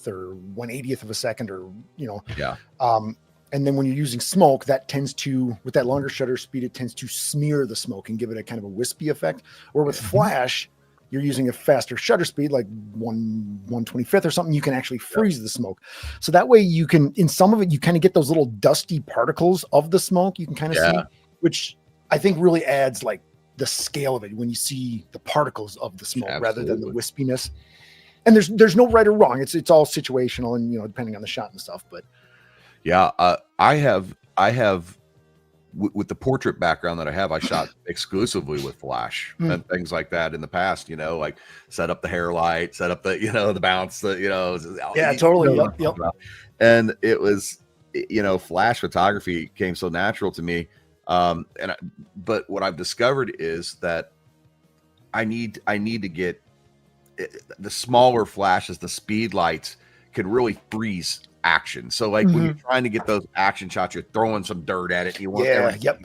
or 1/80th of a second, or Yeah. and then when you're using smoke, that tends to, with that longer shutter speed, it tends to smear the smoke and give it a kind of a wispy effect. Or with flash, you're using a faster shutter speed, like 1/25th or something, you can actually freeze the smoke. So that way you can, in some of it, you kind of get those little dusty particles of the smoke you can kind of see, which I think really adds like the scale of it when you see the particles of the smoke rather than the wispiness. And there's no right or wrong. It's all situational and, depending on the shot and stuff, but yeah, I have with the portrait background that I have, I shot exclusively with flash and things like that in the past, like set up the hair light, set up the, the bounce, yeah, totally. Yep. And it was, flash photography came so natural to me. But what I've discovered is that I need to get the smaller flashes, the speed lights can really freeze action. So like when you're trying to get those action shots, you're throwing some dirt at it. You want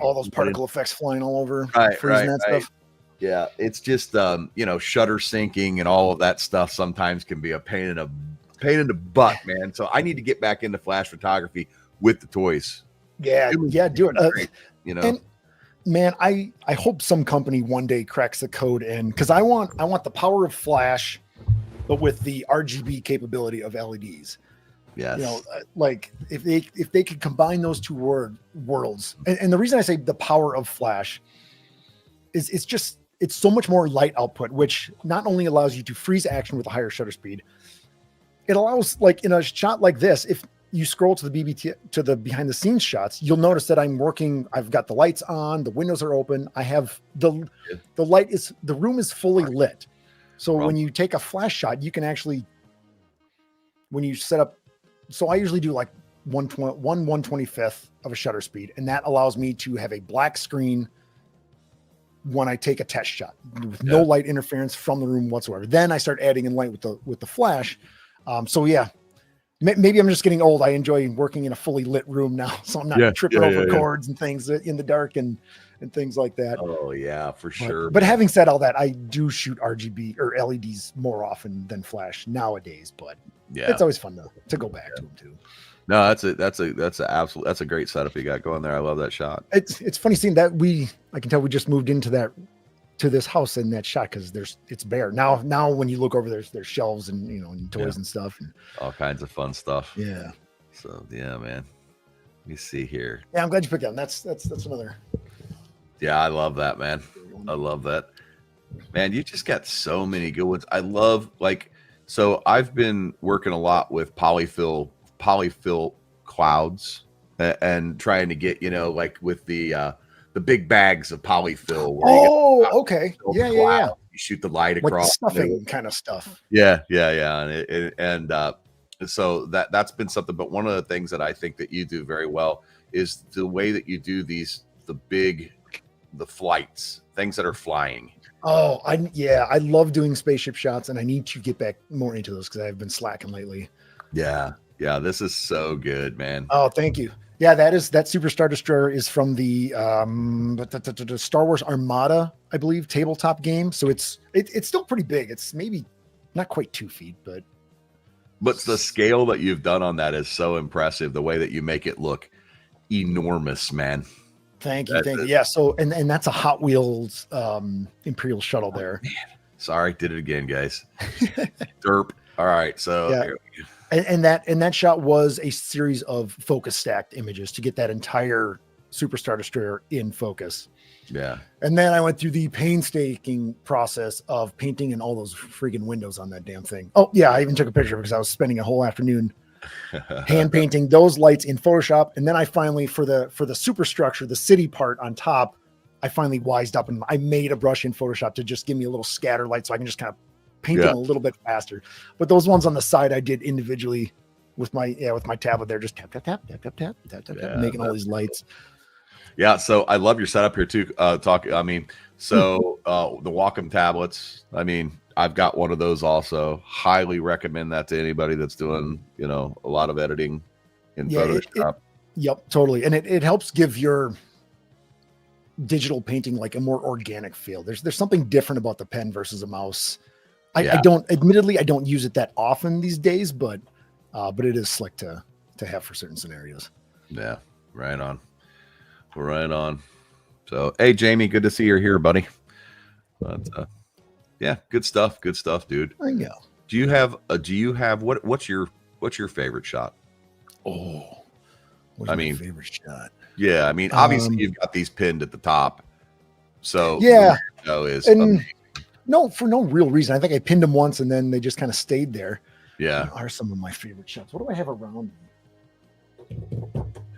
all those particle effects flying all over, freezing that stuff. Yeah, it's just shutter syncing and all of that stuff sometimes can be a pain in the butt, man. So I need to get back into flash photography with the toys. Yeah, do it. Great, And man, I hope some company one day cracks the code in, because I want the power of flash, but with the RGB capability of LEDs. Yes. Like if they could combine those two worlds, and the reason I say the power of flash is it's so much more light output, which not only allows you to freeze action with a higher shutter speed, it allows, like in a shot like this, if you scroll to the BBT, to the behind the scenes shots, you'll notice that I'm working. I've got the lights on, the windows are open. I have the room is fully lit. So when you take a flash shot, you can actually, when you set up, so I usually do like 1/25th of a shutter speed. And that allows me to have a black screen when I take a test shot with no light interference from the room whatsoever. Then I start adding in light with the flash. So yeah, maybe I'm just getting old. I enjoy working in a fully lit room now, so I'm not tripping over cords and things in the dark and things like that. Oh yeah, for sure. But having said all that, I do shoot RGB or LEDs more often than flash nowadays. But it's always fun to go back to them too. No, that's a great setup you got going there. I love that shot. It's funny seeing that I can tell we just moved into this house in that shot, because it's bare now. When you look over, there's shelves and and toys and stuff and all kinds of fun stuff. Yeah. So yeah, man. Let me see here. Yeah, I'm glad you picked up. That's another. Yeah, I love that, man. I love that. Man, you just got so many good ones. I love, so I've been working a lot with polyfill clouds and trying to get, like with the big bags of polyfill. Okay. Yeah. You shoot the light across, like stuffing kind of stuff. Yeah. And so that's been something. But one of the things that I think that you do very well is the way that you do the flights, things that are flying. Oh, I love doing spaceship shots, and I need to get back more into those because I've been slacking lately. Yeah, this is so good, man. Oh, thank you. Yeah, that Super Star Destroyer is from the Star Wars Armada, I believe, tabletop game. So it's still pretty big. It's maybe not quite 2 feet, but the scale that you've done on that is so impressive. The way that you make it look enormous, man. Thank you. Yeah. So, and that's a Hot Wheels Imperial shuttle there. Man. Sorry, did it again, guys. Derp. All right. So, And that shot was a series of focus stacked images to get that entire Superstar Destroyer in focus. Yeah. And then I went through the painstaking process of painting in all those freaking windows on that damn thing. Oh yeah, I even took a picture because I was spending a whole afternoon hand painting those lights in Photoshop. And then I finally, for the superstructure, the city part on top, I finally wised up and I made a brush in Photoshop to just give me a little scatter light so I can just kind of paint them a little bit faster. But those ones on the side I did individually with my tablet there, just tap, making all these lights. Yeah, so I love your setup here too. The Wacom tablets. I mean, I've got one of those also. Highly recommend that to anybody that's doing, a lot of editing in Photoshop. Yep, totally. And it helps give your digital painting like a more organic feel. There's something different about the pen versus a mouse. I don't use it that often these days, but it is slick to have for certain scenarios. Yeah, right on. So, hey, Jamie, good to see you're here, buddy. But yeah, good stuff, dude. I know. Do you have what's your favorite shot? My favorite shot? Yeah, I mean, obviously you've got these pinned at the top. So yeah, amazing. No, for no real reason. I think I pinned them once and then they just kind of stayed there. Yeah. What are some of my favorite shots? What do I have around me? I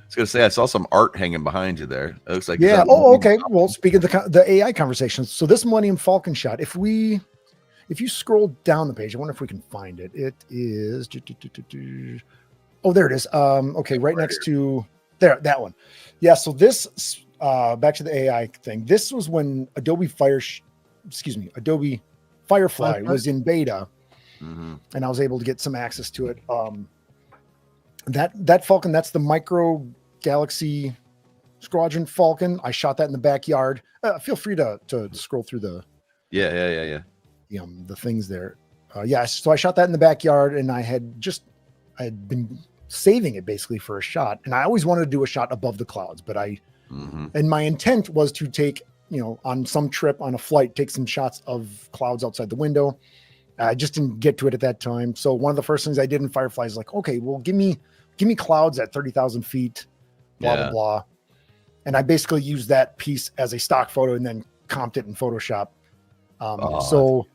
was gonna say I saw some art hanging behind you there. It looks like okay. Well, speaking of the AI conversations, so this Millennium Falcon shot, if you scroll down the page, I wonder if we can find it. It is oh, there it is. Okay, right next to there, that one. Yeah. So this back to the AI thing. This was when Adobe Firefly was in beta, and I was able to get some access to it. That Falcon, that's the Micro Galaxy Squadron Falcon. I shot that in the backyard. Feel free to scroll through the the things there. So I shot that in the backyard, and I had been saving it basically for a shot, and I always wanted to do a shot above the clouds, but and my intent was to take, on some trip on a flight, take some shots of clouds outside the window. I just didn't get to it at that time. So one of the first things I did in Firefly is like, okay, well, give me clouds at 30,000 feet, blah, blah. And I basically used that piece as a stock photo and then comped it in Photoshop. So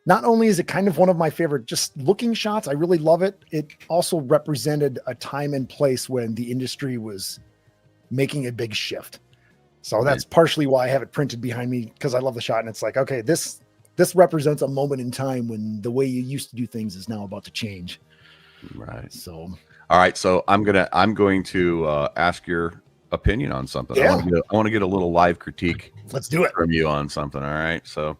not only is it kind of one of my favorite just looking shots, I really love it. It also represented a time and place when the industry was making a big shift. So that's partially why I have it printed behind me, because I love the shot. And it's like, okay, this represents a moment in time when the way you used to do things is now about to change. Right. So, all right. So I'm going to ask your opinion on something. Yeah. I want to get a little live critique. Let's do it from you on something. All right. So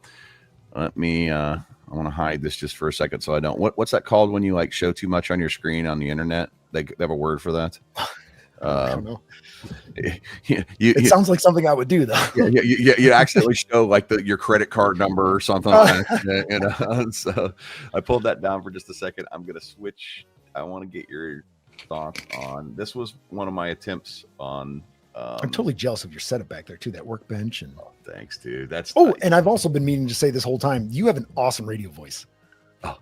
let me, I want to hide this just for a second. So I don't, what's that called when you like show too much on your screen on the internet? They have a word for that. I don't know. It sounds like something I would do though. You accidentally show like your credit card number or something like that, So I pulled that down for just a second. I'm going to switch. I want to get your thoughts on, this was one of my attempts on, I'm totally jealous of your setup back there too, that workbench. And thanks, dude. That's and I've also been meaning to say this whole time, you have an awesome radio voice. Oh,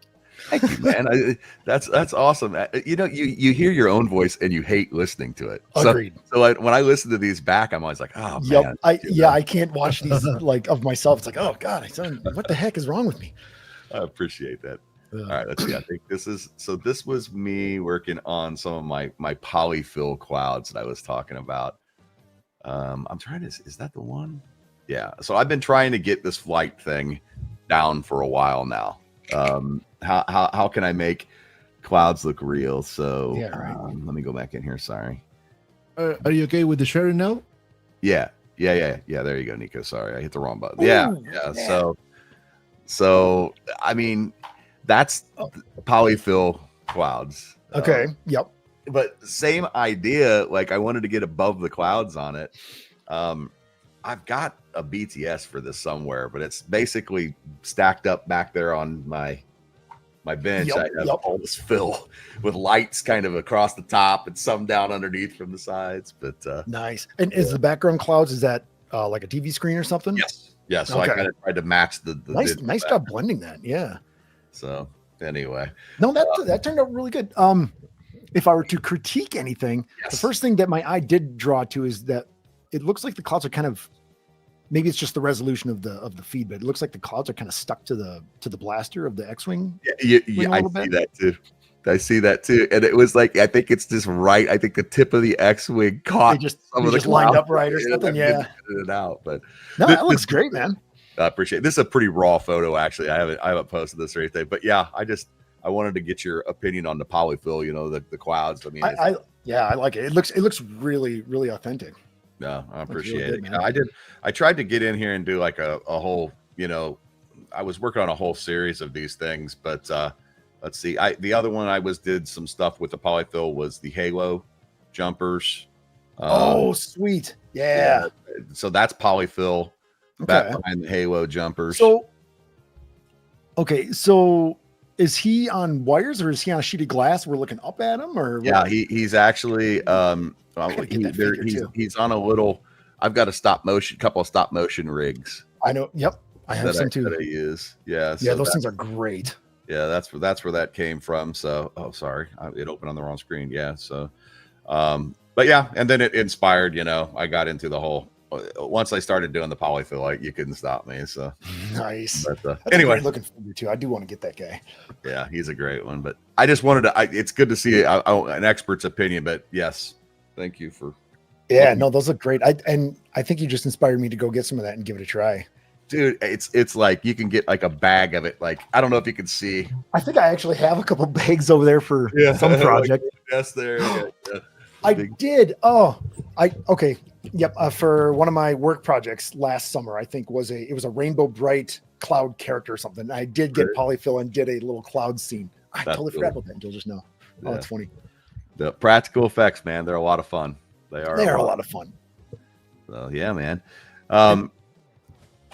thank you, man. That's awesome. You hear your own voice and you hate listening to it. Agreed. So when I listen to these back, I'm always like, oh man. I can't watch these like of myself. It's like, oh God, what the heck is wrong with me? I appreciate that. All right, let's see. I think this was me working on some of my polyfill clouds that I was talking about. I'm trying to, is that the one? Yeah. So I've been trying to get this flight thing down for a while now. How can I make clouds look real? So let me go back in here. Sorry. Are you okay with the sharing now? Yeah. There you go, Nico. Sorry, I hit the wrong button. Yeah. So I mean, that's polyfill clouds. Okay. Yep. But same idea. Like I wanted to get above the clouds on it. I've got a BTS for this somewhere, but it's basically stacked up back there on my bench. I have all this fill with lights kind of across the top and some down underneath from the sides. But nice. And is the background clouds, is that like a TV screen or something? Yes. Yeah. So I kind of tried to match the nice job blending that. Yeah. So anyway, No, that turned out really good. If I were to critique anything, the first thing that my eye did draw to is that it looks like the clouds are kind of, maybe it's just the resolution of the feed, but it looks like the clouds are kind of stuck to the blaster of the X-wing. Yeah, I see that too. I see that too, and it was like I think it's just right. I think the tip of the X-wing caught some of the lined up right or something. Yeah, it out. But no, that looks great, man. I appreciate it. This is a pretty raw photo, actually. I haven't posted this or anything, but yeah, I wanted to get your opinion on the polyfill. You know, the clouds. I mean, I like it. It looks really, really authentic. No, I appreciate it. I tried to get in here and do like a whole. You know, I was working on a whole series of these things, but. Let's see. The other one did some stuff with the polyfill was the Halo jumpers. Oh, sweet. Yeah. So that's polyfill back behind the Halo jumpers. So is he on wires or is he on a sheet of glass? We're looking up at him, or yeah, he's actually he's on a little. I've got a couple of stop motion rigs. I know. Yep, I have some too. That I use. Yeah. Yeah, those things are great. Yeah, that's where that came from. So, sorry, it opened on the wrong screen. Yeah, so, but yeah, and then it inspired. You know, I got into the whole. Once I started doing the polyfill, like you couldn't stop me. So nice. But anyway, looking forward to. I do want to get that guy. Yeah, he's a great one. But I just wanted to. It's good to see an expert's opinion. But yes, thank you for. Yeah, no, those look great. I think you just inspired me to go get some of that and give it a try. Dude, it's like you can get like a bag of it. Like I don't know if you can see. I think I actually have a couple bags over there for some project. Yes, there. Yeah. I did. Okay. Yep. For one of my work projects last summer, I think it was a rainbow bright cloud character or something. I did get polyfill and did a little cloud scene. I totally forgot about that until just now. Oh, that's funny. The practical effects, man, they're a lot of fun. They are a lot of fun. So yeah, man.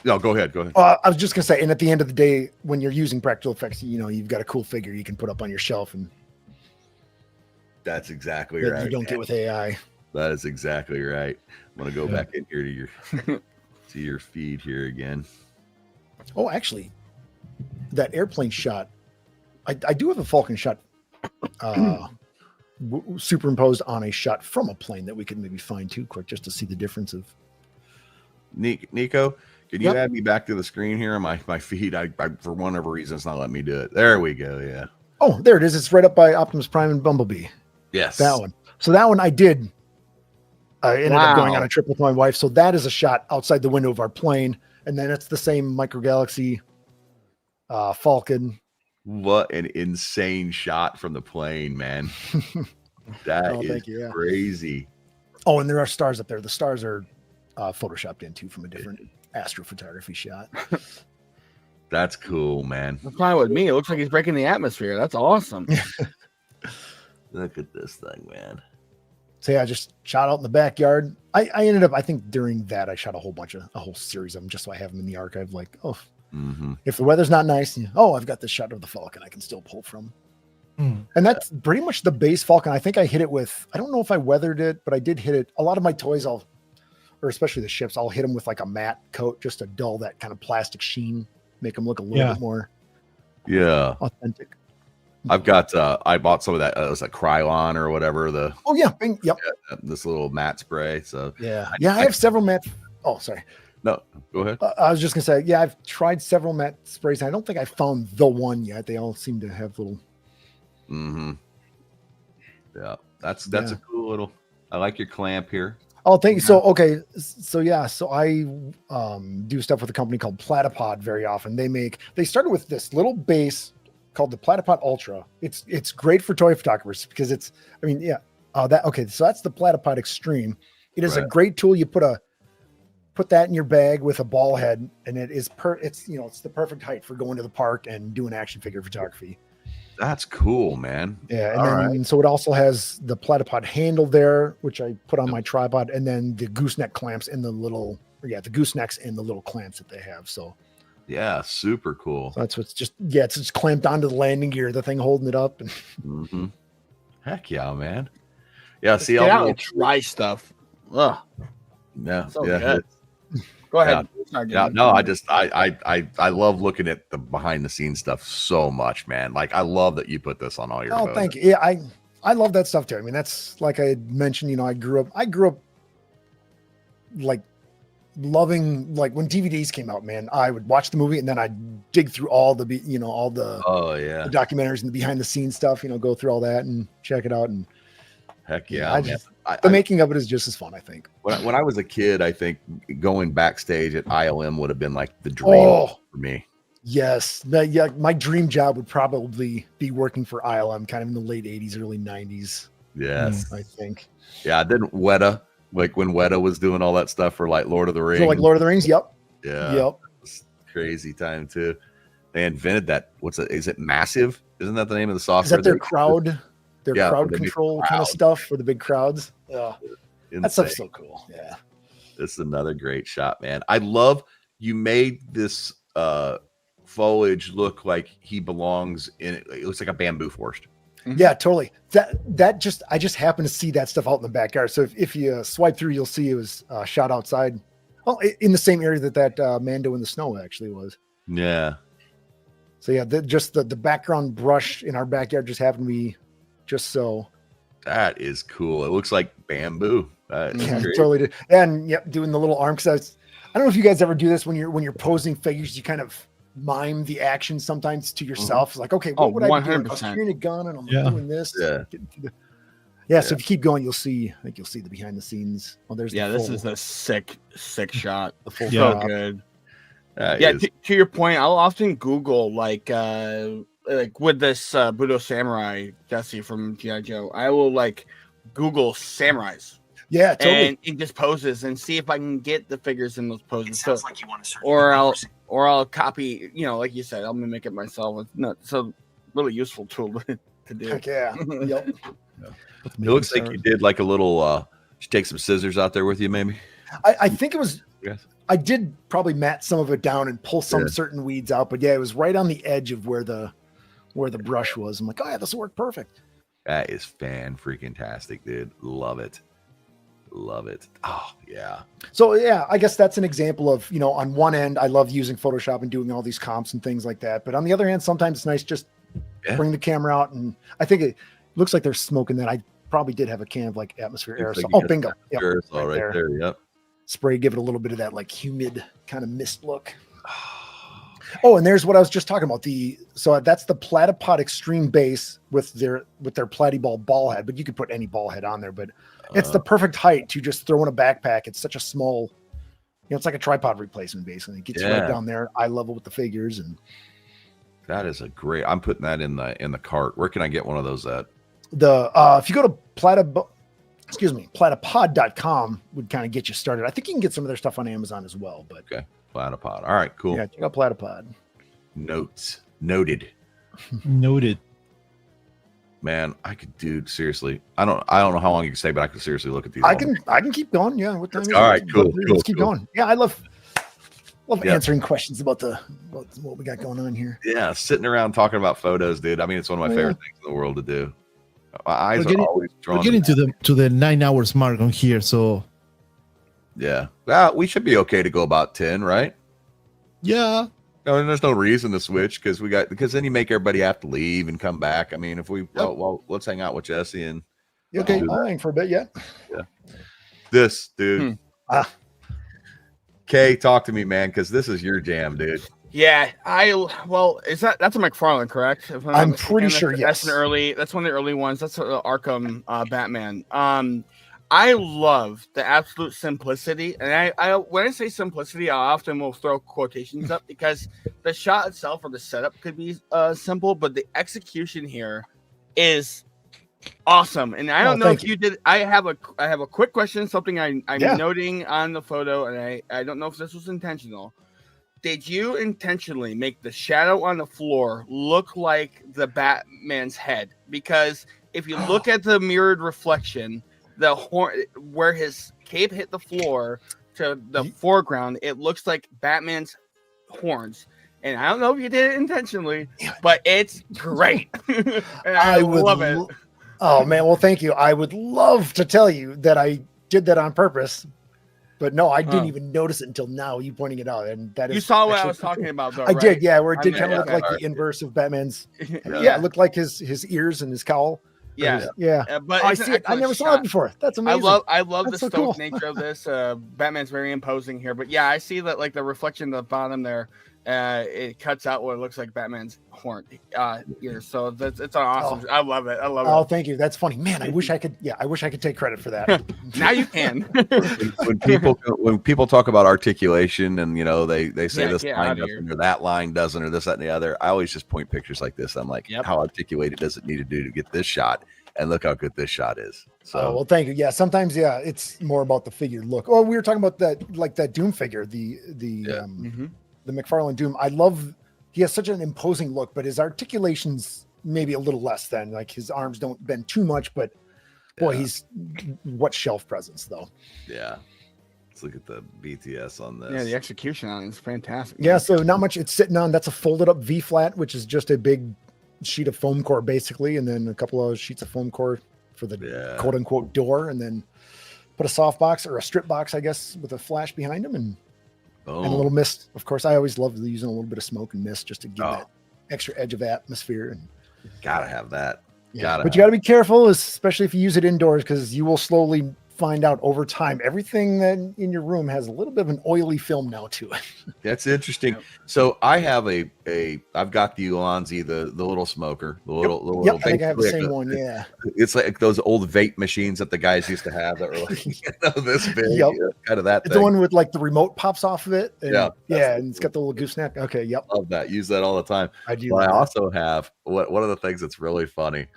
No, go ahead. I was just gonna say, and at the end of the day, when you're using practical effects, you know, you've got a cool figure you can put up on your shelf, and that's exactly right. You don't get with AI. That is exactly right. I'm gonna go back in here to your feed here again. Oh, actually, that airplane shot, I do have a Falcon shot superimposed on a shot from a plane that we could maybe find too quick just to see the difference of. Nico, can you add me back to the screen here on my feed? I for whatever reason it's not letting me do it. There we go. Yeah. Oh, there it is. It's right up by Optimus Prime and Bumblebee. Yes. That one. So that one I did. I ended up going on a trip with my wife. So that is a shot outside the window of our plane. And then it's the same Micro Galaxy Falcon. What an insane shot from the plane, man. That is crazy. Oh, and there are stars up there. The stars are photoshopped in too from a different astrophotography shot. That's cool, man. That's fine with me. It looks like he's breaking the atmosphere. That's awesome. Look at this thing, man. So yeah, I just shot out in the backyard. I ended up, I think during that I shot a whole series of them just so I have them in the archive. Like, if the weather's not nice, I've got this shot of the Falcon I can still pull from. And that's pretty much the base Falcon. I think I hit it with, I don't know if I weathered it, but I did hit it. A lot of my toys, or especially the ships, I'll hit them with like a matte coat just to dull that kind of plastic sheen, make them look a little bit more authentic. I've got I bought some of that. It was a Krylon or whatever. This little matte spray. So I have several matte. Oh, sorry. No, go ahead. I was just gonna say, I've tried several matte sprays. And I don't think I found the one yet. They all seem to have little. Yeah, that's a cool little. I like your clamp here. Oh, thank you. So so I do stuff with a company called Platypod very often. They started with this little base called the Platypod Ultra. It's great for toy photographers because so that's the Platypod Extreme. It is a great tool. You put that in your bag with a ball head, and it is it's the perfect height for going to the park and doing action figure photography. That's cool, man. Yeah, and so it also has the Platypod handle there, which I put on my tripod, and then the gooseneck clamps and the goosenecks and the little clamps that they have. So yeah, super cool. So that's what's it's just clamped onto the landing gear, the thing holding it up. Heck yeah, man. Yeah, see, I'll try stuff. Ugh. Yeah, so good. Go ahead. Yeah, no, I love looking at the behind the scenes stuff so much, man. Like I love that you put this on all your photos. Thank you. Yeah, I love that stuff too. I mean, that's like I mentioned, I grew up like loving, like when DVDs came out, man, I would watch the movie and then I'd dig through all the the documentaries and the behind the scenes stuff, go through all that and check it out. And heck yeah, the making of it is just as fun, I think. When I was a kid, I think going backstage at ILM would have been like the dream for me. Yes. My dream job would probably be working for ILM kind of in the late 80s, early 90s. Yes. I think. Yeah. Didn't Weta, like when Weta was doing all that stuff for like Lord of the Rings? So like Lord of the Rings? Yep. Yeah. Yep. Crazy time too. They invented that. Is it Massive? Isn't that the name of the software? Is that their crowd? Crowd the control kind of stuff for the big crowds. Yeah. That stuff's so cool. Yeah. This is another great shot, man. I love you made this foliage look like he belongs in it. It looks like a bamboo forest. Yeah, totally. I just happened to see that stuff out in the backyard. So if you swipe through, you'll see it was shot outside. Oh, in the same area that Mando in the Snow actually was. Yeah. So yeah, the background brush in our backyard just happened to be just so. That is cool. It looks like bamboo. Yeah, totally did. And doing the little arm, because I don't know if you guys ever do this when you're posing figures, you kind of mime the action sometimes to yourself. It's like, okay, what would I do? I'm carrying a gun and I'm doing this. Yeah. So if you keep going, you'll see the behind the scenes. Oh, there's this is a sick shot. The full so good. To your point, I'll often Google like with this Budo Samurai Jesse from G.I. Joe. I will like Google samurais. Yeah, totally. And just poses and see if I can get the figures in those poses. It sounds like you want to search. Or I'll copy, like you said, I'll mimic it myself. It's a really useful tool to do. Heck yeah. Yep. It looks like you did like a little take some scissors out there with you, maybe. I think it was. Yes. I did probably mat some of it down and pull some certain weeds out, but yeah, it was right on the edge of where the brush was. I'm like, oh yeah, this will work perfect. That is freaking-tastic, dude. Love it. Oh yeah. So yeah, I guess that's an example of, on one end, I love using Photoshop and doing all these comps and things like that. But on the other hand, sometimes it's nice just bring the camera out, and I think it looks like they're smoking that. I probably did have a can of like atmosphere aerosol. Like bingo. Yep, right there. Yep. Spray, give it a little bit of that like humid kind of mist look. Oh, and there's what I was just talking about. So that's the Platypod Extreme base with their Platyball ball head, but you could put any ball head on there, but it's the perfect height to just throw in a backpack. It's such a small, it's like a tripod replacement basically. It gets right down there, eye level with the figures. And that is I'm putting that in the cart. Where can I get one of those at? If you go to platypod.com would kind of get you started. I think you can get some of their stuff on Amazon as well, but okay. Platypod. All right, cool. Yeah, check out Platypod. Noted. Man, I could, seriously. I don't know how long you can stay, but I could seriously look at these. I can keep going. Yeah. What time all right, cool. Let's keep going. Yeah, I love answering questions about what we got going on here. Yeah, sitting around talking about photos, dude. I mean, it's one of my favorite things in the world to do. My eyes are always drawn. We're getting to the 9 hours mark on here, so yeah. Well, we should be okay to go about 10, right? Yeah. No, and there's no reason to switch because then you make everybody have to leave and come back. I mean, if well, let's hang out with Jesse and okay, I'll hang for a bit. Yeah. This dude. Kay, talk to me, man, because this is your jam, dude. Yeah, that's a McFarlane, correct? I'm pretty sure. Yes, that's one of the early ones. That's Arkham Batman. I love the absolute simplicity, and I when I say simplicity, I often will throw quotations up because the shot itself or the setup could be simple, but the execution here is awesome. And I don't know if you did. I have a quick question, something I'm noting on the photo, and I don't know if this was intentional. Did you intentionally make the shadow on the floor look like the Batman's head? Because if you look at the mirrored reflection, the horn where his cape hit the floor to the foreground, it looks like Batman's horns. And I don't know if you did it intentionally, but it's great. I love it. Oh man, well thank you. I would love to tell you that I did that on purpose, But no, I didn't Oh. even notice it until now. You pointing it out, and that is. You saw what I actually was talking cool. about, though. I right? did, yeah. Where it did I kind of mean, look like okay. the inverse of Batman's. Yeah. Yeah, it looked like his ears and his cowl. Yeah. Yeah. But I it's an see it. I excellent never saw shot. it before. That's amazing. I love the That's so stoic cool. nature of this. Batman's very imposing here, but yeah, I see that like the reflection at the bottom there. It cuts out what looks like Batman's horn ears. So it's an awesome. I love it. I love Oh, it. thank you. That's funny, man. I wish I could. Yeah, I wish I could take credit for that. Now you can. when people talk about articulation and they say Yeah, this get line outta here. doesn't or that line doesn't or this that and the other, I always just point pictures like this. I'm like, Yep. how articulated does it need to do to get this shot? And look how good this shot is. So Oh, well, thank you. Yeah, sometimes it's more about the figure look. Oh, we were talking about that Doom figure, the McFarlane Doom. I love. He has such an imposing look, but his articulation's maybe a little less than. Like his arms don't bend too much, but boy, he's what shelf presence though. yeah, let's look at the BTS on this. Yeah, the execution on it is fantastic. Yeah, so not much. It's sitting on. That's a folded up V flat, which is just a big sheet of foam core basically, and then a couple of sheets of foam core for the quote unquote door, and then put a soft box or a strip box, I guess, with a flash behind them and a little mist. Of course, I always love using a little bit of smoke and mist just to give that extra edge of atmosphere. And gotta have that. but you got to be careful, especially if you use it indoors, because you will slowly find out over time everything that in your room has a little bit of an oily film now to it. That's interesting. So I have I've got the Ulanzi, the little smoker, the little Yep, I think vape I have the brick. same one. Yeah, It's like those old vape machines that the guys used to have that were like this big, Yep. kind of that it's thing. the one with like the remote pops off of it. And, Yeah, and it's got the little gooseneck. Okay, yep. Love that. Use that all the time. I do. But I also have one of the things that's really funny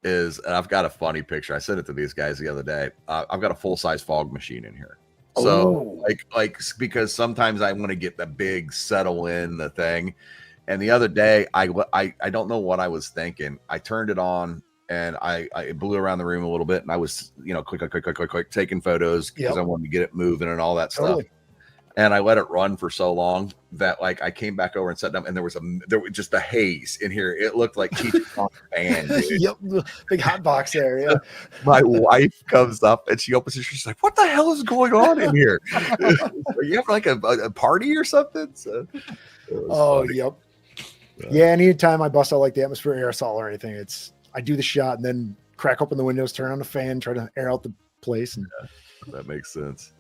is, and I've got a funny picture. I sent it to these guys the other day. I've got a full size fog machine in here. So like because sometimes I want to get the big settle in the thing. And the other day I don't know what I was thinking. I turned it on and I blew around the room a little bit and I was quick taking photos because I wanted to get it moving and all that stuff. And I let it run for so long that like I came back over and sat down and there was just a haze in here. It looked like Teacher's on the band. Dude. Yep, big hot box there. Yeah. My wife comes up and she opens it. She's like, "What the hell is going on in here? Are you having like a party or something?" So, funny. Yep. Yeah, anytime I bust out like the atmosphere aerosol or anything, I do the shot and then crack open the windows, turn on the fan, try to air out the place, and that makes sense.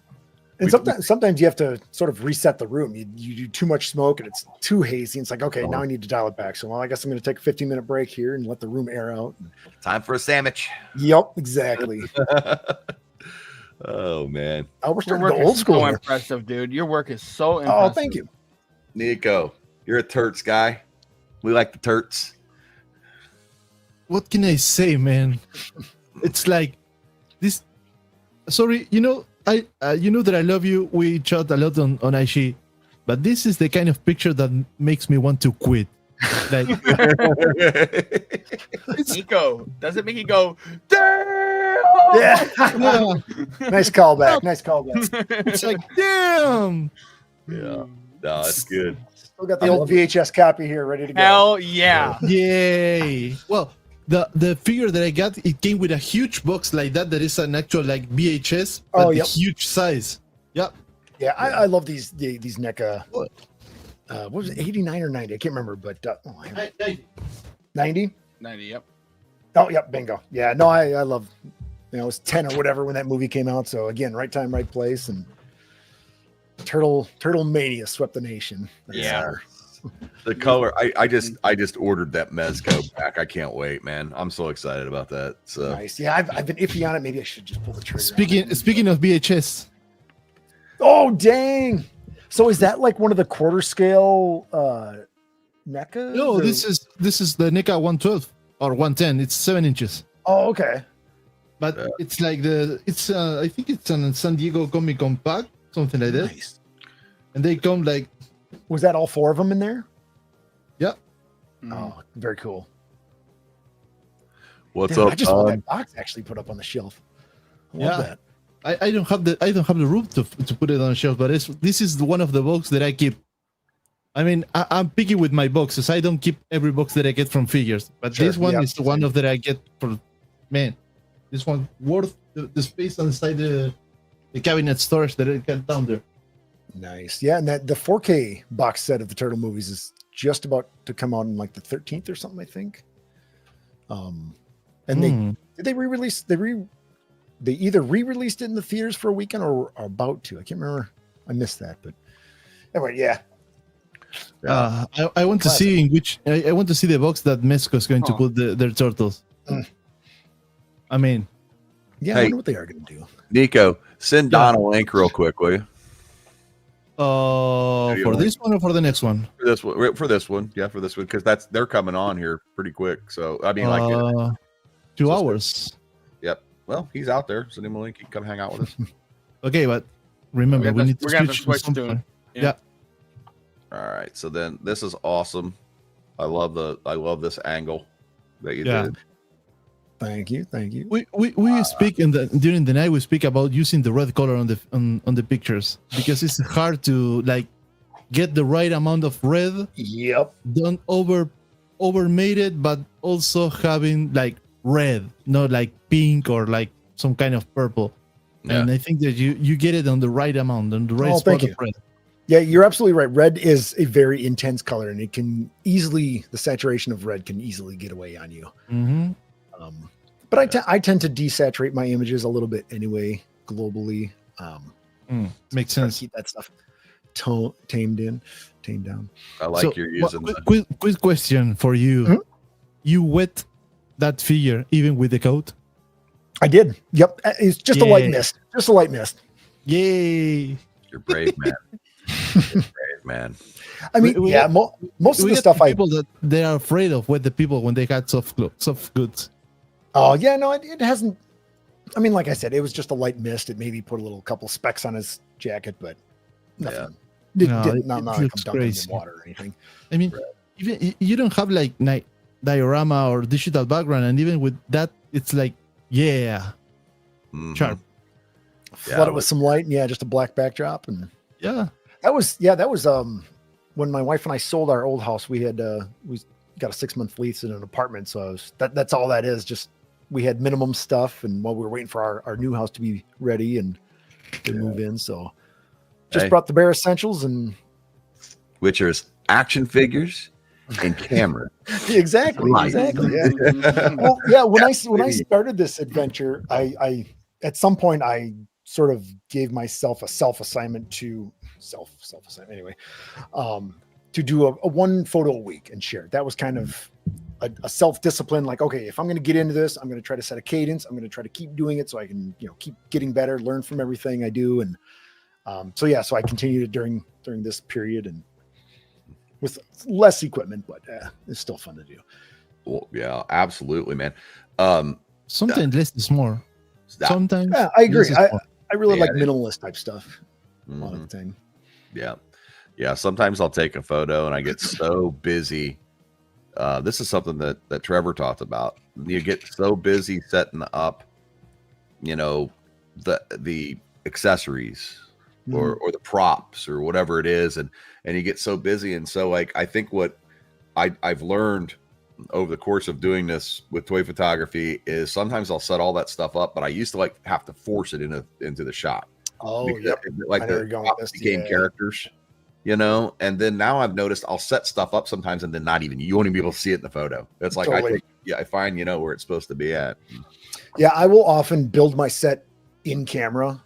And sometimes you have to sort of reset the room. You do too much smoke and it's too hazy. It's like, okay, now I need to dial it back. So, well, I guess I'm going to take a 15-minute break here and let the room air out. Time for a sandwich. Yep, exactly. Oh man, we're starting Your to work go old is school. so here. impressive, dude. Your work is so impressive. Oh, thank you, Nico. You're a Turks guy. We like the Turks. What can I say, man? It's like this. Sorry, I you know that I love you. We chat a lot on IG, but this is the kind of picture that makes me want to quit. Like, Nico, does it make you go, damn? Yeah. yeah, Nice callback. Nice callback. it's like damn. Yeah, no, that's good. Still got the old VHS copy here ready to go. Hell yeah. Yay! Well, the figure that I got, it came with a huge box like that. That is an actual like VHS, but the huge size. Yep. Yeah, I love these NECA. What was it, 89 or 90? I can't remember, but 90? 90, yep. Oh, yep, bingo. Yeah, no, I love, it was 10 or whatever when that movie came out. So again, right time, right place, and Turtle Mania swept the nation. Yeah. The color, I just ordered that Mezco back. I can't wait, man. I'm so excited about that. So nice. Yeah, I've been iffy on it. Maybe I should just pull the trigger. Speaking of VHS. Oh dang! So is that like one of the quarter scale NECA? No, this is the NECA 112 or 110. It's 7 inches. Oh, okay. But it's like I think it's on San Diego Comic Con pack, something like that. Nice. And they come like. Was that all 4 of them in there? Yep. Oh, very cool. What's Damn, up? I just want that box actually put up on the shelf. I love that. I don't have the room to put it on the shelf, but this is one of the boxes that I keep. I mean, I'm picky with my boxes. I don't keep every box that I get from figures, but this one is the one of that I get for. Man, this one worth the space inside the the cabinet storage that it got down there. Nice. Yeah, and that the 4K box set of the Turtle movies is just about to come out on like the 13th or something, I think. And they re-release they either re-released it in the theaters for a weekend or are about to. I can't remember. I missed that, but anyway, yeah. I want to see I want to see the box that Mezco is going to put their turtles. I mean, yeah, I wonder what they are going to do. Nico, send Don a link real quick, will you? For this one or for the next one? For this one, yeah, for this one, because they're coming on here pretty quick. So I mean, like 2 hours. Yep. Well, he's out there. Send him a link. He can come hang out with us. Okay, but remember, we need to switch to it. Yeah. All right. So then this is awesome. I love this angle that you did. Thank you. We speak during the night. We speak about using the red color on the pictures because it's hard to like get the right amount of red. Yep. Don't overmade it, but also having like red, not like pink or like some kind of purple. Yeah. And I think that you get it on the right amount, on the right spot of red. Yeah, you're absolutely right. Red is a very intense color, and it can easily, the saturation of red can easily get away on you. Mm-hmm. But I tend to desaturate my images a little bit anyway, globally. Makes sense. Keep that stuff tamed down. I like you're using that. Quick question for you. Mm-hmm. You wet that figure even with the coat? I did. Yep. It's just a light mist. Just a light mist. Yay. You're brave, man. You're brave, man. I mean, most of the stuff people that they are afraid of with the people when they got soft goods. Oh yeah, no, it hasn't. I mean, like I said, it was just a light mist. It maybe put a couple specks on his jacket, but nothing. Not like I'm dunking in water or anything. I mean, even you don't have like diorama or digital background, and even with that, it's like sharp. Flood it with some light, and just a black backdrop, and that was when my wife and I sold our old house. We had we got a 6-month lease in an apartment, so that's all that is. Just we had minimum stuff, and while we were waiting for our new house to be ready and to move in, so just brought the bare essentials, and which is action figures and camera. Exactly. Yeah. Well, when I started this adventure, I at some point I sort of gave myself a self-assignment to anyway, to do a 1 photo a week and share. That was kind of a self-discipline. Like, okay, if I'm going to get into this, I'm going to try to set a cadence. I'm going to try to keep doing it so I can, keep getting better, learn from everything I do. And so I continued it during this period and with less equipment, but it's still fun to do. Well, yeah, absolutely, man. Sometimes less is more. Sometimes. Yeah, I agree. I really like minimalist type stuff. A lot of the time. Yeah. Sometimes I'll take a photo and I get so busy. This is something that Trevor talked about. You get so busy setting up, the accessories or the props or whatever it is, and you get so busy. And so, like, I think what I've learned over the course of doing this with toy photography is sometimes I'll set all that stuff up, but I used to have to force it into the shot. Oh, like the props became characters, and then now I've noticed I'll set stuff up sometimes and then you won't even be able to see it in the photo. It's like I find where it's supposed to be at. Yeah, I will often build my set in camera,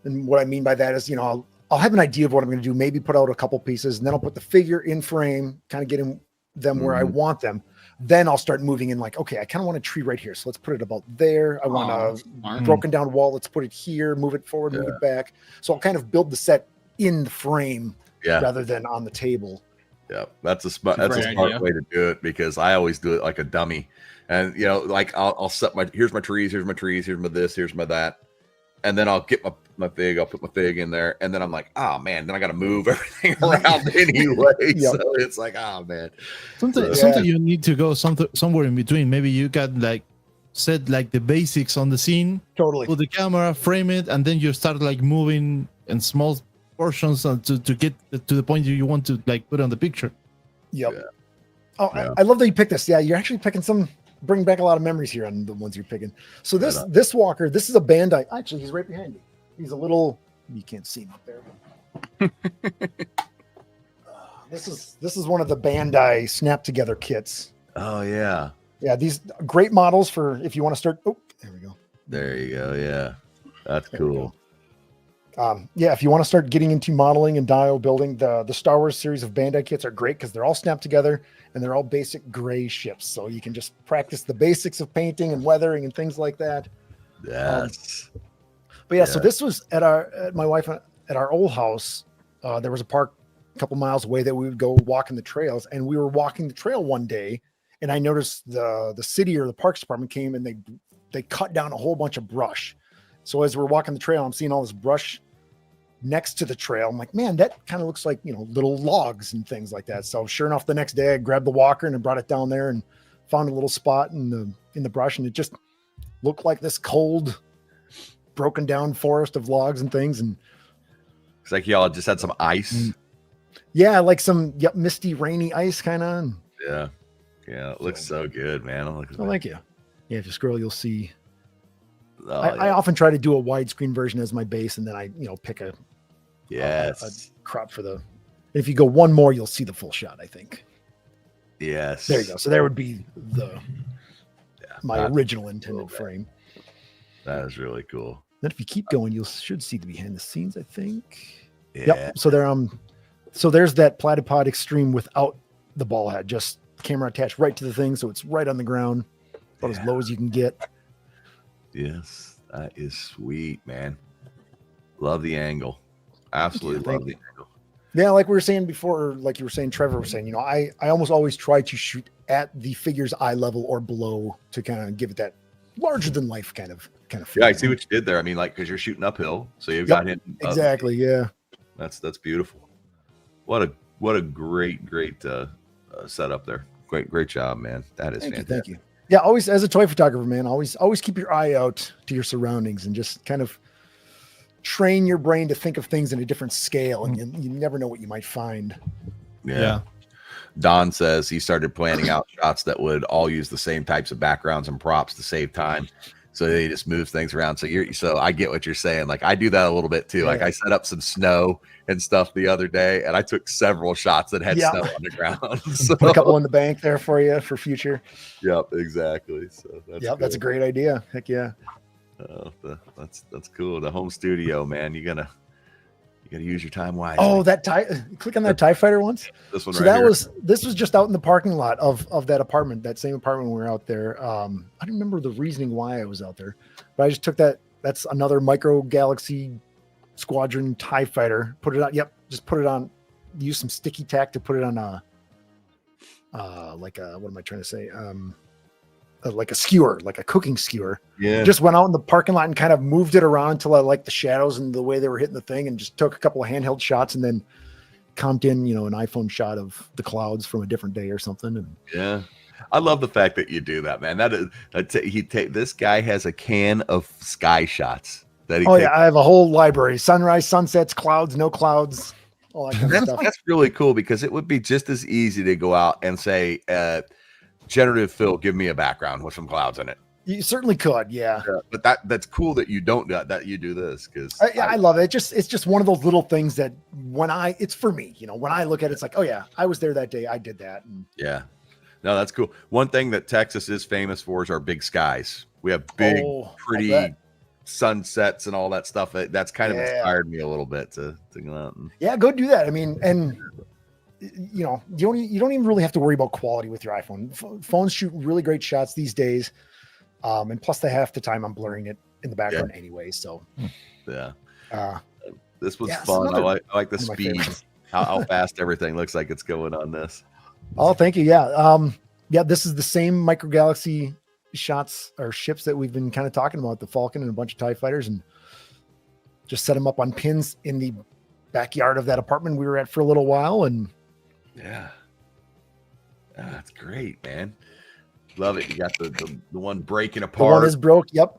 and what I mean by that is I'll have an idea of what I'm going to do, maybe put out a couple pieces, and then I'll put the figure in frame, kind of getting them where I want them. Then I'll start moving in, like, okay, I kind of want a tree right here, so let's put it about there. I want a broken down wall, let's put it here, move it forward, move it back. So I'll kind of build the set in the frame rather than on the table. Yeah, that's a smart way to do it, because I always do it like a dummy. And like I'll set here's my trees, here's my this, here's my that. And then I'll get my fig, I'll put my fig in there, and then I'm like, oh man, then I got to move everything around anyway. So it's like, oh man. Sometimes you need to go somewhere in between. Maybe you got set the basics on the scene. Totally. Put the camera, frame it, and then you start moving in small portions to get to the point you want to put on the picture. Yep. Yeah. Oh, yeah. I love that you picked this. Yeah, you're actually picking bring back a lot of memories here on the ones you're picking. So this walker, this is a Bandai. Actually, he's right behind you. He's a little. You can't see him up there. This is one of the Bandai snap together kits. Oh yeah. Yeah, these great models for if you want to start. Oh, there we go. There you go. Yeah, that's cool. Yeah, if you want to start getting into modeling and dial building, the Star Wars series of Bandai kits are great because they're all snapped together and they're all basic gray ships. So you can just practice the basics of painting and weathering and things like that. Yes. But yeah, so this was at my wife at our old house. There was a park a couple miles away that we would go walking the trails, and we were walking the trail one day, and I noticed the city or the parks department came and they cut down a whole bunch of brush. So as we're walking the trail, I'm seeing all this brush next to the trail. I'm like, man, that kind of looks like, little logs and things like that. So sure enough, the next day I grabbed the walker and I brought it down there and found a little spot in the brush, and it just looked like this cold, broken down forest of logs and things. And it's like y'all just had some ice. Yeah, like some misty, rainy ice kind of. Yeah. It looks so good, man. Thank you. Yeah, if you scroll, you'll see. Oh, I often try to do a widescreen version as my base, and then I pick a crop for the. If you go one more, you'll see the full shot, I think. Yes. There you go. So there would be my original intended frame. That is really cool. Then if you keep going, you should see the behind the scenes, I think. Yeah. Yep. So there's that Platypod Extreme without the ball head, just camera attached right to the thing, so it's right on the ground, about as low as you can get. Yes, that is sweet, man. Love the angle. Absolutely love the angle. Yeah, like we were saying before, like you were saying, Trevor was saying, I almost always try to shoot at the figure's eye level or below to kind of give it that larger than life kind of Yeah, feeling. I see what you did there. I mean, like, because you're shooting uphill, so you've got him up. Exactly. Yeah. That's beautiful. What a great setup there. Great job, man. That is fantastic. Thank you. Yeah, always as a toy photographer, man, always keep your eye out to your surroundings and just kind of train your brain to think of things in a different scale, and you never know what you might find. Yeah. Don says he started planning out shots that would all use the same types of backgrounds and props to save time. So they just move things around. So I get what you're saying. Like I do that a little bit too. Like I set up some snow and stuff the other day, and I took several shots that had snow on the ground. So, put a couple in the bank there for you for future. Yep, exactly. So that's a great idea. Heck yeah. That's cool. The home studio, man. You gotta use your time wisely. Oh, click on that TIE Fighter once. This one so right here. This was just out in the parking lot of that apartment, that same apartment when we were out there. I don't remember the reasoning why I was out there, but I just took that's another Micro Galaxy Squadron TIE Fighter, put it on. Yep. Just put it on, use some sticky tack to put it on what am I trying to say? Like a skewer, like a cooking skewer. Yeah. Just went out in the parking lot and kind of moved it around until I liked the shadows and the way they were hitting the thing, and just took a couple of handheld shots and then comped in, an iPhone shot of the clouds from a different day or something. And yeah, I love the fact that you do that, man. This guy has a can of sky shots that he. I have a whole library: sunrise, sunsets, clouds, no clouds, all that kind of stuff. That's really cool because it would be just as easy to go out and say, generative fill, give me a background with some clouds in it. You certainly could, yeah. But that's cool that you don't do that. You do this because I love it. It's just one of those little things that it's for me. When I look at it, it's like, oh yeah, I was there that day. I did that. And yeah, no, that's cool. One thing that Texas is famous for is our big skies. We have big, pretty sunsets and all that stuff. That's kind of inspired me a little bit to go out and go do that. I mean, and you don't even really have to worry about quality with your iPhone. Phones shoot really great shots these days, and plus half the time I'm blurring it in the background anyway. So this was fun. I like the speed, how fast everything looks like it's going on this. Oh, thank you. Yeah, this is the same Micro Galaxy shots or ships that we've been kind of talking about, the Falcon and a bunch of TIE fighters, and just set them up on pins in the backyard of that apartment we were at for a little while. And that's great, man. Love it. You got the one breaking apart. The one is broke. Yep.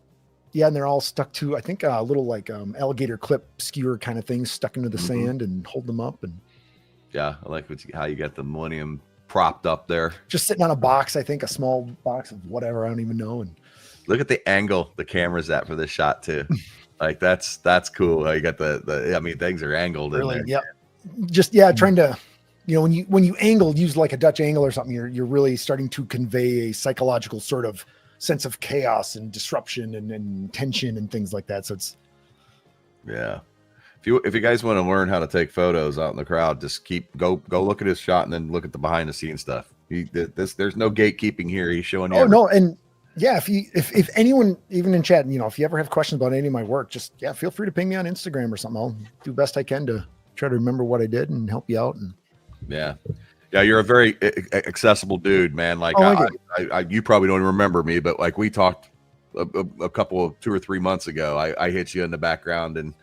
Yeah, and they're all stuck to, I think, a little like alligator clip skewer kind of thing stuck into the sand and hold them up. And yeah, I like how you got the Millennium propped up there, just sitting on a box. I think a small box of whatever, I don't even know. And look at the angle the camera's at for this shot too. Like that's cool. You got the I mean, things are angled in Really, there. yeah. Just trying to, when you angle, use like a Dutch angle or something, you're really starting to convey a psychological sort of sense of chaos and disruption and tension and things like that. So it's Yeah. If you guys want to learn how to take photos out in the crowd, just go look at his shot and then look at the behind the scenes stuff. There's no gatekeeping here. He's showing you. Oh no, and yeah, if anyone, even in chat, if you ever have questions about any of my work, just feel free to ping me on Instagram or something. I'll do best I can to try to remember what I did and help you out. And yeah, you're a very accessible dude, man. Like you probably don't even remember me, but like we talked a couple of 2 or 3 months ago. I hit you in the background and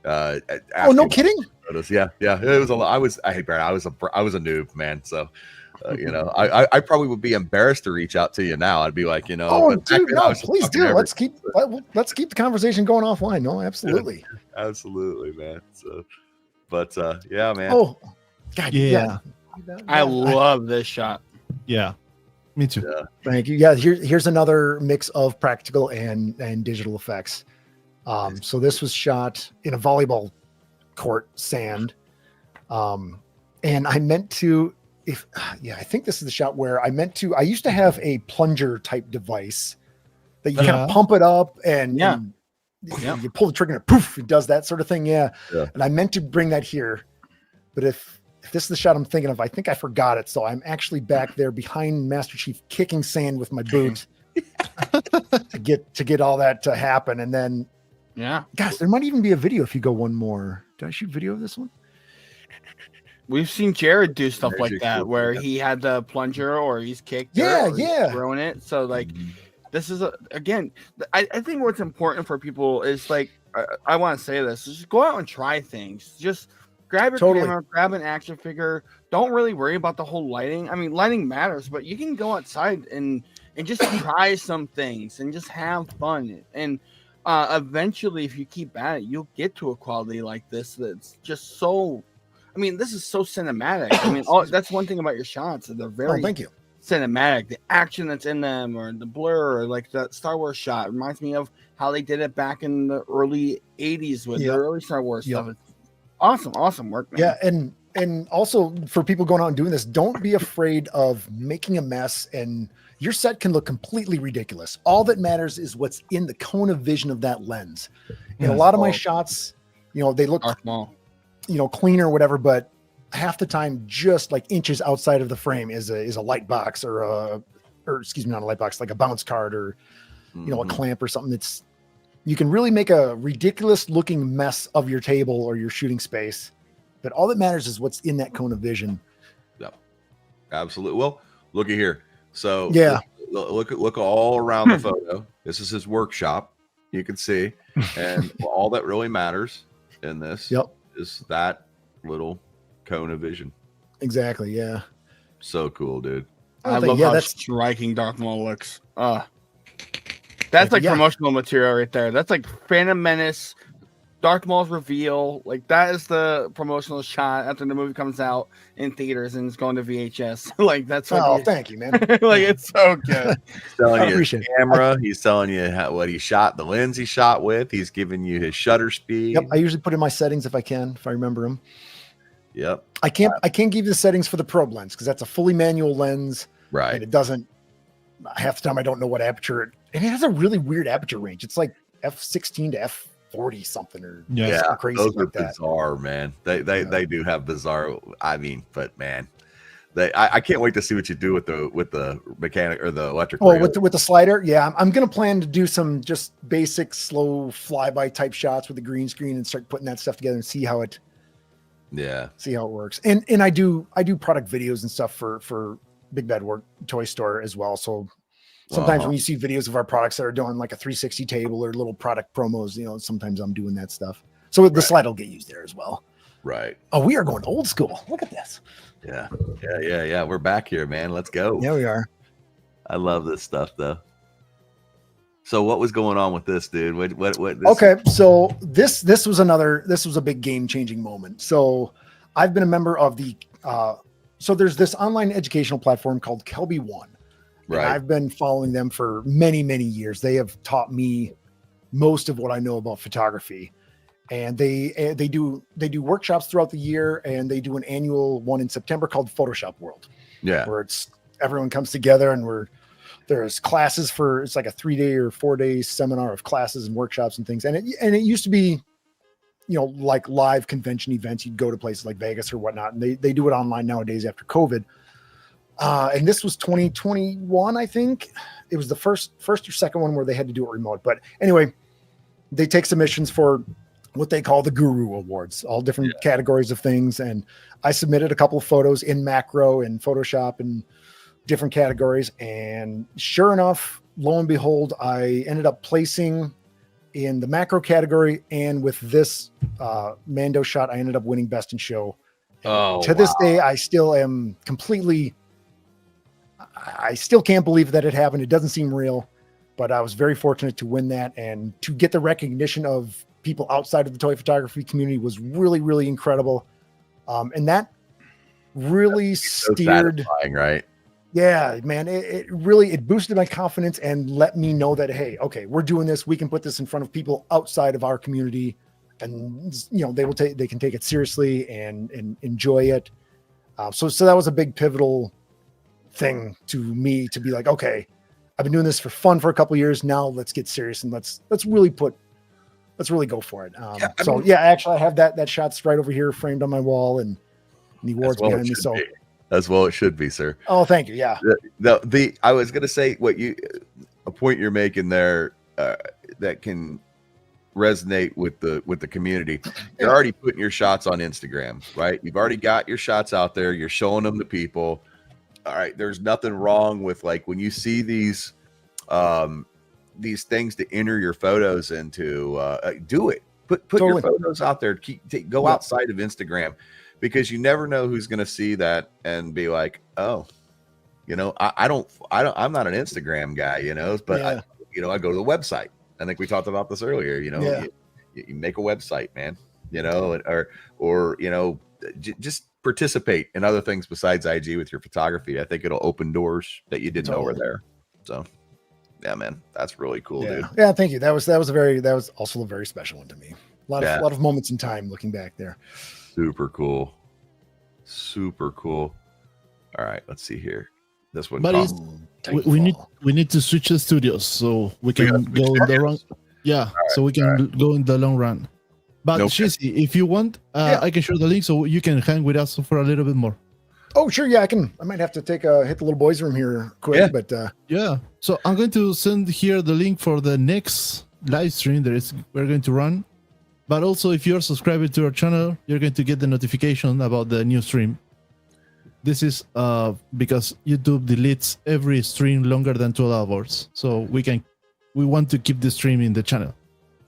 oh, no kidding. Photos. Yeah, it was a lot. I was a noob, man. So. I probably would be embarrassed to reach out to you now. I'd be like, oh, dude, no, please do. Let's keep the conversation going offline. No, absolutely, absolutely, man. So, but yeah, man. Oh, God, yeah. I love this shot. Yeah, me too. Yeah. Thank you. Yeah, here's another mix of practical and digital effects. So this was shot in a volleyball court, sand, and I meant to. I think this is the shot where I used to have a plunger type device that you kind of pump it up and you pull the trigger and poof, it does that sort of thing. Yeah. And I meant to bring that here, but if this is the shot I'm thinking of, I think I forgot it. So I'm actually back there behind Master Chief kicking sand with my boot to get all that to happen. And then, gosh, there might even be a video if you go one more. Did I shoot video of this one? We've seen Jared do stuff like that where he had the plunger or he's kicked thrown it. So like this is again, I think what's important for people is like I want to say this, just go out and try things. Just grab your camera, grab an action figure. Don't really worry about the whole lighting. I mean, lighting matters, but you can go outside and just try some things and just have fun. And eventually, if you keep at it, you'll get to a quality like this that's just so. I mean, this is so cinematic. I mean, that's one thing about your shots. They're very thank you. Cinematic. The action that's in them or the blur, or like that Star Wars shot reminds me of how they did it back in the early 80s with the early Star Wars stuff. It's awesome work, man. Yeah, and also for people going out and doing this, don't be afraid of making a mess, and your set can look completely ridiculous. All that matters is what's in the cone of vision of that lens. And a lot of my shots, they look small. Clean or whatever, but half the time, just like inches outside of the frame is a light box or excuse me, not a light box, like a bounce card or, a clamp or something. You can really make a ridiculous looking mess of your table or your shooting space, but all that matters is what's in that cone of vision. Yeah, absolutely. Well, look at here. So look all around the photo. This is his workshop. You can see, and all that really matters in this. Is that little cone of vision. Exactly. Yeah. So cool, dude. I love how striking Darth Maul looks. That's like promotional material right there. That's like Phantom Menace, Darth Maul's reveal. Like that is the promotional shot after the movie comes out in theaters and it's going to VHS. Like that's what thank you, man. Like it's so good. He's telling you his camera. He's telling you what he shot, the lens he shot with. He's giving you his shutter speed. Yep. I usually put in my settings if I remember them. Yep. I can't give you the settings for the probe lens because that's a fully manual lens. Right. And it doesn't. Half the time I don't know what aperture and it has a really weird aperture range. It's like f/16 to f/40 something or something crazy those like are that. Bizarre, man. They do have bizarre. I mean, but man, I can't wait to see what you do with the mechanic or the electric. Oh, with the slider, yeah. I'm gonna plan to do some just basic slow flyby type shots with the green screen and start putting that stuff together and see how it works. And I do product videos and stuff for Big Bad Work Toy Store as well. So sometimes when you see videos of our products that are doing like a 360 table or little product promos, sometimes I'm doing that stuff. So the slide will get used there as well. Right. Oh, we are going old school. Look at this. Yeah. We're back here, man. Let's go. Yeah, we are. I love this stuff though. So what was going on with this, dude? What okay, so this was a big game-changing moment. So I've been a member of the so there's this online educational platform called Kelby One. Right. And I've been following them for many, many years. They have taught me most of what I know about photography. And they do workshops throughout the year, and they do an annual one in September called Photoshop World. Yeah, where everyone comes together, and there's classes it's like a 3-day or 4-day seminar of classes and workshops and things. And it used to be, like live convention events. You'd go to places like Vegas or whatnot, and they do it online nowadays after COVID. And this was 2021, I think. It was the first or second one where they had to do it remote. But anyway, they take submissions for what they call the Guru Awards, all different categories of things. And I submitted a couple of photos in macro and Photoshop and different categories. And sure enough, lo and behold, I ended up placing in the macro category. And with this Mando shot, I ended up winning Best in Show. And to this day, I still am I still can't believe that it happened. It doesn't seem real, but I was very fortunate to win that, and to get the recognition of people outside of the toy photography community was really, really incredible. And that really steered, right? Yeah, man, it really boosted my confidence and let me know that, hey, okay, we're doing this. We can put this in front of people outside of our community, and they can take it seriously and enjoy it. So that was a big pivotal thing to me, to be like, okay, I've been doing this for fun for a couple of years now. Let's get serious and let's really go for it. Actually, I have that shot's right over here, framed on my wall, and the awards behind me. So as well, it should be, sir. Oh, thank you. Yeah. I was gonna say a point you're making there that can resonate with the community. You're already putting your shots on Instagram, right? You've already got your shots out there. You're showing them to people. All right, there's nothing wrong with, like, when you see these things to enter your photos into, do it. Put your photos out there. Go outside of Instagram, because you never know who's going to see that and be like, oh, I'm not an Instagram guy, but I go to the website. I think we talked about this earlier. You make a website, man, or just participate in other things besides IG with your photography. I think it'll open doors that you didn't know were there. So yeah, man, that's really cool, dude. Yeah, thank you. That was also a very special one to me. A lot of moments in time looking back there. Super cool. All right, let's see here. This one. But we need to switch the studios so we can go in the run. Yeah, so we can go in the long run. But Shizzy, if you want, I can share the link so you can hang with us for a little bit more. Oh, sure. Yeah, I can. I might have to hit the little boys' room here quick. But so I'm going to send here the link for the next live stream we're going to run. But also, if you're subscribed to our channel, you're going to get the notification about the new stream. This is because YouTube deletes every stream longer than 12 hours. So we want to keep the stream in the channel.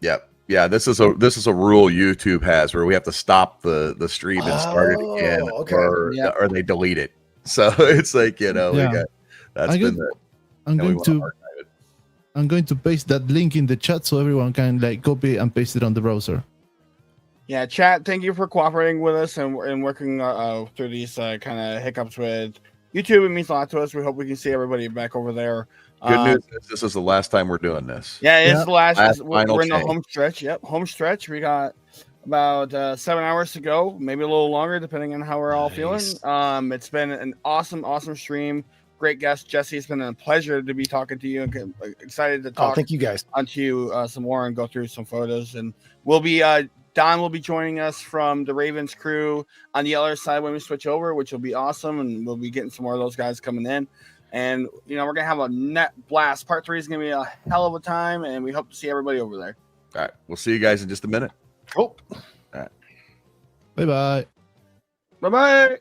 Yep. Yeah, this is a rule YouTube has where we have to stop the stream and start it again, or they delete it. So it's like, I'm going to paste that link in the chat so everyone can copy and paste it on the browser. Yeah, chat. Thank you for cooperating with us and working through these kind of hiccups with YouTube. It means a lot to us. We hope we can see everybody back over there. Good news is this is the last time we're doing this. Yeah, it's the last we're in the home stretch. Yep, home stretch. We got about 7 hours to go, maybe a little longer, depending on how we're all feeling. It's been an awesome stream. Great guest, Jesse. It's been a pleasure to be talking to you. And excited to talk. Thank you guys. Onto you some more and go through some photos. And we'll be Don will be joining us from the Ravens crew on the other side when we switch over, which will be awesome. And we'll be getting some more of those guys coming in. And, we're going to have a net blast. Part 3 is going to be a hell of a time, and we hope to see everybody over there. All right. We'll see you guys in just a minute. Cool. All right. Bye-bye. Bye-bye.